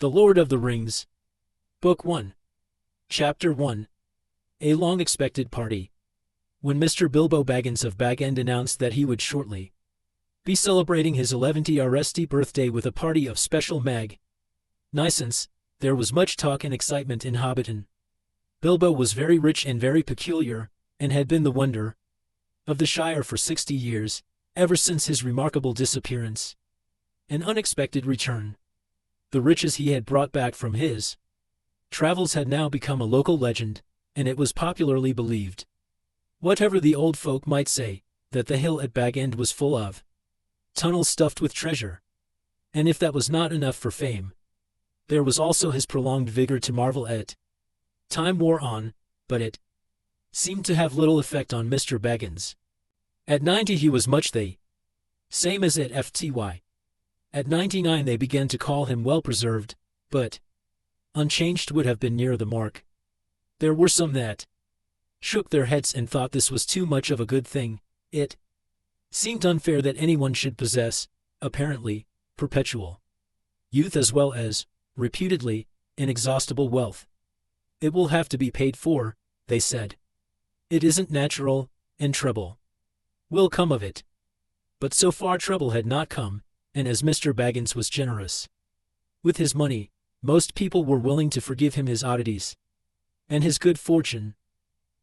The Lord of the Rings. Book 1. Chapter 1. A long-expected party. When Mr. Bilbo Baggins of Bag End announced that he would shortly be celebrating his 11th birthday with a party of special magnificence, there was much talk and excitement in Hobbiton. Bilbo was very rich and very peculiar, and had been the wonder of the Shire for 60 years, ever since his remarkable disappearance. An unexpected return. The riches he had brought back from his travels had now become a local legend, and it was popularly believed, whatever the old folk might say, that the hill at Bag End was full of tunnels stuffed with treasure. And if that was not enough for fame, there was also his prolonged vigor to marvel at. Time wore on, but it seemed to have little effect on Mr. Baggins. At 90 he was much the same as at FTY. At 99 they began to call him well-preserved, but unchanged would have been near the mark. There were some that shook their heads and thought this was too much of a good thing. It seemed unfair that anyone should possess, apparently, perpetual youth as well as, reputedly, inexhaustible wealth. It will have to be paid for, they said. It isn't natural, and trouble will come of it. But so far trouble had not come, and as Mr. Baggins was generous with his money, most people were willing to forgive him his oddities and his good fortune.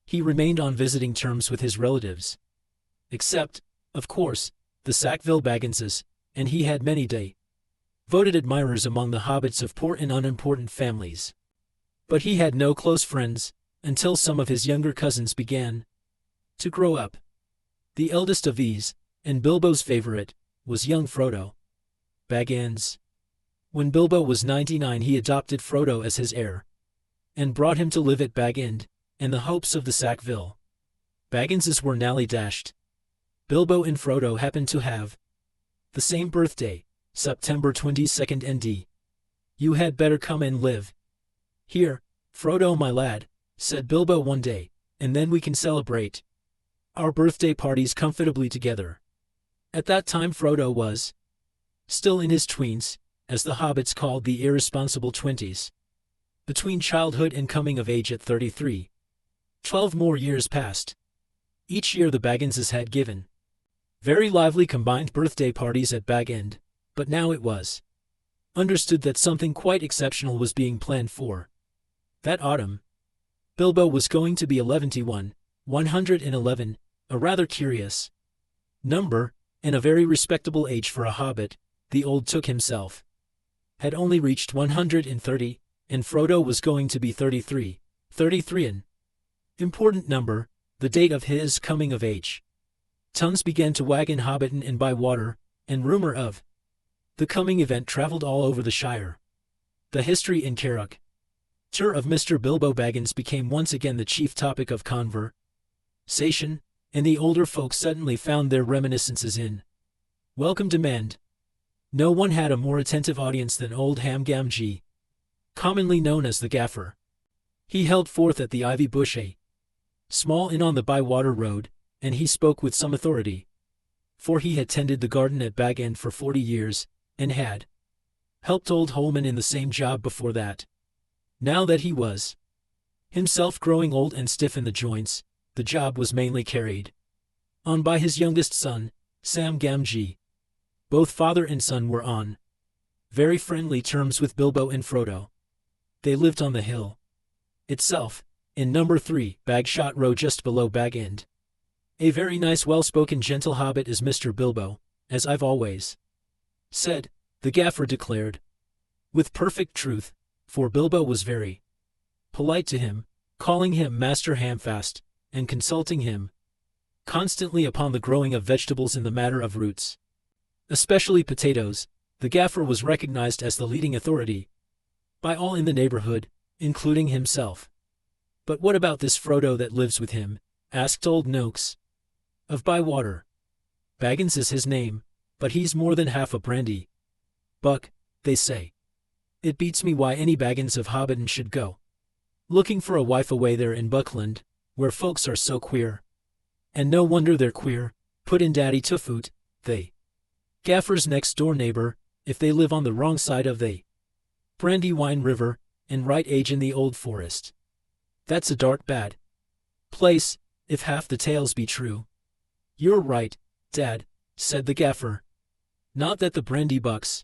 He remained on visiting terms with his relatives, except, of course, the Sackville Bagginses, and he had many devoted admirers among the hobbits of poor and unimportant families. But he had no close friends, until some of his younger cousins began to grow up. The eldest of these, and Bilbo's favorite, was young Frodo Baggins. When Bilbo was 99 he adopted Frodo as his heir, and brought him to live at Bag End, in the hopes of the Sackville Bagginses were nally-dashed. Bilbo and Frodo happened to have the same birthday, September 22nd ND. You had better come and live here, Frodo my lad, said Bilbo one day, and then we can celebrate our birthday parties comfortably together. At that time Frodo was still in his tweens, as the hobbits called the irresponsible 20s. Between childhood and coming of age at 33. 12 more years passed. Each year the Bagginses had given very lively combined birthday parties at Bag End, but now it was understood that something quite exceptional was being planned for that autumn. Bilbo was going to be 111, a rather curious number, and a very respectable age for a hobbit. The old Took himself had only reached 130, and Frodo was going to be 33, an important number, the date of his coming of age. Tongues began to wag in Hobbiton and by water, and rumor of the coming event traveled all over the Shire. The history and character of Mr. Bilbo Baggins became once again the chief topic of conversation, and the older folk suddenly found their reminiscences in welcome demand. No one had a more attentive audience than old Ham Gamgee, commonly known as the Gaffer. He held forth at the Ivy Bush, a small inn on the Bywater Road, and he spoke with some authority, for he had tended the garden at Bag End for 40 years, and had helped old Holman in the same job before that. Now that he was himself growing old and stiff in the joints, the job was mainly carried on by his youngest son, Sam Gamgee. Both father and son were on very friendly terms with Bilbo and Frodo. They lived on the hill itself, in number 3, Bagshot Row, just below Bag End. A very nice, well-spoken, gentle hobbit is Mr. Bilbo, as I've always said, the Gaffer declared, with perfect truth, for Bilbo was very polite to him, calling him Master Hamfast, and consulting him constantly upon the growing of vegetables in the matter of roots, especially potatoes. The Gaffer was recognized as the leading authority by all in the neighborhood, including himself. But what about this Frodo that lives with him? Asked old Noakes of Bywater. Baggins is his name, but he's more than half a brandy buck, they say. It beats me why any Baggins of Hobbiton should go looking for a wife away there in Buckland, where folks are so queer. And no wonder they're queer, put in Daddy Toofoot, the Gaffer's next-door neighbor, if they live on the wrong side of the Brandywine River, and right age in the Old Forest. That's a dark bad place, if half the tales be true. You're right, Dad, said the gaffer. Not that the Brandybucks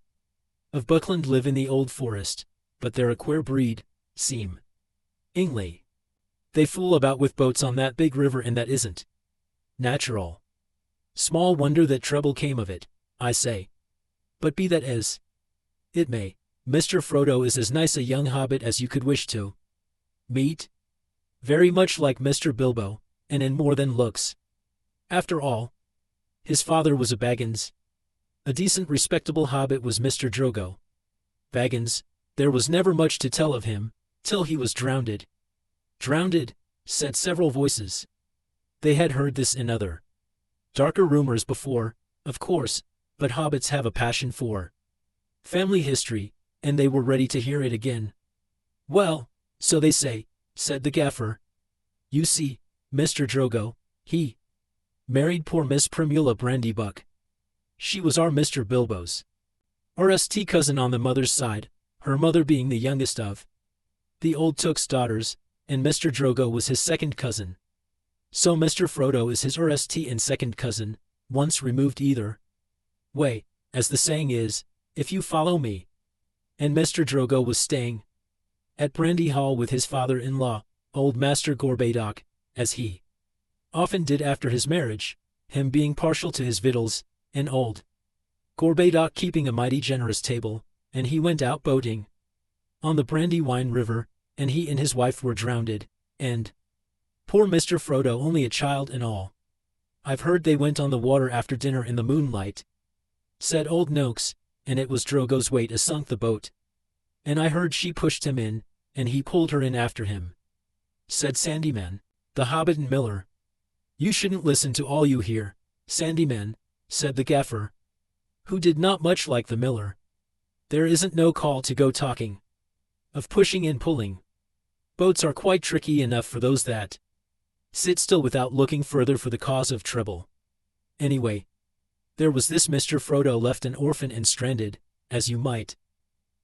of Buckland live in the Old Forest, but they're a queer breed, seem. Ingly. They fool about with boats on that big river, and that isn't natural. Small wonder that trouble came of it, I say. But be that as it may, Mr. Frodo is as nice a young hobbit as you could wish to meet. Very much like Mr. Bilbo, and in more than looks. After all, his father was a Baggins. A decent respectable hobbit was Mr. Drogo Baggins. There was never much to tell of him, till he was drowned. Drowned, said several voices. They had heard this in other darker rumors before, of course, but hobbits have a passion for family history, and they were ready to hear it again. Well, so they say, said the gaffer. You see, Mr. Drogo, he married poor Miss Primula Brandybuck. She was our Mr. Bilbo's RST cousin on the mother's side, her mother being the youngest of the old Took's daughters, and Mr. Drogo was his second cousin. So Mr. Frodo is his RST and second cousin, once removed either way, as the saying is, if you follow me. And Mr. Drogo was staying at Brandy Hall with his father-in-law, old Master Gorbadoc, as he often did after his marriage, him being partial to his victuals, and old Gorbadoc keeping a mighty generous table, and he went out boating on the Brandywine River, and he and his wife were drowned, and poor Mr. Frodo only a child and all. I've heard they went on the water after dinner in the moonlight, said old Noakes, and it was Drogo's weight as sunk the boat. And I heard she pushed him in, and he pulled her in after him, said Sandyman, the Hobbit and Miller. You shouldn't listen to all you hear, Sandyman, said the gaffer, who did not much like the Miller. There isn't no call to go talking of pushing and pulling. Boats are quite tricky enough for those that sit still without looking further for the cause of trouble. Anyway, there was this Mr. Frodo left an orphan and stranded, as you might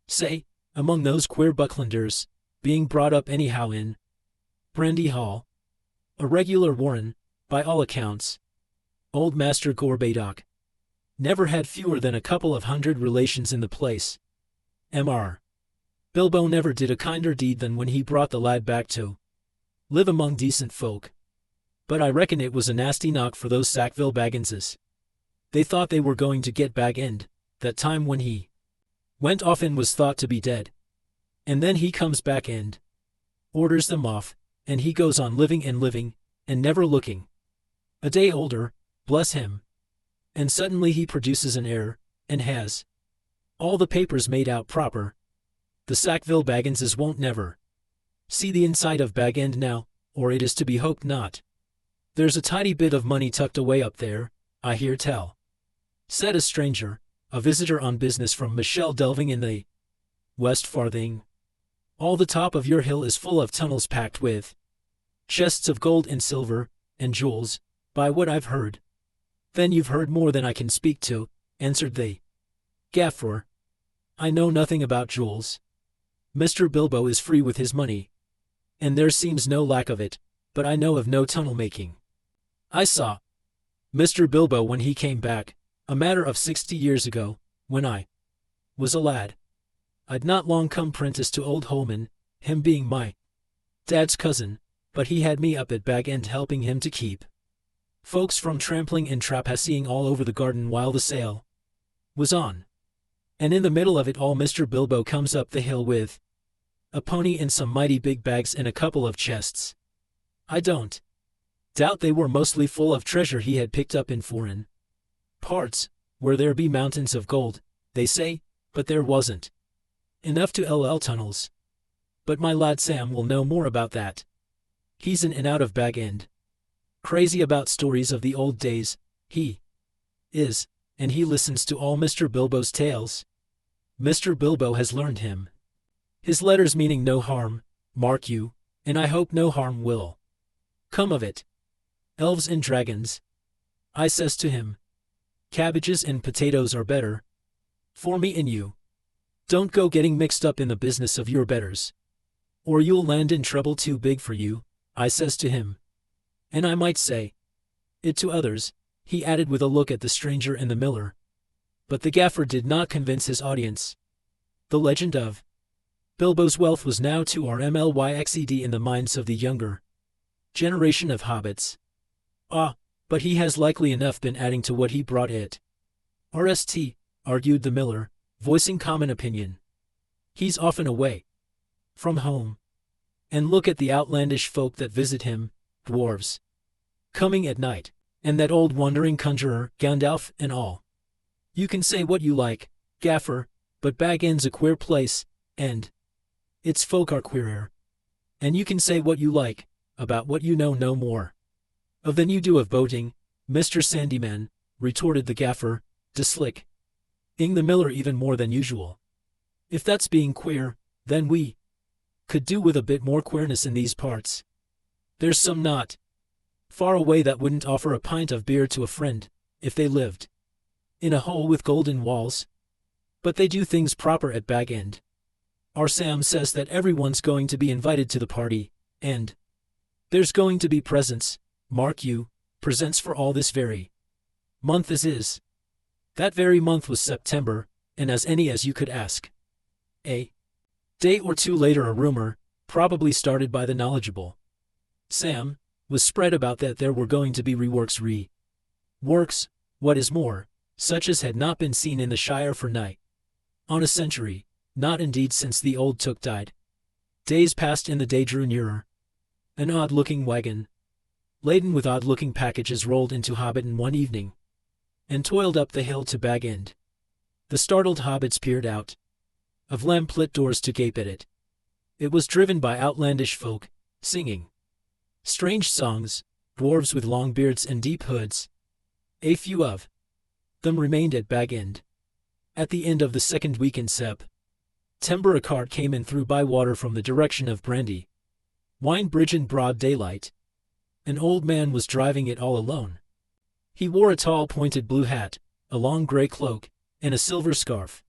say, among those queer Bucklanders, being brought up anyhow in Brandy Hall, a regular warren, by all accounts. Old Master Gorbadoc never had fewer than a couple of hundred relations in the place. Mr. Bilbo never did a kinder deed than when he brought the lad back to live among decent folk. But I reckon it was a nasty knock for those Sackville Bagginses. They thought they were going to get Bag End, that time when he went off and was thought to be dead. And then he comes back and orders them off, and he goes on living, and never looking a day older, bless him. And suddenly he produces an heir, and has all the papers made out proper. The Sackville Bagginses won't never see the inside of Bag End now, or it is to be hoped not. There's a tidy bit of money tucked away up there, I hear tell, said a stranger, a visitor on business from Michelle delving in the West Farthing. All the top of your hill is full of tunnels packed with chests of gold and silver, and jewels, by what I've heard. Then you've heard more than I can speak to, answered the gaffer. I know nothing about jewels. Mr. Bilbo is free with his money, and there seems no lack of it, but I know of no tunnel making. I saw Mr. Bilbo when he came back, a matter of 60 years ago, when I was a lad. I'd not long come prentice to old Holman, him being my dad's cousin, but he had me up at Bag End helping him to keep folks from trampling and trapasseeing all over the garden while the sale was on. And in the middle of it all Mr. Bilbo comes up the hill with a pony and some mighty big bags and a couple of chests. I don't doubt they were mostly full of treasure he had picked up in foreign parts, where there be mountains of gold, they say, but there wasn't enough to tunnels. But my lad Sam will know more about that. He's in and out of Bag End. Crazy about stories of the old days, he is, and he listens to all Mr. Bilbo's tales. Mr. Bilbo has learned him his letters meaning no harm, mark you, and I hope no harm will come of it. Elves and dragons, I says to him, cabbages and potatoes are better for me and you. Don't go getting mixed up in the business of your betters, or you'll land in trouble too big for you, I says to him. And I might say it to others, he added with a look at the stranger and the miller. But the gaffer did not convince his audience. The legend of Bilbo's wealth was now too RMLYXED in the minds of the younger generation of hobbits. Ah, but he has likely enough been adding to what he brought it. RST, argued the miller, voicing common opinion. He's often away from home. And look at the outlandish folk that visit him, dwarves, coming at night, and that old wandering conjurer, Gandalf, and all. You can say what you like, gaffer, but Bag End's a queer place, and its folk are queerer. And you can say what you like about what you know no more of than you do of boating, Mr. Sandyman, retorted the gaffer, disliking the miller even more than usual. If that's being queer, then we could do with a bit more queerness in these parts. There's some not far away that wouldn't offer a pint of beer to a friend, if they lived in a hole with golden walls. But they do things proper at Bag End. Our Sam says that everyone's going to be invited to the party, and there's going to be presents, mark you, presents for all this very month as is. That very month was September, and as any as you could ask. A day or two later a rumor, probably started by the knowledgeable Sam, was spread about that there were going to be reworks, what is more, such as had not been seen in the Shire for nigh on a century, not indeed since the old Took died. Days passed and the day drew nearer. An odd-looking wagon, laden with odd-looking packages, rolled into Hobbiton one evening, and toiled up the hill to Bag End. The startled hobbits peered out of lamp-lit doors to gape at it. It was driven by outlandish folk, singing strange songs, dwarves with long beards and deep hoods. A few of them remained at Bag End. At the end of the second week in September a cart came in through Bywater from the direction of Brandy Wine Bridge in broad daylight. An old man was driving it all alone. He wore a tall pointed blue hat, a long grey cloak, and a silver scarf.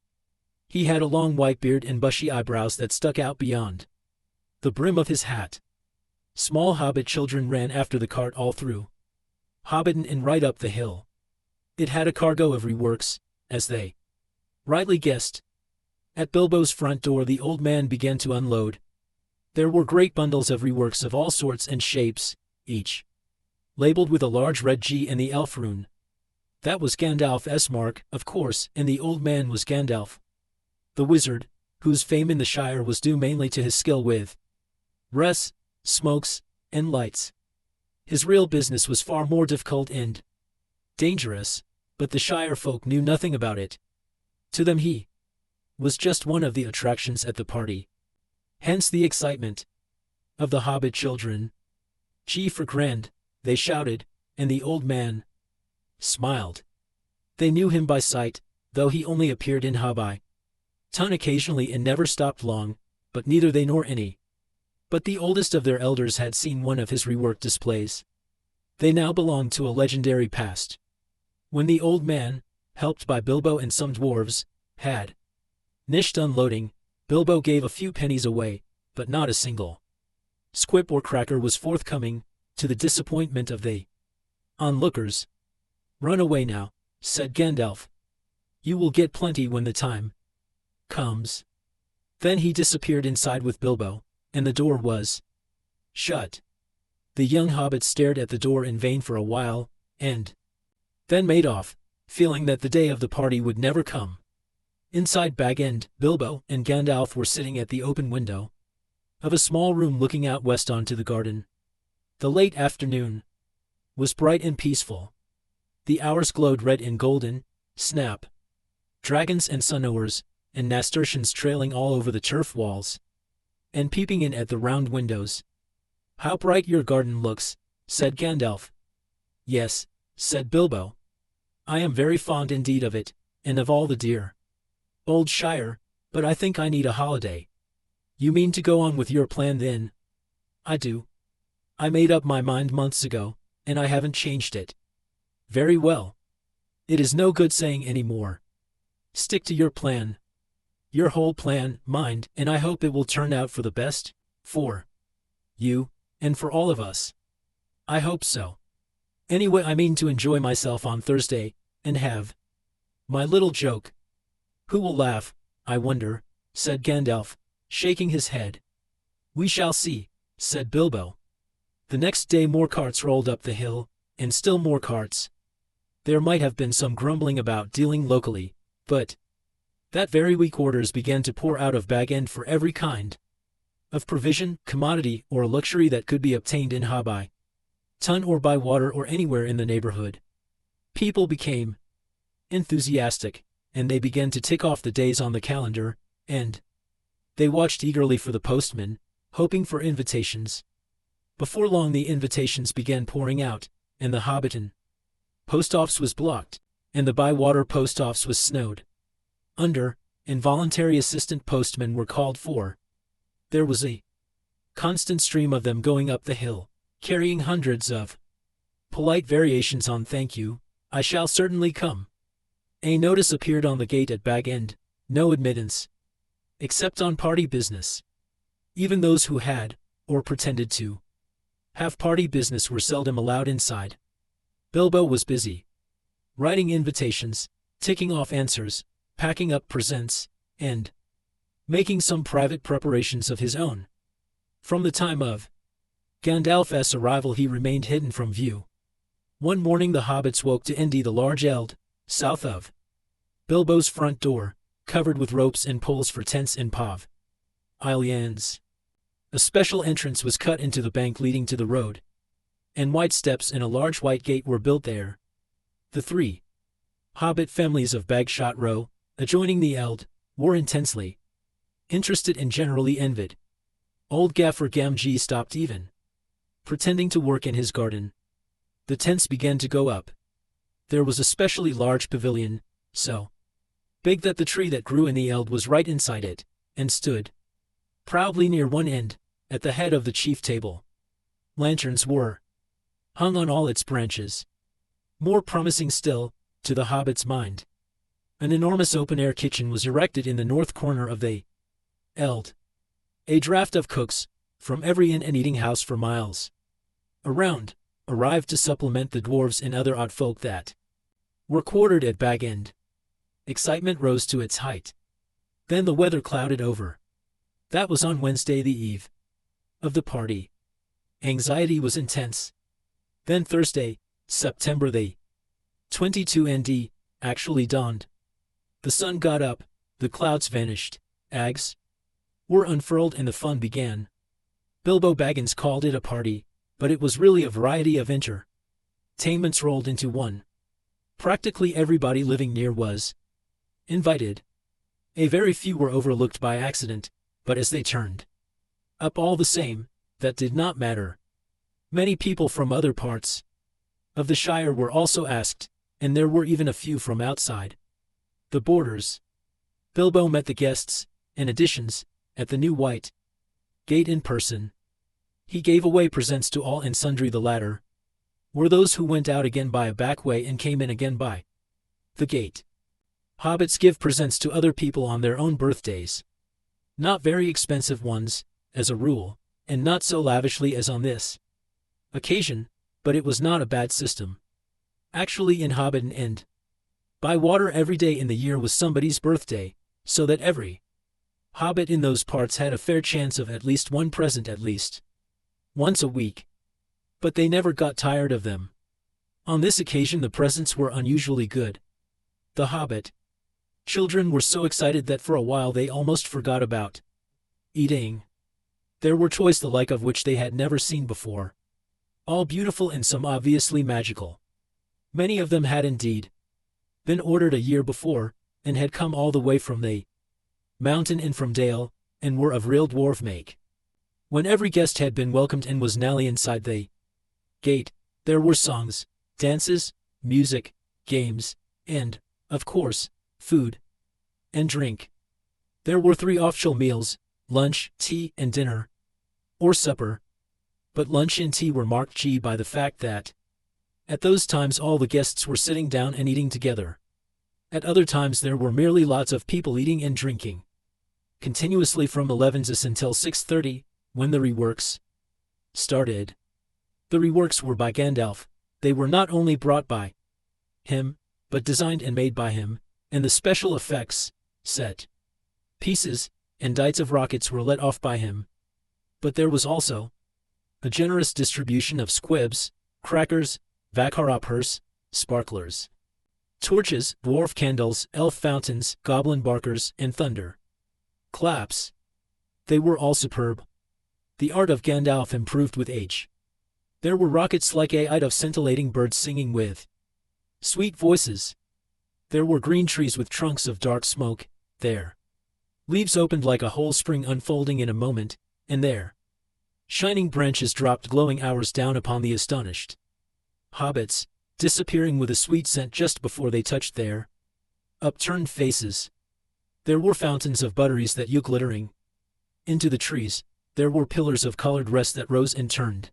He had a long white beard and bushy eyebrows that stuck out beyond the brim of his hat. Small hobbit children ran after the cart all through Hobbiton and right up the hill. It had a cargo of reworks, as they rightly guessed. At Bilbo's front door the old man began to unload. There were great bundles of reworks of all sorts and shapes, each labeled with a large red G and the elf rune. That was Gandalf's mark, of course, and the old man was Gandalf, the wizard, whose fame in the Shire was due mainly to his skill with res, smokes, and lights. His real business was far more difficult and dangerous, but the Shire folk knew nothing about it. To them he was just one of the attractions at the party. Hence the excitement of the hobbit children. Gee for grand, they shouted, and the old man smiled. They knew him by sight, though he only appeared in Hobbiton occasionally and never stopped long, but neither they nor any but the oldest of their elders had seen one of his reworked displays. They now belonged to a legendary past. When the old man, helped by Bilbo and some dwarves, had finished unloading, Bilbo gave a few pennies away, but not a single squip or cracker was forthcoming, to the disappointment of the onlookers. "Run away now," said Gandalf. "You will get plenty when the time comes." Then he disappeared inside with Bilbo, and the door was shut. The young hobbits stared at the door in vain for a while, and then made off, feeling that the day of the party would never come. Inside Bag End, Bilbo and Gandalf were sitting at the open window of a small room looking out west onto the garden. The late afternoon was bright and peaceful. The hours glowed red and golden, snap dragons and sunowers, and nasturtiums trailing all over the turf walls, and peeping in at the round windows. "How bright your garden looks," said Gandalf. "Yes," said Bilbo. "I am very fond indeed of it, and of all the dear old Shire, but I think I need a holiday." "You mean to go on with your plan then?" "I do. I made up my mind months ago, and I haven't changed it." "Very well. It is no good saying any more. Stick to your plan." Your whole plan, mind, and I hope it will turn out for the best, for you, and for all of us. I hope so. Anyway, I mean to enjoy myself on Thursday, and have my little joke. Who will laugh, I wonder, said Gandalf, shaking his head. We shall see, said Bilbo. The next day more carts rolled up the hill, and still more carts. There might have been some grumbling about dealing locally, but that very week orders began to pour out of Bag End for every kind of provision, commodity, or luxury that could be obtained in Hobby, Ton or by water or anywhere in the neighborhood. People became enthusiastic, and they began to tick off the days on the calendar, and they watched eagerly for the postman, hoping for invitations. Before long the invitations began pouring out, and the Hobbiton post office was blocked, and the Bywater post office was snowed under, and voluntary assistant postmen were called for. There was a constant stream of them going up the hill, carrying hundreds of polite variations on "Thank you, I shall certainly come." A notice appeared on the gate at Bag End: no admittance, except on party business. Even those who had, or pretended to, have party business were seldom allowed inside. Bilbo was busy writing invitations, ticking off answers, packing up presents, and making some private preparations of his own. From the time of Gandalf's arrival he remained hidden from view. One morning the hobbits woke to Indy the large eld, south of Bilbo's front door, covered with ropes and poles for tents and pav Islands. A special entrance was cut into the bank leading to the road, and white steps and a large white gate were built there. The three hobbit families of Bagshot Row, adjoining the eld, were intensely interested and generally envied. Old Gaffer Gamgee stopped even pretending to work in his garden. The tents began to go up. There was a specially large pavilion, so big that the tree that grew in the eld was right inside it, and stood proudly near one end, at the head of the chief table. Lanterns were hung on all its branches. More promising still, to the hobbit's mind, an enormous open-air kitchen was erected in the north corner of the eld. A draft of cooks, from every inn and eating house for miles around, arrived to supplement the dwarves and other odd folk that were quartered at Bag End. Excitement rose to its height. Then the weather clouded over. That was on Wednesday, the eve of the party. Anxiety was intense. Then Thursday, September the 22 ND, actually dawned. The sun got up, the clouds vanished, eggs were unfurled and the fun began. Bilbo Baggins called it a party, but it was really a variety of entertainments rolled into one. Practically everybody living near was invited. A very few were overlooked by accident, but as they turned up all the same, that did not matter. Many people from other parts of the Shire were also asked, and there were even a few from outside the borders. Bilbo met the guests, and additions, at the new White Gate in person. He gave away presents to all and sundry. The latter were those who went out again by a back way and came in again by the gate. Hobbits give presents to other people on their own birthdays. Not very expensive ones, as a rule, and not so lavishly as on this occasion, but it was not a bad system. Actually, in Hobbiton and Bywater every day in the year was somebody's birthday, so that every hobbit in those parts had a fair chance of at least one present at least once a week. But they never got tired of them. On this occasion the presents were unusually good. The hobbit children were so excited that for a while they almost forgot about eating. There were toys the like of which they had never seen before, all beautiful and some obviously magical. Many of them had indeed been ordered a year before, and had come all the way from the mountain and from Dale, and were of real dwarf make. When every guest had been welcomed and was now inside the gate, there were songs, dances, music, games, and, of course, food and drink. There were 3 official meals: lunch, tea, and dinner, or supper. But lunch and tea were marked G by the fact that at those times all the guests were sitting down and eating together. At other times there were merely lots of people eating and drinking. continuously from 11s until 6:30, when the reworks started. The reworks were by Gandalf. They were not only brought by him, but designed and made by him, and the special effects, set pieces, and dights of rockets were let off by him. But there was also a generous distribution of squibs, crackers, vacaropers, sparklers, torches, dwarf candles, elf fountains, goblin barkers, and thunder claps. They were all superb. The art of Gandalf improved with age. There were rockets like a of scintillating birds singing with sweet voices. There were green trees with trunks of dark smoke, their leaves opened like a whole spring unfolding in a moment, and their shining branches dropped glowing hours down upon the astonished hobbits, disappearing with a sweet scent just before they touched their upturned faces. There were fountains of butteries that you glittering into the trees. There were pillars of colored rest that rose and turned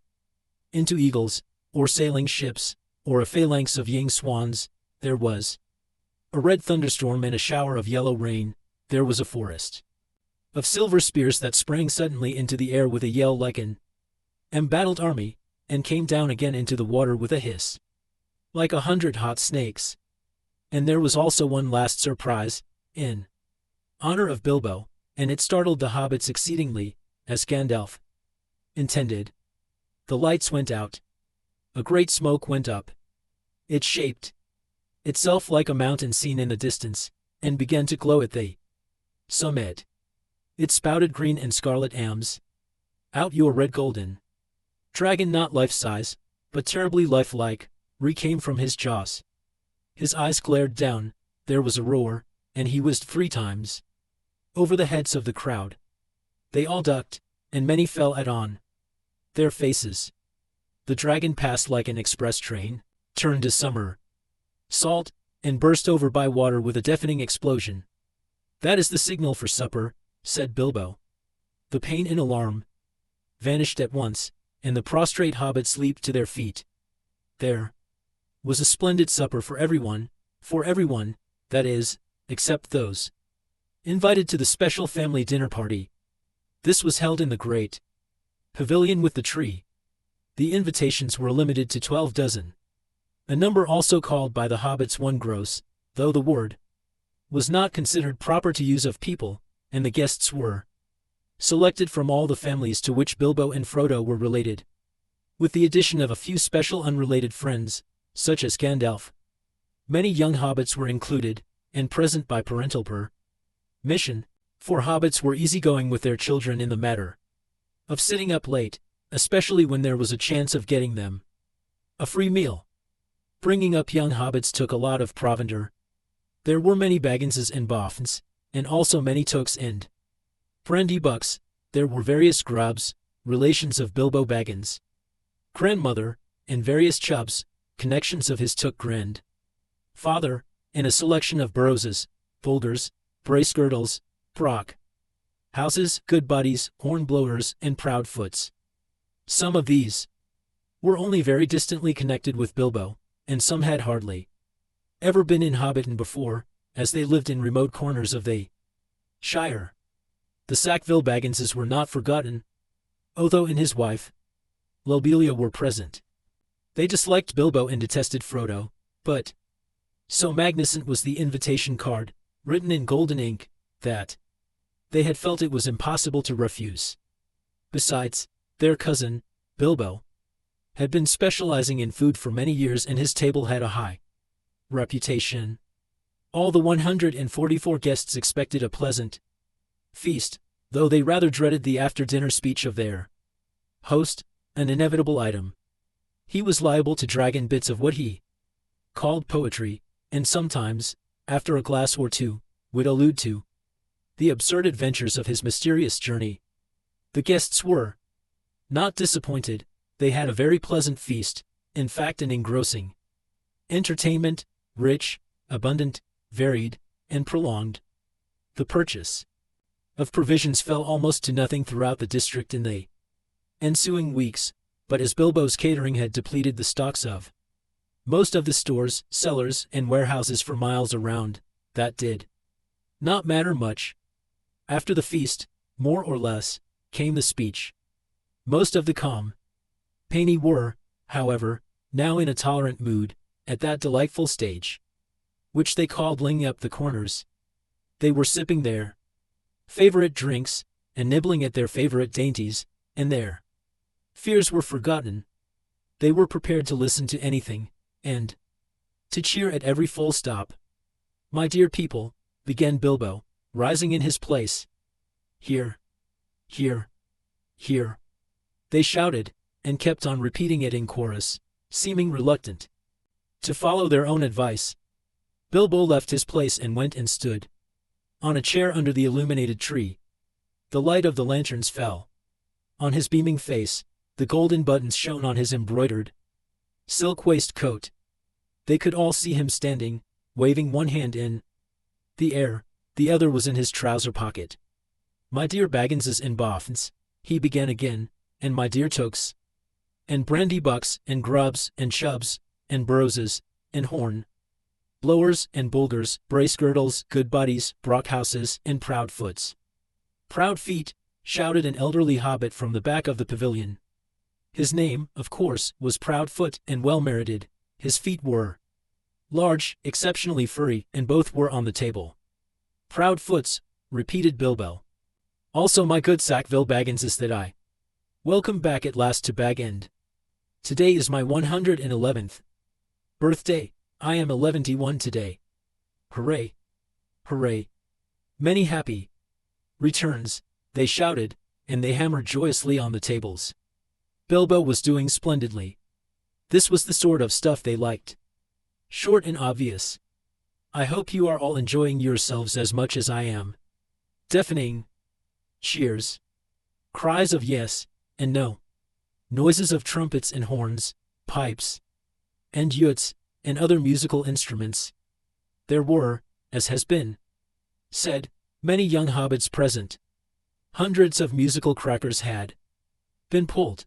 into eagles, or sailing ships, or a phalanx of young swans. There was a red thunderstorm and a shower of yellow rain. There was a forest of silver spears that sprang suddenly into the air with a yell like an embattled army, and came down again into the water with a hiss like 100 hot snakes. And there was also one last surprise, in honor of Bilbo, and it startled the hobbits exceedingly, as Gandalf intended. The lights went out. A great smoke went up. It shaped itself like a mountain seen in the distance, and began to glow at the summit. It spouted green and scarlet ams out your red golden dragon, not life-size, but terribly lifelike, came from his jaws. His eyes glared down. There was a roar, and he whizzed 3 times over the heads of the crowd. They all ducked, and many fell on their faces. The dragon passed like an express train, turned to summer salt, and burst over by water with a deafening explosion. "That is the signal for supper," said Bilbo. The pain and alarm vanished at once, and the prostrate hobbits leaped to their feet. There was a splendid supper for everyone, that is, except those invited to the special family dinner party. This was held in the great pavilion with the tree. The invitations were limited to 12 dozen, a number also called by the hobbits 1 gross, though the word was not considered proper to use of people, and the guests were selected from all the families to which Bilbo and Frodo were related, with the addition of a few special unrelated friends, such as Gandalf. Many young hobbits were included, and present by parental permission, for hobbits were easygoing with their children in the matter of sitting up late, especially when there was a chance of getting them a free meal. Bringing up young hobbits took a lot of provender. There were many Bagginses and Boffins, and also many Tooks and Brandybucks. There were various Grubbs, relations of Bilbo Baggins' grandmother, and various Chubbs, connections of his Took grandfather, and a selection of Burrowses, Bulgers, Bracegirdles, Brock Houses, Goodbodies, Hornblowers, and Proudfoots. Some of these were only very distantly connected with Bilbo, and some had hardly ever been in Hobbiton before, as they lived in remote corners of the Shire. The Sackville Bagginses were not forgotten. Otho and his wife, Lobelia, were present. They disliked Bilbo and detested Frodo, but so magnificent was the invitation card, written in golden ink, that they had felt it was impossible to refuse. Besides, their cousin, Bilbo, had been specializing in food for many years, and his table had a high reputation. All the 144 guests expected a pleasant feast, though they rather dreaded the after-dinner speech of their host, an inevitable item. He was liable to drag in bits of what he called poetry, and sometimes, after a glass or two, would allude to the absurd adventures of his mysterious journey. The guests were not disappointed. They had a very pleasant feast, in fact an engrossing entertainment, rich, abundant, varied, and prolonged. The purchase of provisions fell almost to nothing throughout the district in the ensuing weeks, but as Bilbo's catering had depleted the stocks of most of the stores, cellars, and warehouses for miles around, that did not matter much. After the feast, more or less, came the speech. Most of the company were, however, now in a tolerant mood, at that delightful stage, which they called laying up the corners. They were sipping their favorite drinks, and nibbling at their favorite dainties, and their fears were forgotten. They were prepared to listen to anything, and to cheer at every full stop. "My dear people," began Bilbo, rising in his place. "Here, here, here," they shouted, and kept on repeating it in chorus, seeming reluctant to follow their own advice. Bilbo left his place and went and stood on a chair under the illuminated tree. The light of the lanterns fell on his beaming face, the golden buttons shone on his embroidered silk waistcoat. They could all see him standing, waving one hand in the air, the other was in his trouser pocket. "My dear Bagginses and Boffins," he began again, "and my dear Tokes, and Brandybucks, and Grubbs, and Chubbs, and Burrowses, and Horn Blowers, and Bulgars, Bracegirdles, Goodbodies, Brockhouses, and Proudfoots." "Proud feet," shouted an elderly hobbit from the back of the pavilion. His name, of course, was Proudfoot, and well-merited. His feet were large, exceptionally furry, and both were on the table. "Proudfoots," repeated Bilbo. "Also my good Sackville Bagginses that I. Welcome back at last to Bag End. Today is my 111th birthday. I am 111 today. Hooray! Hooray! Many happy returns," they shouted, and they hammered joyously on the tables. Bilbo was doing splendidly. This was the sort of stuff they liked. Short and obvious. "I hope you are all enjoying yourselves as much as I am." Deafening cheers. Cries of yes and no. Noises of trumpets and horns, pipes, and uts, and other musical instruments. There were, as has been said, many young hobbits present. Hundreds of musical crackers had been pulled.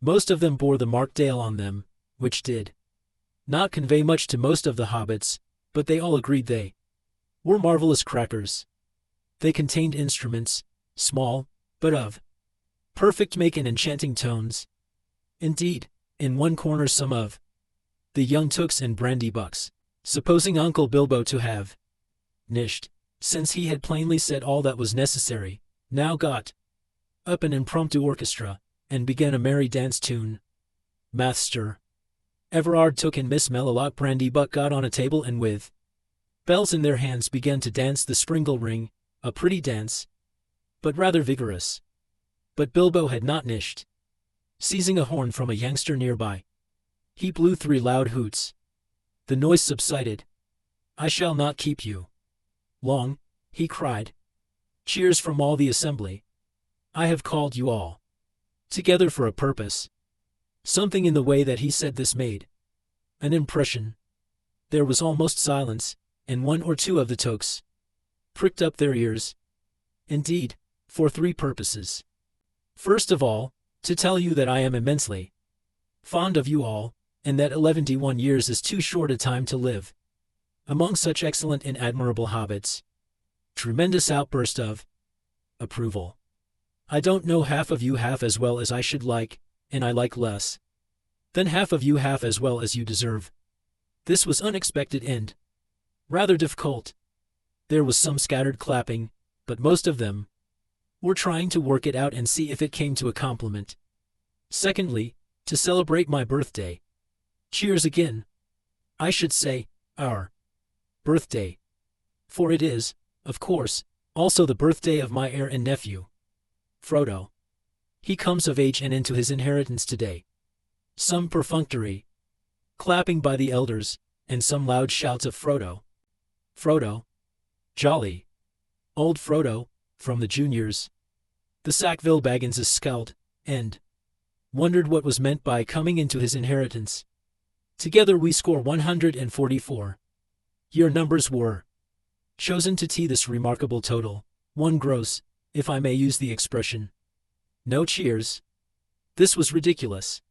Most of them bore the Markdale on them, which did not convey much to most of the hobbits, but they all agreed they were marvelous crackers. They contained instruments, small, but of perfect make and enchanting tones. Indeed, in one corner some of the young Tooks and Brandybucks, supposing Uncle Bilbo to have nished, since he had plainly said all that was necessary, now got up an impromptu orchestra, and began a merry dance tune. Master Everard Took and Miss Melilot Brandybuck got on a table and with bells in their hands began to dance the Springle Ring, a pretty dance, but rather vigorous. But Bilbo had not nished. Seizing a horn from a youngster nearby, he blew 3 loud hoots. The noise subsided. "I shall not keep you long," he cried. Cheers from all the assembly. "I have called you all together for a purpose." Something in the way that he said this made an impression. There was almost silence, and 1 or 2 of the Tokes pricked up their ears. Indeed, for 3 purposes. First of all, to tell you that I am immensely fond of you all, and that 111 years is too short a time to live among such excellent and admirable hobbits. Tremendous outburst of approval. "I don't know half of you half as well as I should like, and I like less than half of you half as well as you deserve." This was unexpected and rather difficult. There was some scattered clapping, but most of them were trying to work it out and see if it came to a compliment. Secondly, to celebrate my birthday. Cheers again. I should say, our birthday. For it is, of course, also the birthday of my heir and nephew, Frodo. He comes of age and into his inheritance today. Some perfunctory clapping by the elders, and some loud shouts of Frodo. Frodo. Jolly. Old Frodo, from the juniors. The Sackville Bagginses scowled, and wondered what was meant by coming into his inheritance. Together we score 144. Your numbers were chosen to tee this remarkable total, 1 gross, if I may use the expression. No cheers. This was ridiculous.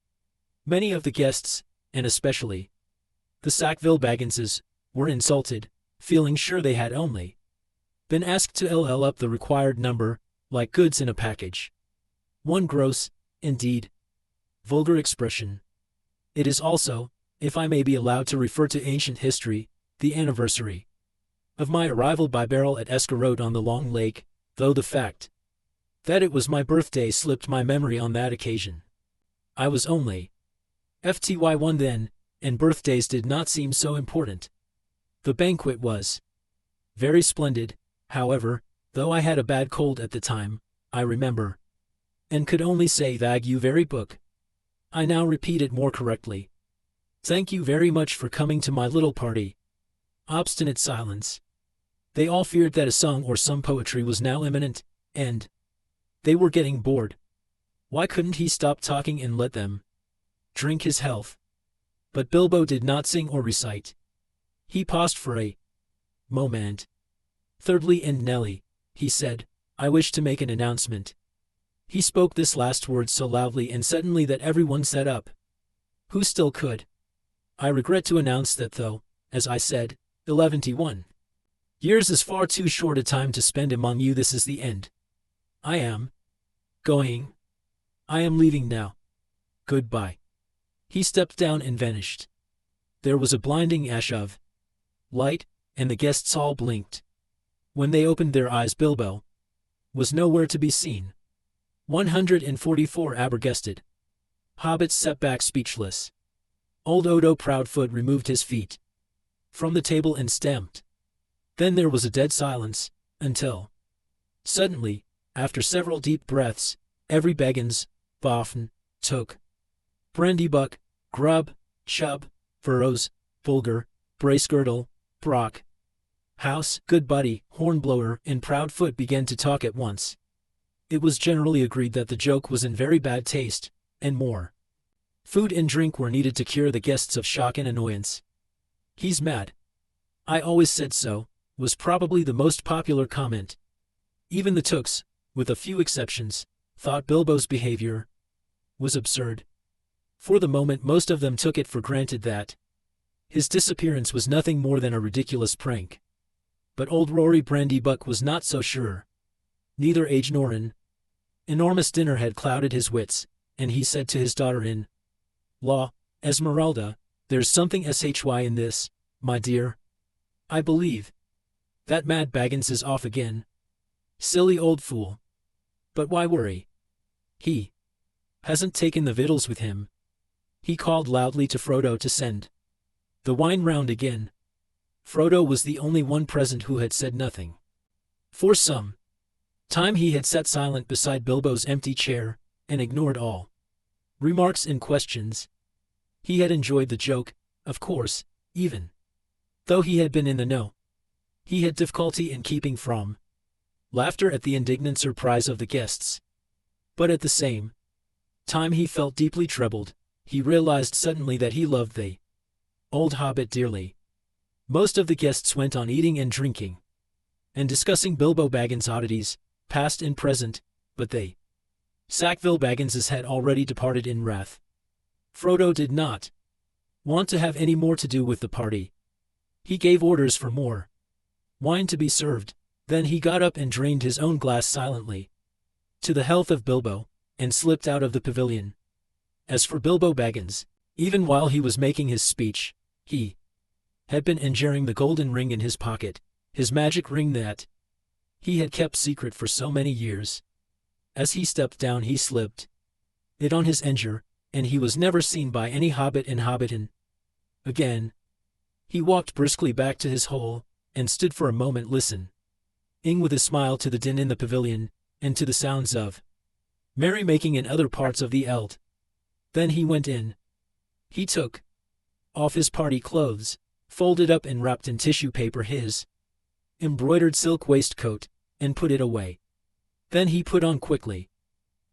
Many of the guests, and especially the Sackville Bagginses, were insulted, feeling sure they had only been asked to LL up the required number, like goods in a package. One gross, indeed, vulgar expression. It is also, if I may be allowed to refer to ancient history, the anniversary of my arrival by barrel at Escarode on the Long Lake, though the fact that it was my birthday slipped my memory on that occasion. I was only FTY1 then, and birthdays did not seem so important. The banquet was very splendid, however, though I had a bad cold at the time, I remember, and could only say "Thank you very book." I now repeat it more correctly. Thank you very much for coming to my little party. Obstinate silence. They all feared that a song or some poetry was now imminent, and they were getting bored. Why couldn't he stop talking and let them drink his health? But Bilbo did not sing or recite. He paused for a moment. Thirdly and Nelly, he said, I wish to make an announcement. He spoke this last word so loudly and suddenly that everyone sat up, who still could. I regret to announce that though, as I said, 11 years is far too short a time to spend among you, this is the end. I am going. I am leaving now. Goodbye. He stepped down and vanished. There was a blinding ash of light, and the guests all blinked. When they opened their eyes, Bilbo was nowhere to be seen. 144 Abergested. Hobbits sat back speechless. Old Odo Proudfoot removed his feet from the table and stamped. Then there was a dead silence, until suddenly, after several deep breaths, every Baggins, Boffin, Took, Brandybuck, Grubb, Chubb, Furrows, Bulger, Bracegirdle, Brock, House, Goodbuddy, Hornblower, and Proudfoot began to talk at once. It was generally agreed that the joke was in very bad taste, and more food and drink were needed to cure the guests of shock and annoyance. He's mad. I always said so, was probably the most popular comment. Even the Tooks, with a few exceptions, thought Bilbo's behavior was absurd. For the moment most of them took it for granted that his disappearance was nothing more than a ridiculous prank. But old Rory Brandybuck was not so sure. Neither age nor an enormous dinner had clouded his wits, and he said to his daughter-in-law, Esmeralda, there's something shy in this, my dear. I believe that mad Baggins is off again. Silly old fool. But why worry? He hasn't taken the victuals with him. He called loudly to Frodo to send the wine round again. Frodo was the only one present who had said nothing. For some time he had sat silent beside Bilbo's empty chair, and ignored all remarks and questions. He had enjoyed the joke, of course, even though he had been in the know. He had difficulty in keeping from laughter at the indignant surprise of the guests. But at the same time he felt deeply troubled. He realized suddenly that he loved the old hobbit dearly. Most of the guests went on eating and drinking, and discussing Bilbo Baggins' oddities, past and present, but they Sackville Bagginses had already departed in wrath. Frodo did not want to have any more to do with the party. He gave orders for more wine to be served, then he got up and drained his own glass silently, to the health of Bilbo, and slipped out of the pavilion. As for Bilbo Baggins, even while he was making his speech, he had been enjoying the golden ring in his pocket, his magic ring that he had kept secret for so many years. As he stepped down he slipped it on his enger, and he was never seen by any hobbit and hobbiton again. He walked briskly back to his hole, and stood for a moment listening with a smile to the din in the pavilion, and to the sounds of merrymaking in other parts of the Eld. Then he went in. He took off his party clothes, folded up and wrapped in tissue paper his embroidered silk waistcoat, and put it away. Then he put on quickly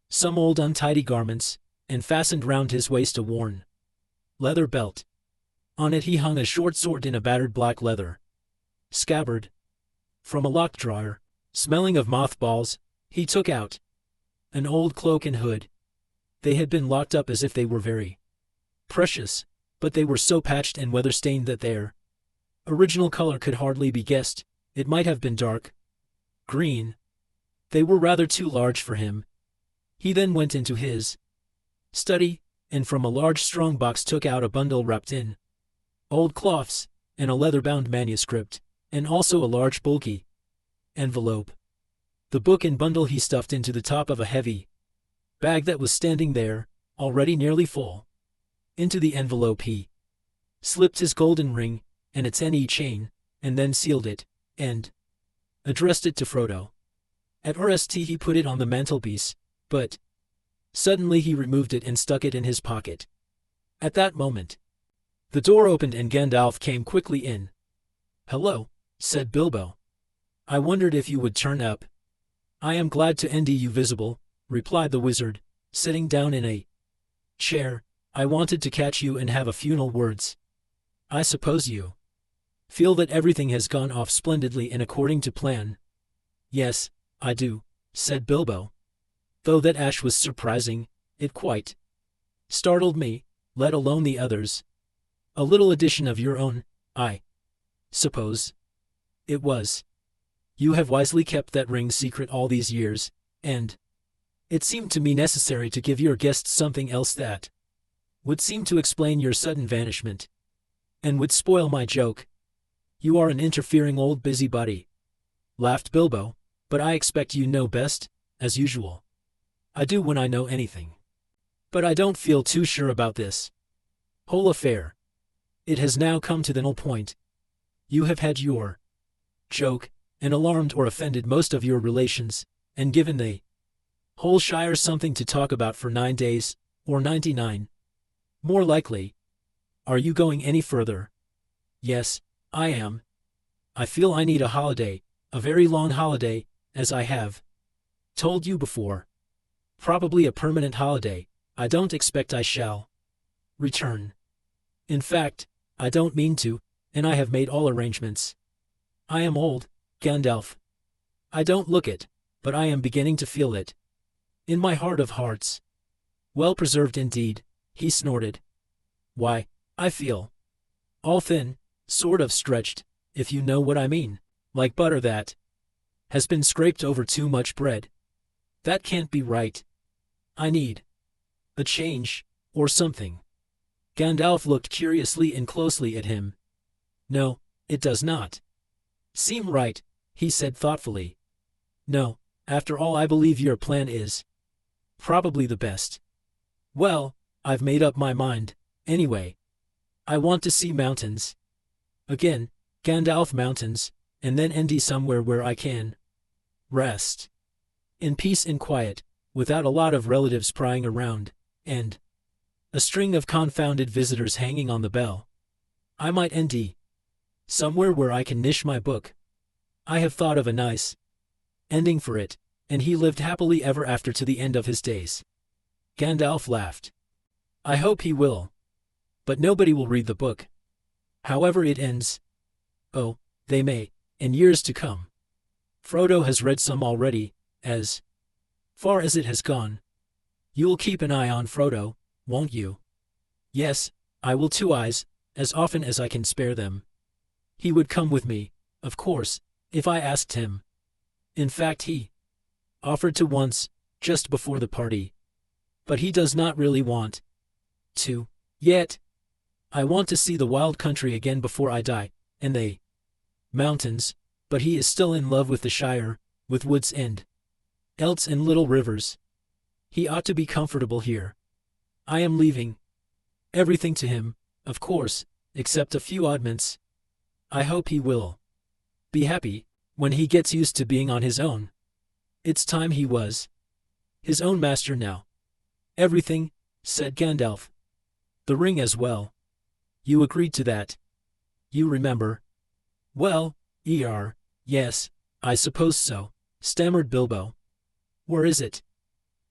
some old untidy garments, and fastened round his waist a worn leather belt. On it he hung a short sword in a battered black leather scabbard. From a locked drawer, smelling of mothballs, he took out an old cloak and hood. They had been locked up as if they were very precious, but they were so patched and weather-stained that their original color could hardly be guessed. It might have been dark green. They were rather too large for him. He then went into his study, and from a large strong box took out a bundle wrapped in old cloths, and a leather-bound manuscript, and also a large bulky envelope. The book and bundle he stuffed into the top of a heavy bag that was standing there, already nearly full. Into the envelope he slipped his golden ring and its chain, and then sealed it, and addressed it to Frodo. At rst he put it on the mantelpiece, but suddenly he removed it and stuck it in his pocket. At that moment, the door opened and Gandalf came quickly in. "Hello," said Bilbo. "I wondered if you would turn up." "I am glad to see you visible," replied the wizard, sitting down in a chair. "I wanted to catch you and have a few words. I suppose you feel that everything has gone off splendidly and according to plan." "Yes, I do," said Bilbo. "Though that ash was surprising, it quite startled me, let alone the others. A little addition of your own, I suppose it was. You have wisely kept that ring secret all these years, and it seemed to me necessary to give your guests something else that would seem to explain your sudden vanishment, and would spoil my joke. You are an interfering old busybody," laughed Bilbo, "but I expect you know best, as usual." "I do when I know anything. But I don't feel too sure about this whole affair. It has now come to the null point. You have had your joke, and alarmed or offended most of your relations, and given the whole Shire something to talk about for 9 days, or 99. More likely. Are you going any further?" "Yes, I am. I feel I need a holiday, a very long holiday, as I have told you before. Probably a permanent holiday. I don't expect I shall return. In fact, I don't mean to, and I have made all arrangements. I am old, Gandalf. I don't look it, but I am beginning to feel it. In my heart of hearts. Well preserved indeed," he snorted. "Why, I feel all thin, sort of stretched, if you know what I mean, like butter that has been scraped over too much bread. That can't be right. I need a change, or something." Gandalf looked curiously and closely at him. "No, it does not seem right," he said thoughtfully. "No, after all I believe your plan is probably the best. Well, I've made up my mind, anyway. I want to see mountains. Again, Gandalf mountains, and then end somewhere where I can rest in peace and quiet, without a lot of relatives prying around, and a string of confounded visitors hanging on the bell. I might end somewhere where I can niche my book. I have thought of a nice ending for it, and he lived happily ever after to the end of his days." Gandalf laughed. "I hope he will. But nobody will read the book, however it ends. Oh, they may, in years to come. Frodo has read some already, as far as it has gone. You'll keep an eye on Frodo, won't you?" "Yes, I will. 2 eyes, as often as I can spare them. He would come with me, of course, if I asked him. In fact, he offered to once, just before the party. But he does not really want to, yet. I want to see the wild country again before I die, and the mountains, but he is still in love with the Shire, with woods and elts and little rivers. He ought to be comfortable here. I am leaving everything to him, of course, except a few oddments. I hope he will be happy when he gets used to being on his own. It's time he was his own master now." "Everything," said Gandalf. "The ring as well. You agreed to that. You remember." "Well, yes, I suppose so," stammered Bilbo. "Where is it?"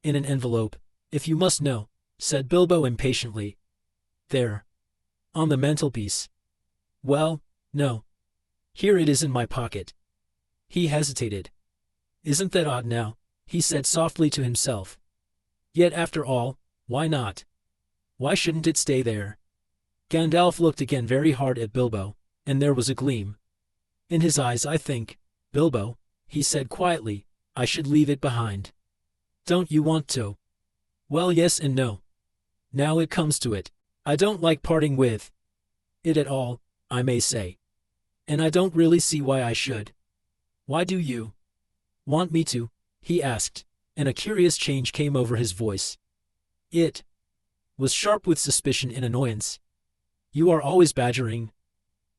"In an envelope, if you must know," said Bilbo impatiently. "There. On the mantelpiece." "Well, no. Here it is in my pocket." He hesitated. "Isn't that odd now?" he said softly to himself. "Yet after all, why not? Why shouldn't it stay there?" Gandalf looked again very hard at Bilbo, and there was a gleam in his eyes. "I think, Bilbo," he said quietly, I should leave it behind. Don't you want to? Well, yes and no. Now it comes to it. I don't like parting with it at all, I may say. And I don't really see why I should. Why do you want me to? He asked, and a curious change came over his voice. It was sharp with suspicion and annoyance. You are always badgering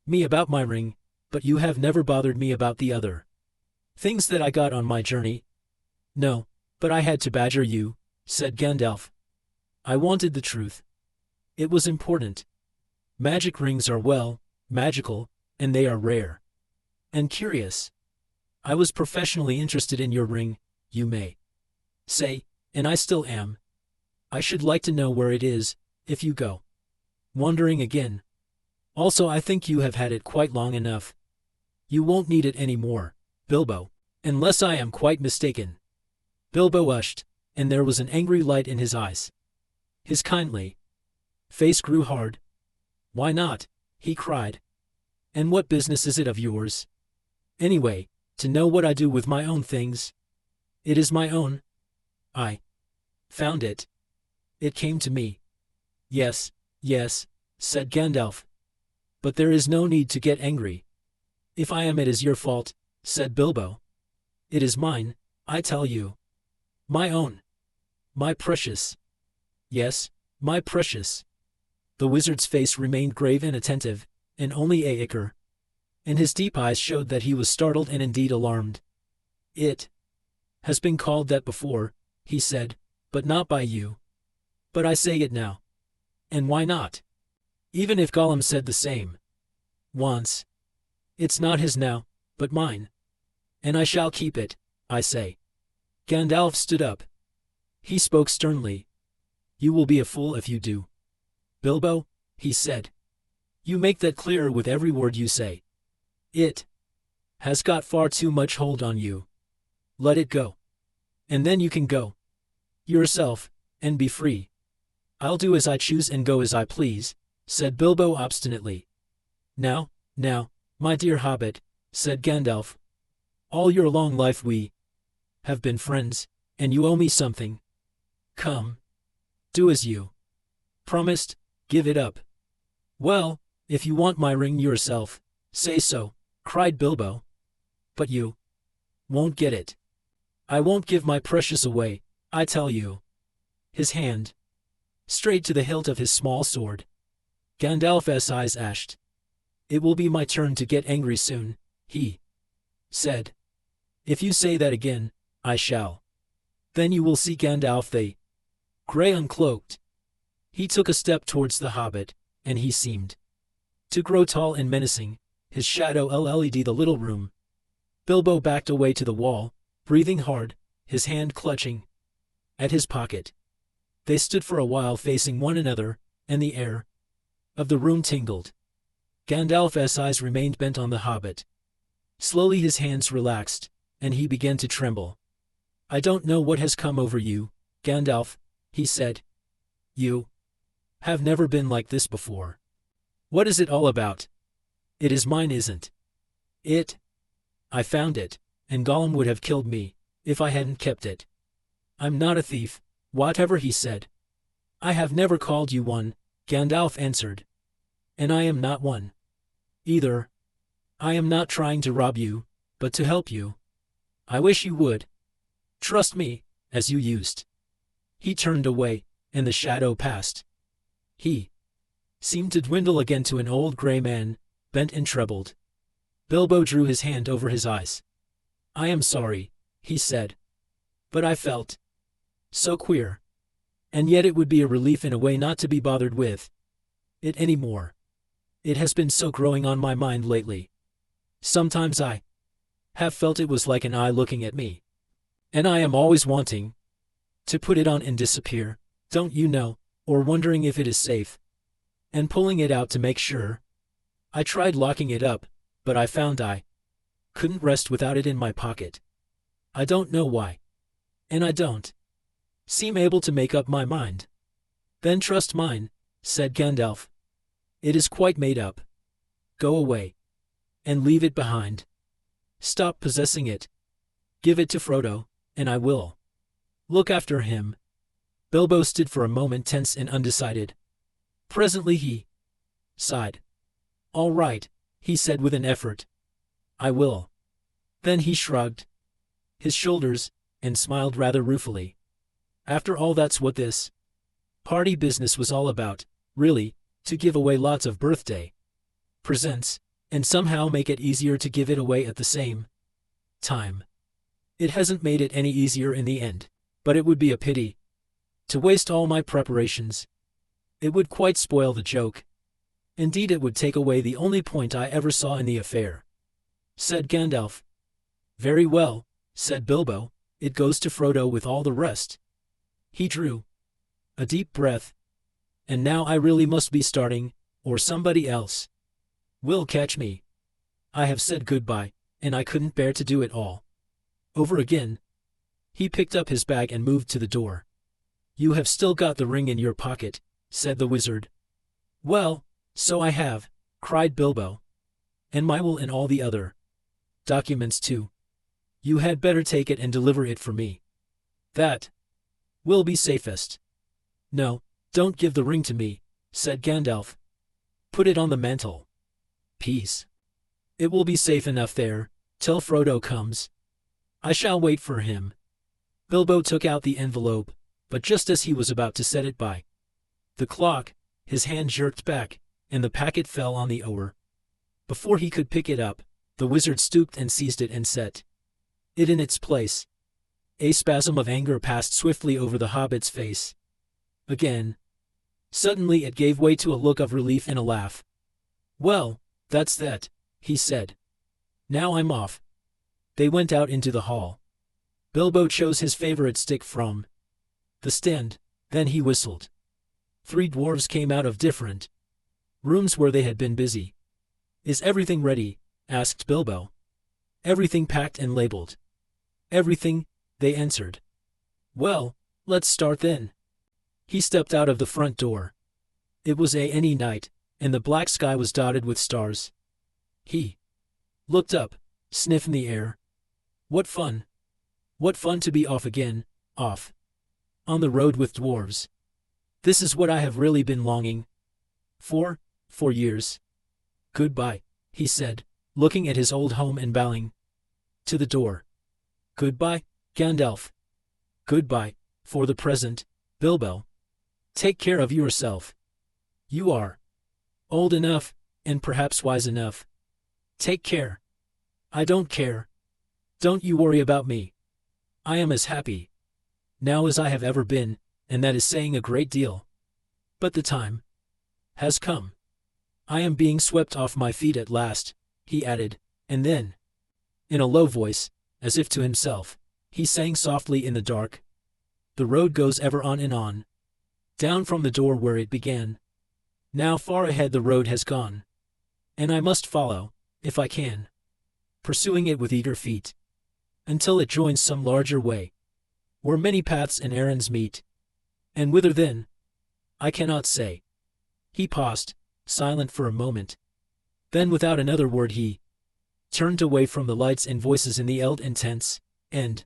me about my ring, but you have never bothered me about the other things that I got on my journey. No, but I had to badger you, said Gandalf. I wanted the truth. It was important. Magic rings are, well, magical, and they are rare. And curious. I was professionally interested in your ring, you may say, and I still am. I should like to know where it is, if you go wandering again. Also, I think you have had it quite long enough. You won't need it any more, Bilbo, unless I am quite mistaken. Bilbo hushed, and there was an angry light in his eyes. His kindly face grew hard. Why not? He cried. And what business is it of yours? Anyway, to know what I do with my own things? It is my own. I found it. It came to me. Yes, yes, said Gandalf. But there is no need to get angry. If I am, it is your fault, said Bilbo. It is mine, I tell you. My own. My precious. Yes, my precious. The wizard's face remained grave and attentive, and only Éomer, and his deep eyes showed that he was startled and indeed alarmed. It has been called that before, he said, but not by you. But I say it now. And why not? Even if Gollum said the same once. It's not his now, but mine. And I shall keep it, I say. Gandalf stood up. He spoke sternly. You will be a fool if you do. Bilbo, he said. You make that clearer with every word you say. It has got far too much hold on you. Let it go. And then you can go yourself, and be free. I'll do as I choose and go as I please, said Bilbo obstinately. Now, my dear hobbit, said Gandalf. All your long life we have been friends, and you owe me something. Come. Do as you promised, give it up. Well, if you want my ring yourself, say so, cried Bilbo. But you won't get it. I won't give my precious away, I tell you. His hand strayed to the hilt of his small sword. Gandalf's eyes ashed. It will be my turn to get angry soon, he said. If you say that again, I shall. Then you will see Gandalf the Grey uncloaked. He took a step towards the hobbit, and he seemed to grow tall and menacing, his shadow led the little room. Bilbo backed away to the wall, breathing hard, his hand clutching at his pocket. They stood for a while facing one another, and the air of the room tingled. Gandalf's eyes remained bent on the hobbit. Slowly his hands relaxed, and he began to tremble. I don't know what has come over you, Gandalf, he said. You have never been like this before. What is it all about? It is mine, isn't it? I found it, and Gollum would have killed me if I hadn't kept it. I'm not a thief, whatever he said. I have never called you one, Gandalf answered. And I am not one either. I am not trying to rob you, but to help you. I wish you would trust me, as you used. He turned away, and the shadow passed. He seemed to dwindle again to an old gray man, bent and troubled. Bilbo drew his hand over his eyes. I am sorry, he said. But I felt so queer. And yet it would be a relief in a way not to be bothered with it anymore. It has been so growing on my mind lately. Sometimes I have felt it was like an eye looking at me. And I am always wanting to put it on and disappear, don't you know, or wondering if it is safe, and pulling it out to make sure. I tried locking it up, but I found I couldn't rest without it in my pocket. I don't know why. And I don't seem able to make up my mind. Then trust mine, said Gandalf. It is quite made up. Go away. And leave it behind. Stop possessing it. Give it to Frodo, and I will look after him." Bilbo stood for a moment tense and undecided. Presently he sighed. "All right," he said with an effort. "I will." Then he shrugged his shoulders and smiled rather ruefully. After all, that's what this party business was all about, really, to give away lots of birthday presents, and somehow make it easier to give it away at the same time. It hasn't made it any easier in the end, but it would be a pity to waste all my preparations. It would quite spoil the joke. Indeed, it would take away the only point I ever saw in the affair," said Gandalf. "Very well," said Bilbo, "it goes to Frodo with all the rest." He drew a deep breath. "And now I really must be starting, or somebody else will catch me. I have said goodbye, and I couldn't bear to do it all over again." He picked up his bag and moved to the door. "You have still got the ring in your pocket," said the wizard. "Well, so I have," cried Bilbo. "And my will and all the other documents too. You had better take it and deliver it for me. That will be safest." "No, don't give the ring to me," said Gandalf. "Put it on the mantel piece. It will be safe enough there, till Frodo comes. I shall wait for him." Bilbo took out the envelope, but just as he was about to set it by the clock, his hand jerked back, and the packet fell on the oar. Before he could pick it up, the wizard stooped and seized it and set it in its place. A spasm of anger passed swiftly over the hobbit's face. Again. Suddenly it gave way to a look of relief and a laugh. "Well, that's that," he said. "Now I'm off." They went out into the hall. Bilbo chose his favorite stick from the stand, then he whistled. 3 dwarves came out of different rooms where they had been busy. "Is everything ready?" asked Bilbo. "Everything packed and labeled." "Everything," they answered. "Well, let's start then." He stepped out of the front door. It was any night, and the black sky was dotted with stars. He looked up, sniffing the air. What fun! What fun to be off again, off on the road with dwarves. This is what I have really been longing for years. "Goodbye," he said, looking at his old home and bowing to the door. "Goodbye, Gandalf." "Goodbye, for the present, Bilbo. Take care of yourself. You are old enough, and perhaps wise enough. Take care." "I don't care. Don't you worry about me. I am as happy now as I have ever been, and that is saying a great deal. But the time has come. I am being swept off my feet at last," he added, and then, in a low voice, as if to himself, he sang softly in the dark, "The road goes ever on and on, down from the door where it began. Now far ahead the road has gone, and I must follow, if I can, pursuing it with eager feet, until it joins some larger way, where many paths and errands meet. And whither then? I cannot say." He paused, silent for a moment. Then without another word he turned away from the lights and voices in the Elden tents, and,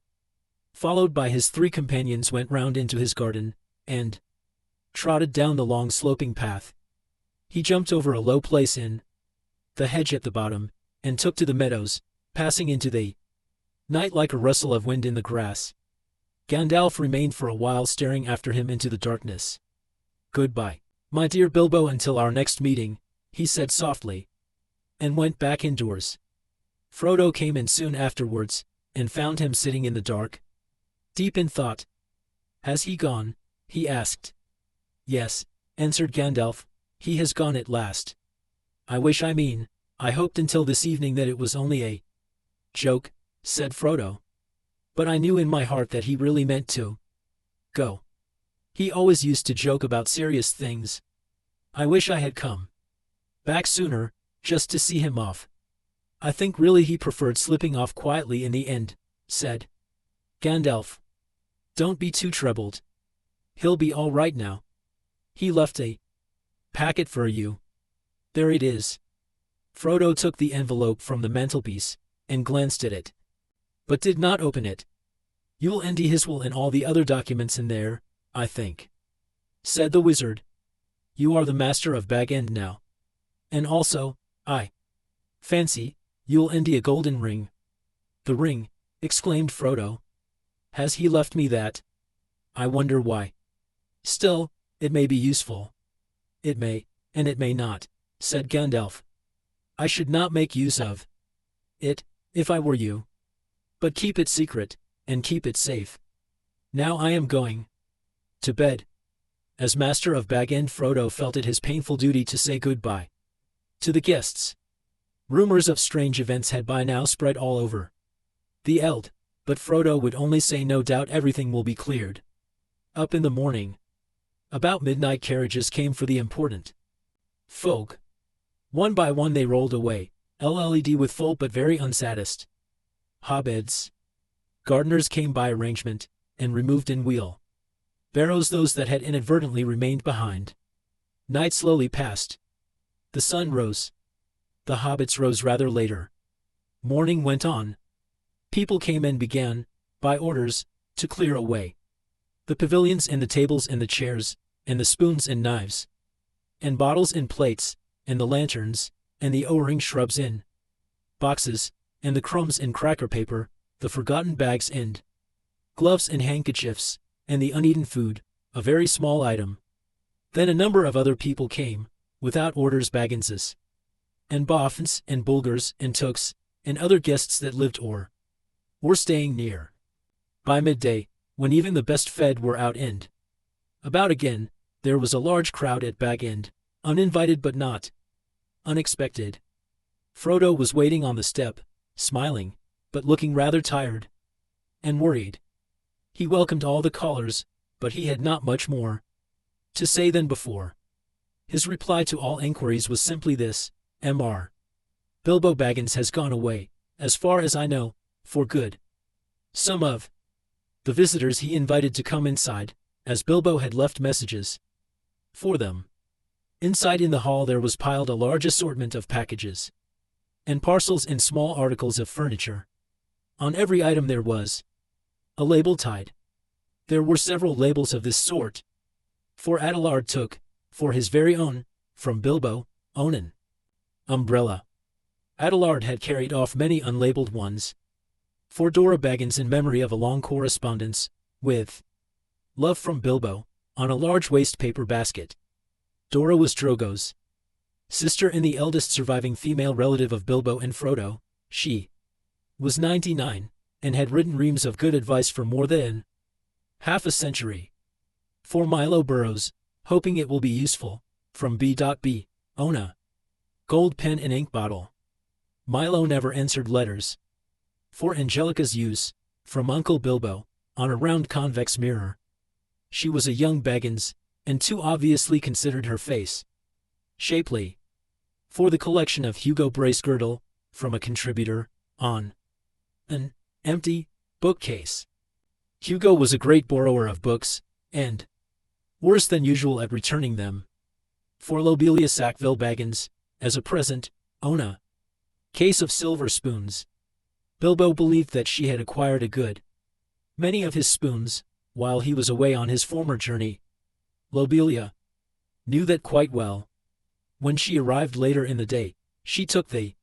followed by his 3 companions, went round into his garden, and trotted down the long sloping path. He jumped over a low place in the hedge at the bottom, and took to the meadows, passing into the night like a rustle of wind in the grass. Gandalf remained for a while staring after him into the darkness. "Goodbye, my dear Bilbo, until our next meeting," he said softly, and went back indoors. Frodo came in soon afterwards, and found him sitting in the dark, deep in thought. "Has he gone?" he asked. "Yes," answered Gandalf, "he has gone at last. I hoped until this evening that it was only a joke," said Frodo. "But I knew in my heart that he really meant to go. He always used to joke about serious things. I wish I had come back sooner, just to see him off." "I think really he preferred slipping off quietly in the end," said Gandalf. "Don't be too troubled. He'll be all right now. He left a packet for you. There it is." Frodo took the envelope from the mantelpiece and glanced at it. but did not open it. "You'll end his will and all the other documents in there, I think," said the wizard. "You are the master of Bag End now. And also, I fancy, you'll end a golden ring." "The ring," exclaimed Frodo. "Has he left me that? I wonder why. Still, it may be useful." "It may, and it may not," said Gandalf. "I should not make use of it, if I were you. But keep it secret, and keep it safe. Now I am going to bed." As master of Bag End, Frodo felt it his painful duty to say goodbye to the guests. Rumors of strange events had by now spread all over the Eld, but Frodo would only say, "No doubt everything will be cleared up in the morning." About midnight carriages came for the important folk. One by one they rolled away, LLED with full but very unsatisfied hobbits. Gardeners came by arrangement, and removed in wheel barrows those that had inadvertently remained behind. Night slowly passed. The sun rose. The hobbits rose rather later. Morning went on. People came and began, by orders, to clear away the pavilions and the tables and the chairs, and the spoons and knives, and bottles and plates, and the lanterns, and the O-ring shrubs in boxes, and the crumbs and cracker paper, the forgotten bags and gloves and handkerchiefs, and the uneaten food, a very small item. Then a number of other people came, without orders, Bagginses, and Boffins, and Bulgars, and Tooks, and other guests that lived or were staying near. By midday, when even the best fed were out and about again, there was a large crowd at Bag End, uninvited but not unexpected. Frodo was waiting on the step, smiling, but looking rather tired and worried. He welcomed all the callers, but he had not much more to say than before. His reply to all enquiries was simply this: "Mr. Bilbo Baggins has gone away, as far as I know, for good." Some of the visitors he invited to come inside, as Bilbo had left messages for them. Inside in the hall there was piled a large assortment of packages and parcels and small articles of furniture. On every item there was a label tied. There were several labels of this sort, for Adelard took, for his very own, from Bilbo, an umbrella. Adelard had carried off many unlabeled ones for Dora Baggins in memory of a long correspondence with love from Bilbo, on a large waste paper basket. Dora was Drogo's sister and the eldest surviving female relative of Bilbo and Frodo. She was 99, and had written reams of good advice for more than half a century. For Milo Burrows, hoping it will be useful, from B.B. Ona. Gold pen and ink bottle. Milo never answered letters. For Angelica's use, from Uncle Bilbo, on a round convex mirror. She was a young Baggins, and too obviously considered her face shapely. For the collection of Hugo Bracegirdle, from a contributor, on an empty bookcase. Hugo was a great borrower of books, and worse than usual at returning them. For Lobelia Sackville Baggins, as a present, a case of silver spoons. Bilbo believed that she had acquired a good many of his spoons, while he was away on his former journey. Lobelia knew that quite well. When she arrived later in the day, she took the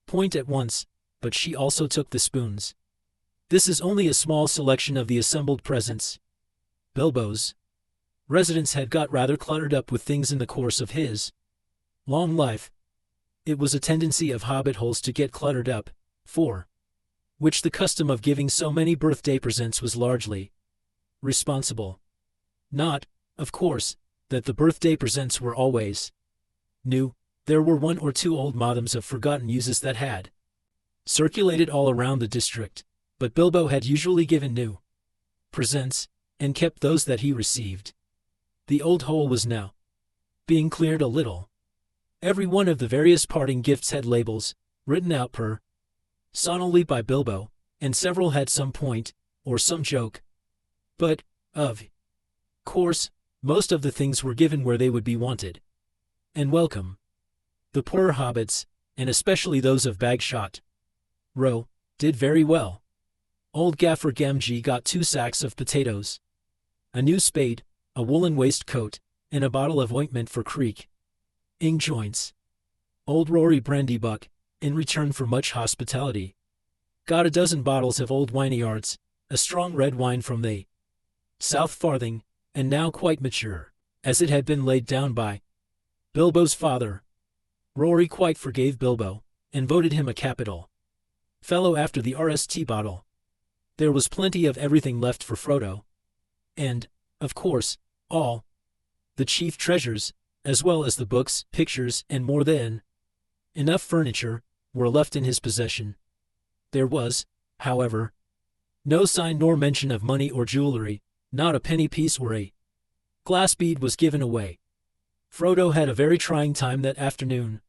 point at once, but she also took the spoons. This is only a small selection of the assembled presents. Bilbo's residence had got rather cluttered up with things in the course of his long life. It was a tendency of hobbit holes to get cluttered up, for which the custom of giving so many birthday presents was largely responsible. Not, of course, that the birthday presents were always new. There were one or two old modems of forgotten uses that had circulated all around the district, but Bilbo had usually given new presents, and kept those that he received. The old hole was now being cleared a little. Every one of the various parting gifts had labels, written out personally by Bilbo, and several had some point, or some joke. But, of course, most of the things were given where they would be wanted and welcome. The poorer hobbits, and especially those of Bagshot Row, did very well. Old Gaffer Gamgee got 2 sacks of potatoes, a new spade, a woolen waistcoat, and a bottle of ointment for creak-ing joints. Old Rory Brandybuck, in return for much hospitality, got a dozen bottles of old Wineyards, a strong red wine from the South Farthing, and now quite mature, as it had been laid down by Bilbo's father. Rory quite forgave Bilbo, and voted him a capital fellow after the RST bottle. There was plenty of everything left for Frodo. And, of course, all the chief treasures, as well as the books, pictures, and more than enough furniture, were left in his possession. There was, however, no sign nor mention of money or jewelry, not a penny piece or a glass bead was given away. Frodo had a very trying time that afternoon.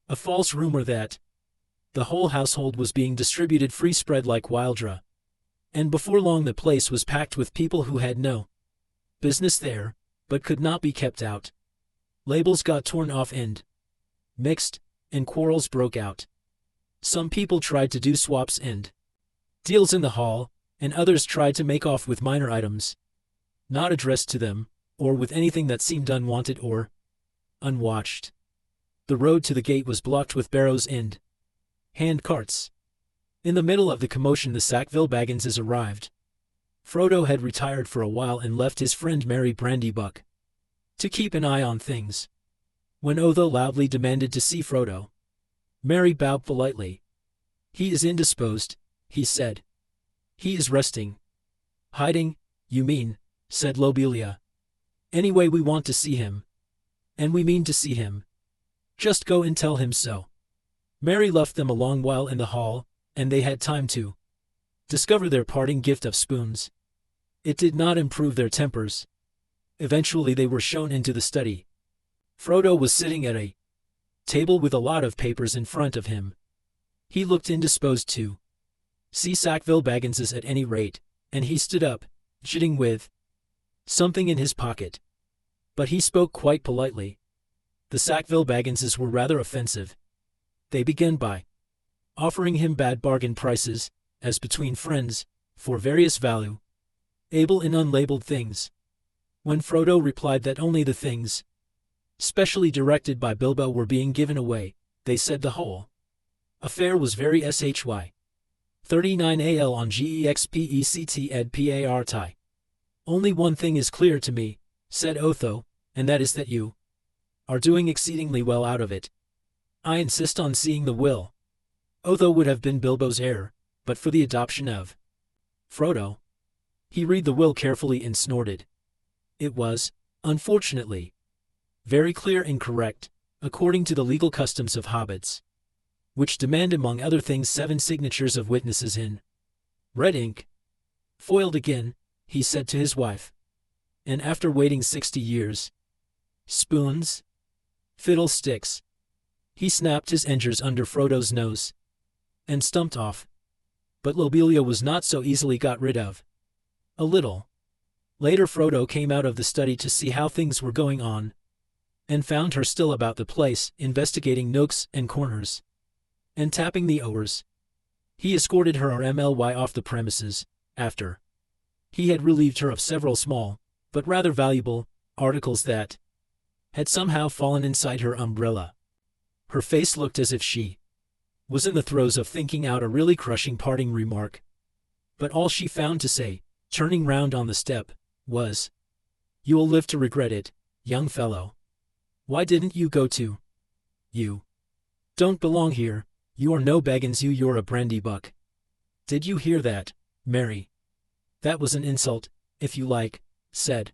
A false rumor that the whole household was being distributed free spread like wildra, and before long the place was packed with people who had no business there, but could not be kept out. Labels got torn off and mixed, and quarrels broke out. Some people tried to do swaps and deals in the hall, and others tried to make off with minor items not addressed to them, or with anything that seemed unwanted or unwatched. The road to the gate was blocked with barrows and hand carts. In the middle of the commotion the Sackville Bagginses arrived. Frodo had retired for a while and left his friend Merry Brandybuck to keep an eye on things. When Otho loudly demanded to see Frodo, Merry bowed politely. "He is indisposed," he said. "He is resting." "Hiding, you mean," said Lobelia. "Anyway, we want to see him. And we mean to see him. Just go and tell him so." Merry left them a long while in the hall, and they had time to discover their parting gift of spoons. It did not improve their tempers. Eventually they were shown into the study. Frodo was sitting at a table with a lot of papers in front of him. He looked indisposed to see Sackville Bagginses at any rate, and he stood up, chitting with something in his pocket. But he spoke quite politely. The Sackville Bagginses were rather offensive. They began by offering him bad bargain prices, as between friends, for various valuable and unlabeled things. When Frodo replied that only the things specially directed by Bilbo were being given away, they said the whole affair was very shy. 39 al on GEXPECT ed PARTI. "Only one thing is clear to me," said Otho, "and that is that you are doing exceedingly well out of it. I insist on seeing the will." Otho would have been Bilbo's heir, but for the adoption of Frodo. He read the will carefully and snorted. It was, unfortunately, very clear and correct, according to the legal customs of hobbits, which demand among other things 7 signatures of witnesses in red ink. "Foiled again," he said to his wife. "And after waiting 60 years. Spoons? Fiddlesticks." He snapped his engers under Frodo's nose and stumped off. But Lobelia was not so easily got rid of. A little later Frodo came out of the study to see how things were going on, and found her still about the place, investigating nooks and corners, and tapping the oars. He escorted her RMLY off the premises, after he had relieved her of several small, but rather valuable, articles that had somehow fallen inside her umbrella. Her face looked as if she was in the throes of thinking out a really crushing parting remark. But all she found to say, turning round on the step, was, "You'll live to regret it, young fellow. Why didn't you go to? You don't belong here, you are no Baggins, you're a Brandybuck. Did you hear that, Mary?" "That was an insult, if you like," said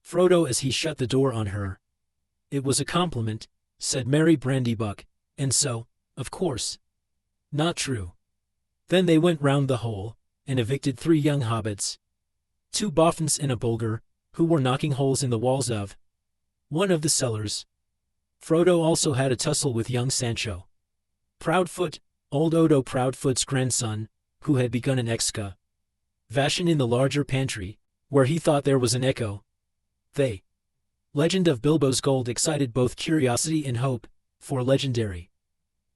Frodo as he shut the door on her. "It was a compliment," said Merry Brandybuck, "and so, of course, not true." Then they went round the hole, and evicted 3 young hobbits, 2 boffins and a bulgar, who were knocking holes in the walls of one of the cellars. Frodo also had a tussle with young Sancho Proudfoot, old Odo Proudfoot's grandson, who had begun an excavation in the larger pantry, where he thought there was an echo. The legend of Bilbo's gold excited both curiosity and hope, for legendary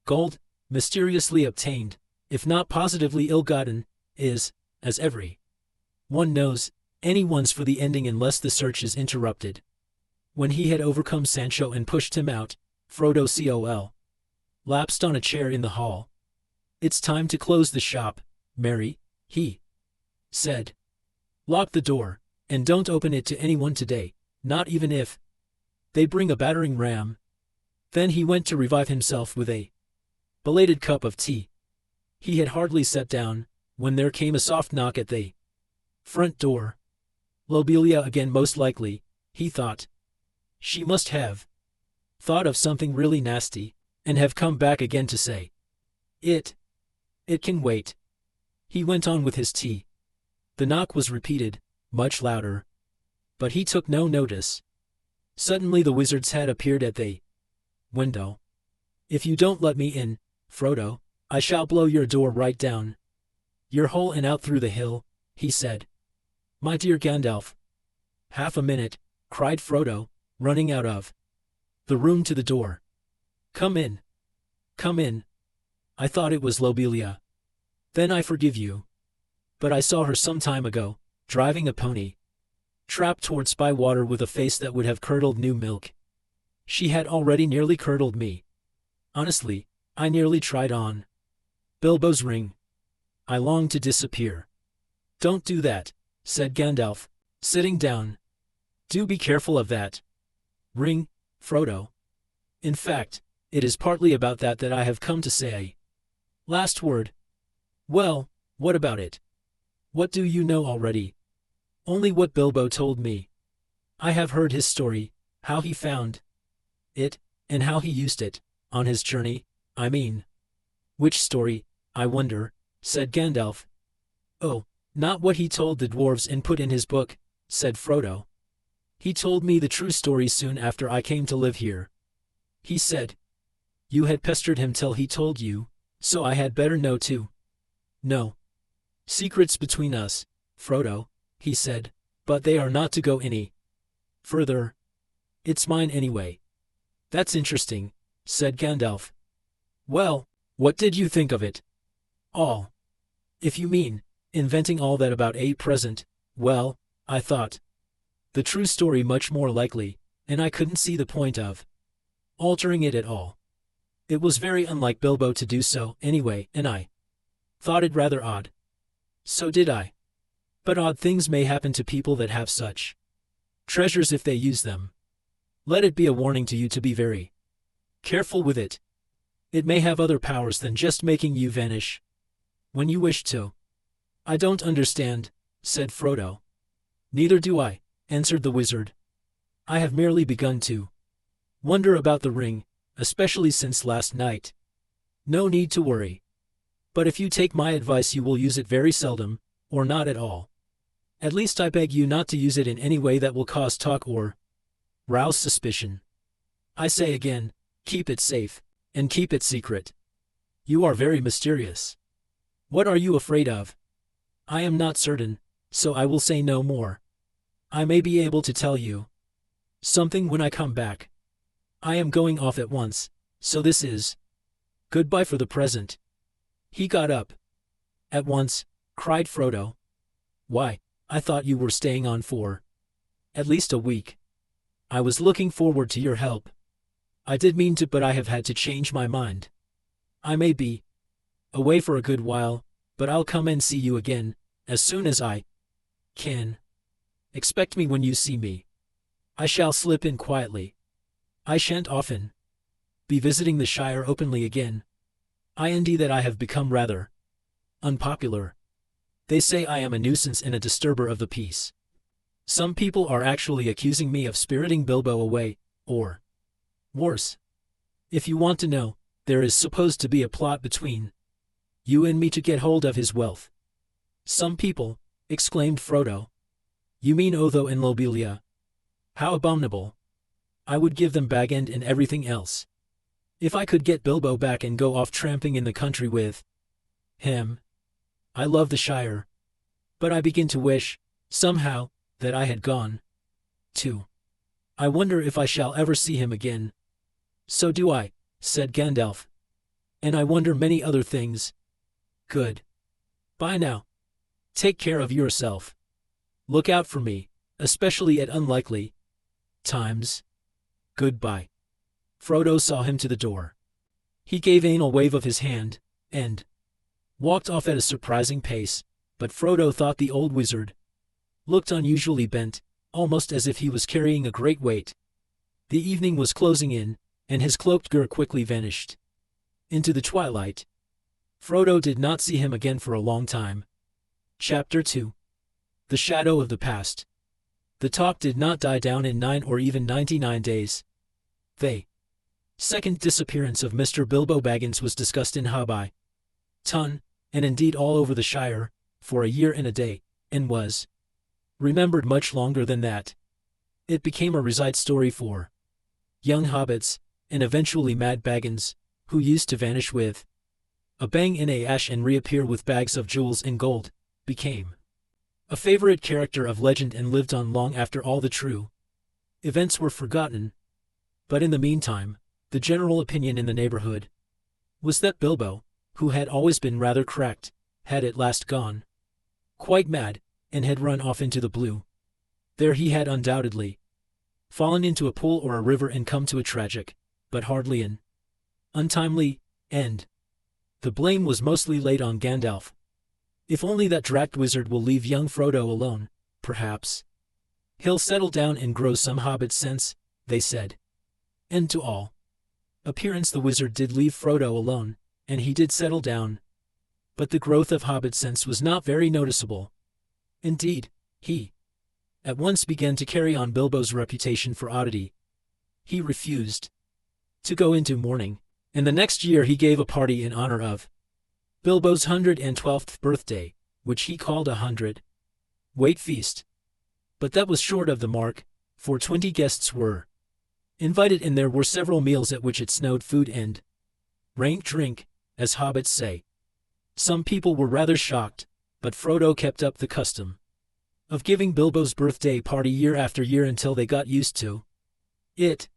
gold, mysteriously obtained, if not positively ill-gotten, is, as every one knows, anyone's for the ending unless the search is interrupted. When he had overcome Sancho and pushed him out, Frodo lapsed on a chair in the hall. "It's time to close the shop, Merry," he said. "Lock the door, and don't open it to anyone today, not even if they bring a battering ram." Then he went to revive himself with a belated cup of tea. He had hardly sat down, when there came a soft knock at the front door. Lobelia again most likely, he thought. She must have thought of something really nasty, and have come back again to say, It can wait." He went on with his tea. The knock was repeated, much louder. But he took no notice. Suddenly the wizard's head appeared at the window. "If you don't let me in, Frodo, I shall blow your door right down your hole and out through the hill," he said. "My dear Gandalf." "Half a minute," cried Frodo, running out of the room to the door. Come in. Come in. I thought it was Lobelia." "Then I forgive you. But I saw her some time ago, driving a pony trap towards Bywater with a face that would have curdled new milk. She had already nearly curdled me. Honestly, I nearly tried on Bilbo's ring. I longed to disappear." "Don't do that," said Gandalf, sitting down. "Do be careful of that ring, Frodo. In fact, it is partly about that I have come to say a last word." "Well, what about it? What do you know already?" "Only what Bilbo told me. I have heard his story, how he found it, and how he used it, on his journey, I mean." "Which story, I wonder?" said Gandalf. "Oh, not what he told the dwarves and put in his book," said Frodo. "He told me the true story soon after I came to live here. He said you had pestered him till he told you, so I had better know too. No secrets between us, Frodo," he said, "but they are not to go any further. It's mine anyway." "That's interesting," said Gandalf. "Well, what did you think of it all? If you mean inventing all that about a present, well, I thought the true story much more likely, and I couldn't see the point of altering it at all. It was very unlike Bilbo to do so, anyway, and I thought it rather odd." "So did I. But odd things may happen to people that have such treasures if they use them. Let it be a warning to you to be very careful with it. It may have other powers than just making you vanish when you wish to." "I don't understand," said Frodo. "Neither do I," answered the wizard. "I have merely begun to wonder about the ring, especially since last night. No need to worry. But if you take my advice you will use it very seldom, or not at all. At least I beg you not to use it in any way that will cause talk or rouse suspicion. I say again, keep it safe, and keep it secret. You are very mysterious. What are you afraid of?" "I am not certain, so I will say no more. I may be able to tell you something when I come back. I am going off at once, so this is goodbye for the present." He got up. "At once?" cried Frodo. "Why, I thought you were staying on for at least a week. I was looking forward to your help. I did mean to, but I have had to change my mind. I may be away for a good while, but I'll come and see you again, as soon as I can. Expect me when you see me. I shall slip in quietly. I shan't often be visiting the Shire openly again. That I have become rather unpopular. They say I am a nuisance and a disturber of the peace. Some people are actually accusing me of spiriting Bilbo away, or worse. If you want to know, there is supposed to be a plot between you and me to get hold of his wealth." "Some people," exclaimed Frodo. "You mean Otho and Lobelia? How abominable. I would give them Bag End and everything else, if I could get Bilbo back and go off tramping in the country with him. I love the Shire. But I begin to wish, somehow, that I had gone too. I wonder if I shall ever see him again." "So do I," said Gandalf. "And I wonder many other things. Good. Bye now, Take care of yourself. Look out for me, especially at unlikely times. Goodbye. Frodo saw him to the door. He gave Ain a wave of his hand, and walked off at a surprising pace, but Frodo thought the old wizard looked unusually bent, almost as if he was carrying a great weight. The evening was closing in, and his cloaked figure quickly vanished into the twilight. Frodo did not see him again for a long time. Chapter 2. The Shadow of the Past. The talk did not die down in 9 or even 99 days. The second disappearance of Mr. Bilbo Baggins was discussed in Hobby Ton, and indeed all over the Shire, for a year and a day, and was remembered much longer than that. It became a reside story for young hobbits, and eventually Mad Baggins, who used to vanish with a bang in a ash and reappear with bags of jewels and gold, became a favorite character of legend and lived on long after all the true events were forgotten. But in the meantime, the general opinion in the neighborhood was that Bilbo, who had always been rather cracked, had at last gone quite mad, and had run off into the blue. There he had undoubtedly fallen into a pool or a river and come to a tragic, but hardly an untimely, end. The blame was mostly laid on Gandalf. If only that drat wizard will leave young Frodo alone, perhaps he'll settle down and grow some hobbit sense, they said. And to all appearance the wizard did leave Frodo alone, and he did settle down. But the growth of hobbit sense was not very noticeable. Indeed, he at once began to carry on Bilbo's reputation for oddity. He refused to go into mourning, and the next year he gave a party in honor of Bilbo's 112th birthday, which he called a 100-weight feast. But that was short of the mark, for 20 guests were invited, and there were several meals at which it snowed food and rained drink, as hobbits say. Some people were rather shocked, but Frodo kept up the custom of giving Bilbo's birthday party year after year until they got used to it.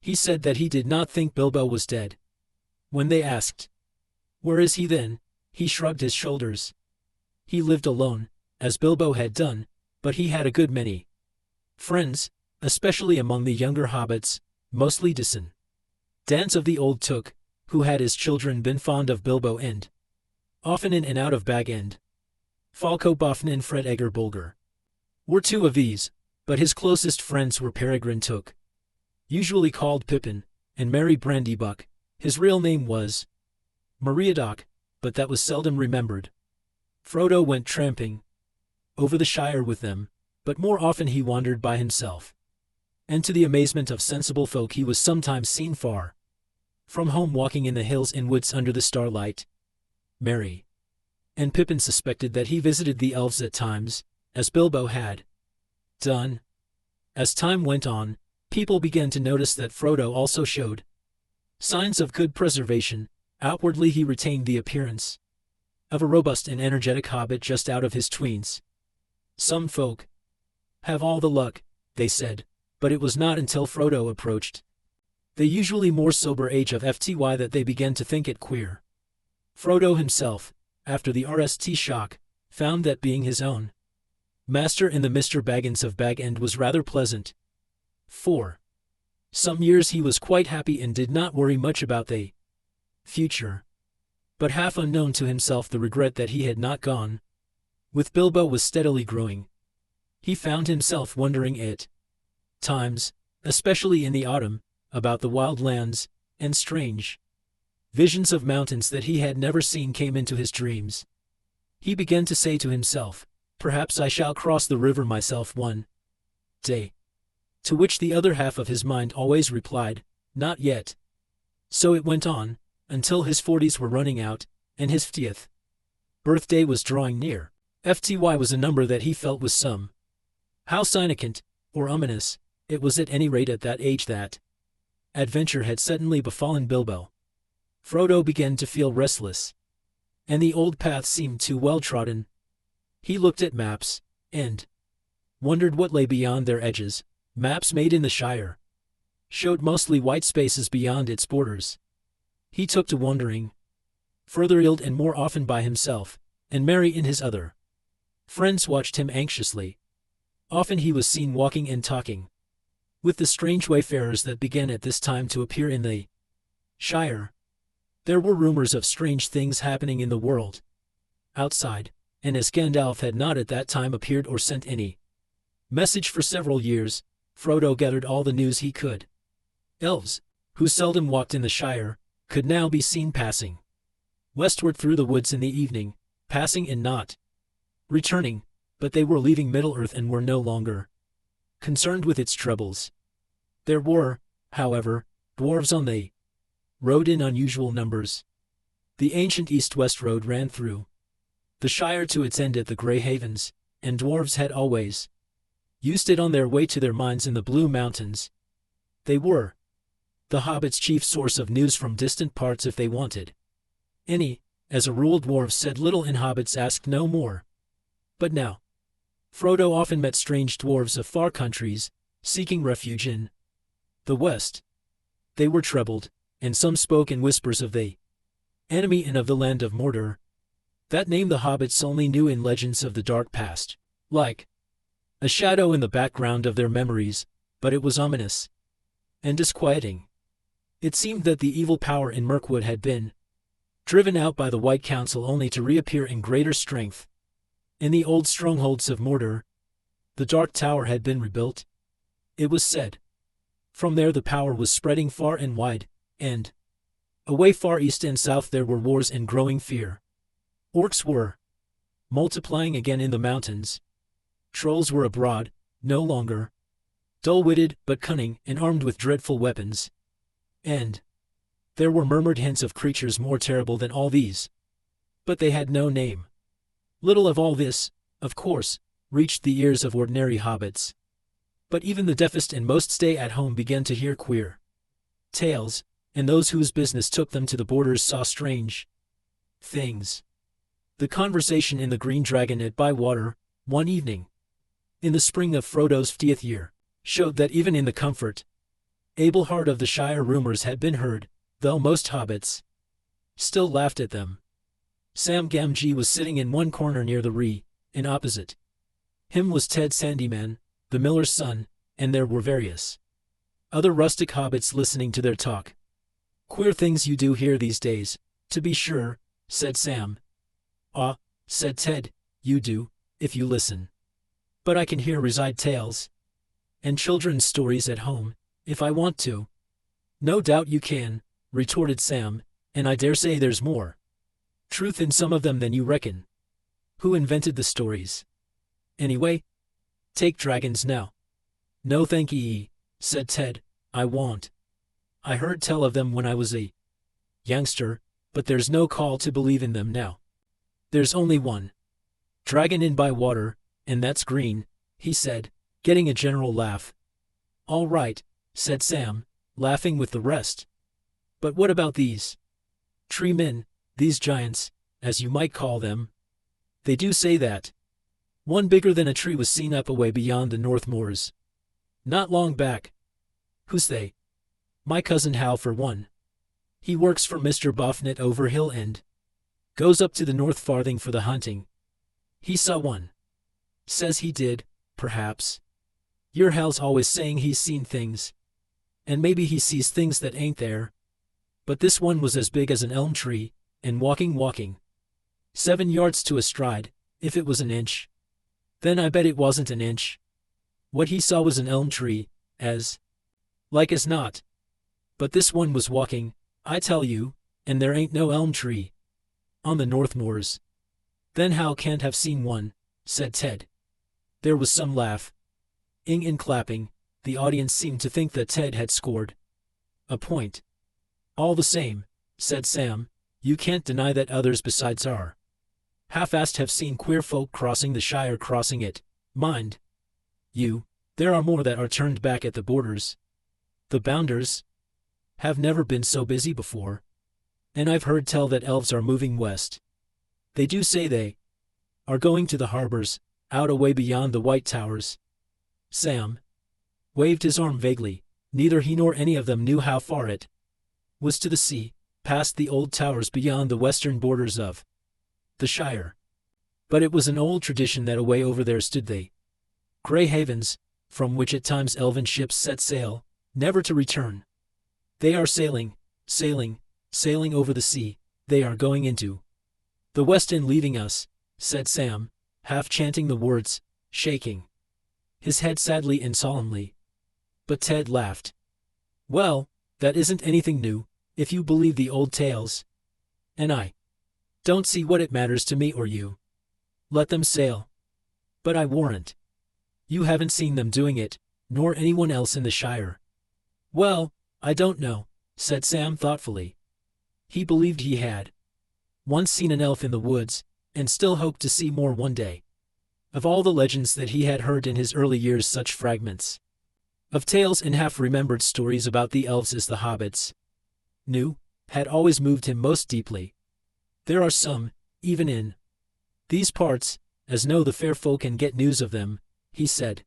He said that he did not think Bilbo was dead. When they asked, "Where is he then?" he shrugged his shoulders. He lived alone, as Bilbo had done, but he had a good many friends, especially among the younger hobbits, mostly descendants of the old Took, who had as children been fond of Bilbo and often in and out of Bag End. Falco Boffin and Fred Egger Bulger were two of these, but his closest friends were Peregrine Took, usually called Pippin, and Merry Brandybuck. His real name was Meriadoc, but that was seldom remembered. Frodo went tramping over the Shire with them, but more often he wandered by himself. And to the amazement of sensible folk he was sometimes seen far from home walking in the hills and woods under the starlight. Merry and Pippin suspected that he visited the elves at times, as Bilbo had done. As time went on, people began to notice that Frodo also showed signs of good preservation. Outwardly he retained the appearance of a robust and energetic hobbit just out of his tweens. Some folk have all the luck, they said, but it was not until Frodo approached the usually more sober age of FTY that they began to think it queer. Frodo himself, after the RST shock, found that being his own master in the Mr. Baggins of Bag End was rather pleasant. For some years he was quite happy and did not worry much about the future. But half unknown to himself the regret that he had not gone with Bilbo was steadily growing. He found himself wondering at times, especially in the autumn, about the wild lands, and strange visions of mountains that he had never seen came into his dreams. He began to say to himself, "Perhaps I shall cross the river myself one day." To which the other half of his mind always replied, "Not yet." So it went on, until his 40s were running out, and his 50th birthday was drawing near. FTY was a number that he felt was somehow significant, or ominous. It was at any rate at that age that adventure had suddenly befallen Bilbo. Frodo began to feel restless, and the old path seemed too well trodden. He looked at maps, and wondered what lay beyond their edges. Maps made in the Shire showed mostly white spaces beyond its borders. He took to wandering further afield and more often by himself, and Merry in his other Friends watched him anxiously. Often he was seen walking and talking with the strange wayfarers that began at this time to appear in the Shire. There were rumors of strange things happening in the world outside, and as Gandalf had not at that time appeared or sent any message for several years, Frodo gathered all the news he could. Elves, who seldom walked in the Shire, could now be seen passing westward through the woods in the evening, passing and not returning, but they were leaving Middle-earth and were no longer concerned with its troubles. There were, however, dwarves on the road in unusual numbers. The ancient east-west road ran through the Shire to its end at the Grey Havens, and dwarves had always used it on their way to their mines in the Blue Mountains. They were the hobbits' chief source of news from distant parts if they wanted any. As a rule, dwarves said little and hobbits asked no more. But now, Frodo often met strange dwarves of far countries, seeking refuge in the west. They were troubled, and some spoke in whispers of the enemy and of the land of Mordor. That name the hobbits only knew in legends of the dark past, like a shadow in the background of their memories, but it was ominous and disquieting. It seemed that the evil power in Mirkwood had been driven out by the White Council only to reappear in greater strength. In the old strongholds of Mordor, the Dark Tower had been rebuilt, it was said. From there the power was spreading far and wide, and away far east and south there were wars and growing fear. Orcs were multiplying again in the mountains. Trolls were abroad, no longer dull-witted but cunning and armed with dreadful weapons. And there were murmured hints of creatures more terrible than all these. But they had no name. Little of all this, of course, reached the ears of ordinary hobbits. But even the deafest and most stay-at-home began to hear queer tales, and those whose business took them to the borders saw strange things. The conversation in the Green Dragon at Bywater, one evening, in the spring of Frodo's 50th year, showed that even in the comfort able heart of the Shire rumors had been heard, though most hobbits still laughed at them. Sam Gamgee was sitting in one corner near the Ree, and opposite him was Ted Sandyman, the miller's son, and there were various other rustic hobbits listening to their talk. "Queer things you do hear these days, to be sure," said Sam. "Ah," said Ted, "you do, if you listen. But I can hear reside tales and children's stories at home, if I want to." "No doubt you can," retorted Sam, "and I dare say there's more truth in some of them than you reckon. Who invented the stories, anyway? Take dragons now." "No thank ye," said Ted, "I won't. I heard tell of them when I was a youngster, but there's no call to believe in them now. There's only one dragon in Bywater, and that's green," he said, getting a general laugh. "All right," said Sam, laughing with the rest. "But what about these tree men, these giants, as you might call them? They do say that one bigger than a tree was seen up away beyond the North Moors not long back." "Who's they?" "My cousin Hal, for one. He works for Mr. Boffnet over hill and goes up to the North Farthing for the hunting. He saw one. Says he did, perhaps. Your Hal's always saying he's seen things. And maybe he sees things that ain't there. But this one was as big as an elm tree, and walking. 7 yards to a stride, if it was an inch. Then I bet it wasn't an inch. What he saw was an elm tree, as like as not. But this one was walking, I tell you, and there ain't no elm tree on the North Moors." "Then Hal can't have seen one," said Ted. There was some laughing and clapping. The audience seemed to think that Ted had scored a point. "All the same," said Sam, "you can't deny that others besides our half-assed have seen queer folk crossing the Shire, crossing it. Mind you, there are more that are turned back at the borders. The Bounders have never been so busy before. And I've heard tell that elves are moving west. They do say they are going to the harbors, out away beyond the White Towers." Sam waved his arm vaguely. Neither he nor any of them knew how far it was to the sea, past the old towers beyond the western borders of the Shire. But it was an old tradition that away over there stood they grey havens, from which at times elven ships set sail, never to return. They are sailing, sailing, sailing over the sea, they are going into the west and leaving us, said Sam, half chanting the words, shaking his head sadly and solemnly. But Ted laughed. Well, that isn't anything new, if you believe the old tales. And I don't see what it matters to me or you. Let them sail. But I warrant you haven't seen them doing it, nor anyone else in the Shire. Well, I don't know, said Sam thoughtfully. He believed he had once seen an elf in the woods, and still hoped to see more one day. Of all the legends that he had heard in his early years, such fragments of tales and half-remembered stories about the elves as the hobbits knew, had always moved him most deeply. There are some, even in these parts, as know the fair folk and get news of them, he said.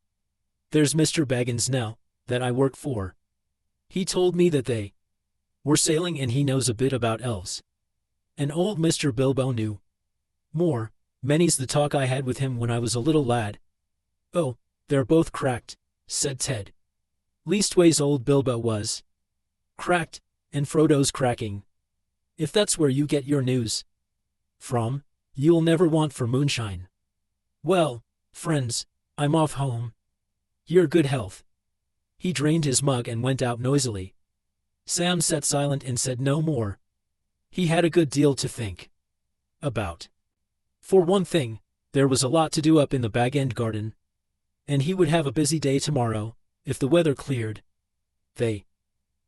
There's Mr. Baggins now, that I work for. He told me that they were sailing and he knows a bit about elves. And old Mr. Bilbo knew more. Many's the talk I had with him when I was a little lad. Oh, they're both cracked, said Ted. Leastways old Bilbo was cracked, and Frodo's cracking. If that's where you get your news from, you'll never want for moonshine. Well, friends, I'm off home. Your good health. He drained his mug and went out noisily. Sam sat silent and said no more. He had a good deal to think about. For one thing, there was a lot to do up in the Bag End garden, and he would have a busy day tomorrow, if the weather cleared. The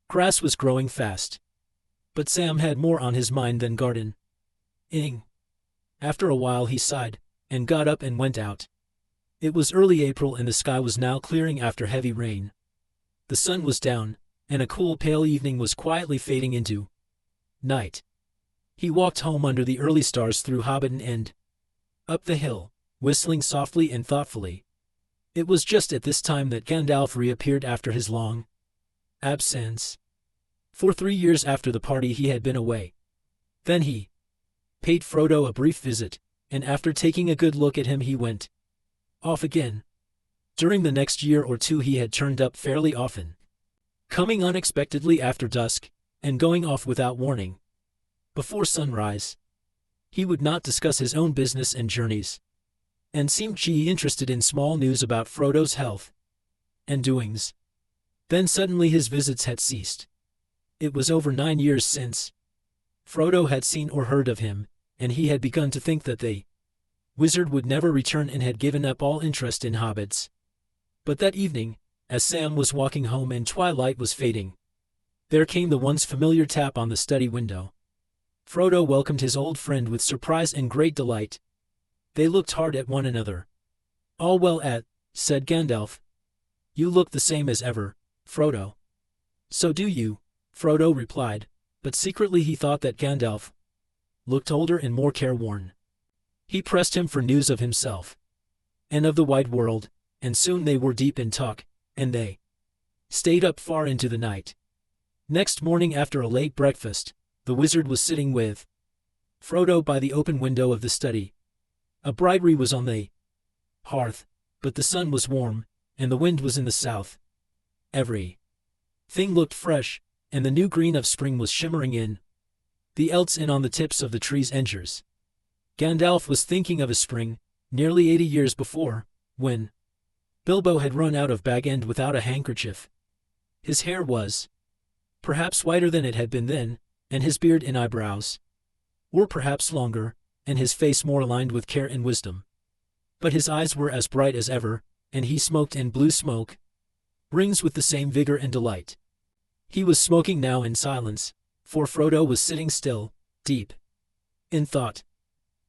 grass was growing fast. But Sam had more on his mind than gardening. After a while he sighed, and got up and went out. It was early April and the sky was now clearing after heavy rain. The sun was down, and a cool pale evening was quietly fading into night. He walked home under the early stars through Hobbiton and up the hill, whistling softly and thoughtfully. It was just at this time that Gandalf reappeared after his long absence. For 3 years after the party he had been away. Then he paid Frodo a brief visit, and after taking a good look at him he went off again. During the next year or two he had turned up fairly often, coming unexpectedly after dusk, and going off without warning. Before sunrise, he would not discuss his own business and journeys, and seemed interested in small news about Frodo's health and doings. Then suddenly his visits had ceased. It was over 9 years since Frodo had seen or heard of him, and he had begun to think that the wizard would never return and had given up all interest in hobbits. But that evening, as Sam was walking home and twilight was fading, there came the once familiar tap on the study window. Frodo welcomed his old friend with surprise and great delight. They looked hard at one another. All well, said Gandalf. You look the same as ever, Frodo. So do you, Frodo replied, but secretly he thought that Gandalf looked older and more careworn. He pressed him for news of himself and of the wide world, and soon they were deep in talk, and they stayed up far into the night. Next morning after a late breakfast, the wizard was sitting with Frodo by the open window of the study. A bridery was on the hearth, but the sun was warm, and the wind was in the south. Everything looked fresh, and the new green of spring was shimmering in the elts and on the tips of the trees' ends. Gandalf was thinking of a spring, nearly 80 years before, when Bilbo had run out of Bag End without a handkerchief. His hair was perhaps whiter than it had been then, and his beard and eyebrows were perhaps longer, and his face more aligned with care and wisdom. But his eyes were as bright as ever, and he smoked and blew smoke rings with the same vigor and delight. He was smoking now in silence, for Frodo was sitting still, deep in thought.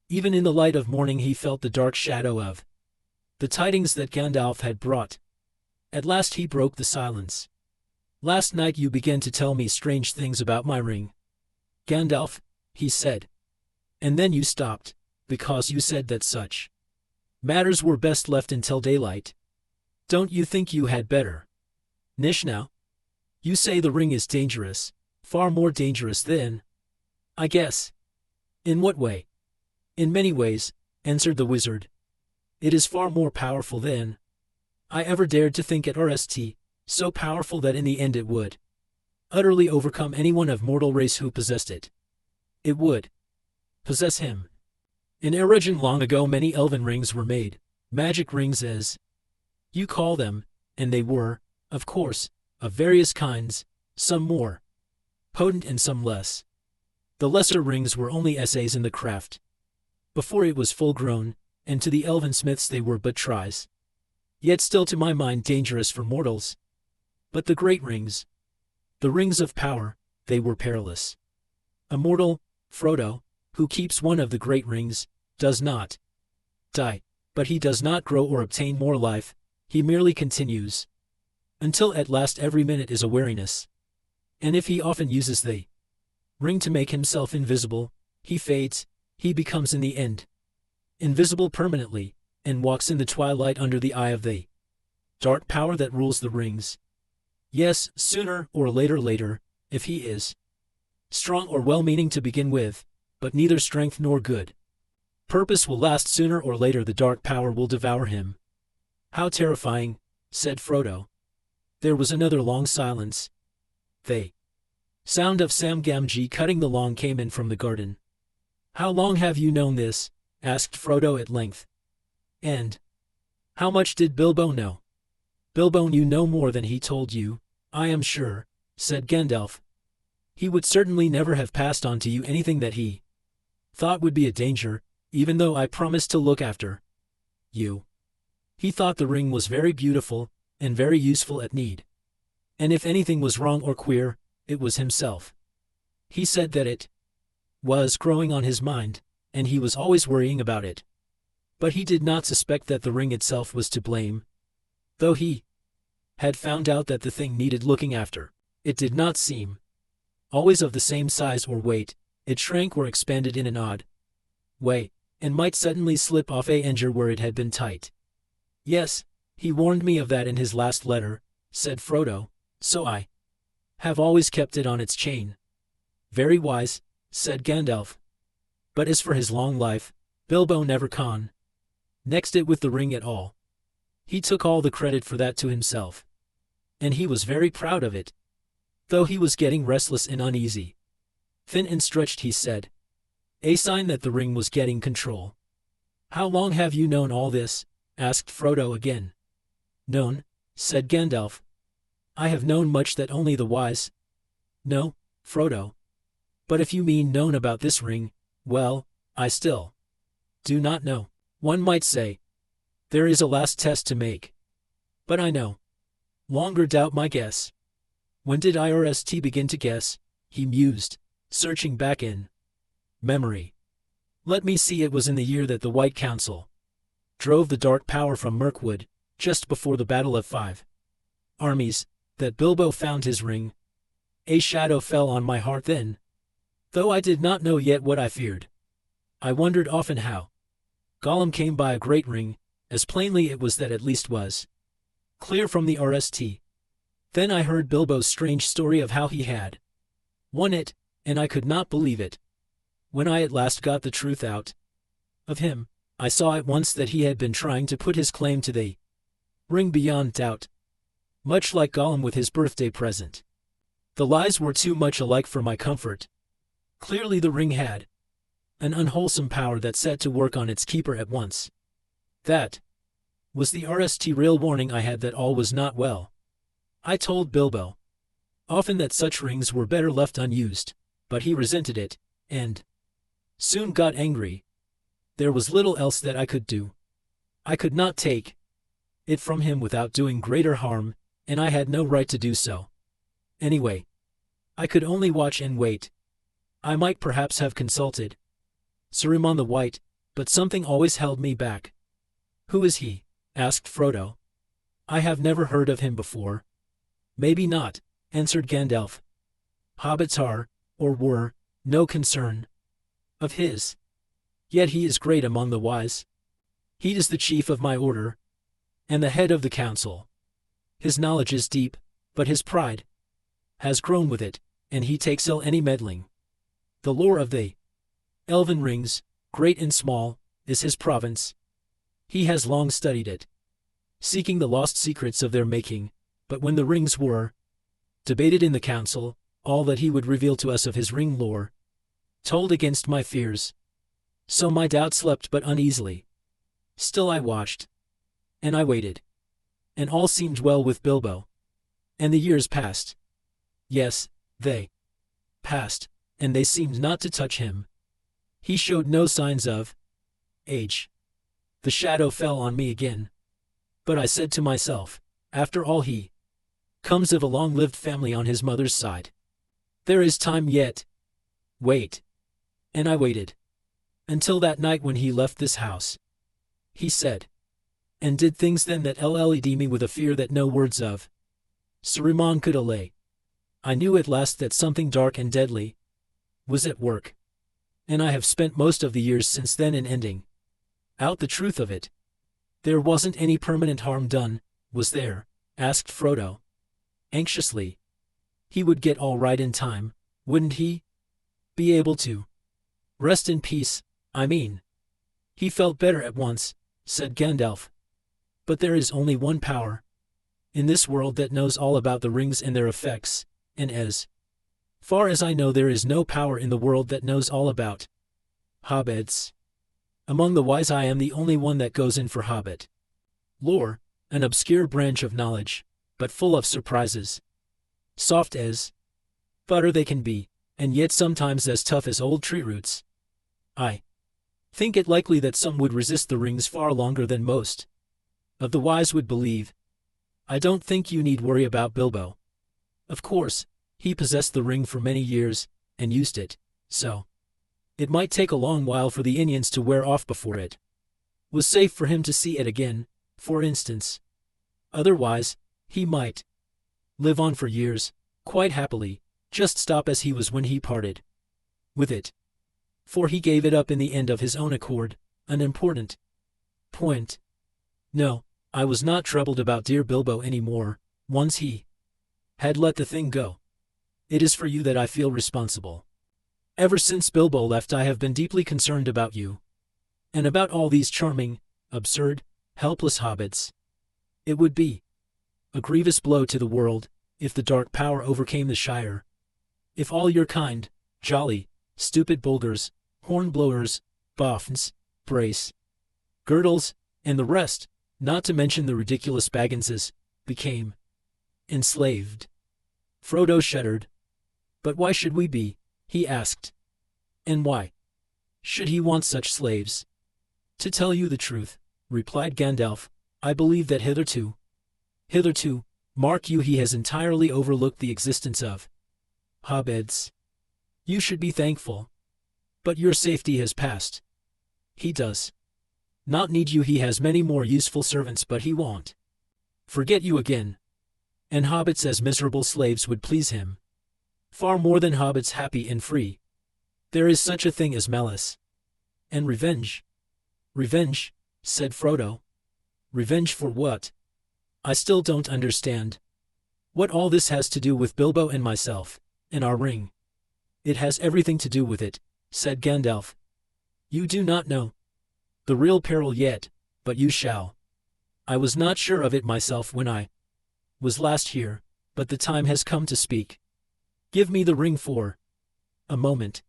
Even in the light of morning he felt the dark shadow of the tidings that Gandalf had brought. At last he broke the silence. Last night you began to tell me strange things about my ring, Gandalf, he said. And then you stopped, because you said that such matters were best left until daylight. Don't you think you had better nish now? You say the ring is dangerous, far more dangerous than I guess. In what way? In many ways, answered the wizard. "It is far more powerful than I ever dared to think at RST, so powerful that in the end it would utterly overcome anyone of mortal race who possessed it. It would possess him." In Eregion long ago many elven rings were made, magic rings as you call them, and they were, of course, of various kinds, some more potent and some less. The lesser rings were only essays in the craft, before it was full grown, and to the elven smiths they were but tries. Yet still to my mind dangerous for mortals. But the great rings, the rings of power, they were perilous. A mortal, Frodo, who keeps one of the great rings, does not die, but he does not grow or obtain more life, he merely continues, until at last every minute is a weariness. And if he often uses the ring to make himself invisible, he fades, he becomes in the end invisible permanently, and walks in the twilight under the eye of the dark power that rules the rings. Yes, sooner or later, if he is strong or well-meaning to begin with, but neither strength nor good purpose will last, sooner or later the dark power will devour him. "How terrifying," said Frodo. There was another long silence. The sound of Sam Gamgee cutting the lawn came in from the garden. "How long have you known this?" asked Frodo at length. "And how much did Bilbo know?" "Bilbo knew no more than he told you, I am sure," said Gandalf. "He would certainly never have passed on to you anything that he thought would be a danger, even though I promised to look after you. He thought the ring was very beautiful, and very useful at need. And if anything was wrong or queer, it was himself. He said that it was growing on his mind, and he was always worrying about it. But he did not suspect that the ring itself was to blame. Though he had found out that the thing needed looking after, it did not seem always of the same size or weight. It shrank or expanded in an odd way, and might suddenly slip off a hinge where it had been tight." "Yes, he warned me of that in his last letter," said Frodo, "so I have always kept it on its chain." "Very wise," said Gandalf. "But as for his long life, Bilbo never connected it with the ring at all. He took all the credit for that to himself. And he was very proud of it. Though he was getting restless and uneasy. Thin and stretched, he said. A sign that the ring was getting control. "How long have you known all this?" asked Frodo again. "Known," said Gandalf. "I have known much that only the wise know, Frodo. But if you mean known about this ring, well, I still do not know. One might say, there is a last test to make. But I no longer doubt my guess." "When did IRST begin to guess?" he mused, searching back in memory. "Let me see, it was in the year that the White Council drove the dark power from Mirkwood, just before the Battle of 5 Armies, that Bilbo found his ring. A shadow fell on my heart then, though I did not know yet what I feared. I wondered often how Gollum came by a great ring, as plainly it was that at least was clear from the RST. Then I heard Bilbo's strange story of how he had won it, and I could not believe it. When I at last got the truth out of him, I saw at once that he had been trying to put his claim to the ring beyond doubt, much like Gollum with his birthday present. The lies were too much alike for my comfort. Clearly the ring had an unwholesome power that set to work on its keeper at once. That was the RST real warning I had that all was not well. I told Bilbo often that such rings were better left unused, but he resented it, and soon got angry. There was little else that I could do. I could not take it from him without doing greater harm, and I had no right to do so. Anyway, I could only watch and wait. I might perhaps have consulted Saruman the White, but something always held me back." "Who is he?" asked Frodo. "I have never heard of him before." "Maybe not," answered Gandalf. "Hobbits are, or were, no concern of his. Yet he is great among the wise. He is the chief of my order, and the head of the council. His knowledge is deep, but his pride has grown with it, and he takes ill any meddling. The lore of the elven rings, great and small, is his province. He has long studied it, seeking the lost secrets of their making, but when the rings were debated in the council, all that he would reveal to us of his ring lore told against my fears. So my doubt slept but uneasily. Still I watched, and I waited, and all seemed well with Bilbo. And the years passed. Yes, they passed, and they seemed not to touch him. He showed no signs of age. The shadow fell on me again. But I said to myself, after all he comes of a long-lived family on his mother's side. There is time yet. Wait. And I waited. Until that night when he left this house. He said and did things then that led me with a fear that no words of Saruman could allay. I knew at last that something dark and deadly was at work. And I have spent most of the years since then in ending out the truth of it. There wasn't any permanent harm done, was there? Asked Frodo anxiously. He would get all right in time, wouldn't he? Be able to rest in peace, I mean. He felt better at once, said Gandalf. But there is only one power in this world that knows all about the rings and their effects, and as far as I know there is no power in the world that knows all about hobbits. Among the wise I am the only one that goes in for hobbit lore, an obscure branch of knowledge, but full of surprises. Soft as butter they can be, and yet sometimes as tough as old tree roots. I think it likely that some would resist the rings far longer than most of the wise would believe. I don't think you need worry about Bilbo. Of course, he possessed the ring for many years, and used it, so it might take a long while for the Indians to wear off before it was safe for him to see it again, for instance. Otherwise, he might live on for years, quite happily, just stop as he was when he parted with it. For he gave it up in the end of his own accord, an important point. No, I was not troubled about dear Bilbo any more, once he had let the thing go. It is for you that I feel responsible. Ever since Bilbo left I have been deeply concerned about you. And about all these charming, absurd, helpless hobbits. It would be a grievous blow to the world, if the dark power overcame the Shire. If all your kind, jolly, stupid Bulgars, hornblowers, Boffins, Brace, Girdles, and the rest, not to mention the ridiculous Bagginses, became enslaved. Frodo shuddered. But why should we be? He asked. And why should he want such slaves? To tell you the truth, replied Gandalf, I believe that hitherto, mark you, he has entirely overlooked the existence of hobbits. You should be thankful. But your safety has passed. He does not need you. He has many more useful servants, but he won't forget you again. And hobbits as miserable slaves would please him far more than hobbits happy and free. There is such a thing as malice and revenge. Revenge, said Frodo. Revenge for what? I still don't understand what all this has to do with Bilbo and myself, and our ring. It has everything to do with it, said Gandalf. You do not know the real peril yet, but you shall. I was not sure of it myself when I was last here, but the time has come to speak. Give me the ring for a moment.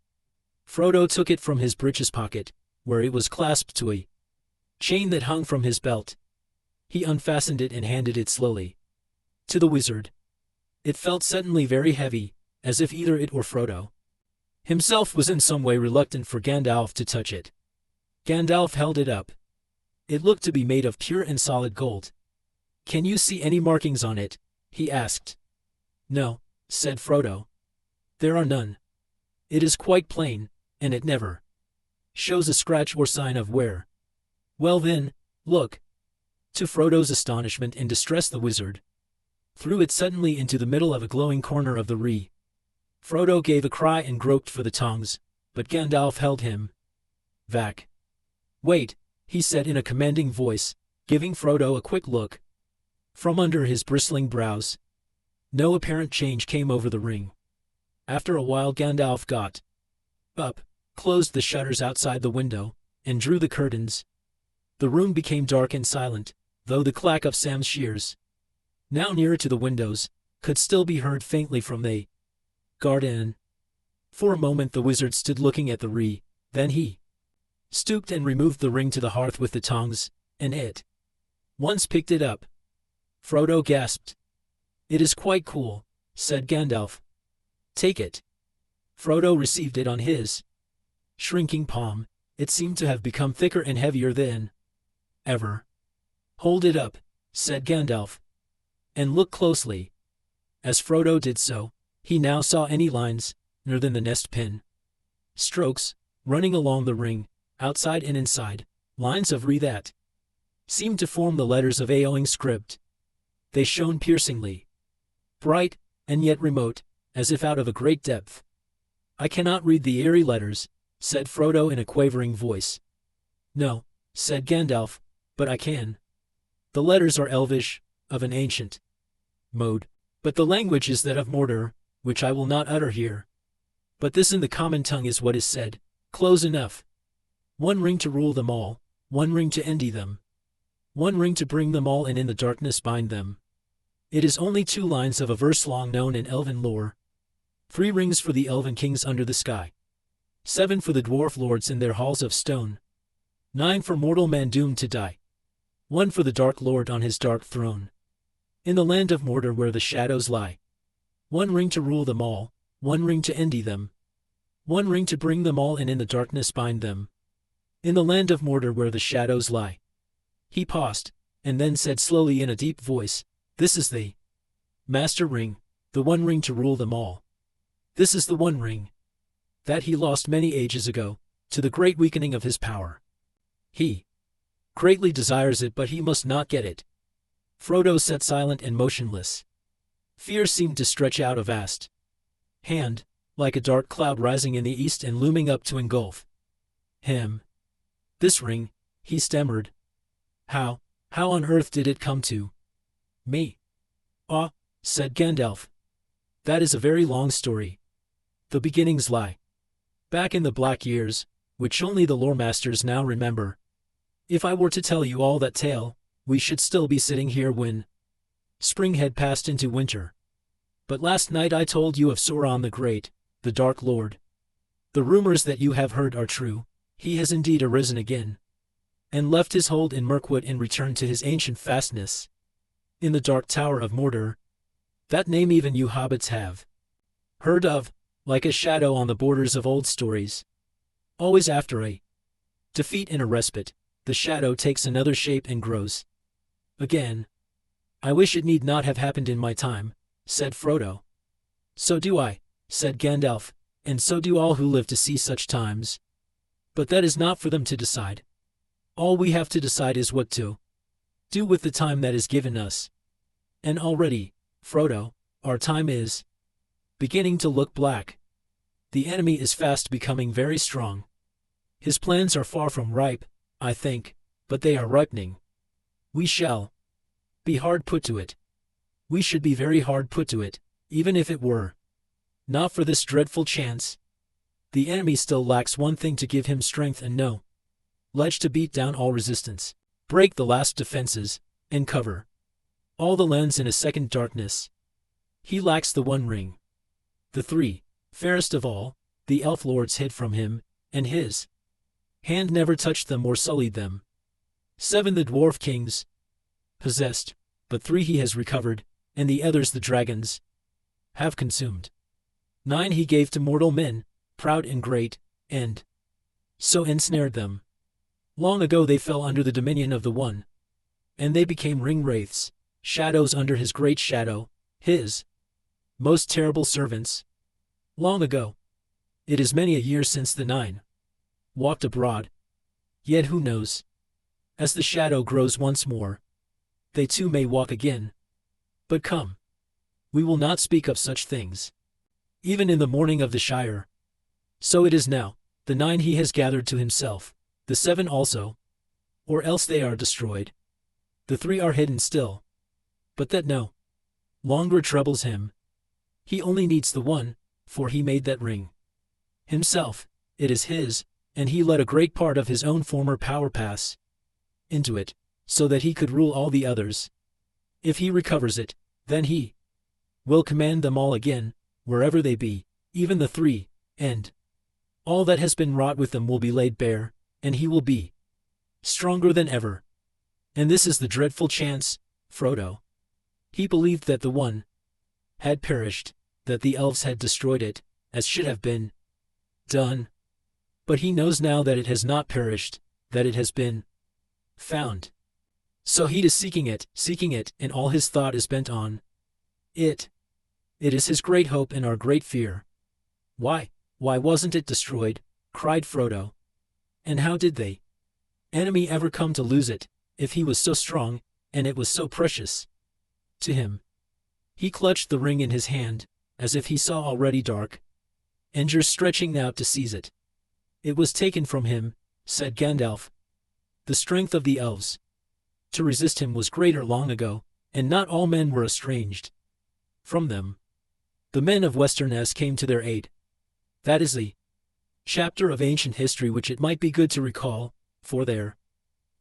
Frodo took it from his breeches pocket, where it was clasped to a chain that hung from his belt. He unfastened it and handed it slowly to the wizard. It felt suddenly very heavy, as if either it or Frodo himself was in some way reluctant for Gandalf to touch it. Gandalf held it up. It looked to be made of pure and solid gold. Can you see any markings on it? He asked. No, said Frodo. There are none. It is quite plain, and it never shows a scratch or sign of wear. Well then, look. To Frodo's astonishment and distress the wizard threw it suddenly into the middle of a glowing corner of the Ree. Frodo gave a cry and groped for the tongs, but Gandalf held him back. Wait, he said in a commanding voice, giving Frodo a quick look from under his bristling brows. No apparent change came over the ring. After a while Gandalf got up, closed the shutters outside the window, and drew the curtains. The room became dark and silent, though the clack of Sam's shears, now nearer to the windows, could still be heard faintly from the garden. For a moment the wizard stood looking at the ring, then he stooped and removed the ring to the hearth with the tongs, and it once picked it up. Frodo gasped. "It is quite cool," said Gandalf. "Take it." Frodo received it on his shrinking palm. It seemed to have become thicker and heavier than ever. "Hold it up," said Gandalf, "and look closely." As Frodo did so, he now saw any lines, other than the nest pin strokes, running along the ring, outside and inside, lines of that seemed to form the letters of Aoing script. They shone piercingly bright, and yet remote, as if out of a great depth. "I cannot read the eerie letters," said Frodo in a quavering voice. "No," said Gandalf, "but I can. The letters are Elvish, of an ancient mode, but the language is that of Mordor, which I will not utter here. But this in the common tongue is what is said, close enough. One ring to rule them all, one ring to endy them. One ring to bring them all and in the darkness bind them. It is only 2 lines of a verse long known in elven lore. 3 rings for the elven kings under the sky. 7 for the dwarf lords in their halls of stone. 9 for mortal man doomed to die. 1 for the dark lord on his dark throne. In the land of Mordor where the shadows lie. 1 ring to rule them all, 1 ring to endy them. 1 ring to bring them all and in the darkness bind them. In the land of Mordor where the shadows lie." He paused, and then said slowly in a deep voice, "This is the Master Ring, the 1 ring to rule them all. This is the 1 ring that he lost many ages ago, to the great weakening of his power. He greatly desires it, but he must not get it." Frodo sat silent and motionless. Fear seemed to stretch out a vast hand, like a dark cloud rising in the east and looming up to engulf him. "This ring," he stammered. How on earth did it come to me?" "Ah," said Gandalf. "That is a very long story. The beginnings lie back in the black years, which only the lore masters now remember. If I were to tell you all that tale, we should still be sitting here when spring had passed into winter. But last night I told you of Sauron the Great, the Dark Lord. The rumors that you have heard are true. He has indeed arisen again, and left his hold in Mirkwood and returned to his ancient fastness in the Dark Tower of Mordor. That name even you hobbits have heard of, like a shadow on the borders of old stories. Always after a defeat and a respite, the shadow takes another shape and grows again. I wish it need not have happened in my time," said Frodo. "So do I," said Gandalf, "and so do all who live to see such times. But that is not for them to decide. All we have to decide is what to do with the time that is given us. And already, Frodo, our time is beginning to look black. The enemy is fast becoming very strong. His plans are far from ripe, I think, but they are ripening. We shall be hard put to it. We should be very hard put to it, even if it were not for this dreadful chance. The enemy still lacks one thing to give him strength and no ledge to beat down all resistance, break the last defenses, and cover all the lands in a second darkness. He lacks the 1 ring. The 3, fairest of all, the elf lords hid from him, and his hand never touched them or sullied them. 7 the dwarf kings possessed, but 3 he has recovered, and the others the dragons have consumed. 9 he gave to mortal men, proud and great, and so ensnared them. Long ago they fell under the dominion of the 1, and they became ring-wraiths, shadows under his great shadow, his most terrible servants. Long ago. It is many a year since the 9 walked abroad. Yet who knows? As the shadow grows once more, they too may walk again. But come, we will not speak of such things. Even in the morning of the Shire. So it is now, the 9 he has gathered to himself, the 7 also, or else they are destroyed. The 3 are hidden still. But that no longer troubles him. He only needs the 1, for he made that ring himself. It is his, and he let a great part of his own former power pass into it, so that he could rule all the others. If he recovers it, then he will command them all again, wherever they be, even the three, and all that has been wrought with them will be laid bare, and he will be stronger than ever. And this is the dreadful chance, Frodo. He believed that the one had perished, that the elves had destroyed it, as should have been done. But he knows now that it has not perished, that it has been found. So he is seeking it, and all his thought is bent on it. It is his great hope and our great fear. Why wasn't it destroyed? Cried Frodo. And how did the enemy ever come to lose it, if he was so strong, and it was so precious to him? He clutched the ring in his hand, as if he saw already dark angers stretching out to seize it. It was taken from him, said Gandalf. The strength of the elves to resist him was greater long ago, and not all men were estranged from them. The men of Westerness came to their aid. That is the chapter of ancient history which it might be good to recall, for there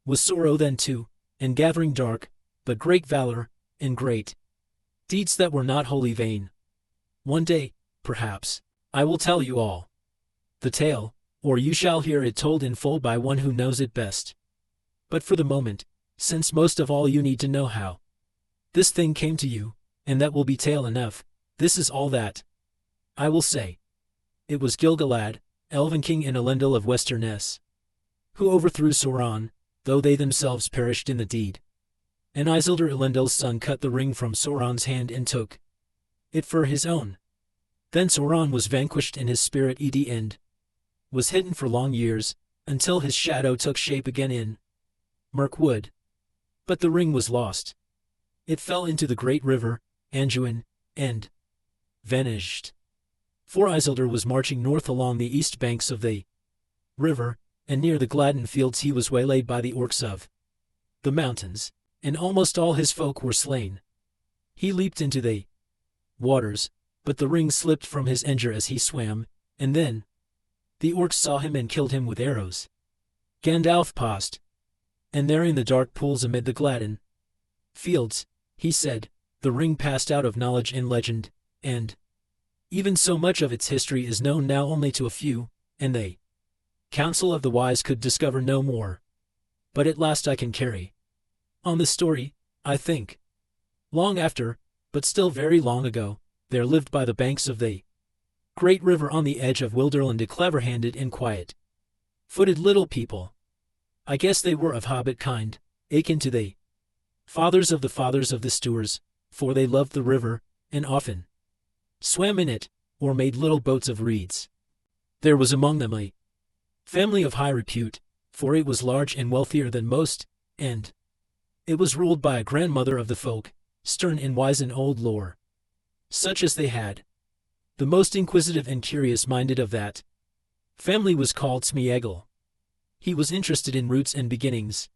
was sorrow then too, and gathering dark, but great valor, and great deeds that were not wholly vain. One day, perhaps, I will tell you all the tale, or you shall hear it told in full by one who knows it best. But for the moment, since most of all you need to know how this thing came to you, and that will be tale enough, this is all that I will say. It was Gil-galad, Elven King and Elendil of Westerness, who overthrew Sauron, though they themselves perished in the deed. And Isildur, Elendil's son, cut the ring from Sauron's hand and took it for his own. Then Sauron was vanquished and his spirit and was hidden for long years, until his shadow took shape again in Mirkwood. But the ring was lost. It fell into the great river, Anduin, and vanished. For Isildur was marching north along the east banks of the river, and near the Gladden fields he was waylaid by the orcs of the mountains, and almost all his folk were slain. He leaped into the waters, but the ring slipped from his enger as he swam, and then the orcs saw him and killed him with arrows. Gandalf paused, and there in the dark pools amid the Gladden fields, he said, the ring passed out of knowledge and legend, and even so much of its history is known now only to a few, and the council of the wise could discover no more. But at last I can carry on the story, I think. Long after, but still very long ago, there lived by the banks of the great river on the edge of Wilderland a clever-handed and quiet-footed little people. I guess they were of hobbit kind, akin to the fathers of the stewards, for they loved the river, and often swam in it, or made little boats of reeds. There was among them a family of high repute, for it was large and wealthier than most, and it was ruled by a grandmother of the folk, stern and wise in old lore, such as they had. The most inquisitive and curious-minded of that family was called Smeagol. He was interested in roots and beginnings.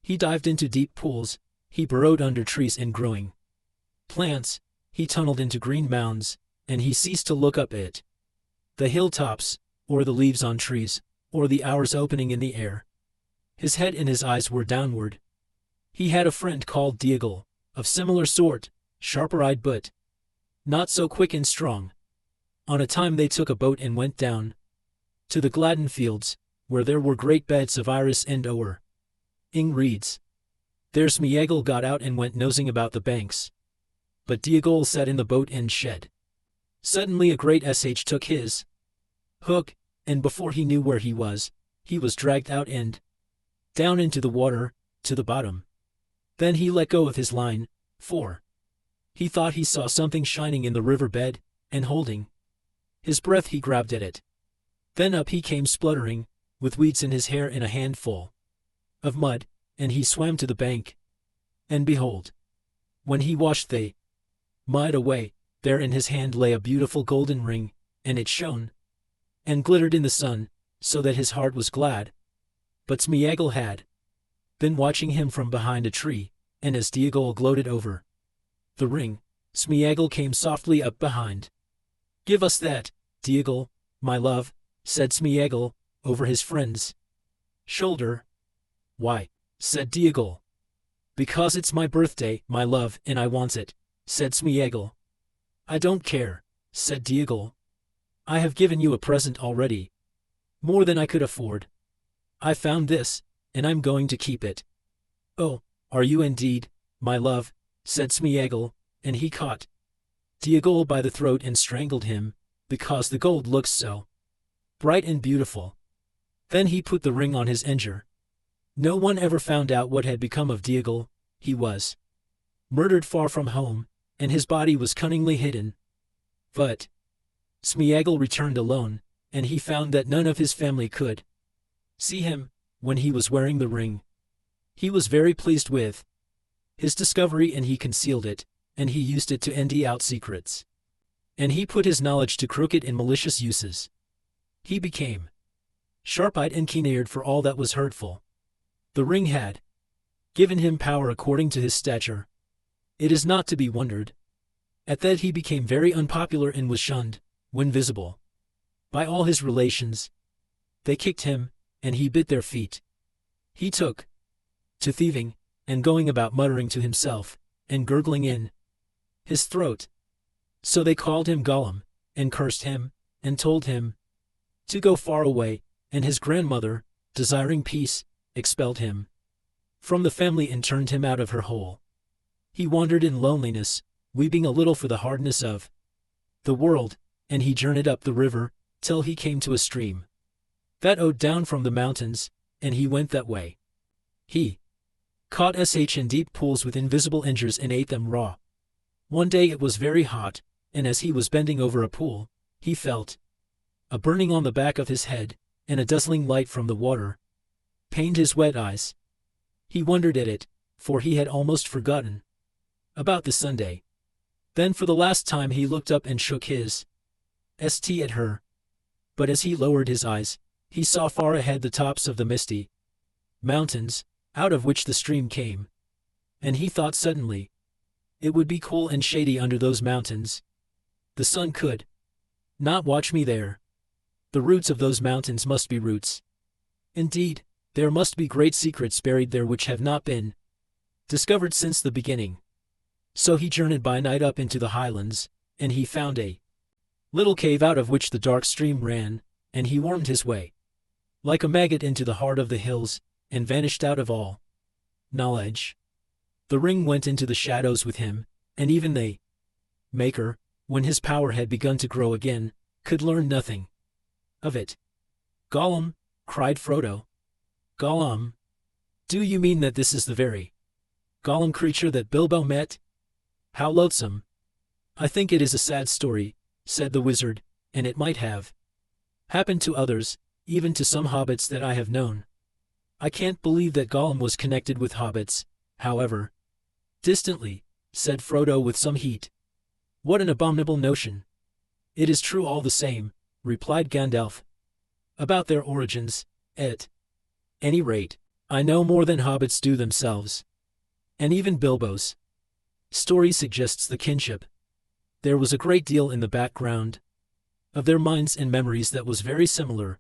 He dived into deep pools, he burrowed under trees and growing plants, he tunneled into green mounds, and he ceased to look up at the hilltops, or the leaves on trees, or the hours opening in the air. His head and his eyes were downward. He had a friend called Diegol, of similar sort, sharper-eyed but not so quick and strong. On a time they took a boat and went down to the Gladden fields, where there were great beds of iris and ing reeds. There Smeagol got out and went nosing about the banks. But Diegol sat in the boat and shed. Suddenly a great sh took his hook, and before he knew where he was dragged out and down into the water, to the bottom. Then he let go of his line, for he thought he saw something shining in the river bed, and holding his breath he grabbed at it. Then up he came spluttering, with weeds in his hair and a handful of mud, and he swam to the bank. And behold, when he washed the mud away, there in his hand lay a beautiful golden ring, and it shone and glittered in the sun, so that his heart was glad. But Smeagol had been watching him from behind a tree, and as Diegol gloated over the ring, Smeagol came softly up behind. "Give us that, Diegol, my love," said Smeagol, over his friend's shoulder. "Why?" said Diegel. "Because it's my birthday, my love, and I want it," said Smeagol. "I don't care," said Diegel. "I have given you a present already. More than I could afford. I found this, and I'm going to keep it." "Oh, are you indeed, my love?" said Smeagol, and he caught Diegol by the throat and strangled him, because the gold looks so bright and beautiful. Then he put the ring on his finger. No one ever found out what had become of Diegel. He was murdered far from home, and his body was cunningly hidden. But Smeagol returned alone, and he found that none of his family could see him when he was wearing the ring. He was very pleased with his discovery, and he concealed it, and he used it to end out secrets. And he put his knowledge to crooked and malicious uses. He became sharp-eyed and keen-eared for all that was hurtful. The ring had given him power according to his stature. It is not to be wondered at that he became very unpopular and was shunned, when visible, by all his relations. They kicked him, and he bit their feet. He took to thieving, and going about muttering to himself, and gurgling in his throat. So they called him Gollum, and cursed him, and told him to go far away, and his grandmother, desiring peace, expelled him from the family and turned him out of her hole. He wandered in loneliness, weeping a little for the hardness of the world, and he journeyed up the river, till he came to a stream that owed down from the mountains, and he went that way. He caught sh in deep pools with invisible ingers and ate them raw. One day it was very hot, and as he was bending over a pool, he felt a burning on the back of his head, and a dazzling light from the water pained his wet eyes. He wondered at it, for he had almost forgotten about the Sunday. Then for the last time he looked up and shook his st at her. But as he lowered his eyes, he saw far ahead the tops of the misty mountains, out of which the stream came. And he thought suddenly, it would be cool and shady under those mountains. The sun could not watch me there. The roots of those mountains must be roots. Indeed, there must be great secrets buried there which have not been discovered since the beginning. So he journeyed by night up into the highlands, and he found a little cave out of which the dark stream ran, and he wormed his way like a maggot into the heart of the hills, and vanished out of all knowledge. The ring went into the shadows with him, and even the maker, when his power had begun to grow again, could learn nothing of it. "Gollum," cried Frodo. "Gollum, do you mean that this is the very Gollum creature that Bilbo met? How loathsome!" "I think it is a sad story," said the wizard, "and it might have happened to others, even to some hobbits that I have known. I can't believe that Gollum was connected with hobbits, however." "Distantly," said Frodo with some heat. "What an abominable notion!" "It is true all the same," replied Gandalf. "About their origins, at any rate, I know more than hobbits do themselves. And even Bilbo's story suggests the kinship. There was a great deal in the background of their minds and memories that was very similar.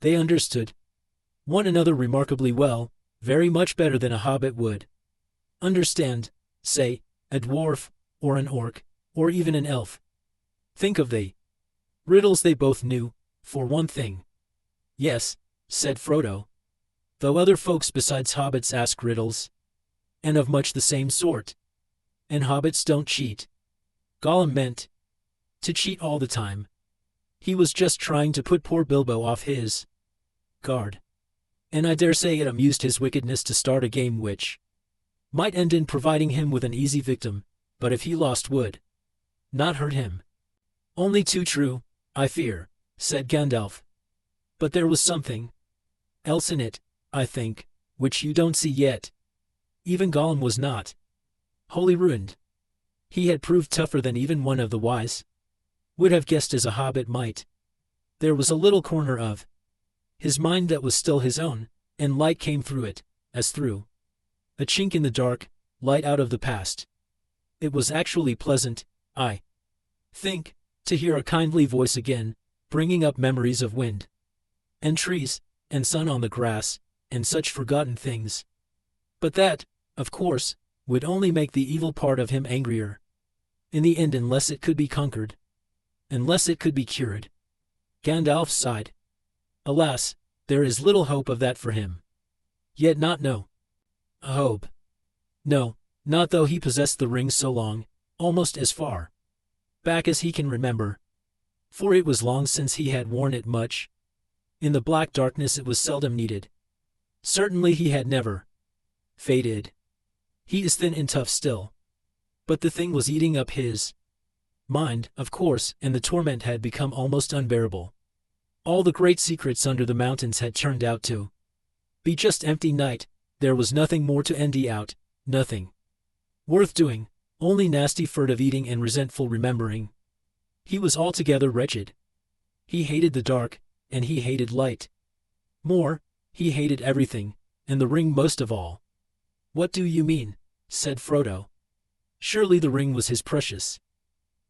They understood one another remarkably well, very much better than a hobbit would understand, say, a dwarf, or an orc, or even an elf. Think of the riddles they both knew, for one thing." "Yes," said Frodo, "though other folks besides hobbits ask riddles, and of much the same sort. And hobbits don't cheat." Gollum meant to cheat all the time. He was just trying to put poor Bilbo off his guard. And I dare say it amused his wickedness to start a game which might end in providing him with an easy victim, but if he lost would not hurt him. "Only too true, I fear," said Gandalf. "But there was something else in it, I think, which you don't see yet. Even Gollum was not wholly ruined. He had proved tougher than even one of the wise would have guessed as a hobbit might. There was a little corner of his mind that was still his own, and light came through it, as through a chink in the dark, light out of the past. It was actually pleasant, I think, to hear a kindly voice again, bringing up memories of wind and trees, and sun on the grass, and such forgotten things. But that, of course, would only make the evil part of him angrier. In the end, unless it could be conquered. Unless it could be cured. Gandalf sighed. Alas, there is little hope of that for him. Yet not no. Hope. No, not though he possessed the ring so long, almost as far back as he can remember. For it was long since he had worn it much. In the black darkness it was seldom needed. Certainly he had never faded. He is thin and tough still. But the thing was eating up his mind, of course, and the torment had become almost unbearable. All the great secrets under the mountains had turned out to be just empty night. There was nothing more to endy out, nothing worth doing, only nasty furtive eating and resentful remembering. He was altogether wretched. He hated the dark, and he hated light. More, he hated everything, and the ring most of all. What do you mean? Said Frodo. Surely the ring was his precious,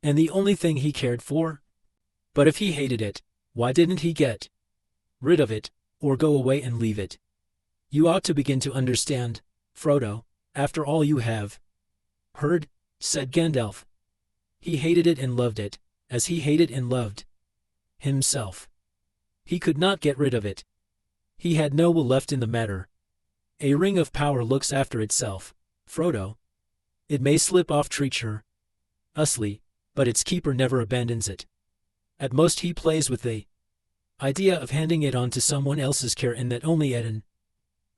and the only thing he cared for? But if he hated it, why didn't he get rid of it, or go away and leave it? You ought to begin to understand, Frodo, after all you have heard, said Gandalf. He hated it and loved it, as he hated and loved himself. He could not get rid of it. He had no will left in the matter. A ring of power looks after itself, Frodo. It may slip off treacherously, but its keeper never abandons it. At most he plays with the idea of handing it on to someone else's care, and that only at an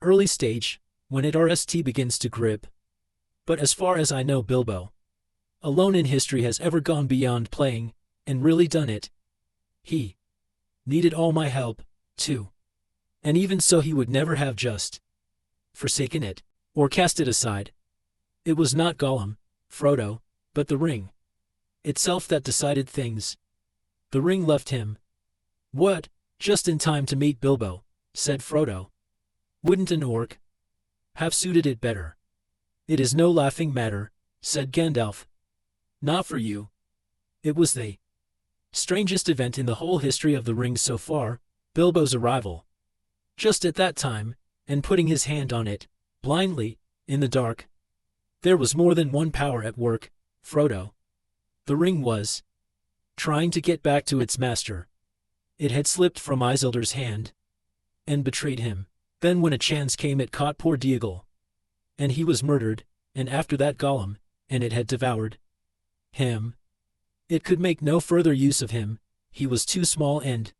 early stage, when it begins to grip. But as far as I know, Bilbo alone in history has ever gone beyond playing, and really done it. He needed all my help, too. And even so he would never have just forsaken it, or cast it aside. It was not Gollum, Frodo, but the ring itself that decided things. The ring left him. What? Just in time to meet Bilbo, said Frodo. Wouldn't an orc have suited it better? It is no laughing matter, said Gandalf. Not for you. It was the strangest event in the whole history of the ring so far, Bilbo's arrival. Just at that time, and putting his hand on it, blindly, in the dark. There was more than one power at work, Frodo. The ring was trying to get back to its master. It had slipped from Isildur's hand and betrayed him. Then when a chance came it caught poor Déagol. And he was murdered, and after that Gollum, and it had devoured him. It could make no further use of him. He was too small and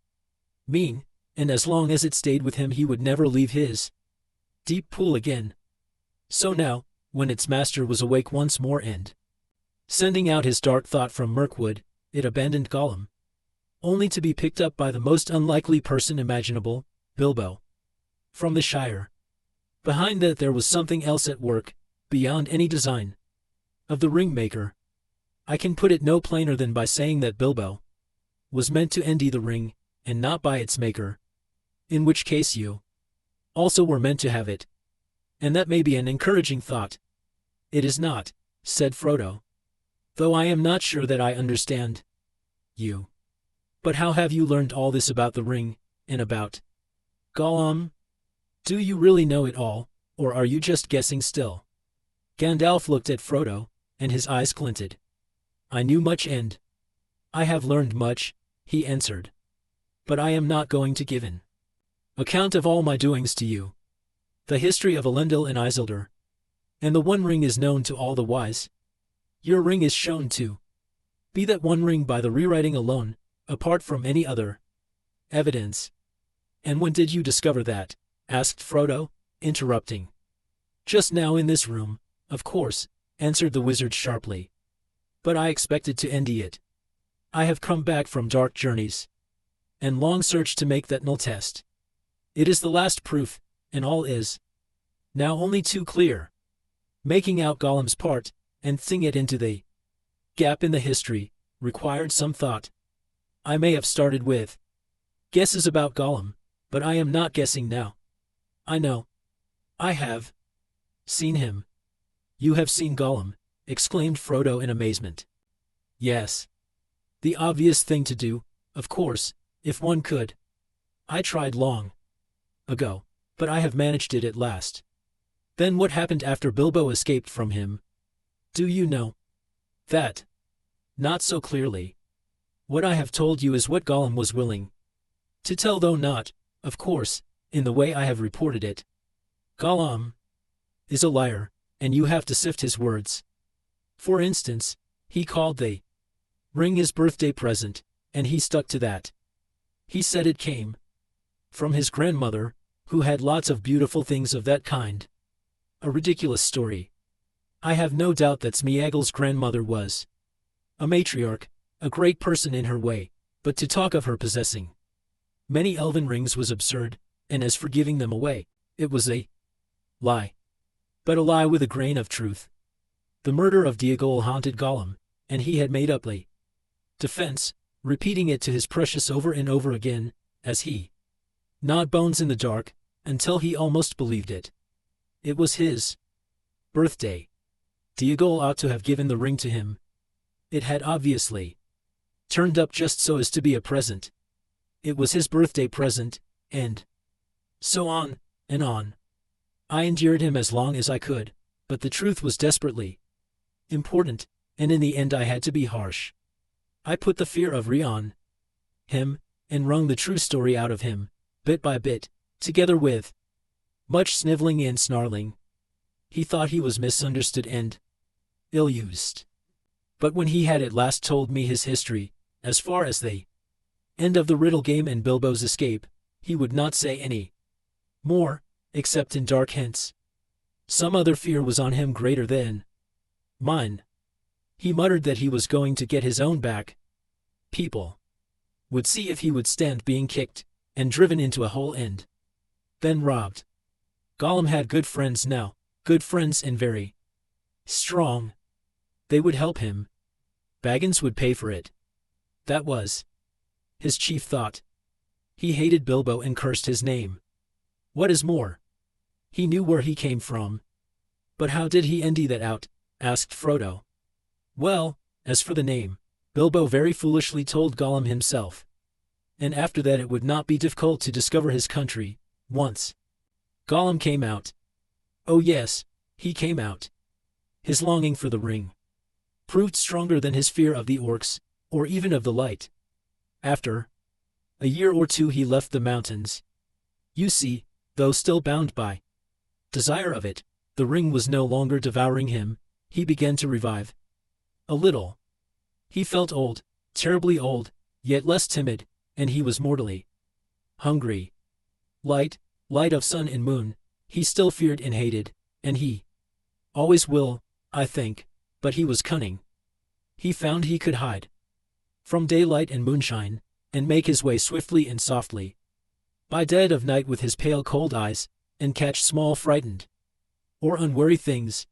mean, and as long as it stayed with him he would never leave his deep pool again. So now, when its master was awake once more and sending out his dark thought from Mirkwood, it abandoned Gollum, only to be picked up by the most unlikely person imaginable, Bilbo, from the Shire. Behind that there was something else at work, beyond any design of the ring-maker. I can put it no plainer than by saying that Bilbo was meant to endy the ring, and not by its maker. In which case you also were meant to have it. And that may be an encouraging thought. It is not, said Frodo. Though I am not sure that I understand you. But how have you learned all this about the ring, and about Gollum? Do you really know it all, or are you just guessing still? Gandalf looked at Frodo, and his eyes glinted. I knew much and I have learned much, he answered. But I am not going to give an account of all my doings to you. The history of Elendil and Isildur. And the One Ring is known to all the wise. Your ring is shown to be that one ring by the rewriting alone, apart from any other evidence. And when did you discover that? Asked Frodo, interrupting. Just now in this room, of course, answered the wizard sharply. But I expected to endy it. I have come back from dark journeys and long search to make that null test. It is the last proof, and all is now only too clear. Making out Gollum's part, and thing it into the gap in the history, required some thought. I may have started with guesses about Gollum, but I am not guessing now. I know. I have seen him. You have seen Gollum, exclaimed Frodo in amazement. Yes. The obvious thing to do, of course, if one could I tried long ago, but I have managed it at last. Then what happened after Bilbo escaped from him? Do you know? That? Not so clearly. What I have told you is what Gollum was willing to tell, though not, of course, in the way I have reported it. Gollum is a liar, and you have to sift his words. For instance, he called the ring his birthday present, and he stuck to that. He said it came from his grandmother, who had lots of beautiful things of that kind. A ridiculous story. I have no doubt that Smeagol's grandmother was a matriarch, a great person in her way, but to talk of her possessing many elven rings was absurd, and as for giving them away, it was a lie. But a lie with a grain of truth. The murder of Diegol haunted Gollum, and he had made up a defense, repeating it to his precious over and over again, as he gnawed bones in the dark, until he almost believed it. It was his birthday. Diegol ought to have given the ring to him. It had obviously turned up just so as to be a present. It was his birthday present, and so on, and on. I endured him as long as I could, but the truth was desperately important, and in the end I had to be harsh. I put the fear of on him, and wrung the true story out of him, bit by bit, together with much sniveling and snarling. He thought he was misunderstood and ill-used. But when he had at last told me his history, as far as the end of the riddle game and Bilbo's escape, he would not say any more, except in dark hints. Some other fear was on him greater than mine. He muttered that he was going to get his own back. People would see if he would stand being kicked, and driven into a hole and then robbed. Gollum had good friends now, good friends and very strong. They would help him. Baggins would pay for it. That was his chief thought. He hated Bilbo and cursed his name. What is more, he knew where he came from. But how did he endy that out? Asked Frodo. Well, as for the name, Bilbo very foolishly told Gollum himself. And after that it would not be difficult to discover his country, once Gollum came out. Oh yes, he came out. His longing for the ring proved stronger than his fear of the orcs, or even of the light. After a year or two he left the mountains. You see, though still bound by desire of it, the ring was no longer devouring him. He began to revive. A little. He felt old, terribly old, yet less timid, and he was mortally hungry. Light of sun and moon, he still feared and hated, and he always will, I think, but he was cunning. He found he could hide from daylight and moonshine, and make his way swiftly and softly by dead of night with his pale cold eyes, and catch small frightened or unwary things.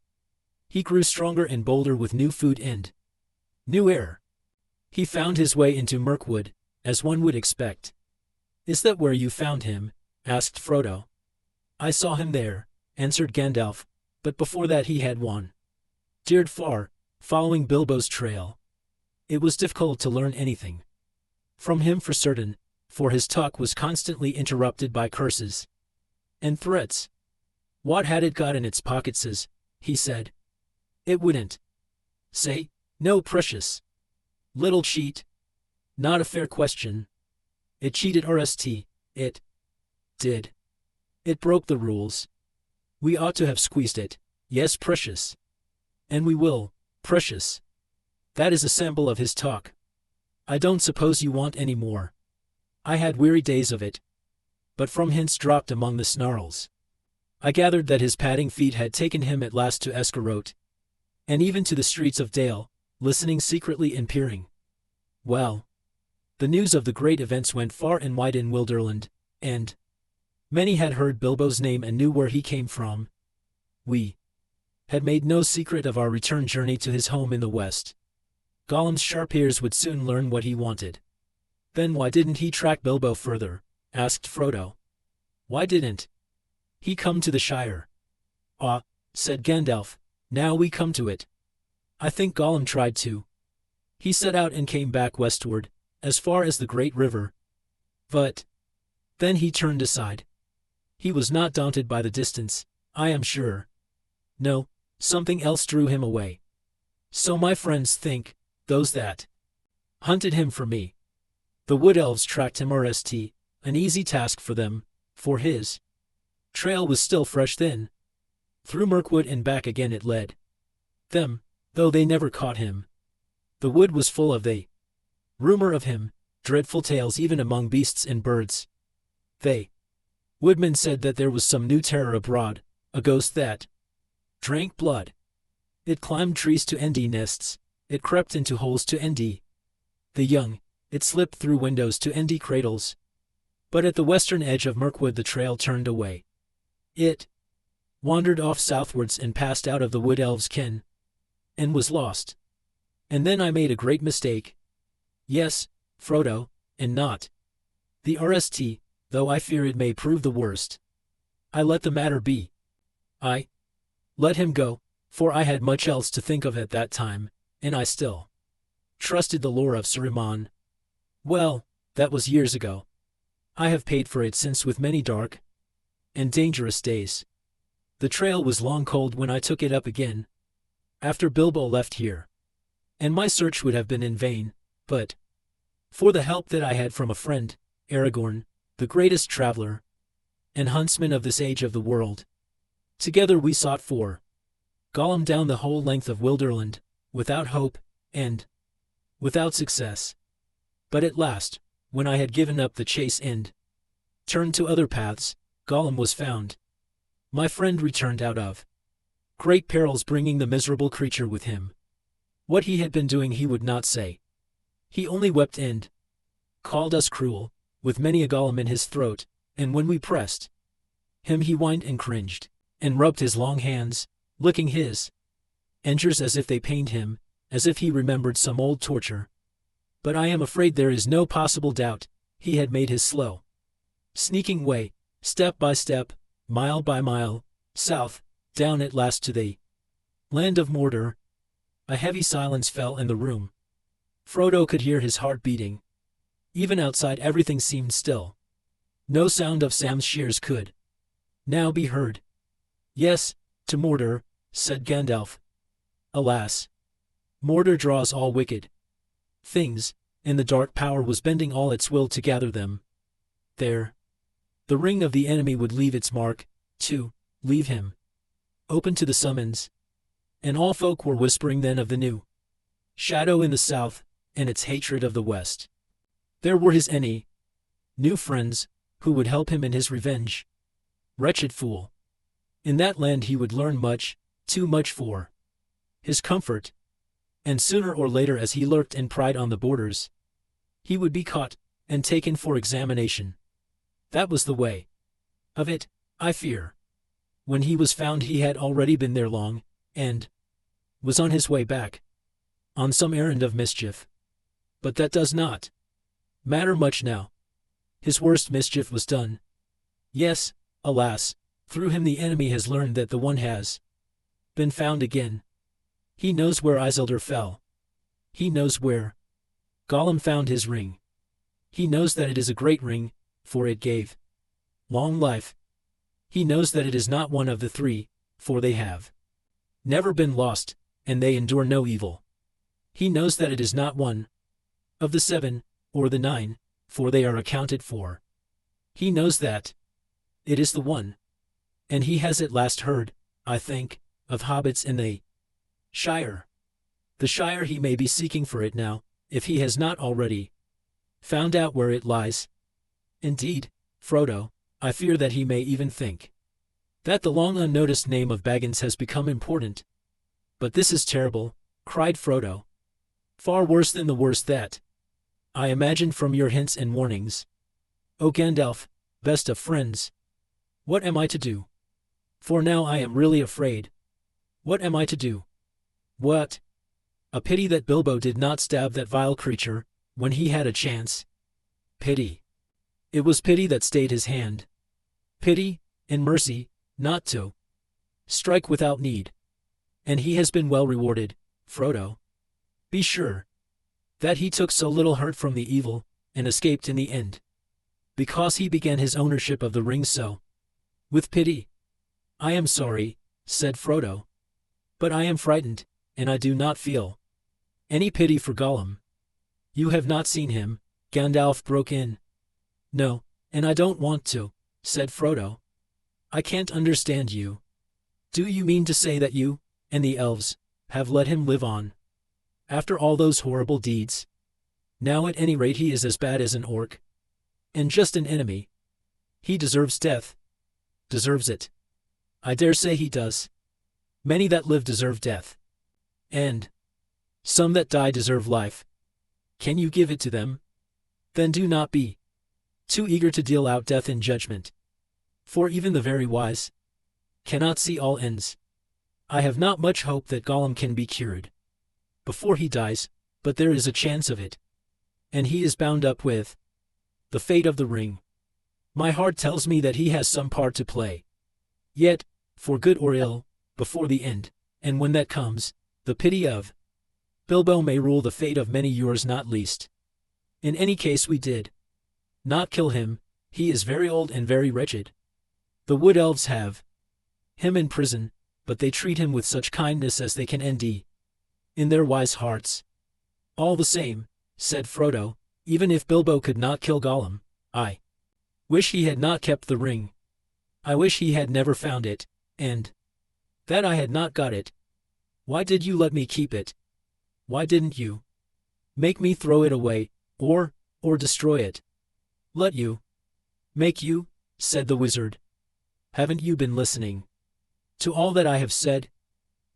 He grew stronger and bolder with new food and new air. He found his way into Mirkwood, as one would expect. Is that where you found him? Asked Frodo. I saw him there, answered Gandalf, but before that he had wandered far, following Bilbo's trail. It was difficult to learn anything from him for certain, for his talk was constantly interrupted by curses and threats. What had it got in its pockets, he said. It wouldn't say, no, precious little cheat. Not a fair question. It cheated RST, it did. It broke the rules. We ought to have squeezed it, yes, precious. And we will, precious. That is a sample of his talk. I don't suppose you want any more. I had weary days of it. But from hints dropped among the snarls, I gathered that his padding feet had taken him at last to Escarote, and even to the streets of Dale, listening secretly and peering. Well, the news of the great events went far and wide in Wilderland, and many had heard Bilbo's name and knew where he came from. We had made no secret of our return journey to his home in the west. Gollum's sharp ears would soon learn what he wanted. Then why didn't he track Bilbo further? Asked Frodo. Why didn't he come to the Shire? Ah, said Gandalf, now we come to it. I think Gollum tried to. He set out and came back westward, as far as the great river. But Then he turned aside. He was not daunted by the distance, I am sure. No, something else drew him away. So my friends think, those that hunted him for me. The wood elves tracked him RST, an easy task for them, for his trail was still fresh then. Through Mirkwood and back again it led them, though they never caught him. The wood was full of the rumor of him, dreadful tales even among beasts and birds. They woodmen said that there was some new terror abroad, a ghost that drank blood. It climbed trees to endy nests, it crept into holes to endy the young, it slipped through windows to endy cradles. But at the western edge of Mirkwood the trail turned away. It wandered off southwards and passed out of the wood elves' ken, and was lost. And then I made a great mistake. Yes, Frodo, and not the RST, though I fear it may prove the worst. I let the matter be. I let him go, for I had much else to think of at that time, and I still trusted the lore of Saruman. Well, that was years ago. I have paid for it since with many dark and dangerous days. The trail was long cold when I took it up again, after Bilbo left here, and my search would have been in vain, but for the help that I had from a friend, Aragorn, the greatest traveler and huntsman of this age of the world. Together we sought for Gollum down the whole length of Wilderland, without hope, and without success. But at last, when I had given up the chase and turned to other paths, Gollum was found. My friend returned out of great perils, bringing the miserable creature with him. What he had been doing he would not say. He only wept and called us cruel, with many a Gollum in his throat, and when we pressed him he whined and cringed, and rubbed his long hands, licking his enters as if they pained him, as if he remembered some old torture. But I am afraid there is no possible doubt he had made his slow, sneaking way, step by step, mile by mile, south, down at last to the land of Mordor. A heavy silence fell in the room. Frodo could hear his heart beating. Even outside everything seemed still. No sound of Sam's shears could now be heard. Yes, to Mordor, said Gandalf. Alas, Mordor draws all wicked things, and the dark power was bending all its will to gather them. There, the ring of the enemy would leave its mark, to leave him open to the summons. And all folk were whispering then of the new shadow in the south, and its hatred of the west. There were his any new friends, who would help him in his revenge. Wretched fool! In that land he would learn much, too much for his comfort. And sooner or later, as he lurked and pried on the borders, he would be caught and taken for examination. That was the way of it, I fear. When he was found he had already been there long, and was on his way back, on some errand of mischief. But that does not matter much now. His worst mischief was done. Yes, alas, through him the enemy has learned that the one has been found again. He knows where Isildur fell. He knows where Gollum found his ring. He knows that it is a great ring, for it gave long life. He knows that it is not one of the three, for they have never been lost, and they endure no evil. He knows that it is not one of the 7, or the 9, for they are accounted for. He knows that it is the one. And he has at last heard, I think, of hobbits in the Shire. The Shire he may be seeking for it now, if he has not already found out where it lies. Indeed, Frodo, I fear that he may even think that the long unnoticed name of Baggins has become important. But this is terrible, cried Frodo. Far worse than the worst that I imagined from your hints and warnings. O Gandalf, best of friends, what am I to do? For now I am really afraid. What am I to do? What? A pity that Bilbo did not stab that vile creature when he had a chance. Pity. It was pity that stayed his hand. Pity, and mercy, not to strike without need. And he has been well rewarded, Frodo. Be sure that he took so little hurt from the evil, and escaped in the end. because he began his ownership of the ring so. With pity. I am sorry, said Frodo. But I am frightened, and I do not feel any pity for Gollum. You have not seen him, Gandalf broke in. No, and I don't want to, said Frodo. I can't understand you. Do you mean to say that you, and the elves, have let him live on? After all those horrible deeds? Now at any rate he is as bad as an orc. And just an enemy. He deserves death. Deserves it. I dare say he does. Many that live deserve death. And some that die deserve life. Can you give it to them? Then do not be too eager to deal out death in judgment. For even the very wise cannot see all ends. I have not much hope that Gollum can be cured before he dies, but there is a chance of it. And he is bound up with the fate of the ring. My heart tells me that he has some part to play. Yet, for good or ill, before the end, and when that comes, the pity of Bilbo may rule the fate of many, yours not least. In any case we did not kill him. He is very old and very wretched. The wood elves have him in prison, but they treat him with such kindness as they can in their wise hearts. All the same, said Frodo, even if Bilbo could not kill Gollum, I wish he had not kept the ring. I wish he had never found it, and that I had not got it. Why did you let me keep it? Why didn't you make me throw it away, or destroy it? Let you make you, said the wizard. Haven't you been listening to all that I have said?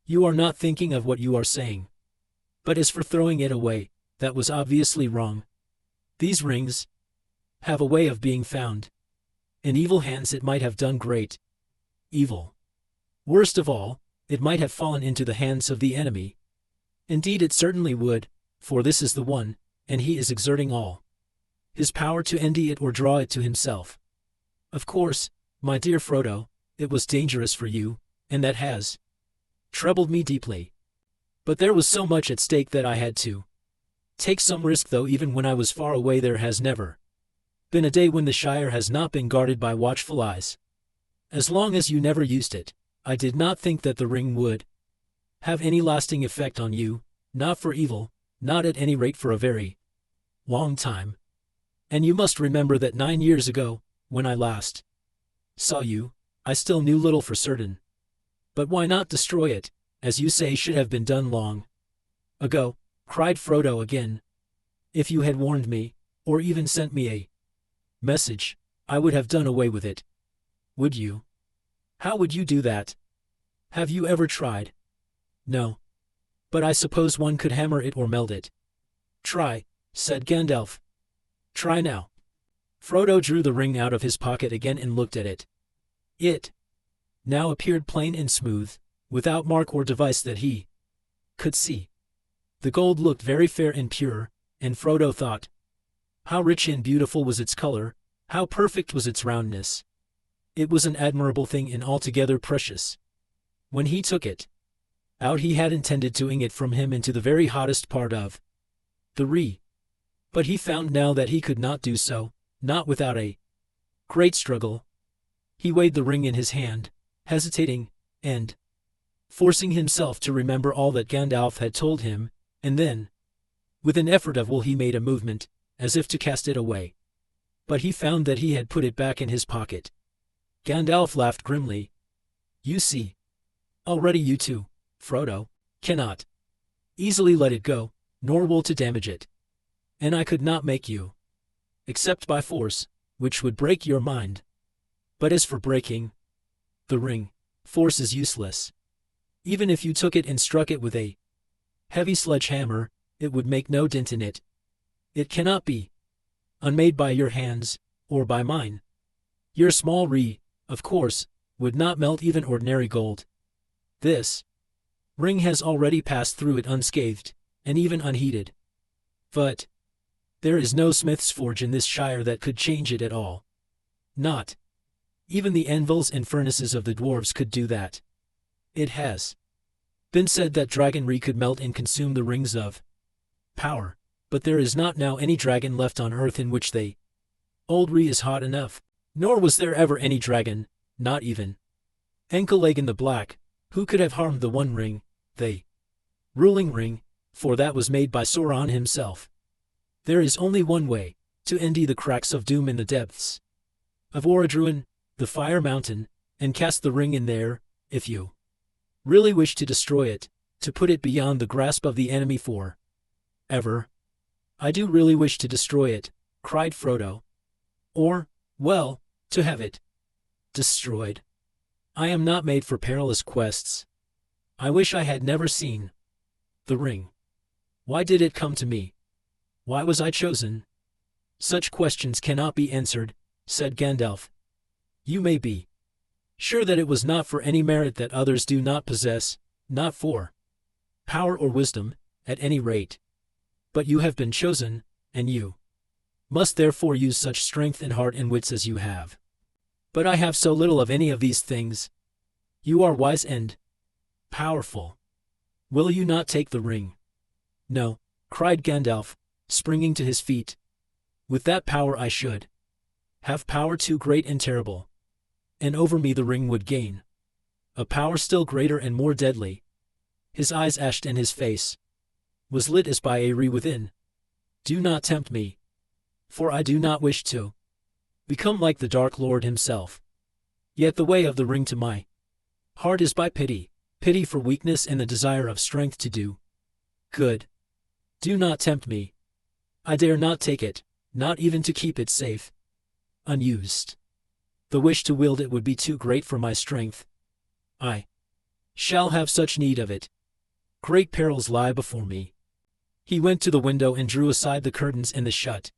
You are not thinking of what you are saying. But as for throwing it away, that was obviously wrong. These rings have a way of being found. In evil hands it might have done great evil. Worst of all, it might have fallen into the hands of the enemy. Indeed it certainly would, for this is the one, and he is exerting all his power to endy it or draw it to himself. Of course, my dear Frodo, it was dangerous for you, and that has troubled me deeply. But there was so much at stake that I had to take some risk, though even when I was far away there has never been a day when the Shire has not been guarded by watchful eyes. As long as you never used it, I did not think that the ring would have any lasting effect on you, not for evil, not at any rate for a very long time. And you must remember that 9 years ago, when I last saw you, I still knew little for certain. But why not destroy it, as you say should have been done long ago, cried Frodo again. If you had warned me, or even sent me a message, I would have done away with it. Would you? How would you do that? Have you ever tried? No. But I suppose one could hammer it or melt it. Try, said Gandalf. Try now. Frodo drew the ring out of his pocket again and looked at it. It now appeared plain and smooth, without mark or device that he could see. The gold looked very fair and pure, and Frodo thought, how rich and beautiful was its color, how perfect was its roundness. It was an admirable thing and altogether precious. When he took it out, he had intended to ing it from him into the very hottest part of the re. But he found now that he could not do so, not without a great struggle. He weighed the ring in his hand, hesitating, and forcing himself to remember all that Gandalf had told him, and then, with an effort of will, he made a movement, as if to cast it away. But he found that he had put it back in his pocket. Gandalf laughed grimly. You see, already you too, Frodo, cannot easily let it go, nor will to damage it. And I could not make you, except by force, which would break your mind. But as for breaking the ring, force is useless. Even if you took it and struck it with a heavy sledgehammer, it would make no dent in it. It cannot be unmade by your hands, or by mine. Your small of course, would not melt even ordinary gold. This ring has already passed through it unscathed, and even unheeded. But there is no smith's forge in this shire that could change it at all. Not even the anvils and furnaces of the dwarves could do that. It has been said that dragonry could melt and consume the rings of power, but there is not now any dragon left on earth in which they Old Ree is hot enough. Nor was there ever any dragon, not even Enkeleggen the Black, who could have harmed the One Ring, the ruling ring, for that was made by Sauron himself. There is only one way, to end the cracks of doom in the depths of Orodruin, the Fire Mountain, and cast the ring in there, if you really wish to destroy it, to put it beyond the grasp of the enemy for ever. I do really wish to destroy it, cried Frodo. Or, well, to have it destroyed. I am not made for perilous quests. I wish I had never seen the ring. Why did it come to me? Why was I chosen? Such questions cannot be answered, said Gandalf. You may be sure that it was not for any merit that others do not possess, not for power or wisdom, at any rate. But you have been chosen, and you must therefore use such strength and heart and wits as you have. But I have so little of any of these things. You are wise and powerful. Will you not take the ring? No, cried Gandalf, springing to his feet. With that power I should have power too great and terrible. And over me the ring would gain a power still greater and more deadly. His eyes ashed and his face was lit as by a ray within. Do not tempt me, for I do not wish to become like the Dark Lord himself. Yet the way of the ring to my heart is by pity, pity for weakness and the desire of strength to do good. Do not tempt me. I dare not take it, not even to keep it safe, unused. The wish to wield it would be too great for my strength. I shall have such need of it. Great perils lie before me. He went to the window and drew aside the curtains and the shut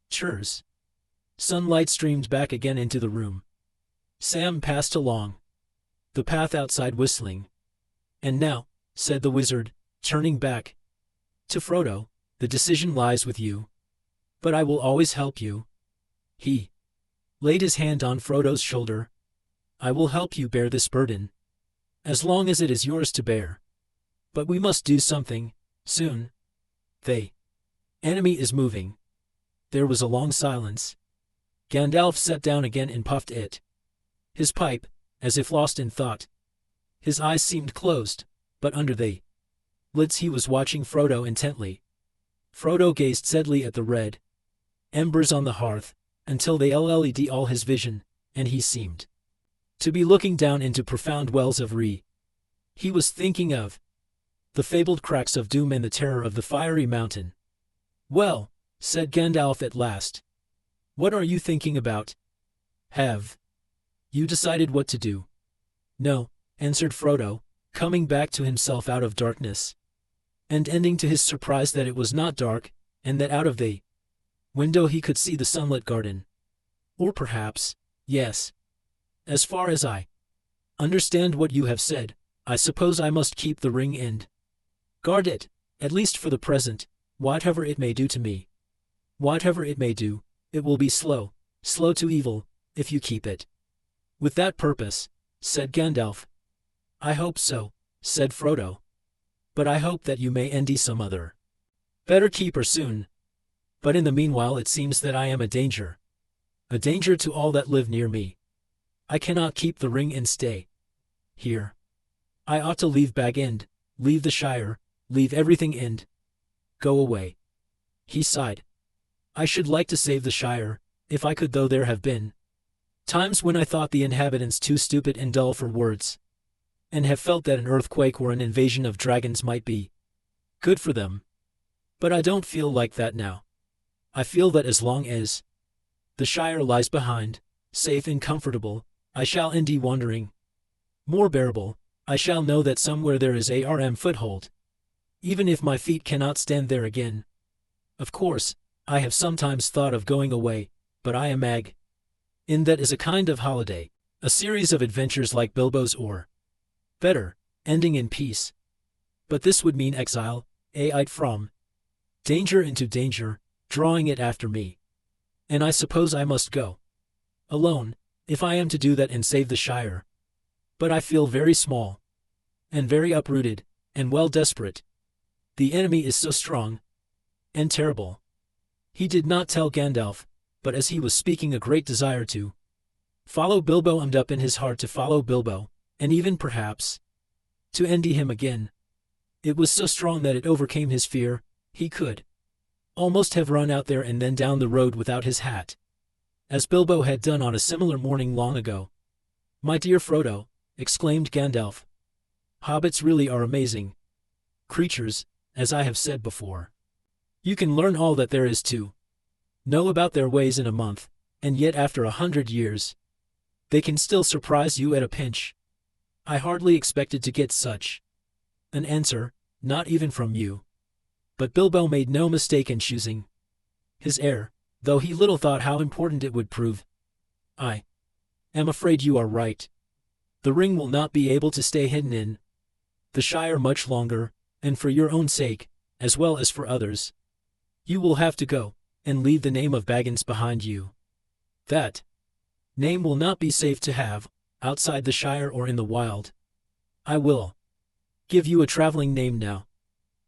shutters. Sunlight streamed back again into the room. Sam passed along the path outside whistling. And now, said the wizard, turning back to Frodo, the decision lies with you. But I will always help you. He laid his hand on Frodo's shoulder. I will help you bear this burden, as long as it is yours to bear. But we must do something, soon. The enemy is moving. There was a long silence. Gandalf sat down again and puffed at his pipe, as if lost in thought. His eyes seemed closed, but under the lids he was watching Frodo intently. Frodo gazed steadily at the red embers on the hearth, until they led all his vision, and he seemed to be looking down into profound wells of Ree. He was thinking of the fabled cracks of doom and the terror of the fiery mountain. Well, said Gandalf at last, what are you thinking about? Have you decided what to do? No, answered Frodo, coming back to himself out of darkness, and ending to his surprise that it was not dark, and that out of the window he could see the sunlit garden. Or perhaps, yes. As far as I understand what you have said, I suppose I must keep the ring and guard it, at least for the present, whatever it may do to me. Whatever it may do, it will be slow to evil, if you keep it. With that purpose, said Gandalf. I hope so, said Frodo. But I hope that you may end some other better keeper soon. But in the meanwhile it seems that I am a danger to all that live near me. I cannot keep the ring and stay here. I ought to leave Bag End, leave the Shire, leave everything and go away. He sighed. I should like to save the Shire, if I could, though there have been times when I thought the inhabitants too stupid and dull for words, and have felt that an earthquake or an invasion of dragons might be good for them. But I don't feel like that now. I feel that as long as the Shire lies behind, safe and comfortable, I shall indeed wandering more bearable. I shall know that somewhere there is a foothold, even if my feet cannot stand there again. Of course, I have sometimes thought of going away, but I am in that is a kind of holiday, a series of adventures like Bilbo's, or better, ending in peace. But this would mean exile, from danger into danger, drawing it after me. And I suppose I must go alone, if I am to do that and save the Shire. But I feel very small, and very uprooted, and well desperate. The enemy is so strong and terrible. He did not tell Gandalf, but as he was speaking a great desire to follow Bilbo ummed up in his heart to follow Bilbo, and even perhaps to envy him again. It was so strong that it overcame his fear. He could almost have run out there and then down the road without his hat, as Bilbo had done on a similar morning long ago. "My dear Frodo," exclaimed Gandalf, "hobbits really are amazing creatures, as I have said before. You can learn all that there is to know about their ways in a month, and yet after 100 years, they can still surprise you at a pinch. I hardly expected to get such an answer, not even from you." But Bilbo made no mistake in choosing his heir, though he little thought how important it would prove. "I am afraid you are right. The ring will not be able to stay hidden in the Shire much longer, and for your own sake, as well as for others, you will have to go and leave the name of Baggins behind you. That name will not be safe to have outside the Shire or in the wild. I will give you a traveling name now.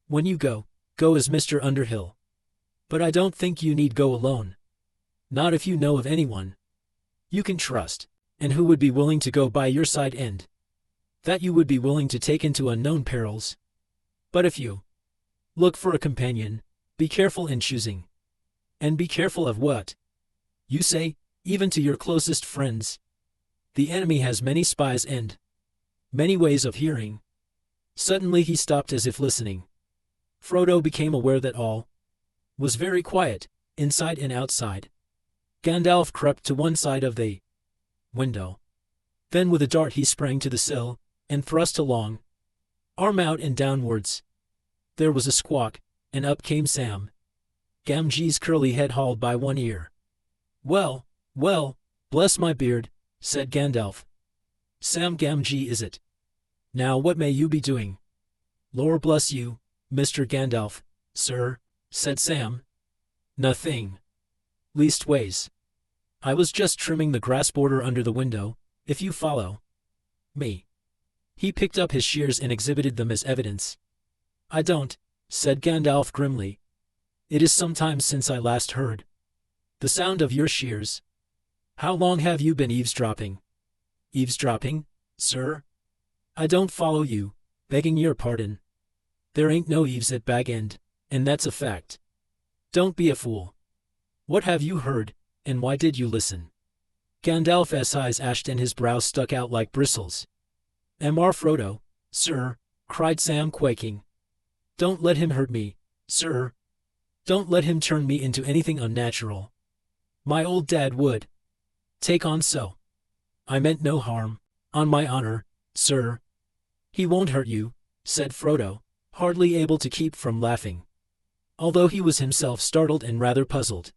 When you go as Mr. Underhill. But I don't think you need go alone. Not if you know of anyone you can trust, and who would be willing to go by your side and that you would be willing to take into unknown perils. But if you look for a companion, be careful in choosing. And be careful of what you say, even to your closest friends. The enemy has many spies and many ways of hearing." Suddenly he stopped as if listening. Frodo became aware that all was very quiet, inside and outside. Gandalf crept to one side of the window. Then with a dart he sprang to the sill, and thrust a long arm out and downwards. There was a squawk, and up came Sam Gamgee's curly head hauled by one ear. "Well, well, bless my beard," said Gandalf. "Sam Gamgee is it? Now what may you be doing?" "Lor bless you, Mr. Gandalf, sir," said Sam. "Nothing. Leastways, I was just trimming the grass border under the window, if you follow me." He picked up his shears and exhibited them as evidence. "I don't," said Gandalf grimly. "It is some time since I last heard the sound of your shears. How long have you been eavesdropping?" "Eavesdropping, sir? I don't follow you, begging your pardon. There ain't no eaves at Bag End, and that's a fact. Don't be a fool. What have you heard, and why did you listen?" Gandalf's eyes ashed and his brows stuck out like bristles. "Amar Frodo, sir," cried Sam quaking. "Don't let him hurt me, sir. Don't let him turn me into anything unnatural. My old dad would take on so. I meant no harm, on my honor, sir." "He won't hurt you," said Frodo, hardly able to keep from laughing, although he was himself startled and rather puzzled.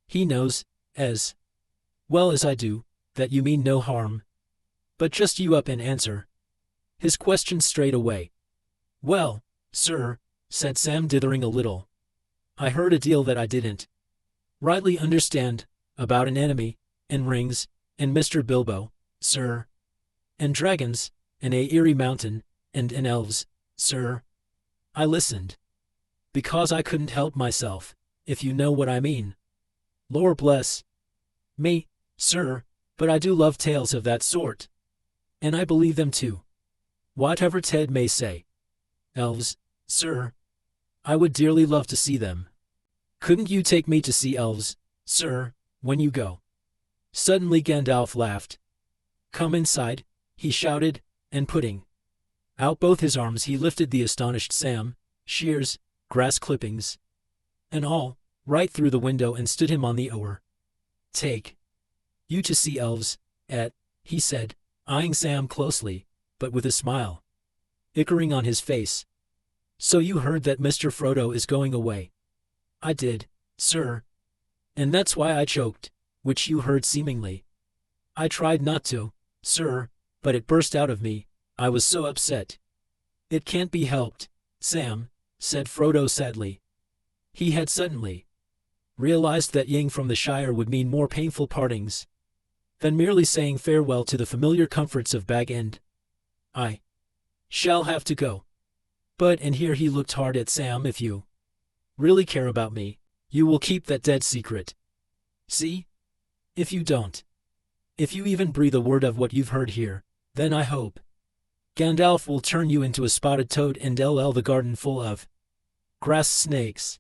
"He knows, as well as I do, that you mean no harm. But just you up and answer his question straight away." "Well, sir," said Sam, dithering a little, "I heard a deal that I didn't rightly understand, about an enemy, and rings, and Mr. Bilbo, sir, and dragons, and a eerie mountain, and elves, sir. I listened because I couldn't help myself, if you know what I mean. Lor bless me, sir, but I do love tales of that sort. And I believe them too, whatever Ted may say. Elves, sir, I would dearly love to see them. Couldn't you take me to see elves, sir, when you go?" Suddenly Gandalf laughed. "Come inside," he shouted, and putting out both his arms he lifted the astonished Sam, shears, grass clippings, and all, right through the window and stood him on the oar. "Take you to see elves, he said, eyeing Sam closely, but with a smile ickering on his face. "So you heard that Mr. Frodo is going away?" "I did, sir. And that's why I choked, which you heard seemingly. I tried not to, sir, but it burst out of me, I was so upset." "It can't be helped, Sam," said Frodo sadly. He had suddenly realized that ying from the Shire would mean more painful partings than merely saying farewell to the familiar comforts of Bag End. "I shall have to go. But," and here he looked hard at Sam, "if you really care about me, you will keep that dead secret." See? If you don't. If you even breathe a word of what you've heard here, then I hope Gandalf will turn you into a spotted toad and the garden full of grass snakes.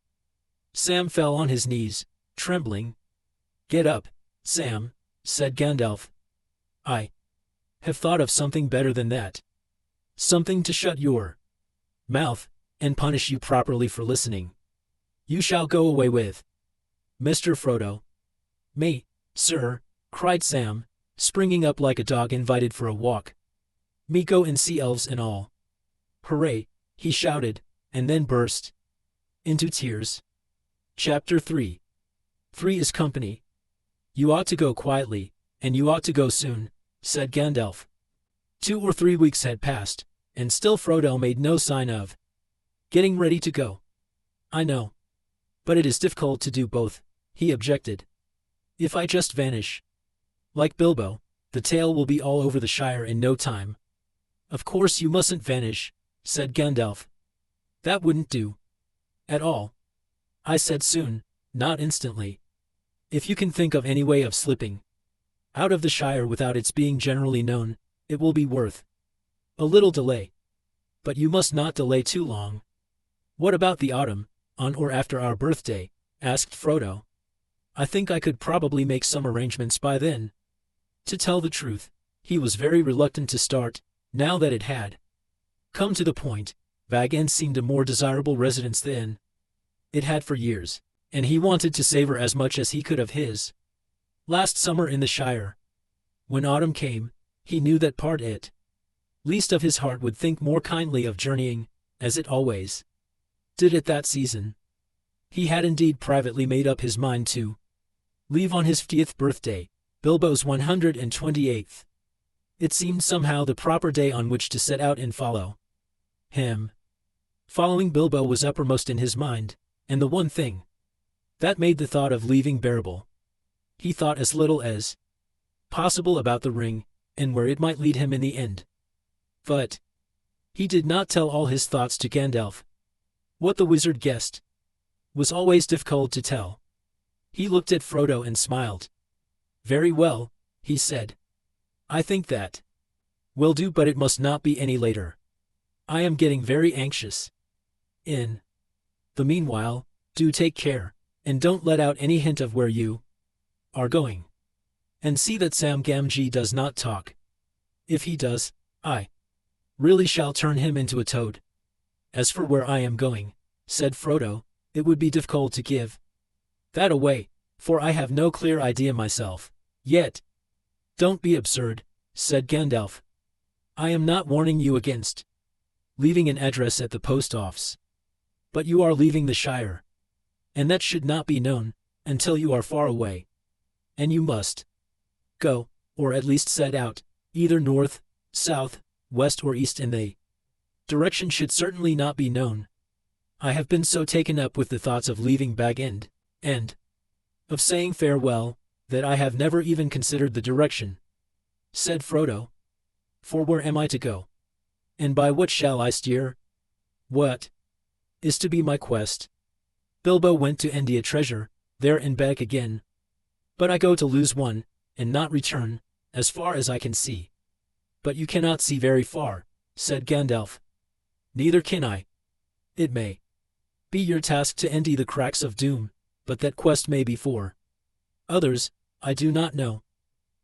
Sam fell on his knees, trembling. Get up, Sam, said Gandalf. I have thought of something better than that. Something to shut your mouth and punish you properly for listening. You shall go away with Mr. Frodo. Me, sir, cried Sam, springing up like a dog invited for a walk. Me go and see elves and all. Hooray, he shouted, and then burst into tears. Chapter 3. 3 is company. You ought to go quietly, and you ought to go soon, said Gandalf. 2 or 3 weeks had passed, and still Frodo made no sign of getting ready to go. I know. But it is difficult to do both, he objected. If I just vanish, like Bilbo, the tale will be all over the Shire in no time. Of course you mustn't vanish, said Gandalf. That wouldn't do. At all. I said soon, not instantly. If you can think of any way of slipping out of the Shire without its being generally known, it will be worth a little delay. But you must not delay too long. What about the autumn, on or after our birthday? Asked Frodo. I think I could probably make some arrangements by then. To tell the truth, he was very reluctant to start, now that it had come to the point. Bag End seemed a more desirable residence than it had for years, and he wanted to savor as much as he could of his last summer in the Shire. When autumn came, he knew that part it least of his heart would think more kindly of journeying, as it always did at that season. He had indeed privately made up his mind to leave on his 50th birthday, Bilbo's 128th. It seemed somehow the proper day on which to set out and follow him. Following Bilbo was uppermost in his mind, and the one thing that made the thought of leaving bearable. He thought as little as possible about the ring, and where it might lead him in the end. But he did not tell all his thoughts to Gandalf. What the wizard guessed was always difficult to tell. He looked at Frodo and smiled. Very well, he said. I think that will do, but it must not be any later. I am getting very anxious. In the meanwhile, do take care, and don't let out any hint of where you are going. And see that Sam Gamgee does not talk. If he does, I really shall turn him into a toad. As for where I am going, said Frodo, it would be difficult to give that away, for I have no clear idea myself, yet. Don't be absurd, said Gandalf. I am not warning you against leaving an address at the post office. But you are leaving the Shire, and that should not be known until you are far away. And you must go, or at least set out, either north, south, west or east, and the direction should certainly not be known. I have been so taken up with the thoughts of leaving Bag End, and of saying farewell, that I have never even considered the direction, said Frodo. For where am I to go? And by what shall I steer? What is to be my quest? Bilbo went to India treasure, there and back again. But I go to lose one, and not return, as far as I can see. But you cannot see very far, said Gandalf. Neither can I. It may be your task to empty the cracks of doom, but that quest may be for others, I do not know.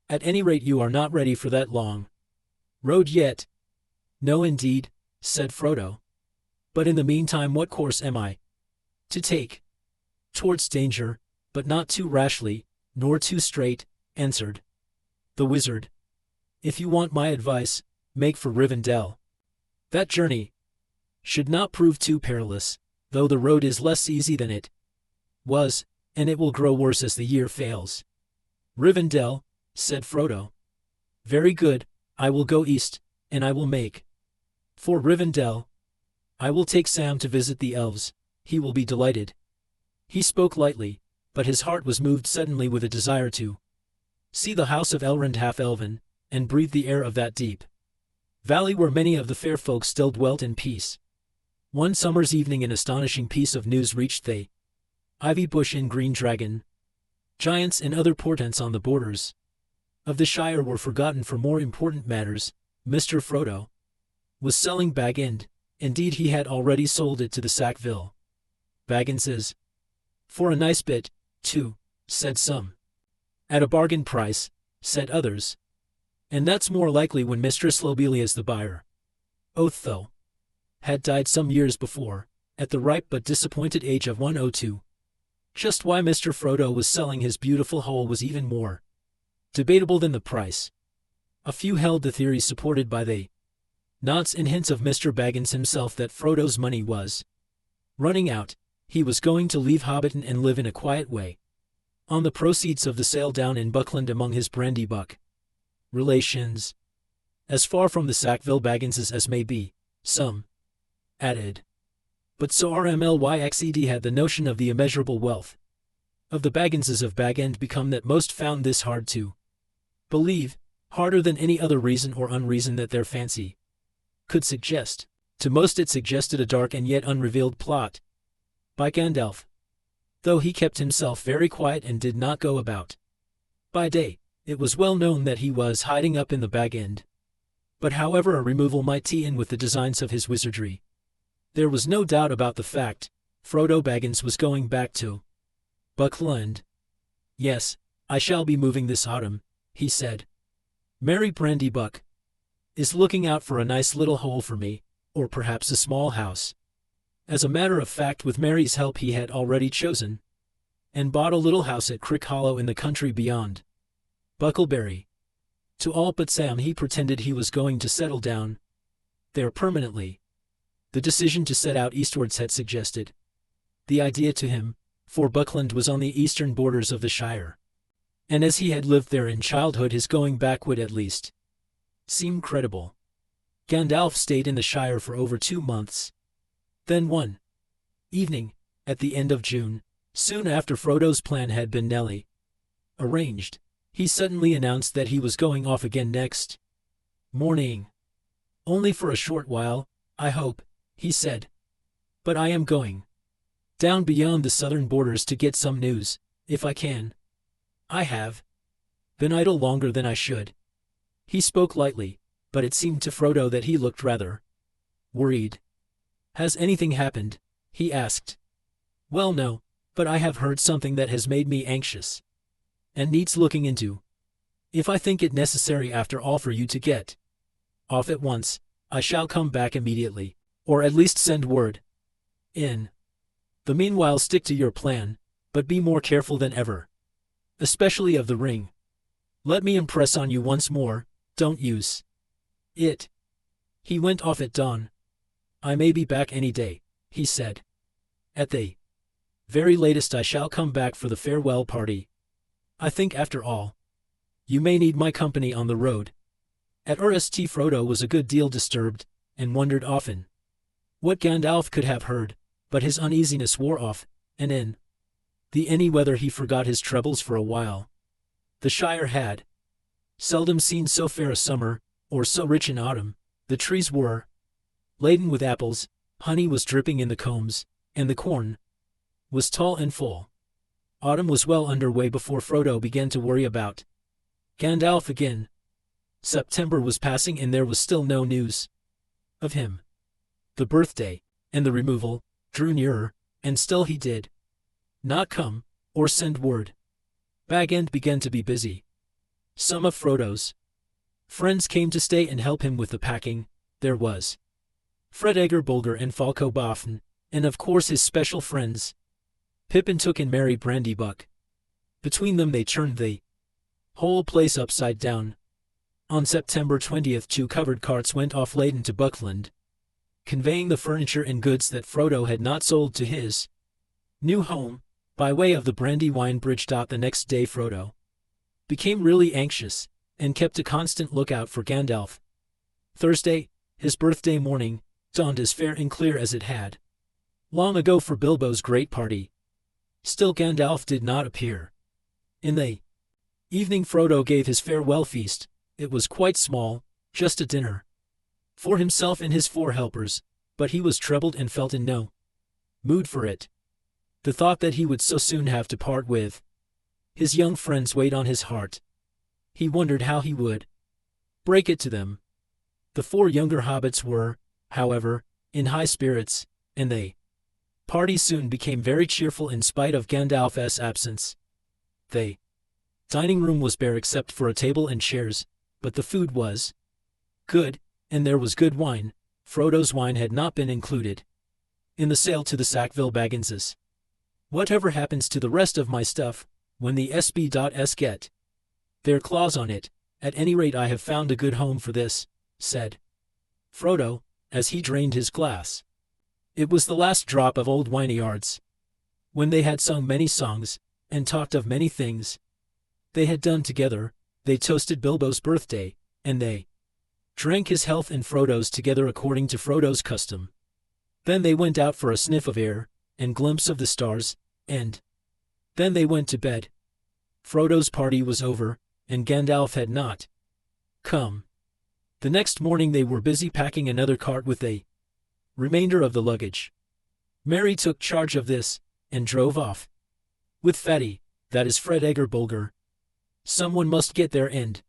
At any rate you are not ready for that long road yet. No indeed, said Frodo. But in the meantime what course am I to take? Towards danger, but not too rashly, nor too straight, answered the wizard. If you want my advice, make for Rivendell. That journey should not prove too perilous, though the road is less easy than it was, and it will grow worse as the year fails. Rivendell, said Frodo. Very good, I will go east, and I will make for Rivendell. I will take Sam to visit the elves, he will be delighted. He spoke lightly, but his heart was moved suddenly with a desire to see the house of Elrond half-elven, and breathe the air of that deep valley where many of the fair folk still dwelt in peace. One summer's evening an astonishing piece of news reached the ivy bush in Green Dragon Giants and other portents on the borders of the Shire were forgotten for more important matters. Mr. Frodo was selling Bag End. Indeed, he had already sold it to the Sackville Bagginses. For a nice bit, too, said some. At a bargain price, said others. And that's more likely when Mistress Lobelia's the buyer. Otho had died some years before, at the ripe but disappointed age of 102. Just why Mr. Frodo was selling his beautiful hole was even more debatable than the price. A few held the theory supported by the nods and hints of Mr. Baggins himself that Frodo's money was running out. He was going to leave Hobbiton and live in a quiet way on the proceeds of the sale down in Buckland among his Brandybuck relations. As far from the Sackville Bagginses as may be, some added. But so RMLYXED had the notion of the immeasurable wealth of the Bagginses of Bag End become that most found this hard to believe, harder than any other reason or unreason that their fancy could suggest. To most it suggested a dark and yet unrevealed plot by Gandalf, though he kept himself very quiet and did not go about. By day, it was well known that he was hiding up in the Bag End. But however a removal might tie in with the designs of his wizardry, there was no doubt about the fact. Frodo Baggins was going back to Buckland. Yes, I shall be moving this autumn, he said. Mary Brandybuck is looking out for a nice little hole for me, or perhaps a small house. As a matter of fact, with Mary's help he had already chosen and bought a little house at Crick Hollow in the country beyond Bucklebury. To all but Sam he pretended he was going to settle down there permanently. The decision to set out eastwards had suggested the idea to him, for Buckland was on the eastern borders of the Shire, and as he had lived there in childhood his going back would at least seem credible. Gandalf stayed in the Shire for over 2 months. Then one evening, at the end of June, soon after Frodo's plan had been nearly arranged, he suddenly announced that he was going off again next morning. Only for a short while, I hope, he said. But I am going down beyond the southern borders to get some news, if I can. I have been idle longer than I should. He spoke lightly, but it seemed to Frodo that he looked rather worried. Has anything happened? He asked. Well, no, but I have heard something that has made me anxious and needs looking into. If I think it necessary after all for you to get off at once, I shall come back immediately, or at least send word. In the meanwhile stick to your plan, but be more careful than ever. Especially of the ring. Let me impress on you once more, don't use it. He went off at dawn. I may be back any day, he said. At the very latest I shall come back for the farewell party. I think after all, you may need my company on the road. At RST Frodo was a good deal disturbed, and wondered often what Gandalf could have heard, but his uneasiness wore off, and in the any weather he forgot his troubles for a while. The Shire had seldom seen so fair a summer, or so rich an autumn. The trees were laden with apples, honey was dripping in the combs, and the corn was tall and full. Autumn was well under way before Frodo began to worry about Gandalf again. September was passing and there was still no news of him. The birthday, and the removal, drew nearer, and still he did not come, or send word. Bag End began to be busy. Some of Frodo's friends came to stay and help him with the packing. There was Fred Egger Bulger and Falco Boffin, and of course his special friends, Pippin Took and Mary Brandybuck. Between them they turned the whole place upside down. On September 20th 2 covered carts went off laden to Buckland, conveying the furniture and goods that Frodo had not sold to his new home, by way of the Brandywine Bridge. The next day Frodo became really anxious, and kept a constant lookout for Gandalf. Thursday, his birthday morning, dawned as fair and clear as it had long ago for Bilbo's great party. Still Gandalf did not appear. In the evening Frodo gave his farewell feast. It was quite small, just a dinner for himself and his 4 helpers, but he was troubled and felt in no mood for it. The thought that he would so soon have to part with His young friends weighed on his heart. He wondered how he would break it to them. The 4 younger hobbits were, however, in high spirits, and the party soon became very cheerful in spite of Gandalf's absence. The dining room was bare except for a table and chairs, but the food was good, and there was good wine. Frodo's wine had not been included in the sale to the Sackville Bagginses. "Whatever happens to the rest of my stuff, when the SB.s get their claws on it, at any rate I have found a good home for this," said Frodo, as he drained his glass. It was the last drop of old wineyards. When they had sung many songs, and talked of many things they had done together, they toasted Bilbo's birthday, and they drank his health and Frodo's together according to Frodo's custom. Then they went out for a sniff of air, and glimpse of the stars, and then they went to bed. Frodo's party was over, and Gandalf had not come. The next morning they were busy packing another cart with the remainder of the luggage. Merry took charge of this, and drove off with Fatty, that is Fred Egger Bulger. "Someone must get there and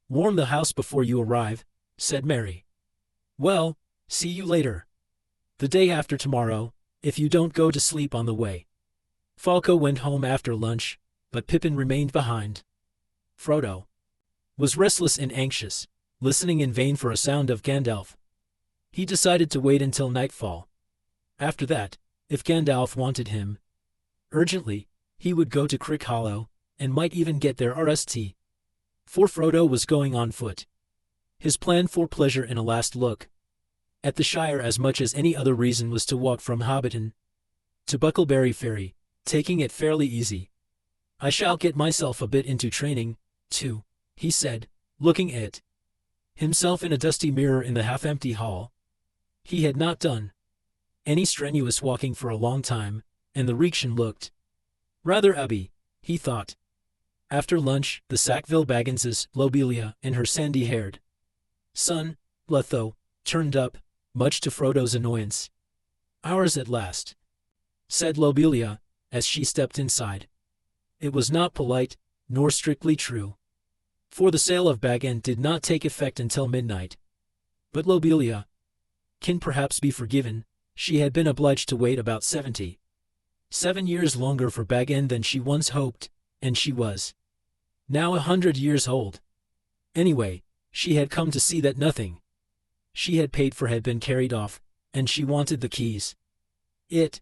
warm the house before you arrive," said Merry. "Well, see you later. The day after tomorrow, if you don't go to sleep on the way." Falco went home after lunch, but Pippin remained behind. Frodo was restless and anxious, listening in vain for a sound of Gandalf. He decided to wait until nightfall. After that, if Gandalf wanted him urgently, he would go to Crick Hollow, and might even get there RST. For Frodo was going on foot. His plan for pleasure in a last look at the Shire as much as any other reason was to walk from Hobbiton to Buckleberry Ferry, taking it fairly easy. "I shall get myself a bit into training, too," he said, looking at himself in a dusty mirror in the half-empty hall. He had not done any strenuous walking for a long time, and the Reaction looked rather ubby, he thought. After lunch, the Sackville Bagginses, Lobelia, and her sandy-haired son, Letho, turned up, much to Frodo's annoyance. "Ours at last," said Lobelia, as she stepped inside. It was not polite, nor strictly true, for the sale of Bag End did not take effect until midnight. But Lobelia can perhaps be forgiven. She had been obliged to wait about 77 years longer for Bag End than she once hoped, and she was now 100 years old. Anyway, she had come to see that nothing she had paid for had been carried off, and she wanted the keys. It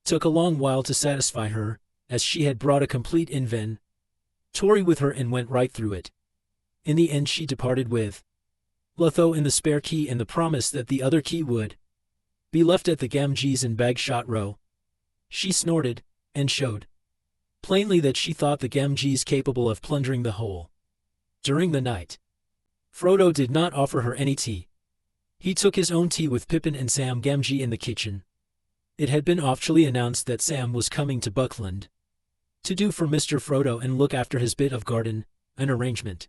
took a long while to satisfy her, as she had brought a complete inventory with her and went right through it. In the end she departed with Letho and the spare key and the promise that the other key would be left at the Gamgees in Bagshot Row. She snorted, and showed plainly that she thought the Gamgees capable of plundering the whole. During the night, Frodo did not offer her any tea. He took his own tea with Pippin and Sam Gamgee in the kitchen. It had been officially announced that Sam was coming to Buckland to do for Mr. Frodo and look after his bit of garden, an arrangement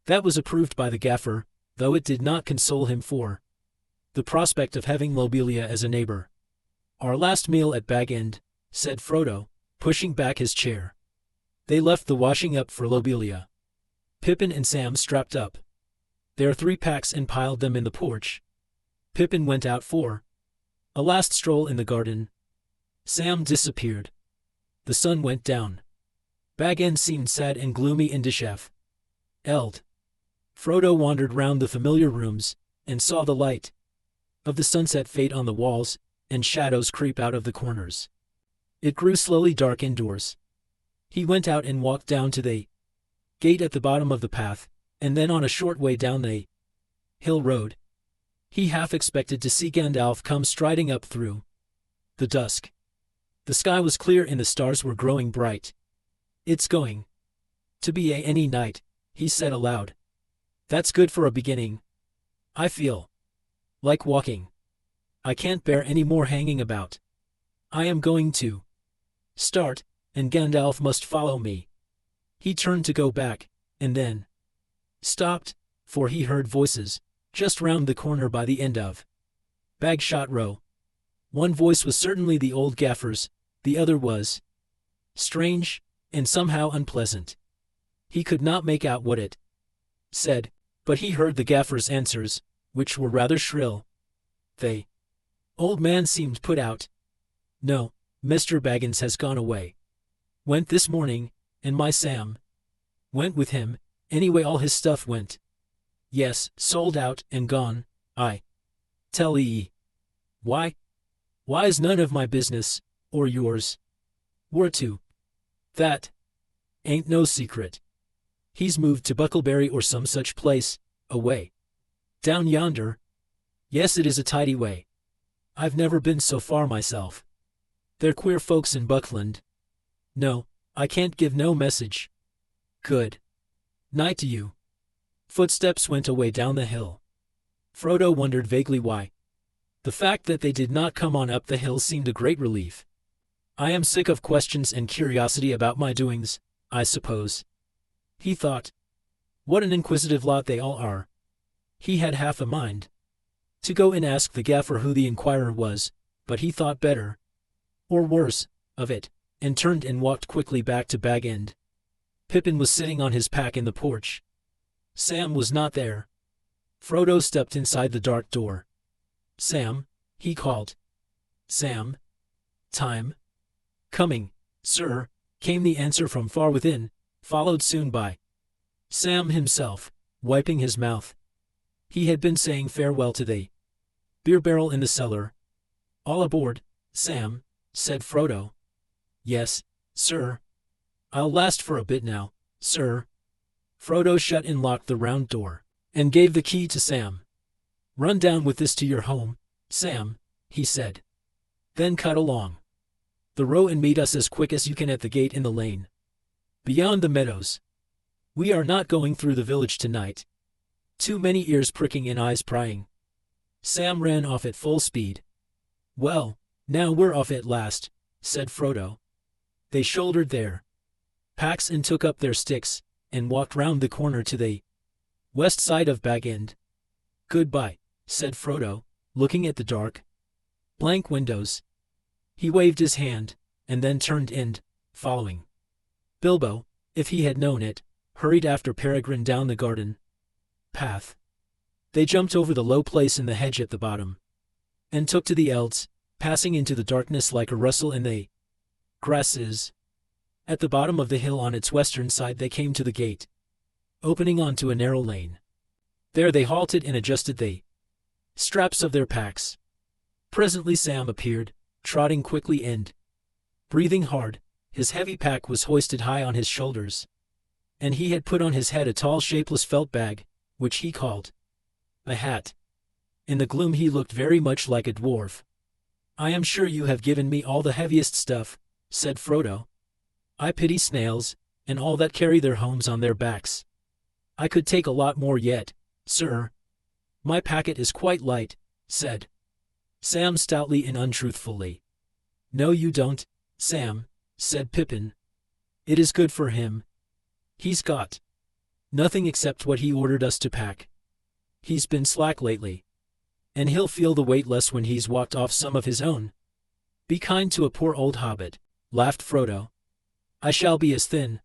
that was approved by the gaffer, though it did not console him for the prospect of having Lobelia as a neighbor. "Our last meal at Bag End," said Frodo, pushing back his chair. They left the washing up for Lobelia. Pippin and Sam strapped up their 3 packs and piled them in the porch. Pippin went out for a last stroll in the garden. Sam disappeared. The sun went down. Bag End seemed sad and gloomy in Dishef. Eld. Frodo wandered round the familiar rooms, and saw the light of the sunset fade on the walls, and shadows creep out of the corners. It grew slowly dark indoors. He went out and walked down to the gate at the bottom of the path, and then on a short way down the hill road. He half expected to see Gandalf come striding up through the dusk. The sky was clear and the stars were growing bright. "It's going to be any night," he said aloud. "That's good for a beginning. I feel like walking. I can't bear any more hanging about. I am going to start, and Gandalf must follow me." He turned to go back, and then stopped, for he heard voices just round the corner by the end of Bagshot Row. One voice was certainly the old gaffer's, the other was strange, and somehow unpleasant. He could not make out what it said, but he heard the gaffer's answers, which were rather shrill. The old man seemed put out. No, Mr. Baggins has gone away. Went this morning, and my Sam went with him. Anyway, all his stuff went. Yes, sold out and gone, I tell ye. Why? Why is none of my business, or yours. Were to. That ain't no secret. He's moved to Buckleberry or some such place, away down yonder. Yes, it is a tidy way. I've never been so far myself. They're queer folks in Buckland. No, I can't give no message. Good night to you. Footsteps went away down the hill. Frodo wondered vaguely why. The fact that they did not come on up the hill seemed a great relief. I am sick of questions and curiosity about my doings, I suppose, he thought. What an inquisitive lot they all are. He had half a mind to go and ask the gaffer who the inquirer was, but he thought better, or worse, of it, and turned and walked quickly back to Bag End. Pippin was sitting on his pack in the porch. Sam was not there. Frodo stepped inside the dark door. Sam, he called. Sam. Time. Coming, sir, came the answer from far within, followed soon by Sam himself, wiping his mouth. He had been saying farewell to the beer barrel in the cellar. All aboard, Sam, said Frodo. Yes, sir. I'll last for a bit now, sir. Frodo shut and locked the round door, and gave the key to Sam. Run down with this to your home, Sam, he said. Then cut along the row and meet us as quick as you can at the gate in the lane beyond the meadows. We are not going through the village tonight. Too many ears pricking and eyes prying. Sam ran off at full speed. Well, now we're off at last, said Frodo. They shouldered their packs and took up their sticks, and walked round the corner to the west side of Bag End. Goodbye, said Frodo, looking at the dark blank windows. He waved his hand, and then turned and, following Bilbo, if he had known it, hurried after Peregrine down the garden path. They jumped over the low place in the hedge at the bottom, and took to the elds, passing into the darkness like a rustle in the grasses. At the bottom of the hill on its western side they came to the gate, opening onto a narrow lane. There they halted and adjusted the straps of their packs. Presently Sam appeared, trotting quickly and breathing hard. His heavy pack was hoisted high on his shoulders, and he had put on his head a tall shapeless felt bag, which he called a hat. In the gloom he looked very much like a dwarf. I am sure you have given me all the heaviest stuff, said Frodo. I pity snails, and all that carry their homes on their backs. I could take a lot more yet, sir. My packet is quite light, said Sam stoutly and untruthfully. No you don't, Sam, said Pippin. It is good for him. He's got nothing except what he ordered us to pack. He's been slack lately, and he'll feel the weight less when he's walked off some of his own. Be kind to a poor old hobbit, laughed Frodo. I shall be as thin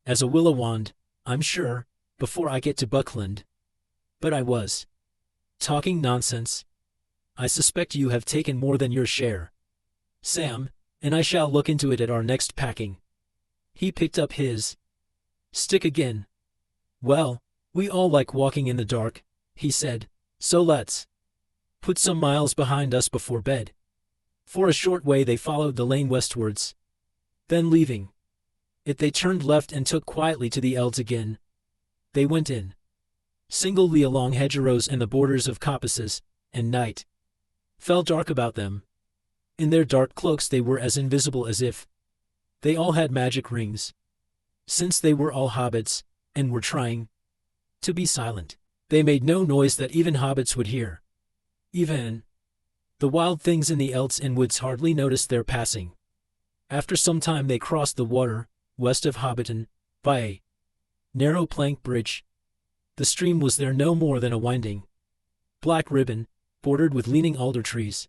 as a willow wand, I'm sure, before I get to Buckland. But I was talking nonsense. I suspect you have taken more than your share, Sam, and I shall look into it at our next packing. He picked up his stick again. Well, we all like walking in the dark, he said, so let's put some miles behind us before bed. For a short way they followed the lane westwards. Then leaving it they turned left and took quietly to the elds again. They went in singly along hedgerows and the borders of coppices, and night fell dark about them. In their dark cloaks they were as invisible as if they all had magic rings. Since they were all hobbits, and were trying to be silent, they made no noise that even hobbits would hear. Even the wild things in the elds and woods hardly noticed their passing. After some time they crossed the water, west of Hobbiton, by a narrow plank bridge. The stream was there no more than a winding black ribbon, bordered with leaning alder trees.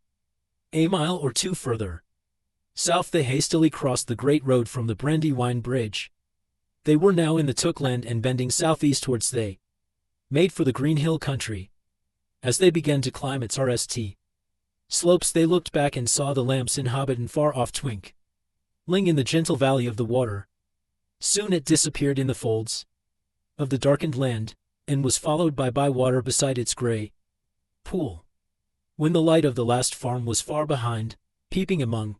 A mile or two further, South they hastily crossed the great road from the Brandywine Bridge. They were now in the Tookland and bending southeast towards they made for the Green Hill country. As they began to climb its RST slopes, they looked back and saw the lamps in Hobbiton far off twinkling in the gentle valley of the water. Soon it disappeared in the folds of the darkened land, and was followed by Bywater beside its gray pool. When the light of the last farm was far behind, peeping among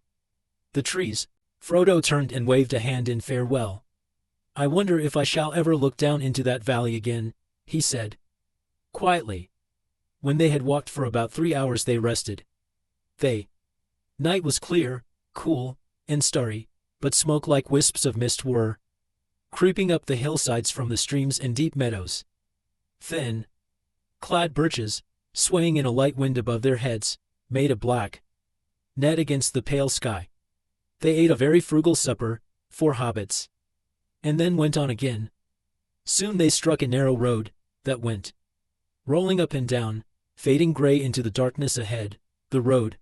the trees, Frodo turned and waved a hand in farewell. "I wonder if I shall ever look down into that valley again," he said quietly. When they had walked for about 3 hours they rested. The night was clear, cool, and starry, but smoke-like wisps of mist were creeping up the hillsides from the streams and deep meadows. Thin, clad birches, swaying in a light wind above their heads, made a black net against the pale sky. They ate a very frugal supper, 4 hobbits, and then went on again. Soon they struck a narrow road that went rolling up and down, fading gray into the darkness ahead, the road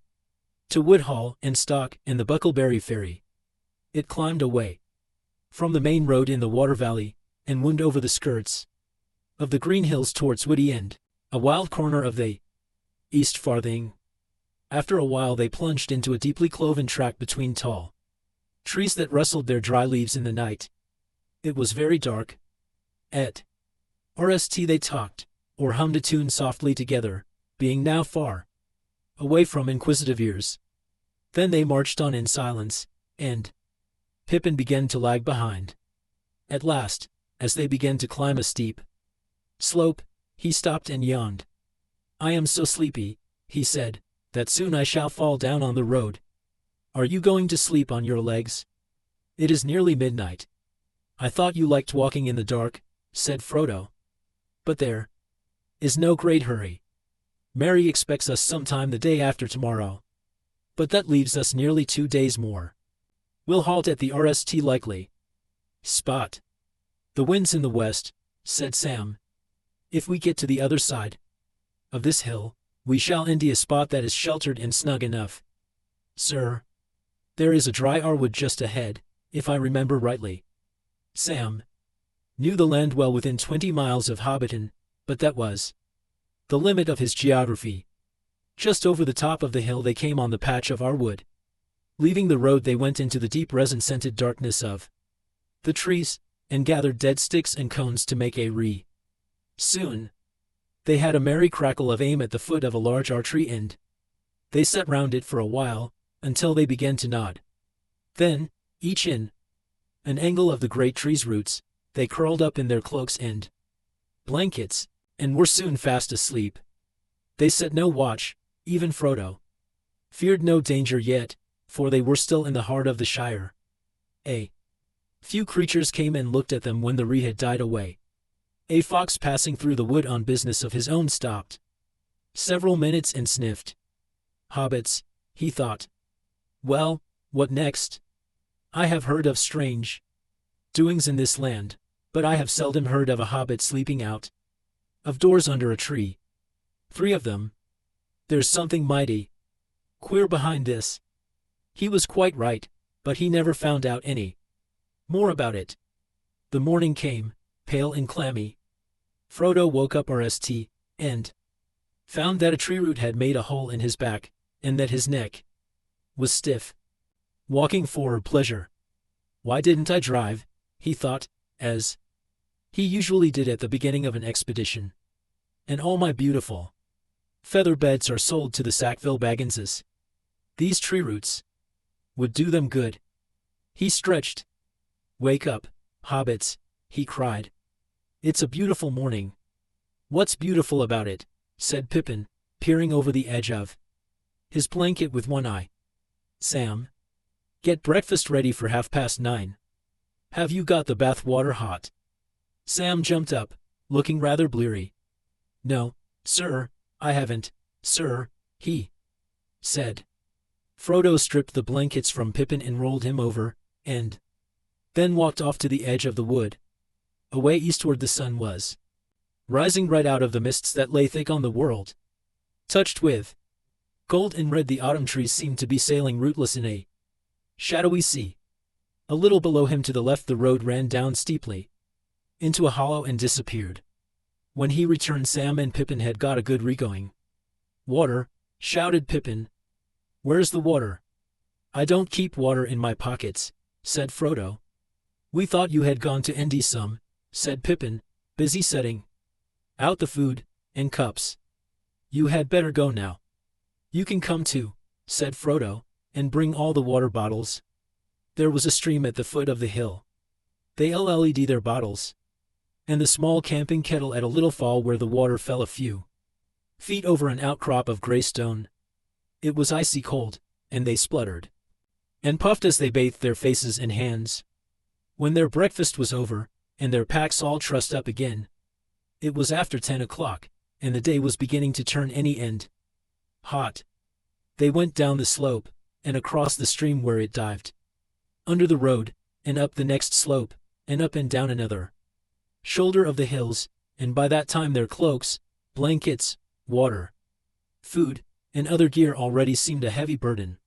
to Woodhall and Stock and the Buckleberry Ferry. It climbed away from the main road in the Water Valley and wound over the skirts of the green hills towards Woody End, a wild corner of the East Farthing. After a while they plunged into a deeply cloven track between tall trees that rustled their dry leaves in the night. It was very dark. At RST they talked, or hummed a tune softly together, being now far away from inquisitive ears. Then they marched on in silence, and Pippin began to lag behind. At last, as they began to climb a steep slope, he stopped and yawned. "I am so sleepy," he said, "that soon I shall fall down on the road. Are you going to sleep on your legs? It is nearly midnight." "I thought you liked walking in the dark," said Frodo. "But there is no great hurry. Mary expects us sometime the day after tomorrow. But that leaves us nearly 2 days more. We'll halt at the RST likely spot. The wind's in the west," said Sam. "If we get to the other side of this hill, we shall end a spot that is sheltered and snug enough. Sir, there is a dry wood just ahead, if I remember rightly." Sam knew the land well within 20 miles of Hobbiton, but that was the limit of his geography. Just over the top of the hill they came on the patch of wood. Leaving the road they went into the deep resin-scented darkness of the trees, and gathered dead sticks and cones to make a wreath. Soon they had a merry crackle of aim at the foot of a large tree, and they sat round it for a while, until they began to nod. Then, each in an angle of the great tree's roots, they curled up in their cloaks and blankets, and were soon fast asleep. They set no watch, even Frodo feared no danger yet, for they were still in the heart of the Shire. A few creatures came and looked at them when the wreath had died away. A fox passing through the wood on business of his own stopped several minutes and sniffed. "Hobbits," he thought. "Well, what next? I have heard of strange doings in this land, but I have seldom heard of a hobbit sleeping out of doors under a tree. 3 of them. There's something mighty queer behind this." He was quite right, but he never found out any more about it. The morning came, pale and clammy. Frodo woke up RST, and found that a tree root had made a hole in his back, and that his neck was stiff. Walking for pleasure. "Why didn't I drive?" he thought, as he usually did at the beginning of an expedition. "And all my beautiful feather beds are sold to the Sackville Bagginses. These tree roots would do them good." He stretched. "Wake up, hobbits," he cried. "It's a beautiful morning." "What's beautiful about it?" said Pippin, peering over the edge of his blanket with one eye. "Sam, get breakfast ready for 9:30. Have you got the bath water hot?" Sam jumped up, looking rather bleary. "No, sir, I haven't, sir," he said. Frodo stripped the blankets from Pippin and rolled him over, and then walked off to the edge of the wood. Away eastward the sun was rising right out of the mists that lay thick on the world. Touched with gold and red, the autumn trees seemed to be sailing rootless in a shadowy sea. A little below him to the left the road ran down steeply into a hollow and disappeared. When he returned, Sam and Pippin had got a good regoing. "Water!" shouted Pippin. "Where's the water?" "I don't keep water in my pockets," said Frodo. "We thought you had gone to Endy some," said Pippin, busy setting out the food and cups. "You had better go now." "You can come too," said Frodo, "and bring all the water bottles." There was a stream at the foot of the hill. They led their bottles and the small camping kettle at a little fall where the water fell a few feet over an outcrop of gray stone. It was icy cold, and they spluttered and puffed as they bathed their faces and hands. When their breakfast was over, and their packs all trussed up again, it was after 10 o'clock, and the day was beginning to turn any end hot. They went down the slope, and across the stream where it dived under the road, and up the next slope, and up and down another shoulder of the hills, and by that time their cloaks, blankets, water, food, and other gear already seemed a heavy burden.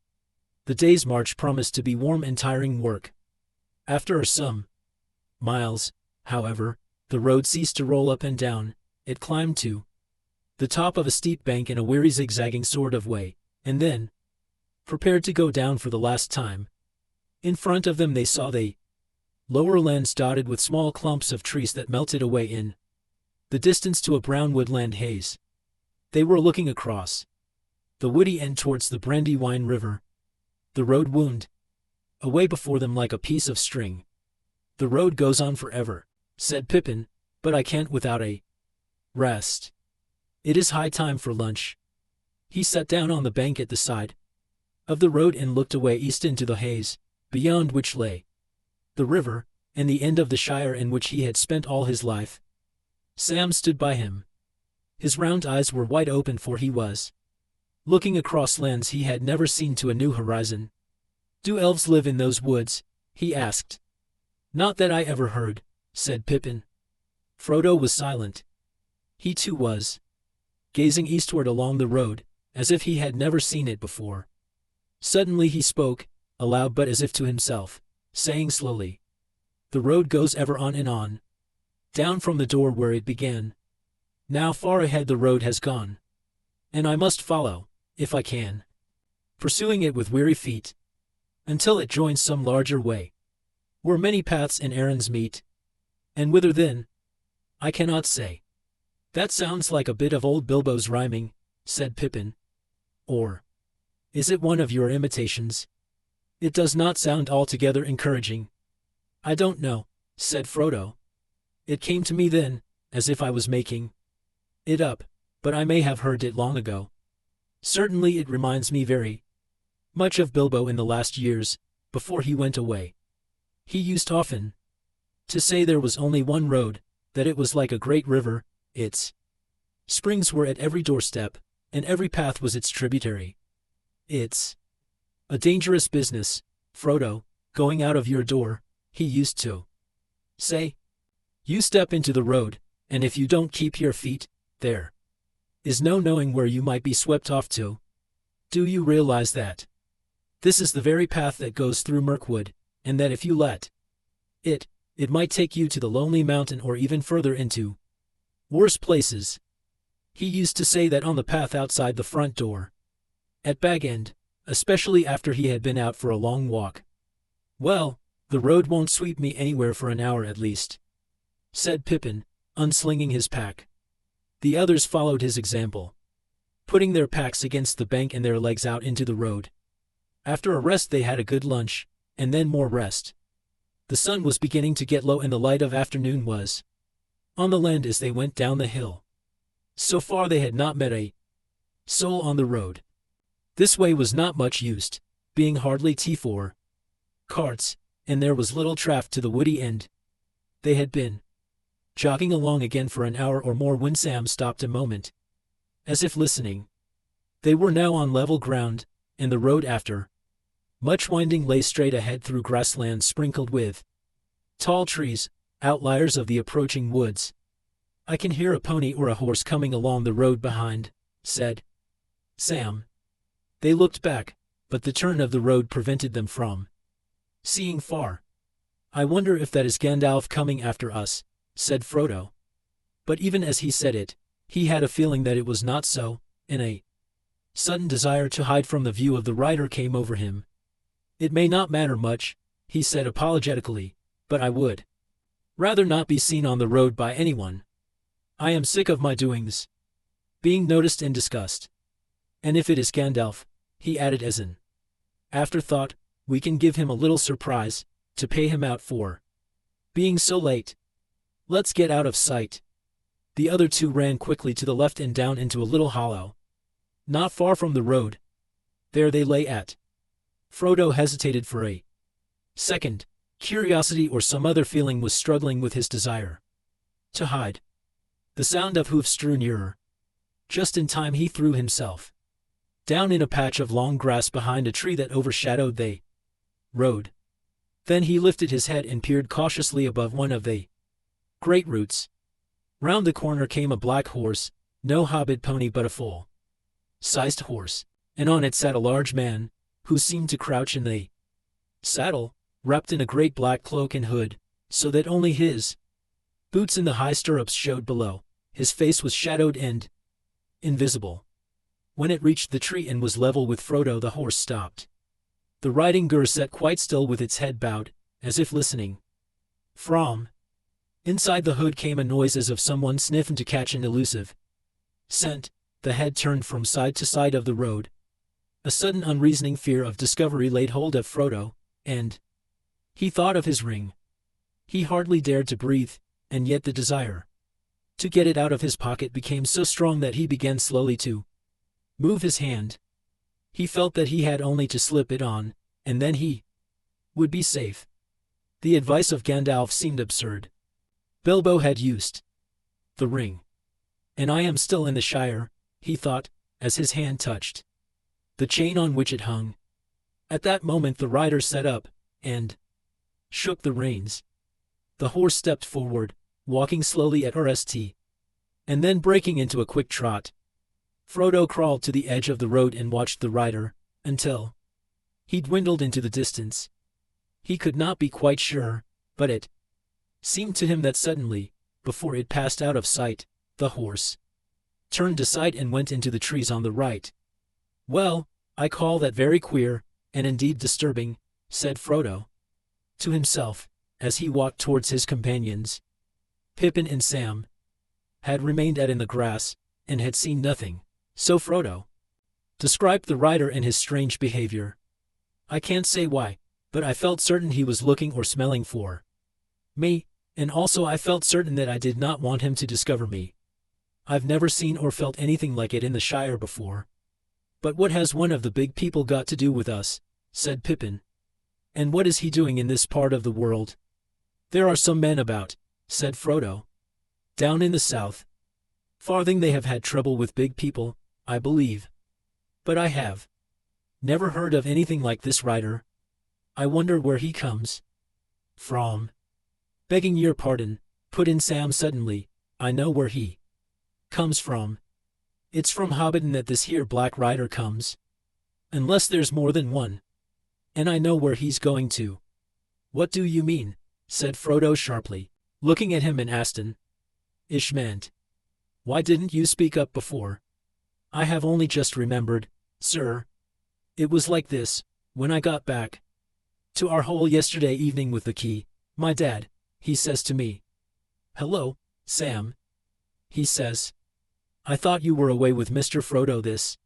The day's march promised to be warm and tiring work. After some miles, however, the road ceased to roll up and down. It climbed to the top of a steep bank in a weary zigzagging sort of way, and then prepared to go down for the last time. In front of them they saw the lower lands dotted with small clumps of trees that melted away in the distance to a brown woodland haze. They were looking across the woody end towards the Brandywine River. The road wound away before them like a piece of string. "The road goes on forever," said Pippin, "but I can't without a rest. It is high time for lunch." He sat down on the bank at the side of the road and looked away east into the haze, beyond which lay the river, and the end of the shire in which he had spent all his life. Sam stood by him. His round eyes were wide open, for he was looking across lands he had never seen to a new horizon. "Do elves live in those woods?" he asked. "Not that I ever heard," said Pippin. Frodo was silent. He too was gazing eastward along the road, as if he had never seen it before. Suddenly he spoke, aloud but as if to himself, saying slowly, "The road goes ever on and on, down from the door where it began. Now far ahead the road has gone, and I must follow, if I can, pursuing it with weary feet, until it joins some larger way, where many paths and errands meet. And whither then? I cannot say." "That sounds like a bit of old Bilbo's rhyming," said Pippin. "Or is it one of your imitations? It does not sound altogether encouraging." "I don't know," said Frodo. "It came to me then, as if I was making it up, but I may have heard it long ago. Certainly it reminds me very much of Bilbo in the last years, before he went away. He used often to say there was only one road, that it was like a great river, its springs were at every doorstep, and every path was its tributary. It's a dangerous business, Frodo, going out of your door," he used to say. "You step into the road, and if you don't keep your feet, there is no knowing where you might be swept off to. Do you realize that this is the very path that goes through Mirkwood, and that if you let it, it might take you to the Lonely Mountain or even further into worse places?" He used to say that on the path outside the front door, at Bag End, especially after he had been out for a long walk. "Well, the road won't sweep me anywhere for an hour at least," said Pippin, unslinging his pack. The others followed his example, putting their packs against the bank and their legs out into the road. After a rest they had a good lunch, and then more rest. The sun was beginning to get low and the light of afternoon was on the land as they went down the hill. So far they had not met a soul on the road. This way was not much used, being hardly T4 carts, and there was little traffic to the woody end. They had been jogging along again for an hour or more when Sam stopped a moment, as if listening. They were now on level ground, and the road, after much winding, lay straight ahead through grasslands sprinkled with tall trees, outliers of the approaching woods. "I can hear a pony or a horse coming along the road behind," said Sam. They looked back, but the turn of the road prevented them from seeing far. "I wonder if that is Gandalf coming after us," said Frodo. But even as he said it, he had a feeling that it was not so, and a sudden desire to hide from the view of the rider came over him. "It may not matter much," he said apologetically, "but I would rather not be seen on the road by anyone. I am sick of my doings being noticed and discussed. And if it is Gandalf," he added as an afterthought, "we can give him a little surprise to pay him out for being so late. Let's get out of sight." The other two ran quickly to the left and down into a little hollow not far from the road. There they lay at. Frodo hesitated for a second. Curiosity or some other feeling was struggling with his desire to hide. The sound of hoofs drew nearer. Just in time he threw himself down in a patch of long grass behind a tree that overshadowed the road. Then he lifted his head and peered cautiously above one of the great roots. Round the corner came a black horse, no hobbit pony but a full-sized horse, and on it sat a large man, who seemed to crouch in the saddle, wrapped in a great black cloak and hood, so that only his boots in the high stirrups showed below. His face was shadowed and invisible. When it reached the tree and was level with Frodo, the horse stopped. The riding gur sat quite still with its head bowed, as if listening. From inside the hood came a noise as of someone sniffing to catch an elusive scent. The head turned from side to side of the road. A sudden unreasoning fear of discovery laid hold of Frodo, and he thought of his ring. He hardly dared to breathe, and yet the desire to get it out of his pocket became so strong that he began slowly to move his hand. He felt that he had only to slip it on, and then he would be safe. The advice of Gandalf seemed absurd. Bilbo had used the ring, and I am still in the Shire, he thought, as his hand touched the chain on which it hung. At that moment the rider sat up, and shook the reins. The horse stepped forward, walking slowly at RST, and then breaking into a quick trot. Frodo crawled to the edge of the road and watched the rider, until he dwindled into the distance. He could not be quite sure, but it seemed to him that suddenly, before it passed out of sight, the horse turned aside and went into the trees on the right. "Well, I call that very queer, and indeed disturbing," said Frodo to himself, as he walked towards his companions. Pippin and Sam had remained in the grass, and had seen nothing. So Frodo described the rider and his strange behavior. "I can't say why, but I felt certain he was looking or smelling for me, and also I felt certain that I did not want him to discover me. I've never seen or felt anything like it in the Shire before." "But what has one of the big people got to do with us?" said Pippin. "And what is he doing in this part of the world?" "There are some men about," said Frodo. "Down in the south. Farthing they have had trouble with big people, I believe. But I have never heard of anything like this rider. I wonder where he comes from." "Begging your pardon," put in Sam suddenly, "I know where he comes from. It's from Hobbiton that this here Black Rider comes. Unless there's more than one. And I know where he's going to." "What do you mean?" said Frodo sharply, looking at him and Aston. "Ishmant. Why didn't you speak up before?" "I have only just remembered, sir. It was like this, when I got back to our hole yesterday evening with the key, my dad, he says to me, 'Hello, Sam,' he says. 'I thought you were away with Mr. Frodo this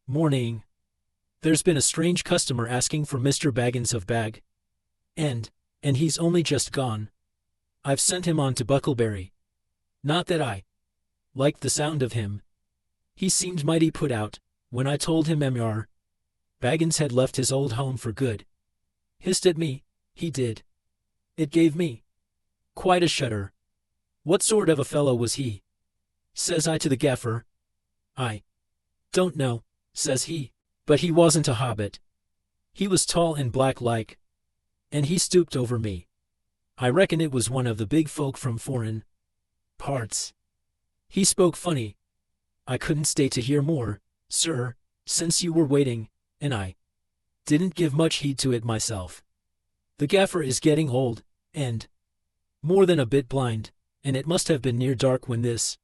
morning. There's been a strange customer asking for Mr. Baggins of Bag End, and he's only just gone. I've sent him on to Buckleberry. Not that I liked the sound of him. He seemed mighty put out when I told him Mr. Baggins had left his old home for good. Hissed at me, he did. It gave me quite a shudder. 'What sort of a fellow was he?' says I to the gaffer. 'I don't know,' says he, 'but he wasn't a hobbit. He was tall and black-like, and he stooped over me. I reckon it was one of the big folk from foreign parts. He spoke funny. I couldn't stay to hear more, sir, since you were waiting, and I didn't give much heed to it myself. The gaffer is getting old, and more than a bit blind, and it must have been near dark when this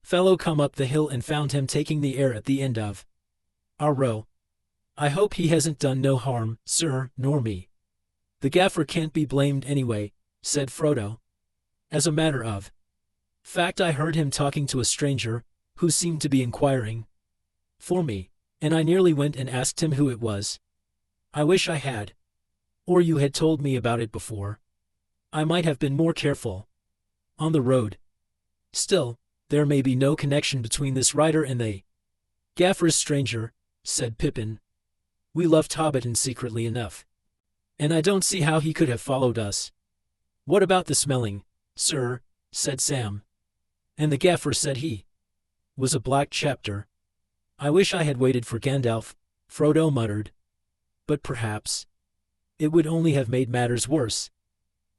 fellow come up the hill and found him taking the air at the end of our row. I hope he hasn't done no harm, sir, nor me. The gaffer can't be blamed anyway, said Frodo. As a matter of fact, I heard him talking to a stranger, who seemed to be inquiring for me, and I nearly went and asked him who it was. I wish I had, or you had told me about it before. I might have been more careful on the road. Still, there may be no connection between this rider and the gaffer's stranger, said Pippin. We loved Hobbiton secretly enough, and I don't see how he could have followed us. What about the smelling, sir? Said Sam. And the gaffer said he was a black chapter. I wish I had waited for Gandalf, Frodo muttered. But perhaps it would only have made matters worse.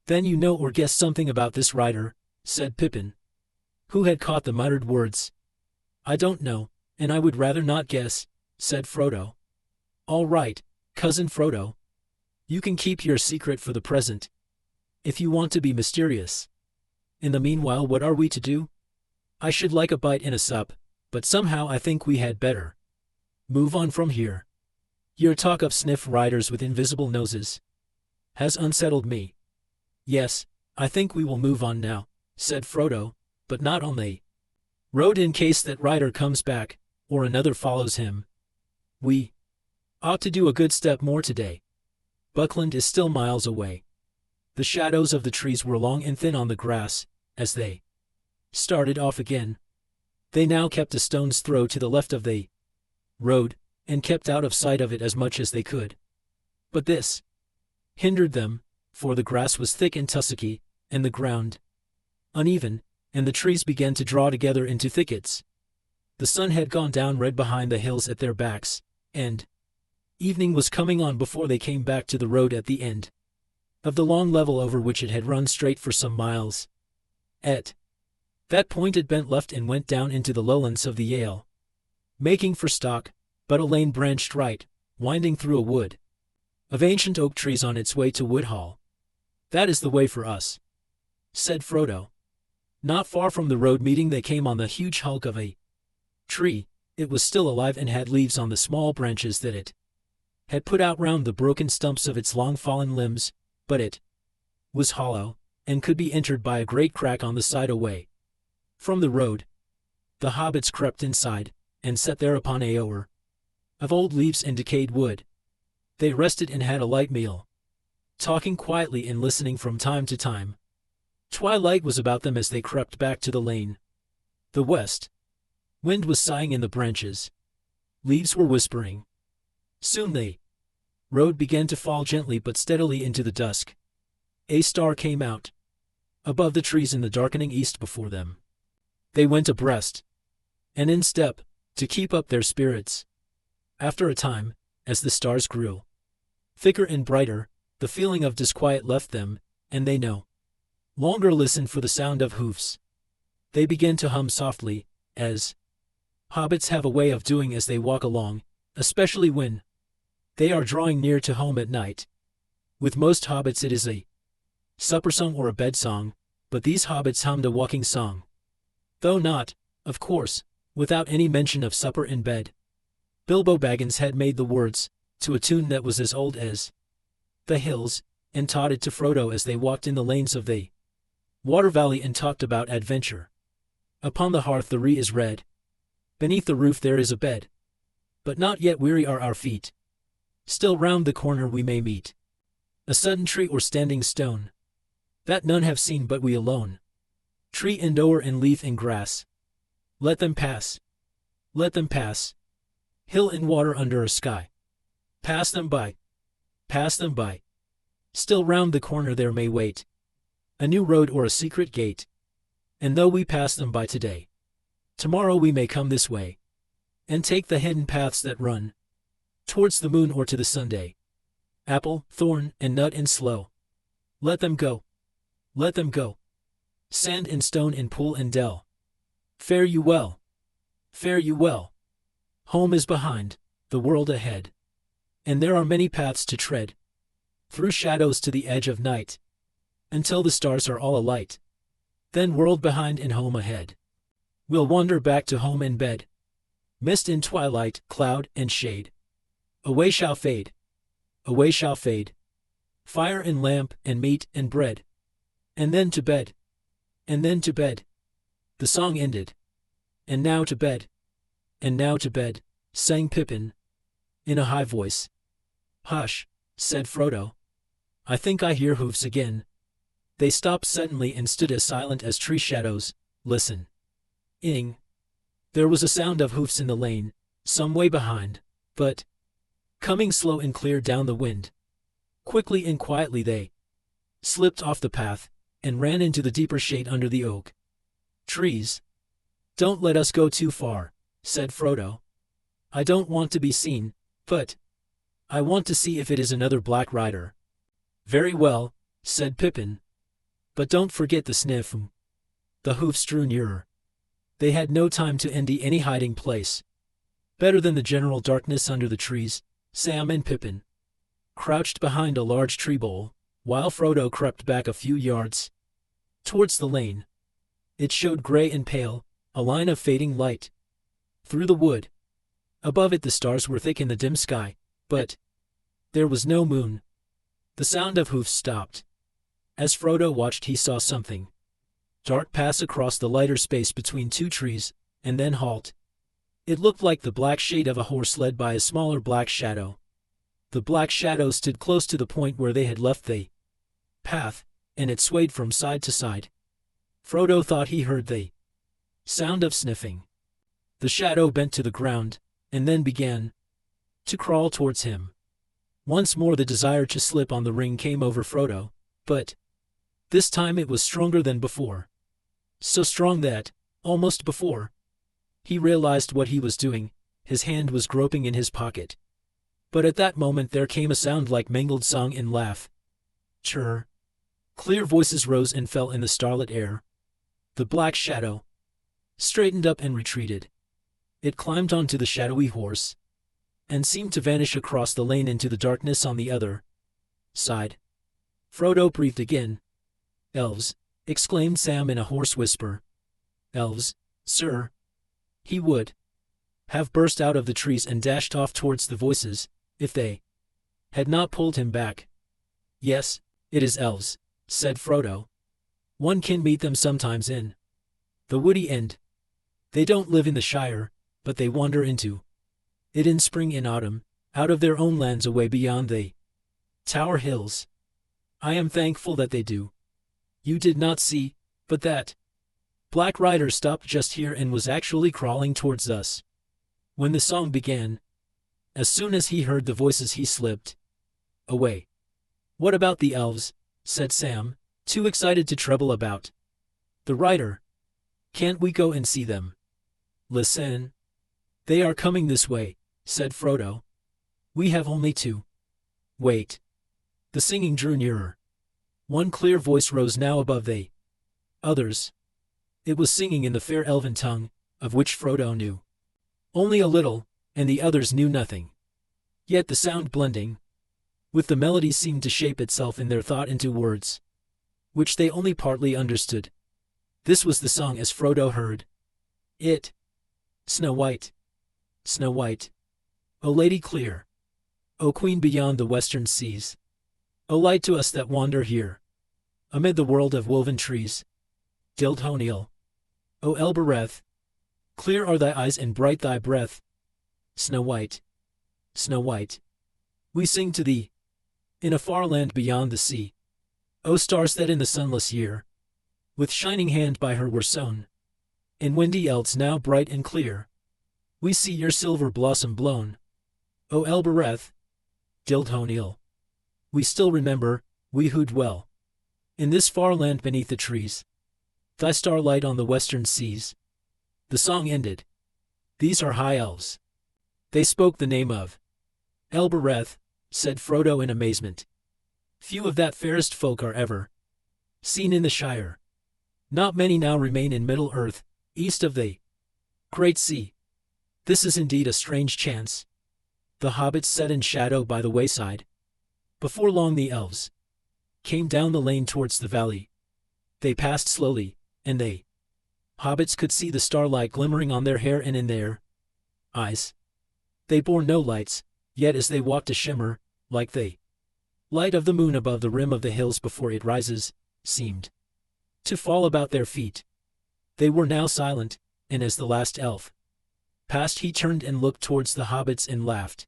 Then you know or guess something about this rider, said Pippin, who had caught the muttered words. I don't know, and I would rather not guess, said Frodo. All right, Cousin Frodo. You can keep your secret for the present, if you want to be mysterious. In the meanwhile, what are we to do? I should like a bite and a sup, but somehow I think we had better move on from here. Your talk of sniff riders with invisible noses has unsettled me. Yes, I think we will move on now, said Frodo, but not on the road in case that rider comes back, or another follows him. We ought to do a good step more today. Buckland is still miles away. The shadows of the trees were long and thin on the grass, as they started off again. They now kept a stone's throw to the left of the road, and kept out of sight of it as much as they could. But this hindered them, for the grass was thick and tussocky, and the ground uneven, and the trees began to draw together into thickets. The sun had gone down red behind the hills at their backs, and evening was coming on before they came back to the road at the end of the long level over which it had run straight for some miles. At that point it bent left and went down into the lowlands of the Yale, making for Stock, but a lane branched right, winding through a wood of ancient oak trees on its way to Woodhall. That is the way for us, said Frodo. Not far from the road meeting they came on the huge hulk of a tree. It was still alive and had leaves on the small branches that it had put out round the broken stumps of its long fallen limbs, but it was hollow, and could be entered by a great crack on the side away from the road. The hobbits crept inside, and sat there upon a hour of old leaves and decayed wood. They rested and had a light meal, talking quietly and listening from time to time. Twilight was about them as they crept back to the lane. The west wind was sighing in the branches. Leaves were whispering. Soon the road began to fall gently but steadily into the dusk. A star came out above the trees in the darkening east before them. They went abreast and in step, to keep up their spirits. After a time, as the stars grew thicker and brighter, the feeling of disquiet left them, and they no longer listened for the sound of hoofs. They began to hum softly, as hobbits have a way of doing as they walk along, especially when they are drawing near to home at night. With most hobbits it is a supper song or a bed song, but these hobbits hummed a walking song, though not, of course, without any mention of supper and bed. Bilbo Baggins had made the words, to a tune that was as old as the hills, and taught it to Frodo as they walked in the lanes of the Water Valley and talked about adventure. Upon the hearth the re is red. Beneath the roof there is a bed. But not yet weary are our feet. Still round the corner we may meet a sudden tree or standing stone, that none have seen but we alone. Tree and o'er and leaf and grass, let them pass. Let them pass. Hill and water under a sky, pass them by. Pass them by. Still round the corner there may wait a new road or a secret gate. And though we pass them by today, tomorrow we may come this way, and take the hidden paths that run towards the moon or to the Sunday. Apple, thorn, and nut and sloe, let them go. Let them go. Sand and stone and pool and dell, fare you well. Fare you well. Home is behind, the world ahead, and there are many paths to tread through shadows to the edge of night, until the stars are all alight. Then world behind and home ahead. We'll wander back to home and bed. Mist in twilight, cloud and shade. Away shall fade. Away shall fade. Fire and lamp and meat and bread. And then to bed. And then to bed. The song ended. And now to bed. And now to bed, sang Pippin, in a high voice. Hush, said Frodo. I think I hear hoofs again. They stopped suddenly and stood as silent as tree shadows. Listen. Ing. There was a sound of hoofs in the lane, some way behind, but coming slow and clear down the wind. Quickly and quietly they slipped off the path and ran into the deeper shade under the oak trees. Don't let us go too far, said Frodo. I don't want to be seen, but I want to see if it is another Black Rider. Very well, said Pippin. But don't forget the sniff. The hoofs drew nearer. They had no time to envy any hiding place. Better than the general darkness under the trees, Sam and Pippin crouched behind a large tree bole, while Frodo crept back a few yards towards the lane. It showed gray and pale, a line of fading light through the wood. Above it the stars were thick in the dim sky, but there was no moon. The sound of hoofs stopped. As Frodo watched, he saw something dark pass across the lighter space between two trees, and then halt. It looked like the black shade of a horse led by a smaller black shadow. The black shadow stood close to the point where they had left the path, and it swayed from side to side. Frodo thought he heard the sound of sniffing. The shadow bent to the ground, and then began to crawl towards him. Once more the desire to slip on the ring came over Frodo, but this time it was stronger than before. So strong that, almost before he realized what he was doing, his hand was groping in his pocket. But at that moment there came a sound like mingled song and laugh. Chirr. Clear voices rose and fell in the starlit air. The black shadow straightened up and retreated. It climbed onto the shadowy horse and seemed to vanish across the lane into the darkness on the other side. Frodo breathed again. Elves, exclaimed Sam in a hoarse whisper. Elves, sir. He would have burst out of the trees and dashed off towards the voices, if they had not pulled him back. Yes, it is elves, said Frodo. One can meet them sometimes in the woody end. They don't live in the Shire, but they wander into it in spring and autumn, out of their own lands away beyond the Tower Hills. I am thankful that they do. You did not see, but that Black Rider stopped just here and was actually crawling towards us when the song began. As soon as he heard the voices he slipped away. What about the elves? Said Sam, too excited to trouble about the rider. Can't we go and see them? Listen. They are coming this way, said Frodo. We have only to wait. The singing drew nearer. One clear voice rose now above the others. It was singing in the fair elven tongue, of which Frodo knew only a little, and the others knew nothing. Yet the sound blending with the melody seemed to shape itself in their thought into words, which they only partly understood. This was the song as Frodo heard it. Snow White. Snow White. O Lady clear. O Queen beyond the western seas. O light to us that wander here, amid the world of woven trees. Gildhoniel. O Elbereth. Clear are thy eyes and bright thy breath. Snow White. Snow White. We sing to thee, in a far land beyond the sea. O stars that in the sunless year, with shining hand by her were sown, in windy elts now bright and clear, we see your silver blossom blown. O Elbereth. Gildhoniel. We still remember, we who dwell in this far land beneath the trees, thy starlight on the western seas. The song ended. These are high elves. They spoke the name of Elbereth, said Frodo in amazement. Few of that fairest folk are ever seen in the Shire. Not many now remain in Middle-earth, east of the great sea. This is indeed a strange chance. The hobbits sat in shadow by the wayside, Before long the elves came down the lane towards the valley. They passed slowly, and they hobbits could see the starlight glimmering on their hair and in their eyes. They bore no lights, yet as they walked a shimmer, like the light of the moon above the rim of the hills before it rises, seemed to fall about their feet. They were now silent, and as the last elf passed he turned and looked towards the hobbits and laughed.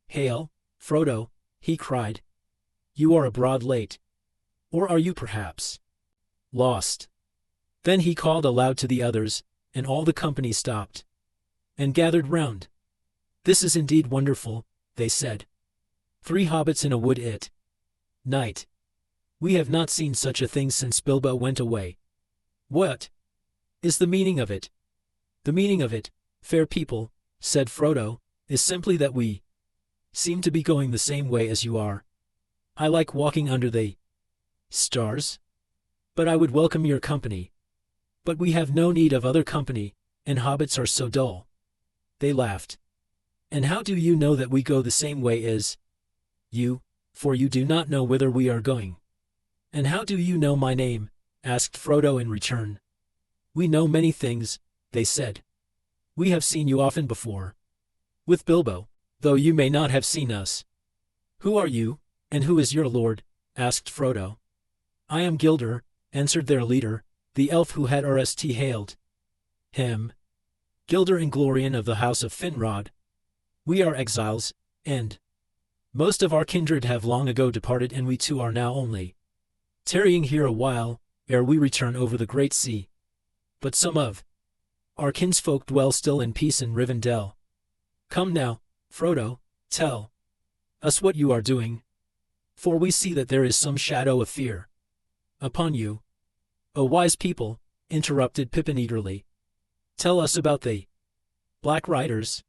"Hail, Frodo," he cried. "You are abroad late. Or are you perhaps lost?" Then he called aloud to the others, and all the company stopped and gathered round. "This is indeed wonderful," they said. "3 hobbits in a wood at night. We have not seen such a thing since Bilbo went away. What is the meaning of it?" "The meaning of it, fair people," said Frodo, "is simply that we seem to be going the same way as you are. I like walking under the stars, but I would welcome your company. But we have no need of other company, and hobbits are so dull." They laughed. "And how do you know that we go the same way as you, for you do not know whither we are going?" "And how do you know my name?" asked Frodo in return. "We know many things," they said. "We have seen you often before with Bilbo, though you may not have seen us." "Who are you, and who is your lord?" asked Frodo. "I am Gilder," answered their leader, the elf who had hailed him. "Gilder and Glorian of the house of Finrod. We are exiles, and most of our kindred have long ago departed, and we too are now only tarrying here a while, ere we return over the great sea. But some of our kinsfolk dwell still in peace in Rivendell. Come now, Frodo, tell us what you are doing, for we see that there is some shadow of fear upon you." "O wise people," interrupted Pippin eagerly, "tell us about the Black Riders."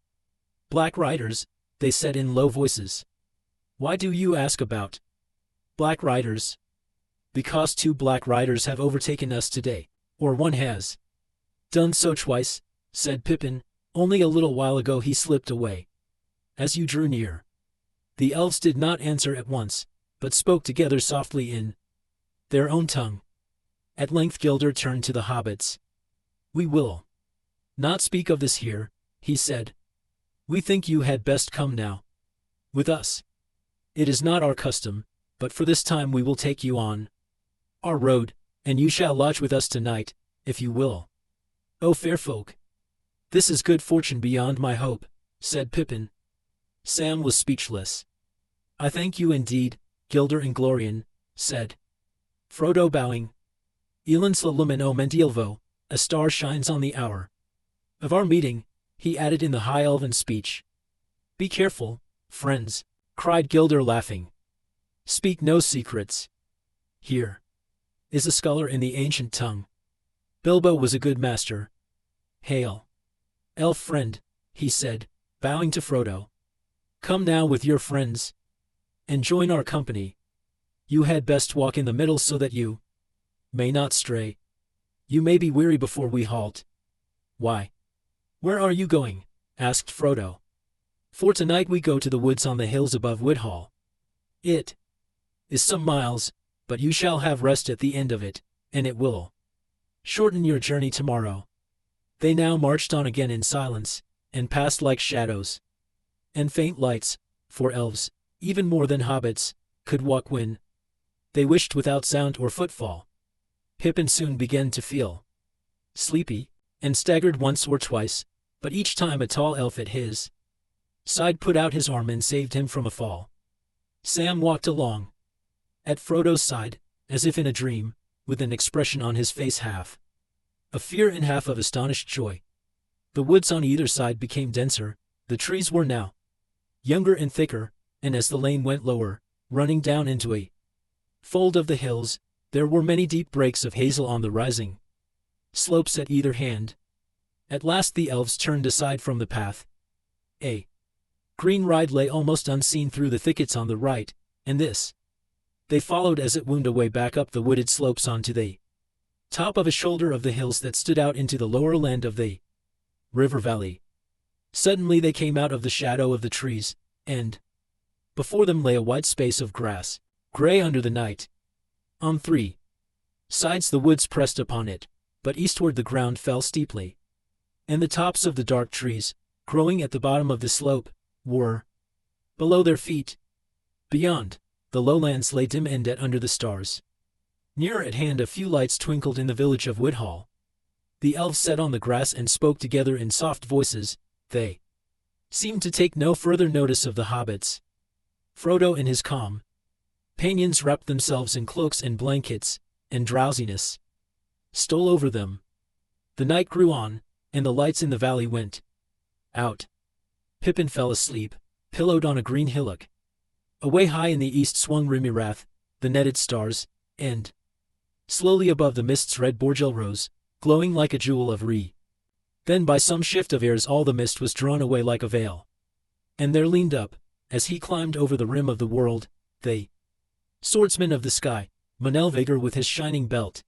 "Black Riders," they said in low voices. "Why do you ask about Black Riders?" "Because 2 Black Riders have overtaken us today, or one has done so twice," said Pippin. "Only a little while ago he slipped away as you drew near." The elves did not answer at once, but spoke together softly in their own tongue. At length Gilder turned to the hobbits. "We will not speak of this here," he said. "We think you had best come now with us. It is not our custom, but for this time we will take you on our road, and you shall lodge with us tonight, if you will." "O fair folk, this is good fortune beyond my hope," said Pippin. Sam was speechless. "I thank you indeed, Gilder and Glorian," said Frodo bowing. "Elens la lumen o Mendielvo, a star shines on the hour of our meeting," he added in the high elven speech. "Be careful, friends," cried Gilder laughing. "Speak no secrets. Here is a scholar in the ancient tongue. Bilbo was a good master. Hail, elf friend," he said, bowing to Frodo. "Come now with your friends and join our company. You had best walk in the middle so that you may not stray. You may be weary before we halt." "Why, where are you going?" asked Frodo. "For tonight we go to the woods on the hills above Woodhall. It is some miles, but you shall have rest at the end of it, and it will shorten your journey tomorrow." They now marched on again in silence, and passed like shadows and faint lights, for elves, even more than hobbits, could walk when they wished without sound or footfall. Pippin soon began to feel sleepy, and staggered once or twice, but each time a tall elf at his side put out his arm and saved him from a fall. Sam walked along at Frodo's side, as if in a dream, with an expression on his face half of fear and half of astonished joy. The woods on either side became denser, the trees were now younger and thicker, and as the lane went lower, running down into a fold of the hills, there were many deep breaks of hazel on the rising slopes at either hand. At last the elves turned aside from the path. A green ride lay almost unseen through the thickets on the right, and this they followed as it wound away back up the wooded slopes onto the top of a shoulder of the hills that stood out into the lower land of the river valley. Suddenly they came out of the shadow of the trees, and Before them lay a wide space of grass, gray under the night. On three sides the woods pressed upon it, but eastward the ground fell steeply, and the tops of the dark trees, growing at the bottom of the slope, were below their feet. Beyond, the lowlands lay dim and dead under the stars. Nearer at hand a few lights twinkled in the village of Woodhall. The elves sat on the grass and spoke together in soft voices. They seemed to take no further notice of the hobbits. Frodo and his companions wrapped themselves in cloaks and blankets, and drowsiness stole over them. The night grew on, and the lights in the valley went out. Pippin fell asleep, pillowed on a green hillock. Away high in the east swung Rimirath, the netted stars, and slowly above the mists red Borgel rose, glowing like a jewel of Re. Then by some shift of airs all the mist was drawn away like a veil. And there leaned up, as he climbed over the rim of the world, the swordsman of the sky, Monelvagar with his shining belt.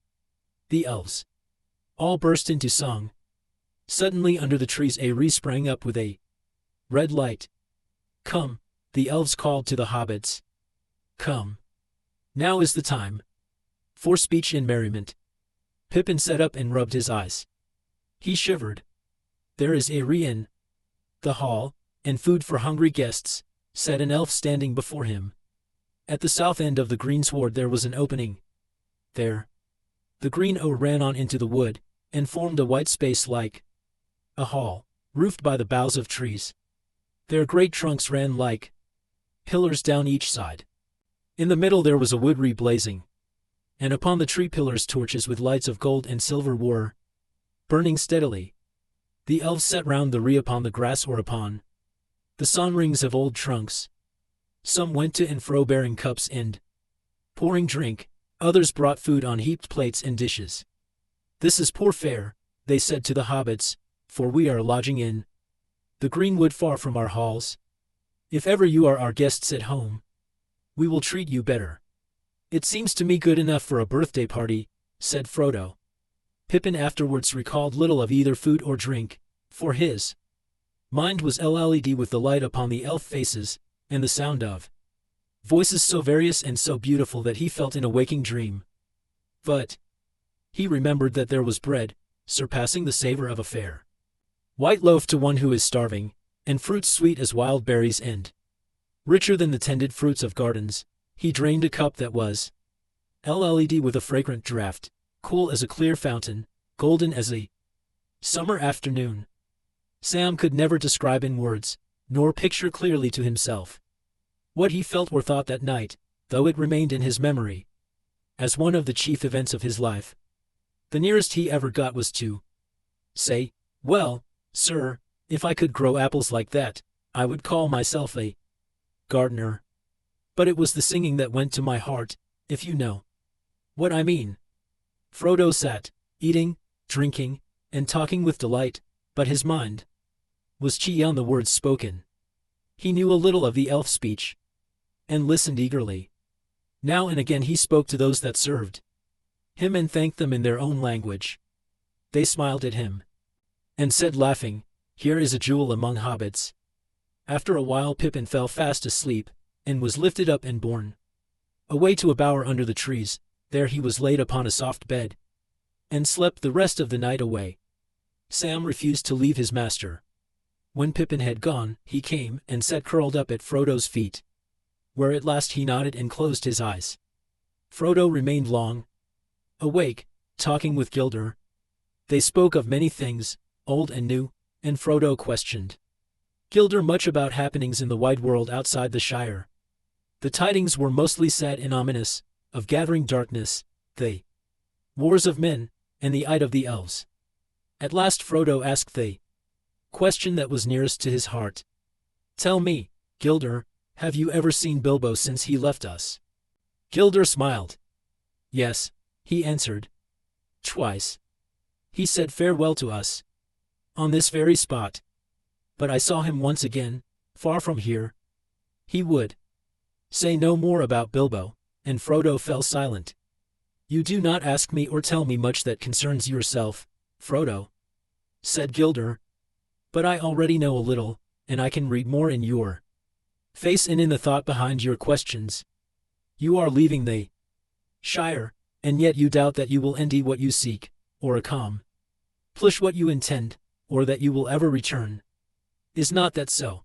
The elves all burst into song. Suddenly under the trees a Re sprang up with a red light. Come, the elves called to the hobbits. Come. Now is the time for speech and merriment. Pippin sat up and rubbed his eyes. He shivered. There is a Re in the hall, and food for hungry guests, said an elf standing before him. At the south end of the greensward there was an opening. There the green oak ran on into the wood, and formed a white space like a hall, roofed by the boughs of trees. Their great trunks ran like pillars down each side. In the middle there was a wood blazing, and upon the tree pillars torches with lights of gold and silver were burning steadily. The elves sat round the Re upon the grass or upon the sun rings of old trunks. Some went to and fro bearing cups and pouring drink, others brought food on heaped plates and dishes. This is poor fare, they said to the hobbits, for we are lodging in the greenwood far from our halls. If ever you are our guests at home, we will treat you better. It seems to me good enough for a birthday party, said Frodo. Pippin afterwards recalled little of either food or drink, for his mind was LED with the light upon the elf faces, and the sound of voices so various and so beautiful that he felt in a waking dream. But he remembered that there was bread, surpassing the savor of a fair white loaf to one who is starving, and fruits sweet as wild berries and richer than the tended fruits of gardens. He drained a cup that was LED with a fragrant draught, cool as a clear fountain, golden as a summer afternoon. Sam could never describe in words, nor picture clearly to himself what he felt or thought that night, though it remained in his memory as one of the chief events of his life. The nearest he ever got was to say, "Well, sir, if I could grow apples like that, I would call myself a gardener." But it was the singing that went to my heart, if you know what I mean. Frodo sat, eating, drinking, and talking with delight, but his mind was on the words spoken. He knew a little of the elf speech, and listened eagerly. Now and again he spoke to those that served him and thanked them in their own language. They smiled at him, and said laughing, "Here is a jewel among hobbits." After a while Pippin fell fast asleep, and was lifted up and borne away to a bower under the trees. There he was laid upon a soft bed, and slept the rest of the night away. Sam refused to leave his master. When Pippin had gone, he came and sat curled up at Frodo's feet, where at last he nodded and closed his eyes. Frodo remained long awake, talking with Gilder. They spoke of many things, old and new, and Frodo questioned Gilder much about happenings in the wide world outside the Shire. The tidings were mostly sad and ominous, of gathering darkness, the wars of men, and the Ide of the elves. At last Frodo asked the question that was nearest to his heart. "Tell me, Gilder, have you ever seen Bilbo since he left us?" Gilder smiled. "Yes," he answered. "Twice. He said farewell to us on this very spot. But I saw him once again, far from here." He would say no more about Bilbo, and Frodo fell silent. "You do not ask me or tell me much that concerns yourself, Frodo," said Gilder. "But I already know a little, and I can read more in your Face in the thought behind your questions. You are leaving the Shire, and yet you doubt that you will end what you seek, or accomplish what you intend, or that you will ever return. Is not that so?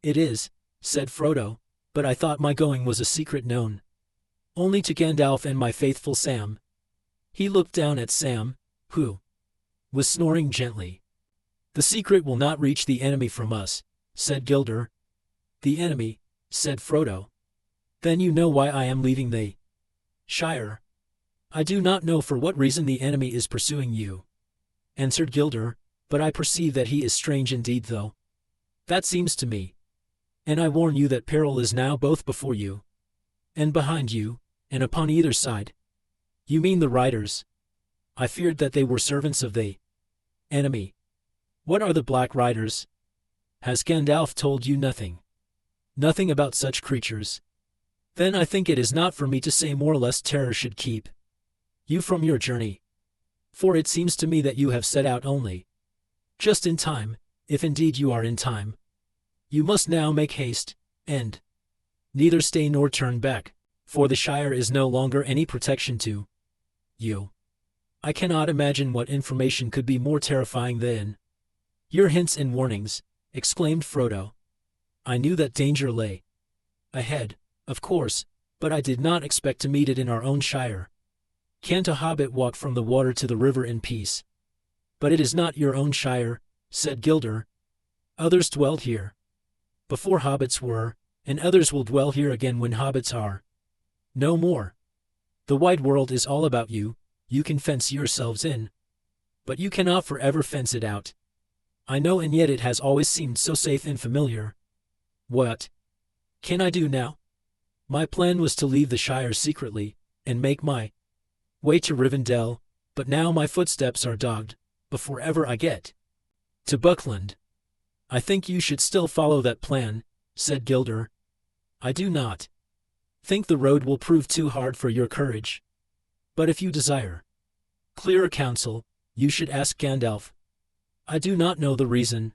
It is, said Frodo, but I thought my going was a secret known only to Gandalf and my faithful Sam. He looked down at Sam, who was snoring gently. The secret will not reach the enemy from us, said Gilder. The enemy, said Frodo. Then you know why I am leaving the Shire. I do not know for what reason the enemy is pursuing you, answered Gilder, but I perceive that he is strange indeed though. That seems to me. And I warn you that peril is now both before you, and behind you, and upon either side. You mean the riders? I feared that they were servants of the enemy. What are the Black Riders? Has Gandalf told you nothing? Nothing about such creatures. Then I think it is not for me to say more lest terror should keep you from your journey. For it seems to me that you have set out only just in time, if indeed you are in time. You must now make haste, and neither stay nor turn back, for the Shire is no longer any protection to you. I cannot imagine what information could be more terrifying than your hints and warnings, exclaimed Frodo. I knew that danger lay ahead, of course, but I did not expect to meet it in our own Shire. Can't a hobbit walk from the water to the river in peace? But it is not your own Shire, said Gilder. Others dwelled here before hobbits were, and others will dwell here again when hobbits are no more. The wide world is all about you. You can fence yourselves in, but you cannot forever fence it out. I know, and yet it has always seemed so safe and familiar. What can I do now? My plan was to leave the Shire secretly, and make my way to Rivendell, but now my footsteps are dogged, before ever I get to Buckland. I think you should still follow that plan, said Gilder. I do not think the road will prove too hard for your courage. But if you desire clearer counsel, you should ask Gandalf. I do not know the reason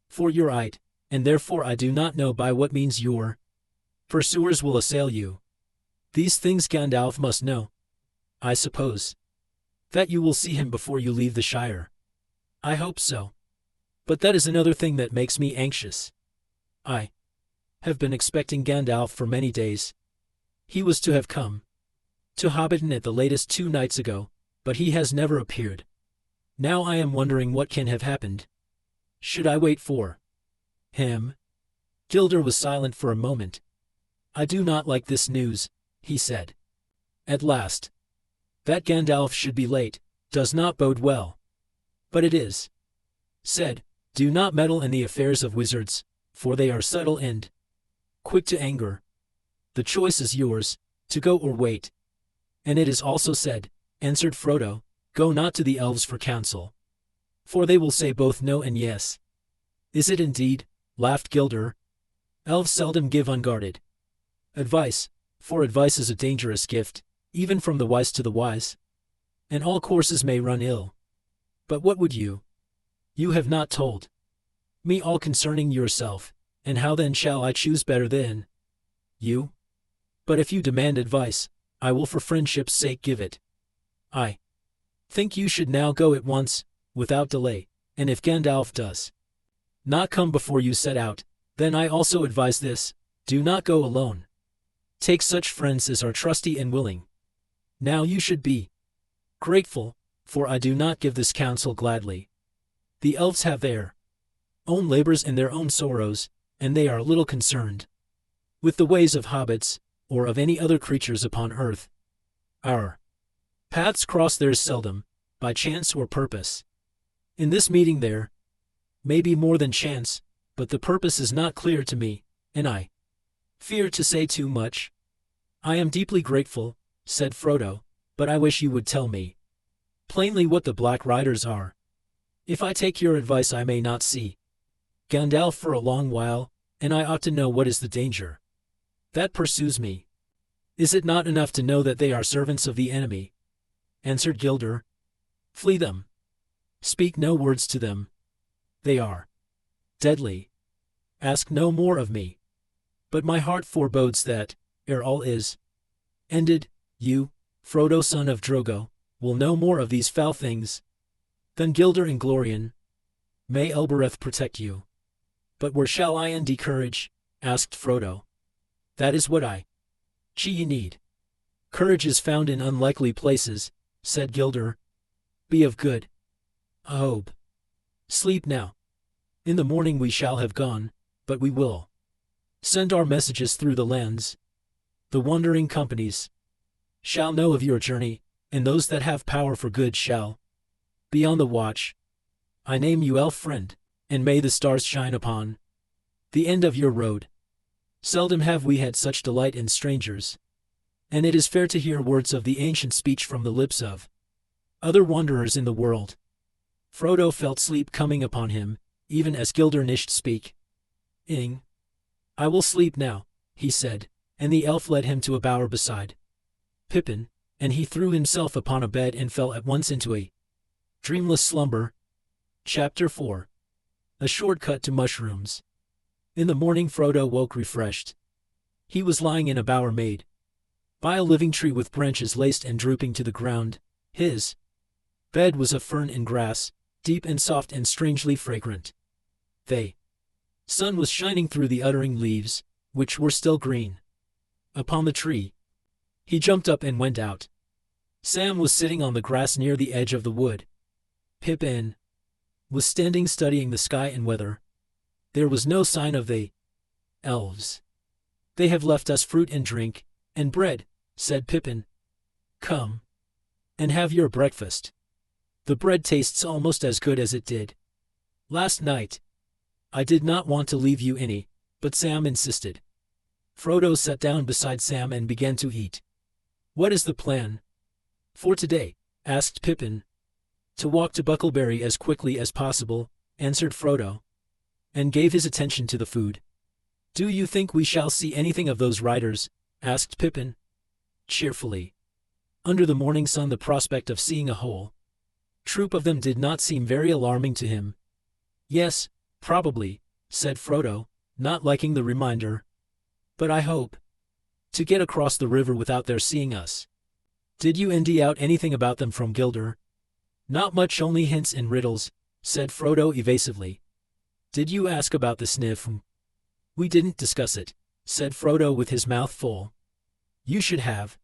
for your height, and therefore I do not know by what means your pursuers will assail you. These things Gandalf must know. I suppose that you will see him before you leave the Shire. I hope so. But that is another thing that makes me anxious. I have been expecting Gandalf for many days. He was to have come to Hobbiton at the latest 2 nights ago, but he has never appeared. Now I am wondering what can have happened. Should I wait for him? Gilder was silent for a moment. I do not like this news, he said. At last. That Gandalf should be late does not bode well. But it is said, do not meddle in the affairs of wizards, for they are subtle and quick to anger. The choice is yours, to go or wait. And it is also said, answered Frodo, go not to the elves for counsel, for they will say both no and yes. Is it indeed? Laughed Gilder. Elves seldom give unguarded advice, for advice is a dangerous gift, even from the wise to the wise. And all courses may run ill. But what would you? You have not told me all concerning yourself, and how then shall I choose better than you? But if you demand advice, I will for friendship's sake give it. I think you should now go at once, without delay, and if Gandalf does not come before you set out, then I also advise this, do not go alone. Take such friends as are trusty and willing. Now you should be grateful, for I do not give this counsel gladly. The elves have their own labors and their own sorrows, and they are little concerned with the ways of hobbits, or of any other creatures upon earth. Our paths cross theirs seldom, by chance or purpose. In this meeting there may be more than chance, but the purpose is not clear to me, and I fear to say too much. I am deeply grateful, said Frodo, but I wish you would tell me plainly what the Black Riders are. If I take your advice I may not see Gandalf for a long while, and I ought to know what is the danger that pursues me. Is it not enough to know that they are servants of the enemy? Answered Gilder. Flee them. Speak no words to them. They are deadly. Ask no more of me. But my heart forebodes that, ere all is ended, you, Frodo son of Drogo, will know more of these foul things than Gilder and Glorian. May Elbereth protect you. But where shall I and courage? Asked Frodo. That is what I need. Courage is found in unlikely places, said Gilder. Be of good hope. Sleep now. In the morning we shall have gone, but we will send our messages through the lands. The wandering companies shall know of your journey, and those that have power for good shall be on the watch. I name you elf friend, and may the stars shine upon the end of your road. Seldom have we had such delight in strangers, and it is fair to hear words of the ancient speech from the lips of other wanderers in the world. Frodo felt sleep coming upon him, even as Gilder nished speak. I will sleep now, he said, and the elf led him to a bower beside Pippin, and he threw himself upon a bed and fell at once into a dreamless slumber. Chapter 4. A shortcut to mushrooms. In the morning Frodo woke refreshed. He was lying in a bower made by a living tree with branches laced and drooping to the ground. His bed was of fern and grass, deep and soft and strangely fragrant. The sun was shining through the uttering leaves, which were still green upon the tree. He jumped up and went out. Sam was sitting on the grass near the edge of the wood. Pippin was standing studying the sky and weather. There was no sign of the elves. They have left us fruit and drink, and bread, said Pippin. Come and have your breakfast. The bread tastes almost as good as it did last night. I did not want to leave you any, but Sam insisted. Frodo sat down beside Sam and began to eat. What is the plan for today? Asked Pippin. To walk to Buckleberry as quickly as possible, answered Frodo, and gave his attention to the food. Do you think we shall see anything of those riders? Asked Pippin. Cheerfully. Under the morning sun the prospect of seeing a whole troop of them did not seem very alarming to him. Yes, probably, said Frodo, not liking the reminder. But I hope to get across the river without their seeing us. Did you indy out anything about them from Gilder? Not much, only hints and riddles, said Frodo evasively. Did you ask about the sniff? We didn't discuss it, said Frodo with his mouth full. You should have.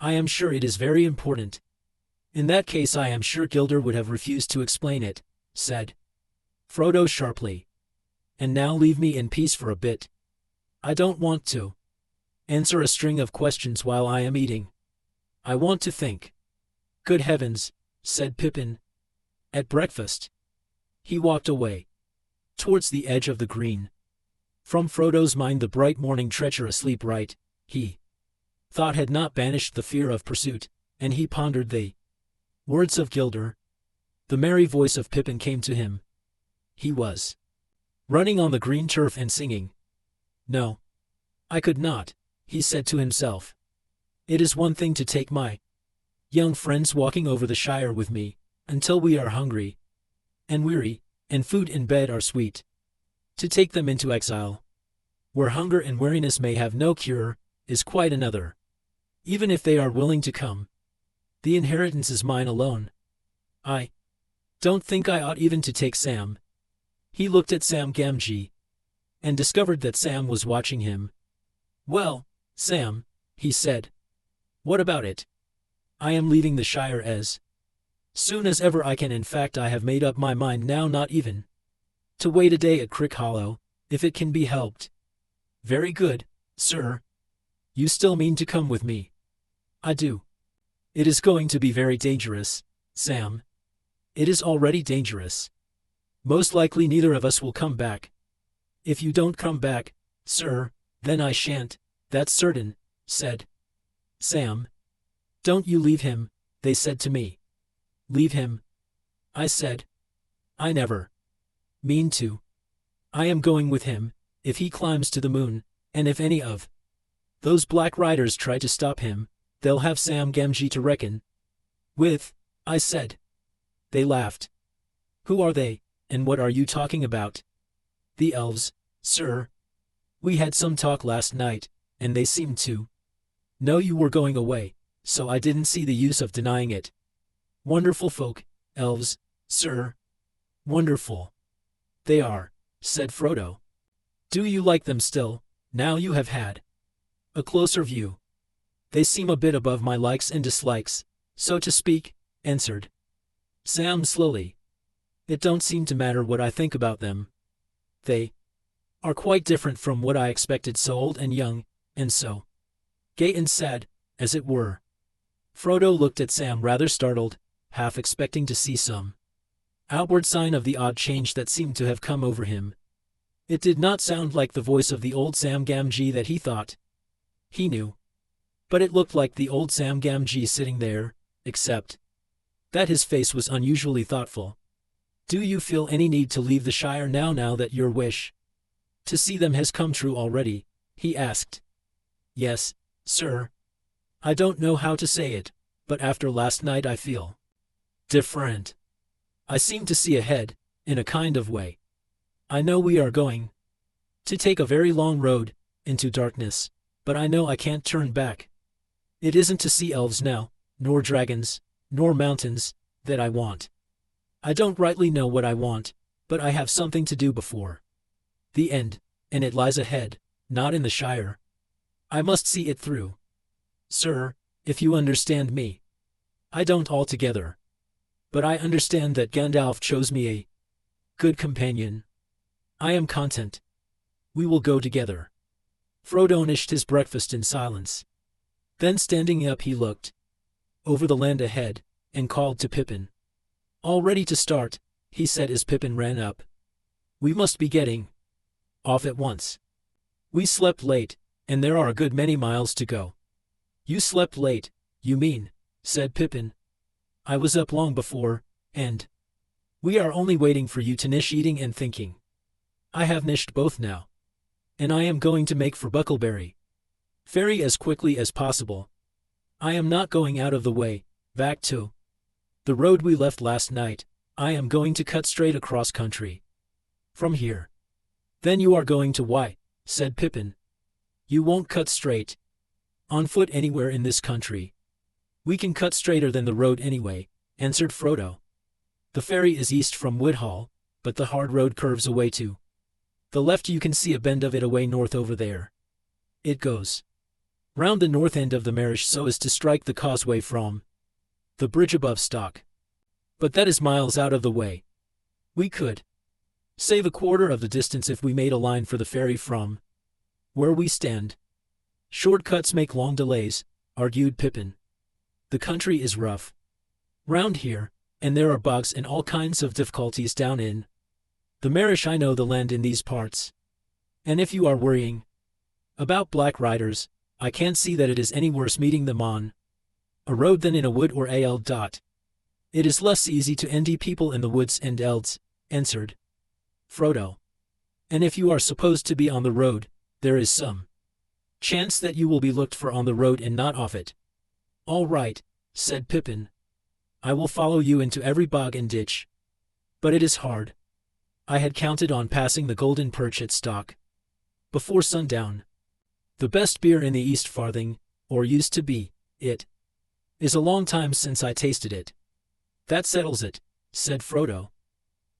I am sure it is very important. In that case I am sure Gilder would have refused to explain it, said Frodo sharply. And now leave me in peace for a bit. I don't want to answer a string of questions while I am eating. I want to think. Good heavens, said Pippin. At breakfast. He walked away towards the edge of the green. From Frodo's mind the bright morning treacherously bright, he thought had not banished the fear of pursuit, and he pondered the words of Gilder. The merry voice of Pippin came to him. He was running on the green turf and singing. No, I could not, he said to himself. It is one thing to take my young friends walking over the Shire with me, until we are hungry and weary, and food and bed are sweet. To take them into exile, where hunger and weariness may have no cure, is quite another. Even if they are willing to come, the inheritance is mine alone. I don't think I ought even to take Sam. He looked at Sam Gamgee and discovered that Sam was watching him. Well, Sam, he said. What about it? I am leaving the Shire as soon as ever I can. In fact, I have made up my mind now not even to wait a day at Crick Hollow, if it can be helped. Very good, sir. You still mean to come with me? I do. It is going to be very dangerous, Sam. It is already dangerous. Most likely neither of us will come back. If you don't come back, sir, then I shan't, that's certain, said Sam. Don't you leave him, they said to me. Leave him? I said. I never mean to. I am going with him, if he climbs to the moon, and if any of those black riders try to stop him, they'll have Sam Gamgee to reckon with, I said. They laughed. Who are they, and what are you talking about? The elves, sir. We had some talk last night, and they seemed to know you were going away, so I didn't see the use of denying it. Wonderful folk, elves, sir. Wonderful. They are, said Frodo. Do you like them still, now you have had a closer view? They seem a bit above my likes and dislikes, so to speak, answered Sam slowly. It don't seem to matter what I think about them. They are quite different from what I expected, so old and young, and so gay and sad, as it were. Frodo looked at Sam rather startled, half expecting to see some outward sign of the odd change that seemed to have come over him. It did not sound like the voice of the old Sam Gamgee that he thought he knew, but it looked like the old Sam Gamgee sitting there, except that his face was unusually thoughtful. Do you feel any need to leave the Shire now that your wish to see them has come true already? He asked. Yes, sir. I don't know how to say it, but after last night I feel different. I seem to see ahead, in a kind of way. I know we are going to take a very long road, into darkness, but I know I can't turn back. It isn't to see elves now, nor dragons, nor mountains, that I want. I don't rightly know what I want, but I have something to do before the end, and it lies ahead, not in the Shire. I must see it through. Sir, if you understand me. I don't altogether. But I understand that Gandalf chose me a good companion. I am content. We will go together. Frodo nished his breakfast in silence. Then standing up he looked over the land ahead, and called to Pippin. All ready to start, he said as Pippin ran up. We must be getting off at once. We slept late, and there are a good many miles to go. You slept late, you mean, said Pippin. I was up long before, and we are only waiting for you to nish eating and thinking. I have nished both now, and I am going to make for Bucklebury Ferry as quickly as possible. I am not going out of the way, back to the road we left last night. I am going to cut straight across country from here. Then you are going to why, said Pippin. You won't cut straight on foot anywhere in this country. We can cut straighter than the road anyway, answered Frodo. The ferry is east from Woodhall, but the hard road curves away to the left. You can see a bend of it away north over there. It goes round the north end of the Marish so as to strike the causeway from the bridge above Stock. But that is miles out of the way. We could save a quarter of the distance if we made a line for the ferry from where we stand. Short cuts make long delays, argued Pippin. The country is rough round here, and there are bogs and all kinds of difficulties down in the Marish. I know the land in these parts, and if you are worrying about black riders, I can't see that it is any worse meeting them on a road than in a wood or a eld. It is less easy to endy people in the woods and elds, answered Frodo. And if you are supposed to be on the road, there is some chance that you will be looked for on the road and not off it. All right, said Pippin. I will follow you into every bog and ditch. But it is hard. I had counted on passing the Golden Perch at Stock before sundown. The best beer in the East Farthing, or used to be. It is a long time since I tasted it. That settles it, said Frodo.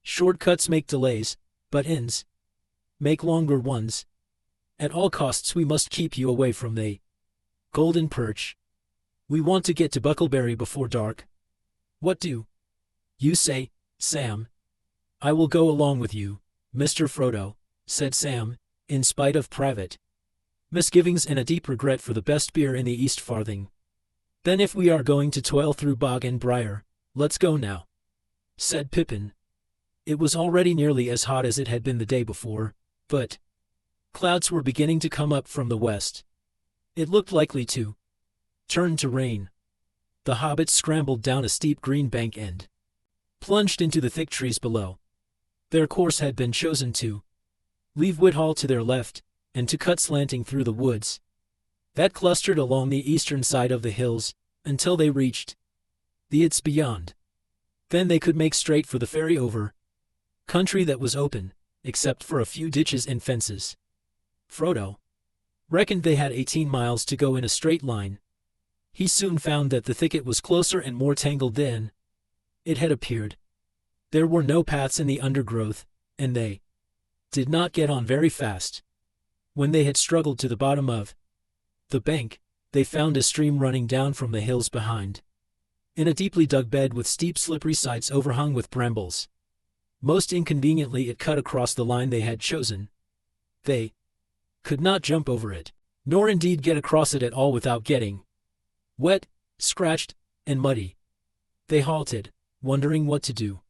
Shortcuts make delays, but inns make longer ones. At all costs we must keep you away from the Golden Perch. We want to get to Bucklebury before dark. What do you say, Sam? I will go along with you, Mr. Frodo, said Sam, in spite of private misgivings and a deep regret for the best beer in the East Farthing. Then if we are going to toil through bog and briar, let's go now, said Pippin. It was already nearly as hot as it had been the day before, but clouds were beginning to come up from the west. It looked likely to turn to rain. The hobbits scrambled down a steep green bank and plunged into the thick trees below. Their course had been chosen to leave Woodhall to their left, and to cut slanting through the woods that clustered along the eastern side of the hills, until they reached the It's beyond. Then they could make straight for the ferry over country that was open, except for a few ditches and fences. Frodo reckoned they had 18 miles to go in a straight line. He soon found that the thicket was closer and more tangled than it had appeared. There were no paths in the undergrowth, and they did not get on very fast. When they had struggled to the bottom of the bank, they found a stream running down from the hills behind, in a deeply dug bed with steep slippery sides overhung with brambles. Most inconveniently it cut across the line they had chosen. They could not jump over it, nor indeed get across it at all without getting wet, scratched, and muddy. They halted, wondering what to do.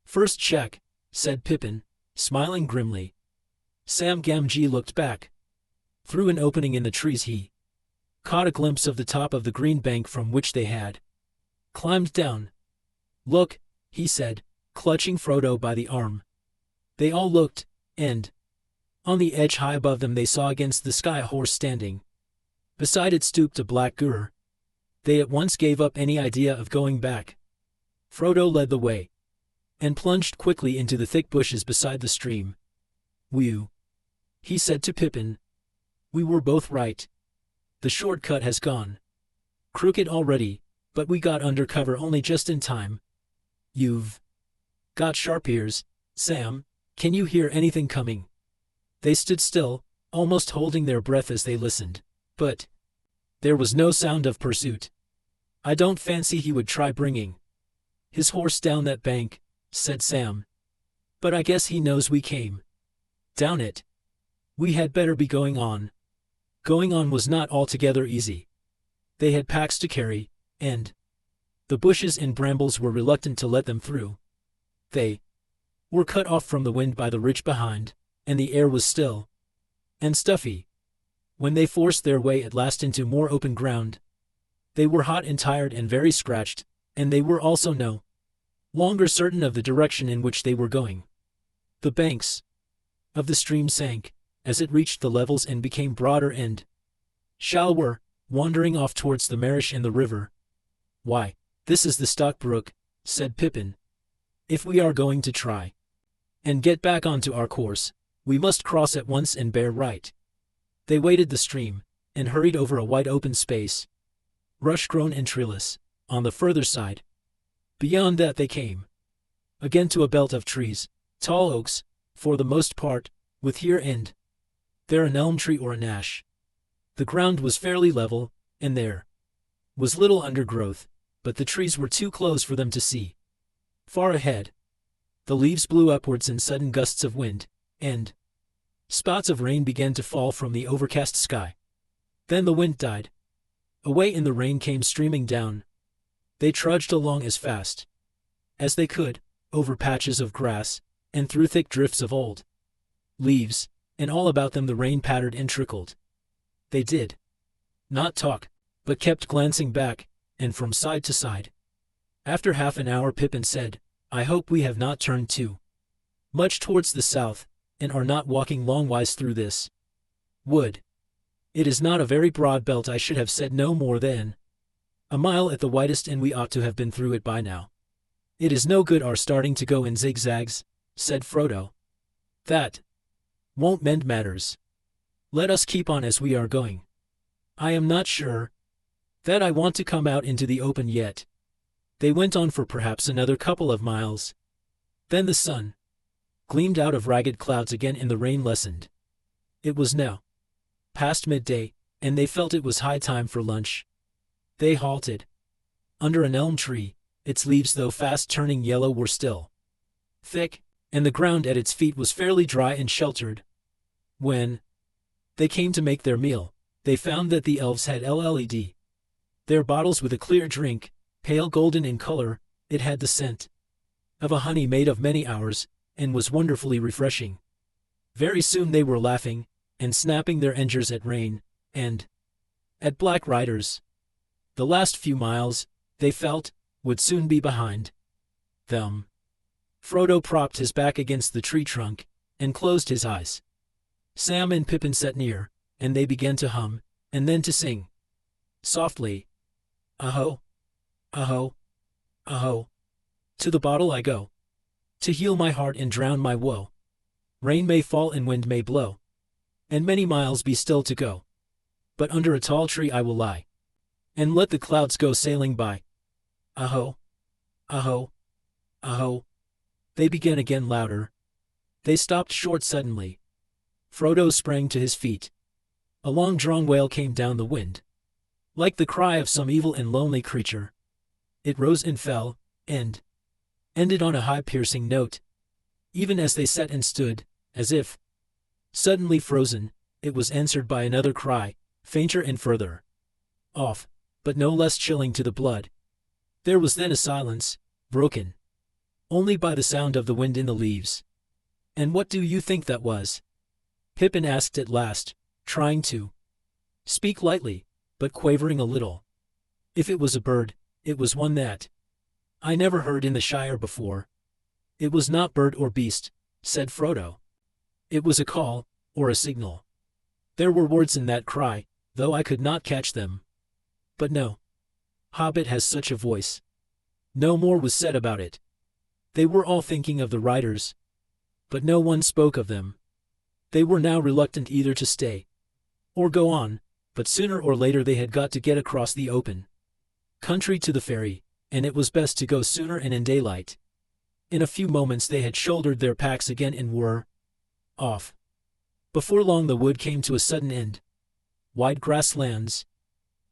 "First check," said Pippin, smiling grimly. Sam Gamgee looked back. Through an opening in the trees he caught a glimpse of the top of the green bank from which they had climbed down. "Look," he said, clutching Frodo by the arm. They all looked, and on the edge high above them they saw against the sky a horse standing. Beside it stooped a black gurr. They at once gave up any idea of going back. Frodo led the way, and plunged quickly into the thick bushes beside the stream. "Whew," he said to Pippin. "We were both right. The shortcut has gone crooked already, but we got under cover only just in time. You've got sharp ears, Sam. Can you hear anything coming?" They stood still, almost holding their breath as they listened, but there was no sound of pursuit. "I don't fancy he would try bringing his horse down that bank," said Sam. "But I guess he knows we came down it. We had better be going on." Going on was not altogether easy. They had packs to carry, and the bushes and brambles were reluctant to let them through. They were cut off from the wind by the ridge behind, and the air was still and stuffy. When they forced their way at last into more open ground, they were hot and tired and very scratched, and they were also no longer certain of the direction in which they were going. The banks of the stream sank as it reached the levels and became broader and shallower, wandering off towards the Marish and the river. "Why, this is the Stock Brook," said Pippin. "If we are going to try and get back onto our course, we must cross at once and bear right." They waded the stream, and hurried over a wide open space, rush-grown and treeless, on the further side. Beyond that they came again to a belt of trees, tall oaks, for the most part, with here and there an elm tree or an ash. The ground was fairly level, and there was little undergrowth, but the trees were too close for them to see. Far ahead, the leaves blew upwards in sudden gusts of wind, and spots of rain began to fall from the overcast sky. Then the wind died away and the rain came streaming down. They trudged along as fast as they could, over patches of grass, and through thick drifts of old leaves, and all about them the rain pattered and trickled. They did not talk, but kept glancing back, and from side to side. After half an hour Pippin said, "I hope we have not turned too much towards the south, and are not walking longwise through this wood. It is not a very broad belt. I should have said no more than a mile at the widest, and we ought to have been through it by now." "It is no good our starting to go in zigzags," said Frodo. "That won't mend matters. Let us keep on as we are going. I am not sure that I want to come out into the open yet." They went on for perhaps another couple of miles. Then the sun gleamed out of ragged clouds again and the rain lessened. It was now past midday, and they felt it was high time for lunch. They halted under an elm tree. Its leaves, though fast turning yellow, were still thick, and the ground at its feet was fairly dry and sheltered. When they came to make their meal, they found that the elves had LLED. Their bottles with a clear drink, pale golden in color. It had the scent of a honey made of many hours, and was wonderfully refreshing. Very soon they were laughing, and snapping their engers at rain, and at black riders. The last few miles, they felt, would soon be behind them. Frodo propped his back against the tree trunk, and closed his eyes. Sam and Pippin sat near, and they began to hum, and then to sing softly. "Aho, aho, aho, to the bottle I go, to heal my heart and drown my woe. Rain may fall and wind may blow, and many miles be still to go. But under a tall tree I will lie, and let the clouds go sailing by. Aho! Aho! Aho! They began again louder. They stopped short suddenly. Frodo sprang to his feet. A long-drawn wail came down the wind, like the cry of some evil and lonely creature. It rose and fell, and ended on a high piercing note. Even as they sat and stood, as if suddenly frozen, it was answered by another cry, fainter and further off, but no less chilling to the blood. There was then a silence, broken only by the sound of the wind in the leaves. "And what do you think that was?" Pippin asked at last, trying to speak lightly, but quavering a little. "If it was a bird, it was one that I never heard in the Shire before." "It was not bird or beast," said Frodo. "It was a call, or a signal. There were words in that cry, though I could not catch them. But no hobbit has such a voice." No more was said about it. They were all thinking of the riders, but no one spoke of them. They were now reluctant either to stay or go on, but sooner or later they had got to get across the open country to the ferry, and it was best to go sooner and in daylight. In a few moments they had shouldered their packs again and were off. Before long the wood came to a sudden end. Wide grasslands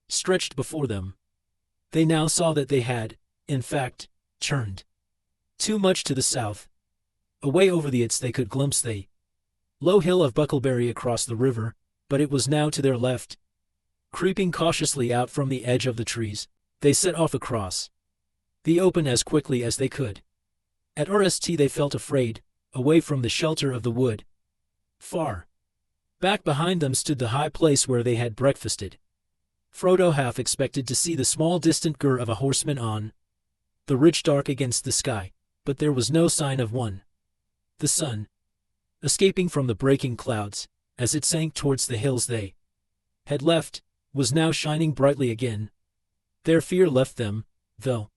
stretched before them. They now saw that they had, in fact, turned too much to the south. Away over the It's they could glimpse the low hill of Buckleberry across the river, but it was now to their left. Creeping cautiously out from the edge of the trees, they set off across the open as quickly as they could. At Rst they felt afraid, away from the shelter of the wood. Far back behind them stood the high place where they had breakfasted. Frodo half expected to see the small distant gur of a horseman on the ridge dark against the sky, but there was no sign of one. The sun, escaping from the breaking clouds, as it sank towards the hills they had left, was now shining brightly again. Their fear left them, though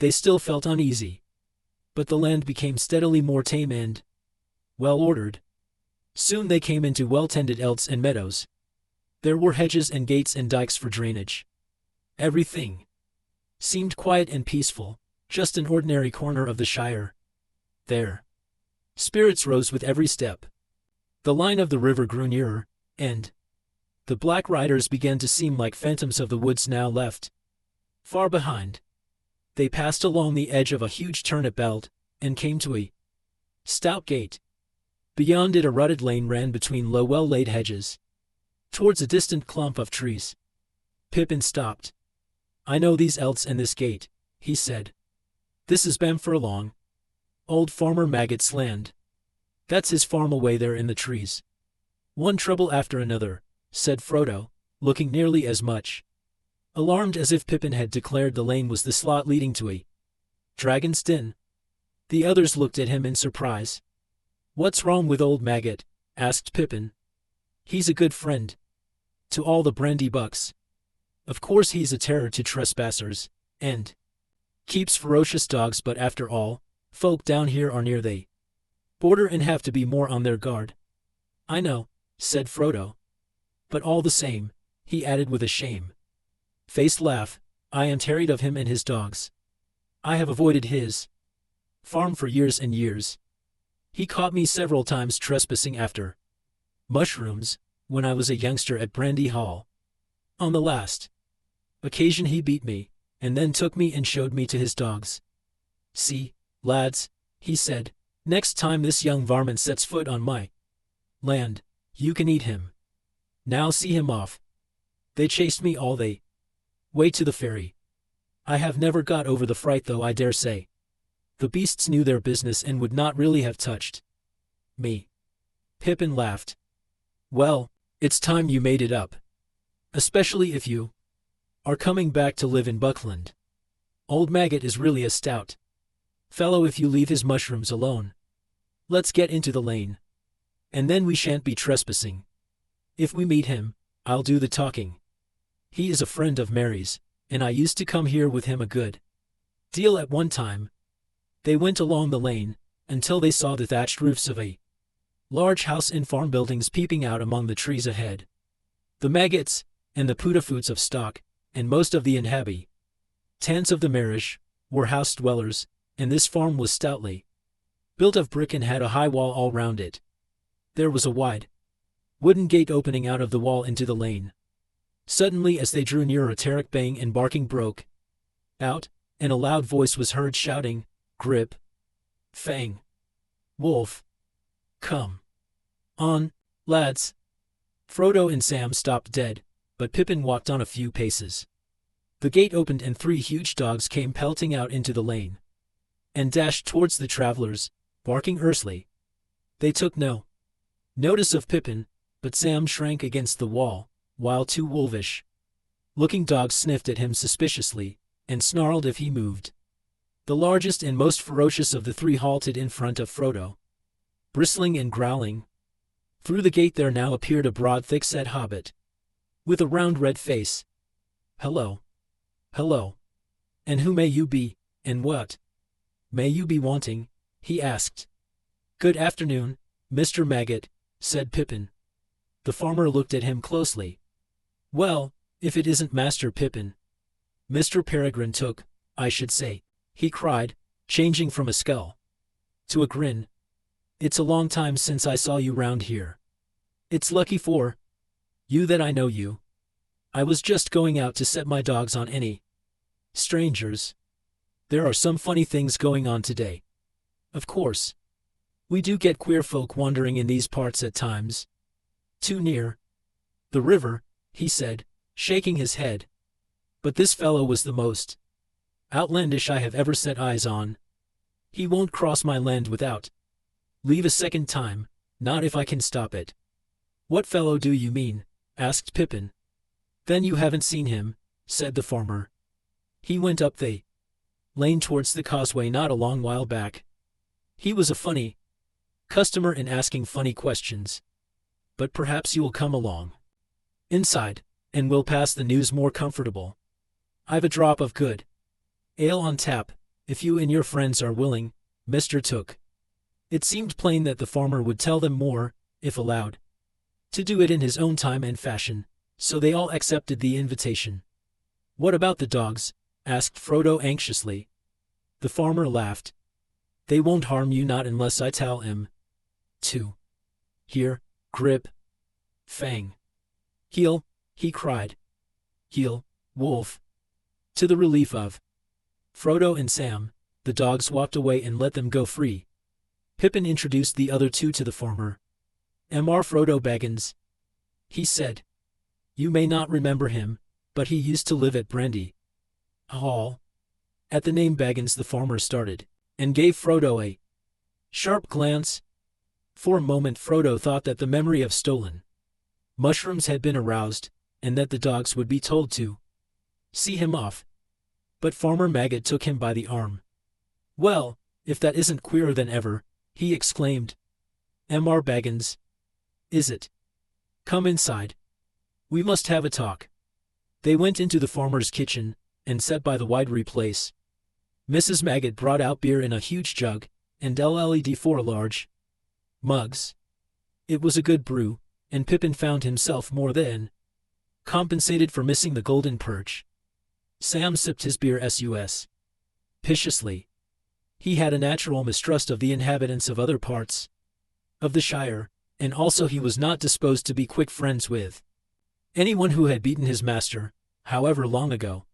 they still felt uneasy. But the land became steadily more tame and well-ordered. Soon they came into well-tended elts and meadows. There were hedges and gates and dikes for drainage. Everything seemed quiet and peaceful, just an ordinary corner of the Shire. Their spirits rose with every step. The line of the river grew nearer, and the black riders began to seem like phantoms of the woods now left far behind. They passed along the edge of a huge turnip belt, and came to a stout gate. Beyond it a rutted lane ran between low well-laid hedges, towards a distant clump of trees. Pippin stopped. "I know these elts and this gate," he said. "This is Bamfurlong, old Farmer Maggot's land. That's his farm away there in the trees." "One trouble after another," said Frodo, looking nearly as much alarmed as if Pippin had declared the lane was the slot leading to a dragon's den. The others looked at him in surprise. "What's wrong with old Maggot?" asked Pippin. "He's a good friend to all the Brandybucks. Of course he's a terror to trespassers, and keeps ferocious dogs, but after all, folk down here are near the border and have to be more on their guard." "I know," said Frodo. "But all the same," he added with a shame-faced laugh, "I am terrified of him and his dogs. I have avoided his farm for years and years. He caught me several times trespassing after mushrooms, when I was a youngster at Brandy Hall. On the last occasion he beat me, and then took me and showed me to his dogs. See, lads," he said, "next time this young varmint sets foot on my land, you can eat him. Now see him off." They chased me all the way to the ferry. I have never got over the fright, though, I dare say. The beasts knew their business and would not really have touched me." Pippin laughed. "Well, it's time you made it up. Especially if you are coming back to live in Buckland. Old Maggot is really a stout fellow if you leave his mushrooms alone. Let's get into the lane, and then we shan't be trespassing. If we meet him, I'll do the talking. He is a friend of Mary's, and I used to come here with him a good deal at one time." They went along the lane, until they saw the thatched roofs of a Large house and farm buildings peeping out among the trees ahead. The maggots, and the putafoots of stock, and most of the inhabitants of the marish, were house dwellers, and this farm was stoutly built of brick and had a high wall all round it. There was a wide wooden gate opening out of the wall into the lane. Suddenly, as they drew nearer, a terrible bang and barking broke out, and a loud voice was heard shouting, "Grip! Fang! Wolf! Come on, lads!" Frodo and Sam stopped dead, but Pippin walked on a few paces. The gate opened and 3 huge dogs came pelting out into the lane and dashed towards the travelers, barking earnestly. They took no notice of Pippin, but Sam shrank against the wall, while 2 wolfish-looking dogs sniffed at him suspiciously and snarled if he moved. The largest and most ferocious of the 3 halted in front of Frodo, bristling and growling. Through the gate there now appeared a broad, thick-set hobbit, with a round red face. "Hello. Hello. And who may you be, and what may you be wanting?" he asked. "Good afternoon, Mr. Maggot," said Pippin. The farmer looked at him closely. "Well, if it isn't Master Pippin. Mr. Peregrine Took, I should say," he cried, changing from a scowl to a grin. "It's a long time since I saw you round here. It's lucky for you that I know you. I was just going out to set my dogs on any strangers. There are some funny things going on today. Of course, we do get queer folk wandering in these parts at times. Too near the river," he said, shaking his head. "But this fellow was the most outlandish I have ever set eyes on. He won't cross my land without leave a second time, not if I can stop it." "What fellow do you mean?" asked Pippin. "Then you haven't seen him," said the farmer. "He went up the lane towards the causeway not a long while back. He was a funny customer and asking funny questions. But perhaps you will come along inside, and we'll pass the news more comfortable. I've a drop of good ale on tap, if you and your friends are willing, Mr. Took." It seemed plain that the farmer would tell them more, if allowed to do it in his own time and fashion, so they all accepted the invitation. "What about the dogs?" asked Frodo anxiously. The farmer laughed. "They won't harm you, not unless I tell 'em to. Here, Grip! Fang! Heel!" he cried. "Heel, Wolf!" To the relief of Frodo and Sam, the dogs walked away and let them go free. Pippin introduced the other 2 to the farmer. "Mr. Frodo Baggins," he said. "You may not remember him, but he used to live at Brandy Hall." At the name Baggins the farmer started, and gave Frodo a sharp glance. For a moment Frodo thought that the memory of stolen mushrooms had been aroused, and that the dogs would be told to see him off. But Farmer Maggot took him by the arm. "Well, if that isn't queerer than ever," he exclaimed. "Mr. Baggins, is it? Come inside. We must have a talk." They went into the farmer's kitchen, and sat by the widery place. Mrs. Maggot brought out beer in a huge jug, and LED 4 large mugs. It was a good brew, and Pippin found himself more than compensated for missing the golden perch. Sam sipped his beer suspiciously. He had a natural mistrust of the inhabitants of other parts of the Shire, and also he was not disposed to be quick friends with anyone who had beaten his master, however long ago.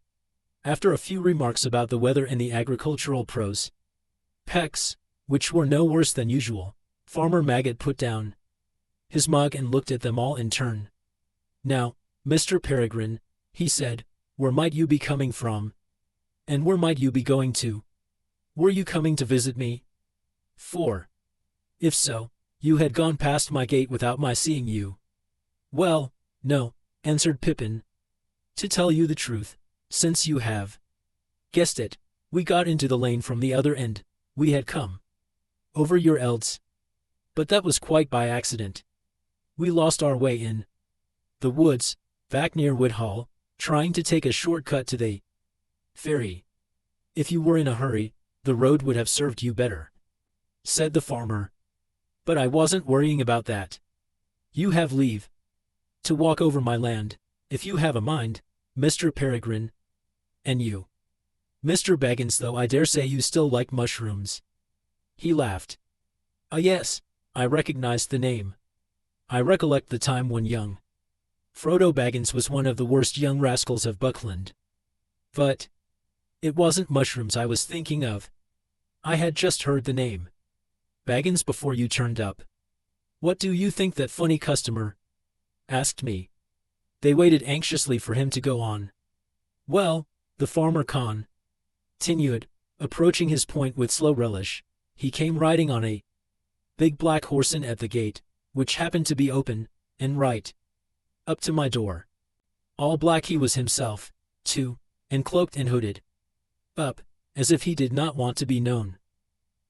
After a few remarks about the weather and the agricultural prospects, which were no worse than usual, Farmer Maggot put down his mug and looked at them all in turn. "Now, Mr. Peregrine," he said, "where might you be coming from? And where might you be going to? Were you coming to visit me? For, if so, you had gone past my gate without my seeing you." "Well, no," answered Pippin. "To tell you the truth, since you have guessed it, we got into the lane from the other end. We had come over your elds. But that was quite by accident. We lost our way in the woods, back near Woodhall, trying to take a short cut to the ferry. If you were in a hurry, the road would have served you better," said the farmer. But I wasn't worrying about that. You have leave to walk over my land, if you have a mind, Mr. Peregrine. And you, Mr. Baggins, though I dare say you still like mushrooms." He laughed. "Ah yes, I recognized the name. I recollect the time when young Frodo Baggins was one of the worst young rascals of Buckland. But it wasn't mushrooms I was thinking of. I had just heard the name Baggins before you turned up." "What do you think that funny customer asked me?" They waited anxiously for him to go on. "Well," the farmer continued, approaching his point with slow relish, "he came riding on a big black horse in at the gate, which happened to be open, and right up to my door. All black he was himself, too, and cloaked and hooded up, as if he did not want to be known.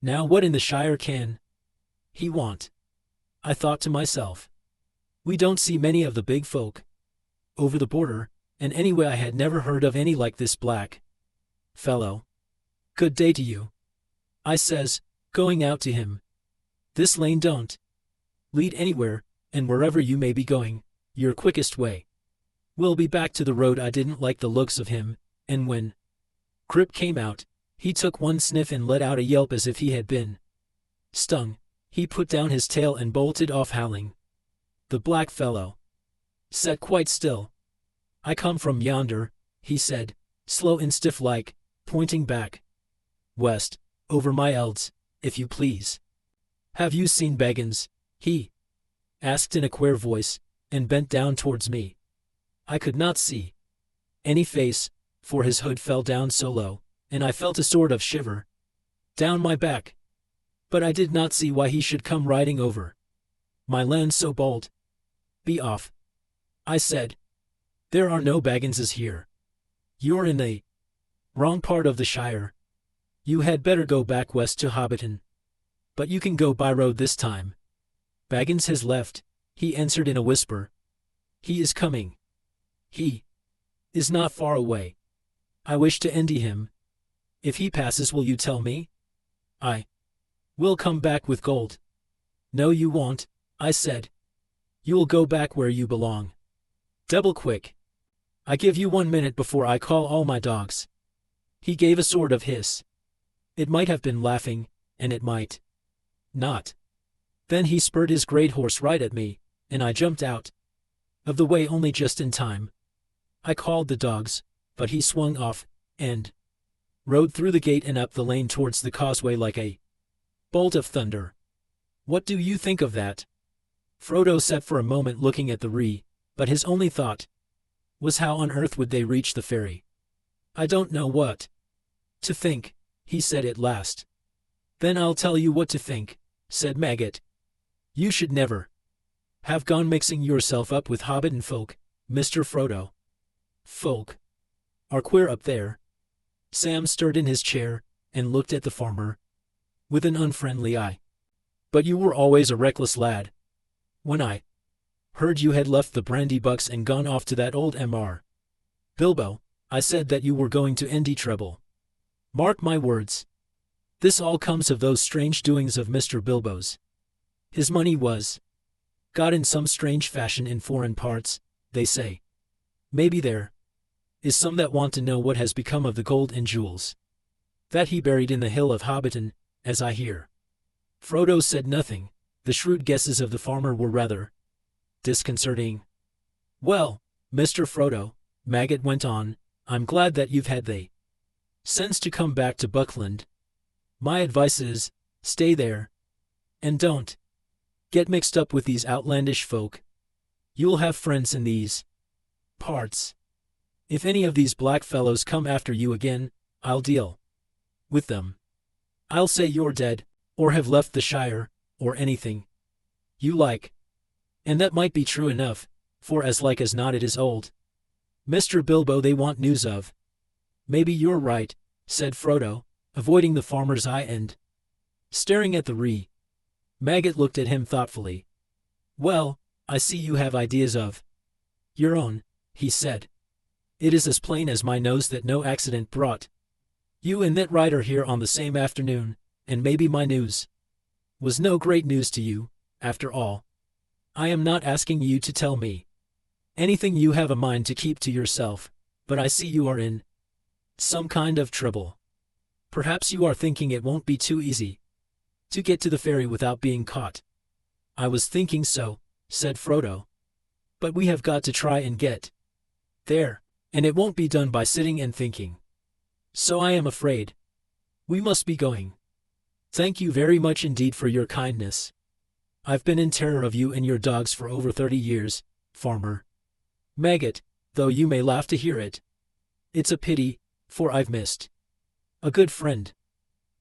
Now what in the Shire can he want? I thought to myself, we don't see many of the big folk over the border, and anyway I had never heard of any like this black fellow. 'Good day to you,' I says, going out to him. 'This lane don't lead anywhere, and wherever you may be going, your quickest way will be back to the road.' I didn't like the looks of him, and when Grip came out, he took one sniff and let out a yelp as if he had been stung. He put down his tail and bolted off howling. The black fellow sat quite still. 'I come from yonder,' he said, slow and stiff-like, pointing back west, over my elds, if you please. 'Have you seen Baggins?' he asked in a queer voice, and bent down towards me. I could not see any face, for his hood fell down so low, and I felt a sort of shiver down my back. But I did not see why he should come riding over my land so bold. 'Be off,' I said. 'There are no Bagginses here. You're in the wrong part of the Shire. You had better go back west to Hobbiton. But you can go by road this time.' 'Baggins has left,' he answered in a whisper. 'He is coming. He is not far away. I wish to endy him. If he passes, will you tell me? I will come back with gold.' 'No you won't,' I said. 'You'll go back where you belong. Double quick. I give you 1 minute before I call all my dogs.' He gave a sort of hiss. It might have been laughing, and it might not. Then he spurred his great horse right at me, and I jumped out of the way only just in time. I called the dogs, but he swung off, and rode through the gate and up the lane towards the causeway like a bolt of thunder. What do you think of that?" Frodo sat for a moment looking at the Ree, but his only thought was how on earth would they reach the ferry. "I don't know what to think," he said at last. "Then I'll tell you what to think," said Maggot. "You should never have gone mixing yourself up with Hobbiton folk, Mr. Frodo. Folk are queer up there." Sam stirred in his chair and looked at the farmer with an unfriendly eye. "But you were always a reckless lad. When I heard you had left the Brandybucks and gone off to that old Mr. Bilbo, I said that you were going to endy trouble. Mark my words. This all comes of those strange doings of Mr. Bilbo's. His money was got in some strange fashion in foreign parts, they say. Maybe there is some that want to know what has become of the gold and jewels that he buried in the hill of Hobbiton, as I hear." Frodo said nothing. The shrewd guesses of the farmer were rather disconcerting. "Well, Mr. Frodo," Maggot went on, "I'm glad that you've had the sense to come back to Buckland. My advice is, stay there, and don't get mixed up with these outlandish folk. You'll have friends in these parts. If any of these black fellows come after you again, I'll deal with them. I'll say you're dead, or have left the Shire, or anything you like. And that might be true enough, for as like as not it is old Mr. Bilbo they want news of." "Maybe you're right," said Frodo, avoiding the farmer's eye and staring at the Ree. Maggot looked at him thoughtfully. "Well, I see you have ideas of your own," he said. "It is as plain as my nose that no accident brought you and that rider here on the same afternoon, and maybe my news was no great news to you, after all. I am not asking you to tell me anything you have a mind to keep to yourself, but I see you are in some kind of trouble. Perhaps you are thinking it won't be too easy to get to the ferry without being caught. I was thinking so, said Frodo. But we have got to try and get there, and it won't be done by sitting and thinking. So I am afraid we must be going. Thank you very much indeed for your kindness. I've been in terror of you and your dogs for over 30 years, Farmer Maggot, though you may laugh to hear it. It's a pity, for I've missed a good friend.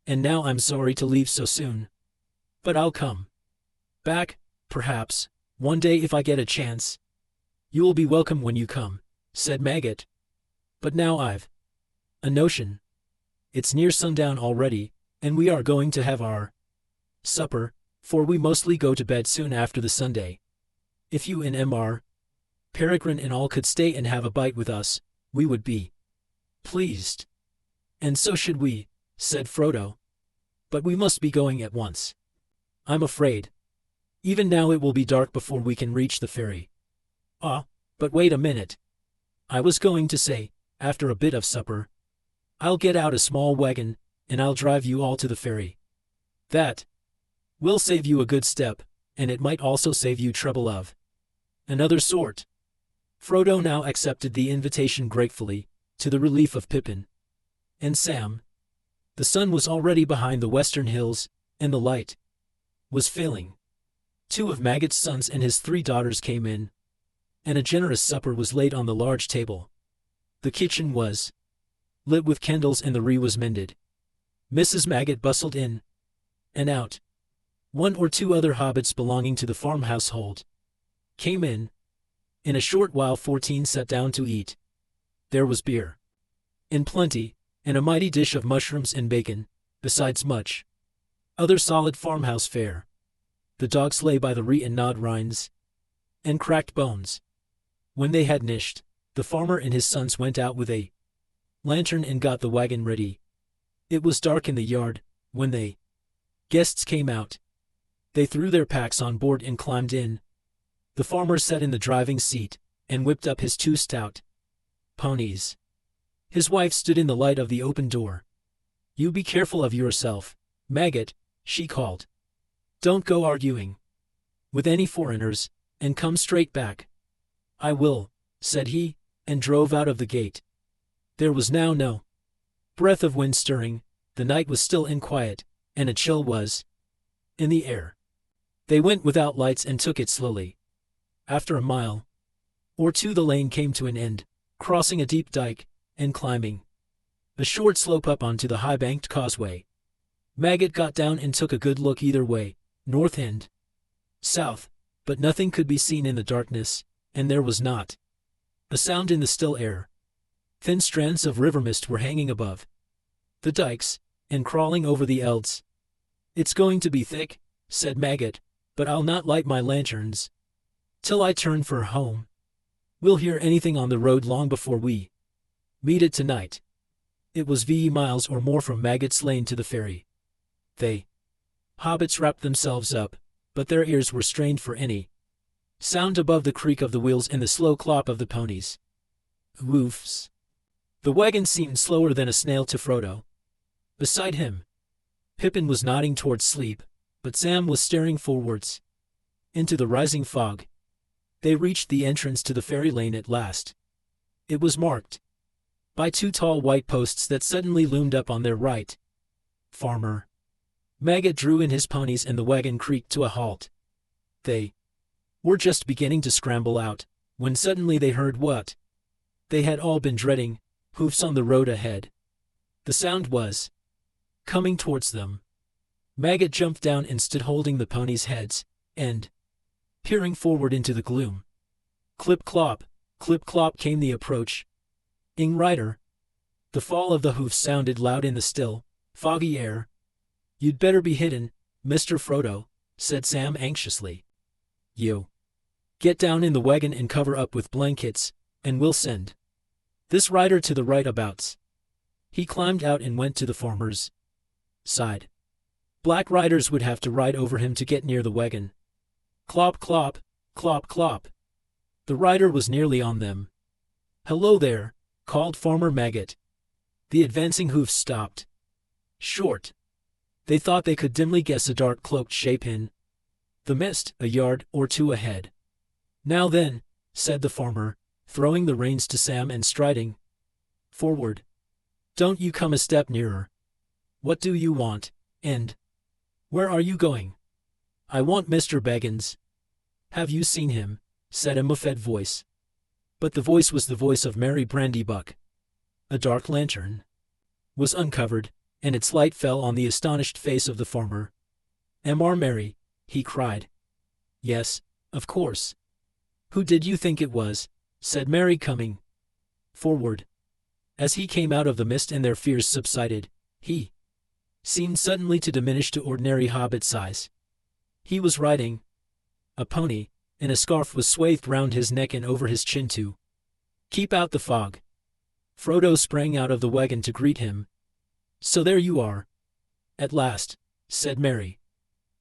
And now I'm sorry to leave so soon. But I'll come back, perhaps, one day if I get a chance. You'll be welcome when you come, said Maggot. But now I've a notion. It's near sundown already, and we are going to have our supper, for we mostly go to bed soon after the Sunday. If you and Mr. Peregrine and all could stay and have a bite with us, we would be pleased. And so should we, said Frodo. But we must be going at once. I'm afraid even now it will be dark before we can reach the ferry. Ah, but wait a minute. I was going to say, after a bit of supper, I'll get out a small wagon, and I'll drive you all to the ferry. That will save you a good step, and it might also save you trouble of another sort. Frodo now accepted the invitation gratefully, to the relief of Pippin and Sam. The sun was already behind the western hills, and the light was failing. 2 of Maggot's sons and his 3 daughters came in, and a generous supper was laid on the large table. The kitchen was lit with candles and the wheel was mended. Mrs. Maggot bustled in and out. 1 or 2 other hobbits belonging to the farm household came in. In a short while 14 sat down to eat. There was beer in plenty, and a mighty dish of mushrooms and bacon, besides much other solid farmhouse fare. The dogs lay by the ree and gnawed rinds and cracked bones. When they had nished, the farmer and his sons went out with a lantern and got the wagon ready. It was dark in the yard when the guests came out. They threw their packs on board and climbed in. The farmer sat in the driving seat and whipped up his 2 stout ponies. His wife stood in the light of the open door. You be careful of yourself, Maggot, she called. Don't go arguing with any foreigners, and come straight back. I will, said he, and drove out of the gate. There was now no breath of wind stirring, the night was still and quiet, and a chill was in the air. They went without lights and took it slowly. After a mile or 2 the lane came to an end, crossing a deep dike, and climbing a short slope up onto the high-banked causeway. Maggot got down and took a good look either way, north and south, but nothing could be seen in the darkness, and there was not a sound in the still air. Thin strands of river mist were hanging above the dikes, and crawling over the elds. It's going to be thick, said Maggot, but I'll not light my lanterns till I turn for home. We'll hear anything on the road long before we meet it tonight. It was miles or more from Maggot's Lane to the ferry. They hobbits wrapped themselves up, but their ears were strained for any sound above the creak of the wheels and the slow clop of the ponies' hoofs. The wagon seemed slower than a snail to Frodo. Beside him, Pippin was nodding towards sleep, but Sam was staring forwards into the rising fog. They reached the entrance to the ferry lane at last. It was marked by 2 tall white posts that suddenly loomed up on their right. Farmer Maggot drew in his ponies and the wagon creaked to a halt. They were just beginning to scramble out, when suddenly they heard what they had all been dreading, hoofs on the road ahead. The sound was coming towards them. Maggot jumped down and stood holding the ponies' heads, and peering forward into the gloom. Clip-clop came the approach. Ing rider. The fall of the hoofs sounded loud in the still, foggy air. You'd better be hidden, Mr. Frodo, said Sam anxiously. You get down in the wagon and cover up with blankets, and we'll send this rider to the right abouts. He climbed out and went to the farmer's side. Black riders would have to ride over him to get near the wagon. Clop, clop, clop, clop. The rider was nearly on them. "Hello there," called Farmer Maggot. The advancing hoofs stopped. Short. They thought they could dimly guess a dark cloaked shape in the mist, a yard or two ahead. "Now then," said the farmer, throwing the reins to Sam and striding forward. "Don't you come a step nearer. What do you want, and where are you going?" "I want Mr. Baggins." "Have you seen him?" said a muffled voice. But the voice was the voice of Mary Brandybuck. A dark lantern was uncovered, and its light fell on the astonished face of the farmer. "Mr. Mary," he cried. "Yes, of course. Who did you think it was?" said Mary, coming forward. As he came out of the mist and their fears subsided, he seemed suddenly to diminish to ordinary hobbit size. He was riding a pony, and a scarf was swathed round his neck and over his chin to keep out the fog. Frodo sprang out of the wagon to greet him. "So there you are, at last," said Mary.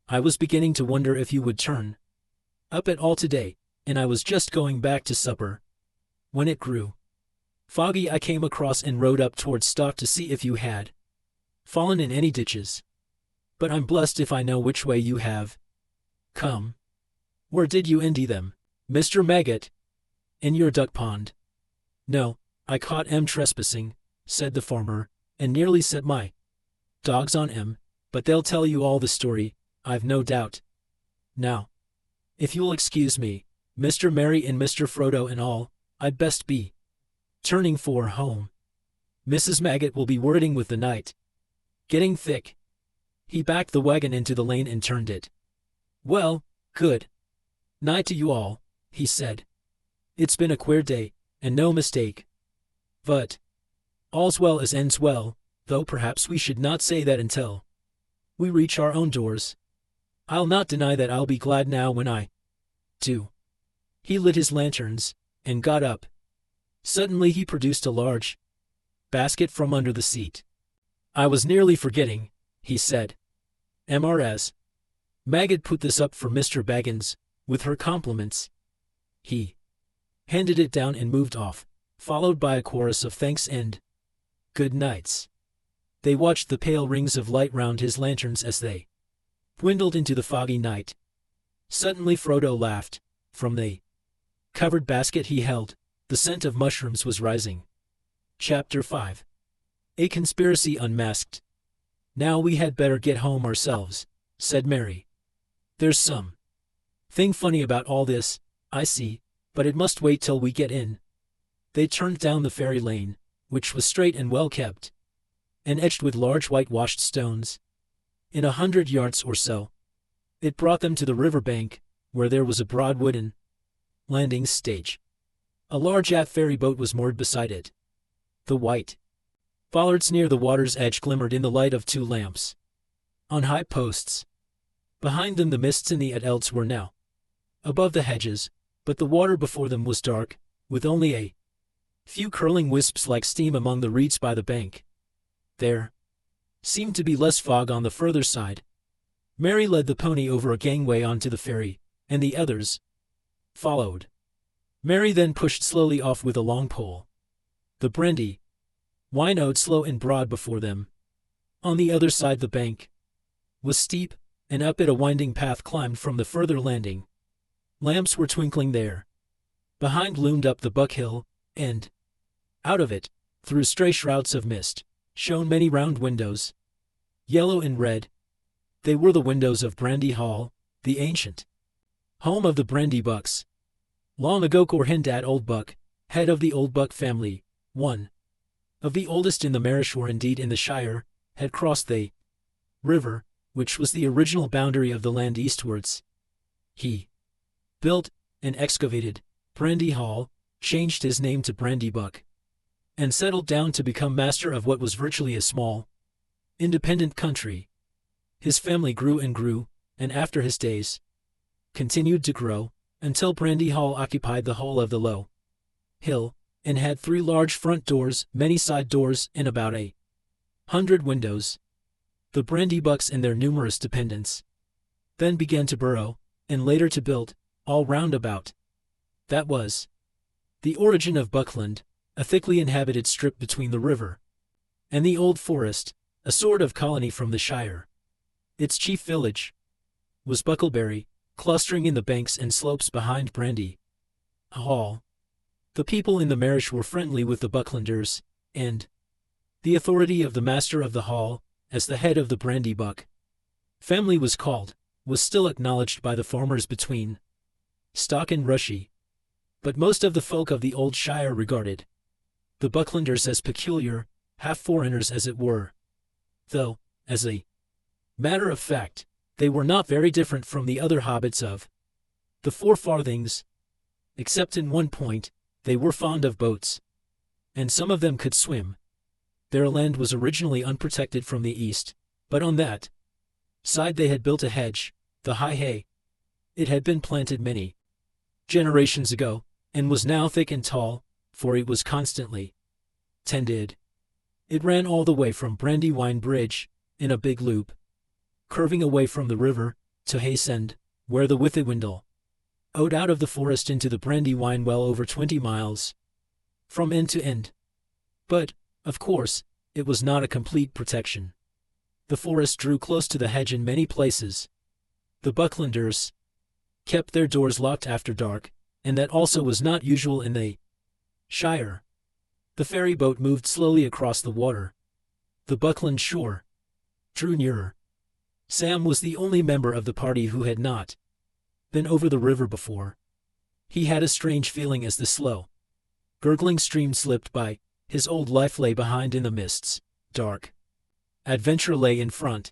"I was beginning to wonder if you would turn up at all today, and I was just going back to supper. When it grew foggy, I came across and rode up towards Stock to see if you had fallen in any ditches. But I'm blessed if I know which way you have come. Where did you empty them, Mr. Maggot?" "In your duck pond." "No, I caught 'em trespassing," said the farmer, "and nearly set my dogs on 'em, but they'll tell you all the story, I've no doubt. Now, if you'll excuse me, Mr. Mary and Mr. Frodo and all, I'd best be turning for home. Mrs. Maggot will be worriting with the night getting thick." He backed the wagon into the lane and turned it. "Well, good night to you all," he said. "It's been a queer day, and no mistake. But all's well as ends well, though perhaps we should not say that until we reach our own doors. I'll not deny that I'll be glad now when I do." He lit his lanterns and got up. Suddenly he produced a large basket from under the seat. "I was nearly forgetting," he said. "Mrs. Maggot put this up for Mr. Baggins, with her compliments." He handed it down and moved off, followed by a chorus of thanks and good nights. They watched the pale rings of light round his lanterns as they dwindled into the foggy night. Suddenly Frodo laughed. From the covered basket he held, the scent of mushrooms was rising. Chapter 5. A Conspiracy Unmasked. "Now we had better get home ourselves," said Mary. "There's some thing funny about all this, I see, but it must wait till we get in." They turned down the fairy lane, which was straight and well kept, and edged with large whitewashed stones. In 100 yards or so, it brought them to the river bank, where there was a broad wooden landing stage. A large ferry boat was moored beside it. The white bollards near the water's edge glimmered in the light of 2 lamps on high posts. Behind them the mists in the elves were now above the hedges, but the water before them was dark, with only a few curling wisps like steam among the reeds by the bank. There seemed to be less fog on the further side. Mary led the pony over a gangway onto the ferry, and the others followed. Mary then pushed slowly off with a long pole. The brandy winnowed slow and broad before them. On the other side the bank was steep, and up it a winding path climbed from the further landing. Lamps were twinkling there. Behind loomed up the Buck Hill, and out of it, through stray shrouds of mist, shone many round windows, yellow and red. They were the windows of Brandy Hall, the ancient home of the Brandybucks. Long ago Corhindat Oldbuck, head of the Oldbuck family, one of the oldest in the Marish or indeed in the Shire, had crossed the river, which was the original boundary of the land eastwards. He built and excavated Brandy Hall, changed his name to Brandybuck, and settled down to become master of what was virtually a small, independent country. His family grew and grew, and after his days, continued to grow, until Brandy Hall occupied the whole of the low hill, and had 3 large front doors, many side doors, and about 100 windows. The Brandybucks and their numerous dependents then began to burrow, and later to build, all round about. That was the origin of Buckland, a thickly inhabited strip between the river and the Old Forest, a sort of colony from the Shire. Its chief village was Bucklebury, clustering in the banks and slopes behind Brandy Hall. The people in the marish were friendly with the Bucklanders, and the authority of the master of the hall, as the head of the Brandybuck family was called, was still acknowledged by the farmers between Stock and Rushy. But most of the folk of the old Shire regarded the Bucklanders as peculiar, half-foreigners as it were, though, as a matter of fact, they were not very different from the other hobbits of the Four Farthings, except in one point: they were fond of boats, and some of them could swim. Their land was originally unprotected from the east, but on that side they had built a hedge, the high hay. It had been planted many generations ago, and was now thick and tall, for it was constantly tended. It ran all the way from Brandywine Bridge, in a big loop, curving away from the river, to Haysend, where the Withywindle owed out of the forest into the Brandywine, well over 20 miles from end to end. But, of course, it was not a complete protection. The forest drew close to the hedge in many places. The Bucklanders kept their doors locked after dark, and that also was not usual in the Shire. The ferry boat moved slowly across the water. The Buckland shore drew nearer. Sam was the only member of the party who had not been over the river before. He had a strange feeling as the slow, gurgling stream slipped by. His old life lay behind in the mists. Dark adventure lay in front.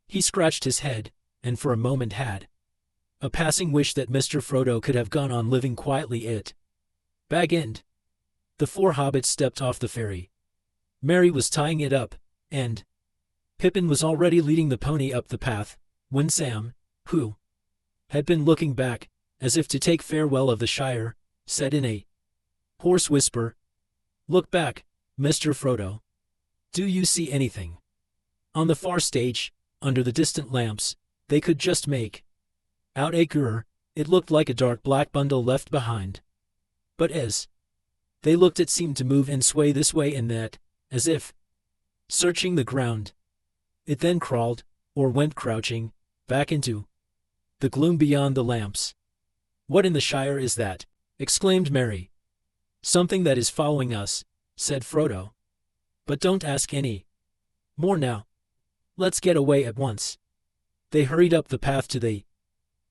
He scratched his head, and for a moment had a passing wish that Mr. Frodo could have gone on living quietly at Bag End. The four hobbits stepped off the ferry. Merry was tying it up, and Pippin was already leading the pony up the path, when Sam, who had been looking back, as if to take farewell of the Shire, said in a hoarse whisper, "Look back, Mr. Frodo. Do you see anything?" On the far stage, under the distant lamps, they could just make out a gurr. It looked like a dark black bundle left behind. But as they looked, it seemed to move and sway this way and that, as if searching the ground. It then crawled, or went crouching, back into the gloom beyond the lamps. "What in the Shire is that?" exclaimed Merry. "Something that is following us," said Frodo. "But don't ask any more now. Let's get away at once." They hurried up the path to the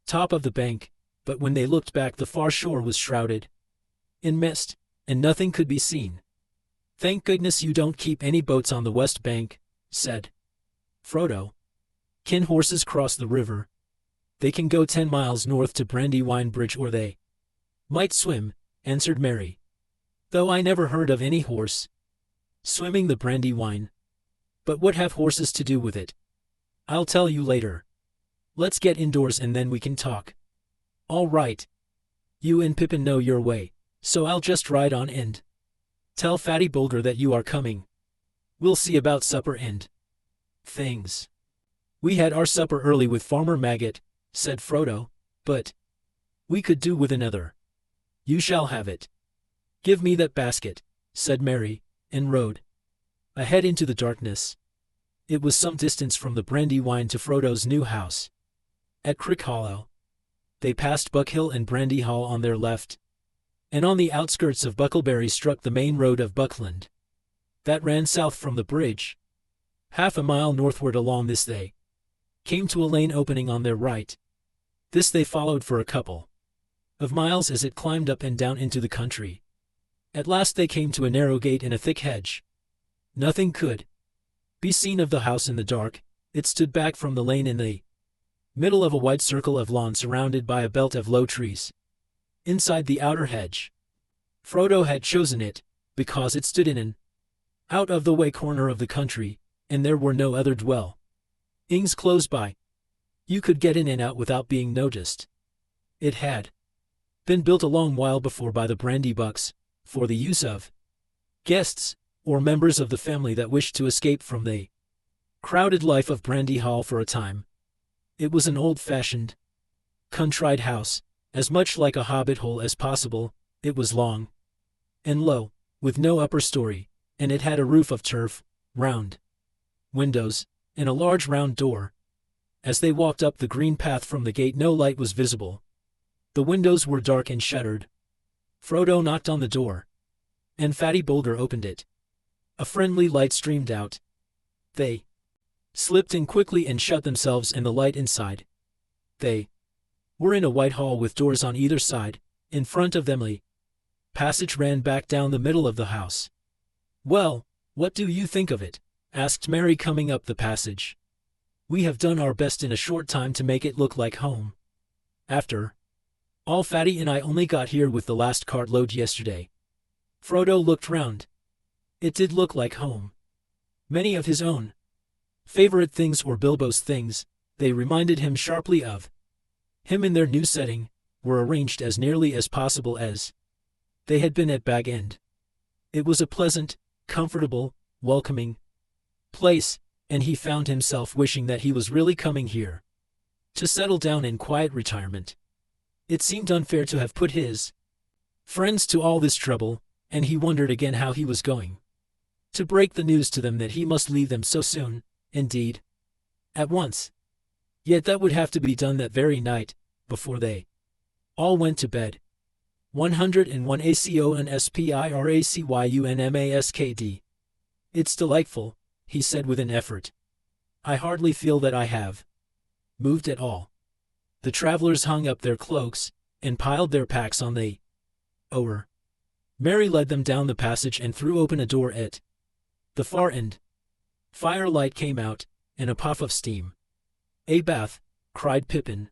top of the bank, but when they looked back, the far shore was shrouded in mist, and nothing could be seen. "Thank goodness you don't keep any boats on the west bank," said Frodo. "Can horses cross the river?" "They can go 10 miles north to Brandywine Bridge, or they might swim," answered Merry. "Though I never heard of any horse swimming the Brandywine. But what have horses to do with it? I'll tell you later. Let's get indoors and then we can talk." "All right. You and Pippin know your way, so I'll just ride on and tell Fatty Bulger that you are coming. We'll see about supper and things." "We had our supper early with Farmer Maggot," said Frodo, "but we could do with another." "You shall have it." "Give me that basket," said Merry, and rode ahead into the darkness. It was some distance from the Brandywine to Frodo's new house. At Crick Hollow, they passed Buck Hill and Brandy Hall on their left, and on the outskirts of Bucklebury struck the main road of Buckland that ran south from the bridge. Half a mile northward along this they came to a lane opening on their right. This they followed for a couple of miles as it climbed up and down into the country. At last they came to a narrow gate in a thick hedge. Nothing could be seen of the house in the dark. It stood back from the lane in the middle of a wide circle of lawn surrounded by a belt of low trees. Inside the outer hedge, Frodo had chosen it because it stood in an out-of-the-way corner of the country, and there were no other dwellings close by. You could get in and out without being noticed. It had been built a long while before by the Brandybucks, for the use of guests or members of the family that wished to escape from the crowded life of Brandy Hall for a time. It was an old-fashioned, contrite house, as much like a hobbit hole as possible. It was long and low, with no upper story, and it had a roof of turf, round windows, and a large round door. As they walked up the green path from the gate, no light was visible. The windows were dark and shuttered. Frodo knocked on the door, and Fatty Boulder opened it. A friendly light streamed out. They slipped in quickly and shut themselves in the light inside. They were in a white hall with doors on either side. In front of them a passage ran back down the middle of the house. "Well, what do you think of it?" asked Merry, coming up the passage. "We have done our best in a short time to make it look like home. After all, Fatty and I only got here with the last cartload yesterday." Frodo looked round. It did look like home. Many of his own favorite things, or Bilbo's things, they reminded him sharply of him in their new setting, were arranged as nearly as possible as they had been at Bag End. It was a pleasant, comfortable, welcoming place, and he found himself wishing that he was really coming here to settle down in quiet retirement. It seemed unfair to have put his friends to all this trouble, and he wondered again how he was going to break the news to them that he must leave them so soon, indeed, at once. Yet that would have to be done that very night, before they all went to bed. 101 ACONSPIRACYUNMASKD. "It's delightful," he said with an effort. "I hardly feel that I have moved at all." The travelers hung up their cloaks and piled their packs on the oar. Merry led them down the passage and threw open a door at the far end. Firelight came out, and a puff of steam. "A bath," cried Pippin.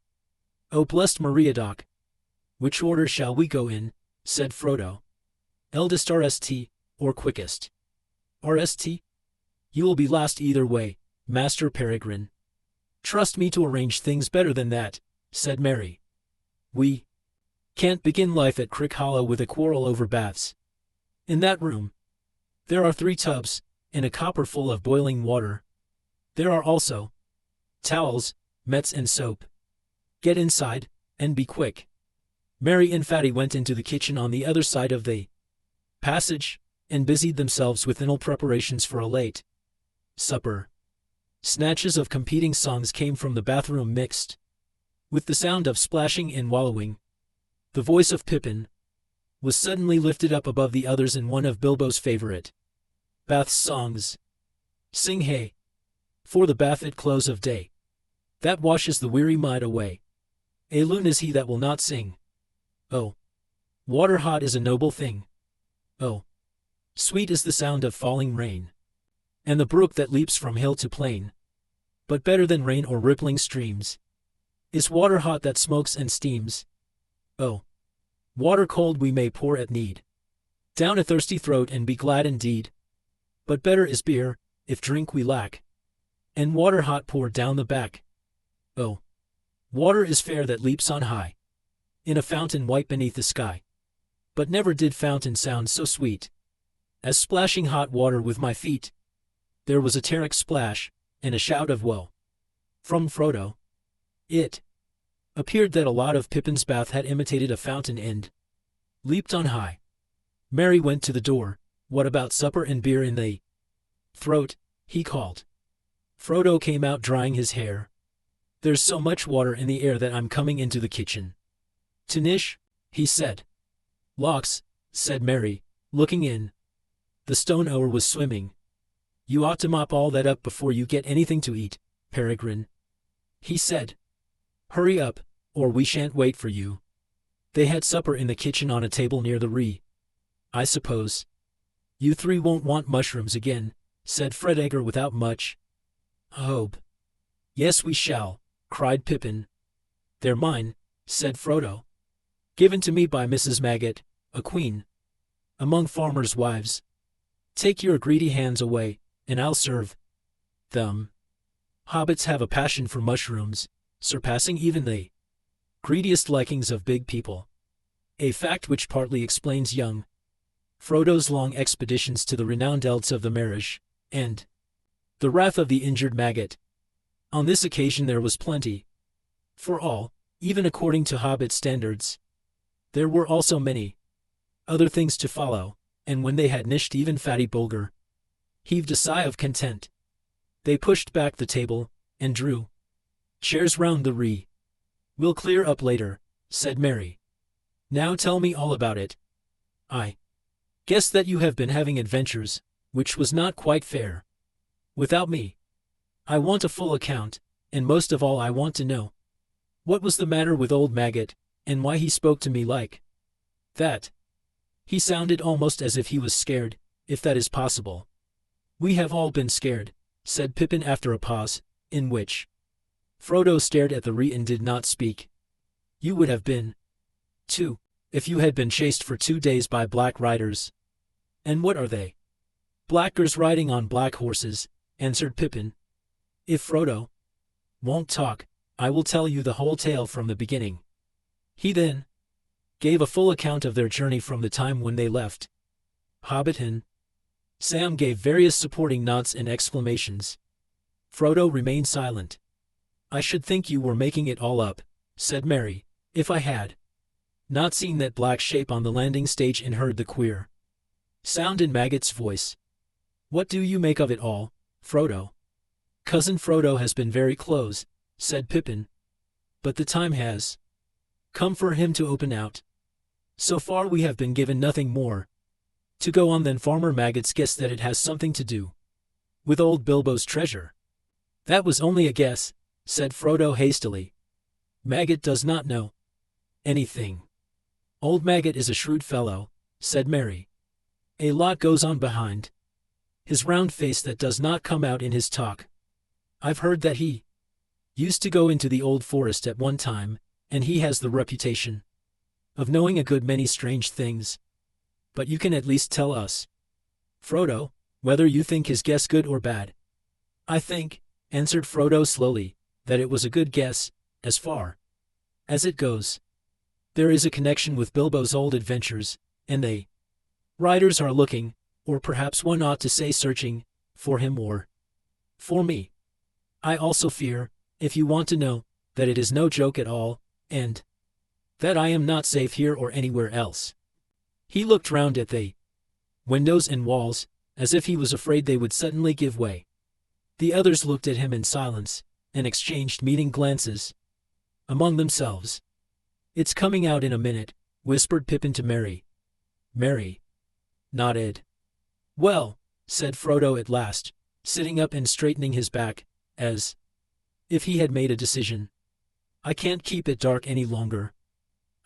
"Oh, blessed Meriadoc! Which order shall we go in?" said Frodo. "Eldest RST, or quickest?" "RST? You will be last either way, Master Peregrine." "Trust me to arrange things better than that," said Merry. "We can't begin life at Crick Hollow with a quarrel over baths. In that room there are 3 tubs, and a copper full of boiling water. There are also towels, mats, and soap. Get inside, and be quick." Merry and Fatty went into the kitchen on the other side of the passage, and busied themselves with final preparations for a late supper. Snatches of competing songs came from the bathroom, mixed with the sound of splashing and wallowing. The voice of Pippin was suddenly lifted up above the others in one of Bilbo's favorite bath songs. "Sing hey, for the bath at close of day, that washes the weary mind away. A loon is he that will not sing. Oh, water hot is a noble thing. Oh, sweet is the sound of falling rain, and the brook that leaps from hill to plain. But better than rain or rippling streams is water hot that smokes and steams. Oh, water cold we may pour at need down a thirsty throat and be glad indeed. But better is beer, if drink we lack, and water hot poured down the back. Oh, water is fair that leaps on high, in a fountain white beneath the sky. But never did fountain sound so sweet as splashing hot water with my feet." There was a terrific splash, and a shout of woe from Frodo. It appeared that a lot of Pippin's bath had imitated a fountain and leaped on high. Merry went to the door. "What about supper and beer in the throat?" he called. Frodo came out drying his hair. "There's so much water in the air that I'm coming into the kitchen to nish," he said. "Locks," said Merry, looking in. The stone oar was swimming. "You ought to mop all that up before you get anything to eat, Peregrine," he said. "Hurry up, or we shan't wait for you." They had supper in the kitchen on a table near the Ree. "I suppose you 3 won't want mushrooms again," said Fred Egger without much hope. "Yes, we shall," cried Pippin. "They're mine," said Frodo. "Given to me by Mrs. Maggot, a queen among farmers' wives. Take your greedy hands away, and I'll serve them." Hobbits have a passion for mushrooms, surpassing even the greediest likings of big people. A fact which partly explains young Frodo's long expeditions to the renowned elds of the Marish, and The wrath of the injured maggot. On this occasion there was plenty. For all, even according to Hobbit standards. There were also many other things to follow, and when they had nished, even Fatty Bulger heaved a sigh of content. They pushed back the table, and drew chairs round the re. "We'll clear up later," said Mary. "Now tell me all about it. I guess that you have been having adventures, which was not quite fair. Without me. I want a full account, and most of all I want to know what was the matter with old Maggot, and why he spoke to me like that." He sounded almost as if he was scared, if that is possible. "We have all been scared," said Pippin after a pause, in which Frodo stared at the re and did not speak. "You would have been, too, if you had been chased for 2 days by black riders." "And what are they?" "Blackers riding on black horses," answered Pippin. "If Frodo won't talk, I will tell you the whole tale from the beginning." He then gave a full account of their journey from the time when they left Hobbiton. Sam gave various supporting nods and exclamations. Frodo remained silent. "I should think you were making it all up," said Mary, "if I had not seen that black shape on the landing stage and heard the queer sound in Maggot's voice." "What do you make of it all, Frodo?" "Cousin Frodo has been very close," said Pippin. "But the time has come for him to open out. So far we have been given nothing more to go on than Farmer Maggot's guess that it has something to do with old Bilbo's treasure." "That was only a guess," said Frodo hastily. "Maggot does not know anything." "Old Maggot is a shrewd fellow," said Mary. "A lot goes on behind his round face that does not come out in his talk. I've heard that he used to go into the old forest at one time, and he has the reputation of knowing a good many strange things. But you can at least tell us, Frodo, whether you think his guess good or bad." "I think," answered Frodo slowly, "that it was a good guess, as far as it goes. There is a connection with Bilbo's old adventures, and they riders are looking, or perhaps one ought to say searching, for him or for me. I also fear, if you want to know, that it is no joke at all, and that I am not safe here or anywhere else." He looked round at the windows and walls, as if he was afraid they would suddenly give way. The others looked at him in silence, and exchanged meaning glances among themselves. "It's coming out in a minute," whispered Pippin to Mary. Mary nodded. "Well," said Frodo at last, sitting up and straightening his back, as if he had made a decision. "I can't keep it dark any longer.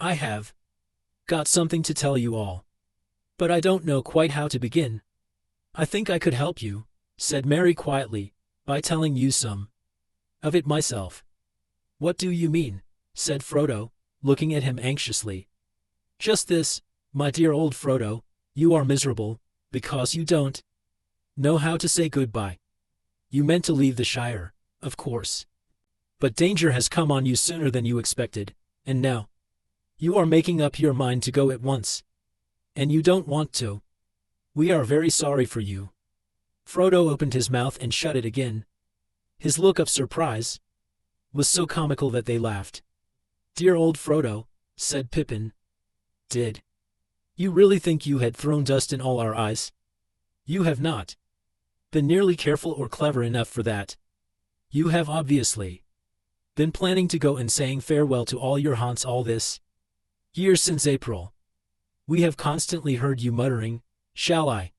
I have got something to tell you all. But I don't know quite how to begin." "I think I could help you," said Mary quietly, "by telling you some of it myself." "What do you mean?" said Frodo, looking at him anxiously. "Just this, my dear old Frodo, you are miserable, because you don't know how to say goodbye. You meant to leave the Shire, of course. But danger has come on you sooner than you expected, and now you are making up your mind to go at once. And you don't want to. We are very sorry for you." Frodo opened his mouth and shut it again. His look of surprise was so comical that they laughed. "Dear old Frodo," said Pippin. "Did you really think you had thrown dust in all our eyes? You have not been nearly careful or clever enough for that. You have obviously been planning to go and saying farewell to all your haunts all this year since April. We have constantly heard you muttering, 'Shall I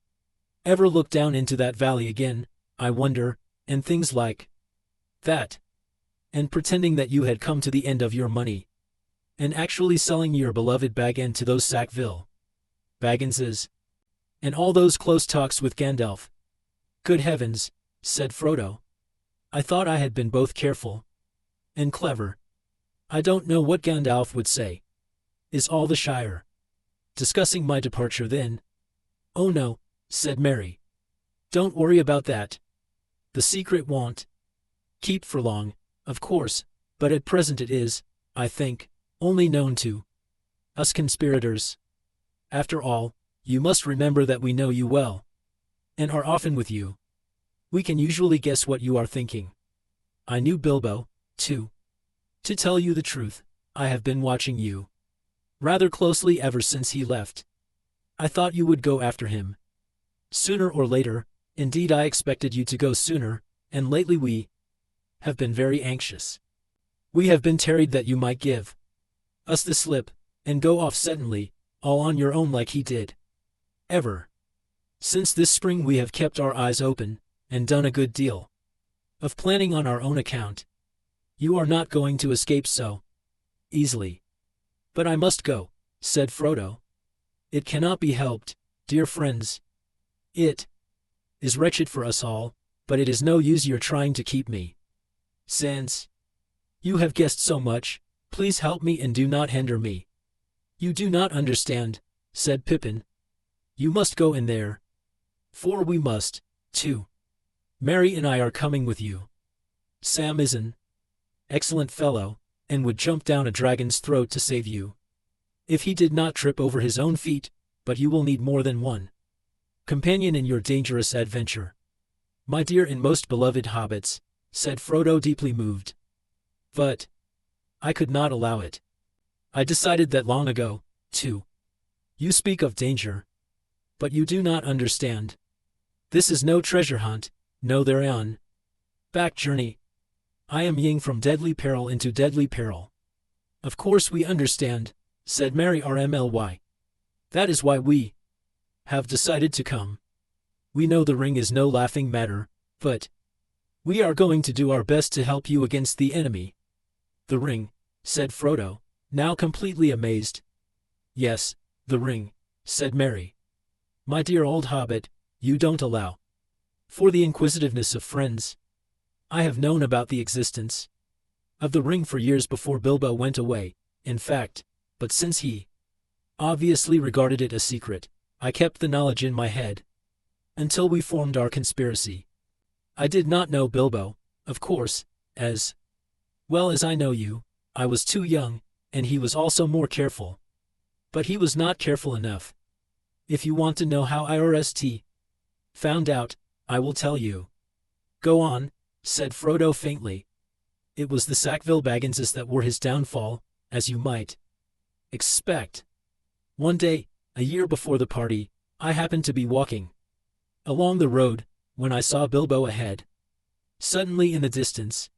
ever look down into that valley again, I wonder,' and things like that, and pretending that you had come to the end of your money, and actually selling your beloved Bag End to those Sackville Bagginses, and all those close talks with Gandalf." "Good heavens," said Frodo. "I thought I had been both careful and clever. I don't know what Gandalf would say. Is all the Shire discussing my departure then?" "Oh no," said Mary. "Don't worry about that. The secret won't keep for long, of course, but at present it is, I think, only known to us conspirators. After all, you must remember that we know you well, and are often with you. We can usually guess what you are thinking. I knew Bilbo, too. To tell you the truth, I have been watching you rather closely ever since he left. I thought you would go after him sooner or later. Indeed, I expected you to go sooner, and lately we have been very anxious. We have been terrified that you might give us the slip and go off suddenly, all on your own like he did. Ever since this spring we have kept our eyes open and done a good deal of planning on our own account. You are not going to escape so easily. But I must go, said Frodo. It cannot be helped, dear friends. It is wretched for us all, but it is no use your trying to keep me. Since you have guessed so much, please help me and do not hinder me. You do not understand, said Pippin. You must go in there. For we must, too. Merry and I are coming with you. Sam is an excellent fellow, and would jump down a dragon's throat to save you, if he did not trip over his own feet, but you will need more than one companion in your dangerous adventure. My dear and most beloved hobbits, said Frodo, deeply moved. But I could not allow it. I decided that long ago, too. You speak of danger, but you do not understand. This is no treasure hunt, no thereon back journey. I am ying from deadly peril into deadly peril. Of course we understand, said Merry RMLY. That is why we have decided to come. We know the ring is no laughing matter, but we are going to do our best to help you against the enemy. The ring, said Frodo, now completely amazed. Yes, the ring, said Merry. My dear old hobbit, you don't allow for the inquisitiveness of friends. I have known about the existence of the ring for years before Bilbo went away, in fact, but since he obviously regarded it a secret, I kept the knowledge in my head until we formed our conspiracy. I did not know Bilbo, of course, as well as I know you. I was too young, and he was also more careful. But he was not careful enough. If you want to know how IRST found out, I will tell you. Go on, said Frodo faintly. It was the Sackville Bagginses that were his downfall, as you might expect. One day, a year before the party, I happened to be walking along the road, when I saw Bilbo ahead. Suddenly in the distance,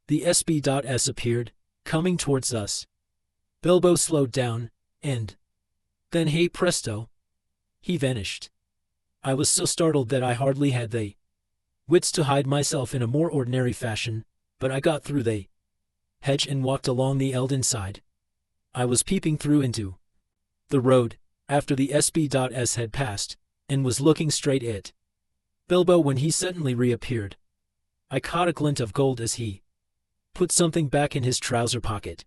the SB.S appeared, coming towards us. Bilbo slowed down, and then hey presto, he vanished. I was so startled that I hardly had the wits to hide myself in a more ordinary fashion, but I got through the hedge and walked along the Eldon side. I was peeping through into the road, after the SB.S had passed, and was looking straight at Bilbo when he suddenly reappeared. I caught a glint of gold as he put something back in his trouser pocket.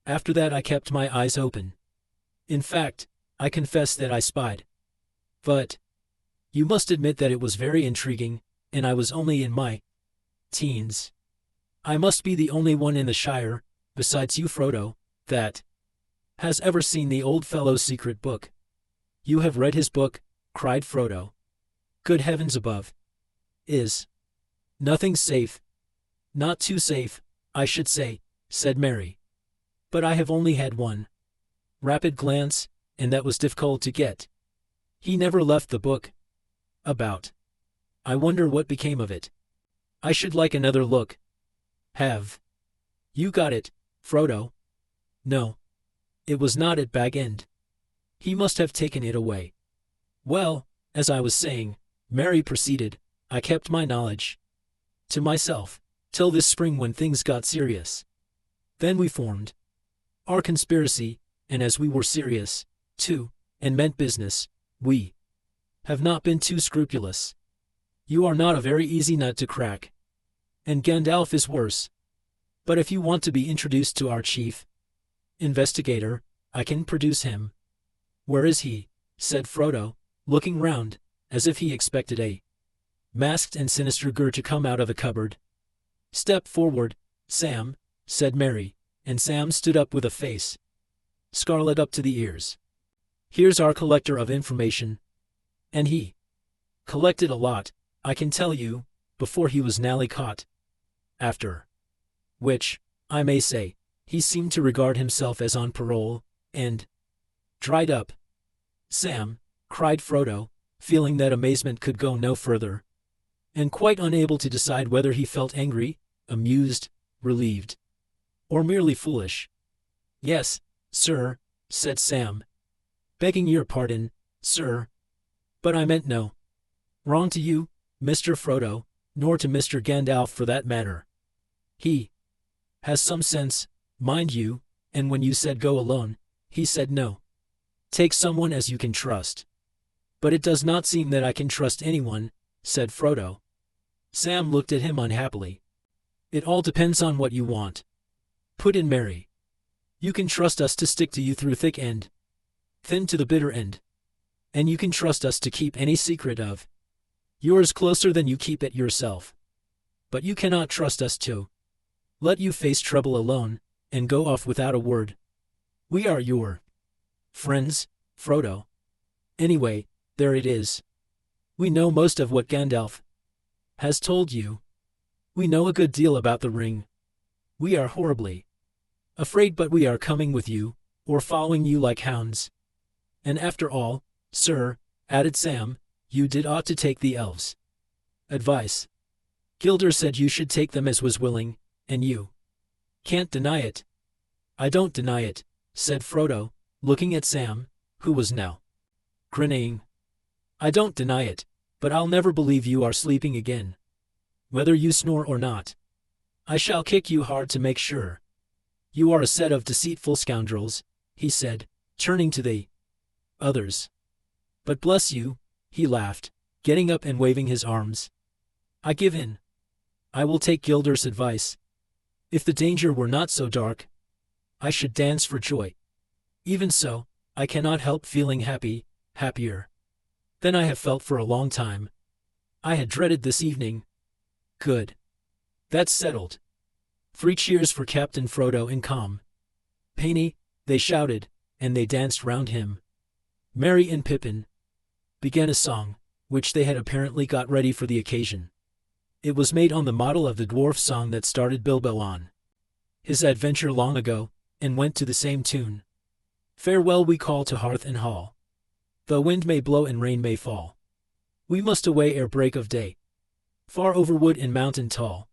After that I kept my eyes open. In fact, I confess that I spied. But you must admit that it was very intriguing, and I was only in my teens. I must be the only one in the Shire, besides you, Frodo, that has ever seen the old fellow's secret book. You have read his book, cried Frodo. Good heavens above. Is nothing safe? Not too safe, I should say, said Merry. But I have only had one rapid glance, and that was difficult to get. He never left the book about. I wonder what became of it. I should like another look. Have you got it, Frodo? No. It was not at Bag End. He must have taken it away. Well, as I was saying, Merry proceeded, I kept my knowledge to myself, till this spring when things got serious. Then we formed our conspiracy, and as we were serious, too, and meant business, we have not been too scrupulous. You are not a very easy nut to crack. And Gandalf is worse. But if you want to be introduced to our chief investigator, I can produce him. Where is he? Said Frodo, looking round, as if he expected a masked and sinister Gur to come out of a cupboard. Step forward, Sam, said Merry, and Sam stood up with a face scarlet up to the ears. Here's our collector of information. And he collected a lot, I can tell you, before he was nally caught. After which, I may say, he seemed to regard himself as on parole, and dried up. Sam, cried Frodo, feeling that amazement could go no further, and quite unable to decide whether he felt angry, amused, relieved, or merely foolish. Yes, sir, said Sam. Begging your pardon, sir. But I meant no wrong to you, Mr. Frodo, nor to Mr. Gandalf for that matter. He has some sense, mind you, and when you said go alone, he said no. Take someone as you can trust. But it does not seem that I can trust anyone, said Frodo. Sam looked at him unhappily. It all depends on what you want, put in Merry. You can trust us to stick to you through thick and thin to the bitter end. And you can trust us to keep any secret of yours closer than you keep it yourself. But you cannot trust us to let you face trouble alone, and go off without a word. We are your friends, Frodo. Anyway, there it is. We know most of what Gandalf has told you. We know a good deal about the ring. We are horribly afraid, but we are coming with you, or following you like hounds. And after all, sir, added Sam, you did ought to take the elves' advice. Gilder said you should take them as was willing, and you can't deny it. I don't deny it, said Frodo, looking at Sam, who was now grinning. I don't deny it, but I'll never believe you are sleeping again. Whether you snore or not, I shall kick you hard to make sure. You are a set of deceitful scoundrels, he said, turning to the others. But bless you, he laughed, getting up and waving his arms. I give in. I will take Gilder's advice. If the danger were not so dark, I should dance for joy. Even so, I cannot help feeling happier than I have felt for a long time. I had dreaded this evening. Good. That's settled. 3 cheers for Captain Frodo in company, they shouted, and they danced round him. Merry and Pippin began a song, which they had apparently got ready for the occasion. It was made on the model of the dwarf song that started Bilbo on his adventure long ago, and went to the same tune. Farewell we call to hearth and hall. The wind may blow and rain may fall. We must away ere break of day, far over wood and mountain tall,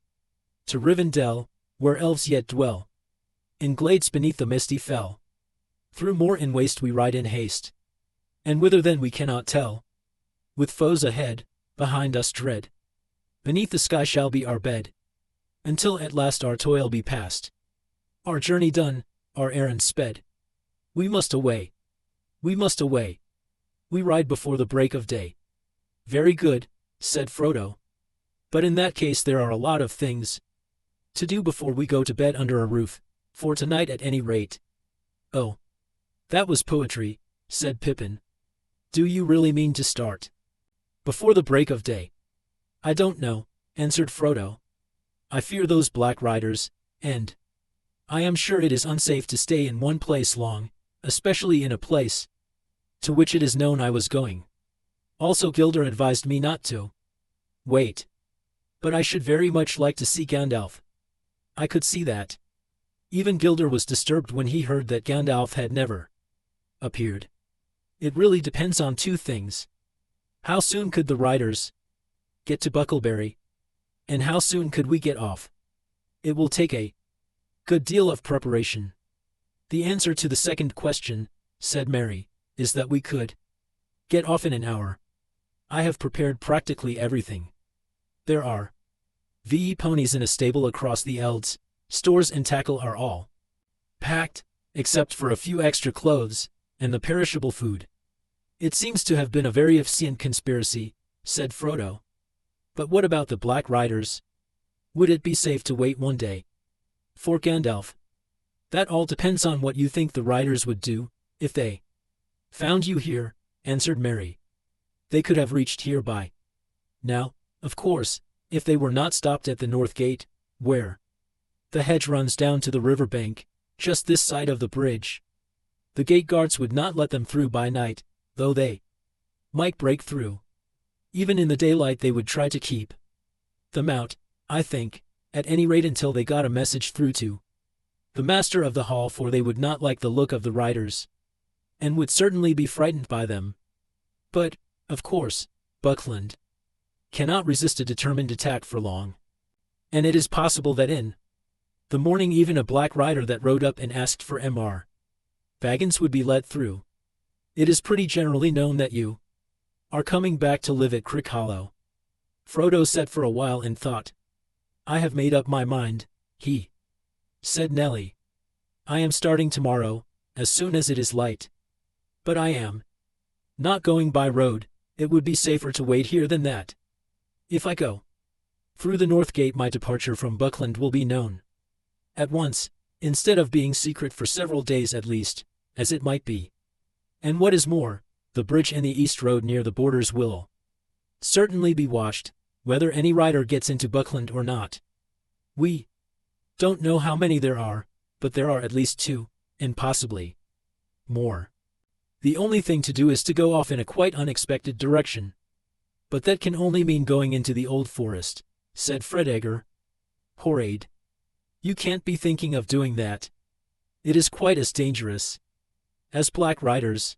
to Rivendell, where elves yet dwell, in glades beneath the misty fell. Through moor and waste we ride in haste, and whither then we cannot tell. With foes ahead, behind us dread, beneath the sky shall be our bed, until at last our toil be past, our journey done, our errand sped. We must away. We must away. We ride before the break of day. Very good, said Frodo. But in that case there are a lot of things to do before we go to bed under a roof, for tonight at any rate. Oh, that was poetry, said Pippin. Do you really mean to start before the break of day? I don't know, answered Frodo. I fear those black riders, and I am sure it is unsafe to stay in one place long, especially in a place to which it is known I was going. Also Gilder advised me not to wait. But I should very much like to see Gandalf. I could see that. Even Gilder was disturbed when he heard that Gandalf had never appeared. It really depends on 2 things. How soon could the riders get to Bucklebury? And how soon could we get off? It will take a good deal of preparation. The answer to the second question, said Merry, is that we could get off in an hour. I have prepared practically everything. There are ponies in a stable across the Elds, stores and tackle are all packed, except for a few extra clothes, and the perishable food. It seems to have been a very efficient conspiracy, said Frodo. But what about the Black Riders? Would it be safe to wait one day for Gandalf? That all depends on what you think the riders would do, if they found you here, answered Merry. They could have reached here by now, of course, if they were not stopped at the north gate, where the hedge runs down to the river bank, just this side of the bridge. The gate guards would not let them through by night, though they might break through. Even in the daylight they would try to keep them out, I think, at any rate until they got a message through to the master of the hall, for they would not like the look of the riders, and would certainly be frightened by them. But, of course, Buckland cannot resist a determined attack for long. And it is possible that in the morning even a black rider that rode up and asked for Mr. Baggins would be let through. It is pretty generally known that you are coming back to live at Crick Hollow. Frodo sat for a while and thought. I have made up my mind, he said. Nelly, I am starting tomorrow, as soon as it is light. But I am not going by road. It would be safer to wait here than that. If I go through the north gate, my departure from Buckland will be known at once, instead of being secret for several days at least, as it might be. And what is more, the bridge and the east road near the borders will certainly be watched, whether any rider gets into Buckland or not. We don't know how many there are, but there are at least 2, and possibly more. The only thing to do is to go off in a quite unexpected direction. But that can only mean going into the old forest, said Fredegger. Horrid. You can't be thinking of doing that. It is quite as dangerous as black riders.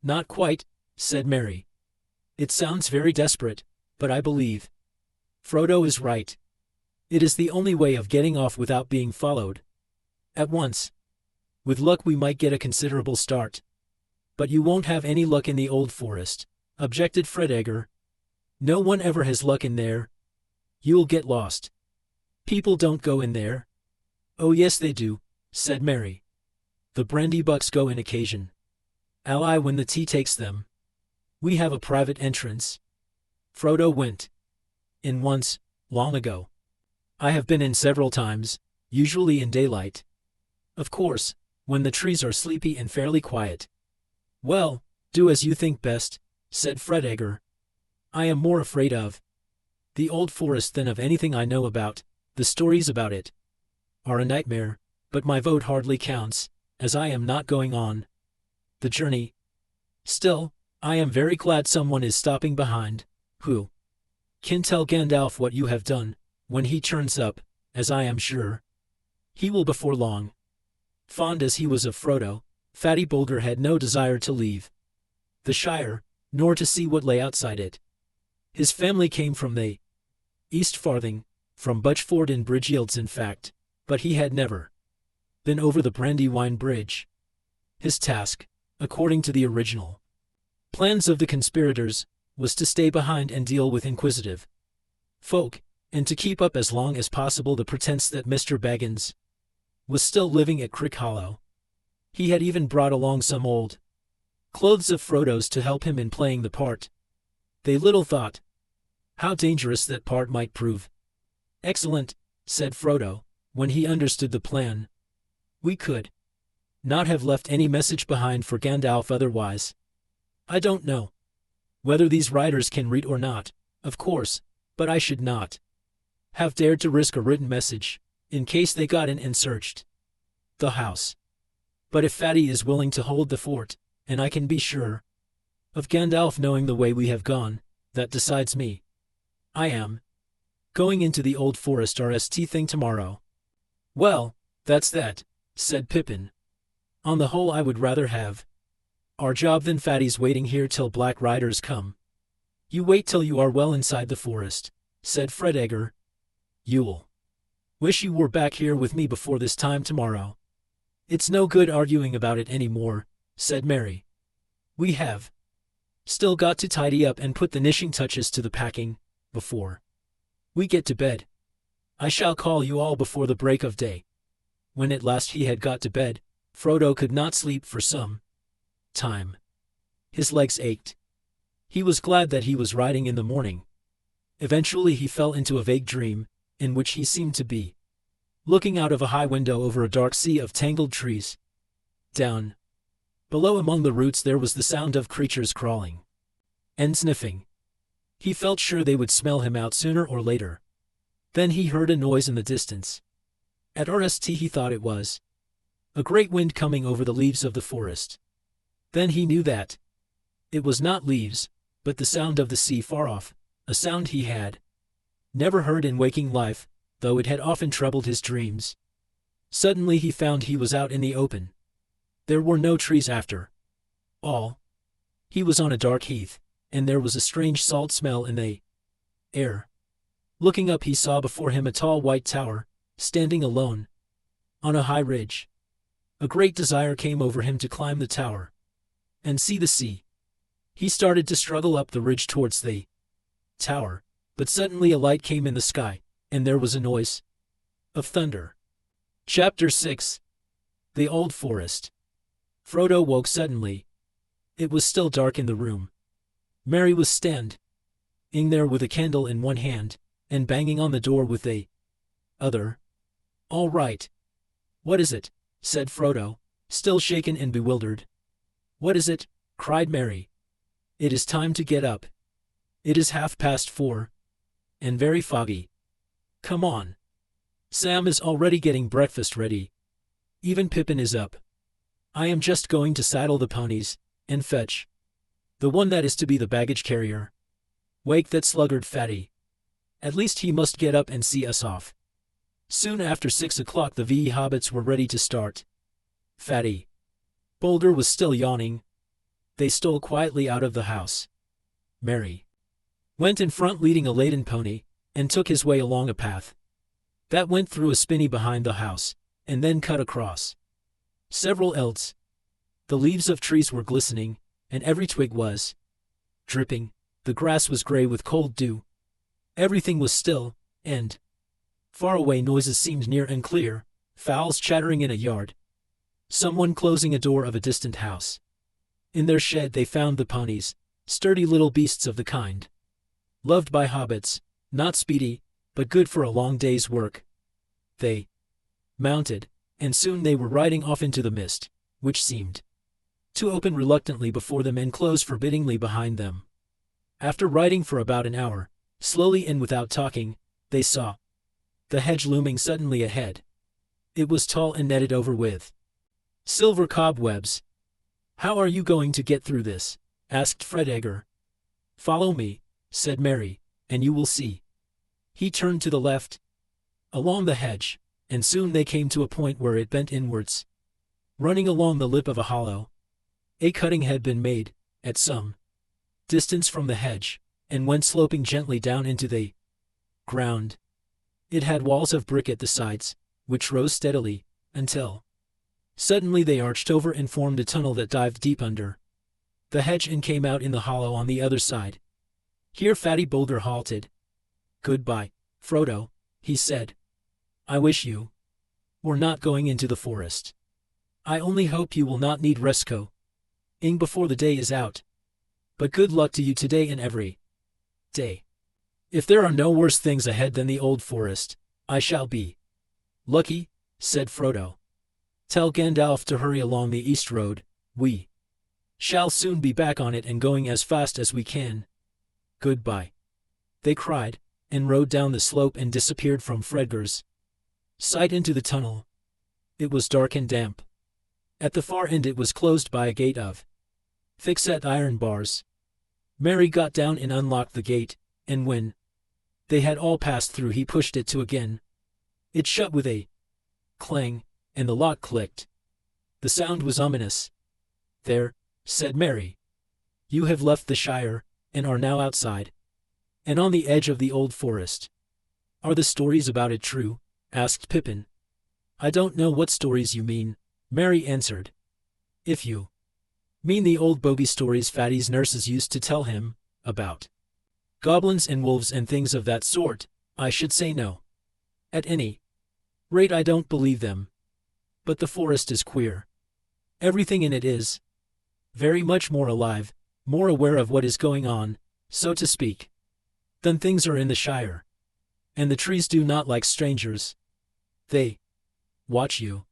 Not quite, said Merry. It sounds very desperate, but I believe Frodo is right. It is the only way of getting off without being followed at once. With luck we might get a considerable start. But you won't have any luck in the old forest, objected Fredegger. No one ever has luck in there. You'll get lost. People don't go in there. Oh yes they do, said Merry. The brandy-bucks go in occasion. Ally when the tea takes them. We have a private entrance. Frodo went in once, long ago. I have been in several times, usually in daylight. Of course, when the trees are sleepy and fairly quiet. Well, do as you think best, said Fredegger. I am more afraid of the old forest than of anything I know about. The stories about it are a nightmare, but my vote hardly counts, as I am not going on the journey. Still, I am very glad someone is stopping behind, who can tell Gandalf what you have done, when he turns up, as I am sure he will before long. Fond as he was of Frodo, Fatty Bulger had no desire to leave the Shire, nor to see what lay outside it. His family came from the East Farthing, from Butchford in Bridgefields in fact, but he had never been over the Brandywine Bridge. His task, according to the original plans of the conspirators, was to stay behind and deal with inquisitive folk, and to keep up as long as possible the pretense that Mr. Baggins was still living at Crick Hollow. He had even brought along some old clothes of Frodo's to help him in playing the part. They little thought how dangerous that part might prove. Excellent, said Frodo, when he understood the plan. We could not have left any message behind for Gandalf otherwise. I don't know whether these riders can read or not, of course, but I should not have dared to risk a written message, in case they got in and searched the house. But if Fatty is willing to hold the fort, and I can be sure of Gandalf knowing the way we have gone, that decides me. I am going into the old forest RST thing tomorrow. Well, that's that, said Pippin. On the whole I would rather have our job than Fatty's waiting here till black riders come. You wait till you are well inside the forest, said Fredegger. You'll wish you were back here with me before this time tomorrow. It's no good arguing about it any more, said Merry. We have still got to tidy up and put the finishing touches to the packing, before we get to bed. I shall call you all before the break of day. When at last he had got to bed, Frodo could not sleep for some time. His legs ached. He was glad that he was riding in the morning. Eventually he fell into a vague dream, in which he seemed to be looking out of a high window over a dark sea of tangled trees. Down below among the roots there was the sound of creatures crawling and sniffing. He felt sure they would smell him out sooner or later. Then he heard a noise in the distance. At RST he thought it was a great wind coming over the leaves of the forest. Then he knew that it was not leaves, but the sound of the sea far off, a sound he had never heard in waking life, though it had often troubled his dreams. Suddenly he found he was out in the open. There were no trees after all. He was on a dark heath, and there was a strange salt smell in the air. Looking up, he saw before him a tall white tower, standing alone on a high ridge. A great desire came over him to climb the tower and see the sea. He started to struggle up the ridge towards the tower, but suddenly a light came in the sky, and there was a noise of thunder. Chapter 6. The Old Forest. Frodo woke suddenly. It was still dark in the room. Merry was standing there with a candle in one hand, and banging on the door with the other. "All right." "What is it?" said Frodo, still shaken and bewildered. "What is it?" cried Merry. "It is time to get up. It is 4:30, and very foggy. Come on. Sam is already getting breakfast ready. Even Pippin is up. I am just going to saddle the ponies and fetch the one that is to be the baggage carrier. Wake that sluggard Fatty. At least he must get up and see us off." Soon after 6 o'clock the hobbits were ready to start. Fatty Boulder was still yawning. They stole quietly out of the house. Merry went in front leading a laden pony, and took his way along a path that went through a spinney behind the house, and then cut across several elds. The leaves of trees were glistening, and every twig was dripping. The grass was gray with cold dew. Everything was still, and far away noises seemed near and clear, fowls chattering in a yard, someone closing a door of a distant house. In their shed they found the ponies, sturdy little beasts of the kind loved by hobbits, not speedy, but good for a long day's work. They mounted, and soon they were riding off into the mist, which seemed to open reluctantly before them and close forbiddingly behind them. After riding for about an hour, slowly and without talking, they saw the hedge looming suddenly ahead. It was tall and netted over with silver cobwebs. "How are you going to get through this?" asked Fred Egger. "Follow me," said Merry, "and you will see." He turned to the left, along the hedge, and soon they came to a point where it bent inwards. Running along the lip of a hollow, a cutting had been made, at some distance from the hedge, and went sloping gently down into the ground. It had walls of brick at the sides, which rose steadily, until suddenly they arched over and formed a tunnel that dived deep under the hedge and came out in the hollow on the other side. Here Fatty Boulder halted. "Goodbye, Frodo," he said. "I wish you were not going into the forest. I only hope you will not need rescuing before the day is out. But good luck to you today and every day. If there are no worse things ahead than the old forest, I shall be lucky," said Frodo. "Tell Gandalf to hurry along the east road. We shall soon be back on it and going as fast as we can. Goodbye," they cried, and rode down the slope and disappeared from Fredger's sight into the tunnel. It was dark and damp. At the far end it was closed by a gate of thick-set iron bars. Merry got down and unlocked the gate, and when they had all passed through he pushed it to again. It shut with a clang, and the lock clicked. The sound was ominous. "There," said Merry. "You have left the Shire, and are now outside, and on the edge of the old forest." "Are the stories about it true?" asked Pippin. "I don't know what stories you mean," Merry answered. "If you mean the old bogey stories Fatty's nurses used to tell him about goblins and wolves and things of that sort, I should say no. At any rate I don't believe them. But the forest is queer. Everything in it is very much more alive, more aware of what is going on, so to speak, than things are in the Shire. And the trees do not like strangers. They watch you.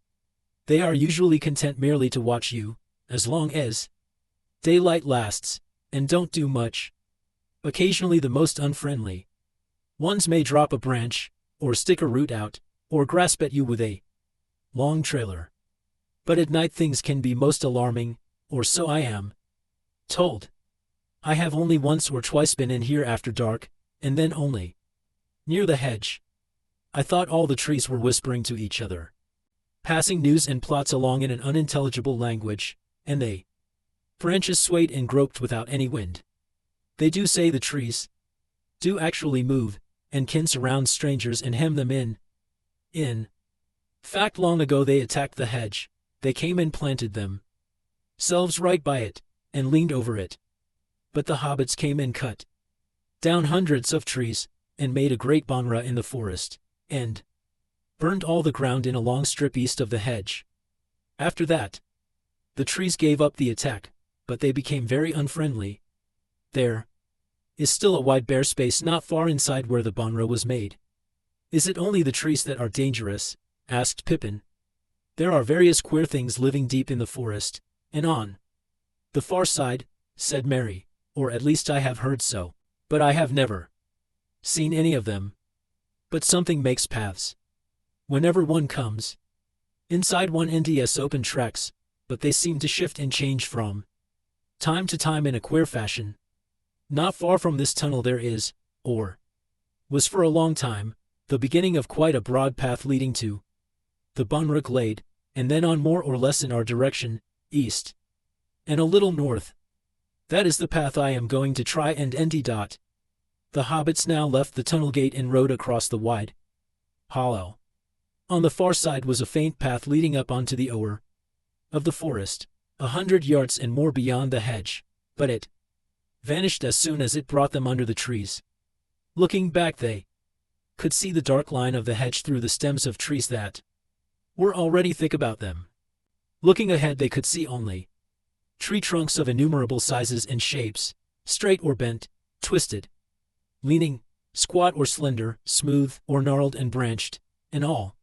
They are usually content merely to watch you, as long as daylight lasts, and don't do much. Occasionally the most unfriendly ones may drop a branch, or stick a root out, or grasp at you with a long trailer. But at night things can be most alarming, or so I am told. I have only once or twice been in here after dark, and then only Near the hedge. I thought all the trees were whispering to each other, passing news and plots along in an unintelligible language, and they branches swayed and groped without any wind. They do say the trees do actually move, and can surround strangers and hem them in. In fact, long ago they attacked the hedge. They came and planted themselves right by it, and leaned over it. But the hobbits came and cut down hundreds of trees, and made a great bonfire in the forest, and burned all the ground in a long strip east of the hedge. After that, the trees gave up the attack, but they became very unfriendly. There is still a wide bare space not far inside where the bonfire was made. Is it only the trees that are dangerous? Asked Pippin. There are various queer things living deep in the forest, and on the far side, said Merry, or at least I have heard so, but I have never seen any of them. But something makes paths whenever one comes inside one NDS open tracks, but they seem to shift and change from time to time in a queer fashion. Not far from this tunnel there is, or was for a long time, the beginning of quite a broad path leading to the bonfire glade, and then on more or less in our direction, east, and a little north. That is the path I am going to try and end. The hobbits now left the tunnel gate and rode across the wide hollow. On the far side was a faint path leading up onto the oer of the forest, 100 yards and more beyond the hedge, but it vanished as soon as it brought them under the trees. Looking back they could see the dark line of the hedge through the stems of trees that were already thick about them. Looking ahead they could see only tree trunks of innumerable sizes and shapes, straight or bent, twisted, leaning, squat or slender, smooth or gnarled and branched, and all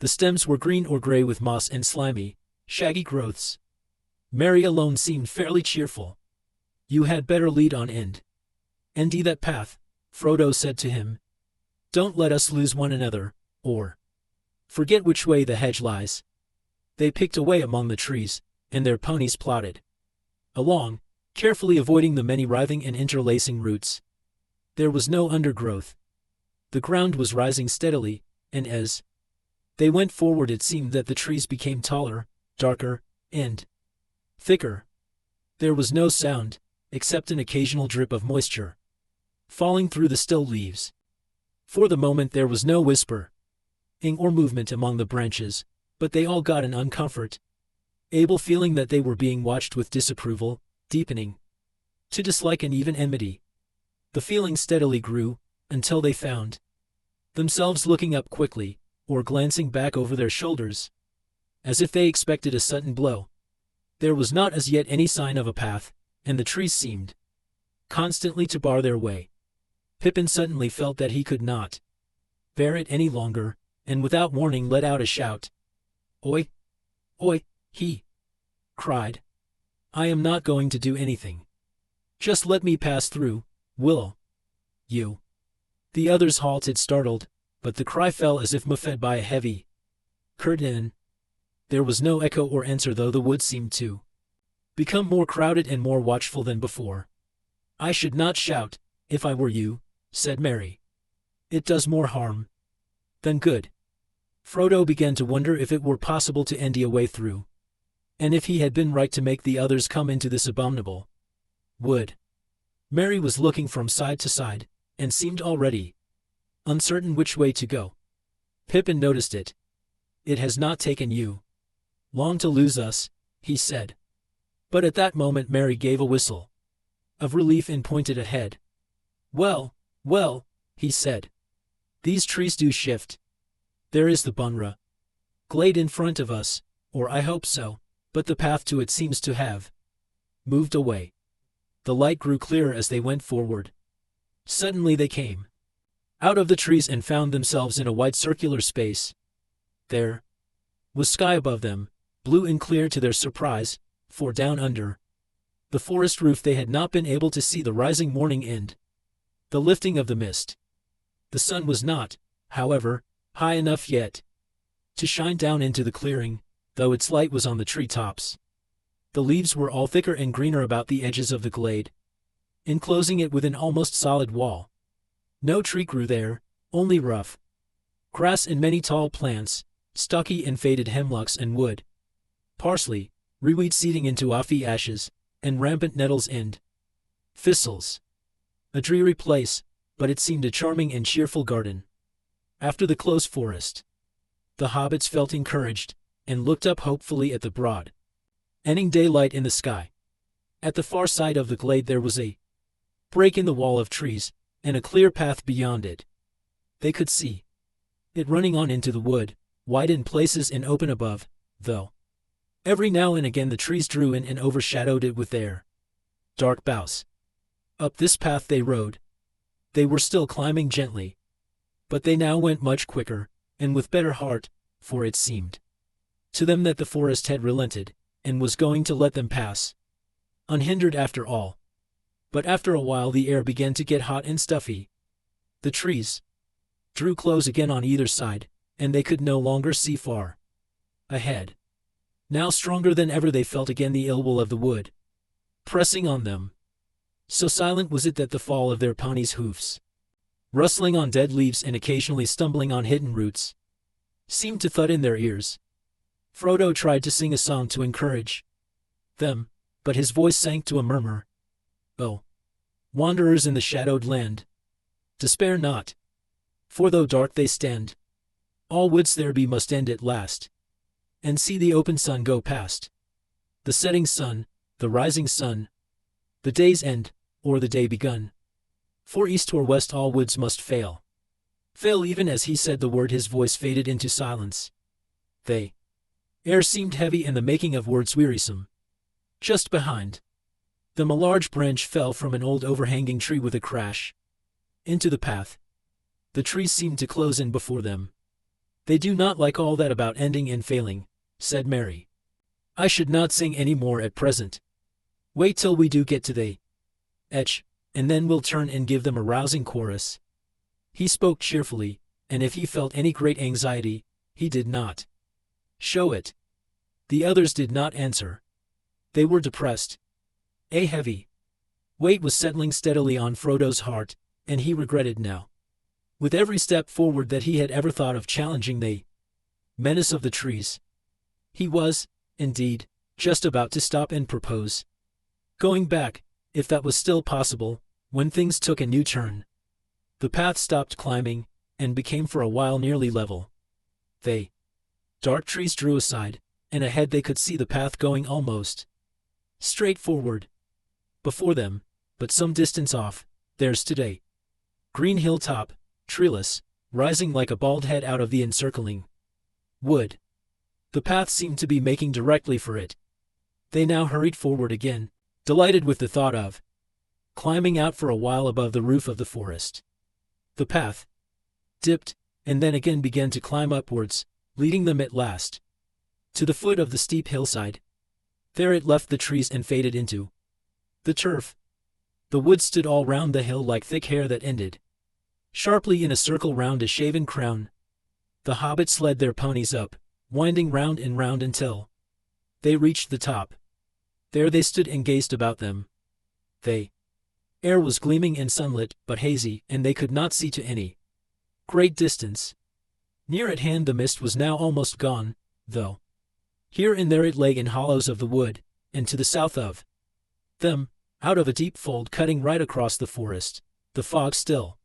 the stems were green or gray with moss and slimy, shaggy growths. Merry alone seemed fairly cheerful. You had better lead on end. Andy that path, Frodo said to him. Don't let us lose one another, or forget which way the hedge lies. They picked away among the trees, and their ponies plodded along, carefully avoiding the many writhing and interlacing roots. There was no undergrowth. The ground was rising steadily, and as they went forward it seemed that the trees became taller, darker, and thicker. There was no sound, except an occasional drip of moisture falling through the still leaves. For the moment there was no whispering or movement among the branches, but they all got an uncomfortable feeling that they were being watched with disapproval, deepening to dislike and even enmity. The feeling steadily grew, until they found themselves looking up quickly, or glancing back over their shoulders, as if they expected a sudden blow. There was not as yet any sign of a path, and the trees seemed constantly to bar their way. Pippin suddenly felt that he could not bear it any longer, and without warning let out a shout. Oi! Oi! He cried. I am not going to do anything. Just let me pass through, will you? The others halted startled, but the cry fell as if muffled by a heavy curtain. There was no echo or answer, though the wood seemed to become more crowded and more watchful than before. I should not shout, if I were you, said Merry. It does more harm than good. Frodo began to wonder if it were possible to end a way through, and if he had been right to make the others come into this abominable wood. Merry was looking from side to side, and seemed already uncertain which way to go. Pippin noticed it. It has not taken you long to lose us, he said. But at that moment Merry gave a whistle of relief and pointed ahead. Well, well, he said. These trees do shift. There is the bonfire glade in front of us, or I hope so, but the path to it seems to have moved away. The light grew clearer as they went forward. Suddenly they came out of the trees and found themselves in a wide circular space. There was sky above them, blue and clear to their surprise, for down under the forest roof they had not been able to see the rising morning and the lifting of the mist. The sun was not, however, high enough yet to shine down into the clearing, though its light was on the tree tops. The leaves were all thicker and greener about the edges of the glade, enclosing it with an almost solid wall. No tree grew there, Only rough grass and many tall plants, stocky and faded hemlocks and wood, parsley, reweed seeding into offy ashes, and rampant nettles and thistles. A dreary place, but it seemed a charming and cheerful garden. After the close forest, the hobbits felt encouraged, and looked up hopefully at the broad, ending daylight in the sky. At the far side of the glade there was a break in the wall of trees, and a clear path beyond it. They could see it running on into the wood, wide in places and open above, though every now and again the trees drew in and overshadowed it with their dark boughs. Up this path they rode. They were still climbing gently, but they now went much quicker, and with better heart, for it seemed to them that the forest had relented, and was going to let them pass unhindered after all. But after a while the air began to get hot and stuffy. The trees drew close again on either side, and they could no longer see far ahead. Now stronger than ever they felt again the ill will of the wood pressing on them. So silent was it that the fall of their ponies' hoofs, rustling on dead leaves and occasionally stumbling on hidden roots, seemed to thud in their ears. Frodo tried to sing a song to encourage them, but his voice sank to a murmur. Oh, wanderers in the shadowed land, despair not, for though dark they stand, all woods there be must end at last. And see the open sun go past, the setting sun, the rising sun, the day's end, or the day begun. For east or west all woods must fail. Fail even as he said the word his voice faded into silence. The air seemed heavy and the making of words wearisome. Just behind them a large branch fell from an old overhanging tree with a crash into the path. The trees seemed to close in before them. They do not like all that about ending and failing, said Merry. I should not sing any more at present. Wait till we do get to the etch, and then we'll turn and give them a rousing chorus. He spoke cheerfully, and if he felt any great anxiety, he did not show it. The others did not answer. They were depressed. A heavy weight was settling steadily on Frodo's heart, and he regretted now, with every step forward, that he had ever thought of challenging the menace of the trees. He was, indeed, just about to stop and propose going back, if that was still possible, when things took a new turn. The path stopped climbing, and became for a while nearly level. The dark trees drew aside, and ahead they could see the path going almost straight forward. Before them, but some distance off, there stood a green hilltop, treeless, rising like a bald head out of the encircling wood. The path seemed to be making directly for it. They now hurried forward again, delighted with the thought of climbing out for a while above the roof of the forest. The path dipped, and then again began to climb upwards, leading them at last to the foot of the steep hillside. There it left the trees and faded into the turf. The wood stood all round the hill like thick hair that ended sharply in a circle round a shaven crown. The hobbits led their ponies up, winding round and round until they reached the top. There they stood and gazed about them. The air was gleaming and sunlit, but hazy, and they could not see to any great distance. Near at hand the mist was now almost gone, though here and there it lay in hollows of the wood, and to the south of them, out of a deep fold cutting right across the forest, the fog still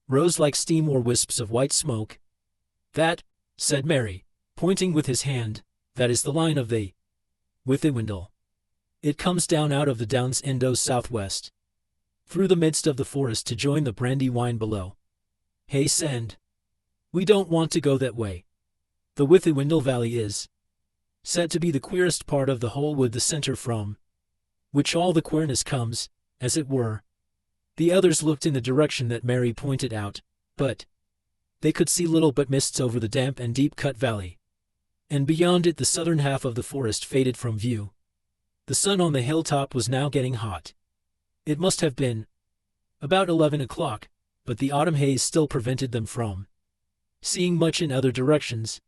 rose like steam or wisps of white smoke. That, said Merry, pointing with his hand, that is the line of the Withywindle. It comes down out of the downs and goes southwest, through the midst of the forest to join the Brandywine below. Hey, send. We don't want to go that way. The Withywindle Valley is said to be the queerest part of the whole wood, the center from which all the queerness comes, as it were. The others looked in the direction that Merry pointed out, but they could see little but mists over the damp and deep-cut valley, and beyond it the southern half of the forest faded from view. The sun on the hilltop was now getting hot. It must have been about 11 o'clock, but the autumn haze still prevented them from seeing much in other directions.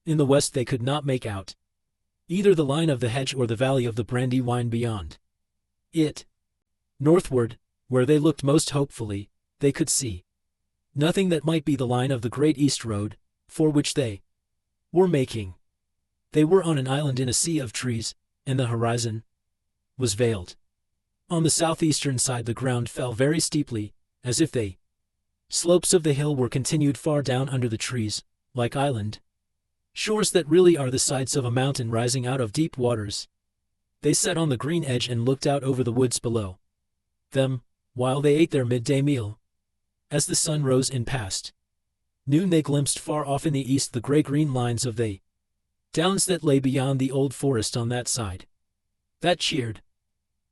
In the west they could not make out either the line of the hedge or the valley of the Brandywine beyond it. Northward, where they looked most hopefully, they could see Nothing that might be the line of the Great East Road, for which they were making. They were on an island in a sea of trees, and the horizon was veiled. On the southeastern side the ground fell very steeply, as if the slopes of the hill were continued far down under the trees, like island shores that really are the sides of a mountain rising out of deep waters. They sat on the green edge and looked out over the woods below them, while they ate their midday meal. As the sun rose in past noon they glimpsed far off in the east the gray-green lines of the downs that lay beyond the old forest on that side. That cheered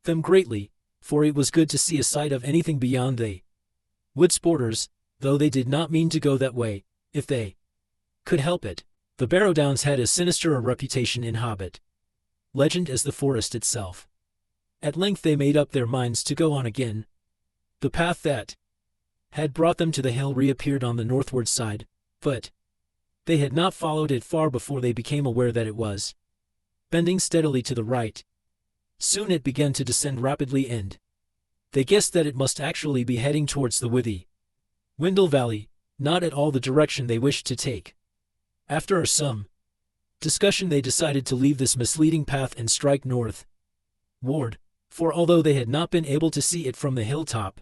them greatly, for it was good to see a sight of anything beyond the woods borders, though they did not mean to go that way, if they could help it. The Barrow Downs had as sinister a reputation in hobbit legend as the forest itself. At length they made up their minds to go on again. The path that had brought them to the hill reappeared on the northward side, but they had not followed it far before they became aware that it was bending steadily to the right. Soon it began to descend rapidly and they guessed that it must actually be heading towards the Withy Windle Valley, not at all the direction they wished to take. After some discussion they decided to leave this misleading path and strike northward, for although they had not been able to see it from the hilltop,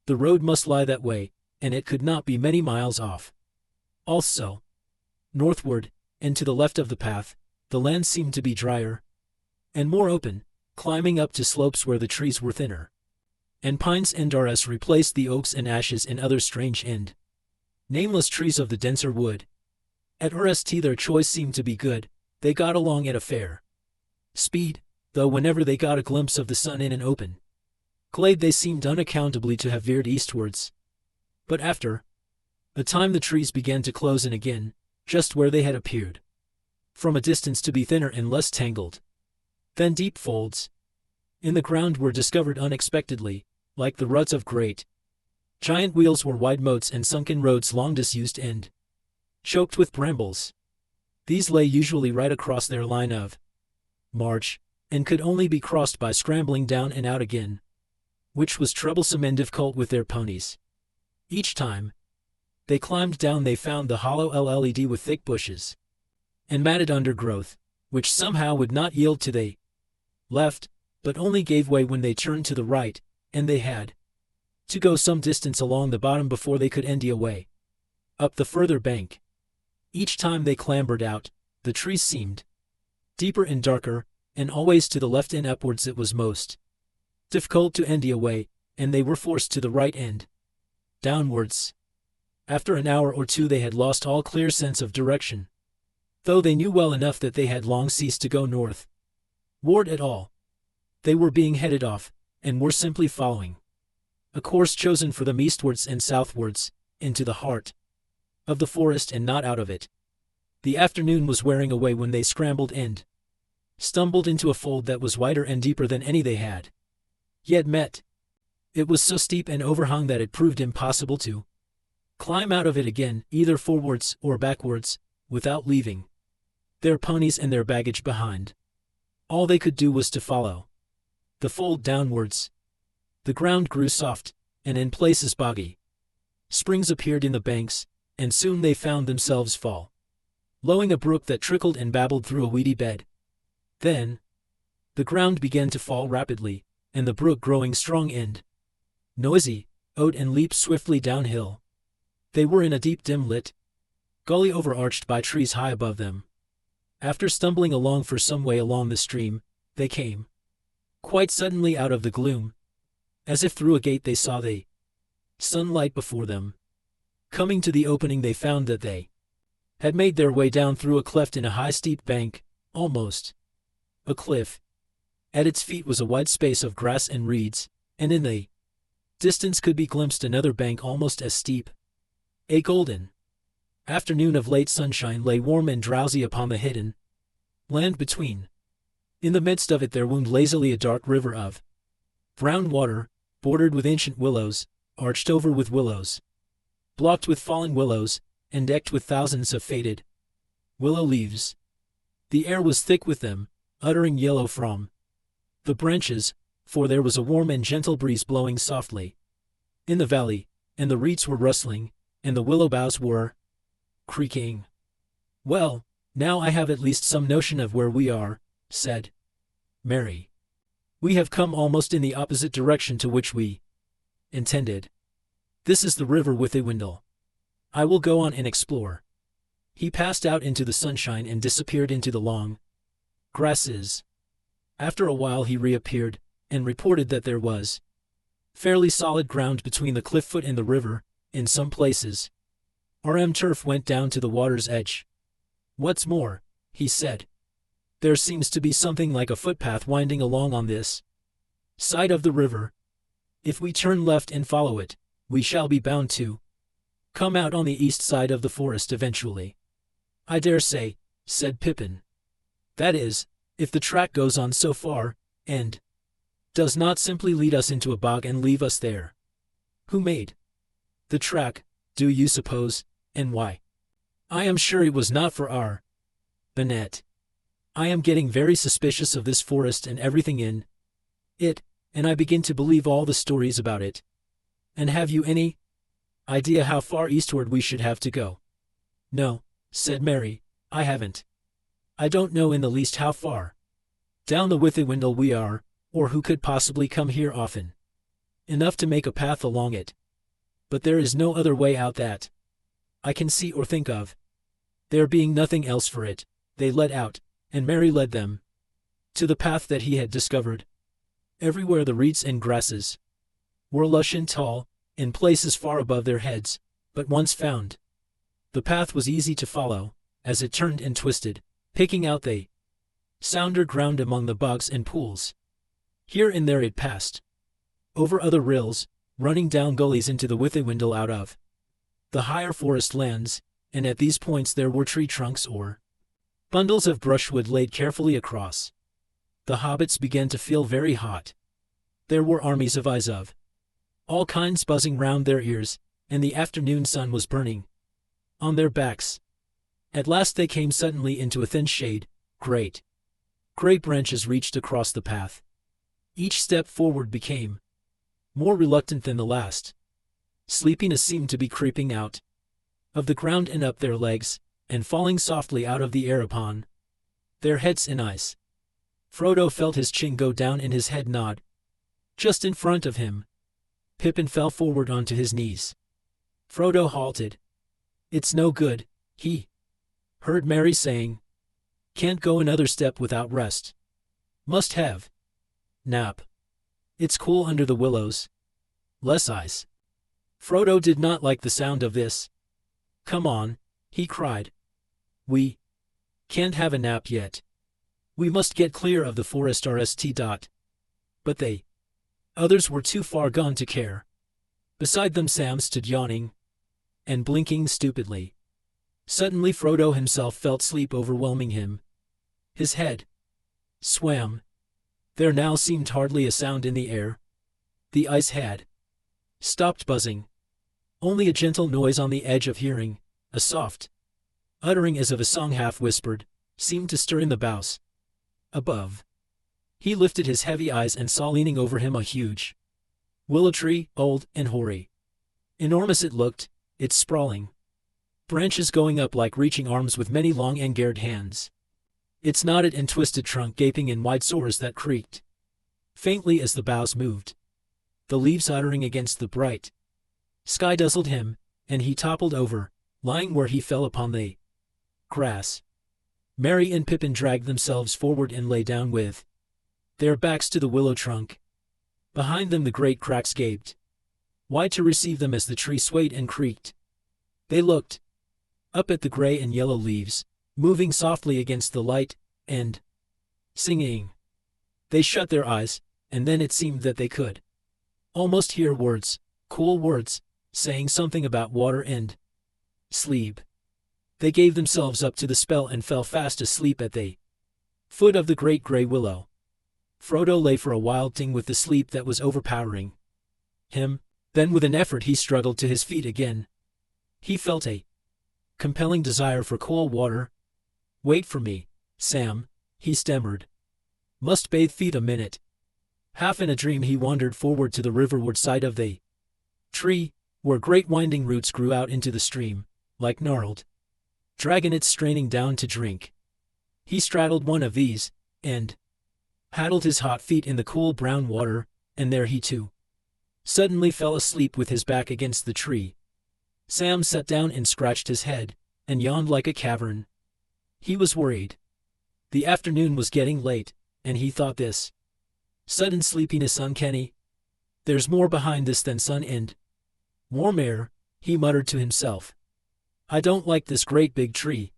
the road must lie that way, and it could not be many miles off. Also, northward, and to the left of the path, the land seemed to be drier and more open, climbing up to slopes where the trees were thinner, and pines and RS replaced the oaks and ashes and other strange and nameless trees of the denser wood. At RST their choice seemed to be good. They got along at a fair speed, though whenever they got a glimpse of the sun in an open glade they seemed unaccountably to have veered eastwards. But after a time the trees began to close in again, just where they had appeared from a distance to be thinner and less tangled. Then deep folds in the ground were discovered unexpectedly, like the ruts of great giant wheels were wide moats and sunken roads long disused and choked with brambles. These lay usually right across their line of march, and could only be crossed by scrambling down and out again, which was troublesome and difficult with their ponies. Each time they climbed down they found the hollow LLED with thick bushes and matted undergrowth, which somehow would not yield to the left, but only gave way when they turned to the right, and they had to go some distance along the bottom before they could end away up the further bank. Each time they clambered out, the trees seemed deeper and darker, and always to the left and upwards it was most difficult to end away, and they were forced to the right and downwards. After an hour or two they had lost all clear sense of direction, though they knew well enough that they had long ceased to go northward at all. They were being headed off, and were simply following a course chosen for them eastwards and southwards, into the heart of the forest and not out of it. The afternoon was wearing away when they scrambled and stumbled into a fold that was wider and deeper than any they had yet met. It was so steep and overhung that it proved impossible to climb out of it again, either forwards or backwards, without leaving their ponies and their baggage behind. All they could do was to follow the fold downwards. The ground grew soft, and in places boggy. Springs appeared in the banks, and soon they found themselves following a brook that trickled and babbled through a weedy bed. Then the ground began to fall rapidly, and the brook growing strong and noisy, owed and leaped swiftly downhill. They were in a deep dim-lit gully overarched by trees high above them. After stumbling along for some way along the stream, they came quite suddenly out of the gloom. As if through a gate they saw the sunlight before them. Coming to the opening they found that they had made their way down through a cleft in a high steep bank, almost a cliff. At its feet was a wide space of grass and reeds, and in the distance could be glimpsed another bank almost as steep. A golden afternoon of late sunshine lay warm and drowsy upon the hidden land between. In the midst of it there wound lazily a dark river of brown water, bordered with ancient willows, arched over with willows, blocked with fallen willows, and decked with thousands of faded willow leaves. The air was thick with them, uttering yellow from the branches, for there was a warm and gentle breeze blowing softly in the valley, and the reeds were rustling, and the willow boughs were creaking. "Well, now I have at least some notion of where we are," said Mary. "We have come almost in the opposite direction to which we intended. This is the river Withywindle. I will go on and explore." He passed out into the sunshine and disappeared into the long grasses. After a while he reappeared, and reported that there was fairly solid ground between the cliff foot and the river. In some places, turf went down to the water's edge. "What's more," he said, "there seems to be something like a footpath winding along on this side of the river. If we turn left and follow it, we shall be bound to come out on the east side of the forest eventually." "I dare say," said Pippin. "That is, if the track goes on so far, and does not simply lead us into a bog and leave us there." "Who made the track, do you suppose, and why?" "I am sure it was not for our benefit. I am getting very suspicious of this forest and everything in it, and I begin to believe all the stories about it. And have you any idea how far eastward we should have to go?" "No," said Mary, "I haven't. I don't know in the least how far down the Withywindle we are, or who could possibly come here often enough to make a path along it. But there is no other way out that I can see or think of. There being nothing else for it, they led out, and Mary led them to the path that he had discovered. Everywhere the reeds and grasses were lush and tall, in places far above their heads, but once found, the path was easy to follow, as it turned and twisted, picking out the sounder ground among the bogs and pools. Here and there it passed over other rills, running down gullies into the Withywindle out of the higher forest lands, and at these points there were tree trunks or bundles of brushwood laid carefully across. The hobbits began to feel very hot. There were armies of eyes of all kinds buzzing round their ears, and the afternoon sun was burning on their backs. At last they came suddenly into a thin shade. Great branches reached across the path. Each step forward became more reluctant than the last. Sleepiness seemed to be creeping out of the ground and up their legs, and falling softly out of the air upon their heads and eyes. Frodo felt his chin go down and his head nod. Just in front of him, Pippin fell forward onto his knees. Frodo halted. "It's no good," he heard Mary saying. "Can't go another step without rest. Must have nap. It's cool under the willows. Less ice." Frodo did not like the sound of this. "Come on," he cried. "We can't have a nap yet. We must get clear of the forest rst. But they others were too far gone to care. Beside them Sam stood yawning and blinking stupidly. Suddenly Frodo himself felt sleep overwhelming him. His head swam. There now seemed hardly a sound in the air. The ice had stopped buzzing. Only a gentle noise on the edge of hearing, a soft uttering as of a song half whispered, seemed to stir in the boughs above. He lifted his heavy eyes and saw leaning over him a huge willow tree, old and hoary. Enormous it looked, its sprawling branches going up like reaching arms with many long angered hands. Its knotted and twisted trunk gaping in wide sores that creaked faintly as the boughs moved. The leaves uttering against the bright sky dazzled him, and he toppled over, lying where he fell upon the grass. Mary and Pippin dragged themselves forward and lay down with their backs to the willow trunk. Behind them the great cracks gaped wide to receive them as the tree swayed and creaked. They looked up at the gray and yellow leaves, moving softly against the light, and singing. They shut their eyes, and then it seemed that they could almost hear words, cool words, saying something about water and sleep. They gave themselves up to the spell and fell fast asleep at the foot of the great gray willow. Frodo lay for a while ting with the sleep that was overpowering him. Then with an effort he struggled to his feet again. He felt a compelling desire for cool water. "Wait for me, Sam," he stammered. "Must bathe feet a minute." Half in a dream he wandered forward to the riverward side of the tree, where great winding roots grew out into the stream, like gnarled dragonets straining down to drink. He straddled one of these, and paddled his hot feet in the cool brown water, and there he too suddenly fell asleep with his back against the tree. Sam sat down and scratched his head, and yawned like a cavern. He was worried. The afternoon was getting late, and he thought this sudden sleepiness uncanny. There's more behind this than sun and warm air, he muttered to himself. I don't like this great big tree.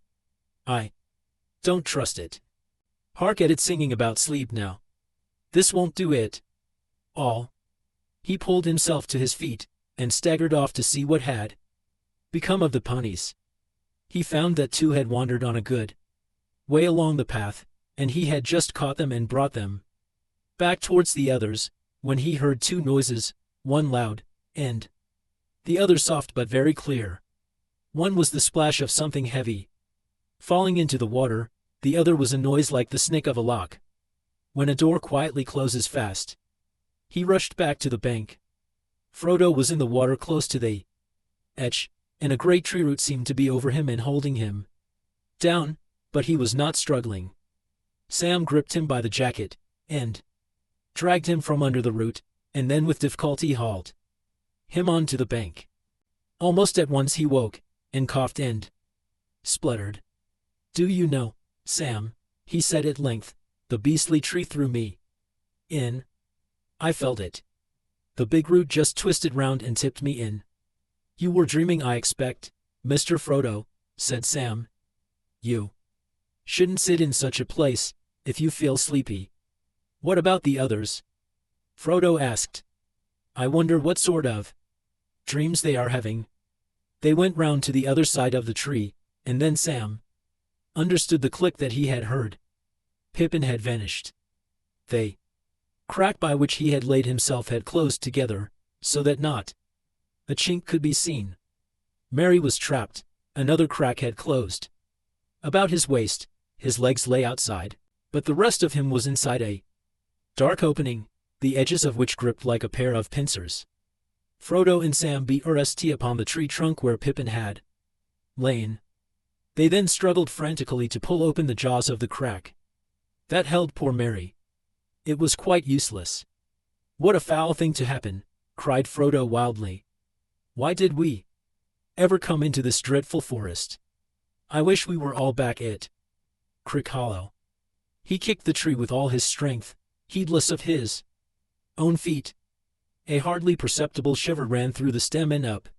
I don't trust it. Hark at it singing about sleep now. This won't do it all. He pulled himself to his feet, and staggered off to see what had become of the ponies. He found that two had wandered on a good way along the path, and he had just caught them and brought them back towards the others, when he heard two noises, one loud, and the other soft but very clear. One was the splash of something heavy falling into the water, the other was a noise like the snick of a lock when a door quietly closes fast. He rushed back to the bank. Frodo was in the water close to the edge, and a great tree root seemed to be over him and holding him down, but he was not struggling. Sam gripped him by the jacket, and dragged him from under the root, and then with difficulty hauled him onto the bank. Almost at once he woke, and coughed and spluttered. Do you know, Sam, he said at length, the beastly tree threw me in. I felt it. The big root just twisted round and tipped me in. You were dreaming, I expect, Mr. Frodo, said Sam. You shouldn't sit in such a place, if you feel sleepy. What about the others? Frodo asked. I wonder what sort of dreams they are having. They went round to the other side of the tree, and then Sam understood the click that he had heard. Pippin had vanished. The crack by which he had laid himself had closed together, so that not a chink could be seen. Merry was trapped. Another crack had closed about his waist, his legs lay outside, but the rest of him was inside a dark opening, the edges of which gripped like a pair of pincers. Frodo and Sam beat rst upon the tree trunk where Pippin had lain. They then struggled frantically to pull open the jaws of the crack that held poor Merry. It was quite useless. What a foul thing to happen, cried Frodo wildly. Why did we ever come into this dreadful forest? I wish we were all back at Crick Hollow. He kicked the tree with all his strength, heedless of his own feet. A hardly perceptible shiver ran through the stem and up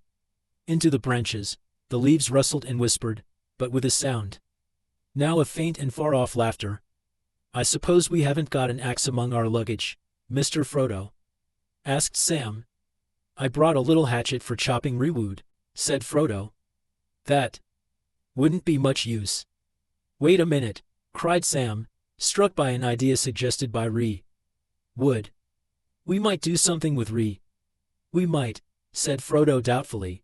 into the branches. The leaves rustled and whispered, but with a sound now of faint and far-off laughter. I suppose we haven't got an axe among our luggage, Mr. Frodo? Asked Sam. I brought a little hatchet for chopping rewood, said Frodo. That wouldn't be much use. Wait a minute, cried Sam, struck by an idea suggested by wood. We might do something with We might, said Frodo doubtfully.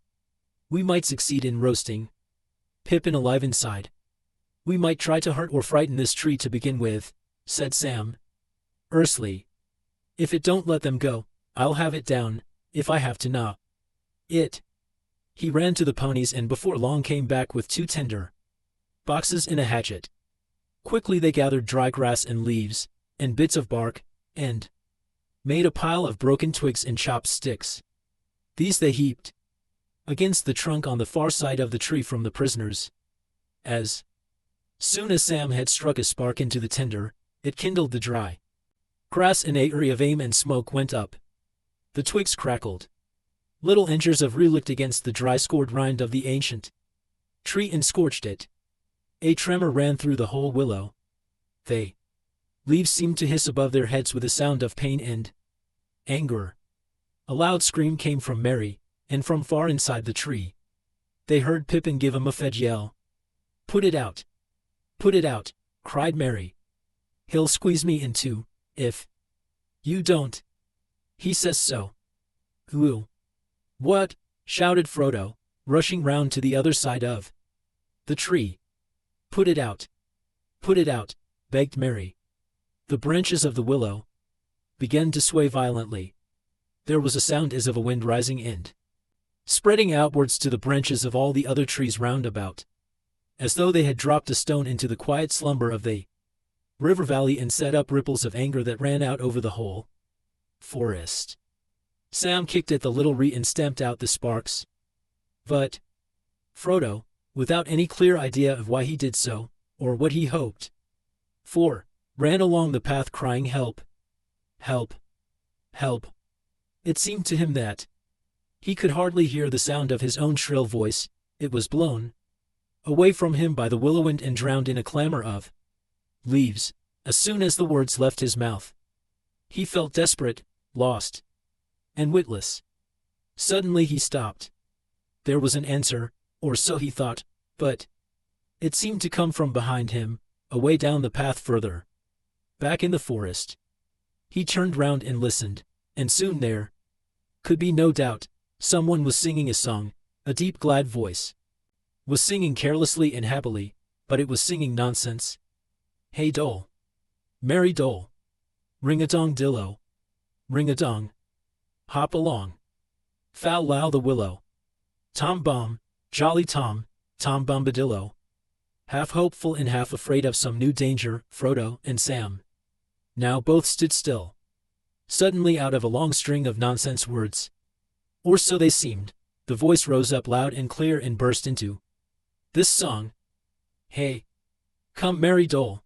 We might succeed in roasting Pippin alive inside. We might try to hurt or frighten this tree to begin with, said Sam. Earthly. If it don't let them go, I'll have it down, if I have to gnaw it. He ran to the ponies and before long came back with 2 tinder boxes and a hatchet. Quickly they gathered dry grass and leaves, and bits of bark, and made a pile of broken twigs and chopped sticks. These they heaped against the trunk on the far side of the tree from the prisoners. As soon as Sam had struck a spark into the tinder, it kindled the dry grass and a ray of aim and smoke went up. The twigs crackled. Little injures of rue licked against the dry scored rind of the ancient tree and scorched it. A tremor ran through the whole willow. The leaves seemed to hiss above their heads with a sound of pain and anger. A loud scream came from Merry, and from far inside the tree they heard Pippin give a muffled yell. Put it out! Put it out! Cried Merry. He'll squeeze me in two, if you don't. He says so. Ooh. What? Shouted Frodo, rushing round to the other side of the tree. Put it out! Put it out! Begged Merry. The branches of the willow began to sway violently. There was a sound as of a wind rising and spreading outwards to the branches of all the other trees round about, as though they had dropped a stone into the quiet slumber of the river valley and set up ripples of anger that ran out over the whole forest. Sam kicked at the little reed and stamped out the sparks. But Frodo, without any clear idea of why he did so, or what he hoped for, ran along the path crying, "Help! Help! Help!" It seemed to him that he could hardly hear the sound of his own shrill voice. It was blown away from him by the willow wind and drowned in a clamor of leaves. As soon as the words left his mouth, he felt desperate, lost, and witless. Suddenly he stopped. There was an answer, or so he thought, but it seemed to come from behind him, away down the path further back in the forest. He turned round and listened, and soon there could be no doubt. Someone was singing a song. A deep, glad voice was singing carelessly and happily, but it was singing nonsense. "Hey Dole, merry Dole, ring-a-dong dillo, ring-a-dong, hop along, foul low the willow, Tom Bomb, jolly Tom, Tom Bombadillo." Half hopeful and half afraid of some new danger, Frodo and Sam now both stood still. Suddenly, out of a long string of nonsense words, or so they seemed, the voice rose up loud and clear and burst into this song. "Hey, come merry Dole,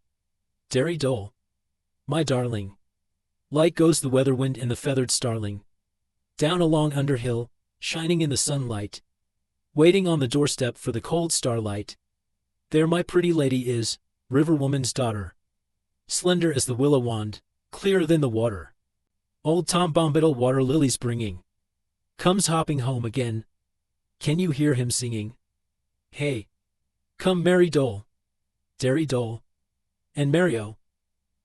dairy Dole, my darling. Light goes the weather wind and the feathered starling, down along under hill, shining in the sunlight, waiting on the doorstep for the cold starlight. There my pretty lady is, river woman's daughter, slender as the willow wand, clearer than the water. Old Tom Bombadil water lilies bringing, comes hopping home again. Can you hear him singing? Hey, come merry Dole, dairy Dole, and merry-o,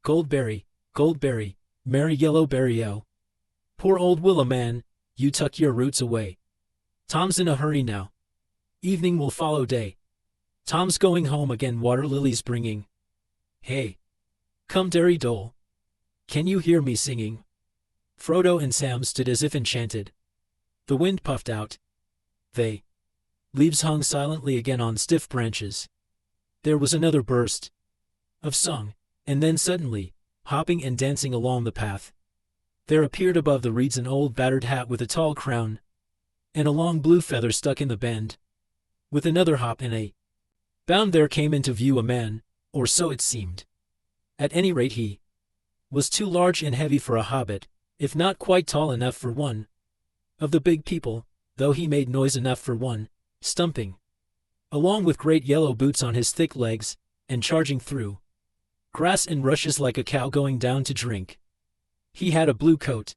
Goldberry, Goldberry, merry yellow berry-o. Poor old willow man, you tuck your roots away. Tom's in a hurry now. Evening will follow day. Tom's going home again, water lilies bringing. Hey, come dairy Dole. Can you hear me singing?" Frodo and Sam stood as if enchanted. The wind puffed out. The leaves hung silently again on stiff branches. There was another burst of song, and then suddenly, hopping and dancing along the path, there appeared above the reeds an old battered hat with a tall crown, and a long blue feather stuck in the bend. With another hop and a bound there came into view a man, or so it seemed. At any rate he was too large and heavy for a hobbit, if not quite tall enough for one of the big people, though he made noise enough for one, stumping along with great yellow boots on his thick legs, and charging through grass and rushes like a cow going down to drink. He had a blue coat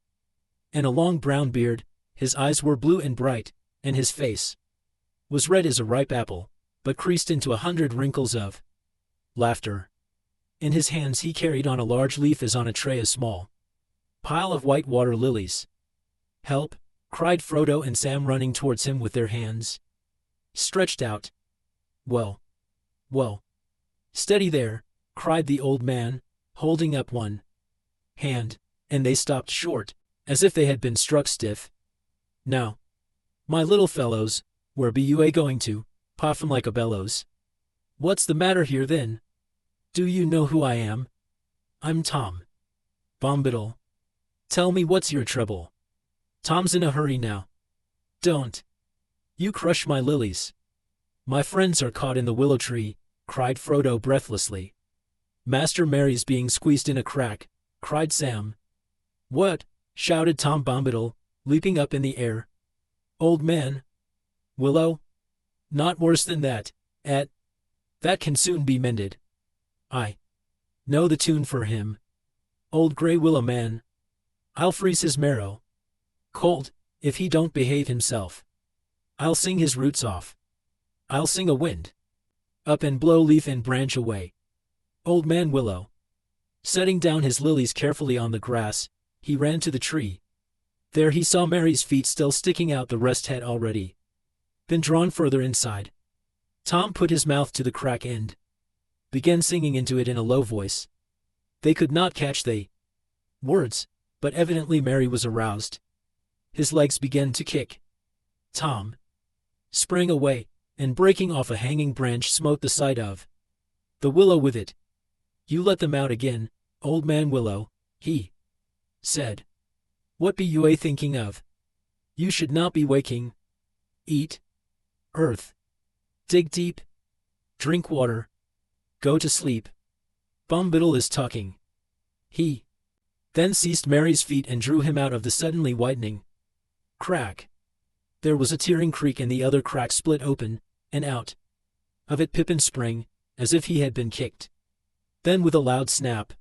and a long brown beard, his eyes were blue and bright, and his face was red as a ripe apple, but creased into 100 wrinkles of laughter. In his hands he carried on a large leaf as on a tray a small pile of white water lilies. "Help!" cried Frodo and Sam, running towards him with their hands stretched out. Well, well, steady there," cried the old man, holding up one hand, and they stopped short, as if they had been struck stiff. "Now, my little fellows, where be you a-going to, puffin' like a bellows? What's the matter here then? Do you know who I am? I'm Tom Bombadil. Tell me what's your trouble. Tom's in a hurry now. Don't you crush my lilies. My friends are caught in the willow tree," cried Frodo breathlessly. "Master Merry's being squeezed in a crack," cried Sam. "What?" shouted Tom Bombadil, leaping up in the air. "Old man? Willow? Not worse than that, that can soon be mended. I know the tune for him. Old gray willow man. I'll freeze his marrow cold, if he don't behave himself. I'll sing his roots off. I'll sing a wind up and blow leaf and branch away. Old man Willow." Setting down his lilies carefully on the grass, he ran to the tree. There he saw Merry's feet still sticking out. The rest had already been drawn further inside. Tom put his mouth to the crack and began singing into it in a low voice. They could not catch the words, but evidently Merry was aroused. His legs began to kick. Tom sprang away, and breaking off a hanging branch smote the side of the willow with it. "You let them out again, old man Willow," he said. "What be you thinking of? You should not be waking. Eat earth, dig deep, drink water, go to sleep. Bombittle is talking." He then seized Mary's feet and drew him out of the suddenly widening crack. There was a tearing creak, and the other crack split open, and out of it Pippin sprang, as if he had been kicked. Then with a loud snap,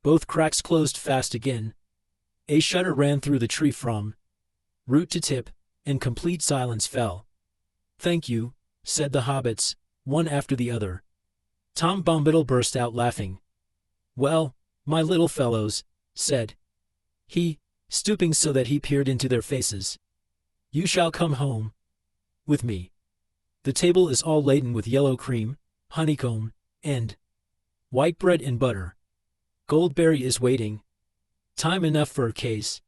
both cracks closed fast again. A shudder ran through the tree from root to tip, and complete silence fell. "Thank you," said the hobbits, one after the other. Tom Bombittle burst out laughing. "Well, my little fellows," said he, stooping so that he peered into their faces, "you shall come home with me. The table is all laden with yellow cream, honeycomb, and white bread and butter. Goldberry is waiting. Time enough for a case.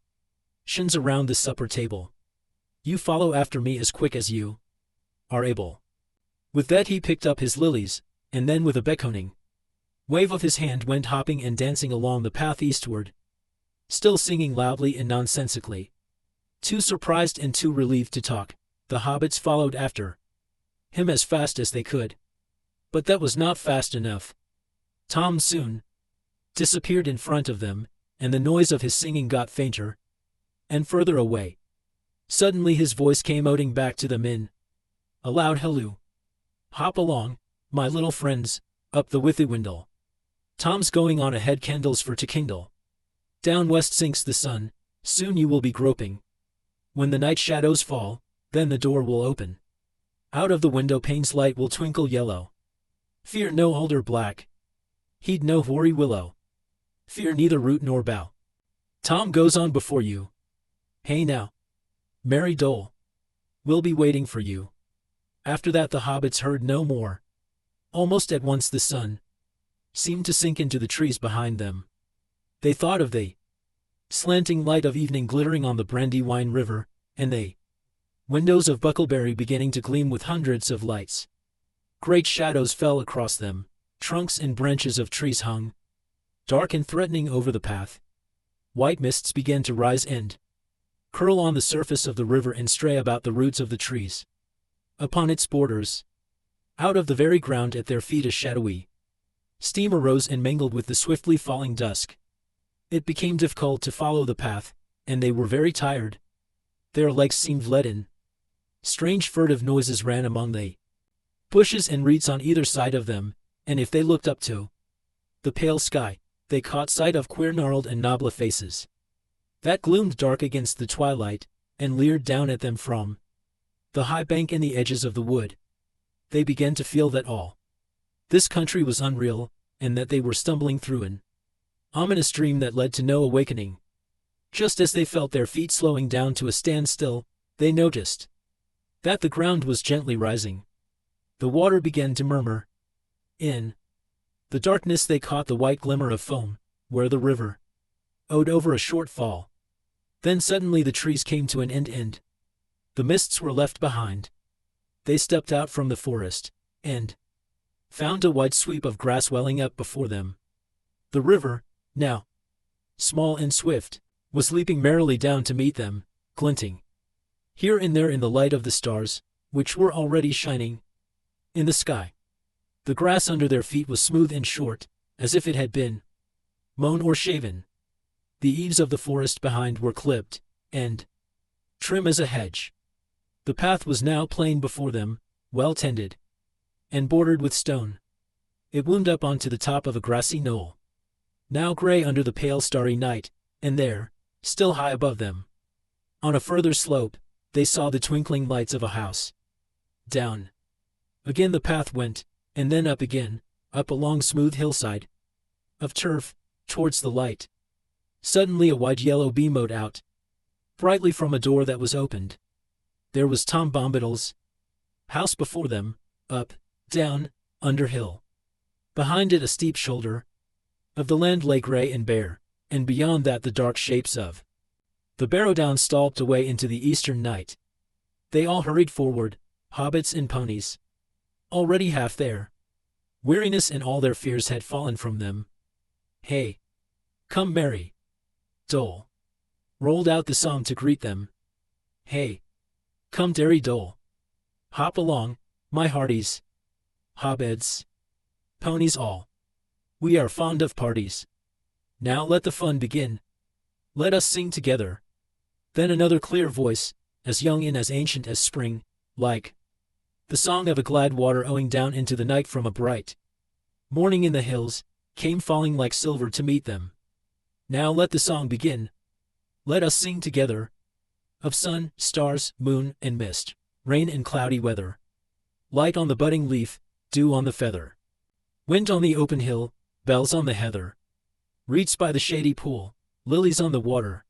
Shins around the supper table. You follow after me as quick as you are able." With that he picked up his lilies, and then with a beckoning wave of his hand went hopping and dancing along the path eastward, still singing loudly and nonsensically. Too surprised and too relieved to talk, the hobbits followed after him as fast as they could. But that was not fast enough. Tom soon disappeared in front of them, and the noise of his singing got fainter and further away. Suddenly his voice came outing back to them in a loud halloo. "Hop along, my little friends, up the Withywindle. Tom's going on ahead, candles for to kindle. Down west sinks the sun, soon you will be groping. When the night shadows fall, then the door will open. Out of the window pane's light will twinkle yellow. Fear no alder black. Heed no hoary willow. Fear neither root nor bough. Tom goes on before you. Hey now, Mary Dole, we'll be waiting for you." After that the hobbits heard no more. Almost at once the sun seemed to sink into the trees behind them. They thought of the slanting light of evening glittering on the Brandywine River, and the windows of Bucklebury beginning to gleam with hundreds of lights. Great shadows fell across them, trunks and branches of trees hung dark and threatening over the path. White mists began to rise and curl on the surface of the river and stray about the roots of the trees upon its borders. Out of the very ground at their feet a shadowy steam arose and mingled with the swiftly falling dusk. It became difficult to follow the path, and they were very tired. Their legs seemed leaden. Strange furtive noises ran among the bushes and reeds on either side of them, and if they looked up to the pale sky, they caught sight of queer gnarled and knobbly faces that gloomed dark against the twilight, and leered down at them from the high bank and the edges of the wood. They began to feel that all this country was unreal, and that they were stumbling through an ominous dream that led to no awakening. Just as they felt their feet slowing down to a standstill, they noticed that the ground was gently rising. The water began to murmur. In the darkness they caught the white glimmer of foam, where the river owed over a short fall. Then suddenly the trees came to an end and the mists were left behind. They stepped out from the forest, and found a wide sweep of grass welling up before them. The river, now small and swift, was leaping merrily down to meet them, glinting here and there in the light of the stars, which were already shining in the sky. The grass under their feet was smooth and short, as if it had been mown or shaven. The eaves of the forest behind were clipped, and trim as a hedge. The path was now plain before them, well tended, and bordered with stone. It wound up onto the top of a grassy knoll, now gray under the pale starry night, and there, still high above them, on a further slope, they saw the twinkling lights of a house. Down again the path went, and then up again, up a long smooth hillside of turf, towards the light. Suddenly a wide yellow beam owed out brightly from a door that was opened. There was Tom Bombittle's house before them, up, down, under hill. Behind it a steep shoulder of the land lay gray and bare, and beyond that the dark shapes of the Barrow Downs stalked away into the eastern night. They all hurried forward, hobbits and ponies. Already half there. Weariness and all their fears had fallen from them. Hey! Come merry! Dole! Rolled out the song to greet them. Hey! Come derry dole! Hop along, my hearties! Hobbits! Ponies all! We are fond of parties. Now let the fun begin. Let us sing together. Then another clear voice, as young and as ancient as spring, like the song of a glad water owing down into the night from a bright morning in the hills, came falling like silver to meet them. Now let the song begin. Let us sing together. Of sun, stars, moon, and mist, rain and cloudy weather. Light on the budding leaf, dew on the feather. Wind on the open hill, bells on the heather. Reeds by the shady pool, lilies on the water.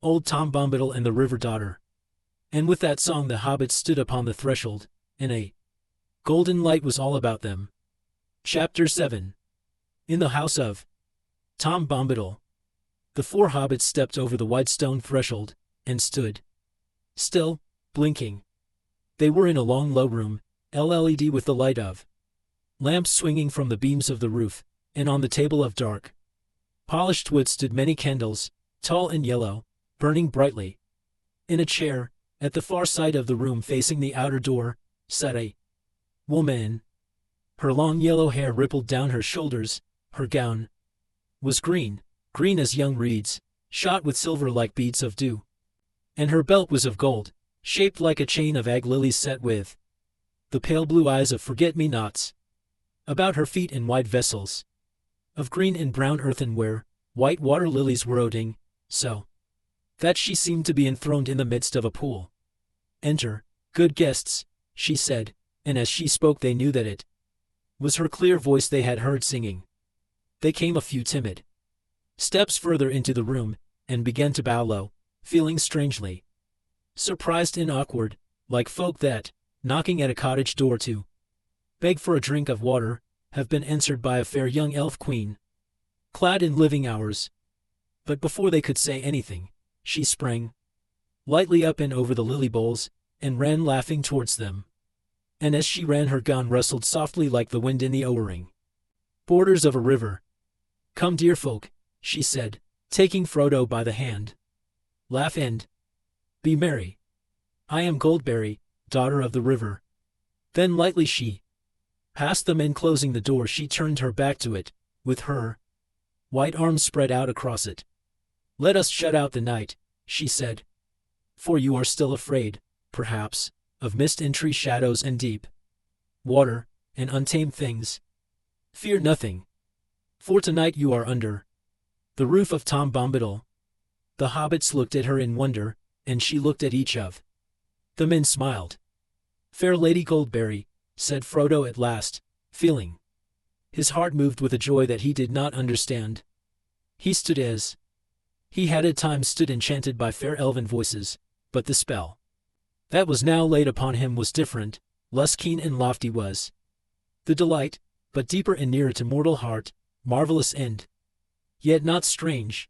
Old Tom Bombadil and the river daughter. And with that song the hobbits stood upon the threshold, and a golden light was all about them. Chapter 7. In the house of Tom Bombadil. The four hobbits stepped over the wide stone threshold, and stood still, blinking. They were in a long low room, LED with the light of lamps swinging from the beams of the roof, and on the table of dark polished wood stood many candles, tall and yellow, burning brightly. In a chair, at the far side of the room facing the outer door, sat a woman. Her long yellow hair rippled down her shoulders, her gown was green as young reeds, shot with silver like beads of dew. And her belt was of gold, shaped like a chain of egg lilies set with the pale blue eyes of forget-me-nots. About her feet in wide vessels of green and brown earthenware, white water lilies were odoring, so that she seemed to be enthroned in the midst of a pool. Enter, good guests, she said, and as she spoke they knew that it was her clear voice they had heard singing. They came a few timid steps further into the room, and began to bow low, feeling strangely surprised and awkward, like folk that, knocking at a cottage door to beg for a drink of water, have been answered by a fair young elf queen, clad in living hours. But before they could say anything, she sprang lightly up and over the lily bowls, and ran laughing towards them. And as she ran her gown rustled softly like the wind in the owering borders of a river. Come dear folk, she said, taking Frodo by the hand. Laugh and be merry. I am Goldberry, daughter of the river. Then lightly she passed them, and closing the door she turned her back to it, with her white arms spread out across it. Let us shut out the night, she said. For you are still afraid, perhaps, of mist and tree shadows and deep water, and untamed things. Fear nothing. For tonight you are under the roof of Tom Bombadil. The hobbits looked at her in wonder, and she looked at each of them and smiled. Fair Lady Goldberry, said Frodo at last, feeling his heart moved with a joy that he did not understand. He stood as he had at times stood, enchanted by fair elven voices, but the spell that was now laid upon him was different, less keen and lofty was the delight, but deeper and nearer to mortal heart, marvelous and yet not strange.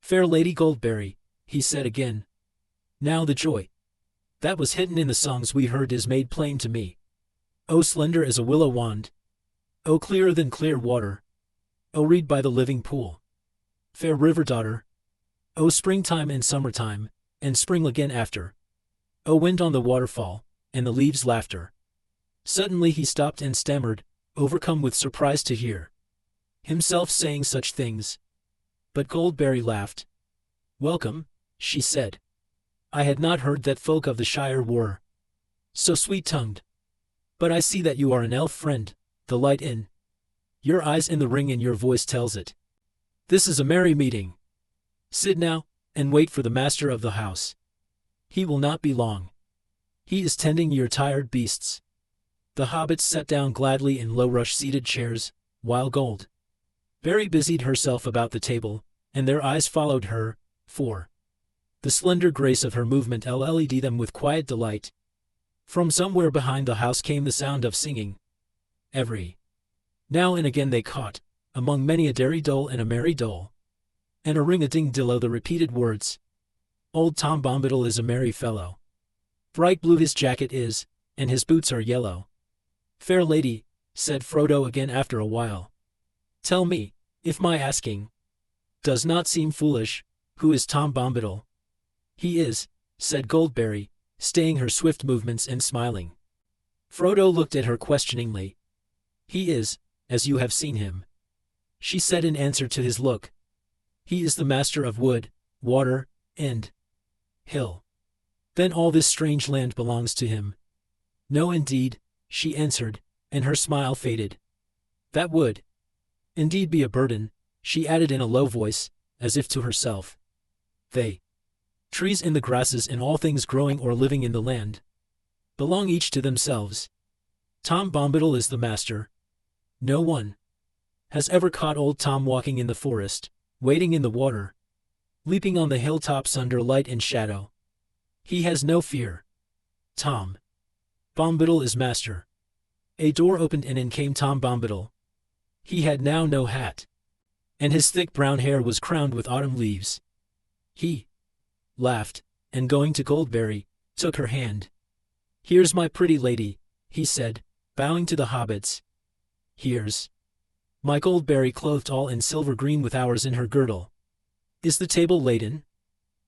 Fair Lady Goldberry, he said again. Now the joy that was hidden in the songs we heard is made plain to me. O slender as a willow wand, O clearer than clear water, O reed by the living pool, fair river daughter, O springtime and summertime, and spring again after, O wind on the waterfall, and the leaves' laughter. Suddenly he stopped and stammered, overcome with surprise to hear himself saying such things. But Goldberry laughed. Welcome, she said. I had not heard that folk of the Shire were so sweet-tongued. But I see that you are an elf friend, the light in your eyes and the ring in your voice tells it. This is a merry meeting. Sit now, and wait for the master of the house. He will not be long. He is tending your tired beasts. The hobbits sat down gladly in low rush-seated chairs, while Goldberry busied herself about the table, and their eyes followed her, for the slender grace of her movement led them with quiet delight. From somewhere behind the house came the sound of singing. Every now and again they caught, among many a derry dole and a merry dole, and a ring-a-ding-dillo, the repeated words, Old Tom Bombadil is a merry fellow. Bright blue his jacket is, and his boots are yellow. Fair lady, said Frodo again after a while, tell me, if my asking does not seem foolish, who is Tom Bombadil? He is, said Goldberry, staying her swift movements and smiling. Frodo looked at her questioningly. He is, as you have seen him, she said in answer to his look. He is the master of wood, water, and hill. Then all this strange land belongs to him. No, indeed, she answered, and her smile faded. That would indeed be a burden, she added in a low voice, as if to herself. They, trees and the grasses and all things growing or living in the land, belong each to themselves. Tom Bombadil is the master. No one has ever caught old Tom walking in the forest, wading in the water, leaping on the hilltops under light and shadow. He has no fear. Tom Bombadil is master. A door opened and in came Tom Bombadil. He had now no hat, and his thick brown hair was crowned with autumn leaves. He laughed, and going to Goldberry, took her hand. Here's my pretty lady, he said, bowing to the hobbits. Here's my Goldberry clothed all in silver green with hours in her girdle. Is the table laden?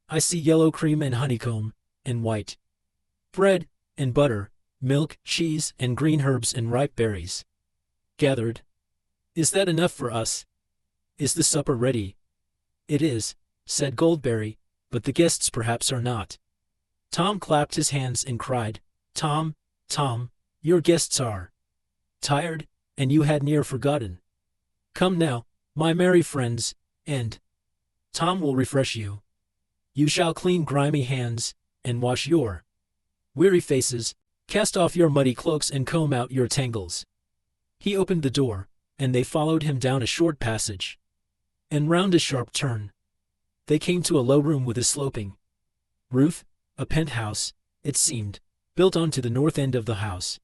I see yellow cream and honeycomb, and white bread, and butter, milk, cheese, and green herbs and ripe berries. Gathered. Is that enough for us? Is the supper ready? It is, said Goldberry, but the guests perhaps are not. Tom clapped his hands and cried, Tom, Tom, your guests are tired, and you had near forgotten. Come now, my merry friends, and Tom will refresh you. You shall clean grimy hands, and wash your weary faces, cast off your muddy cloaks and comb out your tangles. He opened the door, and they followed him down a short passage, and round a sharp turn. They came to a low room with a sloping roof, a penthouse, it seemed, built onto the north end of the house.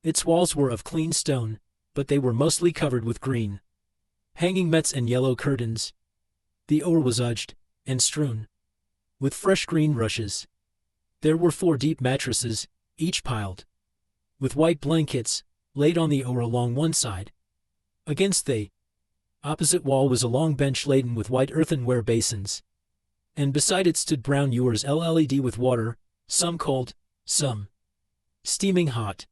Its walls were of clean stone, but they were mostly covered with green hanging mats and yellow curtains. The floor was edged and strewn with fresh green rushes. There were 4 deep mattresses, each piled with white blankets, laid on the floor along one side. Against the opposite wall was a long bench laden with white earthenware basins, and beside it stood brown ewers LED with water, some cold, some steaming hot.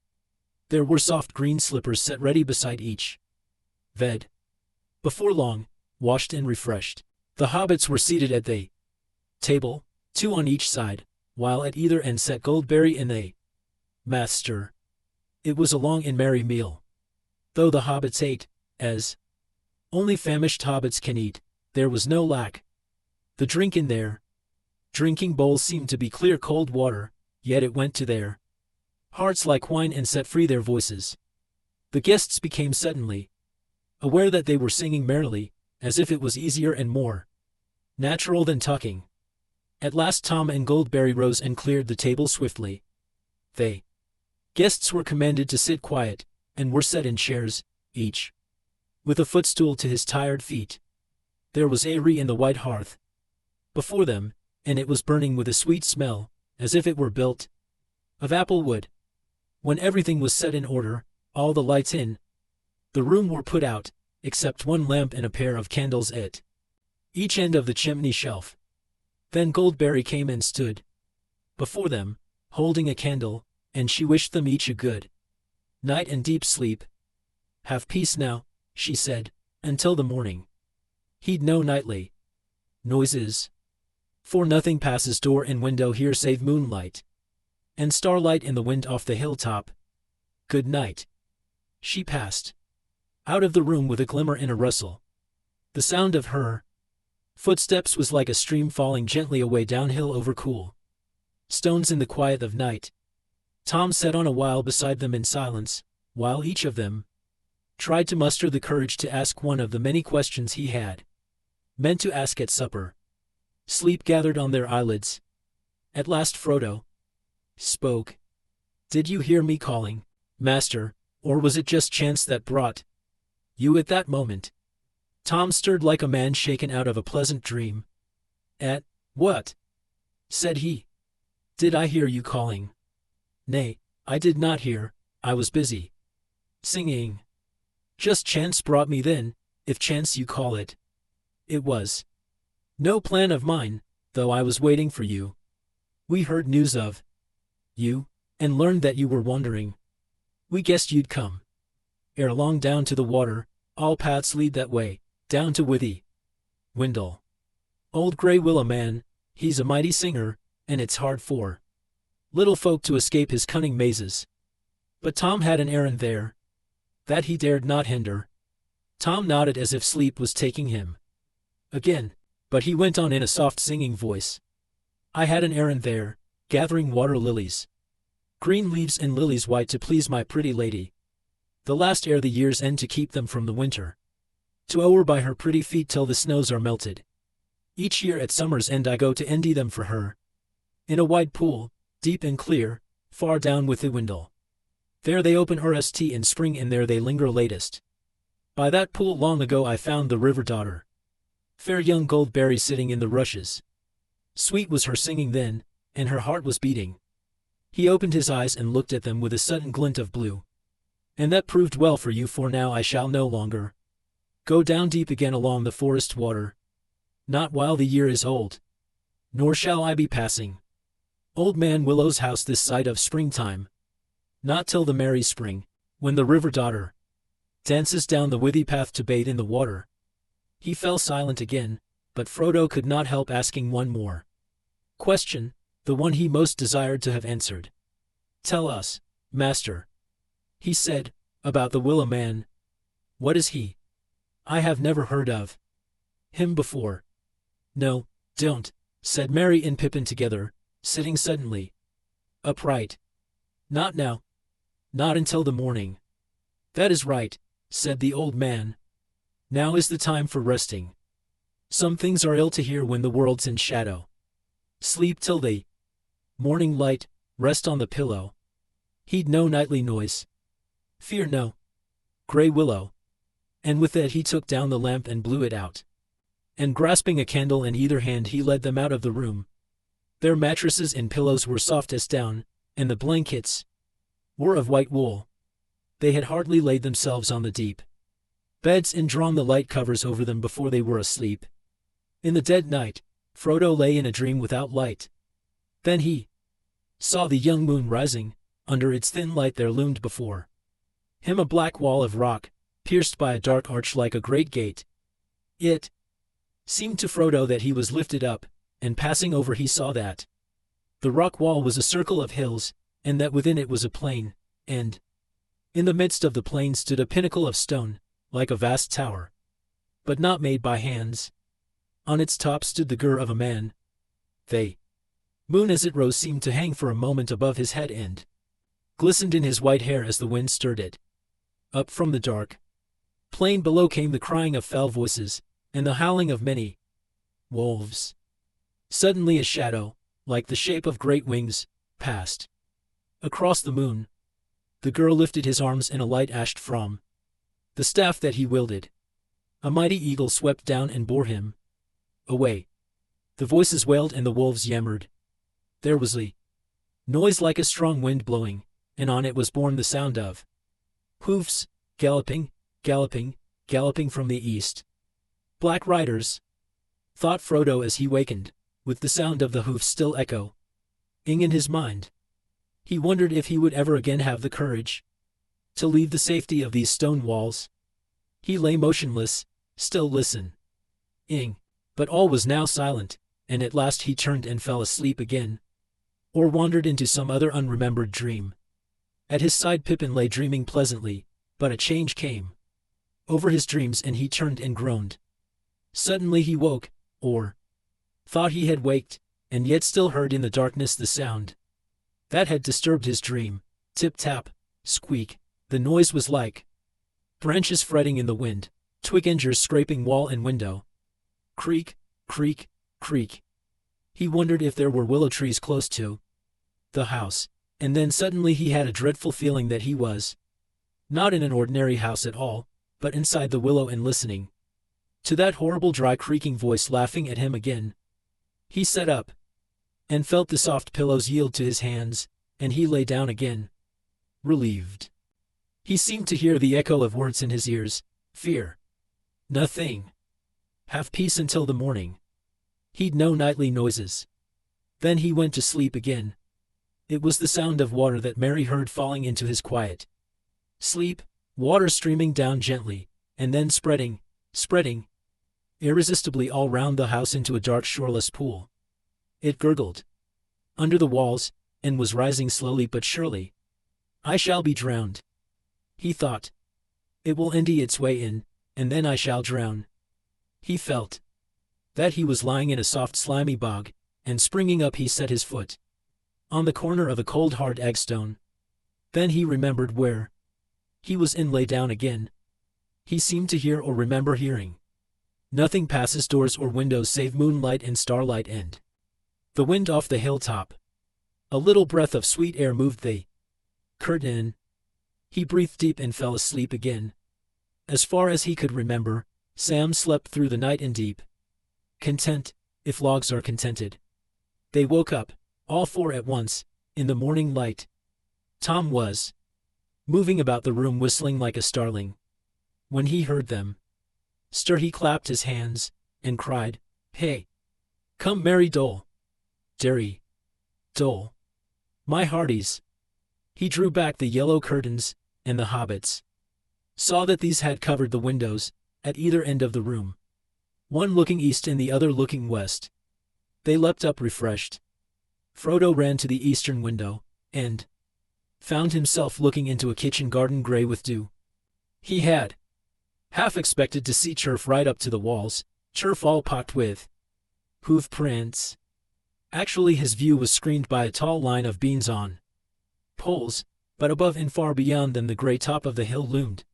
There were soft green slippers set ready beside each bed. Before long, washed and refreshed, the hobbits were seated at the table, 2 on each side, while at either end sat Goldberry and the master. It was a long and merry meal. Though the hobbits ate, as only famished hobbits can eat, there was no lack. The drink in their drinking bowls seemed to be clear cold water, yet it went to their hearts like wine and set free their voices. The guests became suddenly aware that they were singing merrily, as if it was easier and more natural than talking. At last Tom and Goldberry rose and cleared the table swiftly. The guests were commanded to sit quiet, and were set in chairs, each with a footstool to his tired feet. There was airy in the white hearth before them, and it was burning with a sweet smell, as if it were built of apple wood. When everything was set in order, all the lights in the room were put out, except one lamp and a pair of candles at each end of the chimney shelf. Then Goldberry came and stood before them, holding a candle, and she wished them each a good night and deep sleep. Have peace now, she said, until the morning. Heed no nightly noises, for nothing passes door and window here save moonlight and starlight in the wind off the hilltop. Good night. She passed out of the room with a glimmer and a rustle. The sound of her footsteps was like a stream falling gently away downhill over cool stones in the quiet of night. Tom sat on a while beside them in silence, while each of them tried to muster the courage to ask one of the many questions he had meant to ask at supper. Sleep gathered on their eyelids. At last Frodo spoke. Did you hear me calling, Master, or was it just chance that brought you at that moment? Tom stirred like a man shaken out of a pleasant dream. At what? Said he. Did I hear you calling, Nay, I did not hear, I was busy singing. Just chance brought me then, if chance you call it. It was no plan of mine, though I was waiting for you. We heard news of you, and learned that you were wandering. We guessed you'd come ere long down to the water, all paths lead that way, down to Withy Windle. Old Grey Willow Man, he's a mighty singer, and it's hard for little folk to escape his cunning mazes. But Tom had an errand there that he dared not hinder. Tom nodded as if sleep was taking him again, but he went on in a soft singing voice. I had an errand there, gathering water lilies, green leaves and lilies white to please my pretty lady, the last ere the year's end to keep them from the winter, to owe her by her pretty feet till the snows are melted. Each year at summer's end I go to endy them for her, in a wide pool, deep and clear, far down Withy Windle. There they open rst in spring and there they linger latest. By that pool long ago I found the river daughter, fair young Goldberry sitting in the rushes. Sweet was her singing then, and her heart was beating. He opened his eyes and looked at them with a sudden glint of blue. And that proved well for you, for now I shall no longer go down deep again along the forest water, not while the year is old, nor shall I be passing Old Man Willow's house this side of springtime, not till the merry spring, when the river daughter dances down the withy path to bathe in the water. He fell silent again, but Frodo could not help asking one more question, the one he most desired to have answered. Tell us, master, he said, about the Willow Man. What is he? I have never heard of him before. No, don't, said Merry and Pippin together, sitting suddenly upright. Not now. Not until the morning. That is right, said the old man. Now is the time for resting. Some things are ill to hear when the world's in shadow. Sleep till the morning light, rest on the pillow. Heed no nightly noise. Fear no Grey Willow. And with that he took down the lamp and blew it out. And grasping a candle in either hand he led them out of the room. Their mattresses and pillows were soft as down, and the blankets were of white wool. They had hardly laid themselves on the deep beds and drawn the light covers over them before they were asleep. In the dead night, Frodo lay in a dream without light. Then he saw the young moon rising. Under its thin light there loomed before him a black wall of rock, pierced by a dark arch like a great gate. It seemed to Frodo that he was lifted up, and passing over he saw that the rock wall was a circle of hills, and that within it was a plain, and in the midst of the plain stood a pinnacle of stone, like a vast tower, but not made by hands. On its top stood the gur of a man. The moon as it rose seemed to hang for a moment above his head and glistened in his white hair as the wind stirred it. Up from the dark plain below came the crying of fell voices, and the howling of many wolves. Suddenly a shadow, like the shape of great wings, passed across the moon. The girl lifted his arms and a light ashed from the staff that he wielded. A mighty eagle swept down and bore him away. The voices wailed and the wolves yammered. There was a noise like a strong wind blowing, and on it was borne the sound of hoofs, galloping, galloping, galloping from the east. Black riders, thought Frodo as he wakened, with the sound of the hoofs still echoing in his mind. He wondered if he would ever again have the courage to leave the safety of these stone walls. He lay motionless, still listening. But all was now silent, and at last he turned and fell asleep again, or wandered into some other unremembered dream. At his side Pippin lay dreaming pleasantly, but a change came over his dreams and he turned and groaned. Suddenly he woke, or thought he had waked, and yet still heard in the darkness the sound that had disturbed his dream. Tip-tap, squeak. The noise was like branches fretting in the wind, twig-ingers scraping wall and window. Creak, creak, creak. He wondered if there were willow trees close to the house, and then suddenly he had a dreadful feeling that he was not in an ordinary house at all, but inside the willow and listening to that horrible dry creaking voice laughing at him again. He sat up and felt the soft pillows yield to his hands, and he lay down again, relieved. He seemed to hear the echo of words in his ears. Fear nothing. Have peace until the morning. He'd no nightly noises. Then he went to sleep again. It was the sound of water that Mary heard falling into his quiet sleep, water streaming down gently, and then spreading irresistibly all round the house into a dark shoreless pool. It gurgled under the walls, and was rising slowly but surely. I shall be drowned, he thought. It will eddy its way in, and then I shall drown. He felt that he was lying in a soft slimy bog, and springing up he set his foot on the corner of a cold hard eggstone. Then he remembered where he was and lay down again. He seemed to hear or remember hearing nothing passes doors or windows save moonlight and starlight and the wind off the hilltop. A little breath of sweet air moved the curtain. He breathed deep and fell asleep again. As far as he could remember, Sam slept through the night in deep content, if logs are contented. They woke up, all four at once, in the morning light. Tom was moving about the room whistling like a starling. When he heard them stir he clapped his hands, and cried, Hey! Come merry Dole! Derry! Dole! My hearties! He drew back the yellow curtains, and the hobbits saw that these had covered the windows, at either end of the room, one looking east and the other looking west. They leapt up refreshed. Frodo ran to the eastern window, and found himself looking into a kitchen garden gray with dew. He had half expected to see turf right up to the walls, turf all pocked with hoof prints. Actually his view was screened by a tall line of beans on poles, but above and far beyond them the gray top of the hill loomed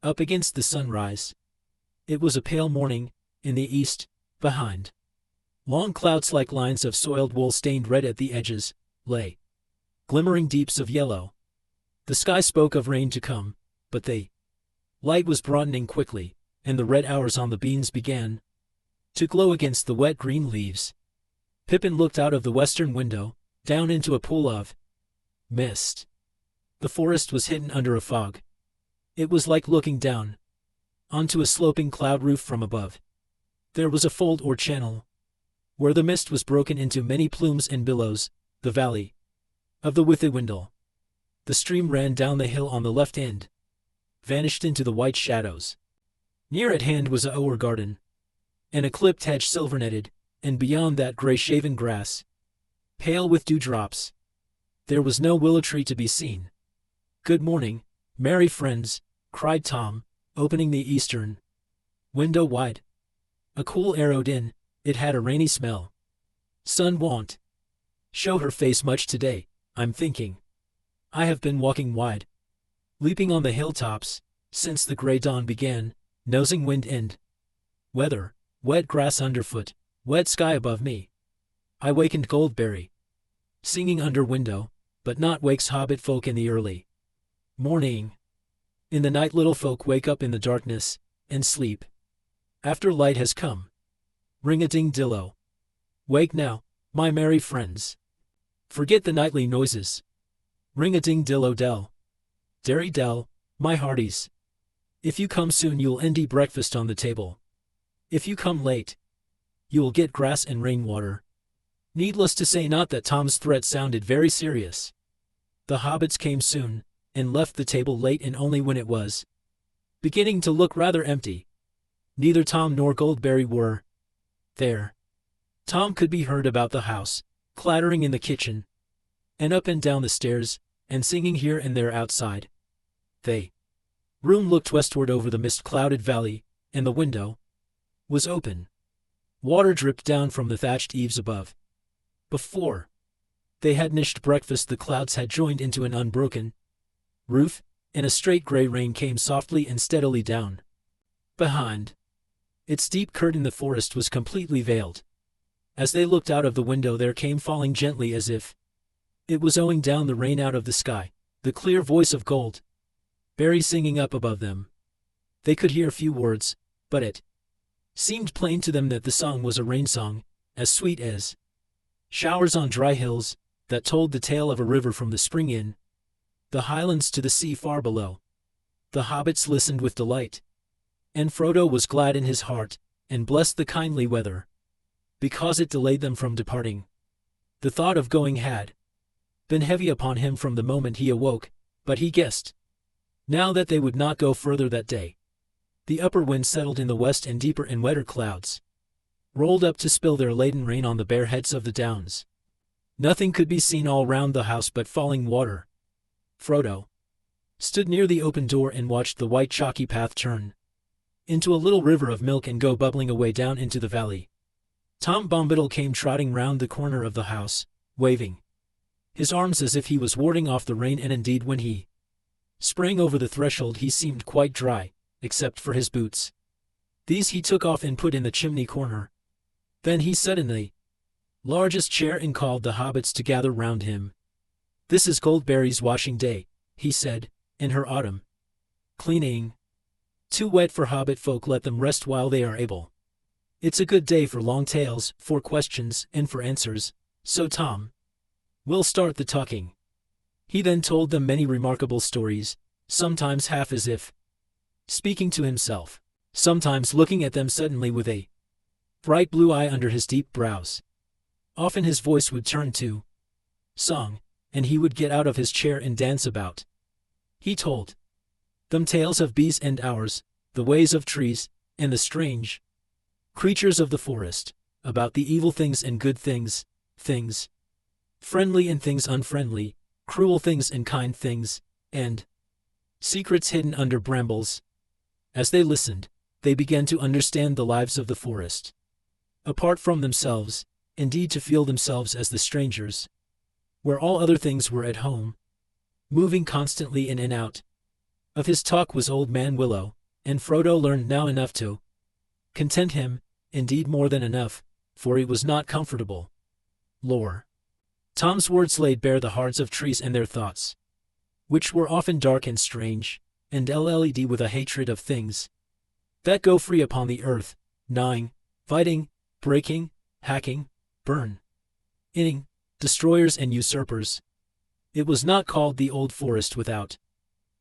up against the sunrise. It was a pale morning. In the east, behind long clouds like lines of soiled wool stained red at the edges, lay glimmering deeps of yellow. The sky spoke of rain to come, but the light was broadening quickly, and the red hours on the beans began to glow against the wet green leaves. Pippin looked out of the western window, down into a pool of mist. The forest was hidden under a fog. It was like looking down onto a sloping cloud roof from above. There was a fold or channel where the mist was broken into many plumes and billows, the valley of the Withywindle. The stream ran down the hill on the left end, vanished into the white shadows. Near at hand was a ower garden, and a clipped hedge silver-netted, and beyond that gray-shaven grass, pale with dewdrops. There was no willow tree to be seen. Good morning, merry friends, cried Tom, opening the eastern window wide. A cool arrowed in, it had a rainy smell. Sun won't show her face much today, I'm thinking. I have been walking wide, leaping on the hilltops, since the gray dawn began, nosing wind and weather, wet grass underfoot, wet sky above me. I wakened Goldberry, singing under window, but not wakes hobbit folk in the early morning. In the night little folk wake up in the darkness, and sleep after light has come. Ring-a-ding-dillo. Wake now, my merry friends. Forget the nightly noises. Ring-a-ding-dillo-dell. Derry-dell, my hearties. If you come soon you'll endy breakfast on the table. If you come late, you'll get grass and rainwater. Needless to say not that Tom's threat sounded very serious. The hobbits came soon, and left the table late and only when it was beginning to look rather empty. Neither Tom nor Goldberry were there. Tom could be heard about the house, clattering in the kitchen, and up and down the stairs, and singing here and there outside. The room looked westward over the mist-clouded valley, and the window was open. Water dripped down from the thatched eaves above. Before they had nished breakfast the clouds had joined into an unbroken roof, and a straight gray rain came softly and steadily down. Behind its deep curtain the forest was completely veiled. As they looked out of the window there came falling gently as if it was owing down the rain out of the sky, the clear voice of Goldberry singing up above them. They could hear few words, but it seemed plain to them that the song was a rain song, as sweet as showers on dry hills, that told the tale of a river from the spring in the highlands to the sea far below. The hobbits listened with delight, and Frodo was glad in his heart, and blessed the kindly weather, because it delayed them from departing. The thought of going had been heavy upon him from the moment he awoke, but he guessed now that they would not go further that day. The upper wind settled in the west, and deeper and wetter clouds rolled up to spill their laden rain on the bare heads of the downs. Nothing could be seen all round the house but falling water. Frodo stood near the open door and watched the white chalky path turn into a little river of milk and go bubbling away down into the valley. Tom Bombadil came trotting round the corner of the house, waving his arms as if he was warding off the rain, and indeed when he sprang over the threshold he seemed quite dry, except for his boots. These he took off and put in the chimney corner. Then he sat in the largest chair and called the hobbits to gather round him. "This is Goldberry's washing day," he said, "and her autumn cleaning. Too wet for hobbit folk, let them rest while they are able. It's a good day for long tales, for questions, and for answers, so Tom will start the talking." He then told them many remarkable stories, sometimes half as if speaking to himself, sometimes looking at them suddenly with a bright blue eye under his deep brows. Often his voice would turn to song, and he would get out of his chair and dance about. He told them tales of bees and hours, the ways of trees, and the strange creatures of the forest, about the evil things and good things, things friendly and things unfriendly, cruel things and kind things, and secrets hidden under brambles. As they listened, they began to understand the lives of the forest, apart from themselves, indeed to feel themselves as the strangers, where all other things were at home. Moving constantly in and out of his talk was Old Man Willow, and Frodo learned now enough to content him, indeed more than enough, for he was not comfortable. Lore. Tom's words laid bare the hearts of trees and their thoughts, which were often dark and strange, and led with a hatred of things that go free upon the earth, gnawing, fighting, breaking, hacking, burn, inning, destroyers and usurpers. It was not called the Old Forest without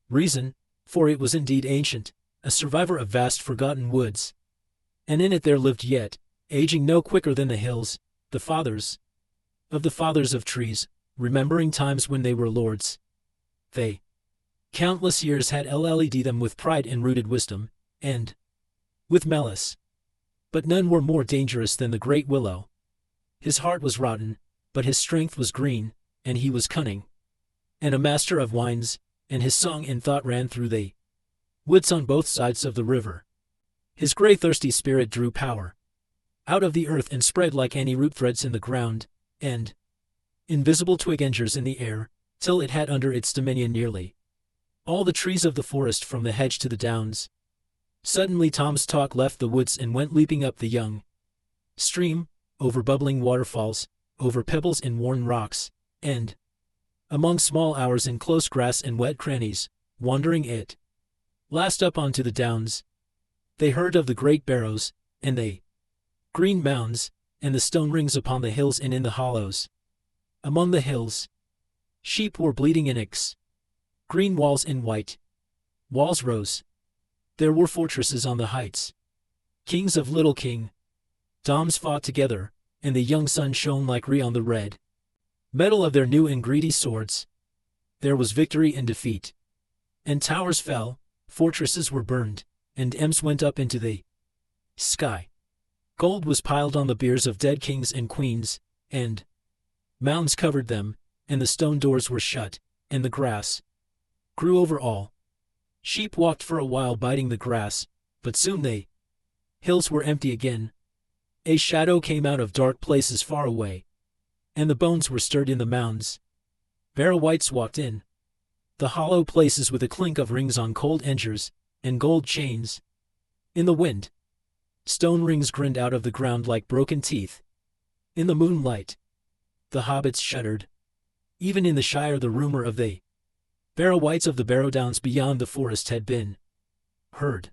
reason, for it was indeed ancient, a survivor of vast forgotten woods, and in it there lived yet, aging no quicker than the hills, the fathers of trees, remembering times when they were lords. They countless years had led them with pride and rooted wisdom, and with malice. But none were more dangerous than the great willow. His heart was rotten, but his strength was green, and he was cunning, and a master of wines, and his song and thought ran through the woods on both sides of the river. His grey thirsty spirit drew power out of the earth and spread like any root threads in the ground, and invisible twig endures in the air, till it had under its dominion nearly all the trees of the forest from the hedge to the downs. Suddenly Tom's talk left the woods and went leaping up the young stream, over bubbling waterfalls, over pebbles and worn rocks, and among small hours in close grass and wet crannies, wandering it last up onto the downs. They heard of the great barrows, and the green mounds, and the stone rings upon the hills and in the hollows. Among the hills, sheep were bleating in icks. Green walls and white walls rose. There were fortresses on the heights. Kings of Little King Doms fought together, and the young sun shone like re on the red metal of their new and greedy swords. There was victory and defeat. And towers fell, fortresses were burned, and ems went up into the sky. Gold was piled on the biers of dead kings and queens, and mounds covered them, and the stone doors were shut, and the grass grew over all. Sheep walked for a while biting the grass, but soon the hills were empty again. A shadow came out of dark places far away, and the bones were stirred in the mounds. Barrow-wights walked in the hollow places with a clink of rings on cold engers, and gold chains in the wind. Stone rings grinned out of the ground like broken teeth. In the moonlight, the hobbits shuddered. Even in the Shire the rumor of the Barrow-wights of the Barrow Downs beyond the forest had been heard.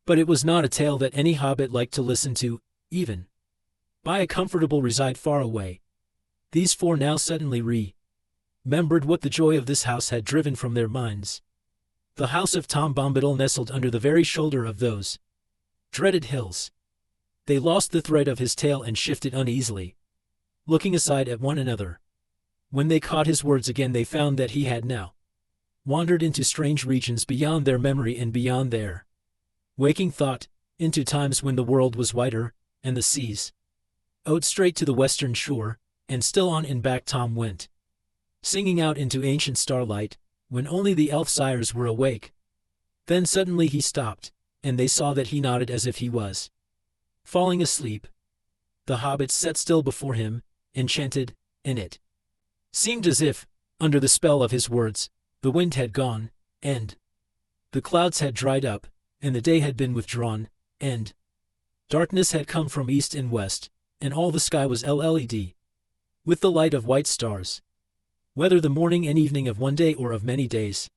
But it was not a tale that any hobbit liked to listen to, even by a comfortable reside far away. These four now suddenly remembered what the joy of this house had driven from their minds. The house of Tom Bombadil nestled under the very shoulder of those dreaded hills. They lost the thread of his tale and shifted uneasily, looking aside at one another. When they caught his words again, they found that he had now wandered into strange regions beyond their memory and beyond their waking thought, into times when the world was wider, and the seas owed straight to the western shore, and still on and back Tom went, singing out into ancient starlight, when only the elf sires were awake. Then suddenly he stopped, and they saw that he nodded as if he was falling asleep. The hobbits sat still before him, enchanted, and it seemed as if, under the spell of his words, the wind had gone, and the clouds had dried up, and the day had been withdrawn, and darkness had come from east and west, and all the sky was LED with the light of white stars. Whether the morning and evening of one day or of many days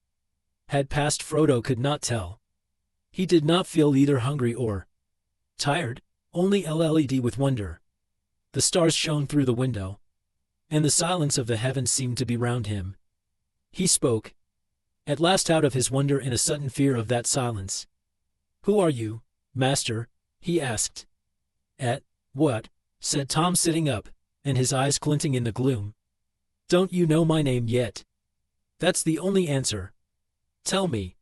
had passed, Frodo could not tell. He did not feel either hungry or tired, only LED with wonder. The stars shone through the window, and the silence of the heavens seemed to be round him. He spoke, at last, out of his wonder and a sudden fear of that silence. "Who are you, master?" he asked. "At what?" said Tom, sitting up, and his eyes glinting in the gloom. "Don't you know my name yet?" "That's the only answer." "Tell me.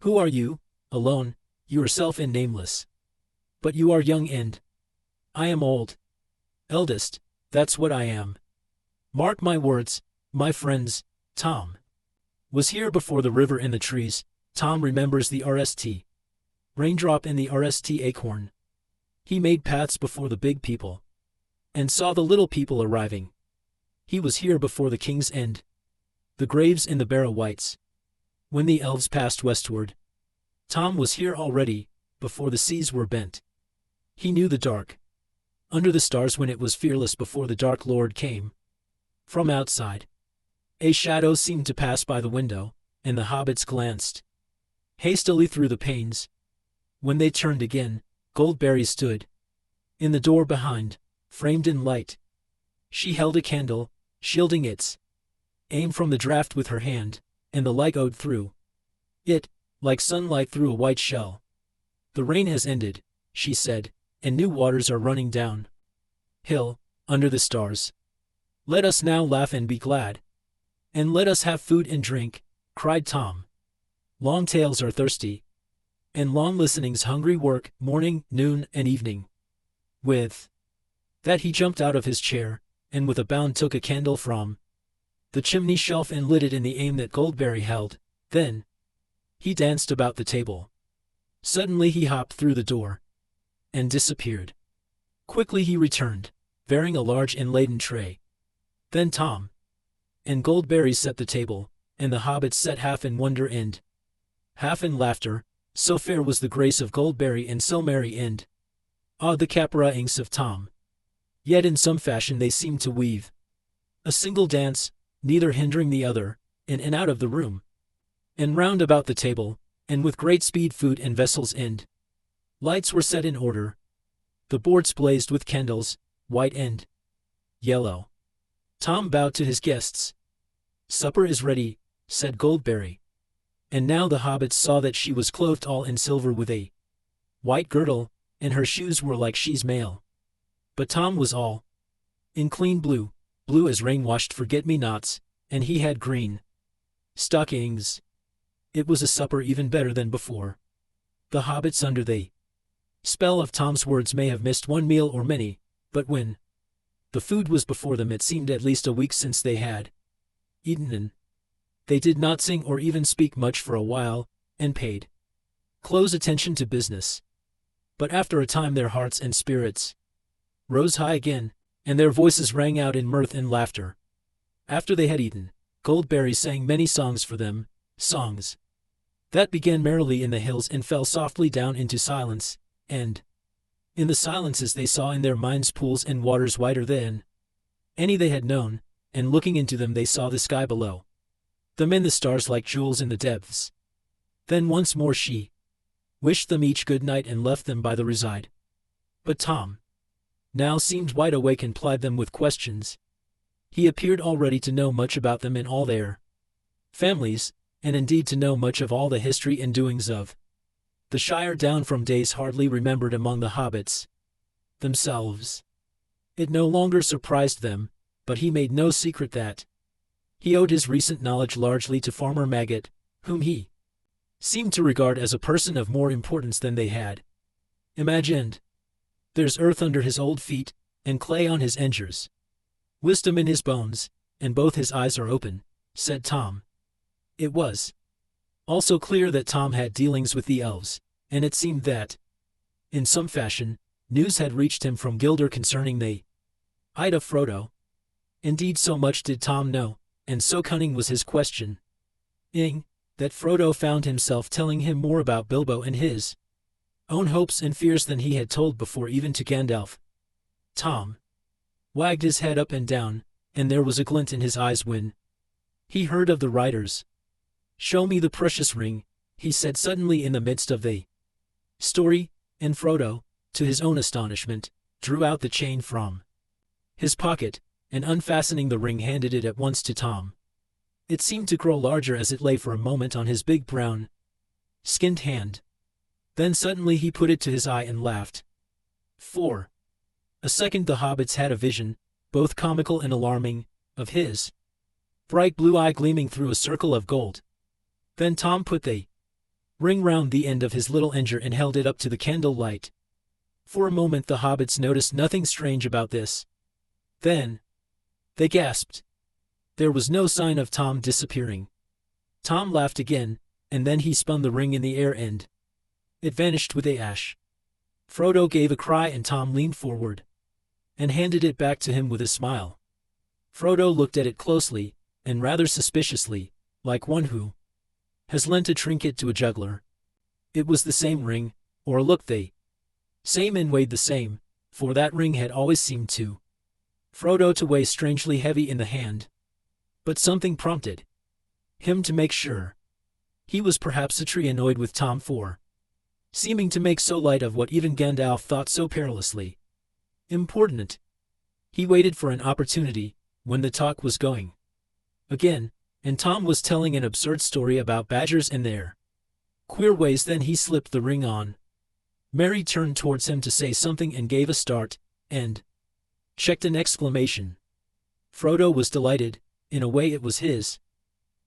Who are you?" "Alone, yourself and nameless." "But you are young and—" "I am old. Eldest, that's what I am. Mark my words, my friends, Tom was here before the river and the trees." Tom remembers the RST raindrop and the RST acorn. He made paths before the big people, and saw the little people arriving. He was here before the kings and the graves and the Barrow Wights. When the elves passed westward, Tom was here already, before the seas were bent. He knew the dark under the stars when it was fearless before the Dark Lord came. From outside, a shadow seemed to pass by the window, and the hobbits glanced hastily through the panes. When they turned again, Goldberry stood in the door behind, framed in light. She held a candle, shielding its aim from the draught with her hand, and the light owed through it, like sunlight through a white shell. "The rain has ended," she said, "and new waters are running down hill, under the stars. Let us now laugh and be glad. And let us have food and drink," cried Tom. "Long tales are thirsty, and long listening's hungry work, morning, noon, and evening." With that he jumped out of his chair, and with a bound took a candle from the chimney shelf and lit it in the aim that Goldberry held. Then he danced about the table. Suddenly he hopped through the door and disappeared. Quickly he returned, bearing a large and laden tray. Then Tom and Goldberry set the table, and the hobbits sat half in wonder and half in laughter, so fair was the grace of Goldberry and so merry and odd the caperahings of Tom. Yet in some fashion they seemed to weave a single dance, neither hindering the other, in and out of the room, and round about the table, and with great speed food and vessels and lights were set in order. The boards blazed with candles, white and yellow. Tom bowed to his guests. "Supper is ready," said Goldberry. And now the hobbits saw that she was clothed all in silver with a white girdle, and her shoes were like she's mail. But Tom was all in clean blue, blue as rain-washed forget-me-nots, and he had green stockings. It was a supper even better than before. The hobbits, under the spell of Tom's words, may have missed one meal or many, but when the food was before them it seemed at least a week since they had eaten, and they did not sing or even speak much for a while, and paid close attention to business. But after a time their hearts and spirits rose high again, and their voices rang out in mirth and laughter. After they had eaten, Goldberry sang many songs for them, songs that began merrily in the hills and fell softly down into silence, and in the silences they saw in their minds pools and waters wider than any they had known, and looking into them they saw the sky below them and the stars like jewels in the depths. Then once more she wished them each good night and left them by the reside. But Tom now seemed wide awake and plied them with questions. He appeared already to know much about them and all their families, and indeed to know much of all the history and doings of the Shire down from days hardly remembered among the hobbits themselves. It no longer surprised them, but he made no secret that he owed his recent knowledge largely to Farmer Maggot, whom he seemed to regard as a person of more importance than they had imagined. There's earth under his old feet, and clay on his engers, wisdom in his bones, and both his eyes are open, said Tom. It was also clear that Tom had dealings with the elves, and it seemed that, in some fashion, news had reached him from Gilder concerning the height of Frodo. Indeed, so much did Tom know, and so cunning was his questioning, that Frodo found himself telling him more about Bilbo and his own hopes and fears than he had told before even to Gandalf. Tom wagged his head up and down, and there was a glint in his eyes when he heard of the riders. "Show me the precious ring," he said suddenly in the midst of the story, and Frodo, to his own astonishment, drew out the chain from his pocket, and unfastening the ring handed it at once to Tom. It seemed to grow larger as it lay for a moment on his big brown skinned hand. Then suddenly he put it to his eye and laughed. For a second the hobbits had a vision, both comical and alarming, of his bright blue eye gleaming through a circle of gold. Then Tom put the ring round the end of his little enger and held it up to the candle light. For a moment the hobbits noticed nothing strange about this. Then they gasped. There was no sign of Tom disappearing. Tom laughed again, and then he spun the ring in the air and it vanished with a ash. Frodo gave a cry and Tom leaned forward and handed it back to him with a smile. Frodo looked at it closely, and rather suspiciously, like one who has lent a trinket to a juggler. It was the same ring, or looked the same and weighed the same, for that ring had always seemed to Frodo to weigh strangely heavy in the hand. But something prompted him to make sure. He was perhaps a tree annoyed with Tom for seeming to make so light of what even Gandalf thought so perilously important. He waited for an opportunity, when the talk was going again, and Tom was telling an absurd story about badgers and their queer ways. Then he slipped the ring on. Merry turned towards him to say something and gave a start, and checked an exclamation. Frodo was delighted. In a way it was his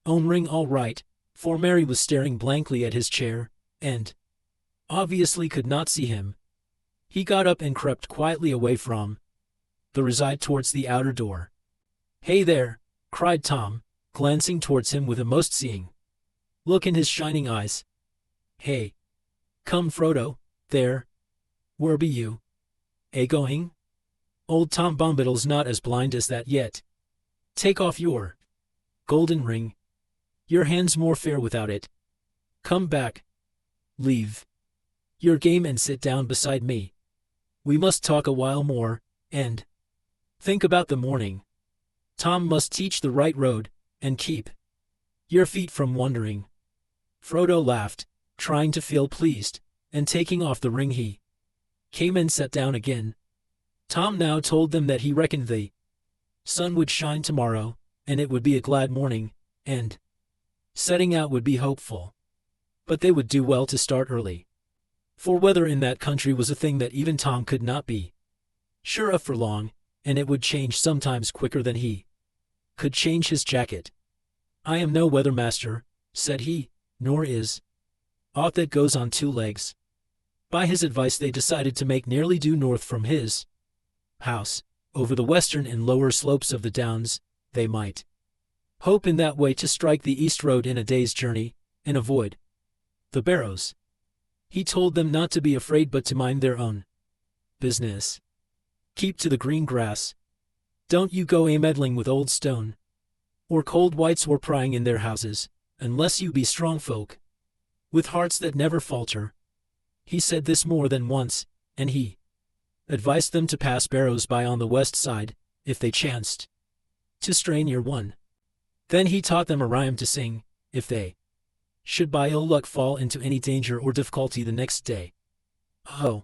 own ring all right, for Merry was staring blankly at his chair, and obviously could not see him. He got up and crept quietly away from the reside towards the outer door. "Hey there!" cried Tom, glancing towards him with a most seeing look in his shining eyes. "Hey! Come, Frodo, there! Where be you going? Old Tom Bombadil's not as blind as that yet. Take off your golden ring. Your hand's more fair without it. Come back. Leave your game and sit down beside me. We must talk a while more, and think about the morning. Tom must teach the right road, and keep your feet from wandering." Frodo laughed, trying to feel pleased, and taking off the ring he came and sat down again. Tom now told them that he reckoned the sun would shine tomorrow, and it would be a glad morning, and setting out would be hopeful. But they would do well to start early, for weather in that country was a thing that even Tom could not be sure of for long, and it would change sometimes quicker than he could change his jacket. "I am no weather master," said he, "nor is aught that goes on two legs." By his advice they decided to make nearly due north from his house, over the western and lower slopes of the downs. They might hope in that way to strike the east road in a day's journey, and avoid the barrows. He told them not to be afraid but to mind their own business. Keep to the green grass. Don't you go a-meddling with old stone, or cold whites or prying in their houses, unless you be strong folk, with hearts that never falter. He said this more than once, and he advised them to pass barrows by on the west side, if they chanced to stray near one. Then he taught them a rhyme to sing, if they should by ill luck fall into any danger or difficulty the next day. "Oh,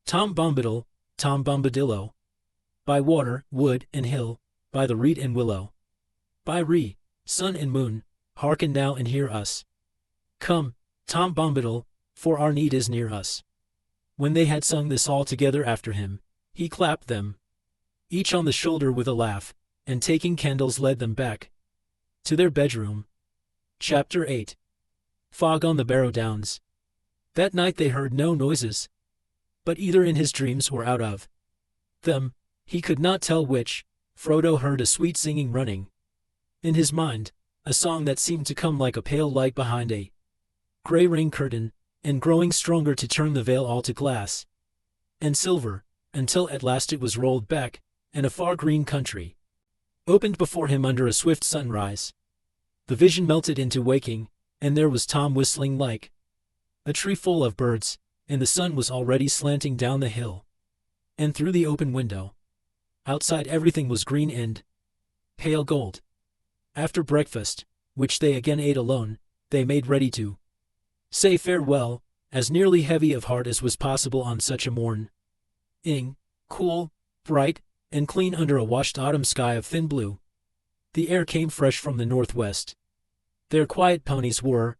Tom Bombadil, Tom Bombadillo, by water, wood, and hill, by the reed and willow. By re, sun and moon, hearken now and hear us. Come, Tom Bombadil, for our need is near us. When they had sung this all together after him, he clapped them, each on the shoulder with a laugh, and taking candles led them back to their bedroom. Chapter 8. Fog on the Barrow Downs. That night they heard no noises, but either in his dreams or out of them, he could not tell which, Frodo heard a sweet singing running in his mind, a song that seemed to come like a pale light behind a grey rain curtain, and growing stronger to turn the veil all to glass and silver, until at last it was rolled back, and a far green country opened before him under a swift sunrise. The vision melted into waking, and there was Tom whistling like a tree full of birds, and the sun was already slanting down the hill and through the open window. Outside everything was green and pale gold. After breakfast, which they again ate alone, they made ready to say farewell, as nearly heavy of heart as was possible on such a morn. Cool, bright, and clean under a washed autumn sky of thin blue. The air came fresh from the northwest. Their quiet ponies were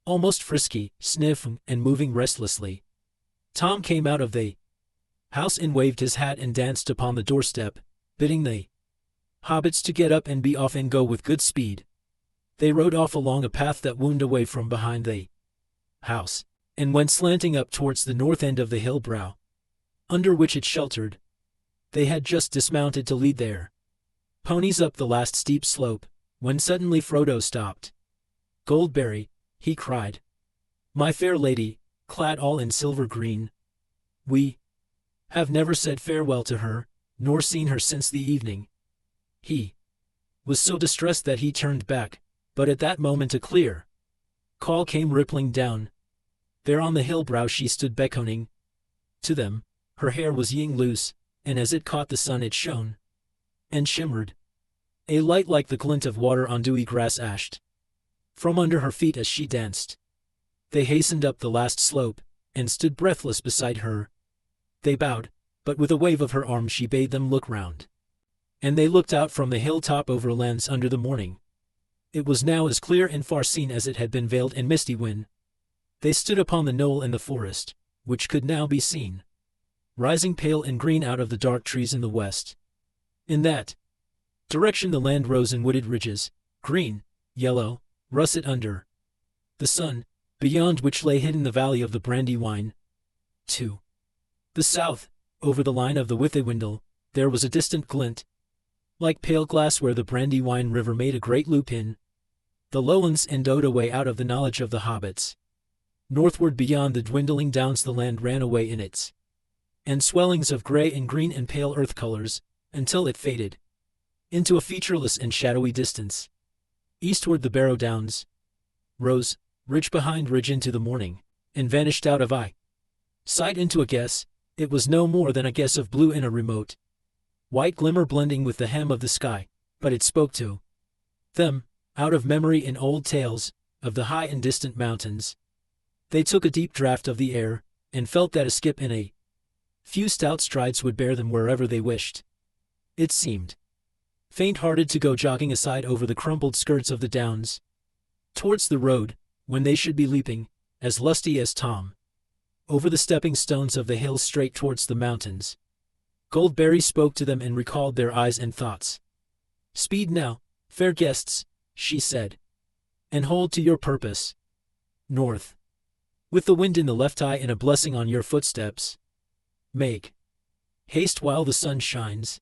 almost frisky, sniffing and moving restlessly. Tom came out of the house and waved his hat and danced upon the doorstep, bidding the hobbits to get up and be off and go with good speed. They rode off along a path that wound away from behind the house, and went slanting up towards the north end of the hill brow, under which it sheltered. They had just dismounted to lead their ponies up the last steep slope, when suddenly Frodo stopped. "Goldberry," he cried, "my fair lady, clad all in silver green. We have never said farewell to her, nor seen her since the evening." He was so distressed that he turned back, but at that moment a clear call came rippling down. There on the hill brow she stood beckoning to them. Her hair was ying loose, and as it caught the sun it shone and shimmered, a light like the glint of water on dewy grass ashed from under her feet as she danced. They hastened up the last slope, and stood breathless beside her. They bowed, but with a wave of her arm she bade them look round. And they looked out from the hilltop over lands under the morning. It was now as clear and far seen as it had been veiled and misty when they stood upon the knoll and the forest, which could now be seen, rising pale and green out of the dark trees in the west. In that direction the land rose in wooded ridges, green, yellow, russet under the sun, beyond which lay hidden the valley of the Brandywine. To the south, over the line of the Withywindle, there was a distant glint, like pale glass where the Brandywine River made a great loop in the lowlands and owed away out of the knowledge of the hobbits. Northward beyond the dwindling downs the land ran away in its and swellings of gray and green and pale earth colors, until it faded into a featureless and shadowy distance. Eastward the Barrow Downs rose, ridge behind ridge into the morning, and vanished out of sight into a guess. It was no more than a guess of blue in a remote white glimmer blending with the hem of the sky, but it spoke to them, out of memory in old tales, of the high and distant mountains. They took a deep draught of the air, and felt that a skip in a few stout strides would bear them wherever they wished. It seemed faint-hearted to go jogging aside over the crumpled skirts of the downs towards the road, when they should be leaping, as lusty as Tom, over the stepping stones of the hills straight towards the mountains. Goldberry spoke to them and recalled their eyes and thoughts. "Speed now, fair guests," she said, "and hold to your purpose. North, with the wind in the left eye and a blessing on your footsteps. Make haste while the sun shines."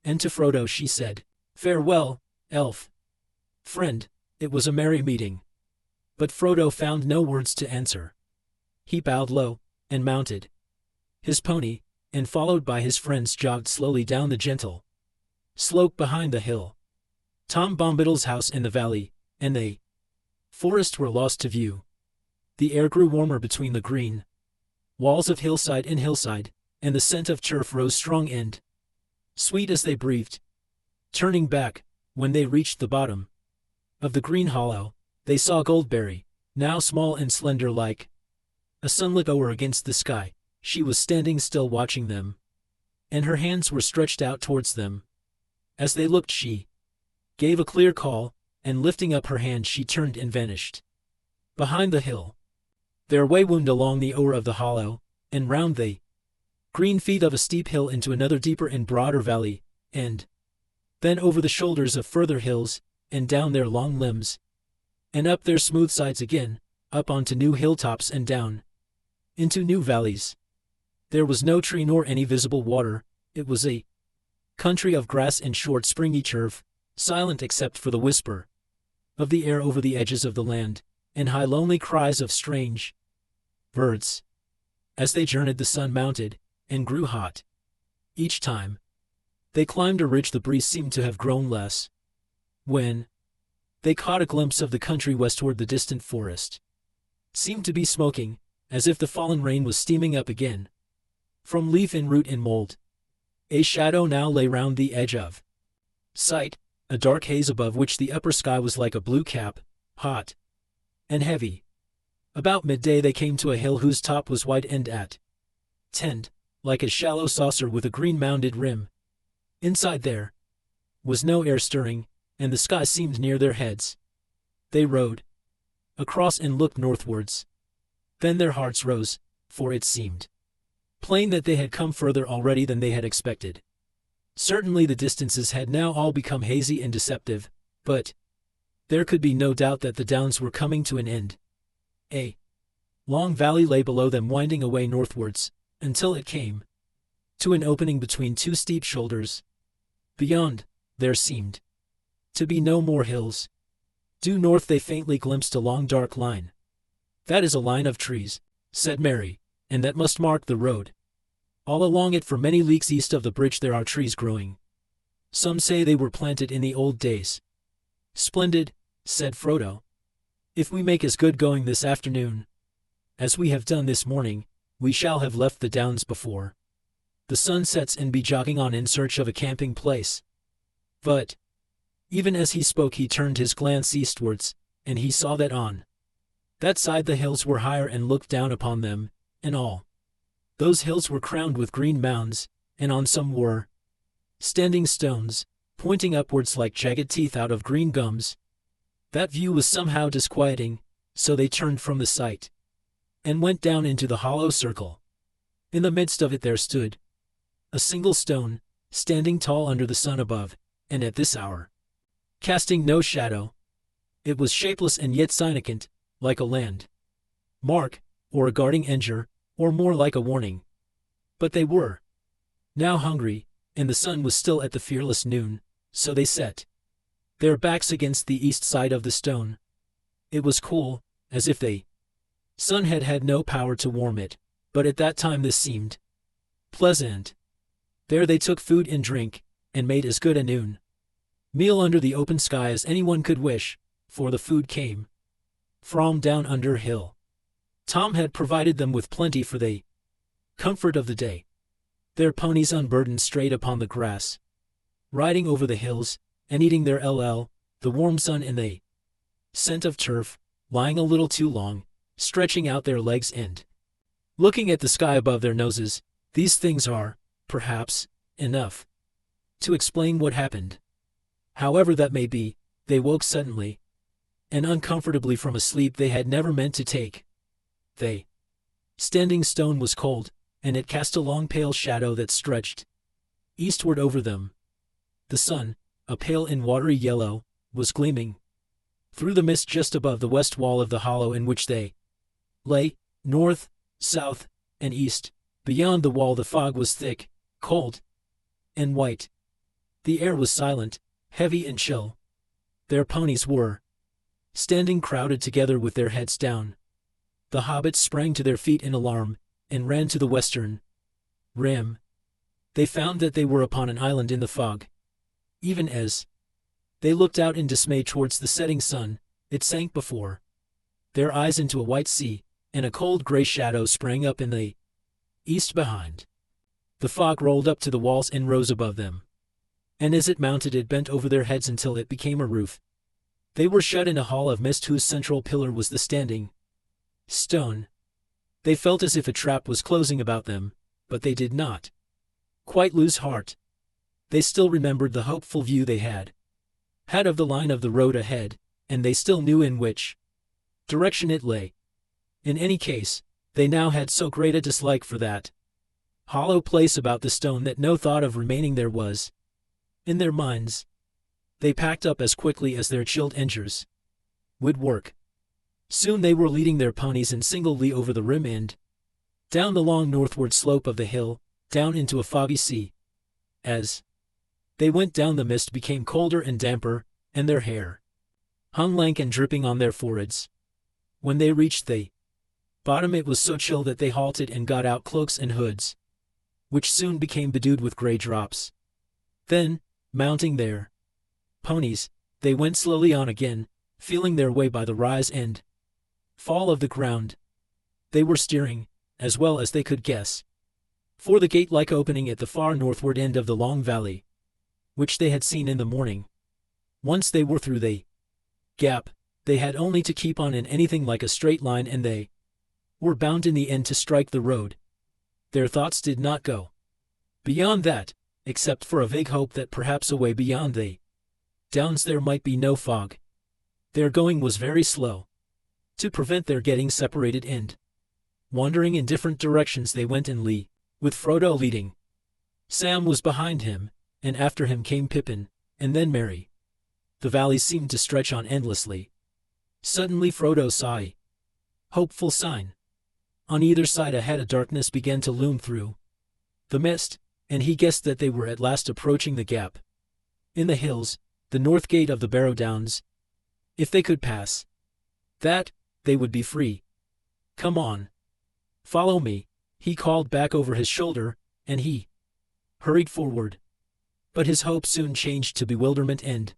And to Frodo she said, "Farewell, elf friend." It was a merry meeting, but Frodo found no words to answer. He bowed low, and mounted his pony, and followed by his friends jogged slowly down the gentle slope behind the hill. Tom Bombadil's house in the valley, and the forest were lost to view. The air grew warmer between the green walls of hillside and hillside, and the scent of turf rose strong and sweet as they breathed. Turning back, when they reached the bottom of the green hollow, they saw Goldberry, now small and slender like a sunlit oar against the sky. She was standing still watching them, and her hands were stretched out towards them. As they looked, she gave a clear call, and lifting up her hand she turned and vanished behind the hill. Their way wound along the oar of the hollow, and round the green feet of a steep hill into another deeper and broader valley, and then over the shoulders of further hills, and down their long limbs, and up their smooth sides again, up onto new hilltops and down into new valleys. There was no tree nor any visible water. It was a country of grass and short springy turf, silent except for the whisper of the air over the edges of the land, and high lonely cries of strange birds. As they journeyed, the sun mounted and grew hot. Each time they climbed a ridge the breeze seemed to have grown less. When they caught a glimpse of the country westward, the distant forest seemed to be smoking, as if the fallen rain was steaming up again from leaf and root and mold. A shadow now lay round the edge of sight, a dark haze above which the upper sky was like a blue cap, hot and heavy. About midday they came to a hill whose top was white and at end like a shallow saucer with a green mounded rim. Inside there was no air stirring, and the sky seemed near their heads. They rode across and looked northwards. Then their hearts rose, for it seemed plain that they had come further already than they had expected. Certainly the distances had now all become hazy and deceptive, but there could be no doubt that the downs were coming to an end. A long valley lay below them, winding away northwards, until it came to an opening between two steep shoulders. Beyond, there seemed to be no more hills. Due north they faintly glimpsed a long dark line. "That is a line of trees," said Mary, "and that must mark the road. All along it for many leagues east of the bridge there are trees growing. Some say they were planted in the old days." "Splendid," said Frodo. "If we make as good going this afternoon as we have done this morning, we shall have left the downs before the sun sets and be jogging on in search of a camping place." But even as he spoke he turned his glance eastwards, and he saw that on that side the hills were higher and looked down upon them, and all those hills were crowned with green mounds, and on some were standing stones, pointing upwards like jagged teeth out of green gums. That view was somehow disquieting, so they turned from the sight and went down into the hollow circle. In the midst of it there stood a single stone, standing tall under the sun above, and at this hour casting no shadow. It was shapeless and yet significant, like a land mark, or a guarding enger, or more like a warning. But they were now hungry, and the sun was still at the fearless noon, so they set their backs against the east side of the stone. It was cool, as if the sun had had no power to warm it, but at that time this seemed pleasant. There they took food and drink, and made as good a noon meal under the open sky as anyone could wish, for the food came from down under hill. Tom had provided them with plenty for the comfort of the day. Their ponies unburdened straight upon the grass, riding over the hills, and eating their the warm sun and the scent of turf, lying a little too long, stretching out their legs and looking at the sky above their noses. These things are, perhaps, enough to explain what happened. However that may be, they woke suddenly and uncomfortably from a sleep they had never meant to take. The standing stone was cold, and it cast a long pale shadow that stretched eastward over them. The sun, a pale and watery yellow, was gleaming through the mist just above the west wall of the hollow in which they lay. North, south, and east, beyond the wall the fog was thick, cold, and white. The air was silent, heavy and chill. Their ponies were standing crowded together with their heads down. The hobbits sprang to their feet in alarm, and ran to the western rim. They found that they were upon an island in the fog. Even as they looked out in dismay towards the setting sun, it sank before their eyes into a white sea, and a cold gray shadow sprang up in the east behind. The fog rolled up to the walls and rose above them, and as it mounted it bent over their heads until it became a roof. They were shut in a hall of mist whose central pillar was the standing stone. They felt as if a trap was closing about them, but they did not quite lose heart. they still remembered the hopeful view they had of the line of the road ahead, and they still knew in which direction it lay. In any case, they now had so great a dislike for that hollow place about the stone that no thought of remaining there was in their minds. They packed up as quickly as their chilled engines would work. Soon they were leading their ponies in single lee over the rim and down the long northward slope of the hill, down into a foggy sea. As they went down, the mist became colder and damper, and their hair hung lank and dripping on their foreheads. When they reached the bottom, it was so chill that they halted and got out cloaks and hoods, which soon became bedewed with gray drops. Then, mounting their ponies, they went slowly on again, feeling their way by the rise and fall of the ground. They were steering, as well as they could guess, for the gate-like opening at the far northward end of the long valley, which they had seen in the morning. Once they were through the gap, they had only to keep on in anything like a straight line, and they were bound in the end to strike the road. Their thoughts did not go beyond that, except for a vague hope that perhaps away beyond the downs there might be no fog. Their going was very slow, to prevent their getting separated, and wandering in different directions they went in lee, with Frodo leading. Sam was behind him, and after him came Pippin, and then Merry. The valley seemed to stretch on endlessly. Suddenly Frodo saw a hopeful sign. On either side ahead a darkness began to loom through the mist, and he guessed that they were at last approaching the gap in the hills, the north gate of the Barrow Downs. If they could pass that, they would be free. "Come on. Follow me," he called back over his shoulder, and he hurried forward. But his hope soon changed to bewilderment and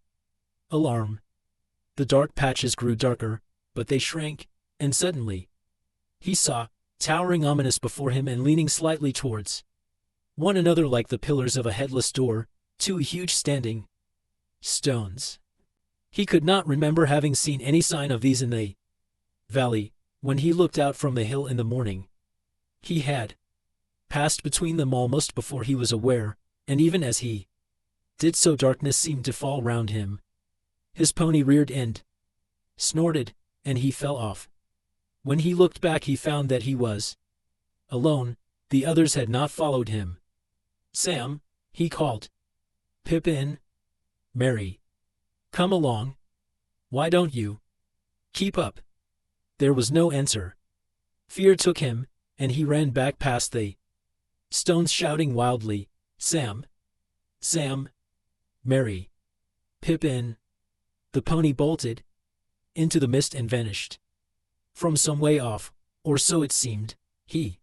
alarm. The dark patches grew darker, but they shrank, and suddenly he saw, towering ominous before him and leaning slightly towards one another like the pillars of a headless door, two huge standing stones. He could not remember having seen any sign of these in the valley when he looked out from the hill in the morning. He had passed between them almost before he was aware, and even as he did so darkness seemed to fall round him. His pony reared and snorted, and he fell off. When he looked back he found that he was alone. The others had not followed him. "Sam," he called. "Pippin." "Merry." "Come along. Why don't you keep up?" There was no answer. Fear took him, and he ran back past the stones shouting wildly, "Sam! Sam! Merry! Pippin!" The pony bolted into the mist and vanished. From some way off, or so it seemed, he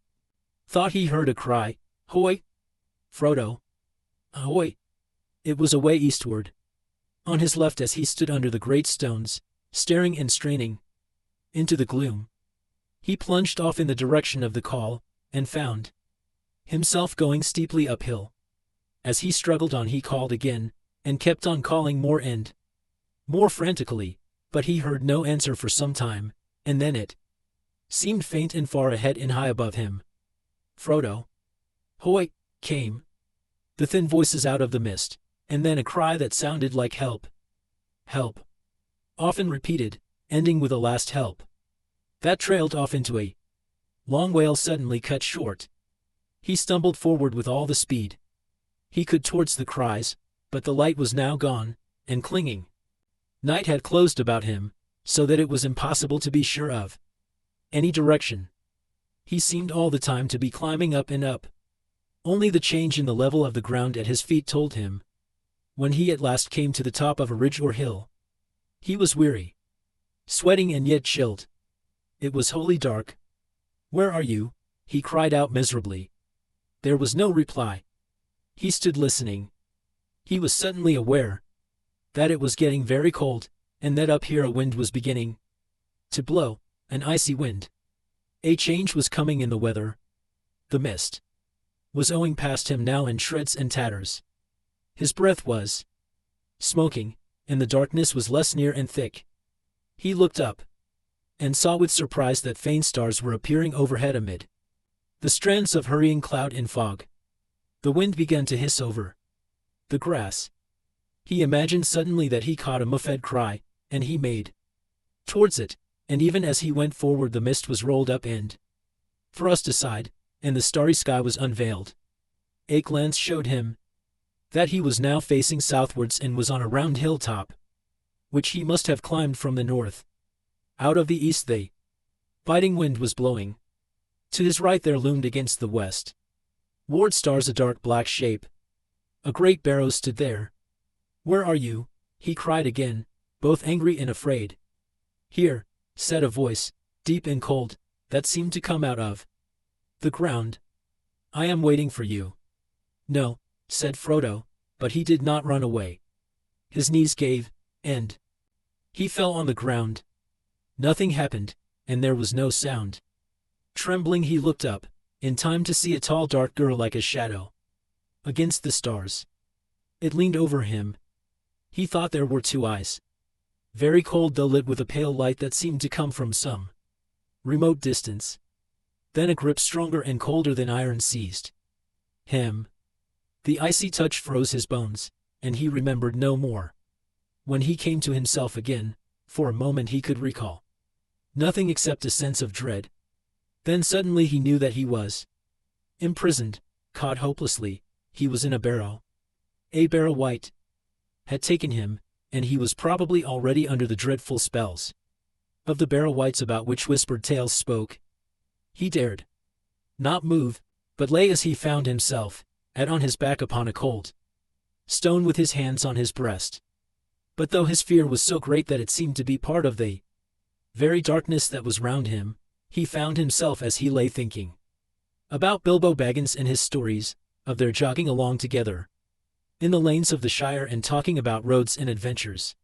thought he heard a cry, "Hoy! Frodo! Ahoy!" It was away eastward, on his left, as he stood under the great stones, staring and straining into the gloom. He plunged off in the direction of the call, and found himself going steeply uphill. As he struggled on he called again, and kept on calling more and more frantically, but he heard no answer for some time, and then it seemed faint and far ahead and high above him. "Frodo! Hoy!" came the thin voices out of the mist, and then a cry that sounded like help. Help! Often repeated, ending with a last help. That trailed off into a long wail suddenly cut short. He stumbled forward with all the speed he could towards the cries, but the light was now gone, and clinging night had closed about him, so that it was impossible to be sure of any direction. He seemed all the time to be climbing up and up. Only the change in the level of the ground at his feet told him. When he at last came to the top of a ridge or hill, he was weary, sweating and yet chilled. It was wholly dark. "Where are you?" he cried out miserably. There was no reply. He stood listening. He was suddenly aware that it was getting very cold, and that up here a wind was beginning to blow, an icy wind. A change was coming in the weather. The mist was owing past him now in shreds and tatters. His breath was smoking, and the darkness was less near and thick. He looked up, and saw with surprise that faint stars were appearing overhead amid the strands of hurrying cloud and fog. The wind began to hiss over the grass. He imagined suddenly that he caught a muffled cry, and he made towards it, and even as he went forward the mist was rolled up and thrust aside, and the starry sky was unveiled. A glance showed him that he was now facing southwards and was on a round hilltop, which he must have climbed from the north. Out of the east the biting wind was blowing. To his right there loomed against the west ward stars a dark black shape. A great barrow stood there. "Where are you?" he cried again, both angry and afraid. "Here," said a voice, deep and cold, that seemed to come out of the ground. "I am waiting for you." "No," said Frodo, but he did not run away. His knees gave, and he fell on the ground. Nothing happened, and there was no sound. Trembling he looked up, in time to see a tall dark girl like a shadow against the stars. It leaned over him. He thought there were two eyes, very cold though lit with a pale light that seemed to come from some remote distance. Then a grip stronger and colder than iron seized him. The icy touch froze his bones, and he remembered no more. When he came to himself again, for a moment he could recall nothing except a sense of dread. Then suddenly he knew that he was imprisoned, caught hopelessly. He was in a barrow. A barrow white had taken him, and he was probably already under the dreadful spells of the barrow whites about which whispered tales spoke. He dared not move, but lay as he found himself, on his back upon a cold stone with his hands on his breast. But though his fear was so great that it seemed to be part of the very darkness that was round him, he found himself as he lay thinking about Bilbo Baggins and his stories, of their jogging along together in the lanes of the Shire and talking about roads and adventures.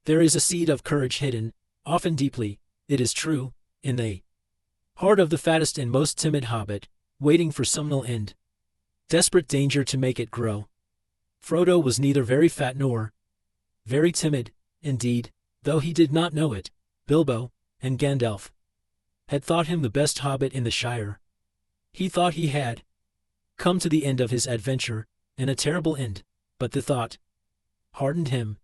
There is a seed of courage hidden, often deeply, it is true, in the heart of the fattest and most timid hobbit, waiting for some and desperate danger to make it grow. Frodo was neither very fat nor very timid. Indeed, though he did not know it, Bilbo and Gandalf had thought him the best hobbit in the Shire. He thought he had come to the end of his adventure, and a terrible end, but the thought hardened him.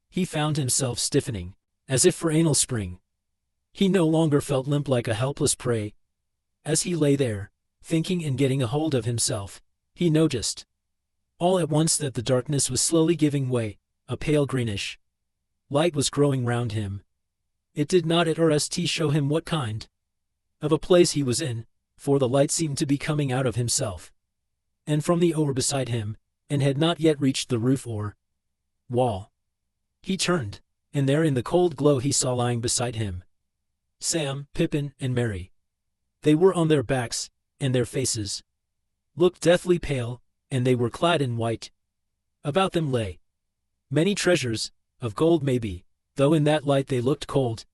He found himself stiffening, as if for anal spring. He no longer felt limp like a helpless prey. As he lay there, thinking and getting a hold of himself, he noticed all at once that the darkness was slowly giving way. A pale greenish light was growing round him. It did not at first show him what kind of a place he was in, for the light seemed to be coming out of himself and from the over beside him, and had not yet reached the roof or wall. He turned, and there in the cold glow he saw lying beside him Sam, Pippin, and Merry. They were on their backs, and their faces looked deathly pale, and they were clad in white. About them lay many treasures, of gold maybe, though in that light they looked cold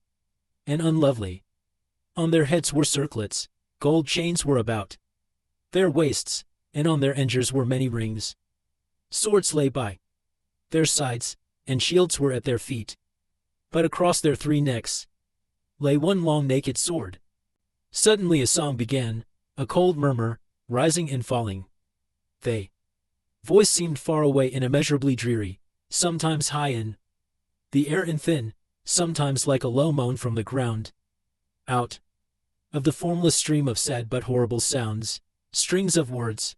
and unlovely. On their heads were circlets, gold chains were about their waists, and on their enders were many rings. Swords lay by their sides, and shields were at their feet. But across their three necks lay one long naked sword. Suddenly a song began, a cold murmur, rising and falling. The voice seemed far away and immeasurably dreary, sometimes high in the air and thin, sometimes like a low moan from the ground. Out of the formless stream of sad but horrible sounds, strings of words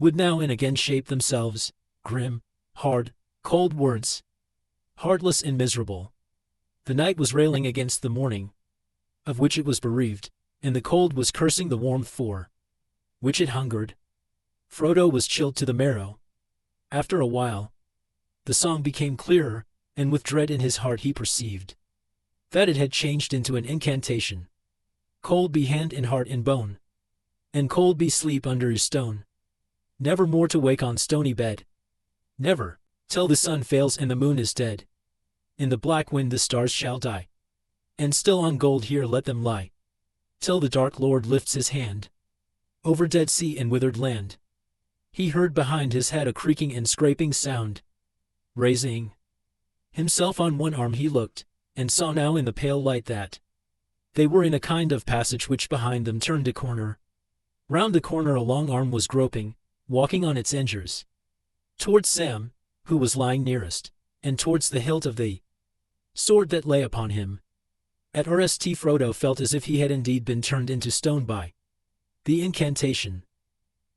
would now and again shape themselves, grim, hard, cold words, heartless and miserable. The night was railing against the morning, of which it was bereaved, and the cold was cursing the warmth for which it hungered. Frodo was chilled to the marrow. After a while, the song became clearer, and with dread in his heart he perceived that it had changed into an incantation. Cold be hand and heart and bone, and cold be sleep under your stone. Never more to wake on stony bed. Never, till the sun fails and the moon is dead. In the black wind the stars shall die, and still on gold here let them lie, till the dark Lord lifts his hand over dead sea and withered land. He heard behind his head a creaking and scraping sound. Raising himself on one arm he looked, and saw now in the pale light that they were in a kind of passage which behind them turned a corner. Round the corner a long arm was groping, walking on its edges towards Sam, who was lying nearest, and towards the hilt of the sword that lay upon him. At rst Frodo felt as if he had indeed been turned into stone by the incantation.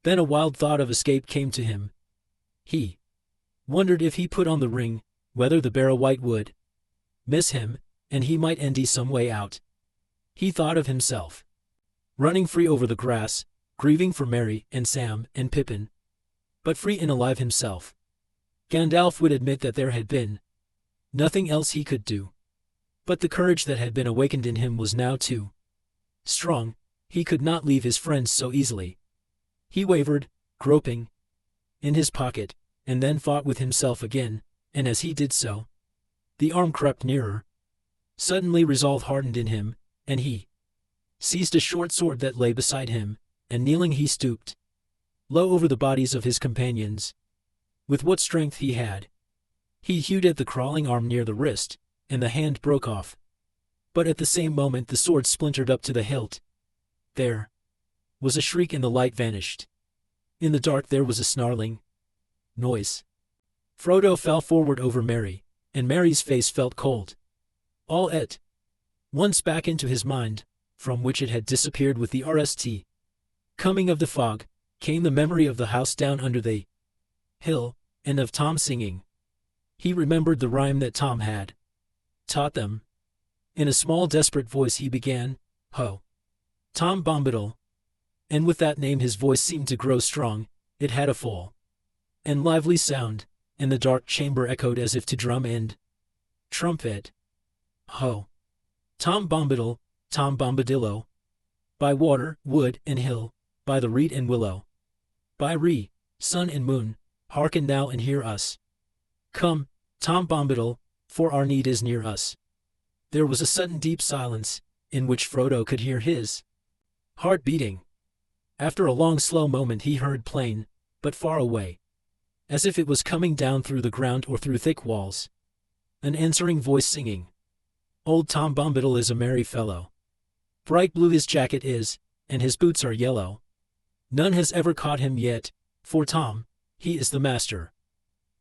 Then a wild thought of escape came to him. He wondered if he put on the ring, whether the Barrow-wight would miss him, and he might endy some way out. He thought of himself running free over the grass, grieving for Merry and Sam and Pippin, but free and alive himself. Gandalf would admit that there had been nothing else he could do. But the courage that had been awakened in him was now too strong. He could not leave his friends so easily. He wavered, groping in his pocket, and then fought with himself again, and as he did so, the arm crept nearer. Suddenly resolve hardened in him, and he seized a short sword that lay beside him, and kneeling he stooped low over the bodies of his companions. With what strength he had, he hewed at the crawling arm near the wrist, and the hand broke off. But at the same moment the sword splintered up to the hilt. There was a shriek and the light vanished. In the dark there was a snarling noise. Frodo fell forward over Merry, and Merry's face felt cold. All at once back into his mind, from which it had disappeared with the rst coming of the fog, came the memory of the house down under the hill, and of Tom singing. He remembered the rhyme that Tom had taught them. In a small desperate voice he began, "Ho, Tom Bombadil," and with that name his voice seemed to grow strong. It had a full and lively sound, and the dark chamber echoed as if to drum and trumpet. Ho, Tom Bombadil, Tom Bombadillo, by water, wood, and hill, by the reed and willow, by Ree, sun and moon, hearken now and hear us. Come, Tom Bombadil, for our need is near us. There was a sudden deep silence, in which Frodo could hear his heart beating. After a long slow moment he heard plain, but far away, as if it was coming down through the ground or through thick walls, an answering voice singing. Old Tom Bombadil is a merry fellow. Bright blue his jacket is, and his boots are yellow. None has ever caught him yet, for Tom, he is the master.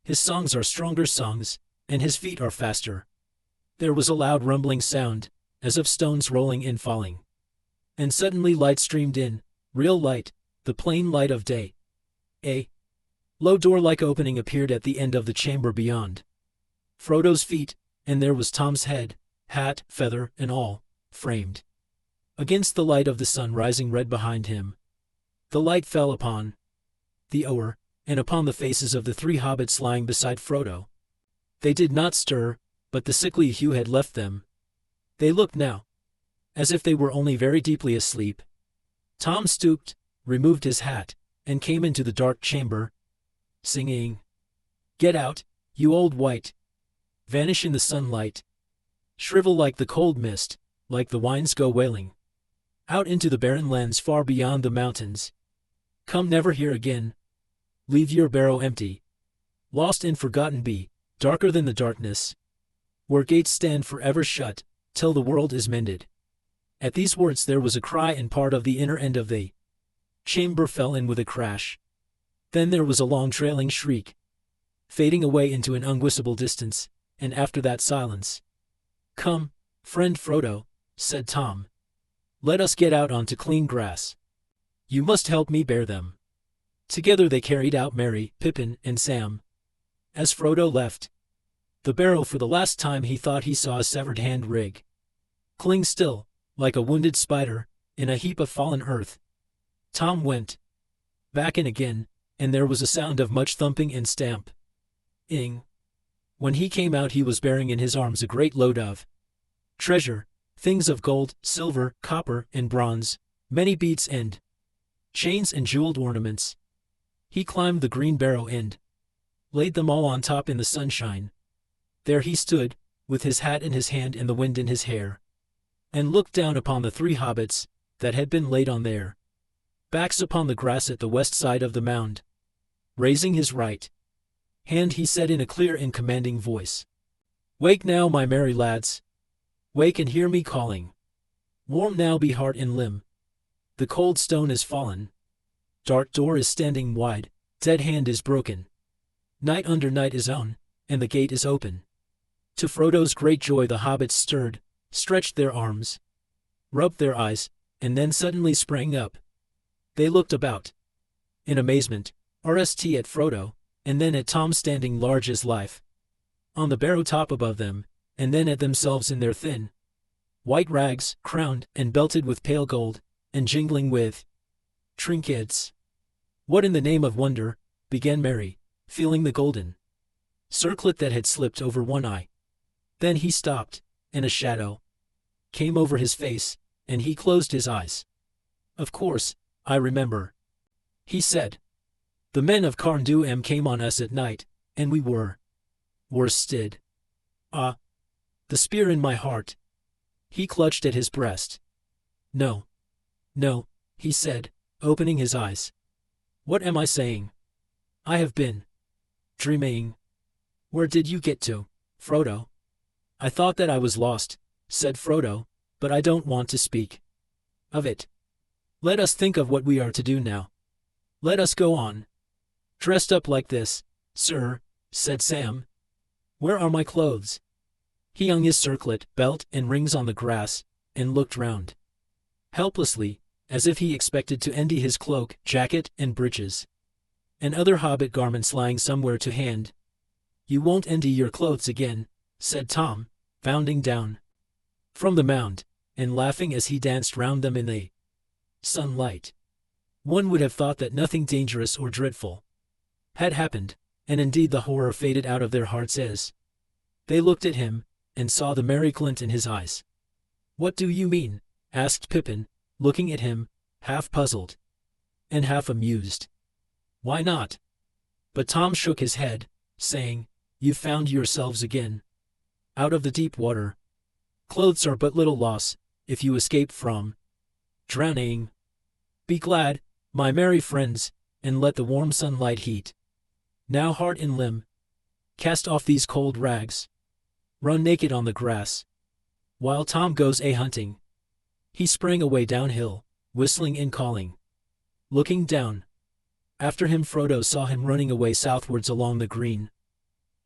His songs are stronger songs, and his feet are faster. There was a loud rumbling sound, as of stones rolling and falling. And suddenly light streamed in, real light, the plain light of day. A low door-like opening appeared at the end of the chamber beyond Frodo's feet, and there was Tom's head, hat, feather, and all, framed against the light of the sun rising red behind him. The light fell upon the oar, and upon the faces of the three hobbits lying beside Frodo. They did not stir, but the sickly hue had left them. They looked now as if they were only very deeply asleep. Tom stooped, removed his hat, and came into the dark chamber, singing, "Get out, you old wight. Vanish in the sunlight. Shrivel like the cold mist, like the winds go wailing. Out into the barren lands far beyond the mountains. Come never here again. Leave your barrow empty. Lost and forgotten be, darker than the darkness, where gates stand forever shut, till the world is mended." At these words there was a cry, and part of the inner end of the chamber fell in with a crash. Then there was a long trailing shriek, fading away into an unguessable distance, and after that silence. "Come, friend Frodo," said Tom. "Let us get out onto clean grass. You must help me bear them." Together they carried out Merry, Pippin, and Sam. As Frodo left the barrow for the last time he thought he saw a severed hand rig cling still, like a wounded spider, in a heap of fallen earth. Tom went back in again, and there was a sound of much thumping and stamping. When he came out he was bearing in his arms a great load of treasure, things of gold, silver, copper, and bronze, many beads and chains and jeweled ornaments. He climbed the green barrow and laid them all on top in the sunshine. There he stood, with his hat in his hand and the wind in his hair, and looked down upon the three hobbits that had been laid on their backs upon the grass at the west side of the mound. Raising his right hand he said in a clear and commanding voice, "Wake now, my merry lads. Wake and hear me calling. Warm now be heart and limb. The cold stone is fallen. Dark door is standing wide, dead hand is broken. Night under night is on, and the gate is open. To Frodo's great joy the hobbits stirred, stretched their arms, rubbed their eyes, and then suddenly sprang up. They looked about, in amazement, RST at Frodo, and then at Tom standing large as life, on the barrow top above them, and then at themselves in their thin, white rags, crowned and belted with pale gold, and jingling with trinkets. "What in the name of wonder," began Merry, feeling the golden circlet that had slipped over one eye. Then he stopped, and a shadow came over his face, and he closed his eyes. "Of course, I remember," he said. "The men of Carn-Dûm came on us at night, and we were worsted. Ah, the spear in my heart." He clutched at his breast. "No, no," he said, opening his eyes. "What am I saying? I have been dreaming. Where did you get to, Frodo?" "I thought that I was lost," said Frodo, "but I don't want to speak of it. Let us think of what we are to do now. Let us go on." "Dressed up like this, sir," said Sam. "Where are my clothes?" He hung his circlet, belt, and rings on the grass, and looked round helplessly, as if he expected to endy his cloak, jacket, and breeches, and other hobbit garments lying somewhere to hand. "You won't endy your clothes again," said Tom, bounding down from the mound, and laughing as he danced round them in the sunlight. One would have thought that nothing dangerous or dreadful had happened, and indeed the horror faded out of their hearts as they looked at him, and saw the merry glint in his eyes. "What do you mean?" asked Pippin, looking at him, half puzzled and half amused. "Why not?" But Tom shook his head, saying, "You've found yourselves again out of the deep water. Clothes are but little loss, if you escape from drowning. Be glad, my merry friends, and let the warm sunlight heat. Now heart and limb, cast off these cold rags. Run naked on the grass, while Tom goes a-hunting." He sprang away downhill, whistling and calling. Looking down after him, Frodo saw him running away southwards along the green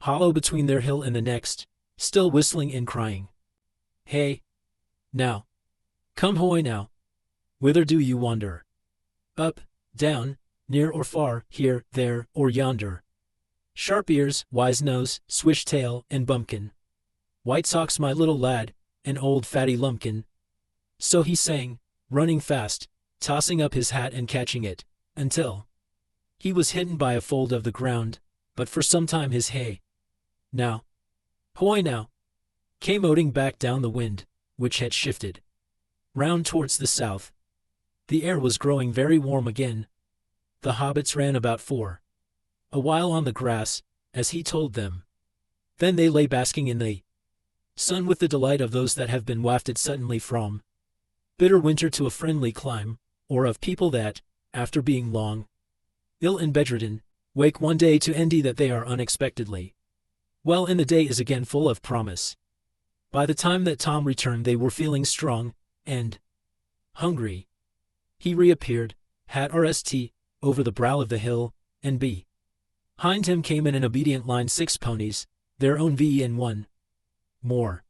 hollow between their hill and the next, still whistling and crying. "Hey, now, come hoy now. Whither do you wander? Up, down, near or far, here, there, or yonder? Sharp ears, wise nose, swish tail, and bumpkin. White socks, my little lad, and old fatty lumpkin." So he sang, running fast, tossing up his hat and catching it, until he was hidden by a fold of the ground, but for some time his "hey, now, hoy now," came oating back down the wind, which had shifted round towards the south. The air was growing very warm again. The hobbits ran about for a while on the grass, as he told them. Then they lay basking in the sun with the delight of those that have been wafted suddenly from bitter winter to a friendly clime, or of people that, after being long ill and bedridden, wake one day to endy that they are unexpectedly well, and the day is again full of promise. By the time that Tom returned they were feeling strong and hungry. He reappeared, hat RST, over the brow of the hill, and behind him came in an obedient line 6 ponies, their own V and one more.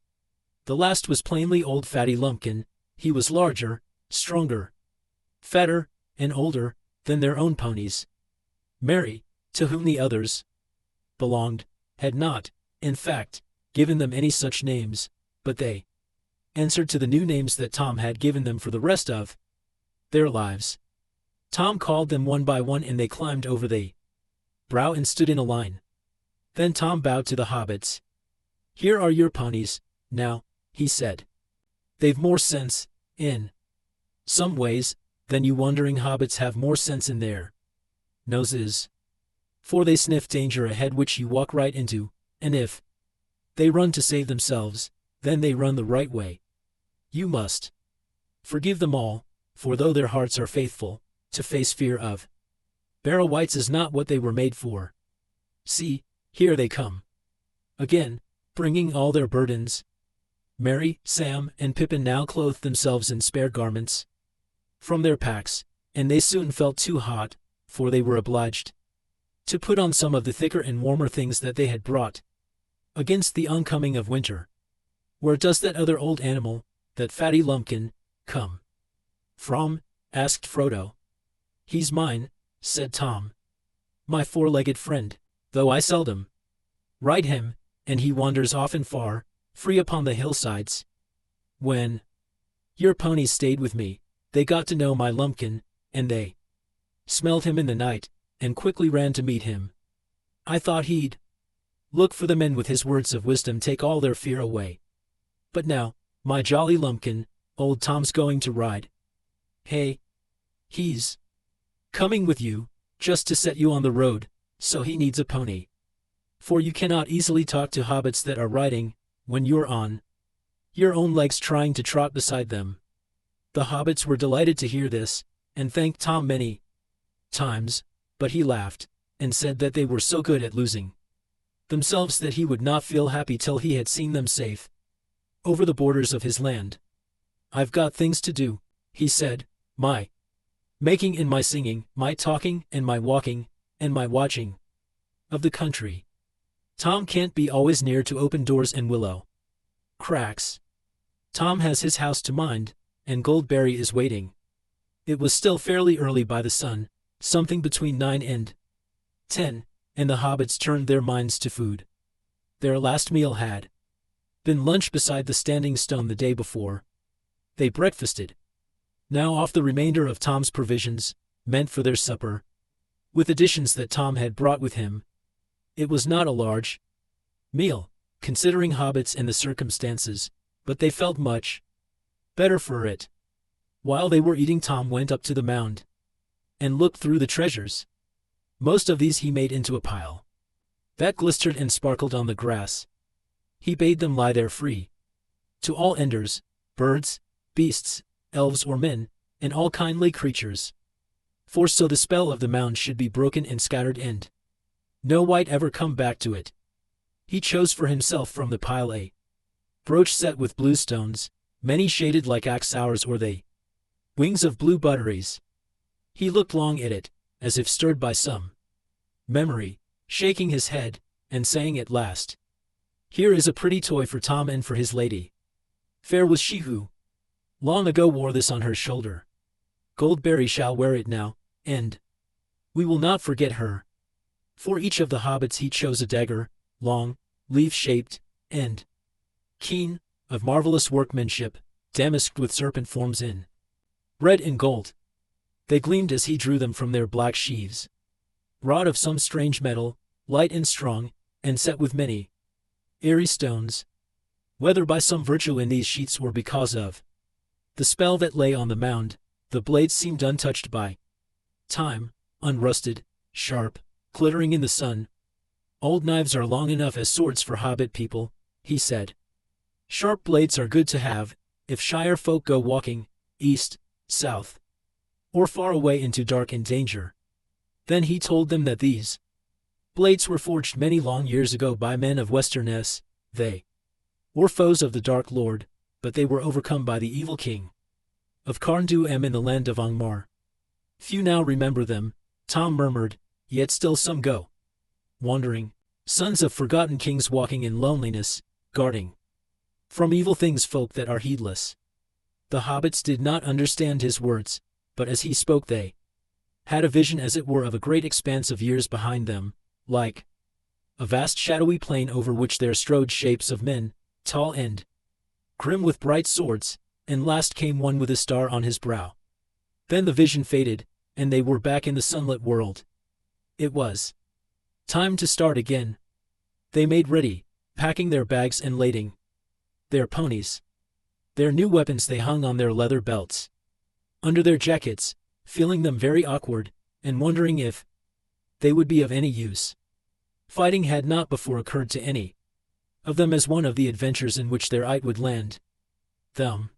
The last was plainly old fatty Lumpkin. He was larger, stronger, fatter, and older than their own ponies. Merry, to whom the others belonged, had not, in fact, given them any such names, but they answered to the new names that Tom had given them for the rest of their lives. Tom called them one by one, and they climbed over the brow and stood in a line. Then Tom bowed to the hobbits. "Here are your ponies, now," he said. "They've more sense, in some ways, than you wandering hobbits have more sense in their noses. For they sniff danger ahead which you walk right into, and if they run to save themselves, then they run the right way. You must forgive them all, for though their hearts are faithful, to face fear of barrow wights is not what they were made for. See, here they come again, bringing all their burdens." Merry, Sam, and Pippin now clothed themselves in spare garments from their packs, and they soon felt too hot, for they were obliged to put on some of the thicker and warmer things that they had brought, against the oncoming of winter. Where does that other old animal, that fatty lumpkin, come from? Asked Frodo. He's mine, said Tom. My four-legged friend, though I seldom ride him, and he wanders often far, free upon the hillsides. When your ponies stayed with me, they got to know my lumpkin, and they smelled him in the night, and quickly ran to meet him. I thought he'd look for them and with his words of wisdom take all their fear away. But now, my jolly lumpkin, old Tom's going to ride. Hey, he's coming with you, just to set you on the road, so he needs a pony. For you cannot easily talk to hobbits that are riding, when you're on your own legs trying to trot beside them. The hobbits were delighted to hear this, and thanked Tom many times, but he laughed, and said that they were so good at losing themselves that he would not feel happy till he had seen them safe over the borders of his land. I've got things to do, he said, my making and my singing, my talking and my walking, and my watching of the country. Tom can't be always near to open doors and willow cracks. Tom has his house to mind, and Goldberry is waiting. It was still fairly early by the sun, something between 9 and 10, and the hobbits turned their minds to food. Their last meal had been lunch beside the Standing Stone the day before. They breakfasted now off the remainder of Tom's provisions, meant for their supper, with additions that Tom had brought with him. It was not a large meal, considering hobbits and the circumstances, but they felt much better for it. While they were eating, Tom went up to the mound and looked through the treasures. Most of these he made into a pile that glistered and sparkled on the grass. He bade them lie there free to all enders, birds, beasts, elves or men, and all kindly creatures. For so the spell of the mound should be broken and scattered, and no wight ever come back to it. He chose for himself from the pile a brooch set with blue stones, many shaded like axe hours or the wings of blue butteries. He looked long at it, as if stirred by some memory, shaking his head, and saying at last, Here is a pretty toy for Tom and for his lady. Fair was she who long ago wore this on her shoulder. Goldberry shall wear it now, and we will not forget her. For each of the hobbits he chose a dagger, long, leaf-shaped, and keen, of marvelous workmanship, damasked with serpent forms in red and gold. They gleamed as he drew them from their black sheaths. Wrought of some strange metal, light and strong, and set with many airy stones. Whether by some virtue in these sheaths or because of the spell that lay on the mound, the blades seemed untouched by time, unrusted, sharp, glittering in the sun. Old knives are long enough as swords for hobbit people, he said. Sharp blades are good to have, if Shire folk go walking, east, south, or far away into dark and danger. Then he told them that these blades were forged many long years ago by men of Westernesse. They were foes of the Dark Lord, but they were overcome by the evil king of Carn-du-Em in the land of Angmar. Few now remember them, Tom murmured, yet still some go wandering, sons of forgotten kings walking in loneliness, guarding from evil things folk that are heedless. The hobbits did not understand his words, but as he spoke they had a vision as it were of a great expanse of years behind them, like a vast shadowy plain over which there strode shapes of men, tall and grim with bright swords, and last came one with a star on his brow. Then the vision faded, and they were back in the sunlit world. It was time to start again. They made ready, packing their bags and lading their ponies. Their new weapons they hung on their leather belts, under their jackets, feeling them very awkward, and wondering if they would be of any use. Fighting had not before occurred to any of them as one of the adventures in which their eye would land them.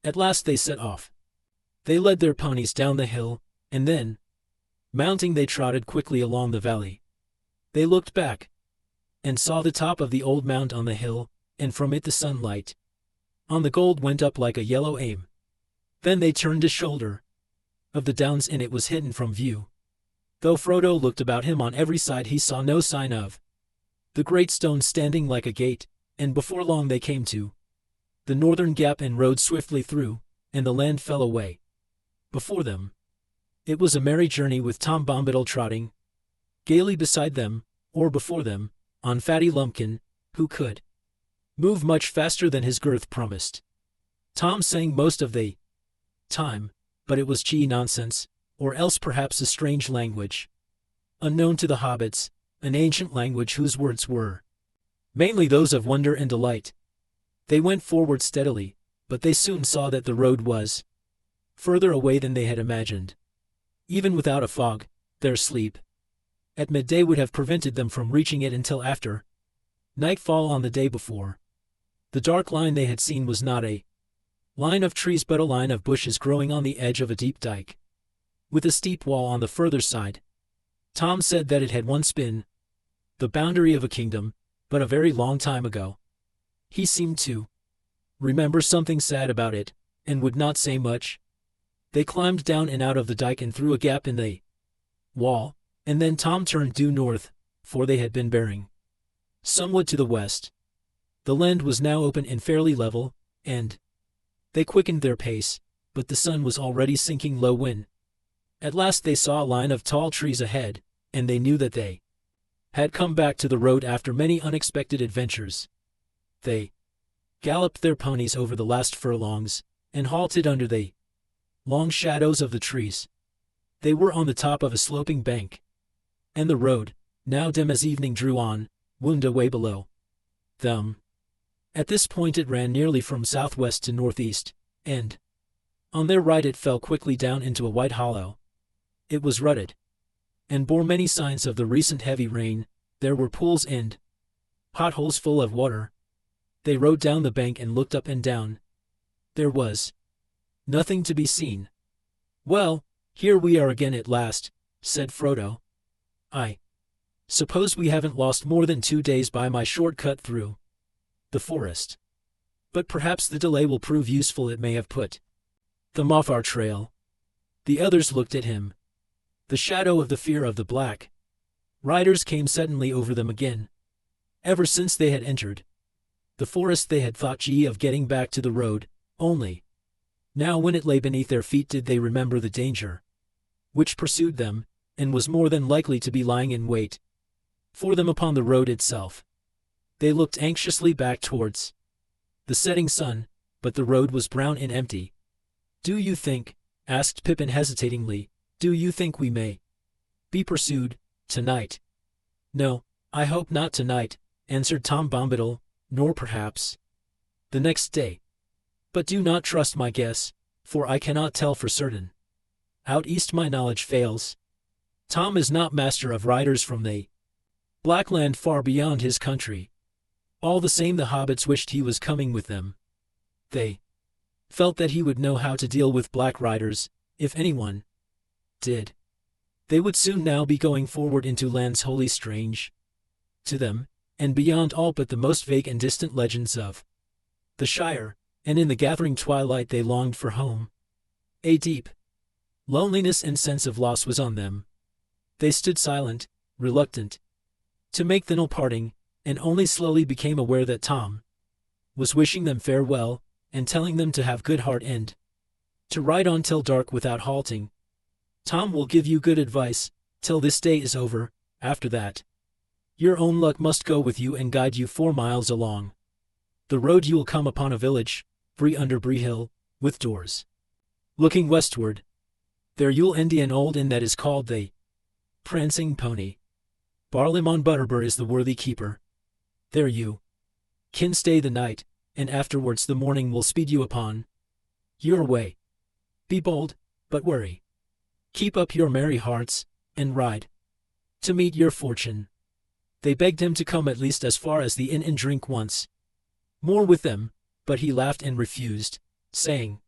At last they set off. They led their ponies down the hill, and then, mounting, they trotted quickly along the valley. They looked back, and saw the top of the old mound on the hill, and from it the sunlight on the gold went up like a yellow aim. Then they turned a shoulder of the downs, and it was hidden from view. Though Frodo looked about him on every side, he saw no sign of the great stone standing like a gate, and before long they came to the northern gap and rode swiftly through, and the land fell away before them. It was a merry journey with Tom Bombadil trotting gaily beside them, or before them, on Fatty Lumpkin, who could move much faster than his girth promised. Tom sang most of the time, but it was gee nonsense, or else perhaps a strange language, unknown to the hobbits, an ancient language whose words were mainly those of wonder and delight. They went forward steadily, but they soon saw that the road was further away than they had imagined. Even without a fog, their sleep at midday would have prevented them from reaching it until after nightfall on the day before. The dark line they had seen was not a line of trees but a line of bushes growing on the edge of a deep dike, with a steep wall on the further side. Tom said that it had once been the boundary of a kingdom, but a very long time ago. He seemed to remember something sad about it, and would not say much. They climbed down and out of the dike and through a gap in the wall, and then Tom turned due north, for they had been bearing somewhat to the west. The land was now open and fairly level, and they quickened their pace, but the sun was already sinking low when at last they saw a line of tall trees ahead, and they knew that they had come back to the road after many unexpected adventures. They galloped their ponies over the last furlongs, and halted under the long shadows of the trees. They were on the top of a sloping bank, and the road, now dim as evening drew on, wound away below them. At this point it ran nearly from southwest to northeast, and on their right it fell quickly down into a wide hollow. It was rutted, and bore many signs of the recent heavy rain. There were pools and potholes full of water. They rode down the bank and looked up and down. There was nothing to be seen. "Well, here we are again at last," said Frodo. "I suppose we haven't lost more than 2 days by my short cut through the forest. But perhaps the delay will prove useful. It may have put them off our trail." The others looked at him. The shadow of the fear of the black riders came suddenly over them again. Ever since they had entered the forest they had thought of getting back to the road, only now when it lay beneath their feet did they remember the danger which pursued them, and was more than likely to be lying in wait for them upon the road itself. They looked anxiously back towards the setting sun, but the road was brown and empty. "Do you think," asked Pippin hesitatingly, "do you think we may be pursued tonight?" "No, I hope not tonight," answered Tom Bombadil, "nor perhaps the next day. But do not trust my guess, for I cannot tell for certain. Out east my knowledge fails. Tom is not master of riders from the black land far beyond his country. All the same the hobbits wished he was coming with them. They felt that he would know how to deal with black riders, if anyone did. They would soon now be going forward into lands wholly strange to them, and beyond all but the most vague and distant legends of the Shire, and in the gathering twilight they longed for home. A deep loneliness and sense of loss was on them. They stood silent, reluctant to make the parting, and only slowly became aware that Tom was wishing them farewell, and telling them to have good heart and to ride on till dark without halting. "Tom will give you good advice, till this day is over. After that, your own luck must go with you and guide you 4 miles along the road. You will come upon a village, Bree under Bree Hill, with doors looking westward. There you'll end an old inn that is called the Prancing Pony. Barlimon Butterbur is the worthy keeper. There you can stay the night, and afterwards the morning will speed you upon your way. Be bold, but wary. Keep up your merry hearts, and ride to meet your fortune." They begged him to come at least as far as the inn and drink once more with them, but he laughed and refused, saying,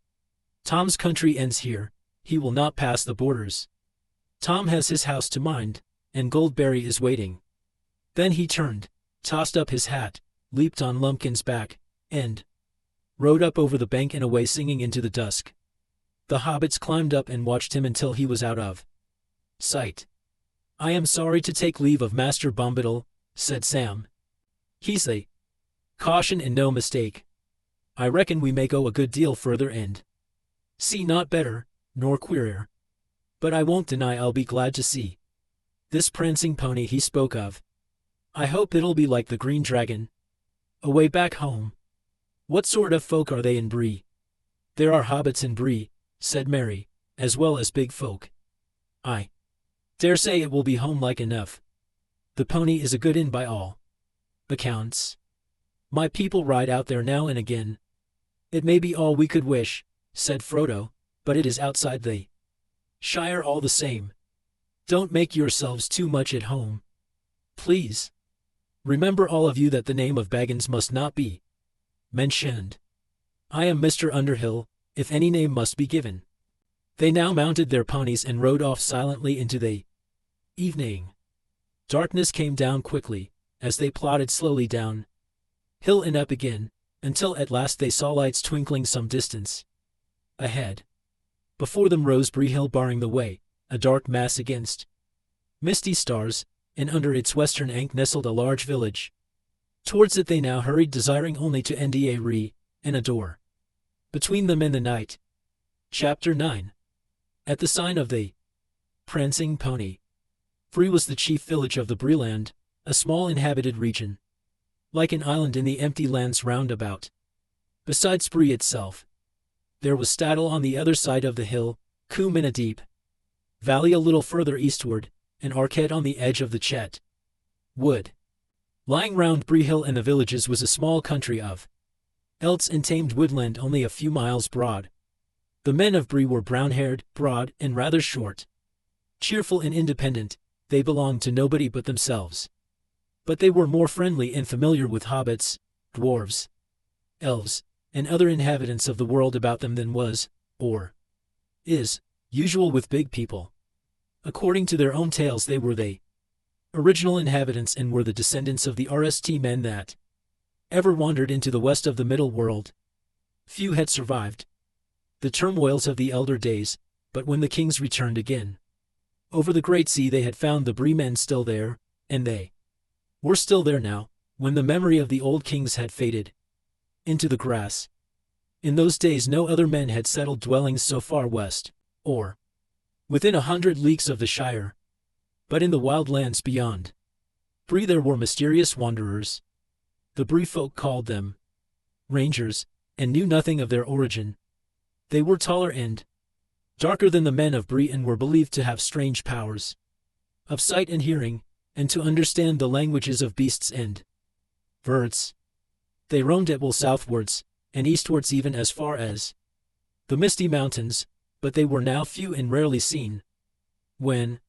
"Tom's country ends here, he will not pass the borders. Tom has his house to mind, and Goldberry is waiting." Then he turned, tossed up his hat, leaped on Lumpkin's back, and rode up over the bank and away singing into the dusk. The hobbits climbed up and watched him until he was out of sight. "I am sorry to take leave of Master Bombadil," said Sam. "He's a caution and no mistake. I reckon we may go a good deal further and see not better, nor queerer. But I won't deny I'll be glad to see this prancing pony he spoke of. I hope it'll be like the Green Dragon away back home." "What sort of folk are they in Bree?" "There are hobbits in Bree," said Mary, "as well as big folk. I dare say it will be home-like enough. The pony is a good inn by all accounts. My people ride out there now and again." "It may be all we could wish," said Frodo, "but it is outside the Shire all the same. Don't make yourselves too much at home, please. Remember all of you that the name of Baggins must not be mentioned. I am Mr. Underhill, if any name must be given." They now mounted their ponies and rode off silently into the evening. Darkness came down quickly, as they plodded slowly down hill and up again, until at last they saw lights twinkling some distance ahead. Before them rose Bree Hill barring the way, a dark mass against misty stars, and under its western ank nestled a large village. Towards it they now hurried, desiring only to enter and a door between them and the night. Chapter 9. At the sign of the prancing pony. Bree was the chief village of the Breeland, a small inhabited region, like an island in the empty lands round about. Besides Bree itself, there was Staddle on the other side of the hill, Coombe in a deep valley a little further eastward, and Arquette on the edge of the Chet wood. Lying round Bree Hill and the villages was a small country of elts and tamed woodland only a few miles broad. The men of Bree were brown-haired, broad, and rather short. Cheerful and independent, they belonged to nobody but themselves. But they were more friendly and familiar with hobbits, dwarves, elves, and other inhabitants of the world about them than was, or is, usual with big people. According to their own tales they were the original inhabitants and were the descendants of the RST men that ever wandered into the west of the middle world. Few had survived the turmoils of the elder days, but when the kings returned again over the great sea they had found the Bree men still there, and they were still there now, when the memory of the old kings had faded into the grass. In those days no other men had settled dwellings so far west, or within 100 leagues of the Shire. But in the wild lands beyond Bree there were mysterious wanderers. The Bree folk called them rangers, and knew nothing of their origin. They were taller and darker than the men of Bree and were believed to have strange powers of sight and hearing, and to understand the languages of beasts and birds. They roamed at will southwards, and eastwards even as far as the Misty Mountains, but they were now few and rarely seen. When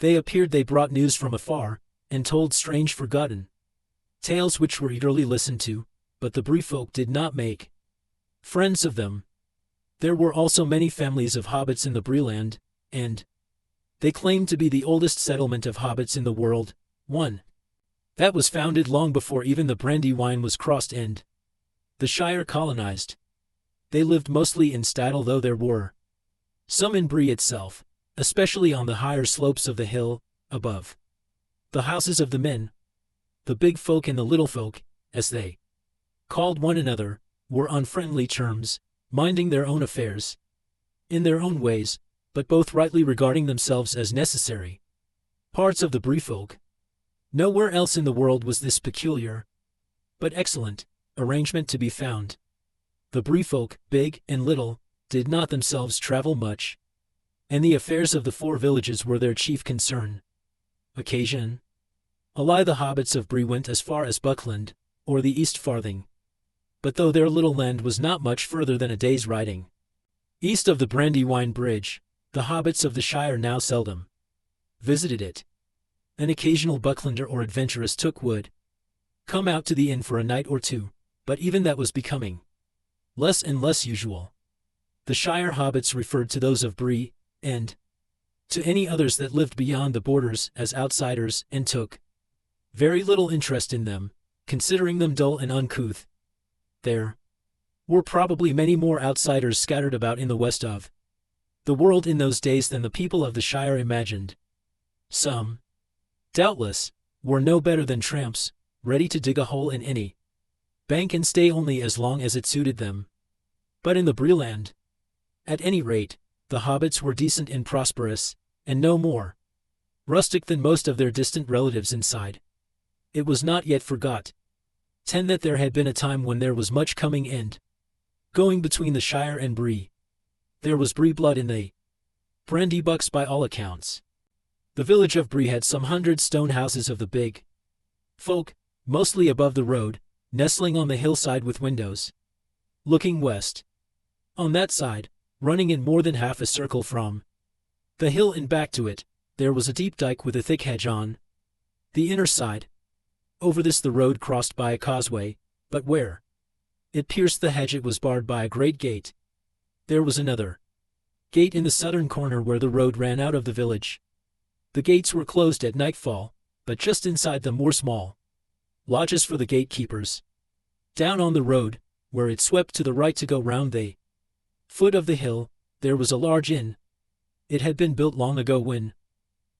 they appeared they brought news from afar, and told strange forgotten tales which were eagerly listened to, but the Bree folk did not make friends of them. There were also many families of hobbits in the Breeland, and they claimed to be the oldest settlement of hobbits in the world, one that was founded long before even the Brandywine was crossed and the Shire colonized. They lived mostly in Staddle, though there were some in Bree itself, especially on the higher slopes of the hill above. The houses of the men, the big folk and the little folk, as they called one another, were on friendly terms, minding their own affairs in their own ways, but both rightly regarding themselves as necessary parts of the Bree folk. Nowhere else in the world was this peculiar, but excellent, arrangement to be found. The Bree folk, big and little, did not themselves travel much, and the affairs of the 4 villages were their chief concern. Occasion ally the hobbits of Bree went as far as Buckland, or the East Farthing. But though their little land was not much further than a day's riding east of the Brandywine Bridge, the hobbits of the Shire now seldom visited it. An occasional Bucklander or adventuress would come out to the inn for a night or two, but even that was becoming less and less usual. The Shire hobbits referred to those of Bree, and to any others that lived beyond the borders, as outsiders, and took very little interest in them, considering them dull and uncouth. There were probably many more outsiders scattered about in the west of the world in those days than the people of the Shire imagined. Some, doubtless, were no better than tramps, ready to dig a hole in any bank and stay only as long as it suited them. But in the Breland, at any rate, the hobbits were decent and prosperous, and no more rustic than most of their distant relatives inside. It was not yet forgot, 10 that there had been a time when there was much coming and going between the Shire and Bree. There was Bree blood in the Brandybucks by all accounts. The village of Bree had some 100 stone houses of the big folk, mostly above the road, nestling on the hillside with windows looking west. On that side, running in more than half a circle from the hill and back to it, there was a deep dike with a thick hedge on the inner side. Over this the road crossed by a causeway, but where it pierced the hedge it was barred by a great gate. There was another gate in the southern corner where the road ran out of the village. The gates were closed at nightfall, but just inside them were small lodges for the gatekeepers. Down on the road, where it swept to the right to go round the foot of the hill, there was a large inn. It had been built long ago when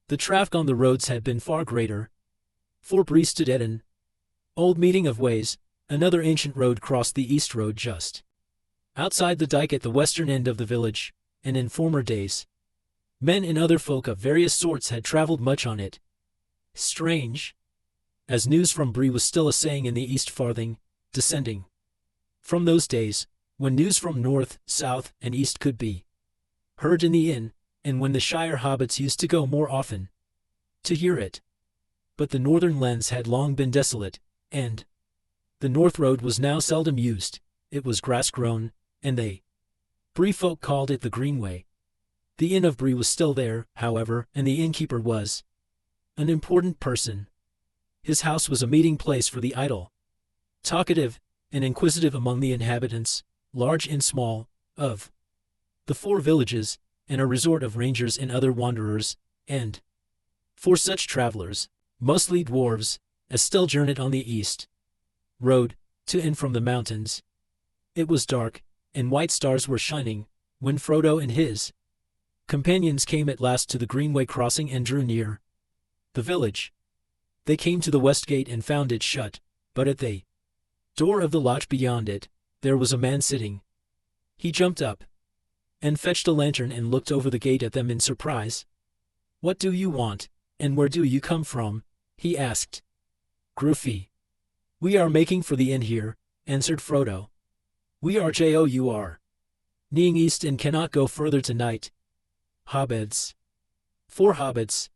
the traffic on the roads had been far greater. For Bree stood at an old meeting of ways. Another ancient road crossed the east road just outside the dike at the western end of the village, and in former days, men and other folk of various sorts had traveled much on it. Strange, as news from Bree was still a saying in the East Farthing, descending from those days, when news from north, south, and east could be heard in the inn, and when the Shire hobbits used to go more often to hear it. But the northern lands had long been desolate, and the north road was now seldom used. It was grass-grown, and they Bree folk called it the Greenway. The inn of Bree was still there, however, and the innkeeper was an important person. His house was a meeting place for the idle, talkative, and inquisitive among the inhabitants, large and small, of the 4 villages, and a resort of rangers and other wanderers, and for such travelers, mostly dwarves, as still journeyed on the east road, to and from the mountains. It was dark, and white stars were shining, when Frodo and his companions came at last to the Greenway crossing and drew near the village. They came to the west gate and found it shut, but at the door of the lodge beyond it, there was a man sitting. He jumped up and fetched a lantern and looked over the gate at them in surprise. "What do you want, and where do you come from?" he asked. "Gruffy. We are making for the inn here," answered Frodo. "We are JOUR. Neeing east and cannot go further tonight. Hobbits. 4 hobbits.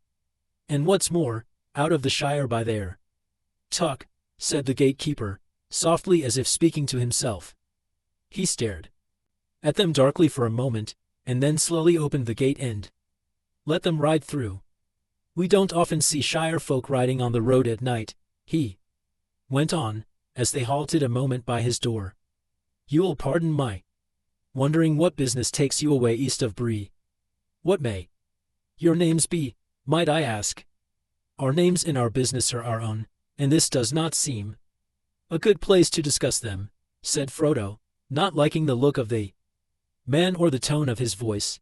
And what's more, out of the Shire by there." "Tuck," said the gatekeeper, softly as if speaking to himself. He stared at them darkly for a moment, and then slowly opened the gate and let them ride through. "We don't often see Shire folk riding on the road at night," he went on, as they halted a moment by his door. "You'll pardon my wondering what business takes you away east of Bree. What may your names be, might I ask?" "Our names and our business are our own, and this does not seem a good place to discuss them," said Frodo, not liking the look of the man or the tone of his voice.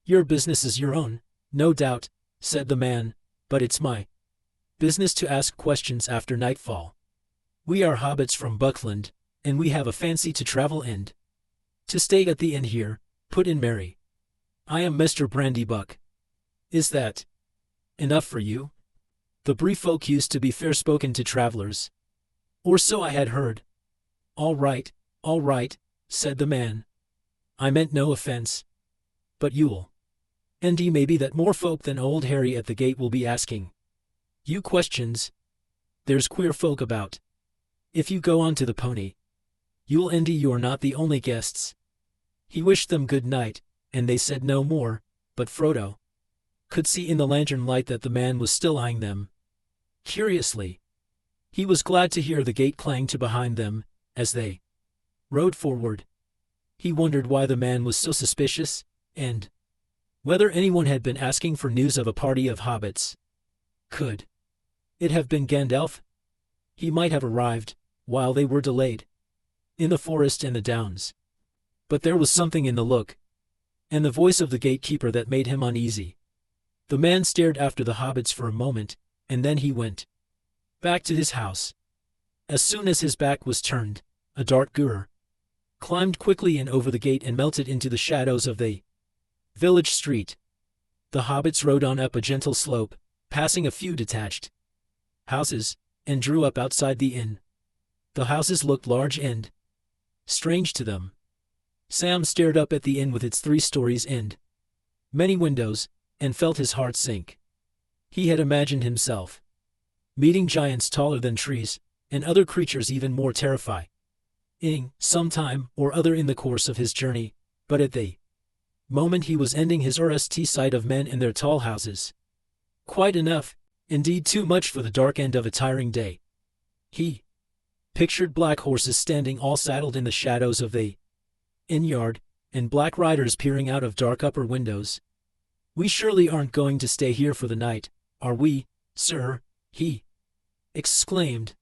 "Your business is your own, no doubt," said the man, "but it's my business to ask questions after nightfall. We are hobbits from Buckland, and we have a fancy to travel and to stay at the inn here," put in Merry. "I am Mr. Brandybuck. Is that enough for you?" The Bree folk used to be fair-spoken to travelers, or so I had heard. All right," said the man. "I meant no offense. But you'll and may be that more folk than old Harry at the gate will be asking you questions. There's queer folk about. If you go on to the pony, you'll you're not the only guests." He wished them good night, and they said no more, but Frodo could see in the lantern light that the man was still eyeing them curiously. He was glad to hear the gate clang to behind them, as they rode forward. He wondered why the man was so suspicious, and whether anyone had been asking for news of a party of hobbits. Could it have been Gandalf? He might have arrived, while they were delayed, in the forest and the downs. But there was something in the look and the voice of the gatekeeper that made him uneasy. The man stared after the hobbits for a moment, and then he went back to his house. As soon as his back was turned, a dark ghoul climbed quickly in over the gate and melted into the shadows of the village street. The hobbits rode on up a gentle slope, passing a few detached houses, and drew up outside the inn. The houses looked large and strange to them. Sam stared up at the inn with its 3 stories and many windows, and felt his heart sink. He had imagined himself meeting giants taller than trees, and other creatures even more terrifying, some time or other in the course of his journey, but at the moment he was ending his sight of men in their tall houses. Quite enough, indeed too much for the dark end of a tiring day. He pictured black horses standing all saddled in the shadows of the inn yard, and black riders peering out of dark upper windows. "We surely aren't going to stay here for the night, are we, sir?" he exclaimed.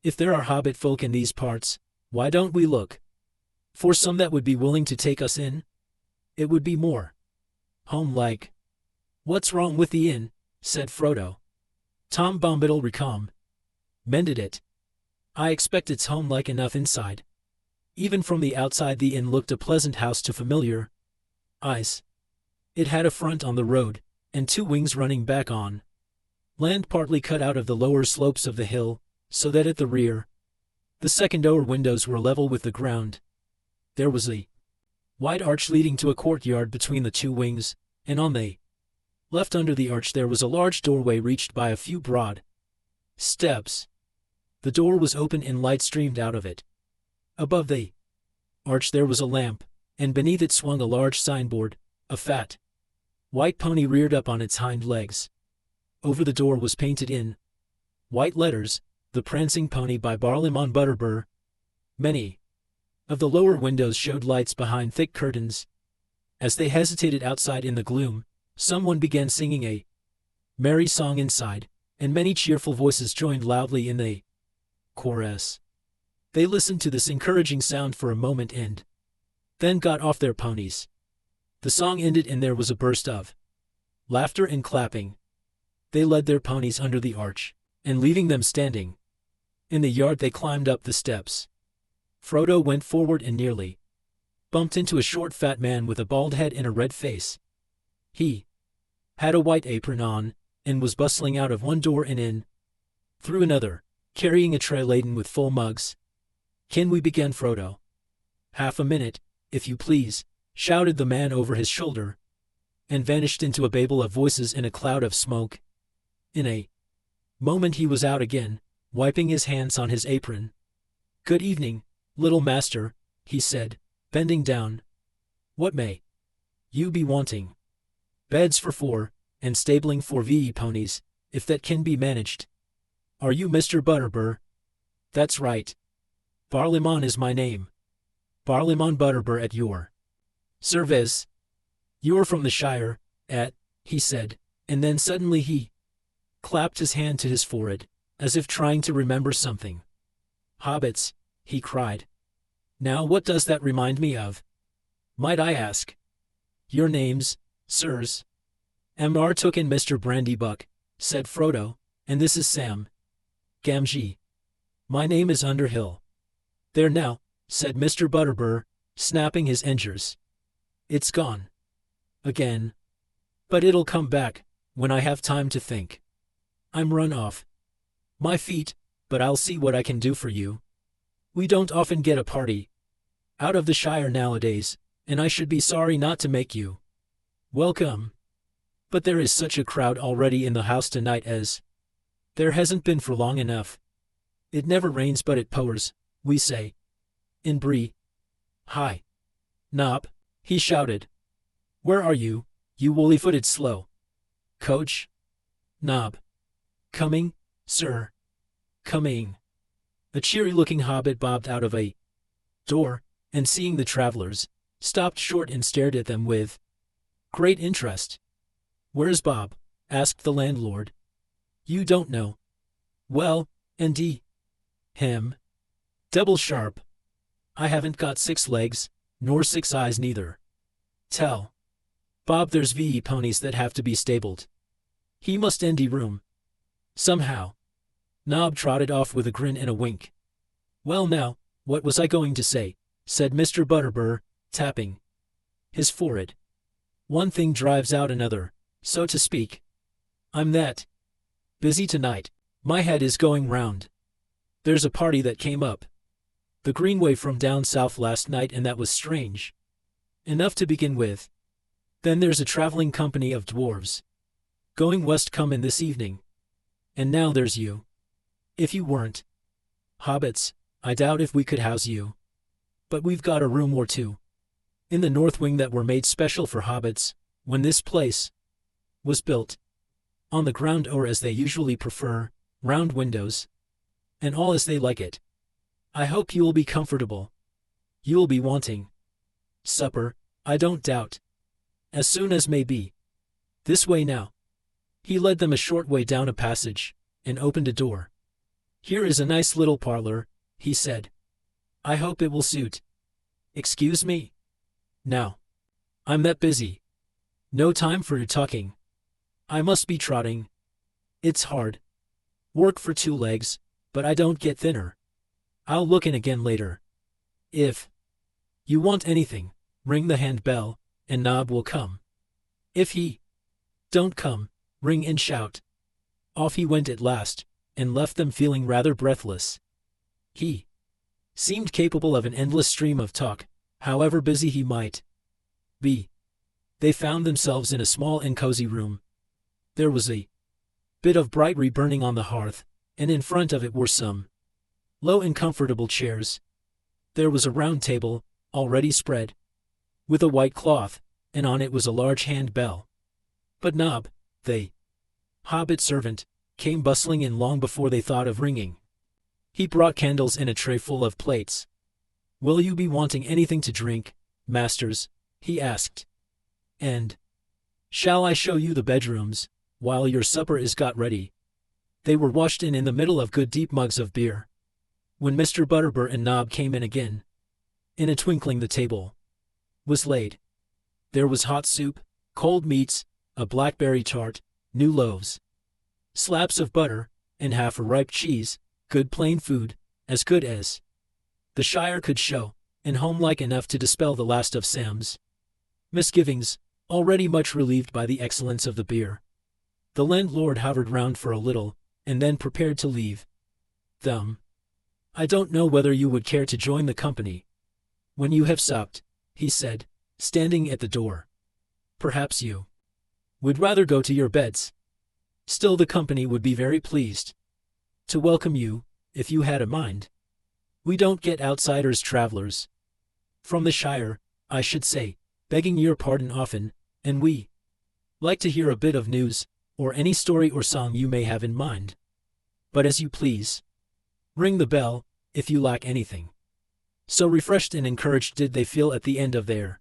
"If there are hobbit folk in these parts, why don't we look for some that would be willing to take us in? It would be more home-like." "What's wrong with the inn?" said Frodo. Tom Bombadil mended it. "I expect it's home-like enough inside." Even from the outside the inn looked a pleasant house to familiar eyes. It had a front on the road, and 2 wings running back on land partly cut out of the lower slopes of the hill, so that at the rear, the second-door windows were level with the ground. There was a wide arch leading to a courtyard between the 2 wings, and on the left under the arch there was a large doorway reached by a few broad steps. The door was open and light streamed out of it. Above the arch there was a lamp, and beneath it swung a large signboard. A fat white pony reared up on its hind legs. Over the door was painted in white letters, "The Prancing Pony by Barlaymon Butterbur." Many of the lower windows showed lights behind thick curtains. As they hesitated outside in the gloom, someone began singing a merry song inside, and many cheerful voices joined loudly in the chorus. They listened to this encouraging sound for a moment and then got off their ponies. The song ended and there was a burst of laughter and clapping. They led their ponies under the arch, and leaving them standing in the yard they climbed up the steps. Frodo went forward and nearly bumped into a short fat man with a bald head and a red face. He had a white apron on, and was bustling out of one door and in through another, carrying a tray laden with full mugs. "Can we begin, Frodo?" "Half a minute, if you please," shouted the man over his shoulder, and vanished into a babel of voices and a cloud of smoke. In a moment he was out again, wiping his hands on his apron. "Good evening, little master," he said, bending down. "What may you be wanting?" "Beds for 4, and stabling for VE ponies, if that can be managed." "Are you Mr. Butterbur?" "That's right. Barlaymon is my name. Barlaymon Butterbur at your service." "You're from the Shire, he said, and then suddenly he clapped his hand to his forehead, as if trying to remember something. "Hobbits," he cried. "Now what does that remind me of, might I ask?" "Your names, sirs?" "Amar Took and Mr. Brandybuck," said Frodo, "and this is Sam Gamgee. My name is Underhill." "There now," said Mr. Butterbur, snapping his engers. "It's gone. Again. But it'll come back, when I have time to think. I'm run off my feet, but I'll see what I can do for you. We don't often get a party out of the Shire nowadays, and I should be sorry not to make you welcome. But there is such a crowd already in the house tonight as there hasn't been for long enough. It never rains but it pours, we say in Bree. Hi, Knob," he shouted. "Where are you, you woolly-footed slow coach?" "Knob. Coming, sir. Coming." A cheery-looking hobbit bobbed out of a door, and seeing the travelers, stopped short and stared at them with great interest. "Where's Bob?" asked the landlord. "You don't know? Well, and him. Double sharp. I haven't got 6 legs, nor 6 eyes neither. Tell Bob, there's VE ponies that have to be stabled. He must end room. Somehow. Nob trotted off with a grin and a wink. Well now, what was I going to say? Said Mr. Butterbur, tapping his forehead. One thing drives out another, so to speak. I'm that busy tonight, my head is going round. There's a party that came up the Greenway from down south last night, and that was strange enough to begin with. Then there's a traveling company of dwarves going west comin' this evening. And now there's you. If you weren't hobbits, I doubt if we could house you. But we've got a room or two in the north wing that were made special for hobbits when this place was built. On the ground, or as they usually prefer, round windows, and all as they like it. I hope you will be comfortable. You will be wanting supper, I don't doubt. As soon as may be. This way now. He led them a short way down a passage, and opened a door. Here is a nice little parlor, he said. I hope it will suit. Excuse me? Now. I'm that busy. No time for your talking. I must be trotting. It's hard work for two legs, but I don't get thinner. I'll look in again later. If you want anything, ring the handbell, and Nob will come. If he don't come, ring and shout. Off he went at last, and left them feeling rather breathless. He seemed capable of an endless stream of talk, however busy he might be. They found themselves in a small and cozy room. There was a bit of bright burning on the hearth, and in front of it were some low and comfortable chairs. There was a round table, already spread with a white cloth, and on it was a large hand bell. But Nob, the hobbit servant, came bustling in long before they thought of ringing. He brought candles and a tray full of plates. Will you be wanting anything to drink, masters? He asked. And shall I show you the bedrooms, while your supper is got ready? They were washed in the middle of good deep mugs of beer. When Mr. Butterbur and Nob came in again, in a twinkling the table was laid. There was hot soup, cold meats, a blackberry tart, new loaves, slabs of butter, and half a ripe cheese, good plain food, as good as the Shire could show, and homelike enough to dispel the last of Sam's misgivings, already much relieved by the excellence of the beer. The landlord hovered round for a little, and then prepared to leave them. I don't know whether you would care to join the company when you have supped, he said, standing at the door. Perhaps you would rather go to your beds. Still, the company would be very pleased to welcome you, if you had a mind. We don't get outsiders, travelers from the Shire, I should say, begging your pardon, often, and we like to hear a bit of news, or any story or song you may have in mind. But as you please. Ring the bell, if you lack anything. So refreshed and encouraged did they feel at the end of their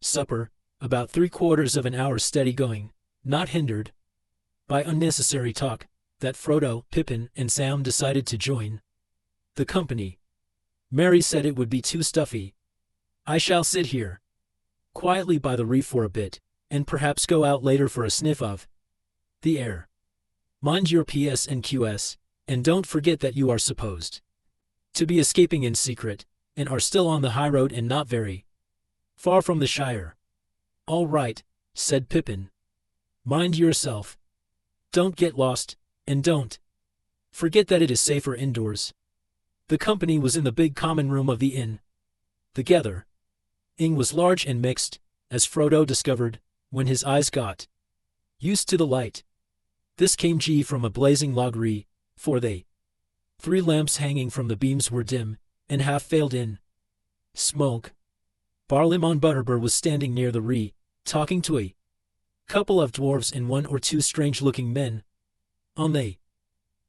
supper, about 3/4 of an hour's steady going, not hindered by unnecessary talk, that Frodo, Pippin, and Sam decided to join the company. Merry said it would be too stuffy. I shall sit here quietly by the reef for a bit, and perhaps go out later for a sniff of the air. Mind your PS and QS, and don't forget that you are supposed to be escaping in secret, and are still on the high road and not very far from the Shire. All right, said Pippin. Mind yourself. Don't get lost, and don't forget that it is safer indoors. The company was in the big common room of the inn. The gathering was large and mixed, as Frodo discovered, when his eyes got used to the light. This came from a blazing loggery, for they 3 lamps hanging from the beams were dim, and half failed in smoke. Barlimon Butterbur was standing near the talking to a couple of dwarves and 1 or 2 strange-looking men. On the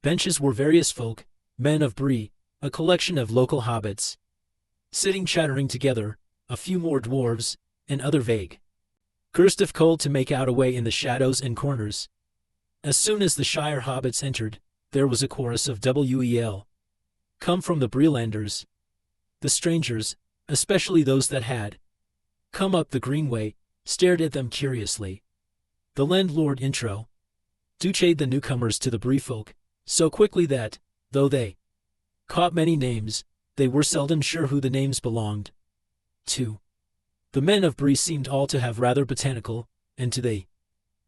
benches were various folk, men of Bree, a collection of local hobbits, sitting chattering together, a few more dwarves, and other vague gurs difficult to make out away in the shadows and corners. As soon as the Shire hobbits entered, there was a chorus of "Wel, come from the Breelanders." The strangers, especially those that had come up the Greenway, stared at them curiously. The landlord introduced the newcomers to the Bree folk so quickly that, though they caught many names, they were seldom sure who the names belonged to. The men of Bree seemed all to have rather botanical, and to the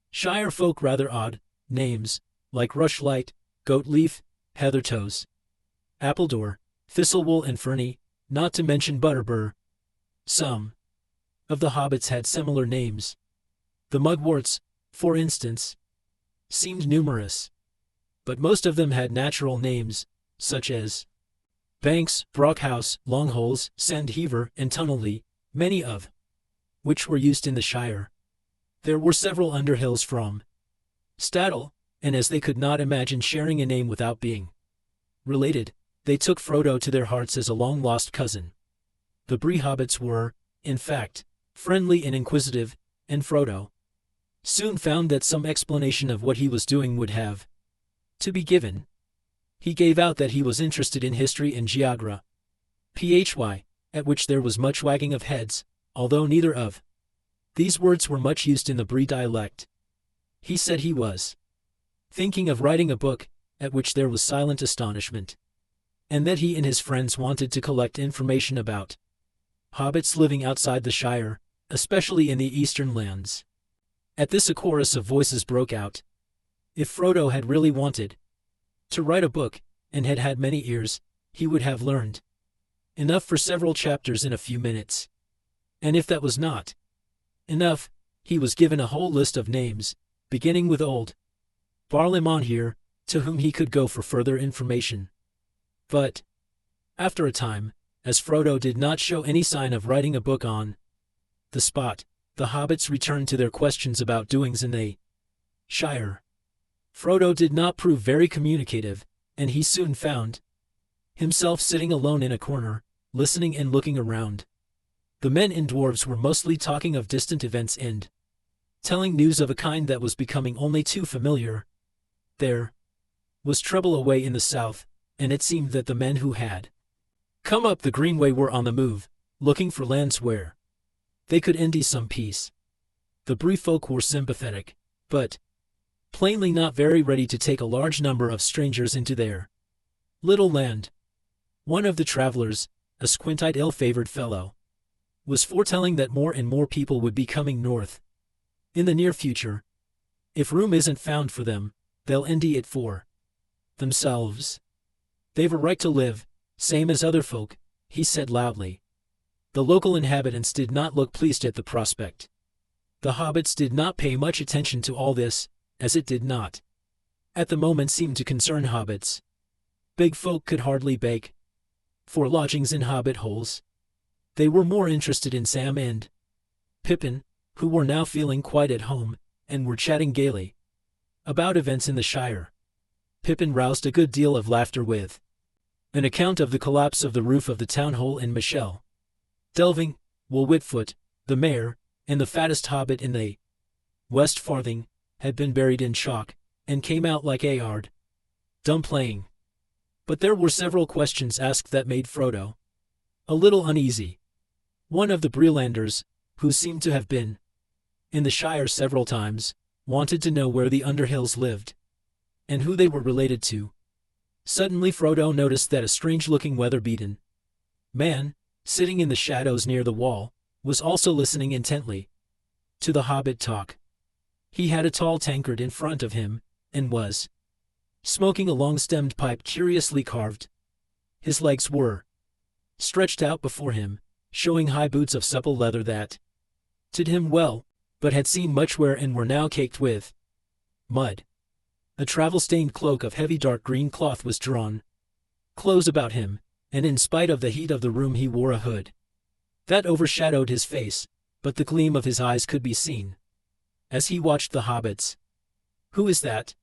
Shire folk rather odd, names, like Rushlight, Goatleaf, Heathertoes, Appledore, Thistlewool and Ferny, not to mention Butterbur. Some of the hobbits had similar names. The mugworts, for instance, seemed numerous, but most of them had natural names, such as Banks, Brockhouse, Longholes, Sandheaver, and Tunnelly, many of which were used in the Shire. There were several Underhills from Staddle, and as they could not imagine sharing a name without being related, they took Frodo to their hearts as a long-lost cousin. The Bree hobbits were, in fact, friendly and inquisitive, and Frodo soon found that some explanation of what he was doing would have to be given. He gave out that he was interested in history and geography, at which there was much wagging of heads, although neither of these words were much used in the Bree dialect. He said he was thinking of writing a book, at which there was silent astonishment, and that he and his friends wanted to collect information about hobbits living outside the Shire, especially in the eastern lands. At this a chorus of voices broke out. If Frodo had really wanted to write a book, and had had many ears, he would have learned enough for several chapters in a few minutes. And if that was not enough, he was given a whole list of names, beginning with old Barlimonhere, to whom he could go for further information. But, after a time, as Frodo did not show any sign of writing a book on the spot, the hobbits returned to their questions about doings in the Shire. Frodo did not prove very communicative, and he soon found himself sitting alone in a corner, listening and looking around. The men and dwarves were mostly talking of distant events and telling news of a kind that was becoming only too familiar. There was trouble away in the south, and it seemed that the men who had come up the Greenway were on the move, looking for lands where they could endy some peace. The Bree folk were sympathetic, but plainly not very ready to take a large number of strangers into their little land. One of the travelers, a squint-eyed ill-favored fellow, was foretelling that more and more people would be coming north in the near future. If room isn't found for them, they'll endy it for themselves. They've a right to live, same as other folk, he said loudly. The local inhabitants did not look pleased at the prospect. The hobbits did not pay much attention to all this, as it did not at the moment seem to concern hobbits. Big folk could hardly beg for lodgings in hobbit holes. They were more interested in Sam and Pippin, who were now feeling quite at home, and were chatting gaily about events in the Shire. Pippin roused a good deal of laughter with an account of the collapse of the roof of the town hall in Michelle. Delving, Will Whitfoot, the mayor, and the fattest hobbit in the West Farthing, had been buried in chalk, and came out like a yard dumpling. But there were several questions asked that made Frodo a little uneasy. One of the Breelanders, who seemed to have been in the Shire several times, wanted to know where the Underhills lived, and who they were related to. Suddenly Frodo noticed that a strange-looking weather-beaten man, sitting in the shadows near the wall, was also listening intently to the hobbit talk. He had a tall tankard in front of him, and was smoking a long-stemmed pipe curiously carved. His legs were stretched out before him, showing high boots of supple leather that did him well, but had seen much wear and were now caked with mud. A travel-stained cloak of heavy dark green cloth was drawn close about him, and in spite of the heat of the room he wore a hood that overshadowed his face, but the gleam of his eyes could be seen as he watched the hobbits. "Who is that?"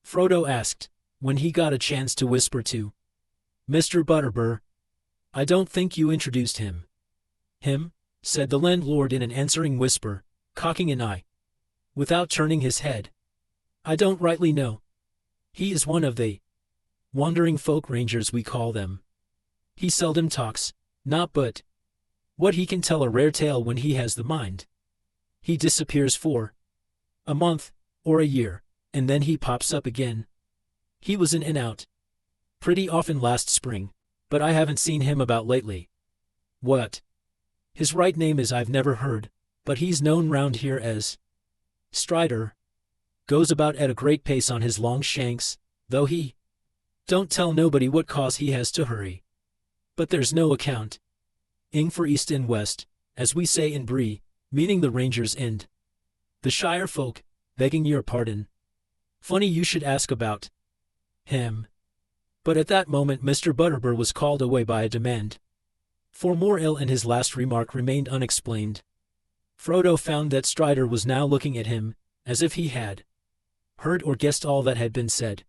Frodo asked, when he got a chance to whisper to Mr. Butterbur. "I don't think you introduced him." "Him?" said the landlord in an answering whisper, cocking an eye without turning his head. "I don't rightly know. He is one of the wandering folk rangers we call them. He seldom talks, not but what he can tell a rare tale when he has the mind. He disappears for a month or a year, and then he pops up again. He was in and out pretty often last spring, but I haven't seen him about lately. What? His right name is I've never heard, but he's known round here as Strider. Goes about at a great pace on his long shanks, though he don't tell nobody what cause he has to hurry. But there's no account ing for east and west, as we say in Bree, meaning the Rangers and the Shire folk, begging your pardon. Funny you should ask about him. But at that moment Mr. Butterbur was called away by a demand for more ale, and his last remark remained unexplained. Frodo found that Strider was now looking at him, as if he had heard or guessed all that had been said.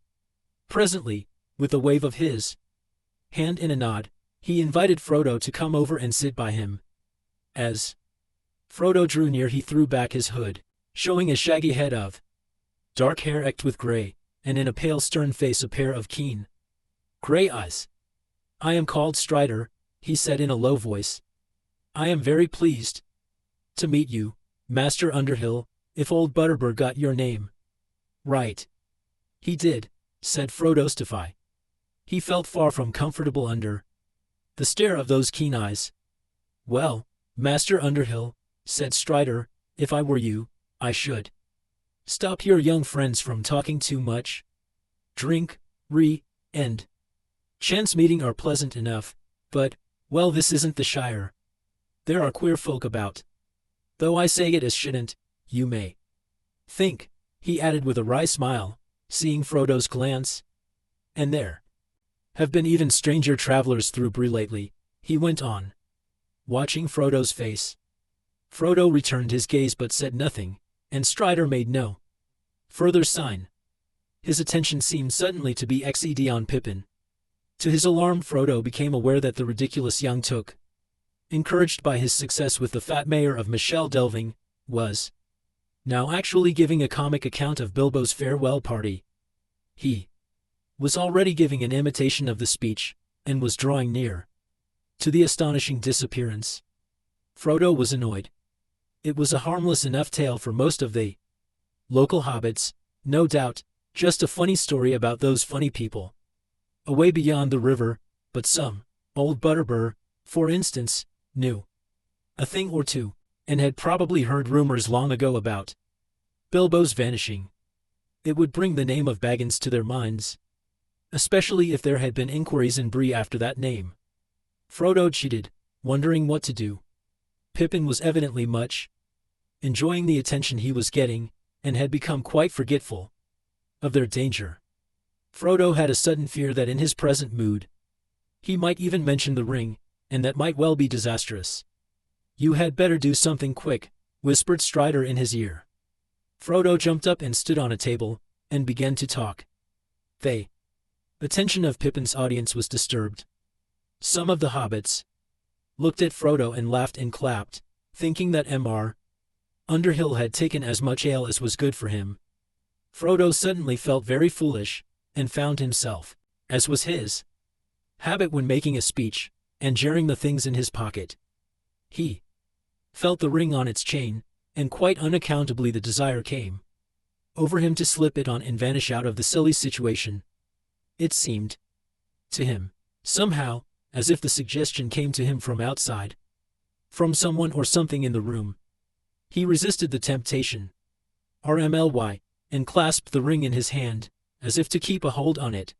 Presently, with a wave of his hand and a nod, he invited Frodo to come over and sit by him. As Frodo drew near, he threw back his hood, showing a shaggy head of dark hair ecked with gray, and in a pale stern face a pair of keen gray eyes. "I am called Strider," he said in a low voice. "I am very pleased to meet you, Master Underhill, if old Butterbur got your name right." "He did," said Frodo stiffly. He felt far from comfortable under the stare of those keen eyes. "Well, Master Underhill," said Strider, "if I were you, I should stop your young friends from talking too much. Drink, and chance meeting are pleasant enough, but, well, this isn't the Shire. There are queer folk about. Though I say it as shouldn't, you may think," he added with a wry smile, seeing Frodo's glance. "And there have been even stranger travelers through Bree lately," he went on, watching Frodo's face. Frodo returned his gaze but said nothing, and Strider made no further sign. His attention seemed suddenly to be XED on Pippin. To his alarm, Frodo became aware that the ridiculous young Took, encouraged by his success with the fat mayor of Michel Delving, was now actually giving a comic account of Bilbo's farewell party. He was already giving an imitation of the speech, and was drawing near to the astonishing disappearance. Frodo was annoyed. It was a harmless enough tale for most of the local hobbits, no doubt, just a funny story about those funny people away beyond the river, but some old Butterbur, for instance, knew a thing or two, and had probably heard rumors long ago about Bilbo's vanishing. It would bring the name of Baggins to their minds, especially if there had been inquiries in Bree after that name. Frodo cheated, wondering what to do. Pippin was evidently much enjoying the attention he was getting, and had become quite forgetful of their danger. Frodo had a sudden fear that in his present mood he might even mention the ring, and that might well be disastrous. "You had better do something quick," whispered Strider in his ear. Frodo jumped up and stood on a table, and began to talk. The attention of Pippin's audience was disturbed. Some of the hobbits looked at Frodo and laughed and clapped, thinking that Mr. Underhill had taken as much ale as was good for him. Frodo suddenly felt very foolish, and found himself, as was his habit when making a speech, and jarring the things in his pocket. He felt the ring on its chain, and quite unaccountably the desire came over him to slip it on and vanish out of the silly situation. It seemed to him, somehow, as if the suggestion came to him from outside, from someone or something in the room. He resisted the temptation, and clasped the ring in his hand, as if to keep a hold on it,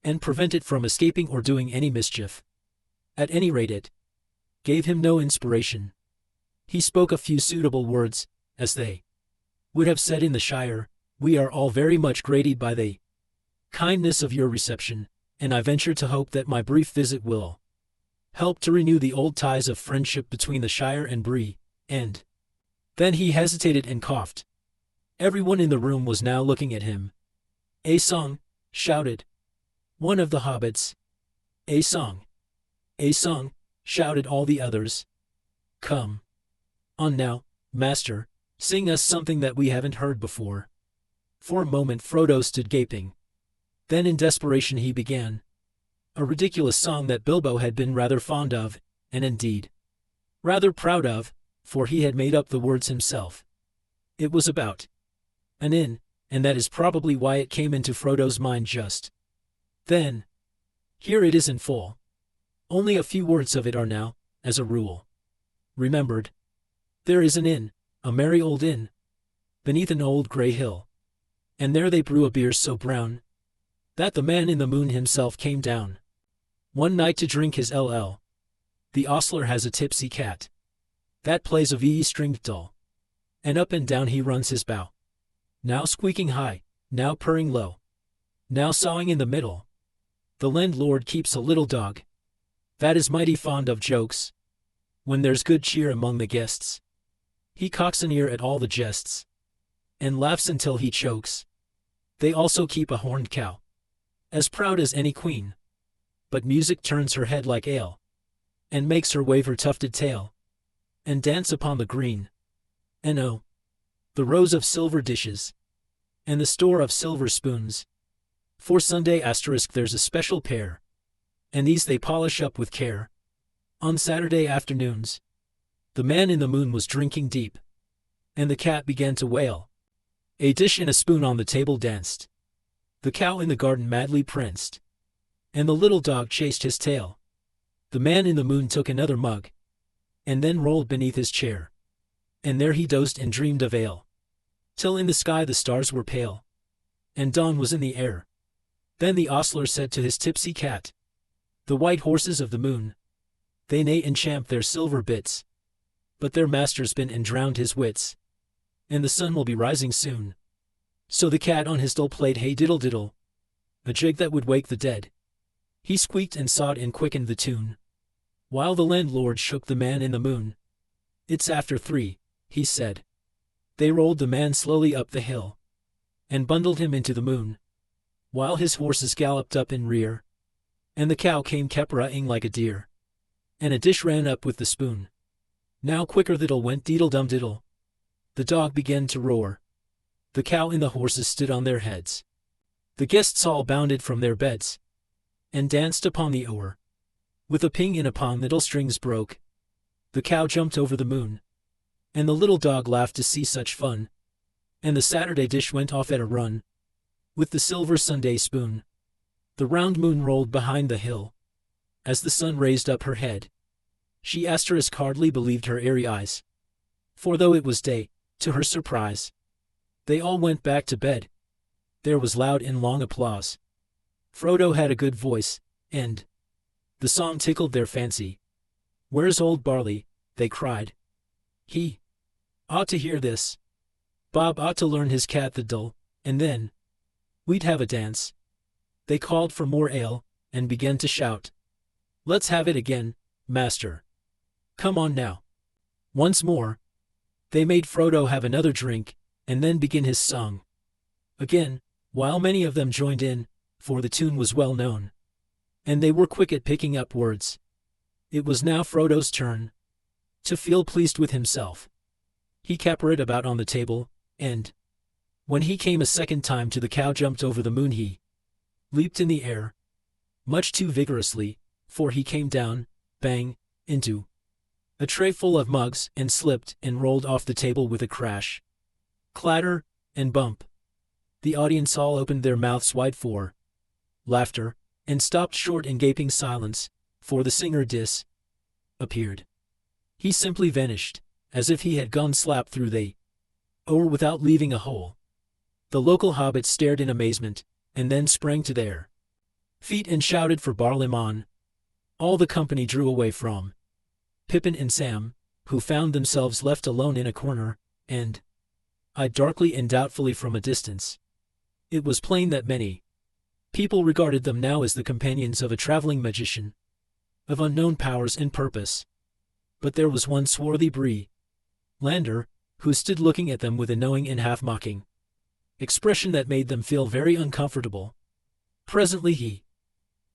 and prevent it from escaping or doing any mischief. At any rate, it gave him no inspiration. He spoke a few suitable words, as they would have said in the Shire. "We are all very much grated by the kindness of your reception, and I venture to hope that my brief visit will help to renew the old ties of friendship between the Shire and Bree," and then he hesitated and coughed. Everyone in the room was now looking at him. "A song!" shouted one of the hobbits. "A song! A song!" shouted all the others. "Come on now, master, sing us something that we haven't heard before." For a moment Frodo stood gaping. Then in desperation he began a ridiculous song that Bilbo had been rather fond of, and indeed rather proud of, for he had made up the words himself. It was about an inn, and that is probably why it came into Frodo's mind just then. Here it is in full. Only a few words of it are now, as a rule, remembered. There is an inn, a merry old inn, beneath an old grey hill, and there they brew a beer so brown that the man in the moon himself came down one night to drink his LL. The ostler has a tipsy cat that plays a V-stringed dull, and up and down he runs his bow, now squeaking high, now purring low, now sawing in the middle. The landlord keeps a little dog that is mighty fond of jokes. When there's good cheer among the guests, he cocks an ear at all the jests, and laughs until he chokes. They also keep a horned cow, as proud as any queen, but music turns her head like ale, and makes her wave her tufted tail, and dance upon the green. And oh, the rows of silver dishes, and the store of silver spoons. For Sunday asterisk there's a special pair, and these they polish up with care. On Saturday afternoons, the man in the moon was drinking deep, and the cat began to wail. A dish and a spoon on the table danced. The cow in the garden madly pranced, and the little dog chased his tail. The man in the moon took another mug, and then rolled beneath his chair, and there he dozed and dreamed of ale, till in the sky the stars were pale, and dawn was in the air. Then the ostler said to his tipsy cat, "The white horses of the moon, they neigh and champ their silver bits, but their master's been and drowned his wits, and the sun will be rising soon." So the cat on his dull played hey diddle diddle, a jig that would wake the dead. He squeaked and sawed and quickened the tune, while the landlord shook the man in the moon. "It's after 3, he said. They rolled the man slowly up the hill, and bundled him into the moon, while his horses galloped up in rear, and the cow came caperahing like a deer, and a dish ran up with the spoon. Now quicker diddle went deedle-dum diddle. The dog began to roar. The cow and the horses stood on their heads. The guests all bounded from their beds, and danced upon the oar. With a ping and upon little strings broke. The cow jumped over the moon, and the little dog laughed to see such fun, and the Saturday dish went off at a run, with the silver Sunday spoon. The round moon rolled behind the hill, as the sun raised up her head. She asterisk hardly believed her airy eyes, for though it was day, to her surprise, they all went back to bed. There was loud and long applause. Frodo had a good voice, and the song tickled their fancy. "Where's old Barley?" they cried. "He ought to hear this. Bob ought to learn his cat the dull, and then we'd have a dance." They called for more ale, and began to shout, "Let's have it again, master. Come on now." Once more, they made Frodo have another drink, and then begin his song again, while many of them joined in, for the tune was well known, and they were quick at picking up words. It was now Frodo's turn to feel pleased with himself. He capered about on the table, and when he came a second time to the cow jumped over the moon he leaped in the air, much too vigorously, for he came down, bang, into a tray full of mugs, and slipped and rolled off the table with a crash, clatter, and bump. The audience all opened their mouths wide for laughter, and stopped short in gaping silence, for the singer appeared. He simply vanished, as if he had gone slap through the oar without leaving a hole. The local hobbits stared in amazement, and then sprang to their feet and shouted for Barlaymon. All the company drew away from Pippin and Sam, who found themselves left alone in a corner, and eyed darkly and doubtfully from a distance. It was plain that many people regarded them now as the companions of a traveling magician, of unknown powers and purpose. But there was one swarthy Lander, who stood looking at them with a knowing and half-mocking expression that made them feel very uncomfortable. Presently he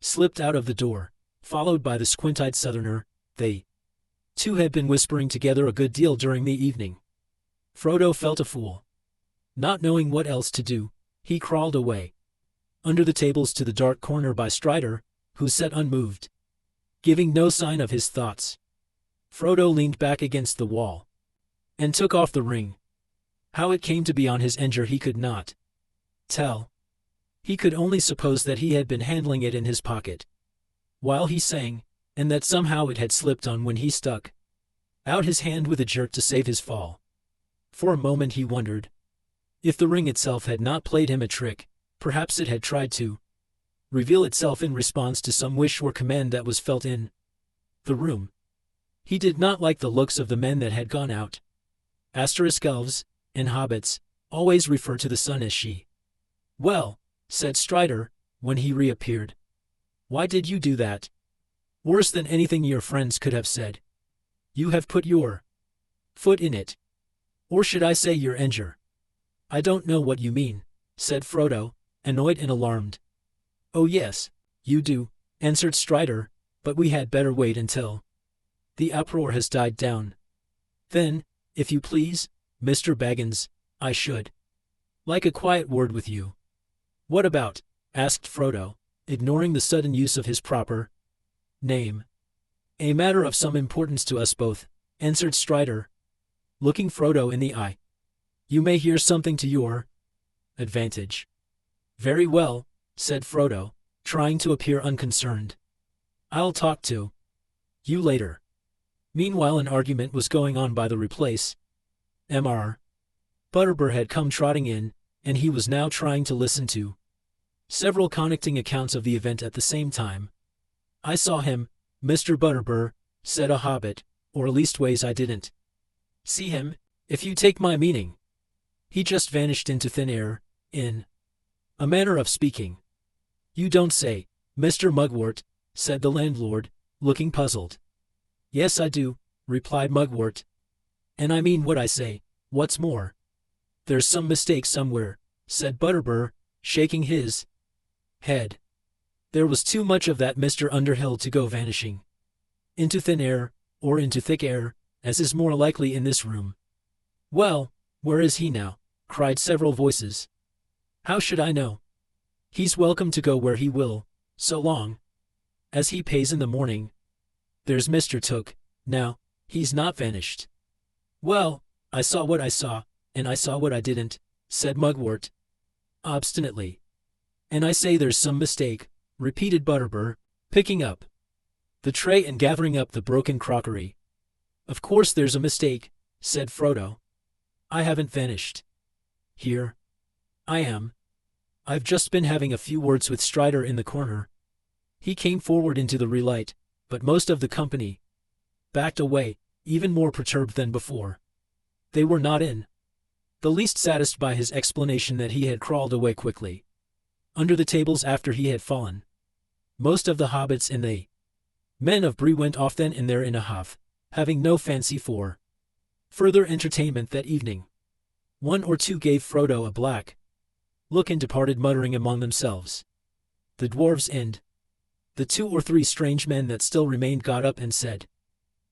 slipped out of the door, followed by the squint-eyed southerner. They, too, had been whispering together a good deal during the evening. Frodo felt a fool. Not knowing what else to do, he crawled away under the tables to the dark corner by Strider, who sat unmoved, giving no sign of his thoughts. Frodo leaned back against the wall, and took off the ring. How it came to be on his finger he could not tell. He could only suppose that he had been handling it in his pocket while he sang, and that somehow it had slipped on when he stuck out his hand with a jerk to save his fall. For a moment he wondered if the ring itself had not played him a trick. Perhaps it had tried to reveal itself in response to some wish or command that was felt in the room. He did not like the looks of the men that had gone out. Elves and hobbits always refer to the sun as she. "Well," said Strider, when he reappeared, "why did you do that? Worse than anything your friends could have said. You have put your foot in it. Or should I say your finger?" "I don't know what you mean," said Frodo, annoyed and alarmed. "Oh yes, you do," answered Strider, "but we had better wait until the uproar has died down. Then, if you please, Mr. Baggins, I should like a quiet word with you." "What about?" asked Frodo, ignoring the sudden use of his proper name. "A matter of some importance to us both," answered Strider, looking Frodo in the eye. "You may hear something to your advantage." "Very well," said Frodo, trying to appear unconcerned. "I'll talk to you later." Meanwhile an argument was going on by the replace. Mr. Butterbur had come trotting in, and he was now trying to listen to several connecting accounts of the event at the same time. "I saw him, Mr. Butterbur," said a hobbit, "or leastways I didn't see him, if you take my meaning. He just vanished into thin air, in a manner of speaking." "You don't say, Mr. Mugwort," said the landlord, looking puzzled. "Yes I do," replied Mugwort. "And I mean what I say. What's more, there's some mistake somewhere," said Butterbur, shaking his head. "There was too much of that Mr. Underhill to go vanishing into thin air, or into thick air, as is more likely in this room." "Well, where is he now?" cried several voices. "How should I know? He's welcome to go where he will, so long as he pays in the morning. There's Mr. Took, now, he's not vanished." "Well, I saw what I saw, and I saw what I didn't," said Mugwort obstinately. "And I say there's some mistake," repeated Butterbur, picking up the tray and gathering up the broken crockery. "Of course there's a mistake," said Frodo. "I haven't vanished. Here I am. I've just been having a few words with Strider in the corner." He came forward into the relight, but most of the company backed away, even more perturbed than before. They were not in the least satisfied by his explanation that he had crawled away quickly under the tables after he had fallen. Most of the hobbits and the men of Bree went off then and there in a huff, having no fancy for further entertainment that evening. One or two gave Frodo a black look and departed muttering among themselves. The dwarves and the 2 or 3 strange men that still remained got up and said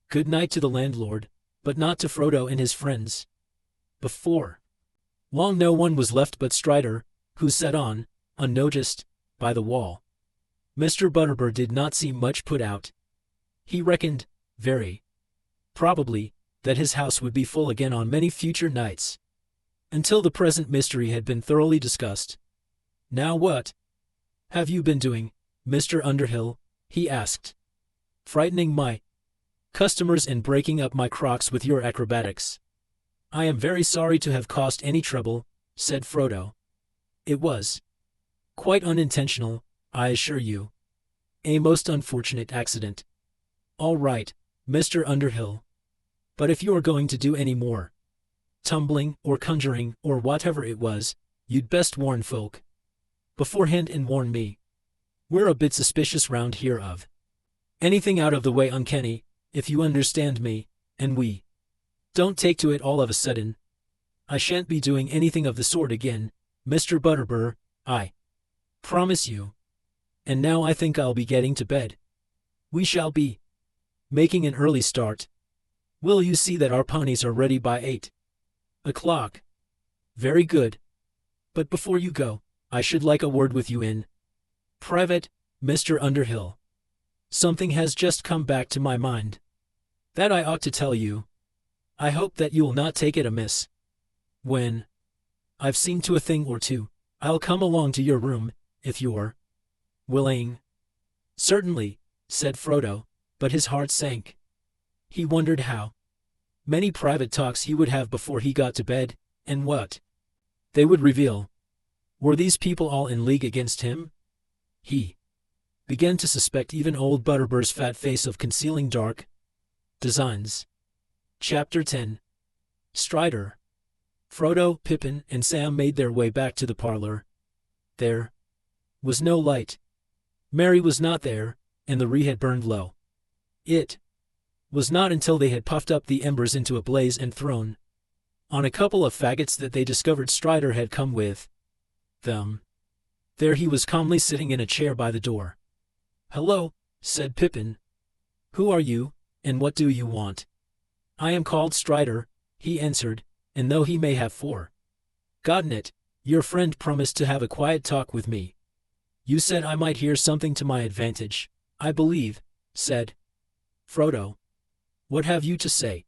good night to the landlord, but not to Frodo and his friends. Before long no one was left but Strider, who sat on, unnoticed, by the wall. Mr. Butterbur did not seem much put out. He reckoned, very probably, that his house would be full again on many future nights, until the present mystery had been thoroughly discussed. "Now what have you been doing, Mr. Underhill?" he asked. "Frightening my customers and breaking up my crocks with your acrobatics." "I am very sorry to have caused any trouble," said Frodo. "It was quite unintentional, I assure you. A most unfortunate accident." "All right, Mr. Underhill. But if you are going to do any more tumbling or conjuring or whatever it was, you'd best warn folk beforehand and warn me. We're a bit suspicious round here of anything out of the way uncanny, if you understand me, and we don't take to it all of a sudden. I shan't be doing anything of the sort again, Mr. Butterbur, I promise you. And now I think I'll be getting to bed. We shall be making an early start. Will you see that our ponies are ready by 8 o'clock? Very good. But before you go, I should like a word with you in private, Mr. Underhill. Something has just come back to my mind that I ought to tell you." I hope that you will not take it amiss. When I've seen to a thing or two, I'll come along to your room, if you're willing. Certainly, said Frodo, but his heart sank. He wondered how many private talks he would have before he got to bed, and what they would reveal. Were these people all in league against him? He began to suspect even old Butterbur's fat face of concealing dark designs. Chapter 10. Strider. Frodo, Pippin, and Sam made their way back to the parlor. There was no light. Merry was not there, and the Ree had burned low. It was not until they had puffed up the embers into a blaze and thrown on a couple of faggots that they discovered Strider had come with them. There he was calmly sitting in a chair by the door. "Hello," said Pippin. "Who are you, and what do you want?" "I am called Strider," he answered, "and though he may have forgotten it, your friend promised to have a quiet talk with me. You said I might hear something to my advantage, I believe," said Frodo. "What have you to say?"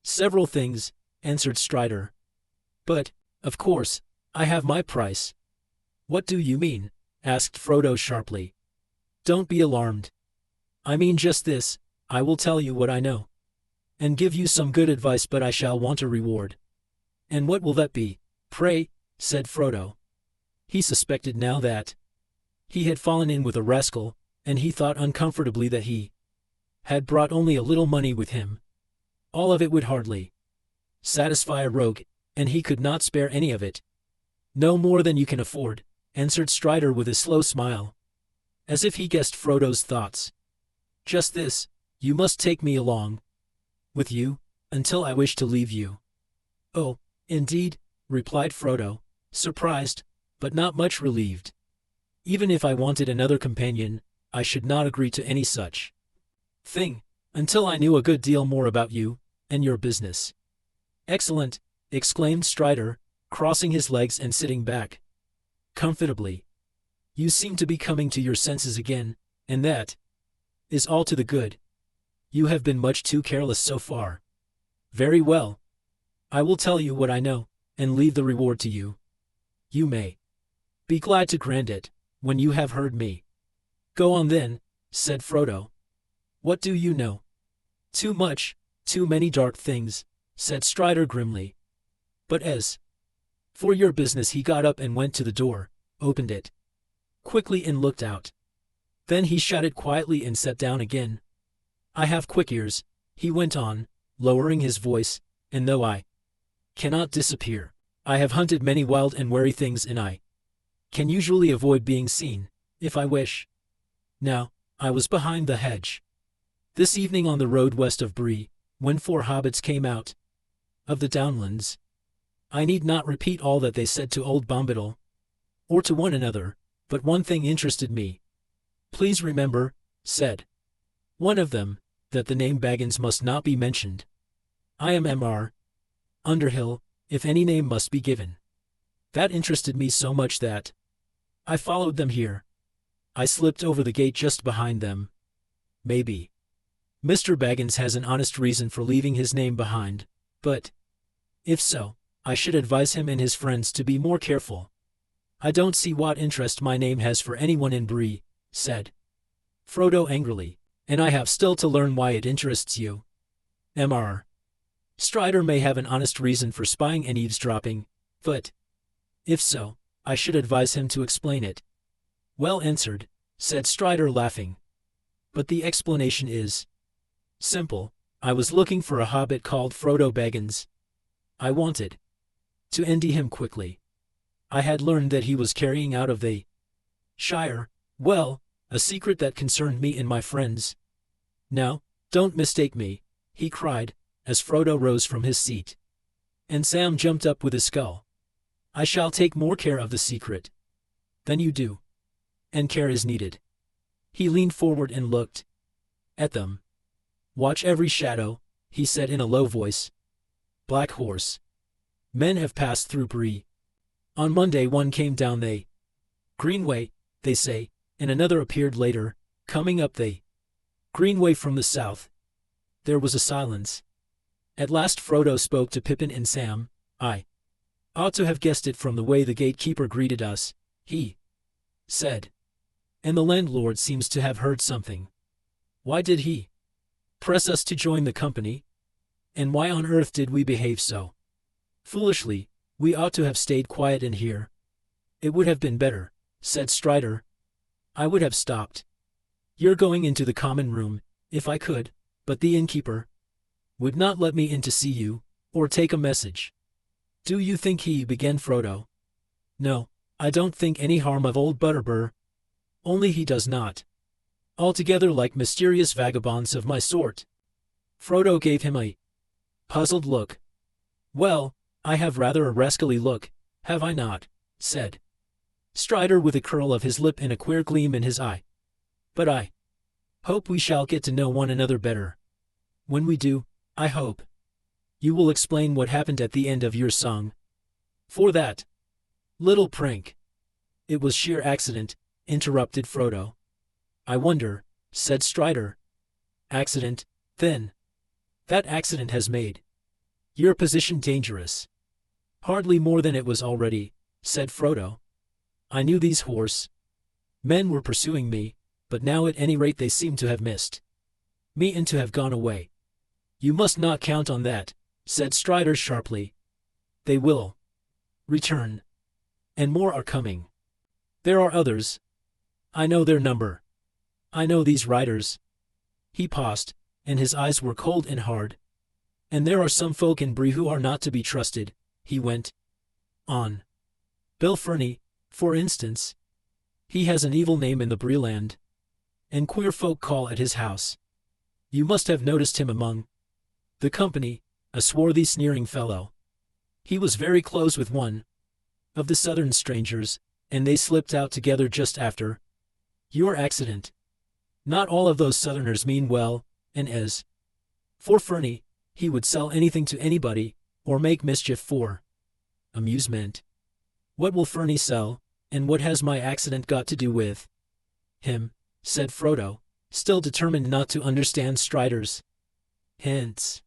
"Several things," answered Strider. "But, of course, I have my price." "What do you mean?" asked Frodo sharply. "Don't be alarmed. I mean just this, I will tell you what I know, and give you some good advice, but I shall want a reward." "And what will that be, pray?" said Frodo. He suspected now that he had fallen in with a rascal, and he thought uncomfortably that he had brought only a little money with him. All of it would hardly satisfy a rogue, and he could not spare any of it. "No more than you can afford," answered Strider with a slow smile, as if he guessed Frodo's thoughts. "Just this, you must take me along with you, until I wish to leave you." "Oh, indeed," replied Frodo, surprised, but not much relieved. "Even if I wanted another companion, I should not agree to any such thing, until I knew a good deal more about you and your business." "Excellent," exclaimed Strider, crossing his legs and sitting back comfortably. "You seem to be coming to your senses again, and that is all to the good. You have been much too careless so far." "Very well. I will tell you what I know, and leave the reward to you. You may be glad to grant it, when you have heard me." "Go on then," said Frodo. "What do you know?" "Too much, too many dark things," said Strider grimly. "But as for your business," he got up and went to the door, opened it quickly and looked out. Then he shut it quietly and sat down again. "I have quick ears," he went on, lowering his voice, "and though I cannot disappear, I have hunted many wild and wary things, and I can usually avoid being seen, if I wish. Now, I was behind the hedge this evening on the road west of Bree, when 4 hobbits came out of the downlands. I need not repeat all that they said to old Bombadil, or to one another, but one thing interested me. Please remember," said one of them, "that the name Baggins must not be mentioned. I am Mr. Underhill, if any name must be given." That interested me so much that I followed them here. I slipped over the gate just behind them. Maybe Mr. Baggins has an honest reason for leaving his name behind, but if so, I should advise him and his friends to be more careful. "I don't see what interest my name has for anyone in Bree," said Frodo angrily, "and I have still to learn why it interests you. Mr. Strider may have an honest reason for spying and eavesdropping, but if so, I should advise him to explain it." "Well answered," said Strider laughing. "But the explanation is simple. I was looking for a hobbit called Frodo Baggins. I wanted to end him quickly. I had learned that he was carrying out of the Shire, well, a secret that concerned me and my friends. Now, don't mistake me," he cried, as Frodo rose from his seat. And Sam jumped up with a skull. "I shall take more care of the secret than you do. And care is needed." He leaned forward and looked at them. "Watch every shadow," he said in a low voice. "Black Horse men have passed through Bree. On Monday one came down the Greenway, they say, and another appeared later, coming up the Greenway from the south." There was a silence. At last Frodo spoke to Pippin and Sam. "I ought to have guessed it from the way the gatekeeper greeted us," he said. "And the landlord seems to have heard something. Why did he press us to join the company? And why on earth did we behave so foolishly? We ought to have stayed quiet in here." "It would have been better," said Strider. "I would have stopped your going into the common room, if I could, but the innkeeper would not let me in to see you, or take a message." "Do you think he," began Frodo. "No, I don't think any harm of old Butterbur. Only he does not altogether like mysterious vagabonds of my sort." Frodo gave him a puzzled look. "Well, I have rather a rascally look, have I not?" said Strider with a curl of his lip and a queer gleam in his eye. "But I hope we shall get to know one another better. When we do, I hope you will explain what happened at the end of your song. For that little prank." "It was sheer accident," interrupted Frodo. "I wonder," said Strider. "Accident, then? That accident has made your position dangerous." "Hardly more than it was already," said Frodo. "I knew these horse men were pursuing me, but now at any rate they seem to have missed me and to have gone away." "You must not count on that," said Strider sharply. "They will return, and more are coming. There are others. I know their number. I know these riders." He paused, and his eyes were cold and hard. "And there are some folk in Bree who are not to be trusted," he went on. "Bill Ferny, for instance. He has an evil name in the Breeland, and queer folk call at his house. You must have noticed him among the company, a swarthy, sneering fellow. He was very close with one of the southern strangers, and they slipped out together just after your accident. Not all of those southerners mean well, and as for Ferny, he would sell anything to anybody, or make mischief for amusement. What will Ferny sell, and what has my accident got to do with him?" said Frodo, still determined not to understand Strider's hints.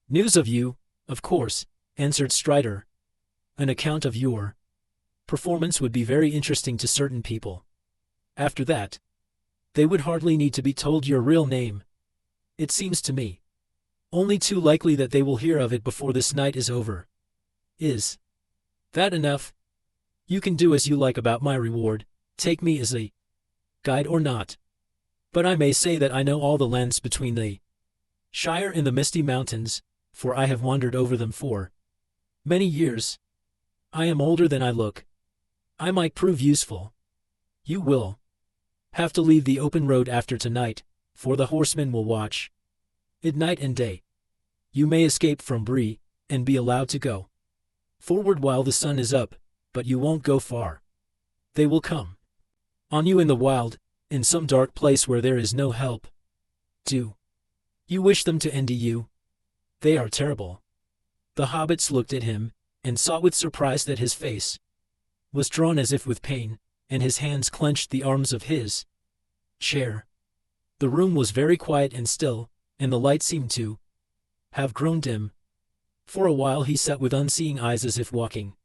"News of you, of course," answered Strider. "An account of your performance would be very interesting to certain people. After that, they would hardly need to be told your real name. It seems to me only too likely that they will hear of it before this night is over. Is that enough? You can do as you like about my reward, take me as a guide or not. But I may say that I know all the lands between the Shire and the Misty Mountains, for I have wandered over them for many years. I am older than I look. I might prove useful. You will have to leave the open road after tonight, for the horsemen will watch it night and day. You may escape from Bree, and be allowed to go forward while the sun is up, but you won't go far. They will come on you in the wild, in some dark place where there is no help. Do you wish them to end you? They are terrible." The hobbits looked at him, and saw with surprise that his face was drawn as if with pain, and his hands clenched the arms of his chair. The room was very quiet and still, and the light seemed to have grown dim. For a while he sat with unseeing eyes as if walking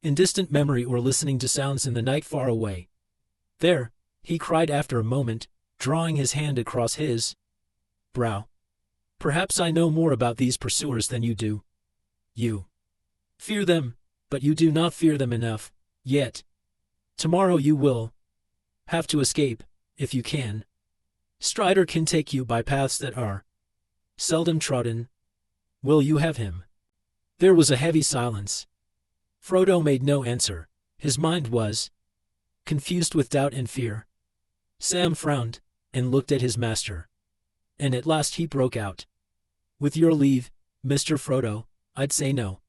in distant memory or listening to sounds in the night far away. "There," he cried after a moment, drawing his hand across his brow. "Perhaps I know more about these pursuers than you do. You fear them, but you do not fear them enough, yet. Tomorrow you will have to escape, if you can. Strider can take you by paths that are seldom trodden. Will you have him?" There was a heavy silence. Frodo made no answer. His mind was confused with doubt and fear. Sam frowned, and looked at his master. And at last he broke out. "With your leave, Mr. Frodo, I'd say no.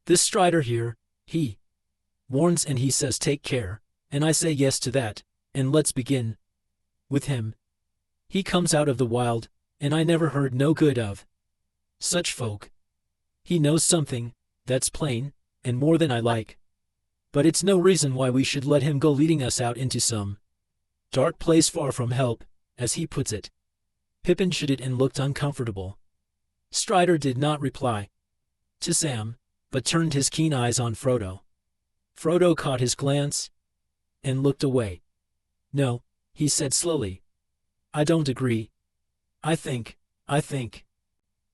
This Strider here, he warns and he says take care, and I say yes to that, and let's begin with him. He comes out of the wild, and I never heard no good of such folk. He knows something, that's plain, and more than I like. But it's no reason why we should let him go leading us out into some dark place far from help, as he puts it." Pippin shuddered and looked uncomfortable. Strider did not reply to Sam, but turned his keen eyes on Frodo. Frodo caught his glance and looked away. "No," he said slowly. "I don't agree. I think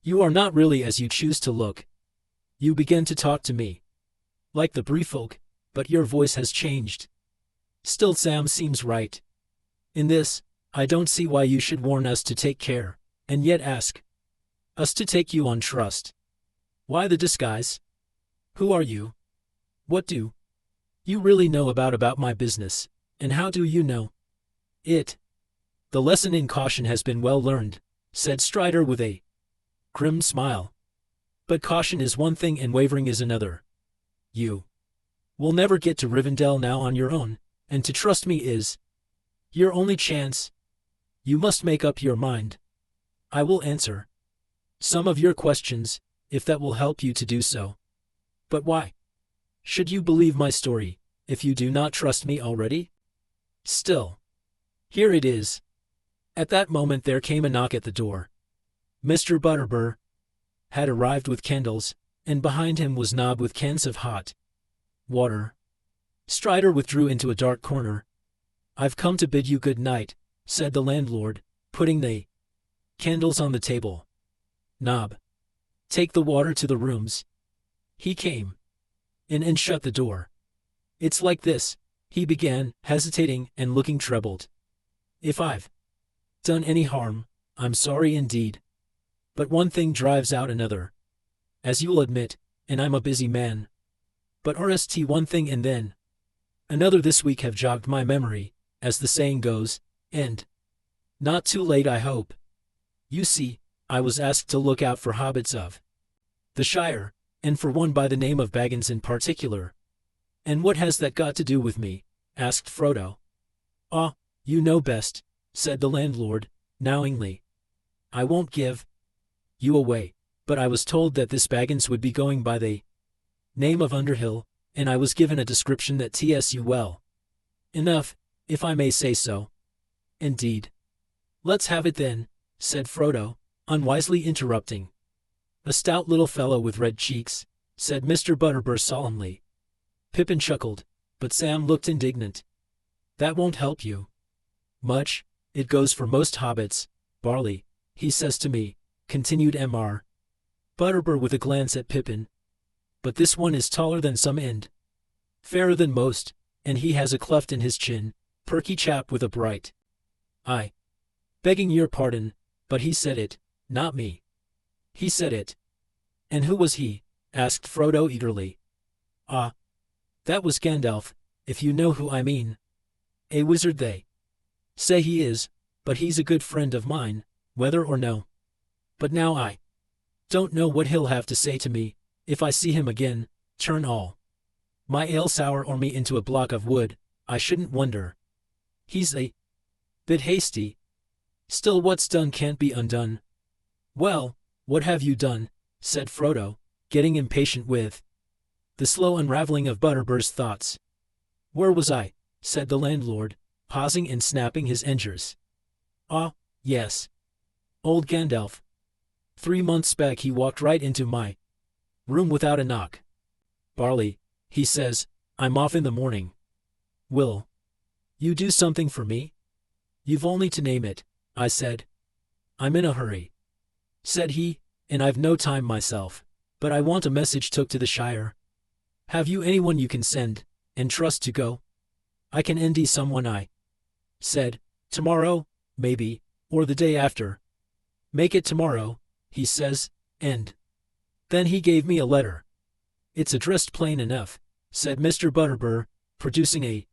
you are not really as you choose to look. You began to talk to me like the Briefolk, but your voice has changed. Still, Sam seems right. In this, I don't see why you should warn us to take care, and yet ask us to take you on trust. Why the disguise? Who are you? What do you really know about my business, and how do you know it?" "The lesson in caution has been well learned," said Strider with a grim smile. "But caution is one thing and wavering is another. You will never get to Rivendell now on your own, and to trust me is your only chance. You must make up your mind. I will answer some of your questions, if that will help you to do so. But why should you believe my story, if you do not trust me already? Still, here it is." At that moment there came a knock at the door. Mr. Butterbur had arrived with candles, and behind him was Nob with cans of hot water. Strider withdrew into a dark corner. "I've come to bid you good night," said the landlord, putting the candles on the table. "Nob, take the water to the rooms." He came in and shut the door. "It's like this," he began, hesitating and looking troubled. "If I've done any harm, I'm sorry indeed. But one thing drives out another, as you'll admit, and I'm a busy man. But one thing and then another this week have jogged my memory, as the saying goes, and not too late I hope. You see, I was asked to look out for hobbits of the Shire, and for one by the name of Baggins in particular." "And what has that got to do with me?" asked Frodo. "Ah, you know best," said the landlord, knowingly. "I won't give you away, but I was told that this Baggins would be going by the name of Underhill, and I was given a description that tests you well enough, if I may say so." "Indeed. Let's have it then," said Frodo, unwisely interrupting. "A stout little fellow with red cheeks," said Mr. Butterbur solemnly. Pippin chuckled, but Sam looked indignant. "That won't help you much. It goes for most hobbits. Barley, he says to me," continued Mr. Butterbur with a glance at Pippin. "But this one is taller than some and fairer than most, and he has a cleft in his chin, perky chap with a bright eye. Begging your pardon, but he said it, not me. He said it." "And who was he?" asked Frodo eagerly. "Ah, that was Gandalf, if you know who I mean. A wizard they say he is, but he's a good friend of mine, whether or no. But now I don't know what he'll have to say to me, if I see him again, turn all my ale sour or me into a block of wood, I shouldn't wonder. He's a bit hasty. Still, what's done can't be undone." "Well, what have you done?" said Frodo, getting impatient with the slow unraveling of Butterbur's thoughts. "Where was I?" said the landlord, pausing and snapping his engers. "Ah, yes. Old Gandalf. 3 months back he walked right into my room without a knock. 'Barley,' he says, 'I'm off in the morning. Will you do something for me?' 'You've only to name it,' I said. 'I'm in a hurry,' said he, 'and I've no time myself, but I want a message took to the Shire. Have you anyone you can send and trust to go?' 'I can ND someone,' I said. 'Tomorrow, maybe, or the day after.' 'Make it tomorrow,' he says, and then he gave me a letter. 'It's addressed plain enough,' said Mr. Butterbur, producing a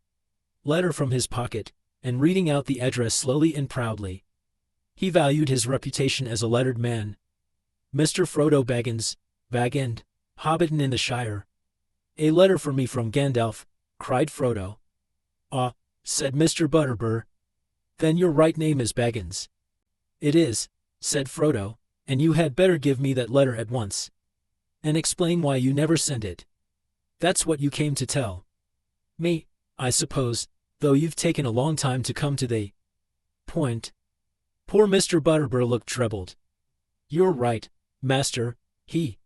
letter from his pocket, and reading out the address slowly and proudly. He valued his reputation as a lettered man. 'Mr. Frodo Baggins, Bag End, Hobbiton in the Shire.' 'A letter for me from Gandalf,' cried Frodo. 'Ah,' said Mr. Butterbur. 'Then your right name is Baggins.' 'It is,' said Frodo, 'and you had better give me that letter at once, and explain why you never sent it. That's what you came to tell me, I suppose, though you've taken a long time to come to the point.' Poor Mr. Butterbur looked troubled. 'You're right,' Master, he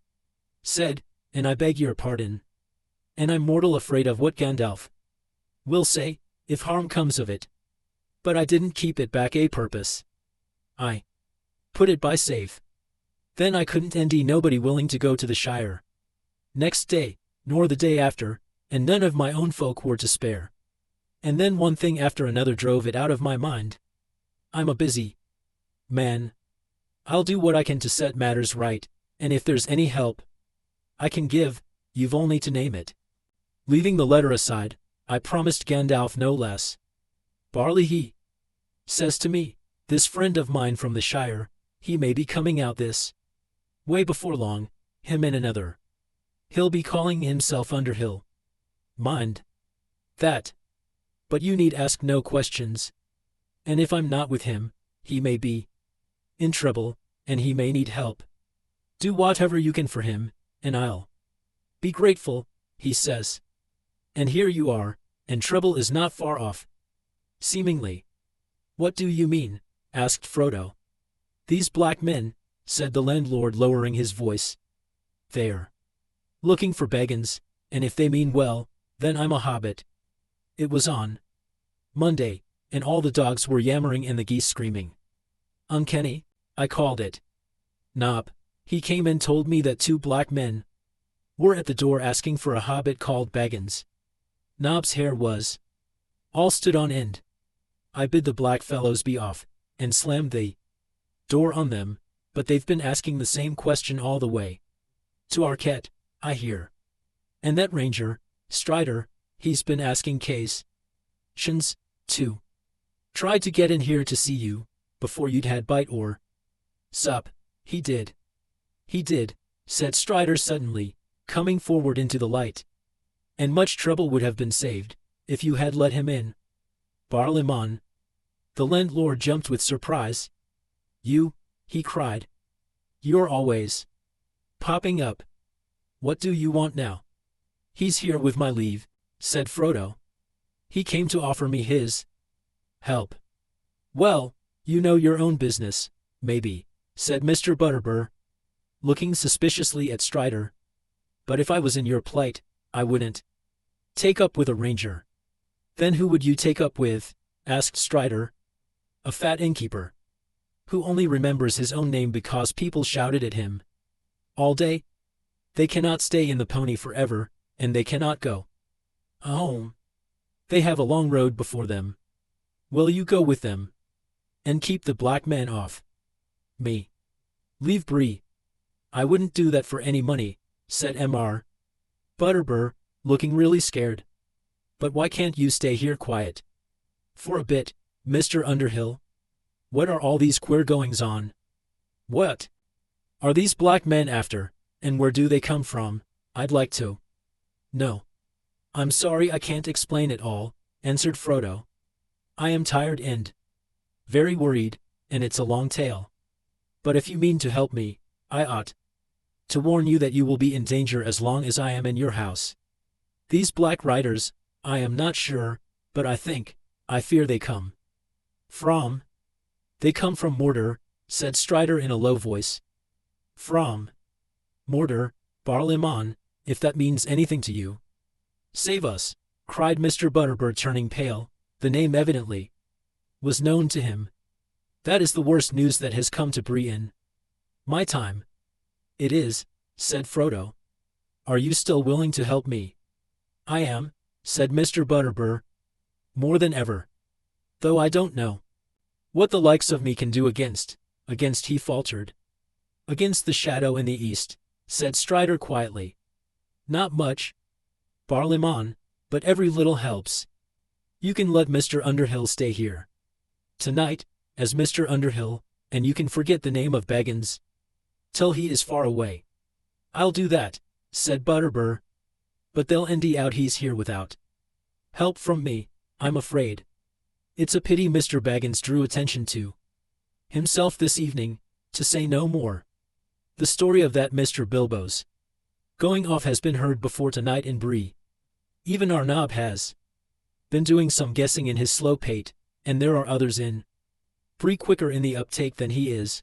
said, and I beg your pardon. And I'm mortal afraid of what Gandalf will say, if harm comes of it. But I didn't keep it back a purpose. I put it by safe. Then I couldn't nobody willing to go to the Shire next day, nor the day after, and none of my own folk were to spare. And then one thing after another drove it out of my mind. I'm a busy man. I'll do what I can to set matters right, and if there's any help I can give, you've only to name it. Leaving the letter aside, I promised Gandalf no less. Barley, he says to me, this friend of mine from the Shire, he may be coming out this way before long, him and another. He'll be calling himself Underhill. Mind that. But you need ask no questions. And if I'm not with him, he may be in trouble, and he may need help. Do whatever you can for him, and I'll be grateful, he says. And here you are, and trouble is not far off. Seemingly. What do you mean? Asked Frodo. These black men, said the landlord, lowering his voice. They're looking for Baggins, and if they mean well, then I'm a hobbit. It was on Monday, and all the dogs were yammering and the geese screaming. Uncanny, I called it. Nob, he came and told me that 2 black men were at the door asking for a hobbit called Baggins. Nob's hair was all stood on end. I bid the black fellows be off, and slammed the door on them, but they've been asking the same question all the way to Arquette, I hear. And that ranger, Strider, he's been asking questions, too. Tried to get in here to see you, before you'd had bite or sup. He did. He did, said Strider suddenly, coming forward into the light. And much trouble would have been saved, if you had let him in. Barlaymon. The landlord jumped with surprise. You, he cried. You're always popping up. What do you want now? He's here with my leave, said Frodo. He came to offer me his help. Well, you know your own business, maybe, said Mr. Butterbur, looking suspiciously at Strider. But if I was in your plight, I wouldn't take up with a ranger. Then who would you take up with? Asked Strider. A fat innkeeper, who only remembers his own name because people shouted at him all day. They cannot stay in the pony forever, and they cannot go home. They have a long road before them. Will you go with them? And keep the black man off me. Leave Bree. I wouldn't do that for any money, said Mr. Butterbur, looking really scared. But why can't you stay here quiet for a bit, Mr. Underhill? What are all these queer goings-on? What are these black men after, and where do they come from? I'd like to know. I'm sorry I can't explain it all, answered Frodo. I am tired and very worried, and it's a long tale. But if you mean to help me, I ought to warn you that you will be in danger as long as I am in your house. These black riders, I am not sure, but I fear they come from Mordor, said Strider in a low voice. From Mordor, Barlaymon, if that means anything to you. Save us, cried Mr. Butterbur, turning pale. The name evidently was known to him. That is the worst news that has come to Bree in my time. It is, said Frodo. Are you still willing to help me? I am, said Mr. Butterbur. More than ever. Though I don't know what the likes of me can do against, he faltered. Against the shadow in the east, said Strider quietly. Not much, Barlaymon, but every little helps. You can let Mr. Underhill stay here tonight, as Mr. Underhill, and you can forget the name of Baggins till he is far away. I'll do that, said Butterbur. But they'll out he's here without help from me, I'm afraid. It's a pity Mr. Baggins drew attention to himself this evening, to say no more. The story of that Mr. Bilbo's going off has been heard before tonight in Bree. Even our Nob has been doing some guessing in his slow pate, and there are others in Bree quicker in the uptake than he is.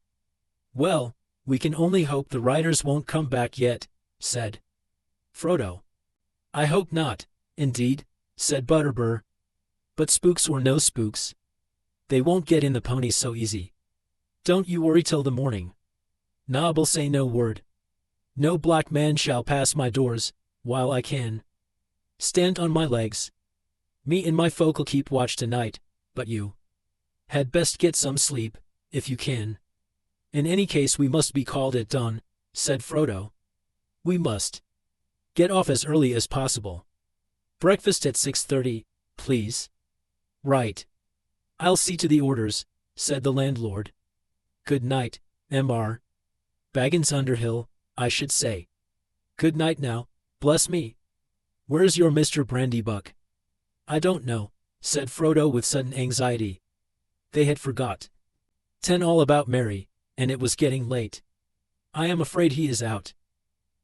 Well, We can only hope the riders won't come back yet, said Frodo. I hope not, indeed, said Butterbur. But spooks or no spooks, they won't get in the ponies so easy. Don't you worry till the morning. Nobb'll say no word. No black man shall pass my doors, while I can stand on my legs. Me and my folk'll keep watch tonight, but you had best get some sleep, if you can. In any case we must be called at dawn, said Frodo. We must get off as early as possible. Breakfast at 6:30, please. Right. I'll see to the orders, said the landlord. Good night, Mr. Baggins Underhill, I should say. Good night now, bless me. Where's your Mr. Brandybuck? I don't know, said Frodo with sudden anxiety. They had forgot all about Mary, and it was getting late. I am afraid he is out.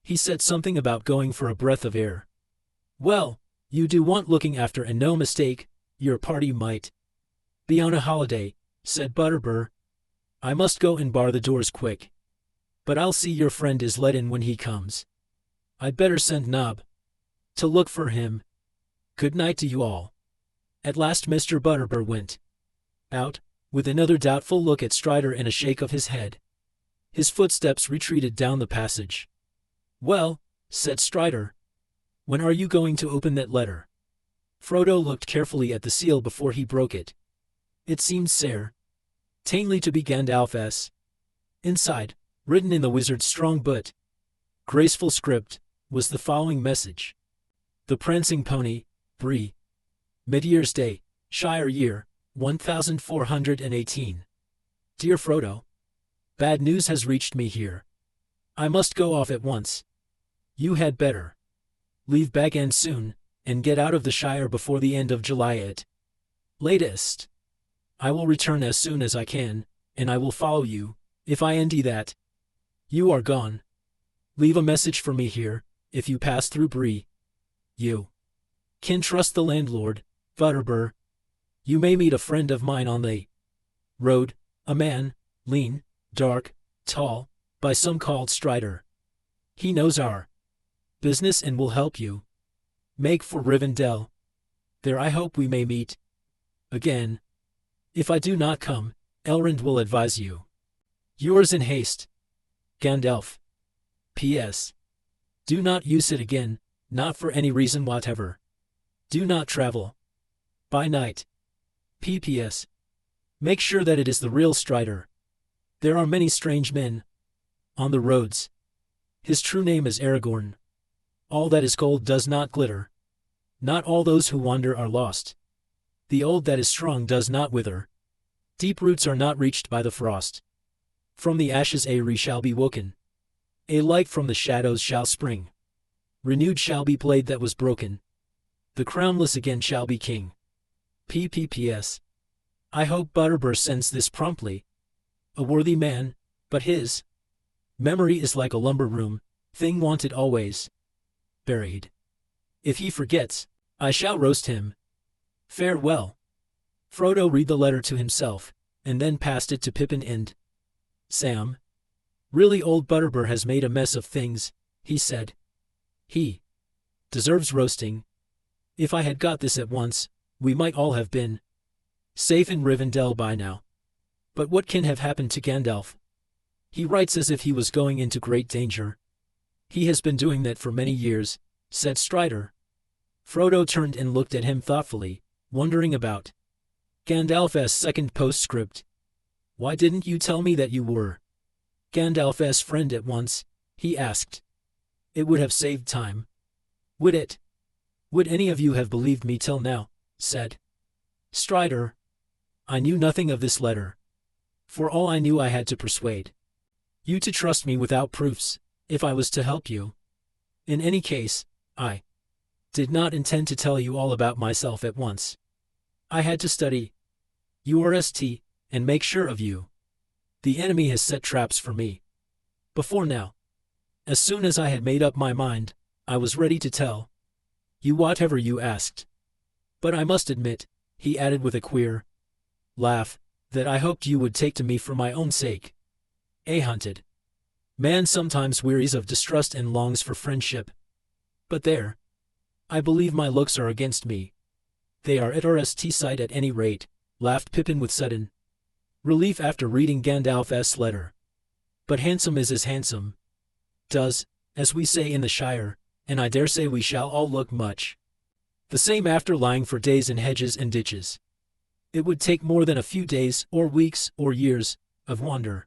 He said something about going for a breath of air. Well, you do want looking after, and no mistake, your party might be on a holiday, said Butterbur. I must go and bar the doors quick. But I'll see your friend is let in when he comes. I'd better send Nob to look for him. Good night to you all. At last Mr. Butterbur went out, with another doubtful look at Strider and a shake of his head. His footsteps retreated down the passage. Well, said Strider, when are you going to open that letter? Frodo looked carefully at the seal before he broke it. It seemed certainly to be Gandalf's. Inside, written in the wizard's strong but graceful script, was the following message. The Prancing Pony, Bree. Mid-Year's Day, Shire Year, 1418. Dear Frodo, bad news has reached me here. I must go off at once. You had better leave Bag End soon, and get out of the Shire before the end of July at latest. I will return as soon as I can, and I will follow you, if I find that you are gone. Leave a message for me here, if you pass through Bree. You can trust the landlord, Butterbur. You may meet a friend of mine on the road, a man, lean, dark, tall, by some called Strider. He knows our business and will help you. Make for Rivendell. There I hope we may meet again. If I do not come, Elrond will advise you. Yours in haste, Gandalf. P.S. Do not use it again, not for any reason whatever. Do not travel by night. P.P.S. Make sure that it is the real Strider. There are many strange men on the roads. His true name is Aragorn. All that is gold does not glitter. Not all those who wander are lost. The old that is strong does not wither. Deep roots are not reached by the frost. From the ashes a re shall be woken. A light from the shadows shall spring. Renewed shall be blade that was broken. The crownless again shall be king. P.P.P.S. I hope Butterbur sends this promptly. A worthy man, but his memory is like a lumber room, thing wanted always buried. If he forgets, I shall roast him. Farewell. Frodo read the letter to himself, and then passed it to Pippin and Sam. Really, old Butterbur has made a mess of things, he said. He deserves roasting. If I had got this at once, we might all have been safe in Rivendell by now. But what can have happened to Gandalf? He writes as if he was going into great danger. He has been doing that for many years, said Strider. Frodo turned and looked at him thoughtfully, wondering about Gandalf's second postscript. Why didn't you tell me that you were Gandalf's friend at once? He asked. It would have saved time. Would it? Would any of you have believed me till now? Said Strider. I knew nothing of this letter. For all I knew, I had to persuade you to trust me without proofs, if I was to help you. In any case, I did not intend to tell you all about myself at once. I had to study your st and make sure of you. The enemy has set traps for me before now. As soon as I had made up my mind, I was ready to tell you whatever you asked. But I must admit, he added with a queer laugh, that I hoped you would take to me for my own sake. A hunted Man sometimes wearies of distrust and longs for friendship. But there. I believe my looks are against me. They are at RST side at any rate, laughed Pippin with sudden relief after reading Gandalf's letter. But handsome is as handsome does, as we say in the Shire, and I dare say we shall all look much the same after lying for days in hedges and ditches. It would take more than a few days, or weeks, or years, of wandering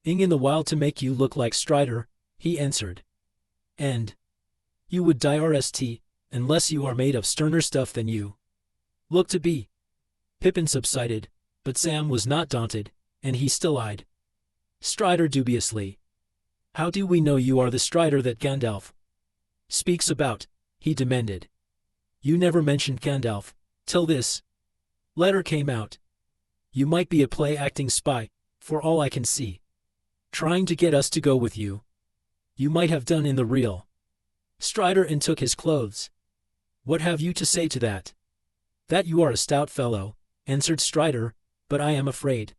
in the wild to make you look like Strider, he answered. And you would die RST, unless you are made of sterner stuff than you look to be. Pippin subsided, but Sam was not daunted, and he still eyed Strider dubiously. How do we know you are the Strider that Gandalf speaks about? He demanded. You never mentioned Gandalf till this letter came out. You might be a play-acting spy, for all I can see, trying to get us to go with you. You might have done in the real Strider and took his clothes. What have you to say to that? That you are a stout fellow, answered Strider, but I am afraid.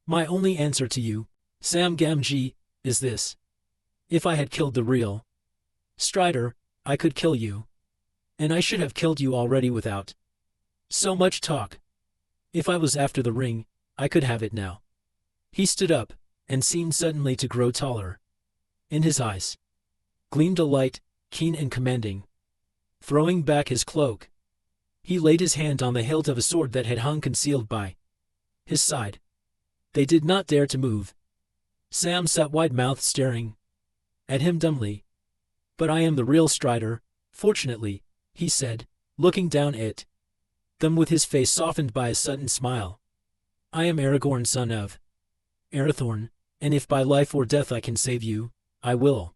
My only answer to you, Sam Gamgee, is this. If I had killed the real Strider, I could kill you. And I should have killed you already without so much talk. If I was after the ring, I could have it now. He stood up, and seemed suddenly to grow taller. In his eyes gleamed a light, keen and commanding. Throwing back his cloak, he laid his hand on the hilt of a sword that had hung concealed by his side. They did not dare to move. Sam sat wide-mouthed staring at him dumbly. But I am the real Strider, fortunately, he said, looking down at them with his face softened by a sudden smile. I am Aragorn, son of Arathorn, and if by life or death I can save you, I will.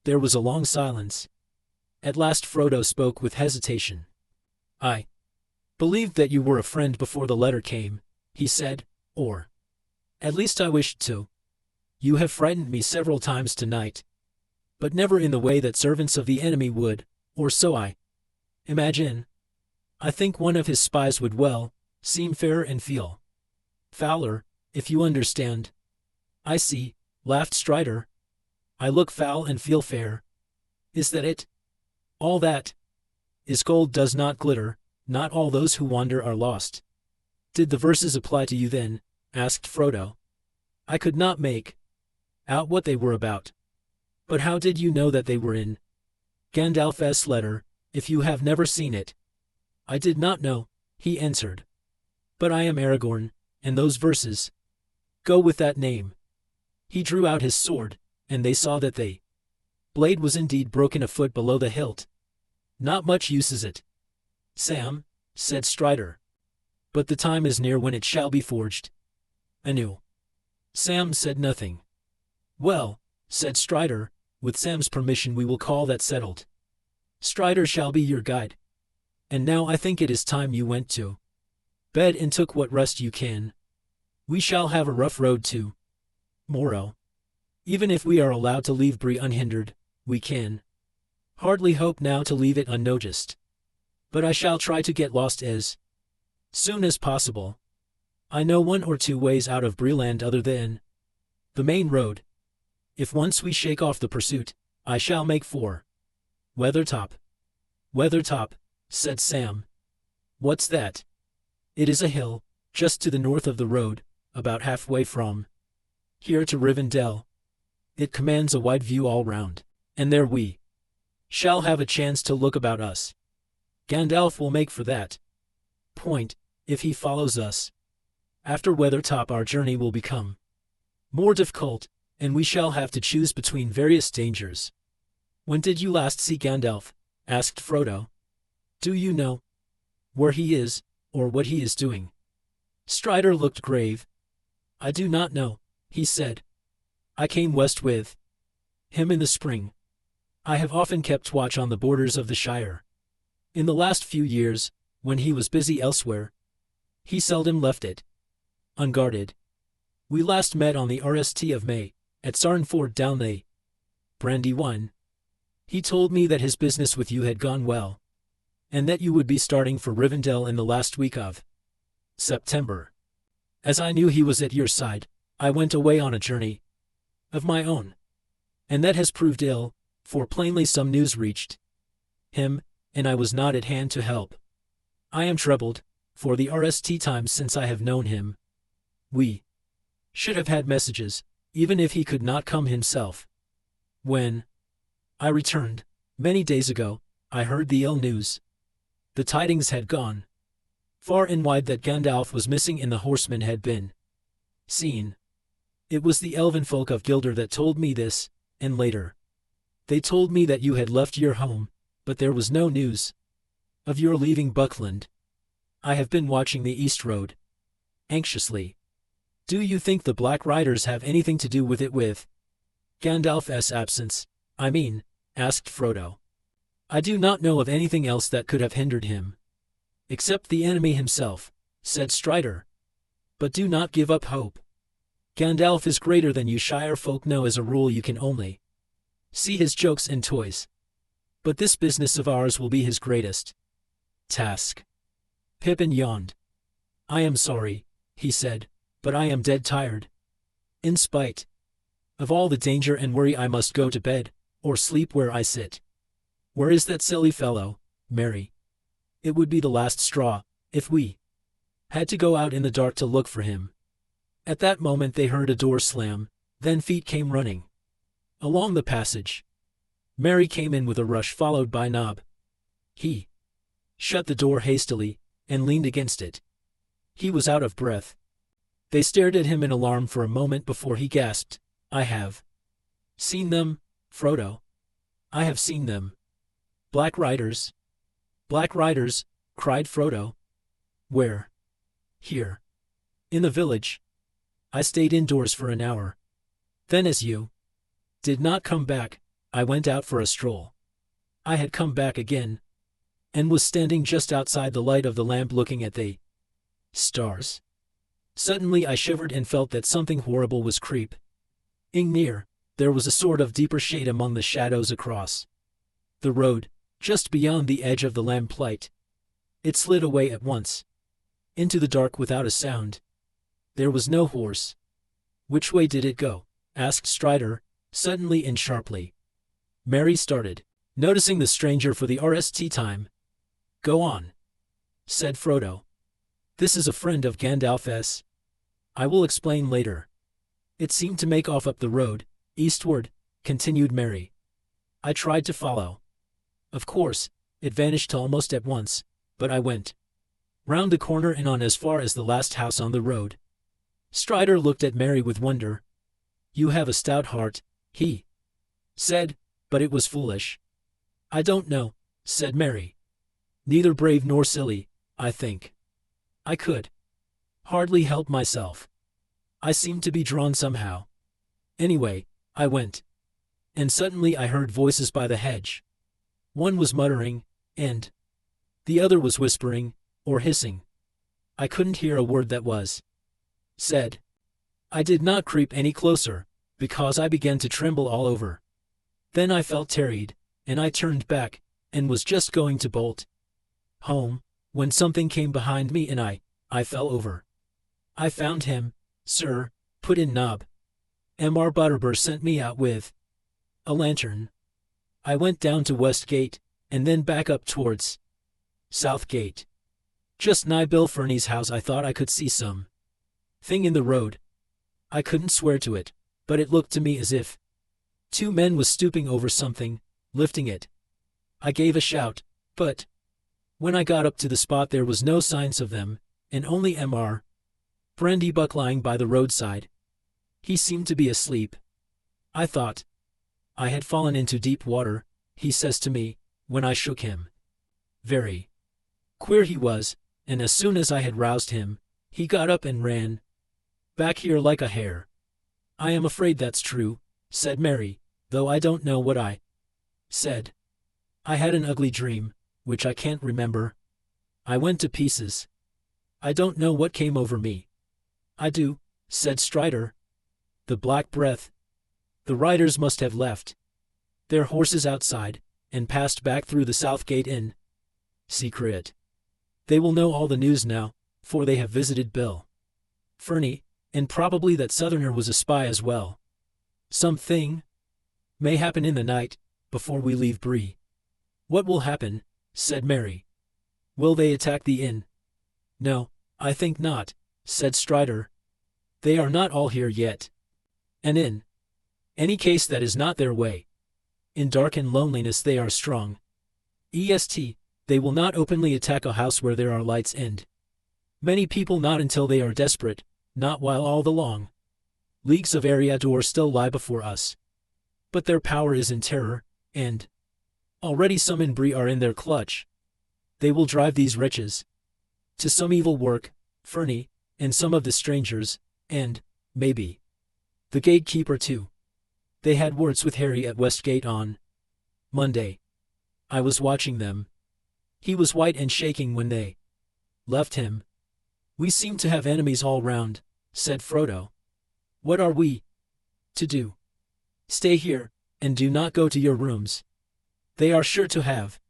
There was a long silence. At last Frodo spoke with hesitation. I believed that you were a friend before the letter came, he said, or at least I wished to. You have frightened me several times tonight, but never in the way that servants of the enemy would, or so I imagine. I think one of his spies would seem fair and feel fouler, if you understand. I see, laughed Strider. I look foul and feel fair. Is that it? All that is gold does not glitter, not all those who wander are lost. Did the verses apply to you then? Asked Frodo. I could not make out what they were about. But how did you know that they were in Gandalf's letter, if you have never seen it? I did not know, he answered. But I am Aragorn, and those verses go with that name. He drew out his sword, and they saw that the blade was indeed broken a foot below the hilt. Not much use is it, Sam, said Strider. But the time is near when it shall be forged anew. Sam said nothing. Well, said Strider, with Sam's permission we will call that settled. Strider shall be your guide. And now I think it is time you went to bed and took what rest you can. We shall have a rough road to morrow. Even if we are allowed to leave Bree unhindered, we can hardly hope now to leave it unnoticed. But I shall try to get lost as soon as possible. I know one or two ways out of Breeland other than the main road. If once we shake off the pursuit, I shall make for Weathertop. Weathertop, said Sam. What's that? It is a hill, just to the north of the road, about halfway from here to Rivendell. It commands a wide view all round, and there we shall have a chance to look about us. Gandalf will make for that point, if he follows us. After Weathertop our journey will become more difficult, and we shall have to choose between various dangers. When did you last see Gandalf? Asked Frodo. Do you know where he is, or what he is doing? Strider looked grave. I do not know, he said. I came west with him in the spring. I have often kept watch on the borders of the Shire. In the last few years, when he was busy elsewhere, he seldom left it unguarded. We last met on the RST of May, at Sarnford down the Brandywine. He told me that his business with you had gone well, and that you would be starting for Rivendell in the last week of September. As I knew he was at your side, I went away on a journey of my own. And that has proved ill, for plainly some news reached him, and I was not at hand to help. I am troubled, for the RST times since I have known him. We should have had messages, even if he could not come himself. When I returned, many days ago, I heard the ill news. The tidings had gone far and wide that Gandalf was missing and the horsemen had been seen. It was the elven folk of Gildor that told me this, and later they told me that you had left your home, but there was no news of your leaving Buckland. I have been watching the East Road anxiously. Do you think the Black Riders have anything to do with it, with Gandalf's absence, I mean? Asked Frodo. I do not know of anything else that could have hindered him. Except the enemy himself, said Strider. But do not give up hope. Gandalf is greater than you Shire folk know. As a rule you can only see his jokes and toys. But this business of ours will be his greatest task. Pippin yawned. I am sorry, he said, but I am dead tired. In spite of all the danger and worry I must go to bed, or sleep where I sit. Where is that silly fellow, Merry? It would be the last straw, if we had to go out in the dark to look for him. At that moment they heard a door slam, then feet came running along the passage. Merry came in with a rush, followed by Nob. He shut the door hastily, and leaned against it. He was out of breath. They stared at him in alarm for a moment before he gasped, I have seen them, Frodo. I have seen them. Black Riders. Black Riders, cried Frodo. Where? Here. In the village. I stayed indoors for an hour. Then as you did not come back, I went out for a stroll. I had come back again, and was standing just outside the light of the lamp looking at the stars. Suddenly I shivered and felt that something horrible was creeping near. There was a sort of deeper shade among the shadows across the road, just beyond the edge of the lamplight. It slid away at once into the dark without a sound. There was no horse. Which way did it go? Asked Strider, suddenly and sharply. Merry started, noticing the stranger for the RST time. Go on, said Frodo. This is a friend of Gandalf's. I will explain later. It seemed to make off up the road, eastward, continued Merry. I tried to follow. Of course, it vanished almost at once, but I went round the corner and on as far as the last house on the road. Strider looked at Merry with wonder. You have a stout heart, he said, but it was foolish. I don't know, said Merry. Neither brave nor silly, I think. I could hardly help myself. I seemed to be drawn somehow. Anyway, I went. And suddenly I heard voices by the hedge. One was muttering, and the other was whispering, or hissing. I couldn't hear a word that was said. I did not creep any closer, because I began to tremble all over. Then I felt terrified, and I turned back, and was just going to bolt home, when something came behind me and I fell over. I found him, sir, put in Nob. Mr. Butterbur sent me out with a lantern. I went down to West Gate, and then back up towards South Gate. Just nigh Bill Ferny's house I thought I could see some thing in the road. I couldn't swear to it, but it looked to me as if two men was stooping over something, lifting it. I gave a shout, but when I got up to the spot there was no signs of them, and only Mr. Brandybuck lying by the roadside. He seemed to be asleep. I thought I had fallen into deep water, he says to me, when I shook him. Very queer he was, and as soon as I had roused him, he got up and ran back here like a hare. I am afraid that's true, said Merry, though I don't know what I said. I had an ugly dream, which I can't remember. I went to pieces. I don't know what came over me. I do, said Strider. The Black Breath. The riders must have left their horses outside, and passed back through the South Gate in secret. They will know all the news now, for they have visited Bill Ferny, and probably that Southerner was a spy as well. Something May happen in the night, before we leave Bree. What will happen? Said Mary. Will they attack the inn? No, I think not, said Strider. They are not all here yet. And in any case that is not their way. In dark and loneliness they are strong. EST, they will not openly attack a house where there are lights and many people, not until they are desperate, not while all the long leagues of Eriador still lie before us. But their power is in terror, and already some in Bree are in their clutch. They will drive these wretches to some evil work, Fernie, and some of the strangers, and, maybe, the gatekeeper too. They had words with Harry at Westgate on Monday. I was watching them. He was white and shaking when they left him. We seem to have enemies all round, said Frodo. What are we to do? Stay here, and do not go to your rooms. They are sure to have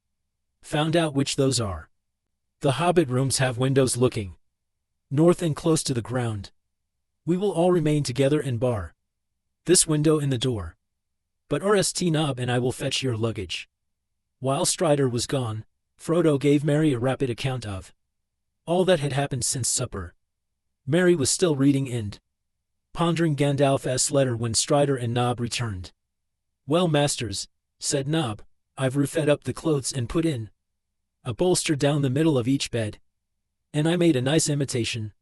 found out which those are. The Hobbit rooms have windows looking north and close to the ground. We will all remain together and bar this window in the door. But Rst Nob and I will fetch your luggage. While Strider was gone, Frodo gave Mary a rapid account of all that had happened since supper. Mary was still reading and pondering Gandalf's letter when Strider and Nob returned. Well, masters, said Nob, I've roofed up the clothes and put in a bolster down the middle of each bed. And I made a nice imitation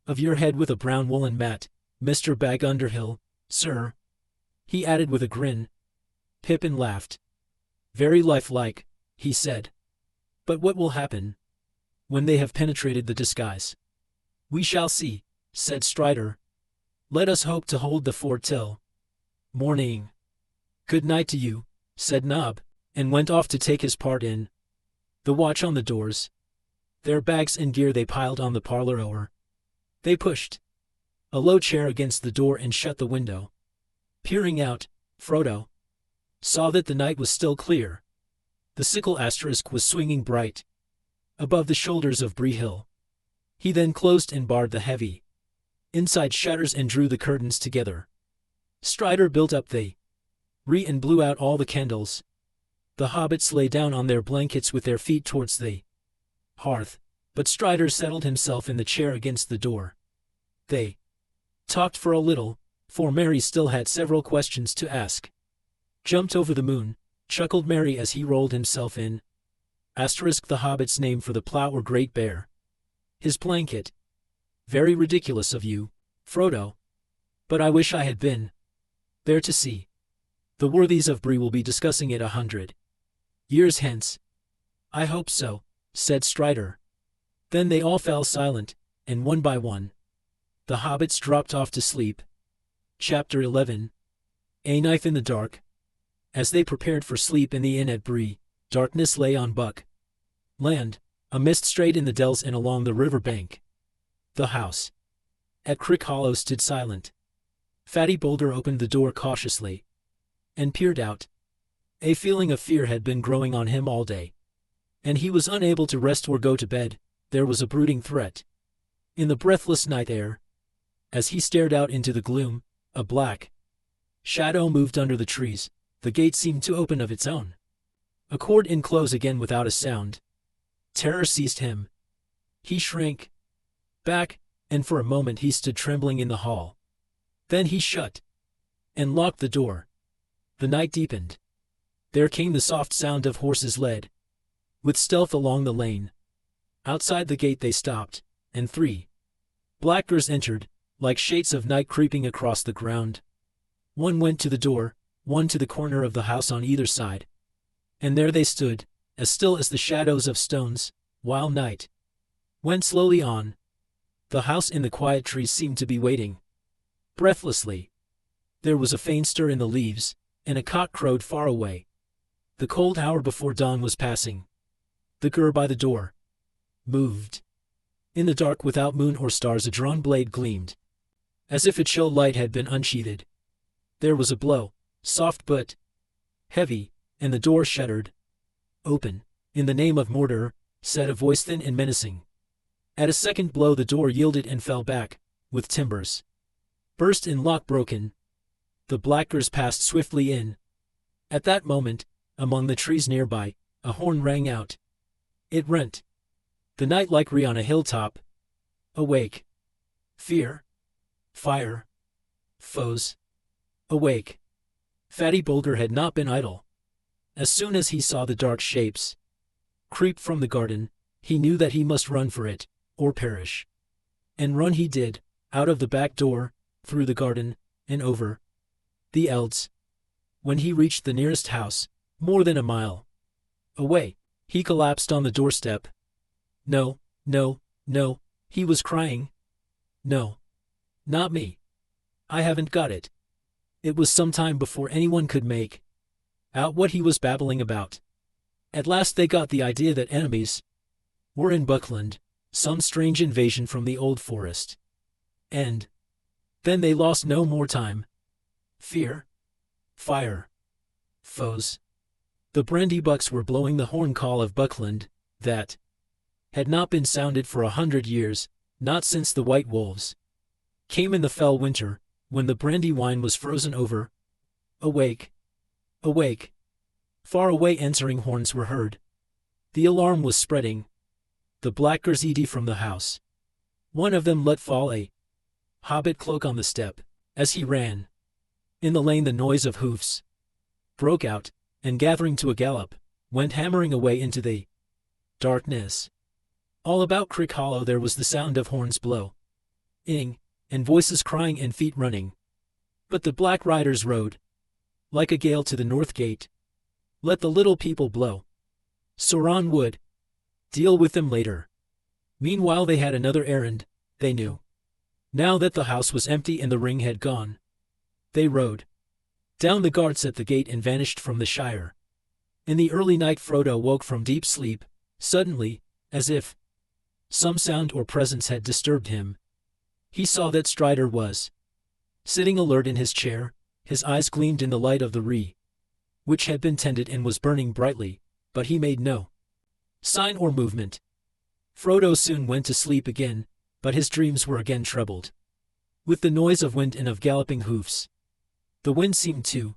of your head with a brown woolen mat, Mr. Bag Underhill, sir, he added with a grin. Pippin laughed. Very lifelike, he said. But what will happen when they have penetrated the disguise? We shall see, said Strider. Let us hope to hold the fort till morning. Good night to you, said Nob, and went off to take his part in the watch on the doors. Their bags and gear they piled on the parlor oar. They pushed a low chair against the door and shut the window. Peering out, Frodo saw that the night was still clear. The sickle asterisk was swinging bright above the shoulders of Bree Hill. He then closed and barred the heavy inside shutters and drew the curtains together. Strider built up the and blew out all the candles. The hobbits lay down on their blankets with their feet towards the hearth, but Strider settled himself in the chair against the door. They talked for a little, for Mary still had several questions to ask. Jumped over the moon, chuckled Mary as he rolled himself in the hobbit's name for the plow or great bear. His blanket. Very ridiculous of you, Frodo. But I wish I had been there to see. The worthies of Bree will be discussing it 100 years hence. I hope so, said Strider. Then they all fell silent, and one by one the hobbits dropped off to sleep. Chapter 11. A Knife in the Dark. As they prepared for sleep in the inn at Bree, darkness lay on Buck land, a mist straight in the dells and along the river bank. The house at Crick Hollow stood silent. Fatty Boulder opened the door cautiously and peered out. A feeling of fear had been growing on him all day, and he was unable to rest or go to bed. There was a brooding threat in the breathless night air. As he stared out into the gloom, a black shadow moved under the trees. The gate seemed to open of its own accord and close again without a sound. Terror seized him. He shrank back, and for a moment he stood trembling in the hall. Then he shut and locked the door. The night deepened. There came the soft sound of horses led with stealth along the lane. Outside the gate they stopped, and 3 blackguards entered, like shades of night creeping across the ground. One went to the door, one to the corner of the house on either side. And there they stood, as still as the shadows of stones, while night went slowly on. The house in the quiet trees seemed to be waiting breathlessly. There was a faint stir in the leaves, and a cock crowed far away. The cold hour before dawn was passing. The gur by the door moved. In the dark without moon or stars a drawn blade gleamed, as if a chill light had been unsheathed. There was a blow, soft but heavy, and the door shuddered. Open, in the name of Mordor, said a voice thin and menacing. At a second blow the door yielded and fell back, with timbers burst and lock broken. The blackguards passed swiftly in, At that moment, among the trees nearby, a horn rang out. It rent the night like on a hilltop. Awake! Fear! Fire! Foes! Awake! Fatty Bulger had not been idle. As soon as he saw the dark shapes creep from the garden, he knew that he must run for it, or perish. And run he did, out of the back door, through the garden, and over the elds. When he reached the nearest house, more than a mile away, he collapsed on the doorstep. No, no, no, he was crying. No. Not me. I haven't got it. It was some time before anyone could make out what he was babbling about. At last they got the idea that enemies were in Buckland, some strange invasion from the old forest. And then they lost no more time. Fear. Fire. Foes. The Brandybucks were blowing the horn call of Buckland, that had not been sounded for 100 years, not since the White Wolves came in the fell winter, when the Brandywine was frozen over. Awake! Awake! Far away answering horns were heard. The alarm was spreading. The black Garzidi from the house. One of them let fall a hobbit cloak on the step, as he ran. In the lane the noise of hoofs broke out, and gathering to a gallop, went hammering away into the darkness. All about Crick Hollow there was the sound of horns blowing, and voices crying and feet running. But the black riders rode like a gale to the north gate. Let the little people blow. Sauron would deal with them later. Meanwhile they had another errand, they knew. Now that the house was empty and the ring had gone, they rode down the guards at the gate and vanished from the Shire. In the early night Frodo woke from deep sleep, suddenly, as if some sound or presence had disturbed him. He saw that Strider was sitting alert in his chair. His eyes gleamed in the light of the which had been tended and was burning brightly, but he made no sign or movement. Frodo soon went to sleep again, but his dreams were again troubled with the noise of wind and of galloping hoofs. The wind seemed to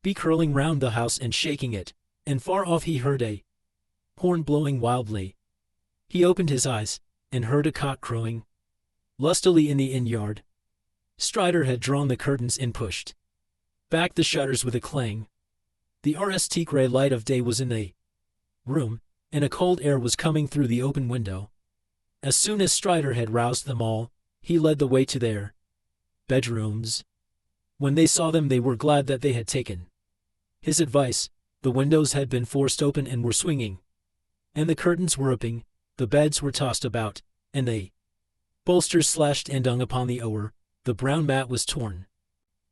be curling round the house and shaking it, and far off he heard a horn blowing wildly. He opened his eyes, and heard a cock crowing lustily in the inn-yard. Strider had drawn the curtains and pushed back the shutters with a clang. The RST grey light of day was in the room, and a cold air was coming through the open window. As soon as Strider had roused them all, he led the way to their bedrooms. When they saw them they were glad that they had taken his advice. The windows had been forced open and were swinging, and the curtains were opening, the beds were tossed about, and the bolsters slashed and hung upon the oar. The brown mat was torn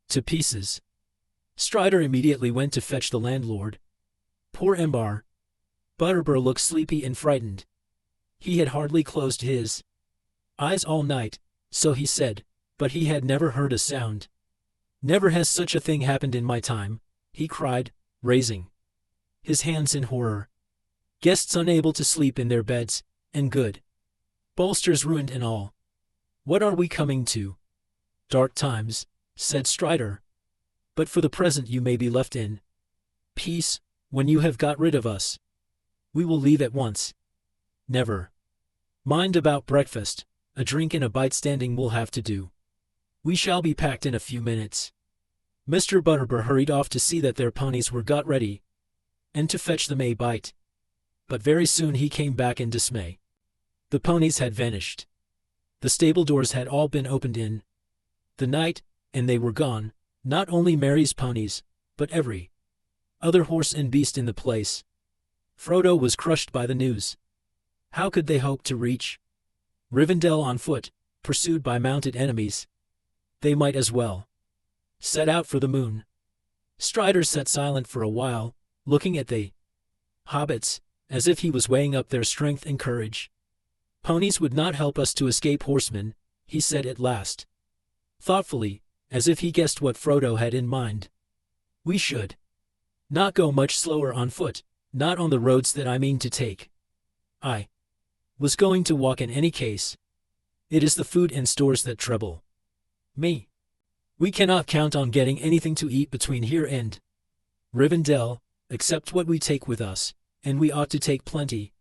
to pieces. Strider immediately went to fetch the landlord. Poor Embar Butterbur looked sleepy and frightened. He had hardly closed his eyes all night, so he said, but he had never heard a sound. Never has such a thing happened in my time, he cried, raising his hands in horror. Guests unable to sleep in their beds, and good bolsters ruined and all. What are we coming to? Dark times, said Strider. But for the present you may be left in peace. When you have got rid of us, we will leave at once. Never mind about breakfast. A drink and a bite standing will have to do. We shall be packed in a few minutes. Mr. Butterbur hurried off to see that their ponies were got ready, and to fetch them a bite. But very soon he came back in dismay. The ponies had vanished. The stable doors had all been opened in the night, and they were gone, not only Mary's ponies, but every other horse and beast in the place. Frodo was crushed by the news. How could they hope to reach Rivendell on foot, pursued by mounted enemies? They might as well set out for the moon. Strider sat silent for a while, looking at the hobbits, as if he was weighing up their strength and courage. Ponies would not help us to escape horsemen, he said at last, thoughtfully, as if he guessed what Frodo had in mind. We should not go much slower on foot, not on the roads that I mean to take. I was going to walk in any case. It is the food and stores that trouble me. We cannot count on getting anything to eat between here and Rivendell, accept what we take with us, and we ought to take plenty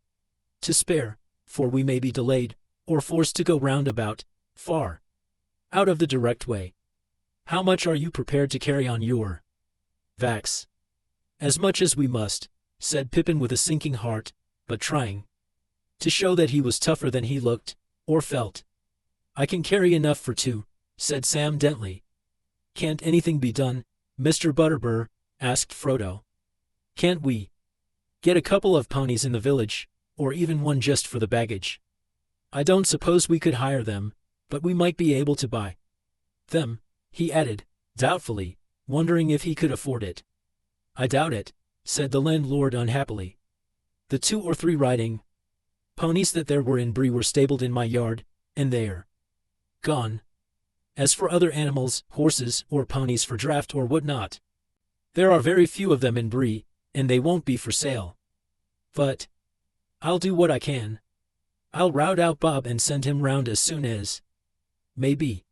to spare, for we may be delayed, or forced to go roundabout, far out of the direct way. How much are you prepared to carry on your Vax? As much as we must, said Pippin with a sinking heart, but trying to show that he was tougher than he looked, or felt. I can carry enough for two, said Sam gently. Can't anything be done, Mr. Butterbur? Asked Frodo. Can't we get a couple of ponies in the village, or even one just for the baggage? I don't suppose we could hire them, but we might be able to buy them, he added, doubtfully, wondering if he could afford it. I doubt it, said the landlord unhappily. The 2 or 3 riding ponies that there were in Bree were stabled in my yard, and they're gone. As for other animals, horses or ponies for draft or whatnot, there are very few of them in Bree, and they won't be for sale. But I'll do what I can. I'll rout out Bob and send him round as soon as maybe.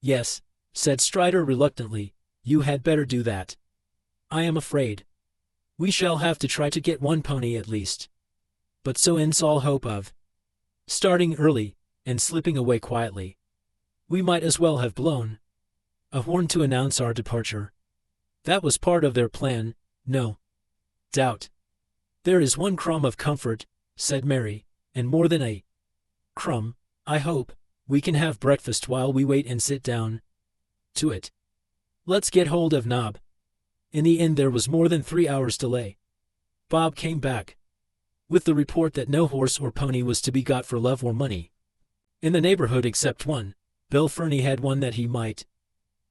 Yes, said Strider reluctantly, you had better do that. I am afraid we shall have to try to get one pony at least. But so ends all hope of starting early and slipping away quietly. We might as well have blown a horn to announce our departure. That was part of their plan, no doubt. There is one crumb of comfort, said Mary, and more than a crumb, I hope. We can have breakfast while we wait and sit down to it. Let's get hold of Nob. In the end there was more than 3 hours delay. Bob came back with the report that no horse or pony was to be got for love or money in the neighborhood except one. Bill Ferny had one that he might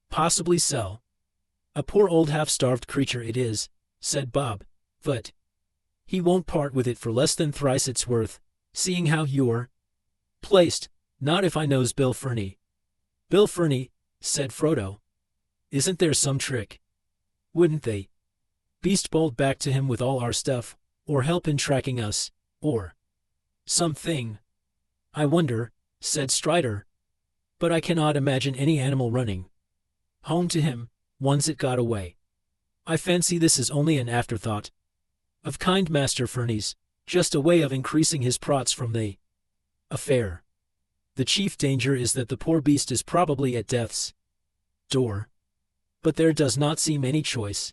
possibly sell. A poor old half-starved creature it is, said Bob, but he won't part with it for less than thrice its worth, seeing how you're placed. Not if I knows Bill Ferny. Bill Ferny, said Frodo. Isn't there some trick? Wouldn't they beast bolt back to him with all our stuff, or help in tracking us, or something? I wonder, said Strider. But I cannot imagine any animal running home to him, once it got away. I fancy this is only an afterthought of kind Master Ferny's, just a way of increasing his prots from the affair. The chief danger is that the poor beast is probably at death's door. But there does not seem any choice.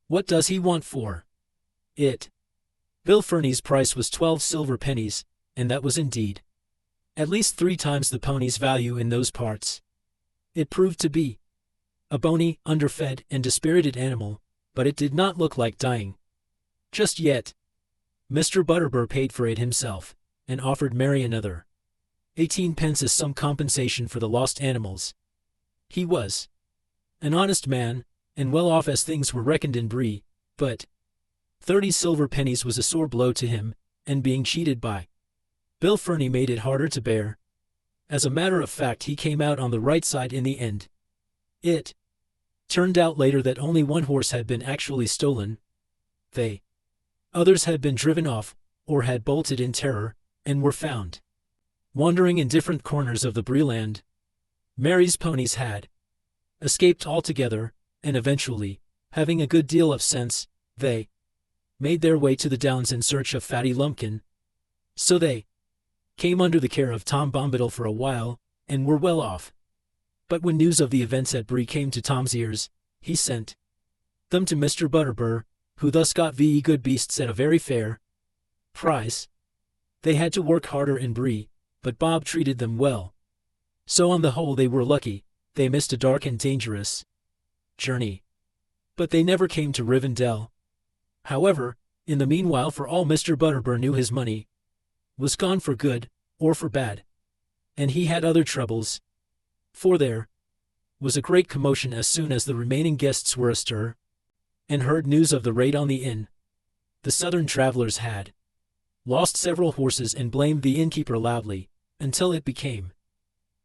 What does he want for it? Bill Ferny's price was 12 silver pennies, and that was indeed at least 3 times the pony's value in those parts. It proved to be a bony, underfed, and dispirited animal, but it did not look like dying just yet. Mr. Butterbur paid for it himself, and offered Mary another 18 pence as some compensation for the lost animals. He was an honest man, and well off as things were reckoned in Bree, but 30 silver pennies was a sore blow to him, and being cheated by Bill Ferny made it harder to bear. As a matter of fact, he came out on the right side in the end. It turned out later that only one horse had been actually stolen. The others had been driven off, or had bolted in terror, and were found wandering in different corners of the Breeland. Mary's ponies had escaped altogether, and eventually, having a good deal of sense, they made their way to the downs in search of Fatty Lumpkin. So they came under the care of Tom Bombadil for a while, and were well off. But when news of the events at Bree came to Tom's ears, he sent them to Mr. Butterbur, who thus got VE good beasts at a very fair price. They had to work harder in Bree, but Bob treated them well. So on the whole they were lucky. They missed a dark and dangerous journey. But they never came to Rivendell. However, in the meanwhile, for all Mr. Butterbur knew, his money was gone for good, or for bad. And he had other troubles. For there was a great commotion as soon as the remaining guests were astir, and heard news of the raid on the inn. The southern travelers had lost several horses and blamed the innkeeper loudly, until it became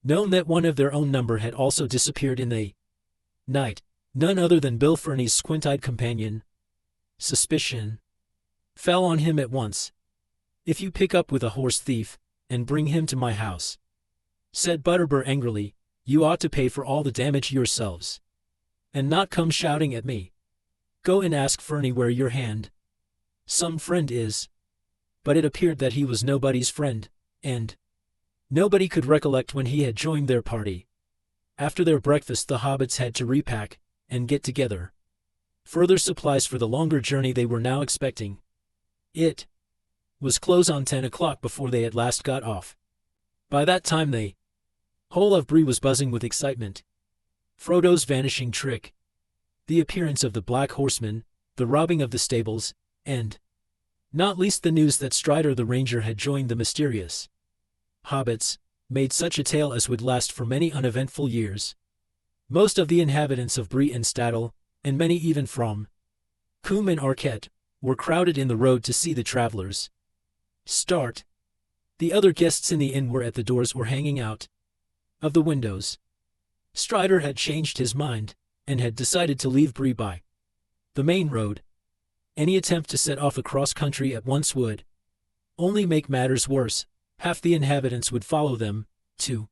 known that one of their own number had also disappeared in the night, none other than Bill Ferny's squint-eyed companion. Suspicion fell on him at once. If you pick up with a horse thief, and bring him to my house, said Butterbur angrily, you ought to pay for all the damage yourselves, and not come shouting at me. Go and ask Fernie where your hand some friend is. But it appeared that he was nobody's friend, and nobody could recollect when he had joined their party. After their breakfast the hobbits had to repack and get together further supplies for the longer journey they were now expecting. It was close on 10 o'clock before they at last got off. By that time the whole of Bree was buzzing with excitement. Frodo's vanishing trick, the appearance of the Black Horseman, the robbing of the stables, and not least the news that Strider the Ranger had joined the mysterious hobbits, made such a tale as would last for many uneventful years. Most of the inhabitants of Bree and Staddle, and many even from Coombe and Arquette, were crowded in the road to see the travelers start. The other guests in the inn were at the doors or hanging out of the windows. Strider had changed his mind, and had decided to leave Bree by the main road. Any attempt to set off across country at once would only make matters worse. Half the inhabitants would follow them, to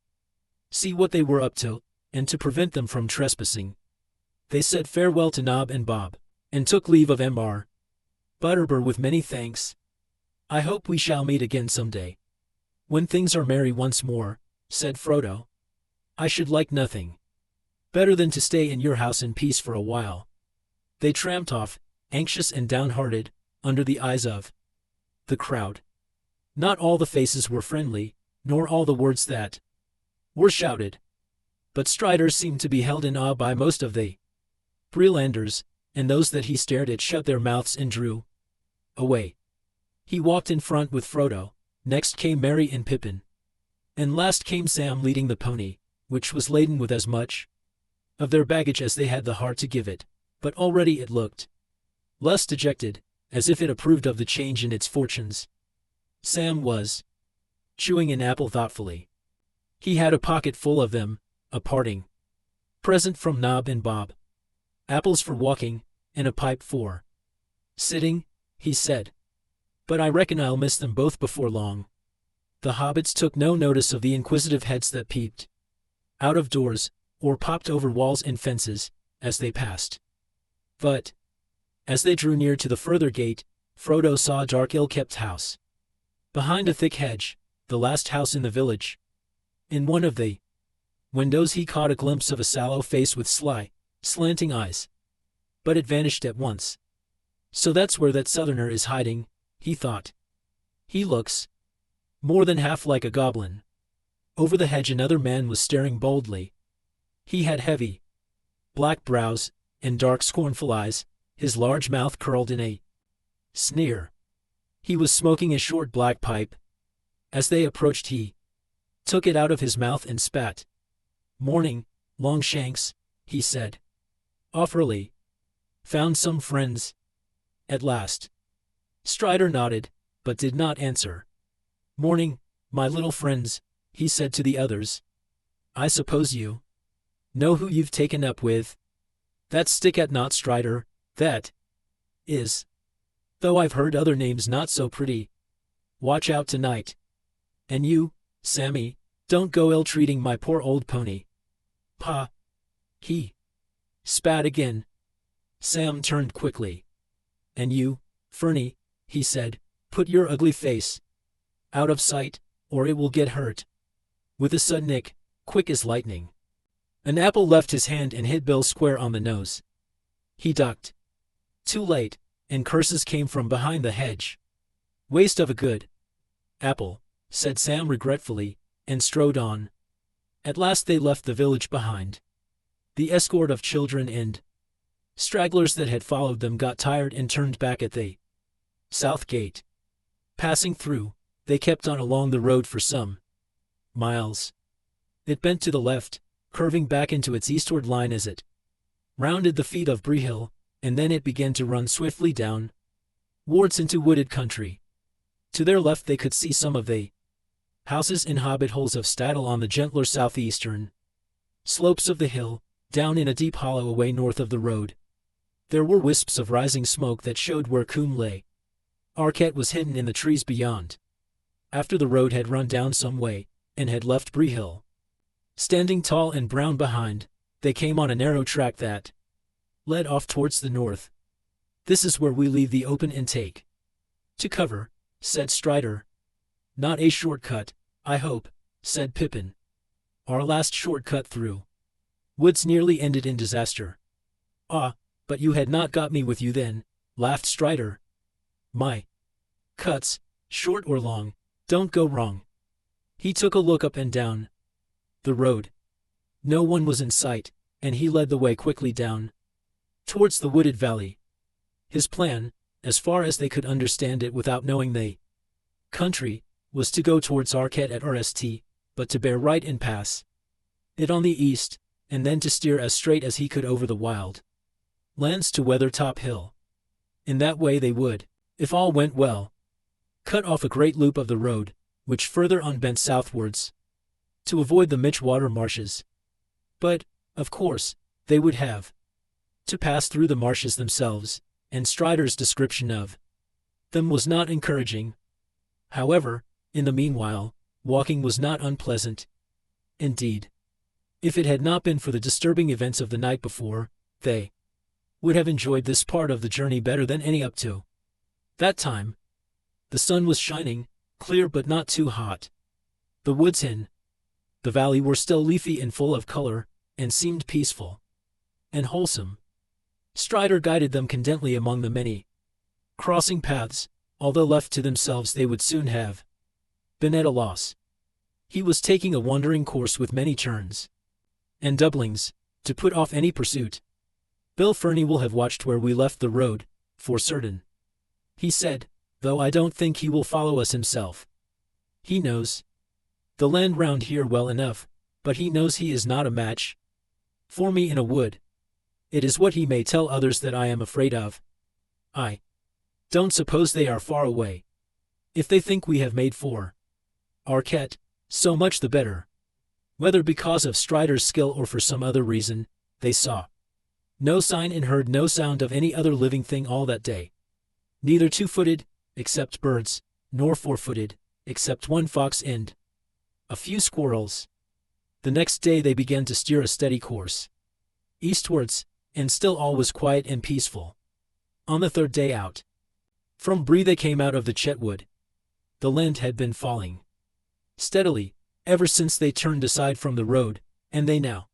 see what they were up to, and to prevent them from trespassing. They said farewell to Nob and Bob, and took leave of Mr. Butterbur with many thanks. I hope we shall meet again some day, when things are merry once more, said Frodo. I should like nothing better than to stay in your house in peace for a while. They tramped off, anxious and downhearted, under the eyes of the crowd. Not all the faces were friendly, nor all the words that were shouted. But Strider seemed to be held in awe by most of the Breelanders, and those that he stared at shut their mouths and drew away. He walked in front with Frodo, next came Merry and Pippin, and last came Sam leading the pony, which was laden with as much of their baggage as they had the heart to give it, but already it looked less dejected, as if it approved of the change in its fortunes. Sam was chewing an apple thoughtfully. He had a pocket full of them, a parting present from Nob and Bob. Apples for walking, and a pipe for sitting, he said. But I reckon I'll miss them both before long. The hobbits took no notice of the inquisitive heads that peeped out of doors, or popped over walls and fences, as they passed. But as they drew near to the further gate, Frodo saw a dark ill-kept house behind a thick hedge, the last house in the village. In one of the windows he caught a glimpse of a sallow face with sly, slanting eyes. But it vanished at once. So that's where that southerner is hiding, he thought. He looks more than half like a goblin. Over the hedge another man was staring boldly. He had heavy black brows, and dark scornful eyes, his large mouth curled in a sneer. He was smoking a short black pipe. As they approached he took it out of his mouth and spat. "Morning, Longshanks," he said. "Awfully. Found some friends at last?" Strider nodded, but did not answer. "Morning, my little friends," he said to the others. "I suppose you know who you've taken up with? That stick-at-naught Strider, that is. Though I've heard other names not so pretty. Watch out tonight. And you, Sammy, don't go ill-treating my poor old pony." "Pa." He spat again. Sam turned quickly. "And you, Fernie," he said, "put your ugly face out of sight, or it will get hurt." With a sudden nick, quick as lightning, an apple left his hand and hit Bill square on the nose. He ducked. Too late, and curses came from behind the hedge. "Waste of a good apple," said Sam regretfully, and strode on. At last they left the village behind. The escort of children and stragglers that had followed them got tired and turned back at the south gate. Passing through, they kept on along the road for some miles. It bent to the left, curving back into its eastward line as it rounded the feet of Bree Hill, and then it began to run swiftly down wards into wooded country. To their left they could see some of the houses and hobbit holes of Staddle on the gentler southeastern slopes of the hill, down in a deep hollow away north of the road. There were wisps of rising smoke that showed where Coombe lay. Arquette was hidden in the trees beyond. After the road had run down some way, and had left Bree Hill standing tall and brown behind, they came on a narrow track that led off towards the north. This is where we leave the open intake. To cover, said Strider. Not a shortcut, I hope, said Pippin. Our last shortcut through woods nearly ended in disaster. Ah, but you had not got me with you then, laughed Strider. My cuts, short or long, don't go wrong. He took a look up and down the road. No one was in sight, and he led the way quickly down towards the wooded valley. His plan, as far as they could understand it without knowing the country, was to go towards Arquette at RST, but to bear right and pass it on the east, and then to steer as straight as he could over the wild lands to Weathertop Hill. In that way they would, if all went well, cut off a great loop of the road, which further on bent southwards, to avoid the Mitchwater marshes. But, of course, they would have to pass through the marshes themselves, and Strider's description of them was not encouraging. However, in the meanwhile, walking was not unpleasant. Indeed, if it had not been for the disturbing events of the night before, they would have enjoyed this part of the journey better than any up to that time. The sun was shining, clear but not too hot. The woods in the valley were still leafy and full of color, and seemed peaceful and wholesome. Strider guided them contentedly among the many crossing paths, although left to themselves they would soon have been at a loss. He was taking a wandering course with many turns and doublings, to put off any pursuit. Bill Ferny will have watched where we left the road, for certain, he said, though I don't think he will follow us himself. He knows the land round here well enough, but he knows he is not a match for me in a wood. It is what he may tell others that I am afraid of. I don't suppose they are far away. If they think we have made for Arquette, so much the better. Whether because of Strider's skill or for some other reason, they saw no sign and heard no sound of any other living thing all that day. Neither two-footed, except birds, nor four-footed, except one fox and a few squirrels. The next day they began to steer a steady course eastwards, and still all was quiet and peaceful. On the third day out from Bree they came out of the Chetwood. The land had been falling steadily ever since they turned aside from the road, and they now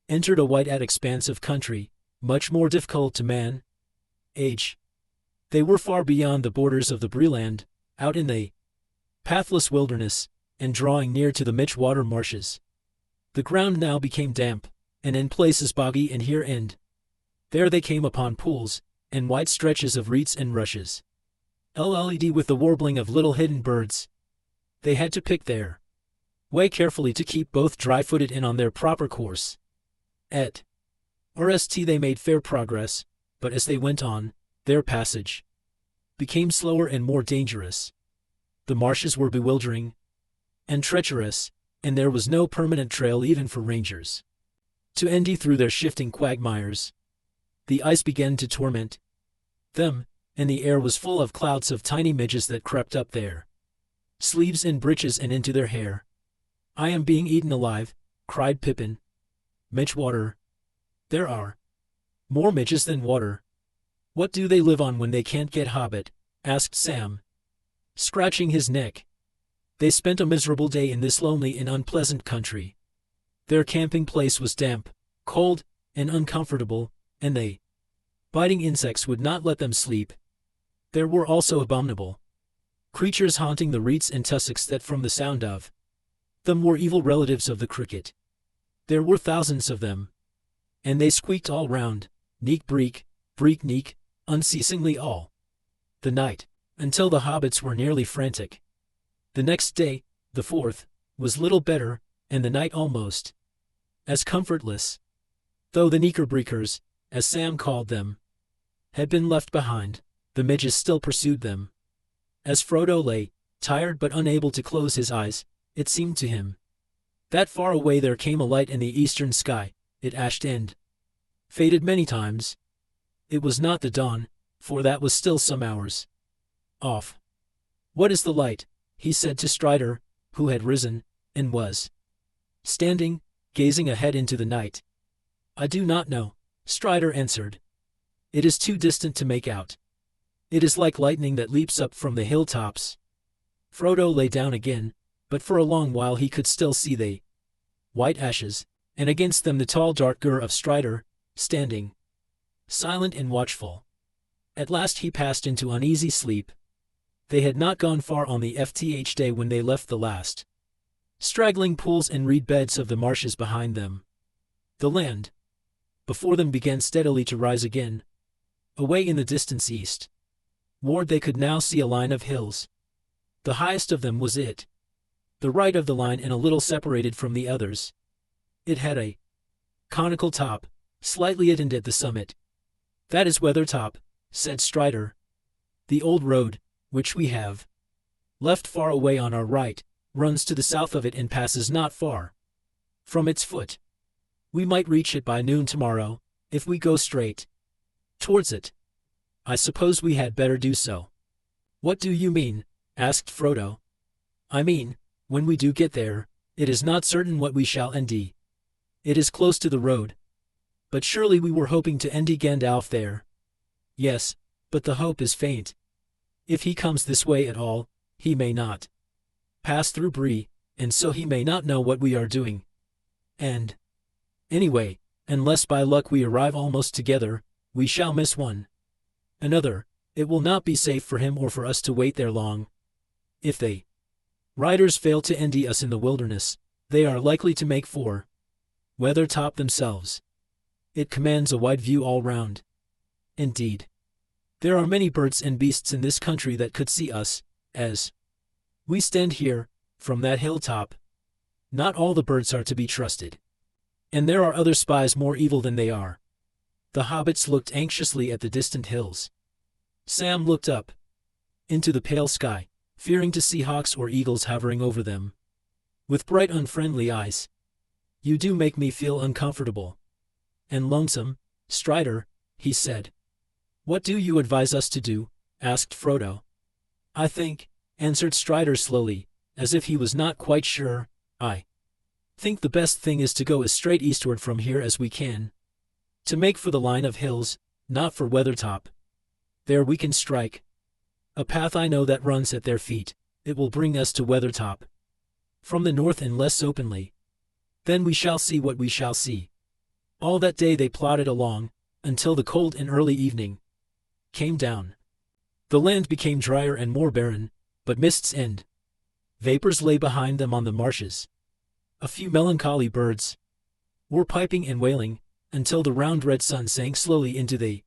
entered a wide-out expanse of country, much more difficult to manage. They were far beyond the borders of the Breeland, out in the pathless wilderness, and drawing near to the Mitchwater marshes. The ground now became damp, and in places boggy, and here and there they came upon pools, and wide stretches of reeds and rushes, LLED with the warbling of little hidden birds. They had to pick their way carefully to keep both dry-footed and on their proper course. At RST they made fair progress, but as they went on, their passage became slower and more dangerous. The marshes were bewildering and treacherous, and there was no permanent trail even for rangers to endy through their shifting quagmires. The ice began to torment them, and the air was full of clouds of tiny midges that crept up their sleeves and breeches and into their hair. I am being eaten alive, cried Pippin. Mitchwater. There are more midges than water. What do they live on when they can't get hobbit? Asked Sam, scratching his neck. They spent a miserable day in this lonely and unpleasant country. Their camping place was damp, cold, and uncomfortable, and the biting insects would not let them sleep. There were also abominable creatures haunting the reeds and tussocks that from the sound of them were evil relatives of the cricket. There were thousands of them, and they squeaked all round, neek breek, breek neek, unceasingly all the night, until the hobbits were nearly frantic. The next day, the 4th, was little better, and the night almost as comfortless, though the neekerbreakers, as Sam called them, had been left behind. The midges still pursued them. As Frodo lay, tired but unable to close his eyes, it seemed to him that far away there came a light in the eastern sky. It ashed and faded many times. It was not the dawn, for that was still some hours off. What is the light? He said to Strider, who had risen, and was standing, gazing ahead into the night. I do not know, Strider answered. It is too distant to make out. It is like lightning that leaps up from the hilltops. Frodo lay down again, but for a long while he could still see the white ashes, and against them the tall dark figure of Strider, standing silent and watchful. At last he passed into uneasy sleep. They had not gone far on the FTH day when they left the last straggling pools and reed beds of the marshes behind them. The land before them began steadily to rise again. Away in the distance east ward they could now see a line of hills. The highest of them was it, the right of the line and a little separated from the others. It had a conical top, slightly edened at the summit. "That is Weathertop," said Strider. "The old road, which we have left far away on our right, runs to the south of it and passes not far from its foot. We might reach it by noon tomorrow, if we go straight towards it. I suppose we had better do so." "What do you mean?" asked Frodo. "I mean, when we do get there, it is not certain what we shall end. It is close to the road. But surely we were hoping to end Gandalf there." "Yes, but the hope is faint. If he comes this way at all, he may not pass through Bree, and so he may not know what we are doing. And anyway, unless by luck we arrive almost together, we shall miss one another. It will not be safe for him or for us to wait there long. If they riders fail to end us in the wilderness, they are likely to make for Weathertop themselves. It commands a wide view all round. Indeed, there are many birds and beasts in this country that could see us, as we stand here, from that hilltop. Not all the birds are to be trusted. And there are other spies more evil than they are." The hobbits looked anxiously at the distant hills. Sam looked up into the pale sky, fearing to see hawks or eagles hovering over them. With bright unfriendly eyes. "You do make me feel uncomfortable and lonesome, Strider," he said. "What do you advise us to do?" asked Frodo. "I think," answered Strider slowly, as if he was not quite sure, "I think the best thing is to go as straight eastward from here as we can. To make for the line of hills, not for Weathertop. There we can strike a path I know that runs at their feet. It will bring us to Weathertop from the north and less openly. Then we shall see what we shall see." All that day they plodded along, until the cold and early evening came down. The land became drier and more barren, but mists and vapors lay behind them on the marshes. A few melancholy birds were piping and wailing, until the round red sun sank slowly into the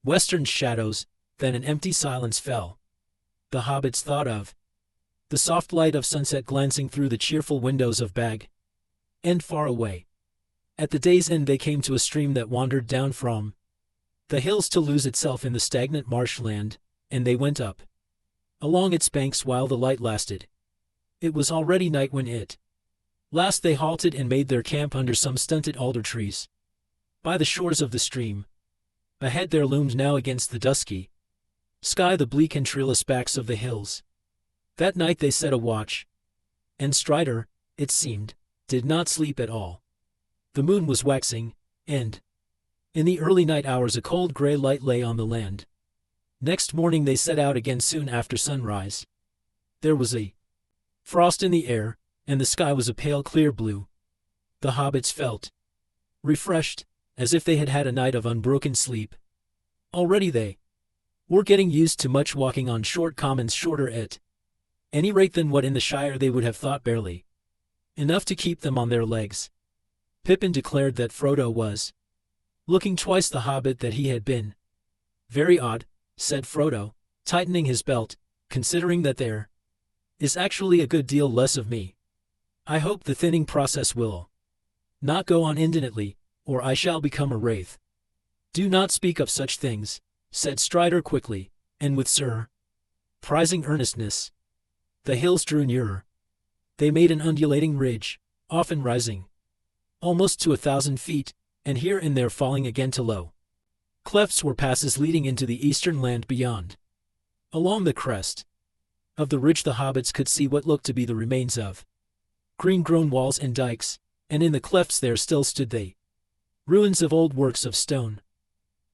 western shadows. Then an empty silence fell. The hobbits thought of the soft light of sunset glancing through the cheerful windows of Bag End far away. At the day's end they came to a stream that wandered down from the hills to lose itself in the stagnant marshland, and they went up along its banks while the light lasted. It was already night when it last they halted and made their camp under some stunted alder trees by the shores of the stream. Ahead there loomed now against the dusky sky the bleak and treeless backs of the hills. That night they set a watch, and Strider, it seemed, did not sleep at all. The moon was waxing, and in the early night hours a cold gray light lay on the land. Next morning they set out again soon after sunrise. There was a frost in the air, and the sky was a pale clear blue. The hobbits felt refreshed, as if they had had a night of unbroken sleep. Already they were getting used to much walking on short commons, shorter at any rate than what in the Shire they would have thought barely enough to keep them on their legs. Pippin declared that Frodo was looking twice the hobbit that he had been. "Very odd," said Frodo, tightening his belt, "considering that there is actually a good deal less of me. I hope the thinning process will not go on indefinitely, or I shall become a wraith." "Do not speak of such things," said Strider quickly, and with surprising earnestness. The hills drew nearer. They made an undulating ridge, often rising almost to 1,000 feet, and here and there falling again to low clefts were passes leading into the eastern land beyond. Along the crest of the ridge the hobbits could see what looked to be the remains of green-grown walls and dikes, and in the clefts there still stood the ruins of old works of stone.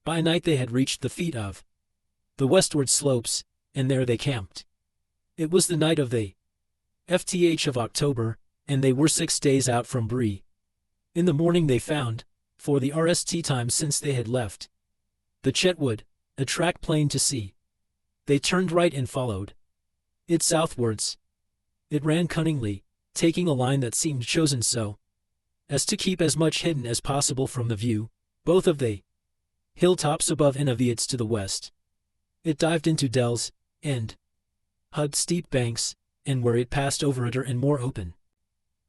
By night they had reached the feet of the westward slopes, and there they camped. It was the night of the FTH of October, and they were 6 days out from Bree. In the morning they found, for the RST time since they had left, the Chetwood, a track plain to see. They turned right and followed it southwards. It ran cunningly, taking a line that seemed chosen so as to keep as much hidden as possible from the view, both of the hilltops above and of the its to the west. It dived into dells, and hugged steep banks, and where it passed over other and more open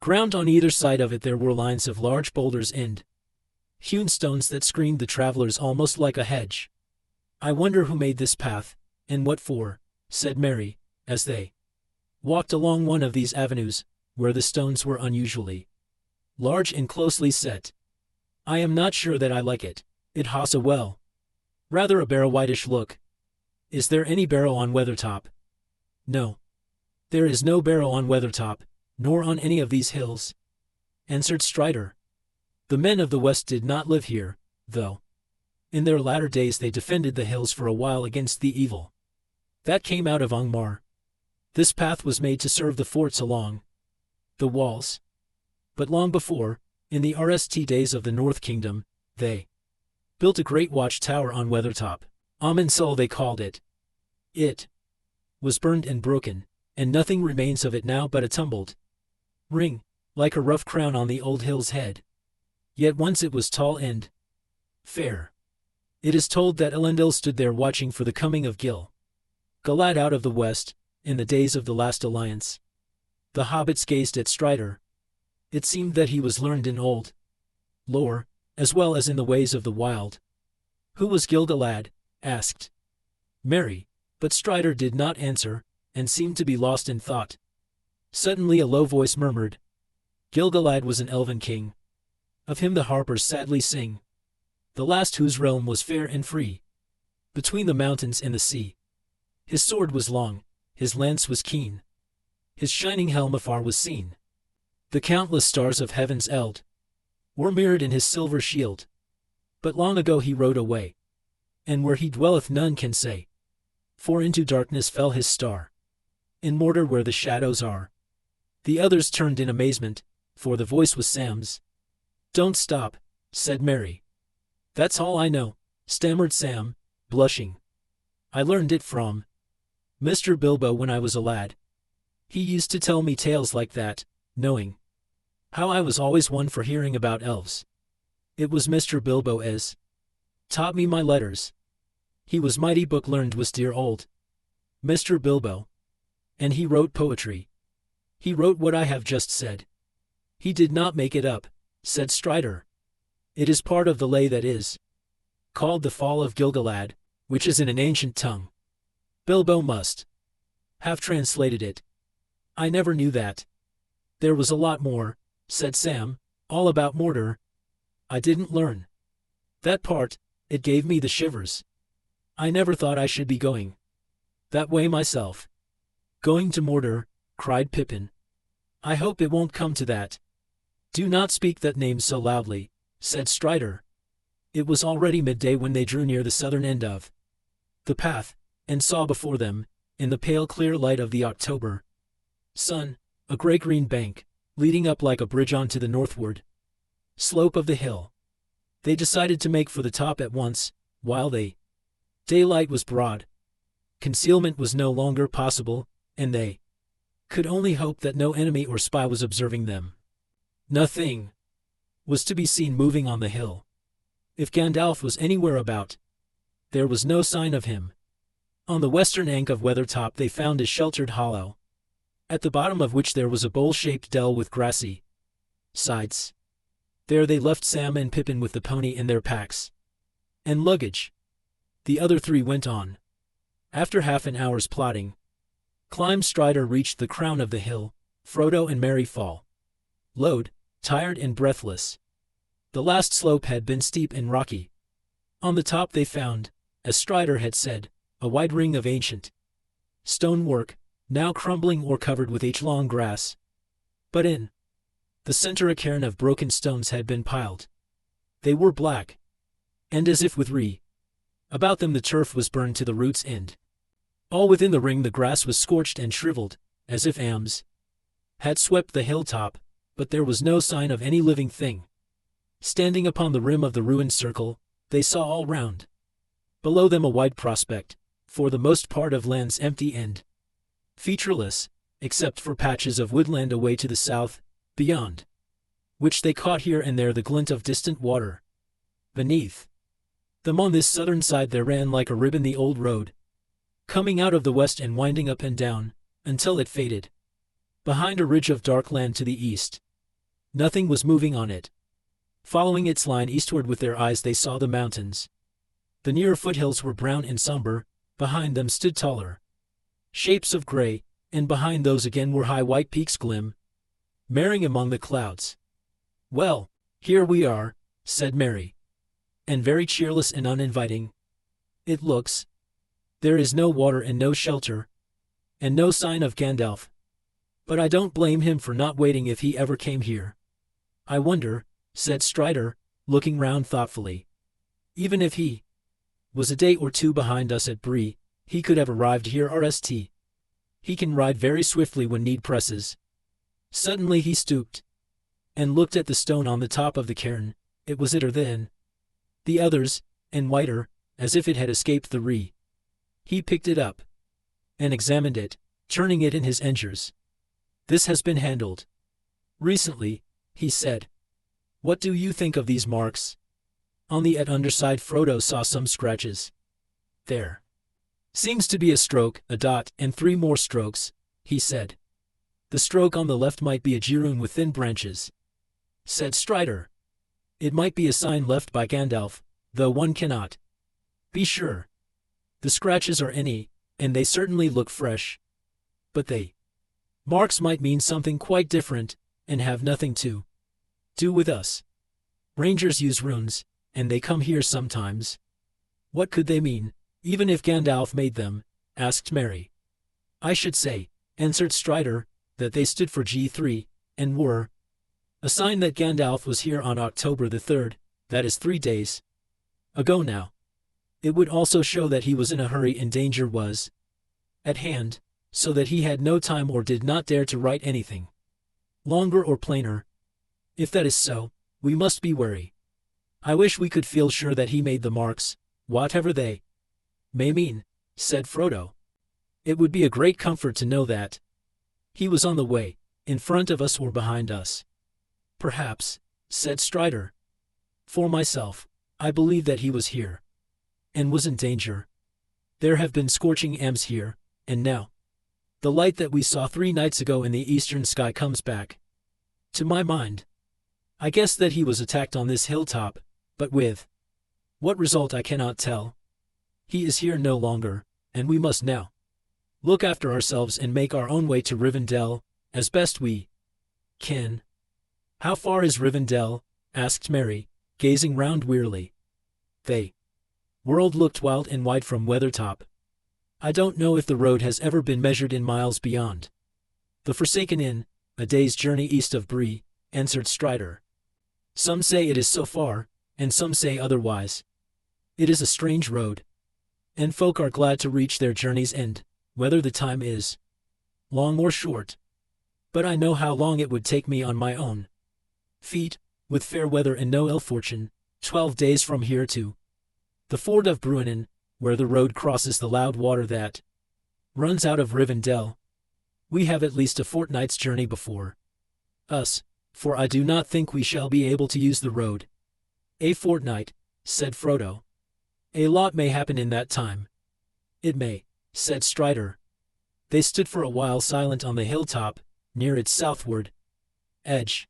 ground on either side of it there were lines of large boulders and hewn stones that screened the travelers almost like a hedge. "I wonder who made this path, and what for," said Mary, as they walked along one of these avenues, where the stones were unusually large and closely set. "I am not sure that I like it. It has a rather a barrow whitish look." "Is there any barrow on Weathertop?" "No. There is no barrow on Weathertop, nor on any of these hills," answered Strider. "The men of the West did not live here, though. In their latter days they defended the hills for a while against the evil that came out of Angmar. This path was made to serve the forts along the walls. But long before, in the RST days of the North Kingdom, they built a great watch-tower on Weathertop. Amansul they called it. It was burned and broken, and nothing remains of it now but a tumbled ring, like a rough crown on the old hill's head. Yet once it was tall and fair. It is told that Elendil stood there watching for the coming of Galad out of the west, in the days of the last alliance." The hobbits gazed at Strider. It seemed that he was learned in old lore, as well as in the ways of the wild. "Who was Gil-galad?" asked Mary, but Strider did not answer, and seemed to be lost in thought. Suddenly a low voice murmured, "Gil-galad was an elven king. Of him the harpers sadly sing, the last whose realm was fair and free, between the mountains and the sea. His sword was long, his lance was keen, his shining helm afar was seen. The countless stars of heaven's eld were mirrored in his silver shield. But long ago he rode away, and where he dwelleth none can say, for into darkness fell his star. In Mordor where the shadows are." The others turned in amazement, for the voice was Sam's. "Don't stop," said Mary. "That's all I know," stammered Sam, blushing. "I learned it from Mr. Bilbo when I was a lad. He used to tell me tales like that, knowing how I was always one for hearing about elves. It was Mr. Bilbo as taught me my letters. He was mighty book learned, was dear old Mr. Bilbo. And he wrote poetry. He wrote what I have just said. He did not make it up," said Strider. "It is part of the lay that is called the Fall of Gil-galad, which is in an ancient tongue. Bilbo must have translated it. I never knew that." "There was a lot more," said Sam, "all about Mordor. I didn't learn that part. It gave me the shivers. I never thought I should be going that way myself." "Going to Mordor?" cried Pippin. "I hope it won't come to that." "Do not speak that name so loudly," said Strider. It was already midday when they drew near the southern end of the path, and saw before them, in the pale clear light of the October sun, a gray-green bank, leading up like a bridge onto the northward slope of the hill. They decided to make for the top at once, while the daylight was broad. Concealment was no longer possible, and they could only hope that no enemy or spy was observing them. Nothing was to be seen moving on the hill. If Gandalf was anywhere about, there was no sign of him. On the western ank of Weathertop they found a sheltered hollow, at the bottom of which there was a bowl-shaped dell with grassy sides. There they left Sam and Pippin with the pony and their packs and luggage. The other three went on. After half an hour's plodding, Strider reached the crown of the hill. Frodo and Merry followed, tired and breathless. The last slope had been steep and rocky. On the top they found, as Strider had said, a wide ring of ancient stonework, now crumbling or covered with age-long grass. But in the center a cairn of broken stones had been piled. They were black, and as if with About them the turf was burned to the root's end. All within the ring the grass was scorched and shriveled, as if ams had swept the hilltop, but there was no sign of any living thing. Standing upon the rim of the ruined circle, they saw all round. Below them a wide prospect, for the most part of lands empty and featureless, except for patches of woodland away to the south, beyond which they caught here and there the glint of distant water. Beneath them on this southern side there ran like a ribbon the old road, coming out of the west and winding up and down, until it faded behind a ridge of dark land to the east. Nothing was moving on it. Following its line eastward with their eyes they saw the mountains. The nearer foothills were brown and somber, behind them stood taller shapes of gray, and behind those again were high white peaks glimmering among the clouds. "Well, here we are," said Mary. "And very cheerless and uninviting. It looks. There is no water and no shelter, and no sign of Gandalf. But I don't blame him for not waiting if he ever came here. I wonder," said Strider, looking round thoughtfully. "Even if he was a day or two behind us at Bree, he could have arrived here RST. He can ride very swiftly when need presses." Suddenly he stooped and looked at the stone on the top of the cairn. It was itter than the others, and whiter, as if it had escaped the re. He picked it up and examined it, turning it in his engers. "This has been handled recently," he said. "What do you think of these marks?" On the underside Frodo saw some scratches. "There seems to be a stroke, a dot, and 3 more strokes," he said. "The stroke on the left might be a jiroon with thin branches," said Strider. "It might be a sign left by Gandalf, though one cannot be sure. The scratches are any, and they certainly look fresh. But they marks might mean something quite different, and have nothing to do with us. Rangers use runes, and they come here sometimes." "What could they mean, even if Gandalf made them?" asked Mary. "I should say," answered Strider, "that they stood for G3, and were a sign that Gandalf was here on October the 3rd, that is 3 days ago now. It would also show that he was in a hurry and danger was at hand, so that he had no time or did not dare to write anything longer or plainer. If that is so, we must be wary. I wish we could feel sure that he made the marks, whatever they may mean," said Frodo. "It would be a great comfort to know that he was on the way, in front of us or behind us." "Perhaps," said Strider. "For myself, I believe that he was here and was in danger. There have been scorching ams here, and now the light that we saw 3 nights ago in the eastern sky comes back to my mind. I guess that he was attacked on this hilltop, but with what result I cannot tell. He is here no longer, and we must now look after ourselves and make our own way to Rivendell, as best we can." "How far is Rivendell?" asked Mary, gazing round wearily. The world looked wild and wide from Weathertop. "I don't know if the road has ever been measured in miles beyond the Forsaken Inn, a day's journey east of Bree," answered Strider. "Some say it is so far, and some say otherwise. It is a strange road, and folk are glad to reach their journey's end, whether the time is long or short. But I know how long it would take me on my own feet, with fair weather and no ill fortune, 12 days from here to the ford of Bruinen, where the road crosses the loud water that runs out of Rivendell. We have at least a fortnight's journey before us, for I do not think we shall be able to use the road." "A fortnight," said Frodo. "A lot may happen in that time." "It may," said Strider. They stood for a while silent on the hilltop, near its southward edge.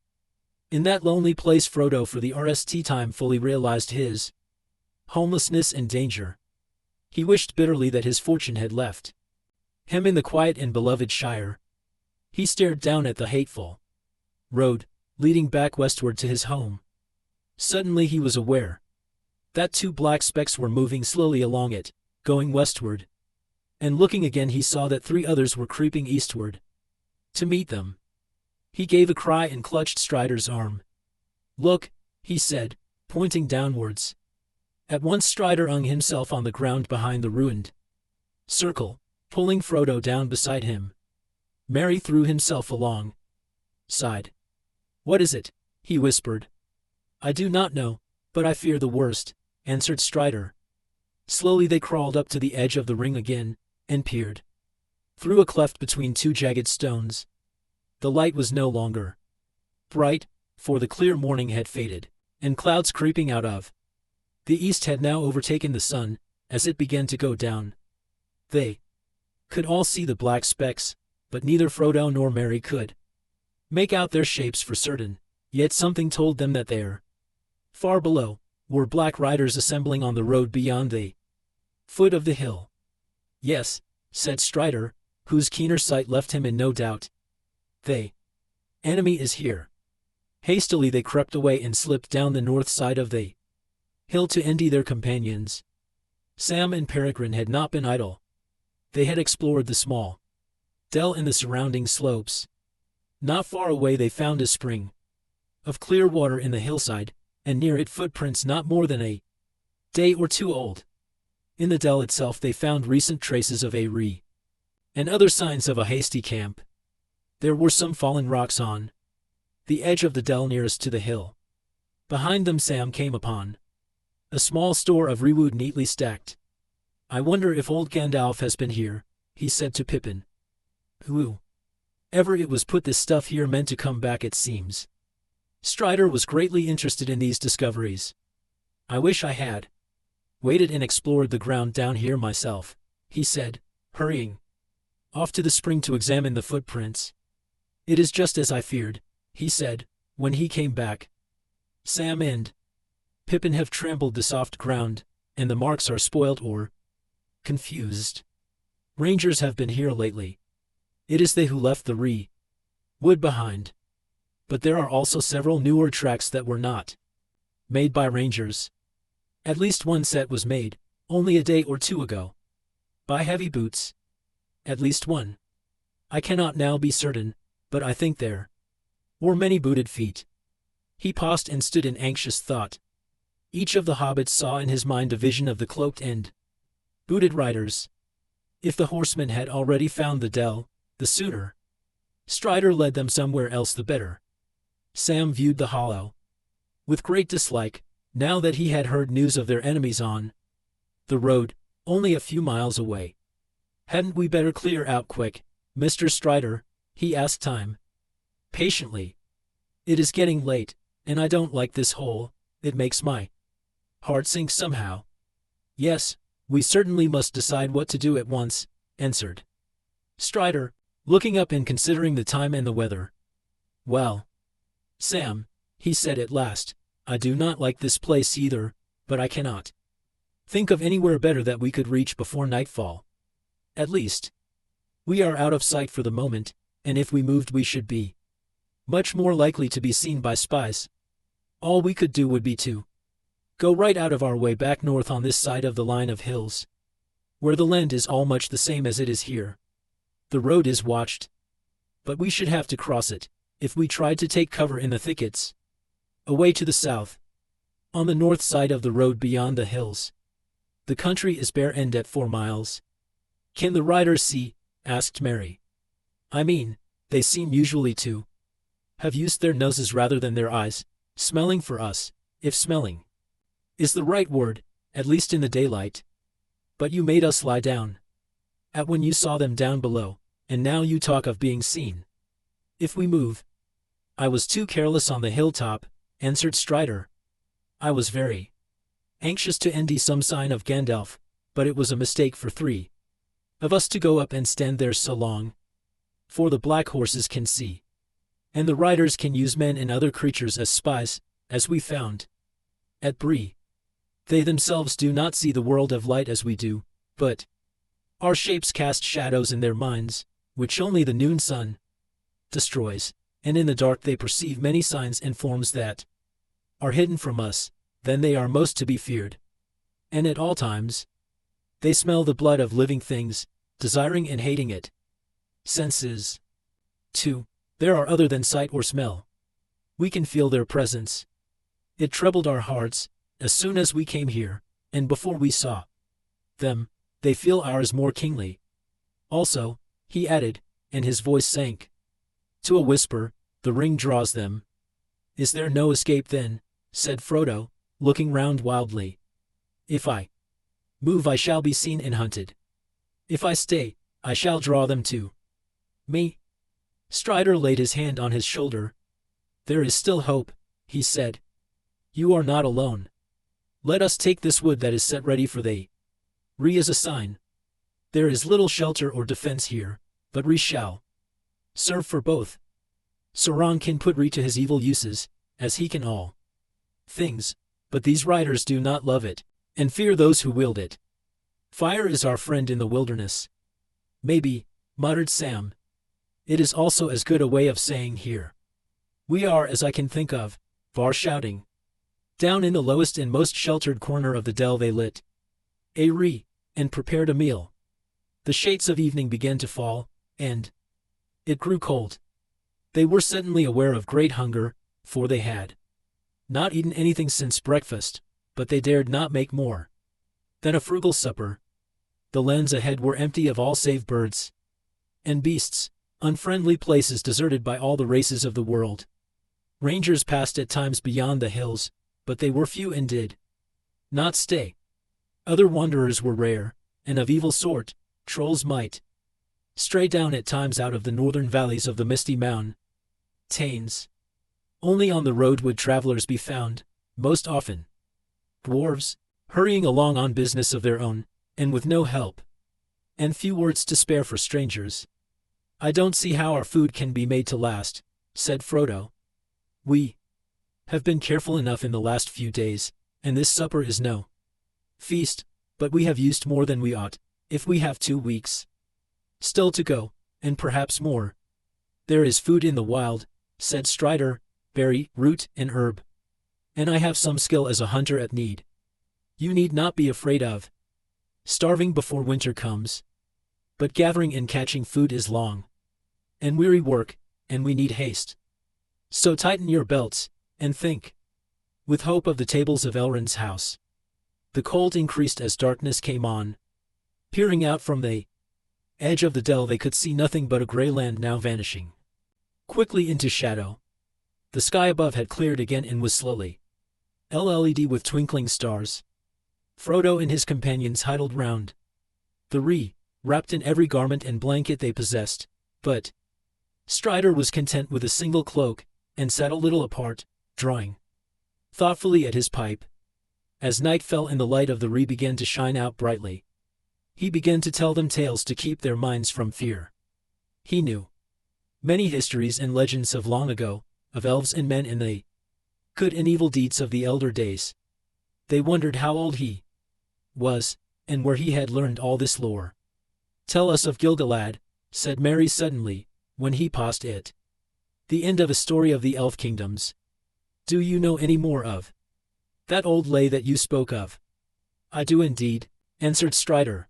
In that lonely place Frodo for the RST time fully realized his homelessness and danger. He wished bitterly that his fortune had left him in the quiet and beloved Shire. He stared down at the hateful road, leading back westward to his home. Suddenly he was aware that 2 black specks were moving slowly along it, going westward. And looking again he saw that 3 others were creeping eastward to meet them. He gave a cry and clutched Strider's arm. "Look," he said, pointing downwards. At once Strider hung himself on the ground behind the ruined circle, pulling Frodo down beside him. Merry threw himself along side. "What is it?" he whispered. "I do not know, but I fear the worst," answered Strider. Slowly they crawled up to the edge of the ring again, and peered through a cleft between two jagged stones. The light was no longer bright, for the clear morning had faded, and clouds creeping out of the east had now overtaken the sun. As it began to go down, they could all see the black specks, but neither Frodo nor Merry could make out their shapes for certain, yet something told them that there, far below, were black riders assembling on the road beyond the foot of the hill. "Yes," said Strider, whose keener sight left him in no doubt. "The enemy is here." Hastily they crept away and slipped down the north side of the hill to endy their companions. Sam and Peregrine had not been idle. They had explored the small dell in the surrounding slopes. Not far away they found a spring of clear water in the hillside, and near it footprints not more than a day or two old. In the dell itself they found recent traces of a re and other signs of a hasty camp. There were some fallen rocks on the edge of the dell nearest to the hill. Behind them Sam came upon a small store of rewood neatly stacked. "I wonder if old Gandalf has been here," he said to Pippin. "Whoever it was put this stuff here meant to come back, it seems." Strider was greatly interested in these discoveries. "I wish I had waited and explored the ground down here myself," he said, hurrying off to the spring to examine the footprints. "It is just as I feared," he said, when he came back. "Sam and Pippin have trampled the soft ground, and the marks are spoiled or confused. Rangers have been here lately. It is they who left the wood behind. But there are also several newer tracks that were not made by rangers. At least one set was made, only a day or two ago, by heavy boots. At least one. I cannot now be certain, but I think there were many booted feet." He paused and stood in anxious thought. Each of the hobbits saw in his mind a vision of the cloaked and booted riders. If the horsemen had already found the dell, the sooner Strider led them somewhere else the better. Sam viewed the hollow with great dislike, now that he had heard news of their enemies on the road, only a few miles away. "Hadn't we better clear out quick, Mr. Strider?" he asked time patiently. "It is getting late, and I don't like this hole. It makes my heart sink somehow." "Yes, we certainly must decide what to do at once," answered Strider, looking up and considering the time and the weather. "Well, Sam," he said at last, "I do not like this place either, but I cannot think of anywhere better that we could reach before nightfall. At least, we are out of sight for the moment, and if we moved we should be much more likely to be seen by spies. All we could do would be to go right out of our way back north on this side of the line of hills, where the land is all much the same as it is here. The road is watched, but we should have to cross it, if we tried to take cover in the thickets. Away to the south, on the north side of the road beyond the hills, the country is bare and at 4 miles. "Can the riders see?" asked Merry. "I mean, they seem usually to have used their noses rather than their eyes, smelling for us, if smelling is the right word, at least in the daylight. But you made us lie down at when you saw them down below, and now you talk of being seen. If we move—" "I was too careless on the hilltop," answered Strider. "I was very anxious to endy some sign of Gandalf, but it was a mistake for 3 of us to go up and stand there so long. For the black horses can see, and the riders can use men and other creatures as spies, as we found at Bree. They themselves do not see the world of light as we do, but our shapes cast shadows in their minds, which only the noon sun destroys, and in the dark they perceive many signs and forms that are hidden from us. Then they are most to be feared. And at all times they smell the blood of living things, desiring and hating it. Senses, too, there are other than sight or smell. We can feel their presence. It troubled our hearts as soon as we came here, and before we saw them, they feel ours more kingly. Also, he added, and his voice sank to a whisper, the ring draws them. Is there no escape then? Said Frodo, looking round wildly. If I move, I shall be seen and hunted. If I stay, I shall draw them to me. Strider laid his hand on his shoulder. There is still hope, he said. You are not alone. Let us take this wood that is set ready for thee. Re is a sign. There is little shelter or defense here, but Re shall serve for both. Sauron can put Re to his evil uses, as he can all things, but these riders do not love it, and fear those who wield it. Fire is our friend in the wilderness. Maybe, muttered Sam. It is also as good a way of saying here. We are, as I can think of, far shouting. Down in the lowest and most sheltered corner of the dell they lit a Re, and prepared a meal. The shades of evening began to fall, and it grew cold. They were suddenly aware of great hunger, for they had not eaten anything since breakfast, but they dared not make more than a frugal supper. The lands ahead were empty of all save birds and beasts, unfriendly places deserted by all the races of the world. Rangers passed at times beyond the hills, but they were few and did not stay. Other wanderers were rare, and of evil sort. Trolls might stray down at times out of the northern valleys of the misty mountains. Only on the road would travelers be found, most often dwarves, hurrying along on business of their own, and with no help, and few words to spare for strangers. I don't see how our food can be made to last, said Frodo. We have been careful enough in the last few days, and this supper is no feast, but we have used more than we ought, if we have 2 weeks still to go, and perhaps more. There is food in the wild, said Strider, berry, root, and herb. And I have some skill as a hunter at need. You need not be afraid of starving before winter comes. But gathering and catching food is long and weary work, and we need haste. So tighten your belts, and think with hope of the tables of Elrond's house. The cold increased as darkness came on. Peering out from the edge of the dell, they could see nothing but a gray land now vanishing quickly into shadow. The sky above had cleared again and was slowly LED with twinkling stars. Frodo and his companions huddled round the Re, wrapped in every garment and blanket they possessed, but Strider was content with a single cloak, and sat a little apart, drawing thoughtfully at his pipe. As night fell and the light of the Re began to shine out brightly, he began to tell them tales to keep their minds from fear. He knew many histories and legends of long ago, of elves and men and the good and evil deeds of the elder days. They wondered how old he was, and where he had learned all this lore. Tell us of Gil-galad, said Merry suddenly, when he paused it. The end of a story of the elf kingdoms. Do you know any more of that old lay that you spoke of? I do indeed, answered Strider.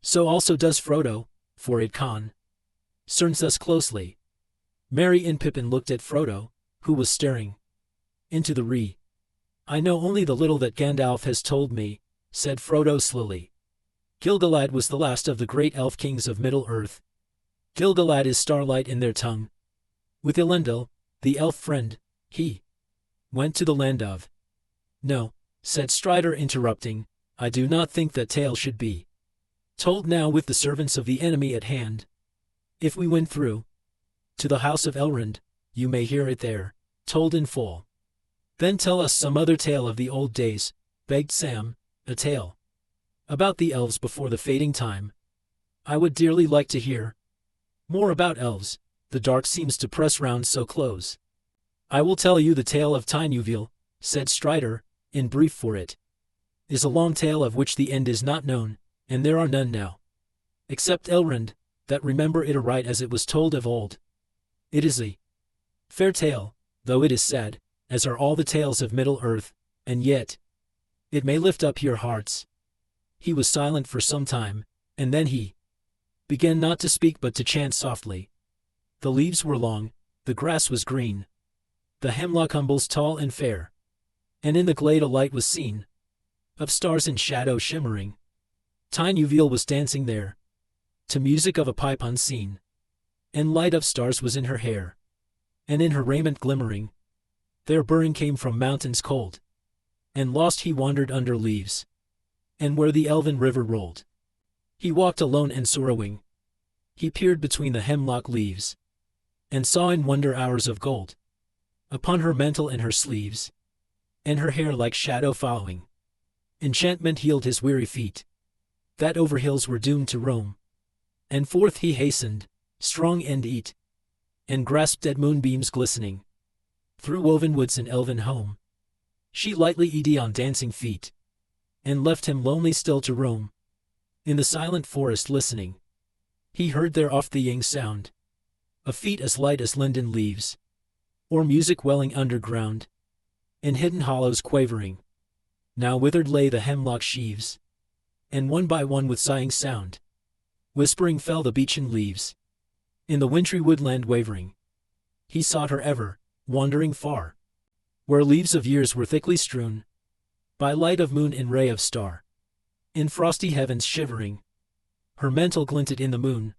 So also does Frodo, for it concerns us closely. Merry and Pippin looked at Frodo, who was staring into the Re. I know only the little that Gandalf has told me, said Frodo slowly. Gil-galad was the last of the great elf kings of Middle-earth. Gil-galad is starlight in their tongue. With Elendil, the elf friend, he went to the land of. No, said Strider interrupting, I do not think that tale should be told now with the servants of the enemy at hand. If we went through to the house of Elrond, you may hear it there, told in full. Then tell us some other tale of the old days, begged Sam, a tale about the elves before the fading time. I would dearly like to hear more about elves. The dark seems to press round so close. I will tell you the tale of Tynuville, said Strider, in brief, for it is a long tale of which the end is not known, and there are none now, except Elrond, that remember it aright as it was told of old. It is a fair tale, though it is sad, as are all the tales of Middle-earth, and yet it may lift up your hearts. He was silent for some time, and then he began not to speak but to chant softly. The leaves were long, the grass was green, the hemlock umbels tall and fair, and in the glade a light was seen. of stars in shadow shimmering. Tinuville was dancing there, to music of a pipe unseen, and light of stars was in her hair, and in her raiment glimmering. There Burin came from mountains cold, and lost he wandered under leaves, and where the elven river rolled. He walked alone and sorrowing. He peered between the hemlock leaves, and saw in wonder hours of gold upon her mantle and her sleeves, and her hair like shadow following. Enchantment healed his weary feet, that over hills were doomed to roam. And forth he hastened, strong and eat, and grasped at moonbeams glistening, through woven woods and elven home. She lightly edie on dancing feet, and left him lonely still to roam. In the silent forest listening, he heard there oft the yang sound of feet as light as linden leaves, or music welling underground, in hidden hollows quavering. Now withered lay the hemlock sheaves, and one by one with sighing sound, whispering fell the beechen leaves. In the wintry woodland wavering, he sought her ever, wandering far, where leaves of years were thickly strewn, by light of moon and ray of star. In frosty heavens shivering, her mantle glinted in the moon,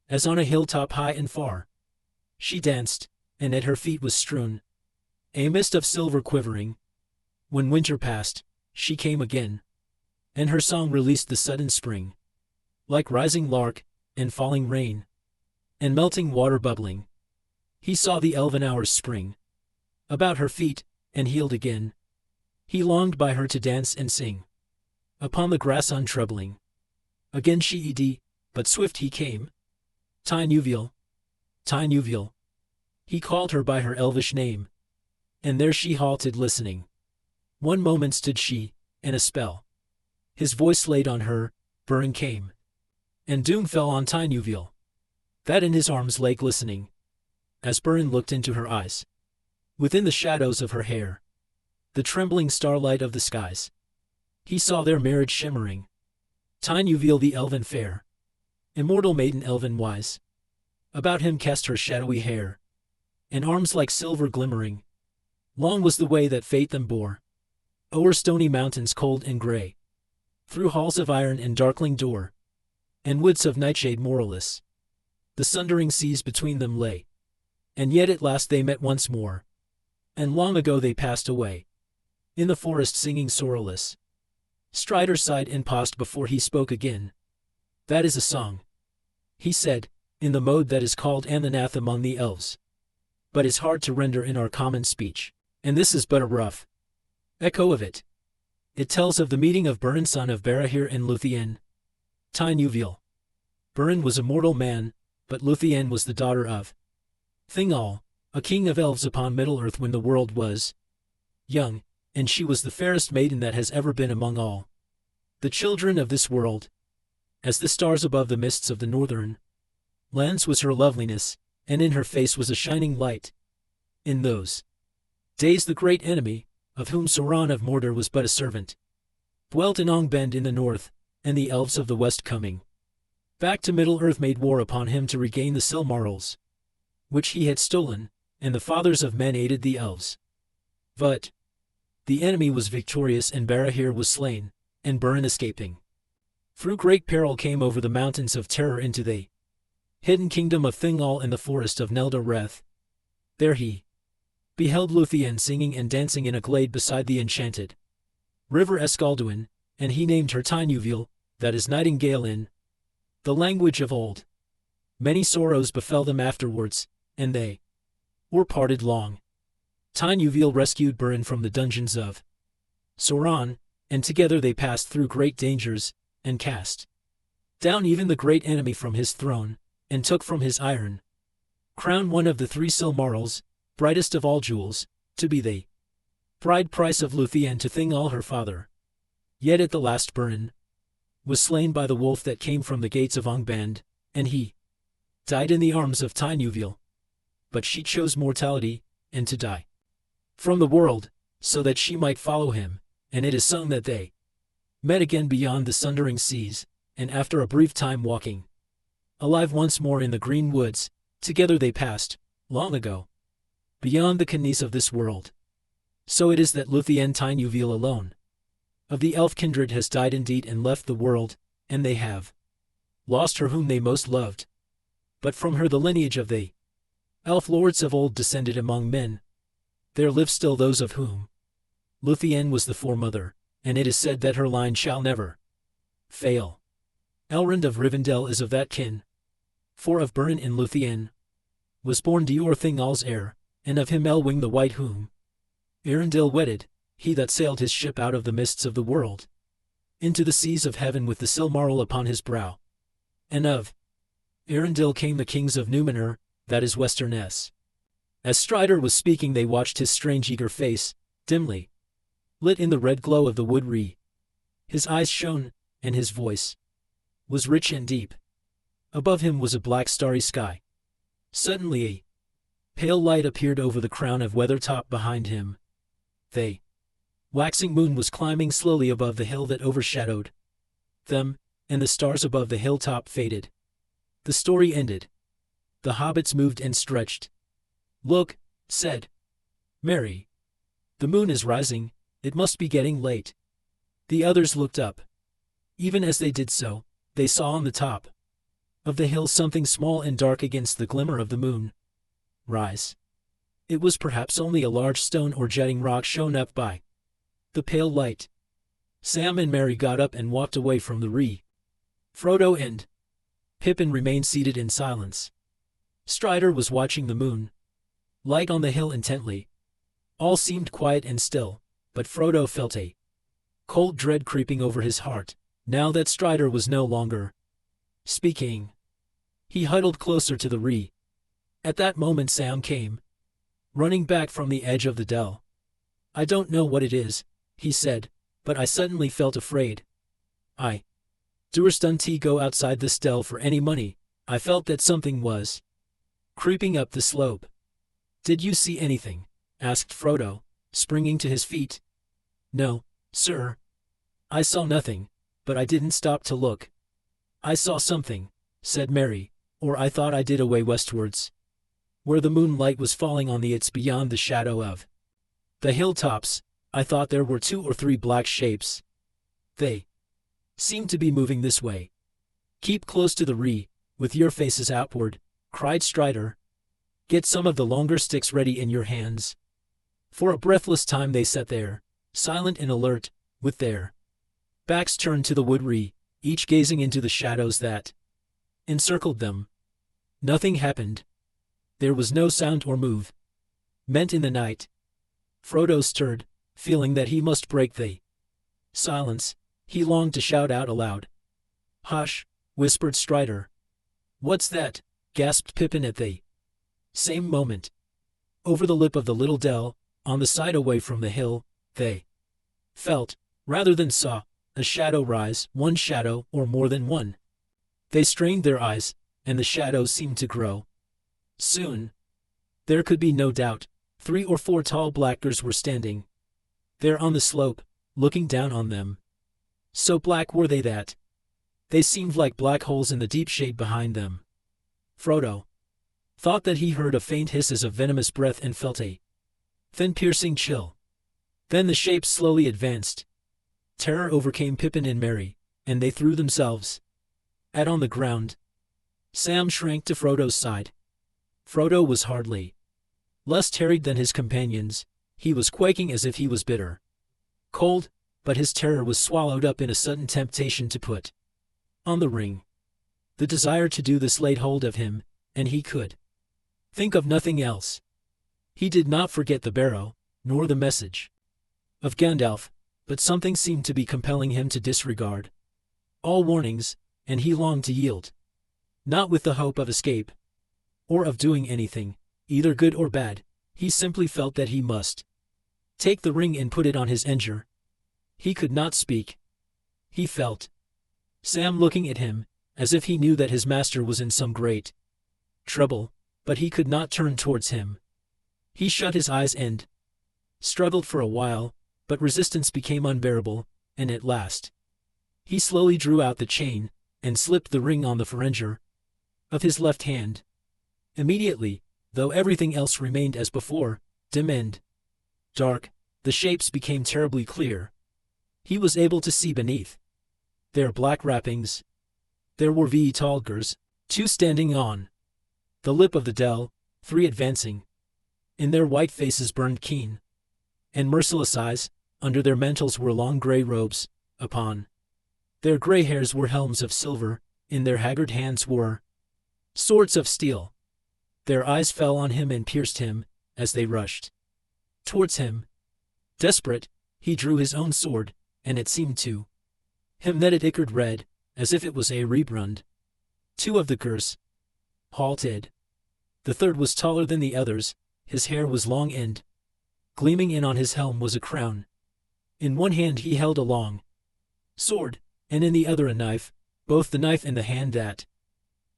as on a hilltop high and far. She danced, and at her feet was strewn a mist of silver quivering. When winter passed, she came again, and her song released the sudden spring, like rising lark, and falling rain, and melting water bubbling. He saw the elven hours spring about her feet, and healed again. He longed by her to dance and sing upon the grass untroubling. Again she ed, but swift he came. Tinuville, Tinuville. He called her by her elvish name, and there she halted listening. One moment stood she, and a spell his voice laid on her. Burin came, and doom fell on Tinuville, that in his arms lay glistening. As Burin looked into her eyes, within the shadows of her hair, the trembling starlight of the skies, he saw their marriage shimmering. Tinuville the elven fair, immortal maiden elven wise, about him cast her shadowy hair, and arms like silver glimmering. Long was the way that fate them bore, o'er stony mountains cold and gray, through halls of iron and darkling door, and woods of nightshade moreless. The sundering seas between them lay, and yet at last they met once more, and long ago they passed away, in the forest singing sorrowless. Strider sighed and paused before he spoke again. That is a song, he said, in the mode that is called Anthanath among the elves, but is hard to render in our common speech, and this is but a rough echo of it. It tells of the meeting of Burin son of Barahir and Luthien. Tinuville. Burin was a mortal man, but Luthien was the daughter of Thingol, a king of elves upon Middle-earth when the world was young, and she was the fairest maiden that has ever been among all the children of this world. As the stars above the mists of the northern lands was her loveliness, and in her face was a shining light. In those days the great enemy, of whom Sauron of Mordor was but a servant, dwelt in Angband in the north, and the elves of the west coming back to Middle-earth made war upon him to regain the Silmarils, which he had stolen, and the fathers of men aided the elves. But the enemy was victorious and Barahir was slain, and Burin escaping through great peril came over the mountains of terror into the hidden kingdom of Thingol and the forest of Neldoreth. There he beheld Luthien singing and dancing in a glade beside the enchanted river Escalduin, and he named her Tinuville, that is nightingale in the language of old. Many sorrows befell them afterwards, and they were parted long. Tinuville rescued Burin from the dungeons of Sauron, and together they passed through great dangers, and cast down even the great enemy from his throne, and took from his iron crown one of the 3 Silmarils, brightest of all jewels, to be the bride price of Luthien to Thingol her father. Yet at the last Burin was slain by the wolf that came from the gates of Angband, and he died in the arms of Tinuville. But she chose mortality, and to die from the world, so that she might follow him, and it is sung that they met again beyond the sundering seas, and after a brief time walking alive once more in the green woods, together they passed, long ago, beyond the Canis of this world. So it is that Luthien Tinuville alone of the elf kindred has died indeed and left the world, and they have lost her whom they most loved. But from her the lineage of the elf lords of old descended among men. There live still those of whom Luthien was the foremother, and it is said that her line shall never fail. Elrond of Rivendell is of that kin. For of Beren in Luthien was born Dior Thingol's heir, and of him Elwing the White whom Arundel wedded, he that sailed his ship out of the mists of the world into the seas of heaven with the Silmaril upon his brow. And of Arundel came the kings of Numenor, that is Western-S. As Strider was speaking they watched his strange eager face, dimly lit in the red glow of the wood-ree. His eyes shone, and his voice was rich and deep. Above him was a black starry sky. Suddenly a pale light appeared over the crown of Weathertop behind him. The waxing moon was climbing slowly above the hill that overshadowed them, and the stars above the hilltop faded. The story ended. The hobbits moved and stretched. "Look," said Merry. "The moon is rising, it must be getting late." The others looked up. Even as they did so, they saw on the top of the hill something small and dark against the glimmer of the moon rise. It was perhaps only a large stone or jutting rock shown up by the pale light. Sam and Merry got up and walked away from the Ree. Frodo and Pippin remained seated in silence. Strider was watching the moon light on the hill intently. All seemed quiet and still, but Frodo felt a cold dread creeping over his heart, now that Strider was no longer speaking. He huddled closer to the Ree. At that moment Sam came running back from the edge of the dell. "I don't know what it is," he said, "but I suddenly felt afraid. I durstn't go outside this dell for any money. I felt that something was creeping up the slope." "Did you see anything?" asked Frodo, springing to his feet. "No, sir. I saw nothing, but I didn't stop to look." "I saw something," said Merry, "or I thought I did away westwards, where the moonlight was falling on the it's beyond the shadow of the hilltops. I thought there were 2 or 3 black shapes. They seemed to be moving this way." "Keep close to the Ree, with your faces outward," cried Strider. "Get some of the longer sticks ready in your hands." For a breathless time they sat there, silent and alert, with their backs turned to the wood-ree, each gazing into the shadows that encircled them. Nothing happened. There was no sound or move meant in the night. Frodo stirred, feeling that he must break the silence. He longed to shout out aloud. "Hush," whispered Strider. "What's that?" gasped Pippin at the same moment. Over the lip of the little dell, on the side away from the hill, they felt, rather than saw, a shadow rise, one shadow, or more than one. They strained their eyes, and the shadow seemed to grow. Soon, there could be no doubt, 3 or 4 tall blackguards were standing there on the slope, looking down on them. So black were they that they seemed like black holes in the deep shade behind them. Frodo thought that he heard a faint hiss as of venomous breath and felt a thin piercing chill. Then the shapes slowly advanced. Terror overcame Pippin and Merry, and they threw themselves on the ground. Sam shrank to Frodo's side. Frodo was hardly less harried than his companions. He was quaking as if he was bitter cold, but his terror was swallowed up in a sudden temptation to put on the ring. The desire to do this laid hold of him, and he could think of nothing else. He did not forget the barrow, nor the message of Gandalf, but something seemed to be compelling him to disregard all warnings, and he longed to yield. Not with the hope of escape, or of doing anything, either good or bad. He simply felt that he must take the ring and put it on his enger. He could not speak. He felt Sam looking at him, as if he knew that his master was in some great trouble, but he could not turn towards him. He shut his eyes and struggled for a while, but resistance became unbearable, and at last he slowly drew out the chain, and slipped the ring on the pharenger of his left hand. Immediately, though everything else remained as before, dim and dark, the shapes became terribly clear. He was able to see beneath their black wrappings. There were Tolkers, 2 standing on the lip of the dell, 3 advancing. In their white faces burned keen and merciless eyes. Under their mantles were long gray robes. Upon their gray hairs were helms of silver. In their haggard hands were swords of steel. Their eyes fell on him and pierced him as they rushed towards him. Desperate, he drew his own sword, and it seemed to him that it ickered red, as if it was a rebrand. 2 of the Gers halted. The third was taller than the others. His hair was long and gleaming in on his helm was a crown. In one hand he held a long sword, and in the other a knife. Both the knife and the hand that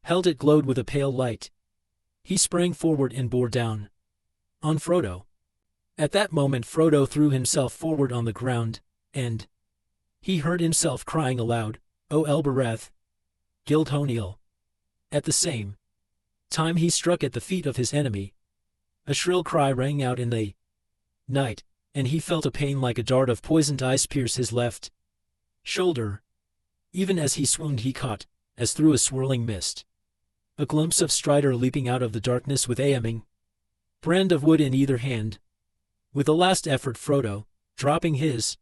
held it glowed with a pale light. He sprang forward and bore down on Frodo. At that moment Frodo threw himself forward on the ground, and he heard himself crying aloud, "O Elbereth, Gildhoniel." At the same time he struck at the feet of his enemy. A shrill cry rang out in the night, and he felt a pain like a dart of poisoned ice pierce his left shoulder. Even as he swooned he caught, as through a swirling mist, a glimpse of Strider leaping out of the darkness with a hemming brand of wood in either hand. With a last effort Frodo, dropping his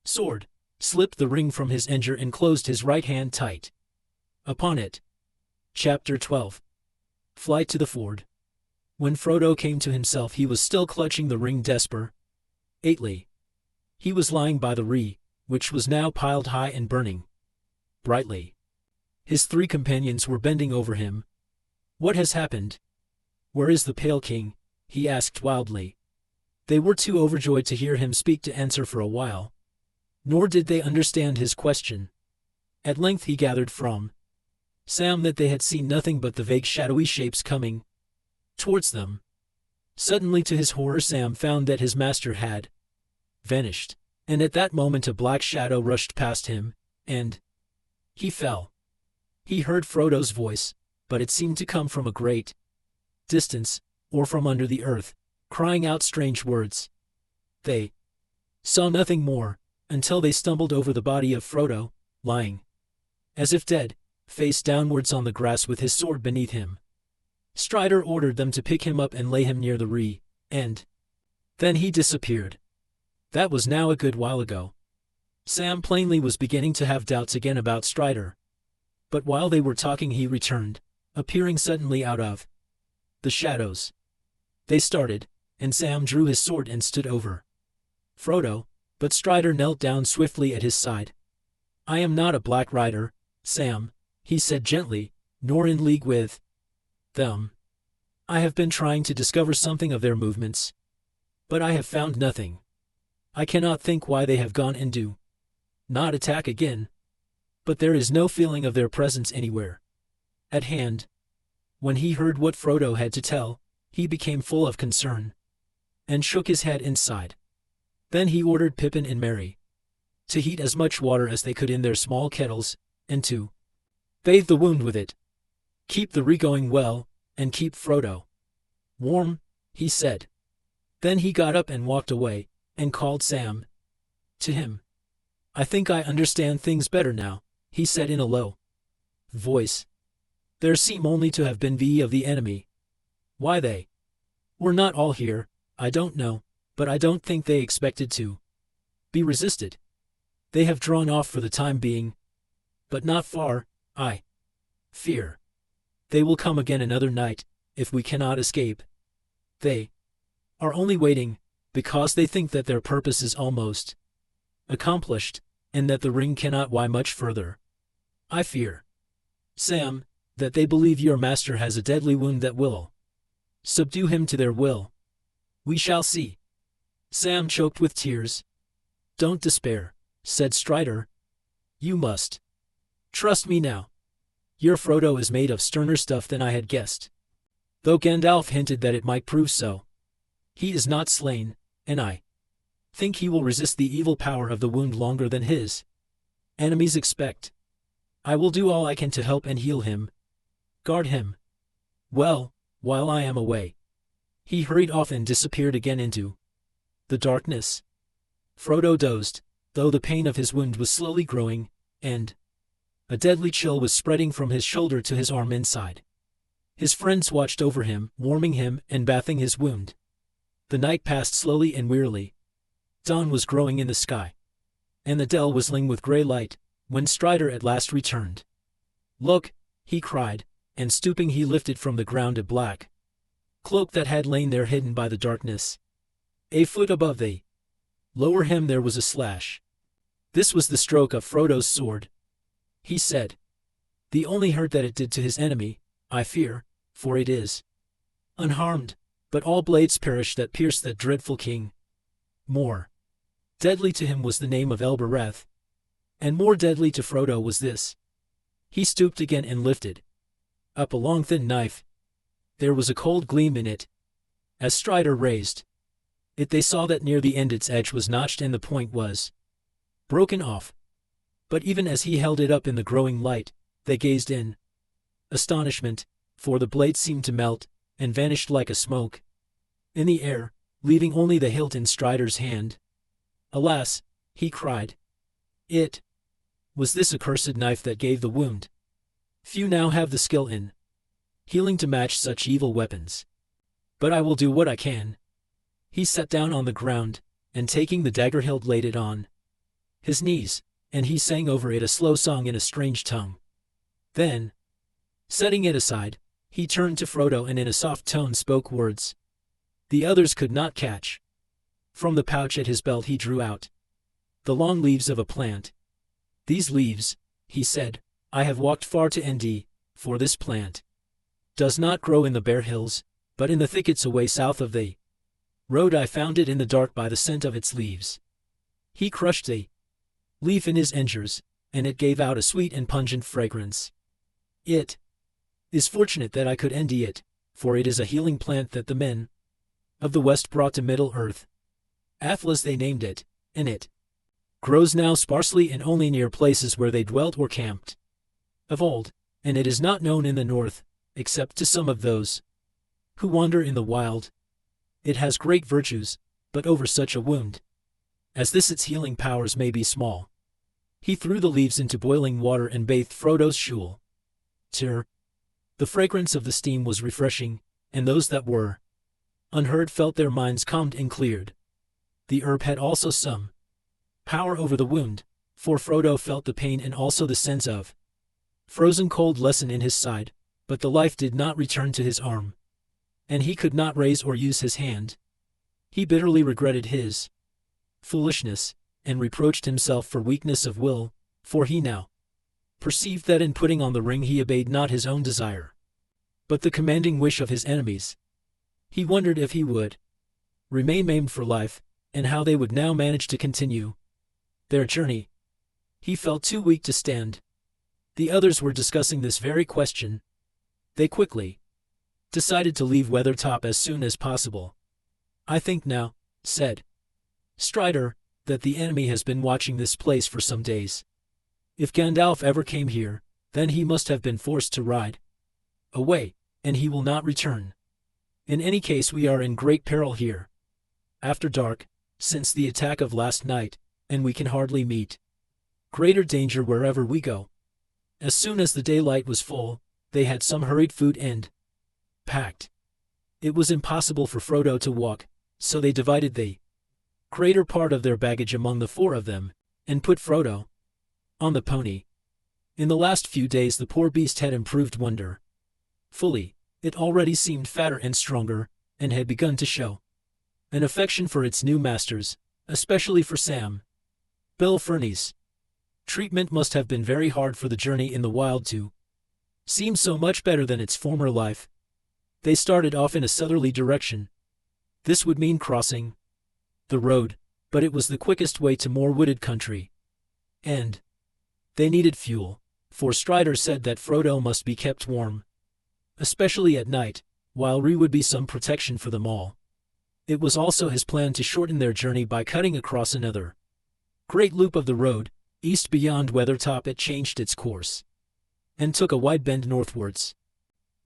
sword, slipped the ring from his enger and closed his right hand tight upon it. Chapter 12. Flight to the Ford. When Frodo came to himself he was still clutching the ring desperately. He was lying by the Ree, which was now piled high and burning brightly. His 3 companions were bending over him. "What has happened? Where is the Pale King?" he asked wildly. They were too overjoyed to hear him speak to answer for a while, nor did they understand his question. At length he gathered from Sam that they had seen nothing but the vague shadowy shapes coming towards them. Suddenly to his horror Sam found that his master had vanished, and at that moment a black shadow rushed past him, and he fell. He heard Frodo's voice, but it seemed to come from a great distance, or from under the earth, crying out strange words. They saw nothing more, until they stumbled over the body of Frodo, lying as if dead, face downwards on the grass with his sword beneath him. Strider ordered them to pick him up and lay him near the Ree, and then he disappeared. That was now a good while ago. Sam plainly was beginning to have doubts again about Strider. But while they were talking he returned, appearing suddenly out of the shadows. They started, and Sam drew his sword and stood over Frodo, but Strider knelt down swiftly at his side. "I am not a Black Rider, Sam," he said gently, "nor in league with them. I have been trying to discover something of their movements, but I have found nothing. I cannot think why they have gone and do not attack again. But there is no feeling of their presence anywhere at hand." When he heard what Frodo had to tell, he became full of concern and shook his head inside. Then he ordered Pippin and Merry to heat as much water as they could in their small kettles, and to bathe the wound with it. "Keep the Ree going well, and keep Frodo warm," he said. Then he got up and walked away, and called Sam to him. "I think I understand things better now," he said in a low voice. "There seem only to have been of the enemy. Why they were not all here, I don't know, but I don't think they expected to be resisted. They have drawn off for the time being, but not far, I fear. They will come again another night, if we cannot escape. They are only waiting, because they think that their purpose is almost accomplished, and that the ring cannot lie much further. I fear, Sam, that they believe your master has a deadly wound that will subdue him to their will. We shall see." Sam choked with tears. "Don't despair," said Strider. "You must trust me now. Your Frodo is made of sterner stuff than I had guessed, though Gandalf hinted that it might prove so. He is not slain, and I think he will resist the evil power of the wound longer than his enemies expect. I will do all I can to help and heal him. Guard him well, while I am away." He hurried off and disappeared again into the darkness. Frodo dozed, though the pain of his wound was slowly growing, and a deadly chill was spreading from his shoulder to his arm inside. His friends watched over him, warming him and bathing his wound. The night passed slowly and wearily. Dawn was growing in the sky, and the dell whistling with gray light, when Strider at last returned. "Look," he cried, and stooping he lifted from the ground a black cloak that had lain there hidden by the darkness. A foot above the lower hem there was a slash. This was the stroke of Frodo's sword, he said. The only hurt that it did to his enemy, I fear, for it is unharmed, but all blades perished that pierced that dreadful king. More deadly to him was the name of Elbereth, and more deadly to Frodo was this. He stooped again and lifted up a long thin knife. There was a cold gleam in it. As Strider raised it, they saw that near the end its edge was notched and the point was broken off. But even as he held it up in the growing light, they gazed in astonishment, for the blade seemed to melt and vanished like a smoke in the air, leaving only the hilt in Strider's hand. "Alas," he cried, "it was this accursed knife that gave the wound. Few now have the skill in healing to match such evil weapons. But I will do what I can." He sat down on the ground, and taking the dagger hilt laid it on his knees, and he sang over it a slow song in a strange tongue. Then, setting it aside, he turned to Frodo and in a soft tone spoke words the others could not catch. From the pouch at his belt he drew out the long leaves of a plant. "These leaves," he said, "I have walked far to Nd, for this plant does not grow in the bare hills, but in the thickets away south of the road. I found it in the dark by the scent of its leaves." He crushed a leaf in his engirs, and it gave out a sweet and pungent fragrance. "It is fortunate that I could Nd it, for it is a healing plant that the men of the West brought to Middle-earth. Athlas they named it, and it grows now sparsely and only near places where they dwelt or camped of old, and it is not known in the North, except to some of those who wander in the wild. It has great virtues, but over such a wound as this its healing powers may be small." He threw the leaves into boiling water and bathed Frodo's shoul. The fragrance of the steam was refreshing, and those that were unhurt felt their minds calmed and cleared. The herb had also some power over the wound, for Frodo felt the pain and also the sense of frozen cold lessen in his side, but the life did not return to his arm, and he could not raise or use his hand. He bitterly regretted his foolishness, and reproached himself for weakness of will, for he now perceived that in putting on the ring he obeyed not his own desire, but the commanding wish of his enemies. He wondered if he would remain maimed for life, and how they would now manage to continue their journey. He felt too weak to stand. The others were discussing this very question. They quickly decided to leave Weathertop as soon as possible. "I think now," said Strider, "that the enemy has been watching this place for some days. If Gandalf ever came here, then he must have been forced to ride away, and he will not return. In any case we are in great peril here after dark, since the attack of last night, and we can hardly meet greater danger wherever we go." As soon as the daylight was full, they had some hurried food and packed. It was impossible for Frodo to walk, so they divided the greater part of their baggage among the four of them, and put Frodo on the pony. In the last few days the poor beast had improved wonderfully. It already seemed fatter and stronger, and had begun to show an affection for its new masters, especially for Sam. Bill Fernie's treatment must have been very hard for the journey in the wild to seem so much better than its former life. They started off in a southerly direction. This would mean crossing the road, but it was the quickest way to more wooded country. And they needed fuel, for Strider said that Frodo must be kept warm, especially at night, while Ree would be some protection for them all. It was also his plan to shorten their journey by cutting across another great loop of the road. East beyond Weathertop it changed its course and took a wide bend northwards.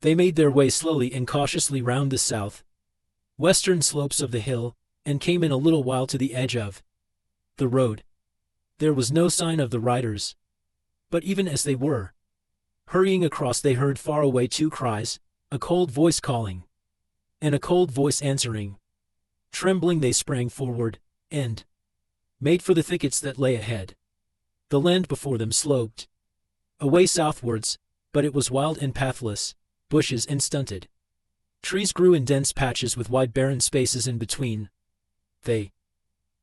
They made their way slowly and cautiously round the south-western slopes of the hill, and came in a little while to the edge of the road. There was no sign of the riders. But even as they were hurrying across, they heard far away two cries, a cold voice calling, and a cold voice answering. Trembling they sprang forward, and made for the thickets that lay ahead. The land before them sloped away southwards, but it was wild and pathless, bushes and stunted trees grew in dense patches with wide barren spaces in between. The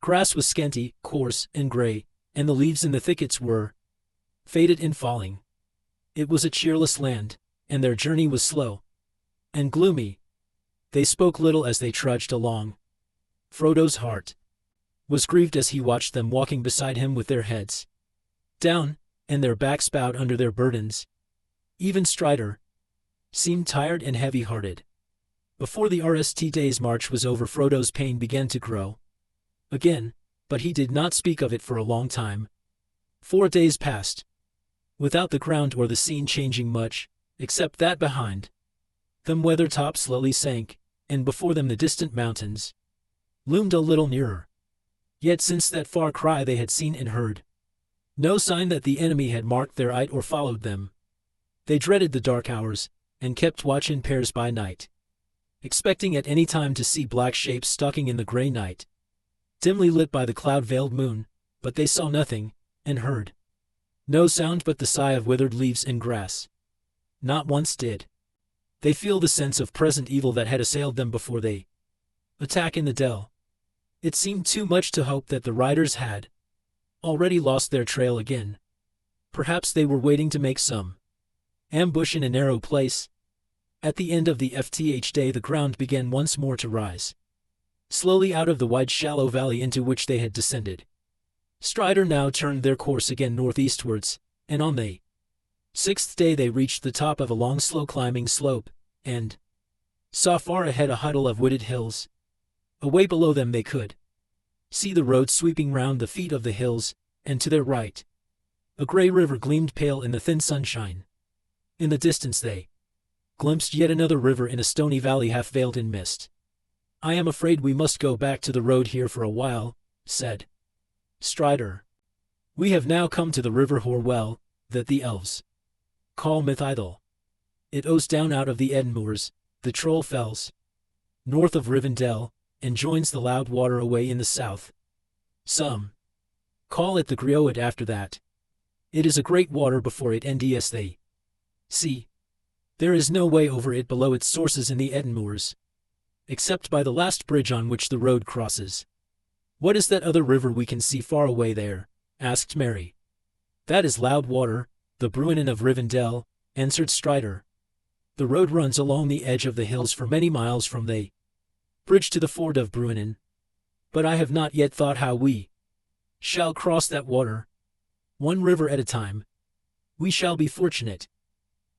grass was scanty, coarse, and gray, and the leaves in the thickets were faded and falling. It was a cheerless land, and their journey was slow and gloomy. They spoke little as they trudged along. Frodo's heart was grieved as he watched them walking beside him with their heads down, and their backs bowed under their burdens. Even Strider seemed tired and heavy-hearted. Before the RST day's march was over, Frodo's pain began to grow again, but he did not speak of it for a long time. 4 days passed without the ground or the scene changing much, except that behind them weathertop slowly sank, and before them the distant mountains loomed a little nearer. Yet since that far cry they had seen and heard no sign that the enemy had marked their eye or followed them. They dreaded the dark hours, and kept watch in pairs by night, expecting at any time to see black shapes stalking in the gray night, dimly lit by the cloud-veiled moon, but they saw nothing, and heard no sound but the sigh of withered leaves and grass. Not once did they feel the sense of present evil that had assailed them before they attack in the dell. It seemed too much to hope that the riders had already lost their trail again. Perhaps they were waiting to make some ambush in a narrow place. At the end of the FTH day the ground began once more to rise slowly out of the wide shallow valley into which they had descended. Strider now turned their course again northeastwards, and on the 6th day they reached the top of a long slow climbing slope, and saw far ahead a huddle of wooded hills. Away below them they could see the road sweeping round the feet of the hills, and to their right a gray river gleamed pale in the thin sunshine. In the distance they glimpsed yet another river in a stony valley half veiled in mist. "I am afraid we must go back to the road here for a while," said Strider. "We have now come to the river Horwell, that the elves call Mythidal. It oozes down out of the Edinmoors, the Troll Fells, north of Rivendell, and joins the Loud Water away in the south. Some call it the Grioed after that. It is a great water before it ends the sea. There is no way over it below its sources in the Edinmoors, except by the last bridge on which the road crosses." "What is that other river we can see far away there?" asked Merry. "That is Loud Water, the Bruinen of Rivendell," answered Strider. "The road runs along the edge of the hills for many miles from the bridge to the ford of Bruinen. But I have not yet thought how we shall cross that water. One river at a time. We shall be fortunate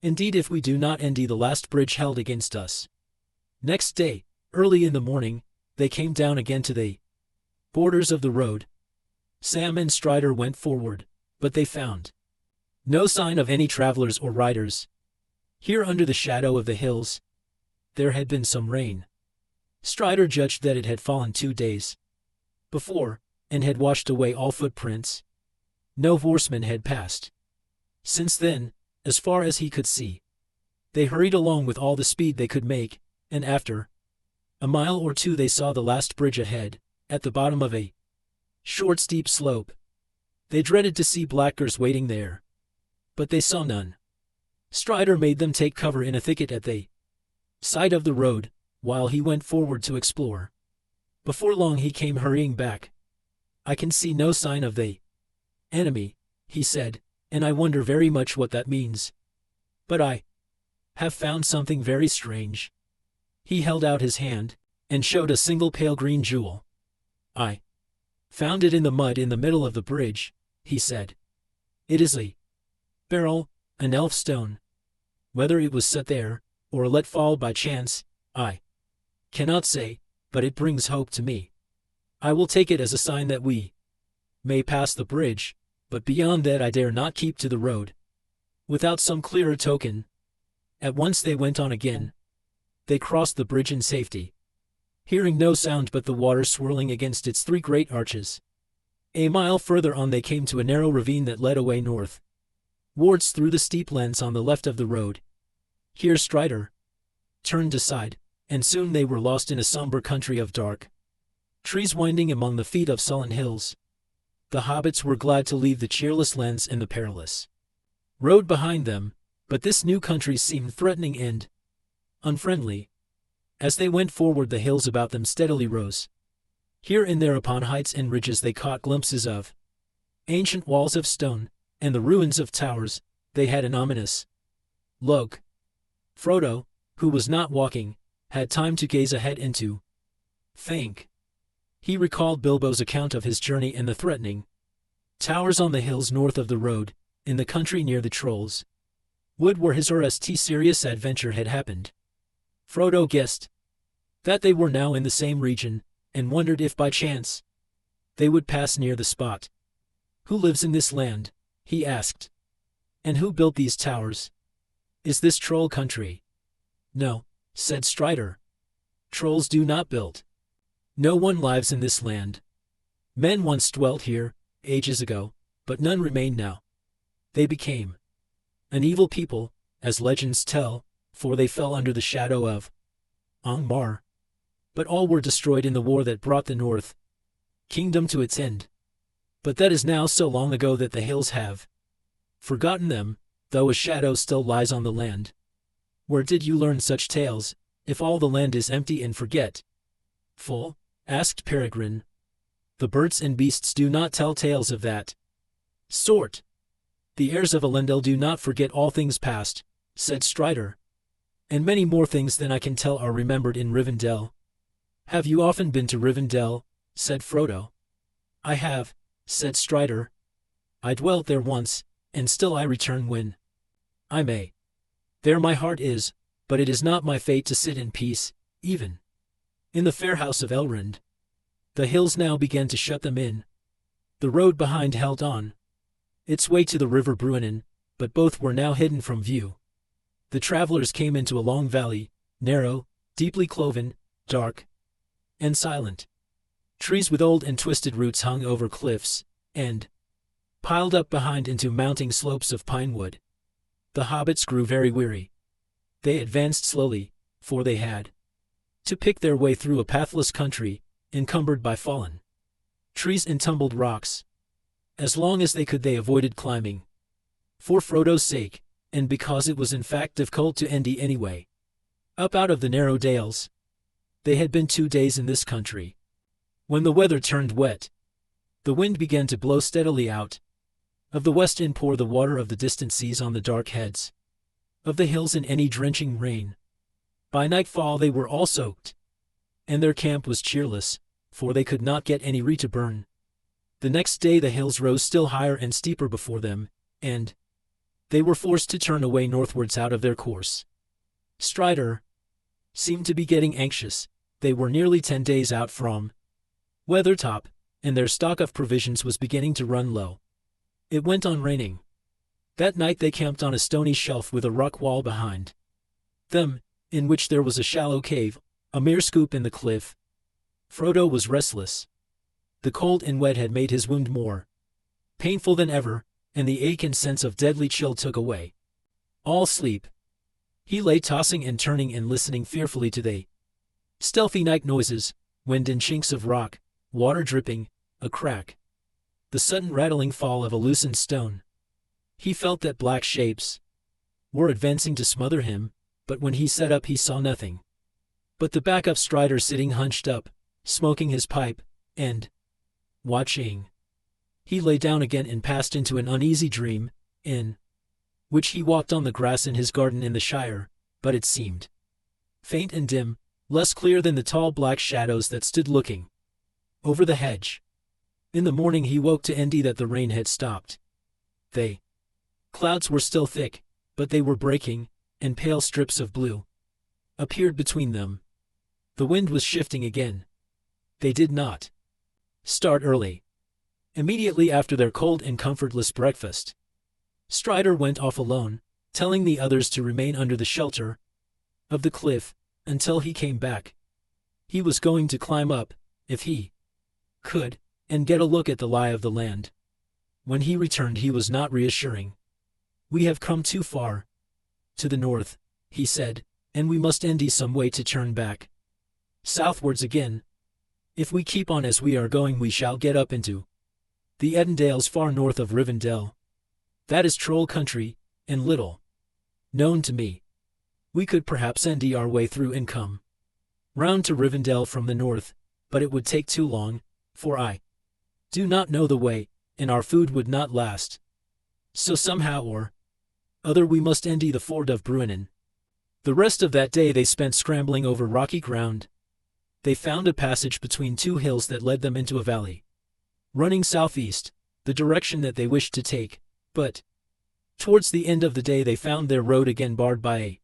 indeed if we do not end the last bridge held against us." Next day, early in the morning, they came down again to the borders of the road. Sam and Strider went forward, but they found no sign of any travelers or riders. Here under the shadow of the hills, there had been some rain. Strider judged that it had fallen 2 days before, and had washed away all footprints. No horsemen had passed since then, as far as he could see. They hurried along with all the speed they could make, and after a mile or two they saw the last bridge ahead, at the bottom of a short steep slope. They dreaded to see blackguards waiting there, but they saw none. Strider made them take cover in a thicket at the side of the road, while he went forward to explore. Before long he came hurrying back. "I can see no sign of the enemy," he said, "and I wonder very much what that means. But I have found something very strange." He held out his hand, and showed a single pale green jewel. "I found it in the mud in the middle of the bridge," he said. "It is a beryl, an elf stone. Whether it was set there, or let fall by chance, I cannot say, but it brings hope to me. I will take it as a sign that we may pass the bridge, but beyond that I dare not keep to the road without some clearer token." At once they went on again. They crossed the bridge in safety, hearing no sound but the water swirling against its 3 great arches. A mile further on they came to a narrow ravine that led away north, wards through the steep lands on the left of the road. Here Strider turned aside, and soon they were lost in a somber country of dark trees winding among the feet of sullen hills. The hobbits were glad to leave the cheerless lands and the perilous road behind them, but this new country seemed threatening and unfriendly. As they went forward, the hills about them steadily rose. Here and there upon heights and ridges they caught glimpses of ancient walls of stone and the ruins of towers. They had an ominous look. Frodo, who was not walking, had time to gaze ahead and to think. He recalled Bilbo's account of his journey and the threatening towers on the hills north of the road, in the country near the Trolls' Wood where his serious adventure had happened. Frodo guessed that they were now in the same region, and wondered if by chance they would pass near the spot. "Who lives in this land?" he asked. "And who built these towers? Is this troll country?" "No," said Strider. "Trolls do not build. No one lives in this land. Men once dwelt here, ages ago, but none remain now. They became an evil people, as legends tell, for they fell under the shadow of Angmar. But all were destroyed in the war that brought the North Kingdom to its end. But that is now so long ago that the hills have forgotten them, though a shadow still lies on the land." "Where did you learn such tales, if all the land is empty and forgetful?" asked Peregrine. "The birds and beasts do not tell tales of that sort. The heirs of Elendil do not forget all things past," said Strider. "And many more things than I can tell are remembered in Rivendell." "Have you often been to Rivendell?" said Frodo. "I have," said Strider. "I dwelt there once, and still I return when I may. There my heart is, but it is not my fate to sit in peace, even in the fair house of Elrond." The hills now began to shut them in. The road behind held on its way to the river Bruinen, but both were now hidden from view. The travelers came into a long valley, narrow, deeply cloven, dark, and silent. Trees with old and twisted roots hung over cliffs, and piled up behind into mounting slopes of pine wood. The hobbits grew very weary. They advanced slowly, for they had to pick their way through a pathless country, encumbered by fallen trees and tumbled rocks. As long as they could they avoided climbing, for Frodo's sake, and because it was in fact difficult to Endy anyway. Up out of the narrow dales. They had been 2 days in this country, when the weather turned wet. The wind began to blow steadily out of the west and pour the water of the distant seas on the dark heads of the hills in any drenching rain. By nightfall they were all soaked, and their camp was cheerless, for they could not get any reed to burn. The next day the hills rose still higher and steeper before them, and they were forced to turn away northwards out of their course. Strider seemed to be getting anxious. They were nearly 10 days out from Weathertop, and their stock of provisions was beginning to run low. It went on raining. That night they camped on a stony shelf with a rock wall behind them, in which there was a shallow cave, a mere scoop in the cliff. Frodo was restless. The cold and wet had made his wound more painful than ever, and the ache and sense of deadly chill took away all sleep. He lay tossing and turning and listening fearfully to the stealthy night noises, wind and chinks of rock, water dripping, a crack, the sudden rattling fall of a loosened stone. He felt that black shapes were advancing to smother him, but when he sat up he saw nothing but the back of Strider sitting hunched up, smoking his pipe, and watching. He lay down again and passed into an uneasy dream, in which he walked on the grass in his garden in the Shire, but it seemed faint and dim, less clear than the tall black shadows that stood looking over the hedge. In the morning he woke to Endy that the rain had stopped. The clouds were still thick, but they were breaking, and pale strips of blue appeared between them. The wind was shifting again. They did not start early. Immediately after their cold and comfortless breakfast, Strider went off alone, telling the others to remain under the shelter of the cliff until he came back. He was going to climb up, if he could, and get a look at the lie of the land. When he returned, he was not reassuring. "We have come too far to the north," he said, "and we must end some way to turn back southwards again. If we keep on as we are going, we shall get up into the Edendales far north of Rivendell. That is troll country, and little known to me. We could perhaps end our way through and come round to Rivendell from the north, but it would take too long, for I do not know the way, and our food would not last. So somehow or other we must end the ford of Bruinen." The rest of that day they spent scrambling over rocky ground. They found a passage between two hills that led them into a valley, running southeast, the direction that they wished to take, but towards the end of the day they found their road again barred by a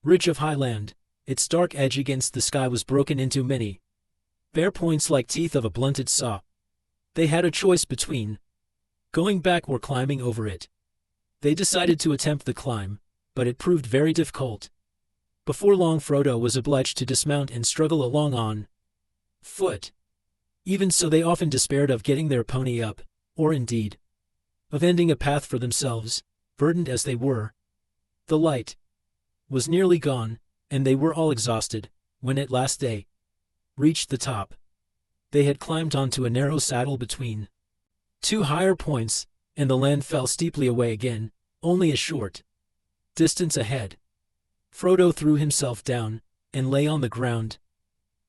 ridge of high land. Its dark edge against the sky was broken into many bare points like teeth of a blunted saw. They had a choice between going back or climbing over it. They decided to attempt the climb, but it proved very difficult. Before long Frodo was obliged to dismount and struggle along on foot. Even so, they often despaired of getting their pony up, or indeed of ending a path for themselves, burdened as they were. The light was nearly gone, and they were all exhausted, when at last they reached the top. They had climbed onto a narrow saddle between two higher points, and the land fell steeply away again, only a short distance ahead. Frodo threw himself down, and lay on the ground,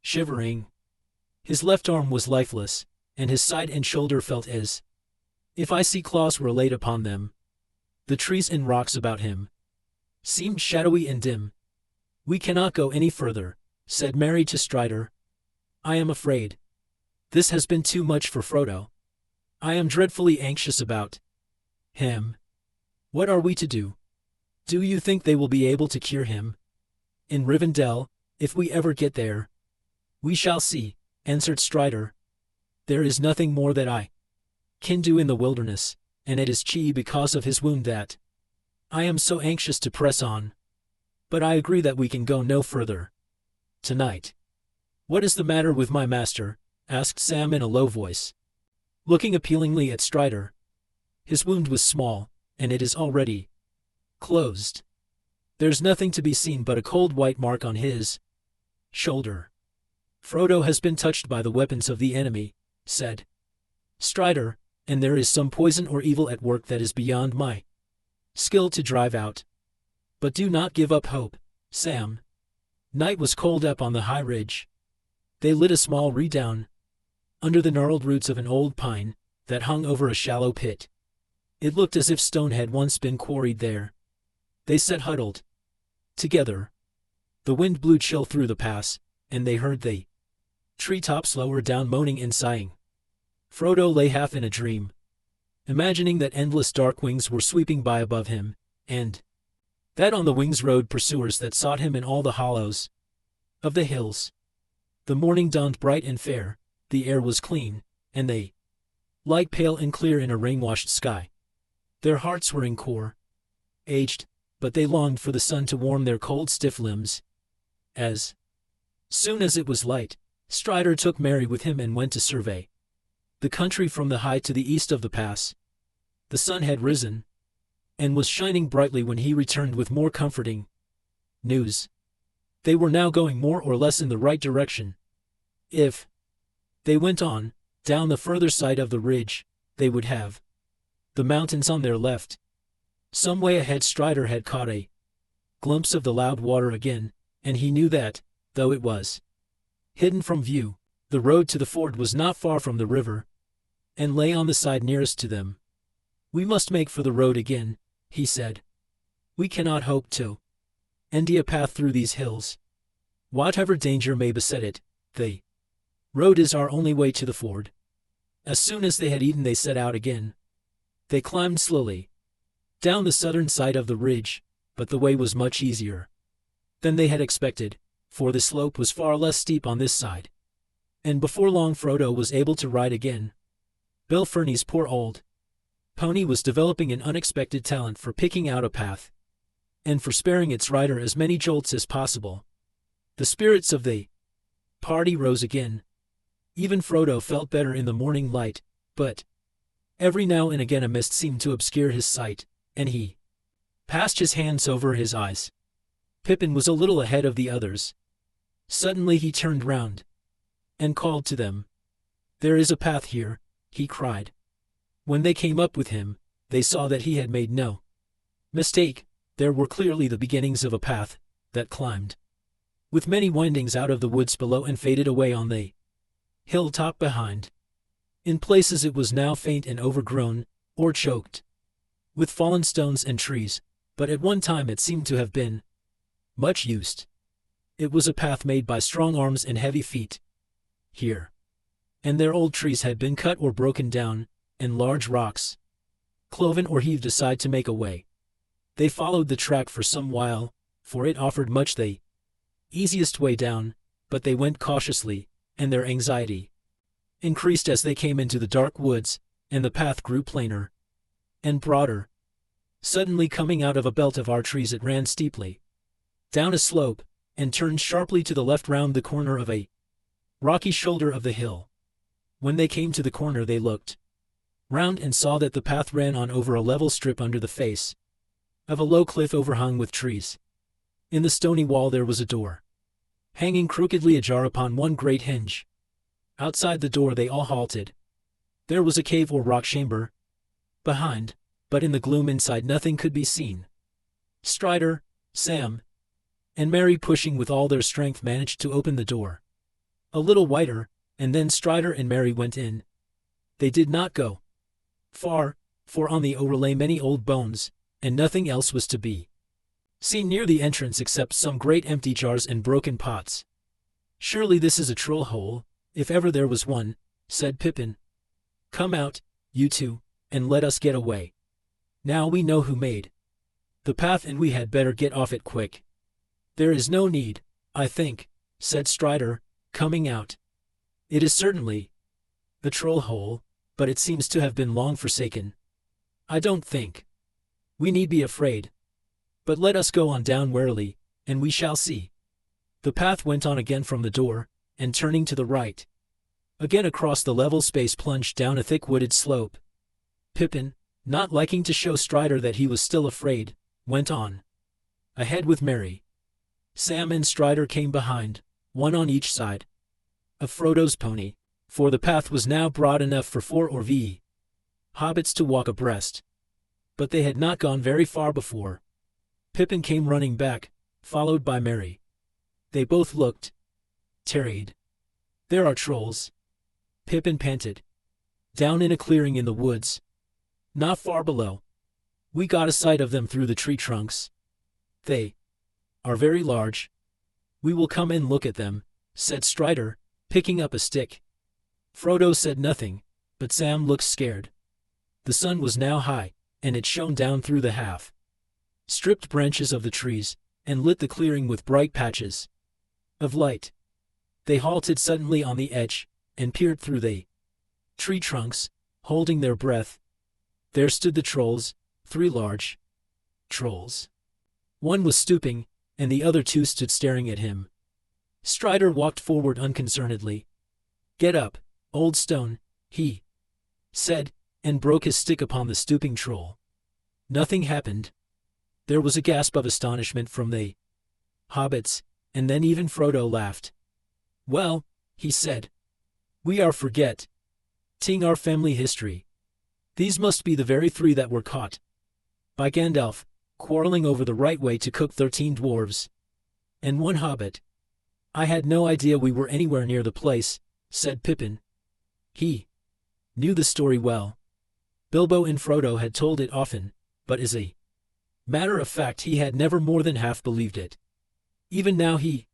shivering. His left arm was lifeless, and his side and shoulder felt as if icy claws were laid upon them. The trees and rocks about him seemed shadowy and dim. "We cannot go any further," said Merry to Strider. "I am afraid this has been too much for Frodo. I am dreadfully anxious about him. What are we to do? Do you think they will be able to cure him in Rivendell, if we ever get there?" "We shall see," answered Strider. "There is nothing more that I can do in the wilderness, and it is chiefly because of his wound that I am so anxious to press on. But I agree that we can go no further tonight." "What is the matter with my master?" asked Sam in a low voice, looking appealingly at Strider. "His wound was small, and it is already closed. There's nothing to be seen but a cold white mark on his shoulder." "Frodo has been touched by the weapons of the enemy," said Strider, "and there is some poison or evil at work that is beyond my skill to drive out. But do not give up hope, Sam." Night was cold up on the high ridge. They lit a small redown under the gnarled roots of an old pine that hung over a shallow pit. It looked as if stone had once been quarried there. They sat huddled together. The wind blew chill through the pass, and they heard the treetops lower down moaning and sighing. Frodo lay half in a dream, imagining that endless dark wings were sweeping by above him, and that on the wings rode pursuers that sought him in all the hollows of the hills. The morning dawned bright and fair, the air was clean, and the light pale and clear in a rain-washed sky. Their hearts were in core aged, but they longed for the sun to warm their cold stiff limbs. As soon as it was light, Strider took Merry with him and went to survey the country from the high to the east of the pass. The sun had risen, and was shining brightly when he returned with more comforting news. They were now going more or less in the right direction. If they went on, down the further side of the ridge, they would have the mountains on their left. Some way ahead Strider had caught a glimpse of the loud water again, and he knew that, though it was hidden from view, the road to the ford was not far from the river, and lay on the side nearest to them. "We must make for the road again," he said. "We cannot hope to end a path through these hills. Whatever danger may beset it, the road is our only way to the ford." As soon as they had eaten they set out again. They climbed slowly down the southern side of the ridge, but the way was much easier than they had expected, for the slope was far less steep on this side. And before long Frodo was able to ride again. Bill Ferny's poor old pony was developing an unexpected talent for picking out a path, and for sparing its rider as many jolts as possible. The spirits of the party rose again. Even Frodo felt better in the morning light, but every now and again a mist seemed to obscure his sight, and he passed his hands over his eyes. Pippin was a little ahead of the others. Suddenly he turned round and called to them. "There is a path here," he cried. When they came up with him, they saw that he had made no mistake. There were clearly the beginnings of a path that climbed, with many windings out of the woods below and faded away on the hilltop behind. In places it was now faint and overgrown, or choked with fallen stones and trees, but at one time it seemed to have been much used. It was a path made by strong arms and heavy feet. Here and there old trees had been cut or broken down, and large rocks cloven or heaved aside to make a way. They followed the track for some while, for it offered much the easiest way down, but they went cautiously, and their anxiety increased as they came into the dark woods, and the path grew plainer and broader. Suddenly coming out of a belt of our trees it ran steeply down a slope, and turned sharply to the left round the corner of a rocky shoulder of the hill. When they came to the corner they looked round and saw that the path ran on over a level strip under the face of a low cliff overhung with trees. In the stony wall there was a door, hanging crookedly ajar upon one great hinge. Outside the door they all halted. There was a cave or rock chamber behind, but in the gloom inside nothing could be seen. Strider, Sam, and Merry, pushing with all their strength, managed to open the door a little wider, and then Strider and Merry went in. They did not go far, for on the over lay many old bones, and nothing else was to be seen near the entrance except some great empty jars and broken pots. "Surely this is a troll hole, if ever there was one," said Pippin. "Come out, you two, and let us get away. Now we know who made the path, and we had better get off it quick." "There is no need, I think," said Strider, coming out. "It is certainly the troll hole, but it seems to have been long forsaken. I don't think we need be afraid. But let us go on down warily, and we shall see." The path went on again from the door, and turning to the right, again across the level space plunged down a thick wooded slope. Pippin, not liking to show Strider that he was still afraid, went on ahead with Merry. Sam and Strider came behind, one on each side of Frodo's pony, for the path was now broad enough for 4 or 5 hobbits to walk abreast. But they had not gone very far before Pippin came running back, followed by Merry. They both looked terrified. "There are trolls," Pippin panted, "down in a clearing in the woods, not far below. We got a sight of them through the tree trunks. They are very large." "We will come and look at them," said Strider, picking up a stick. Frodo said nothing, but Sam looked scared. The sun was now high, and it shone down through the half-stripped branches of the trees, and lit the clearing with bright patches of light. They halted suddenly on the edge, and peered through the tree trunks, holding their breath. There stood the trolls, 3 large trolls. One was stooping, and the other 2 stood staring at him. Strider walked forward unconcernedly. "Get up, old stone," he said, and broke his stick upon the stooping troll. Nothing happened. There was a gasp of astonishment from the hobbits, and then even Frodo laughed. "Well," he said, "we are forgetting our family history. These must be the very 3 that were caught by Gandalf, quarreling over the right way to cook 13 dwarves and 1 hobbit." "I had no idea we were anywhere near the place," said Pippin. He knew the story well. Bilbo and Frodo had told it often, but as a matter of fact he had never more than half believed it. Even now he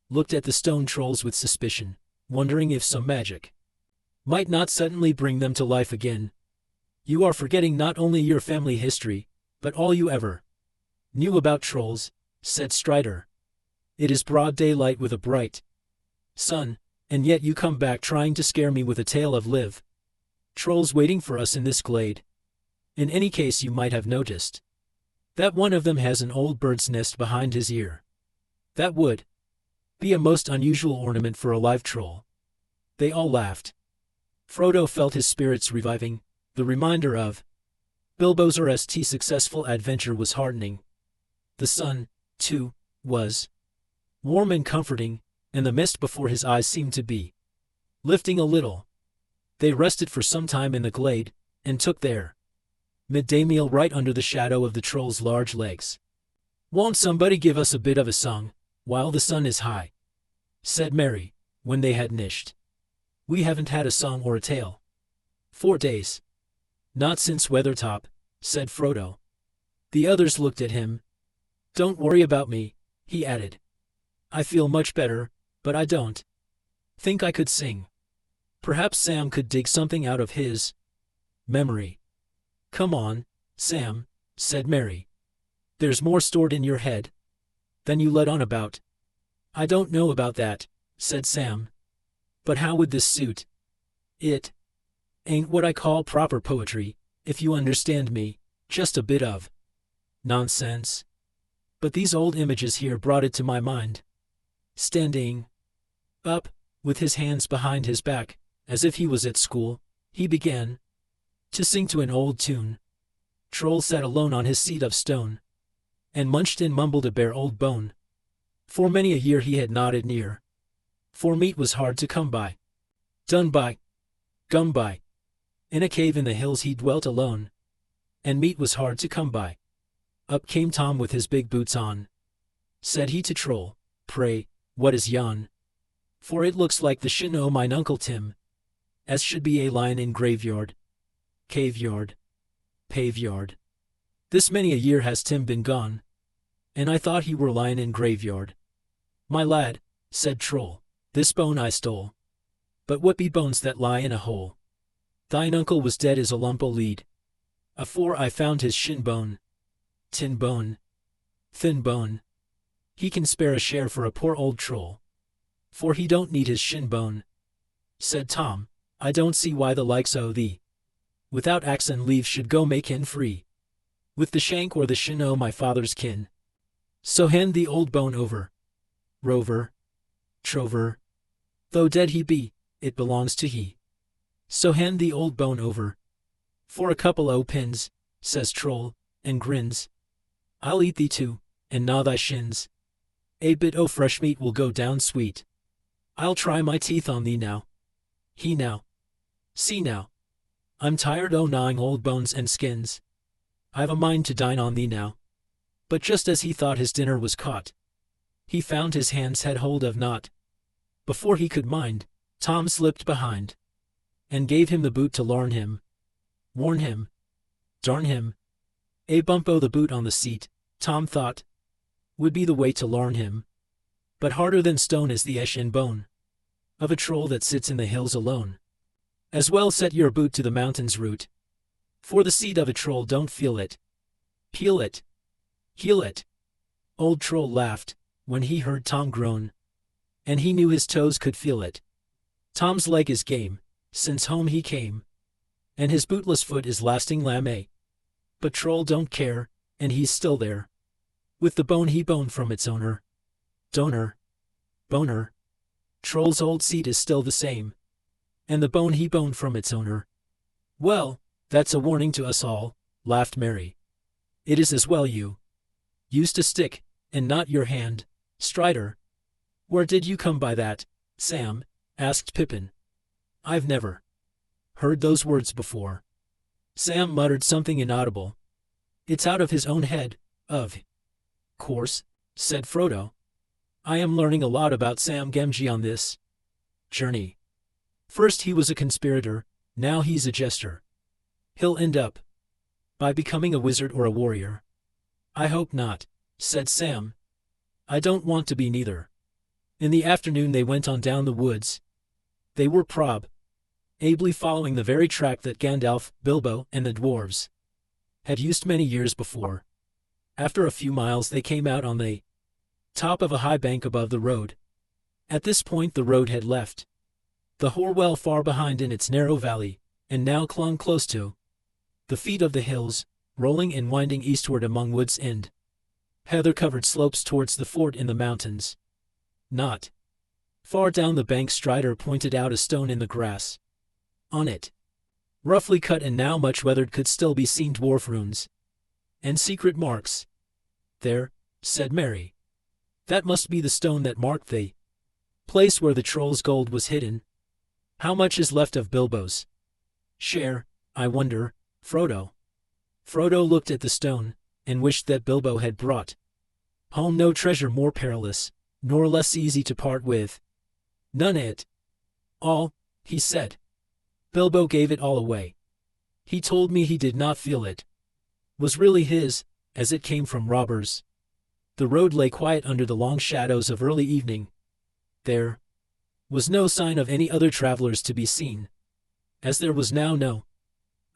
looked at the stone trolls with suspicion, wondering if some magic might not suddenly bring them to life again. "You are forgetting not only your family history, but all you ever knew about trolls," said Strider. "It is broad daylight with a bright sun, and yet you come back trying to scare me with a tale of live trolls waiting for us in this glade. In any case you might have noticed that one of them has an old bird's nest behind his ear. That would be a most unusual ornament for a live troll. They all laughed. Frodo felt his spirits reviving. The reminder of Bilbo's RST successful adventure was heartening. The sun, too, was warm and comforting, and the mist before his eyes seemed to be lifting a little. They rested for some time in the glade, and took their midday meal right under the shadow of the troll's large legs. "Won't somebody give us a bit of a song, while the sun is high?" said Merry, when they had nished. "We haven't had a song or a tale 4 days." "Not since Weathertop," said Frodo. The others looked at him. "Don't worry about me," he added. "I feel much better, but I don't think I could sing." Perhaps Sam could dig something out of his memory. "Come on, Sam," said Merry. "There's more stored in your head than you let on about." "I don't know about that," said Sam. "But how would this suit? It ain't what I call proper poetry, if you understand me, just a bit of nonsense. But these old images here brought it to my mind." Standing up, with his hands behind his back, as if he was at school, he began to sing to an old tune. Troll sat alone on his seat of stone, and munched and mumbled a bare old bone. For many a year he had nodded near, for meat was hard to come by. Done by, gum by. In a cave in the hills he dwelt alone, and meat was hard to come by. Up came Tom with his big boots on. Said he to Troll, "Pray, what is yon? For it looks like the shin o' mine Uncle Tim, as should be a lying in graveyard, caveyard, paveyard. This many a year has Tim been gone, and I thought he were lying in graveyard." "My lad," said Troll, "this bone I stole. But what be bones that lie in a hole? Thine uncle was dead as a lump o' lead, afore I found his shin bone. Tin bone, thin bone. He can spare a share for a poor old troll, for he don't need his shin bone." Said Tom, "I don't see why the likes o' thee, without axe and leaves, should go make in free with the shank or the shin o' my father's kin. So hand the old bone over, rover, trover. Though dead he be, it belongs to he. So hand the old bone over, for a couple o' pins," says Troll, and grins. "I'll eat thee too, and gnaw thy shins. A bit o' fresh meat will go down sweet. I'll try my teeth on thee now. He now. See now. I'm tired o' gnawing old bones and skins. I've a mind to dine on thee now." But just as he thought his dinner was caught, he found his hands had hold of naught. Before he could mind, Tom slipped behind, and gave him the boot to warn him, darn him. A bump o' the boot on the seat, Tom thought, would be the way to larn him. But harder than stone is the esh and bone of a troll that sits in the hills alone. As well set your boot to the mountain's root, for the seed of a troll don't feel it, peel it, heal it. Old Troll laughed when he heard Tom groan, and he knew his toes could feel it. Tom's leg is game, since home he came, and his bootless foot is lasting lame. But Troll don't care, and he's still there, with the bone he boned from its owner. Donor. Boner. Troll's old seat is still the same, and the bone he boned from its owner. "Well, that's a warning to us all," laughed Merry. "It is as well you used a stick, and not your hand, Strider." "Where did you come by that, Sam?" asked Pippin. "I've never heard those words before." Sam muttered something inaudible. "It's out of his own head, of course," said Frodo. "I am learning a lot about Sam Gamgee on this journey. First he was a conspirator, now he's a jester. He'll end up by becoming a wizard or a warrior." "I hope not," said Sam. "I don't want to be neither." In the afternoon they went on down the woods. They were ably following the very track that Gandalf, Bilbo, and the dwarves had used many years before. After a few miles they came out on the top of a high bank above the road. At this point the road had left the Horwell far behind in its narrow valley, and now clung close to the feet of the hills, rolling and winding eastward among woods and heather-covered slopes towards the fort in the mountains. Not Far down the bank Strider pointed out a stone in the grass. On it, roughly cut and now much weathered, could still be seen dwarf runes and secret marks. There, said Mary. That must be the stone that marked the place where the troll's gold was hidden. How much is left of Bilbo's share, I wonder, Frodo? Frodo looked at the stone, and wished that Bilbo had brought home no treasure more perilous, nor less easy to part with. None it. All, he said. Bilbo gave it all away. He told me he did not feel it was really his, as it came from robbers. The road lay quiet under the long shadows of early evening. There was no sign of any other travelers to be seen. As there was now no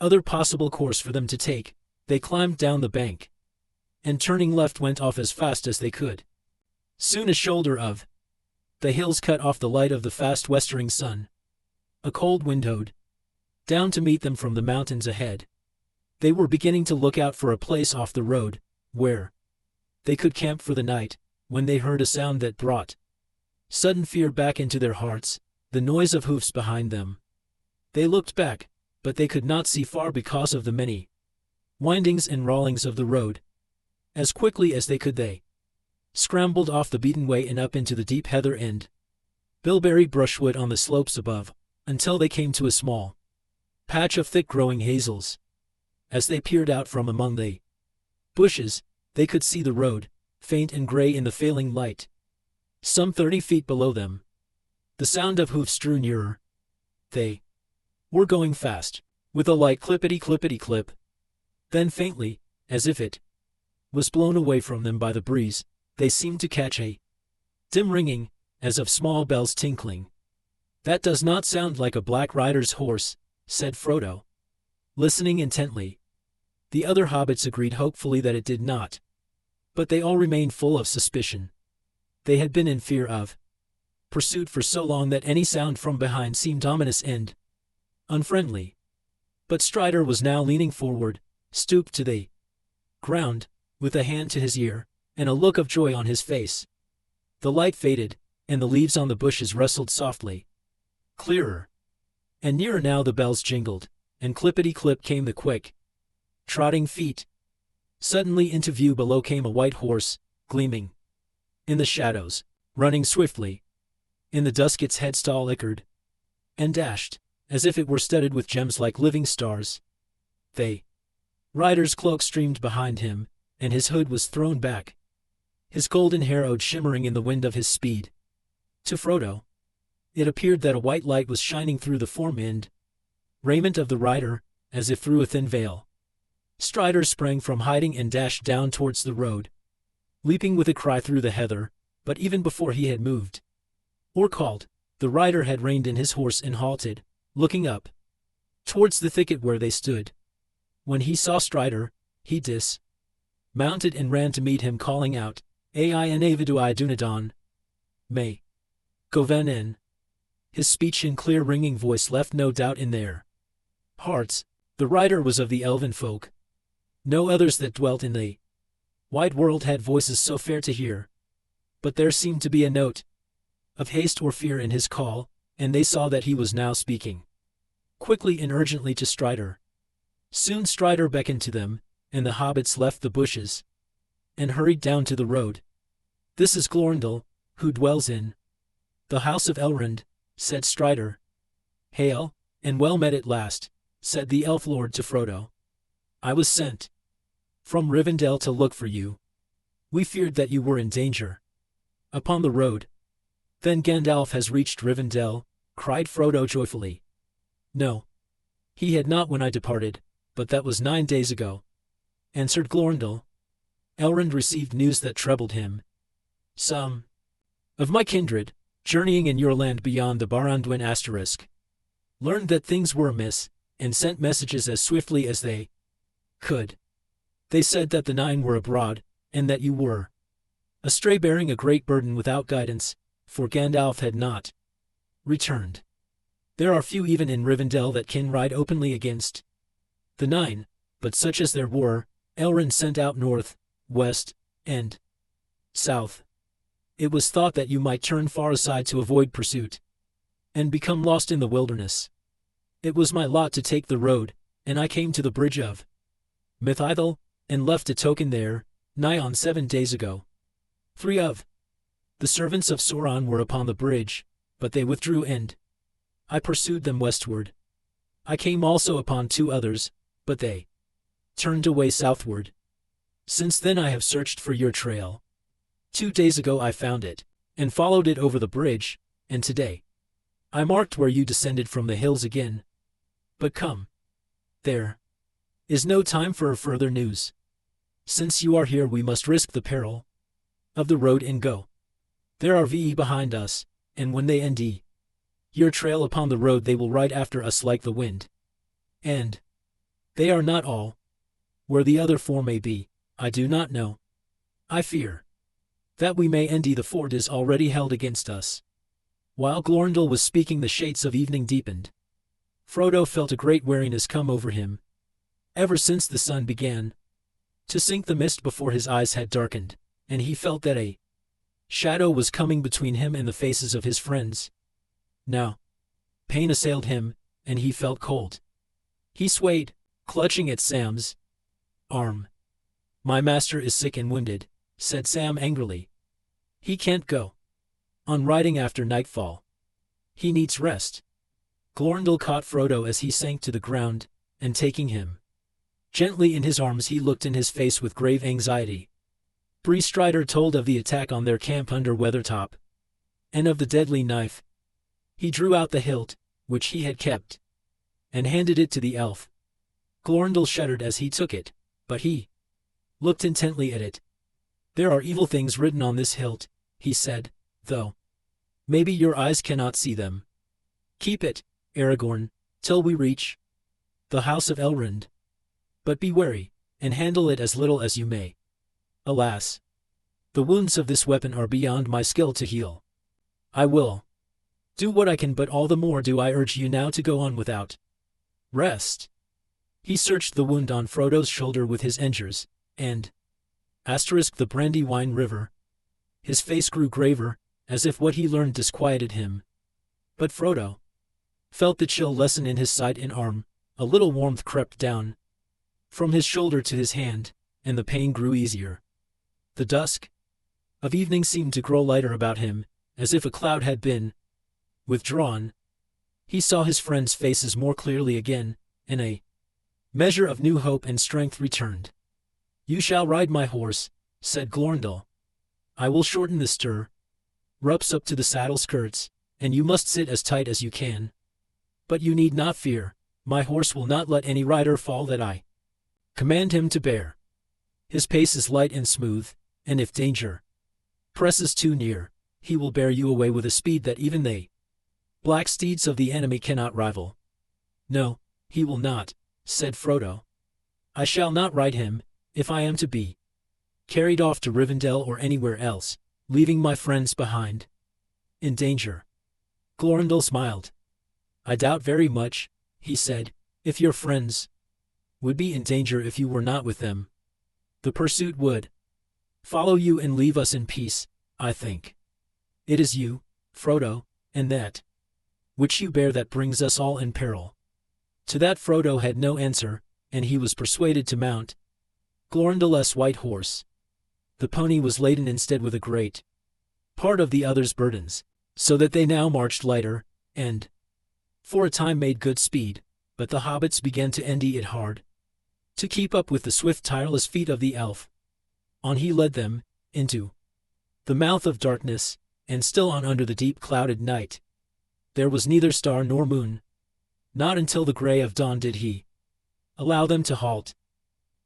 other possible course for them to take, they climbed down the bank, and turning left went off as fast as they could. Soon a shoulder of the hills cut off the light of the fast westering sun. A cold wind hoed down to meet them from the mountains ahead. They were beginning to look out for a place off the road, where they could camp for the night, when they heard a sound that brought sudden fear back into their hearts, the noise of hoofs behind them. They looked back, but they could not see far because of the many windings and rollings of the road. As quickly as they could they scrambled off the beaten way and up into the deep heather and bilberry brushwood on the slopes above, until they came to a small patch of thick-growing hazels. As they peered out from among the bushes, they could see the road, faint and gray in the failing light, some 30 feet below them. The sound of hoofs drew nearer. They were going fast, with a light clippity-clippity-clip. Then faintly, as if it was blown away from them by the breeze, they seemed to catch a dim ringing, as of small bells tinkling. That does not sound like a black rider's horse, said Frodo, listening intently. The other hobbits agreed hopefully that it did not. But they all remained full of suspicion. They had been in fear of pursuit for so long that any sound from behind seemed ominous and unfriendly. But Strider was now leaning forward, stooped to the ground, with a hand to his ear, and a look of joy on his face. The light faded, and the leaves on the bushes rustled softly. Clearer and nearer now the bells jingled, and clippity-clip came the quick, trotting feet. Suddenly into view below came a white horse, gleaming in the shadows, running swiftly. In the dusk its head stall lickered and dashed, as if it were studded with gems like living stars. The rider's cloak streamed behind him, and his hood was thrown back, his golden hair owed shimmering in the wind of his speed. To Frodo, it appeared that a white light was shining through the form and raiment of the rider, as if through a thin veil. Strider sprang from hiding and dashed down towards the road, leaping with a cry through the heather, but even before he had moved or called, the rider had reined in his horse and halted, looking up towards the thicket where they stood. When he saw Strider, he dismounted and ran to meet him, calling out, Ai and Avidui Dunedain, May Goven in. His speech and clear ringing voice left no doubt in their hearts. The rider was of the elven folk. No others that dwelt in the wide world had voices so fair to hear. But there seemed to be a note of haste or fear in his call, and they saw that he was now speaking quickly and urgently to Strider. Soon Strider beckoned to them, and the hobbits left the bushes and hurried down to the road. This is Glorindel, who dwells in the house of Elrond, said Strider. Hail, and well met at last, said the elf lord to Frodo. I was sent from Rivendell to look for you. We feared that you were in danger upon the road. Then Gandalf has reached Rivendell, cried Frodo joyfully. No, he had not when I departed, but that was 9 days ago, answered Glorindel. Elrond received news that troubled him. Some of my kindred, journeying in your land beyond the Barandwin *, learned that things were amiss, and sent messages as swiftly as they could. They said that the Nine were abroad, and that you were astray, bearing a great burden without guidance, for Gandalf had not returned. There are few even in Rivendell that can ride openly against the Nine, but such as there were, Elrond sent out north, west, and south. It was thought that you might turn far aside to avoid pursuit and become lost in the wilderness. It was my lot to take the road, and I came to the bridge of Mithidal, and left a token there, nigh on 7 days ago. 3 of the servants of Sauron were upon the bridge, but they withdrew, and I pursued them westward. I came also upon 2 others, but they turned away southward. Since then I have searched for your trail. 2 days ago I found it, and followed it over the bridge, and today I marked where you descended from the hills again. But come, there is no time for further news. Since you are here we must risk the peril of the road and go. There are VE behind us, and when they end your trail upon the road they will ride after us like the wind. And they are not all. Where the other 4 may be, I do not know. I fear that we may end the fort is already held against us. While Glorindel was speaking the shades of evening deepened. Frodo felt a great weariness come over him. Ever since the sun began to sink the mist before his eyes had darkened, and he felt that a shadow was coming between him and the faces of his friends. Now, pain assailed him, and he felt cold. He swayed, clutching at Sam's arm. My master is sick and wounded, said Sam angrily. He can't go on riding after nightfall. He needs rest. Glorindel caught Frodo as he sank to the ground, and taking him gently in his arms he looked in his face with grave anxiety. Bree Strider told of the attack on their camp under Weathertop, and of the deadly knife. He drew out the hilt, which he had kept, and handed it to the elf. Glorindel shuddered as he took it, but he looked intently at it. There are evil things written on this hilt, he said, though maybe your eyes cannot see them. Keep it, Aragorn, till we reach the house of Elrond. But be wary, and handle it as little as you may. Alas, the wounds of this weapon are beyond my skill to heal. I will do what I can, but all the more do I urge you now to go on without rest. He searched the wound on Frodo's shoulder with his engers, and the Brandywine River. His face grew graver, as if what he learned disquieted him. But Frodo felt the chill lessen in his side and arm. A little warmth crept down from his shoulder to his hand, and the pain grew easier. The dusk of evening seemed to grow lighter about him, as if a cloud had been withdrawn. He saw his friends' faces more clearly again, and a measure of new hope and strength returned. You shall ride my horse, said Glorindel. I will shorten the stirrups up to the saddle skirts, and you must sit as tight as you can. But you need not fear, my horse will not let any rider fall that I command him to bear. His pace is light and smooth, and if danger presses too near, he will bear you away with a speed that even the black steeds of the enemy cannot rival. No, he will not, said Frodo. I shall not ride him, if I am to be carried off to Rivendell or anywhere else, leaving my friends behind in danger. Glorindel smiled. I doubt very much, he said, if your friends would be in danger if you were not with them. The pursuit would follow you and leave us in peace, I think. It is you, Frodo, and that which you bear that brings us all in peril. To that Frodo had no answer, and he was persuaded to mount Glorindel's white horse. The pony was laden instead with a great part of the others' burdens, so that they now marched lighter, and for a time made good speed, but the hobbits began to envy it hard to keep up with the swift tireless feet of the elf. On he led them, into the mouth of darkness, and still on under the deep clouded night. There was neither star nor moon. Not until the gray of dawn did he allow them to halt.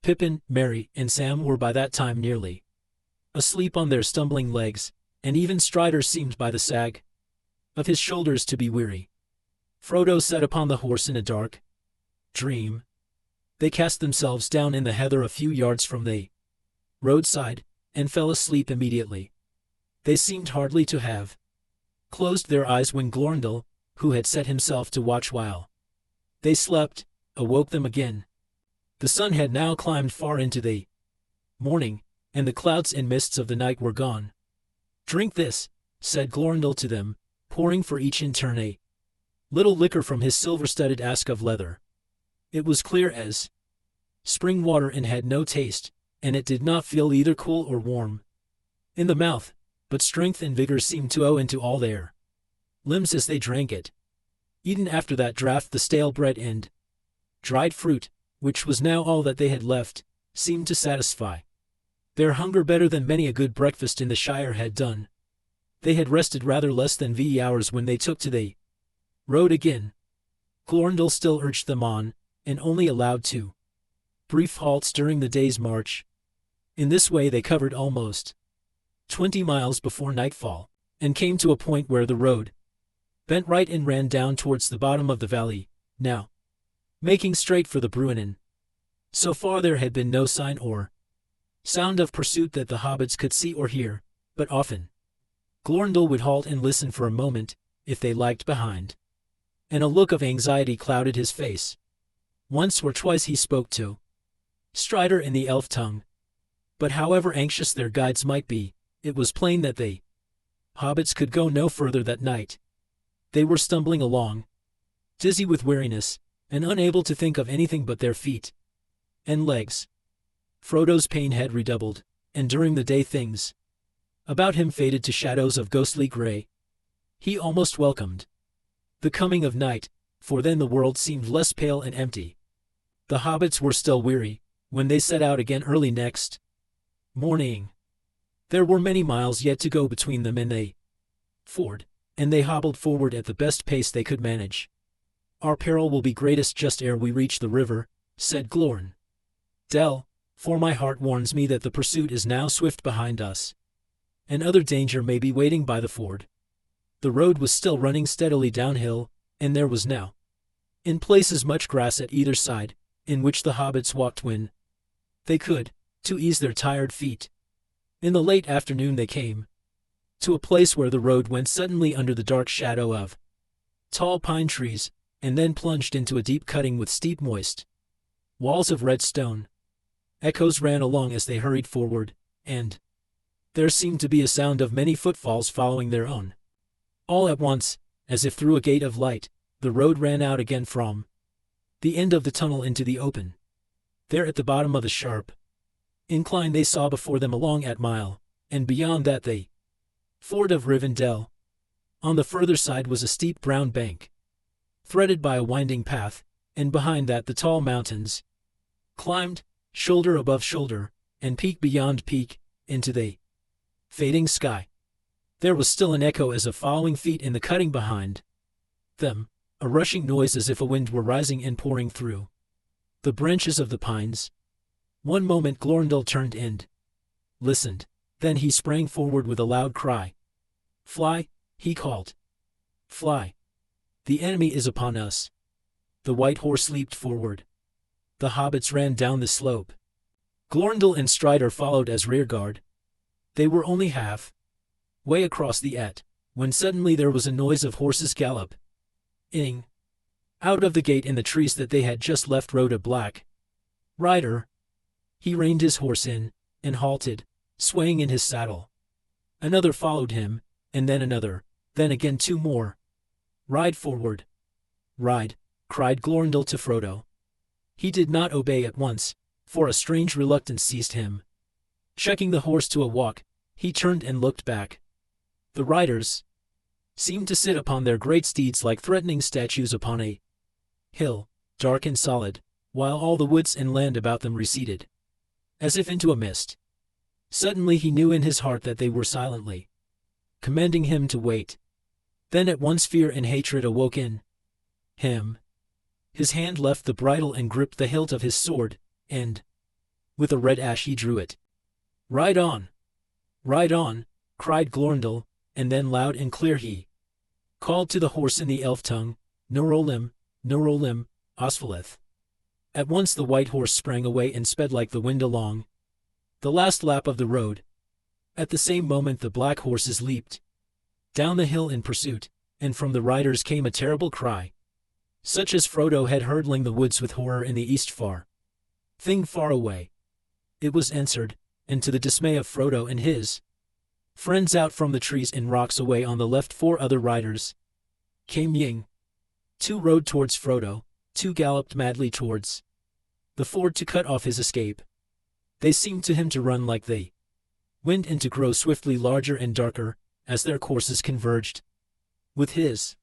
Pippin, Merry, and Sam were by that time nearly asleep on their stumbling legs, and even Strider seemed by the sag of his shoulders to be weary. Frodo sat upon the horse in a dark dream. They cast themselves down in the heather a few yards from the roadside, and fell asleep immediately. They seemed hardly to have closed their eyes when Glorindel, who had set himself to watch while they slept, awoke them again. The sun had now climbed far into the morning, and the clouds and mists of the night were gone. "Drink this," said Glorindel to them, pouring for each in turn a little liquor from his silver-studded ask of leather. It was clear as spring water and had no taste, and it did not feel either cool or warm in the mouth, but strength and vigor seemed to owe into all their limbs as they drank it. Eaten after that draught, the stale bread and dried fruit, which was now all that they had left, seemed to satisfy their hunger better than many a good breakfast in the Shire had done. They had rested rather less than 20 hours when they took to the road again. Glorindel still urged them on, and only allowed 2 brief halts during the day's march. In this way they covered almost 20 miles before nightfall, and came to a point where the road bent right and ran down towards the bottom of the valley, now making straight for the Bruinen. So far there had been no sign or sound of pursuit that the hobbits could see or hear, but often Glorindel would halt and listen for a moment, if they lagged behind, and a look of anxiety clouded his face. Once or twice he spoke to Strider in the elf tongue, but however anxious their guides might be, it was plain that the hobbits could go no further that night. They were stumbling along, dizzy with weariness, and unable to think of anything but their feet and legs. Frodo's pain had redoubled, and during the day things about him faded to shadows of ghostly gray. He almost welcomed the coming of night, for then the world seemed less pale and empty. The hobbits were still weary when they set out again early next morning. There were many miles yet to go between them and the ford, and they hobbled forward at the best pace they could manage. "Our peril will be greatest just ere we reach the river," said Glorindel, "for my heart warns me that the pursuit is now swift behind us, and other danger may be waiting by the ford." The road was still running steadily downhill, and there was now in places much grass at either side, in which the hobbits walked when they could, to ease their tired feet. In the late afternoon they came to a place where the road went suddenly under the dark shadow of tall pine trees, and then plunged into a deep cutting with steep moist walls of red stone. Echoes ran along as they hurried forward, and there seemed to be a sound of many footfalls following their own. All at once, as if through a gate of light, the road ran out again from the end of the tunnel into the open. There at the bottom of the sharp incline they saw before them a long 8-mile, and beyond that the ford of Rivendell. On the further side was a steep brown bank, threaded by a winding path, and behind that the tall mountains climbed, shoulder above shoulder, and peak beyond peak, into the fading sky. There was still an echo as of following feet in the cutting behind them, a rushing noise as if a wind were rising and pouring through the branches of the pines. One moment Glorindel turned and listened, then he sprang forward with a loud cry. "Fly," he called. "Fly. The enemy is upon us." The white horse leaped forward. The hobbits ran down the slope. Glorindel and Strider followed as rearguard. They were only half way across the when suddenly there was a noise of horses galloping. Out of the gate in the trees that they had just left rode a black rider. He reined his horse in, and halted, swaying in his saddle. Another followed him, and then another, then again 2 more. "Ride forward." "Ride," cried Glorindel to Frodo. He did not obey at once, for a strange reluctance seized him. Checking the horse to a walk, he turned and looked back. The riders seemed to sit upon their great steeds like threatening statues upon a hill, dark and solid, while all the woods and land about them receded, as if into a mist. Suddenly he knew in his heart that they were silently commanding him to wait. Then at once fear and hatred awoke in him. His hand left the bridle and gripped the hilt of his sword, and with a red ash he drew it. "Ride on! Ride on!" cried Glorindel, and then loud and clear he called to the horse in the elf tongue, "Nurolim, Nurolim, Osvalith." At once the white horse sprang away and sped like the wind along the last lap of the road. At the same moment the black horses leaped down the hill in pursuit, and from the riders came a terrible cry, such as Frodo had hurdling the woods with horror in the east far away. It was answered, and to the dismay of Frodo and his Friends out from the trees and rocks away on the left 4 other riders came ying. 2 rode towards Frodo, 2 galloped madly towards the ford to cut off his escape. They seemed to him to run like they wind and to grow swiftly larger and darker as their courses converged with his.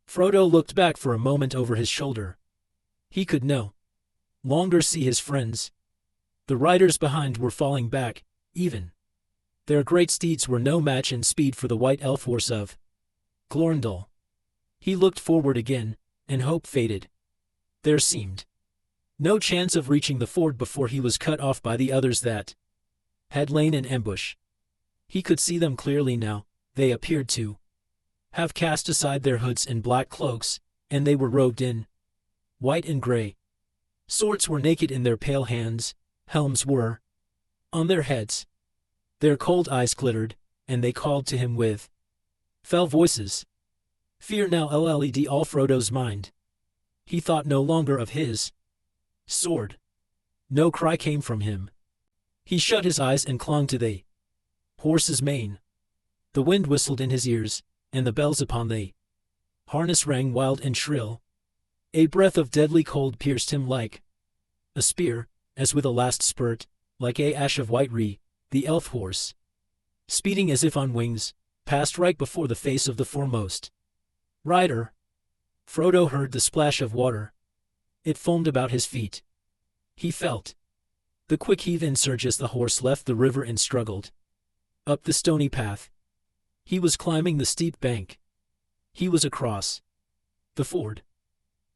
Frodo looked back for a moment over his shoulder. He could no longer see his friends. The riders behind were falling back, even. Their great steeds were no match in speed for the white elf horse of Glorindel. He looked forward again, and hope faded. There seemed no chance of reaching the ford before he was cut off by the others that had lain in ambush. He could see them clearly now. They appeared to have cast aside their hoods and black cloaks, and they were robed in white and gray. Swords were naked in their pale hands, helms were on their heads. Their cold eyes glittered, and they called to him with fell voices. Fear now led all Frodo's mind. He thought no longer of his sword. No cry came from him. He shut his eyes and clung to the horse's mane. The wind whistled in his ears, and the bells upon the harness rang wild and shrill. A breath of deadly cold pierced him like a spear, as with a last spurt, like a ash of white re, the elf horse, speeding as if on wings, passed right before the face of the foremost rider. Frodo heard the splash of water. It foamed about his feet. He felt the quick heave and surge as the horse left the river and struggled up the stony path. He was climbing the steep bank. He was across the ford.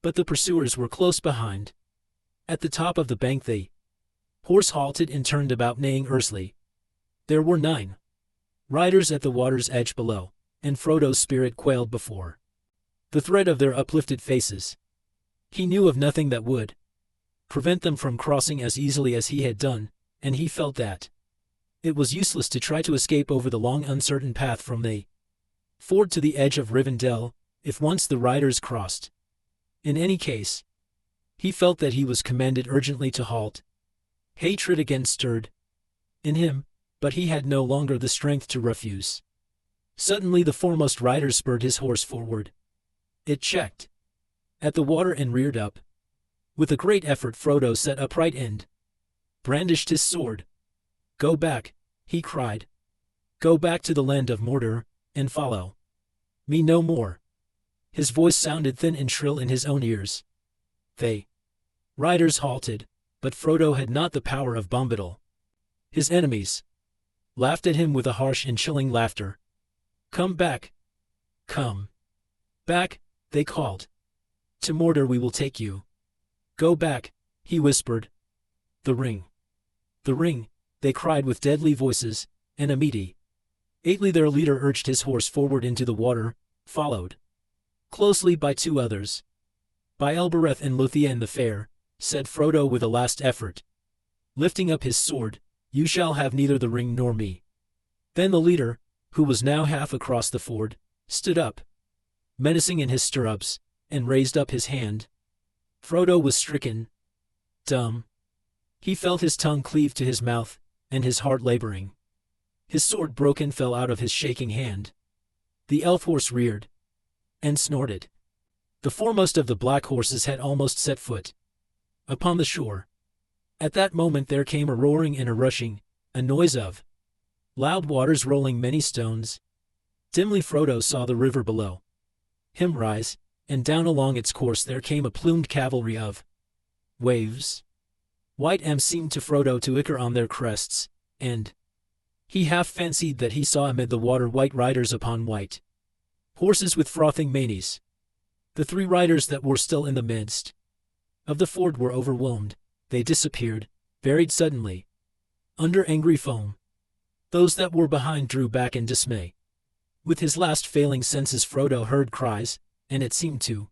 But the pursuers were close behind. At the top of the bank the horse halted and turned about, neighing earnestly. There were 9 riders at the water's edge below, and Frodo's spirit quailed before the threat of their uplifted faces. He knew of nothing that would prevent them from crossing as easily as he had done, and he felt that it was useless to try to escape over the long uncertain path from the ford to the edge of Rivendell, if once the riders crossed. In any case, he felt that he was commanded urgently to halt. Hatred again stirred in him, but he had no longer the strength to refuse. Suddenly the foremost rider spurred his horse forward. It checked at the water and reared up. With a great effort Frodo sat upright and brandished his sword. "Go back," he cried. "Go back to the land of Mordor, and follow me no more." His voice sounded thin and shrill in his own ears. The riders halted, but Frodo had not the power of Bombadil. His enemies laughed at him with a harsh and chilling laughter. "Come back! Come back!" they called. "To Mordor we will take you." "Go back," he whispered. "The ring! The ring!" they cried with deadly voices, and immediately their leader urged his horse forward into the water, followed closely by 2 others. "By Elbereth and Luthien the Fair," said Frodo with a last effort, lifting up his sword, "you shall have neither the ring nor me." Then the leader, who was now half across the ford, stood up, menacing in his stirrups, and raised up his hand. Frodo was stricken dumb. He felt his tongue cleave to his mouth, and his heart laboring. His sword broken fell out of his shaking hand. The elf horse reared and snorted. The foremost of the black horses had almost set foot upon the shore. At that moment there came a roaring and a rushing, a noise of loud waters rolling many stones. Dimly Frodo saw the river below him rise, and down along its course there came a plumed cavalry of waves. White M's seemed to Frodo to ichor on their crests, and he half fancied that he saw amid the water white riders upon white horses with frothing manes. The 3 riders that were still in the midst of the ford were overwhelmed. They disappeared, buried suddenly under angry foam. Those that were behind drew back in dismay. With his last failing senses Frodo heard cries, and it seemed to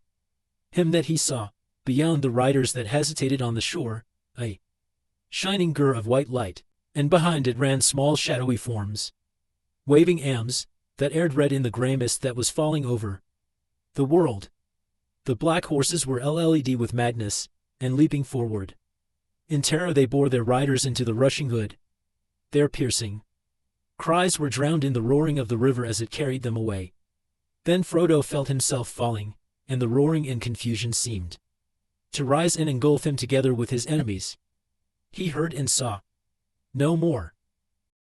him that he saw, beyond the riders that hesitated on the shore, a shining gur of white light, and behind it ran small shadowy forms, waving arms, that aired red in the grey mist that was falling over the world. The black horses were led with madness, and leaping forward in terror they bore their riders into the rushing hood. Their piercing Cries were drowned in the roaring of the river as it carried them away. Then Frodo felt himself falling, and the roaring and confusion seemed to rise and engulf him together with his enemies. He heard and saw no more.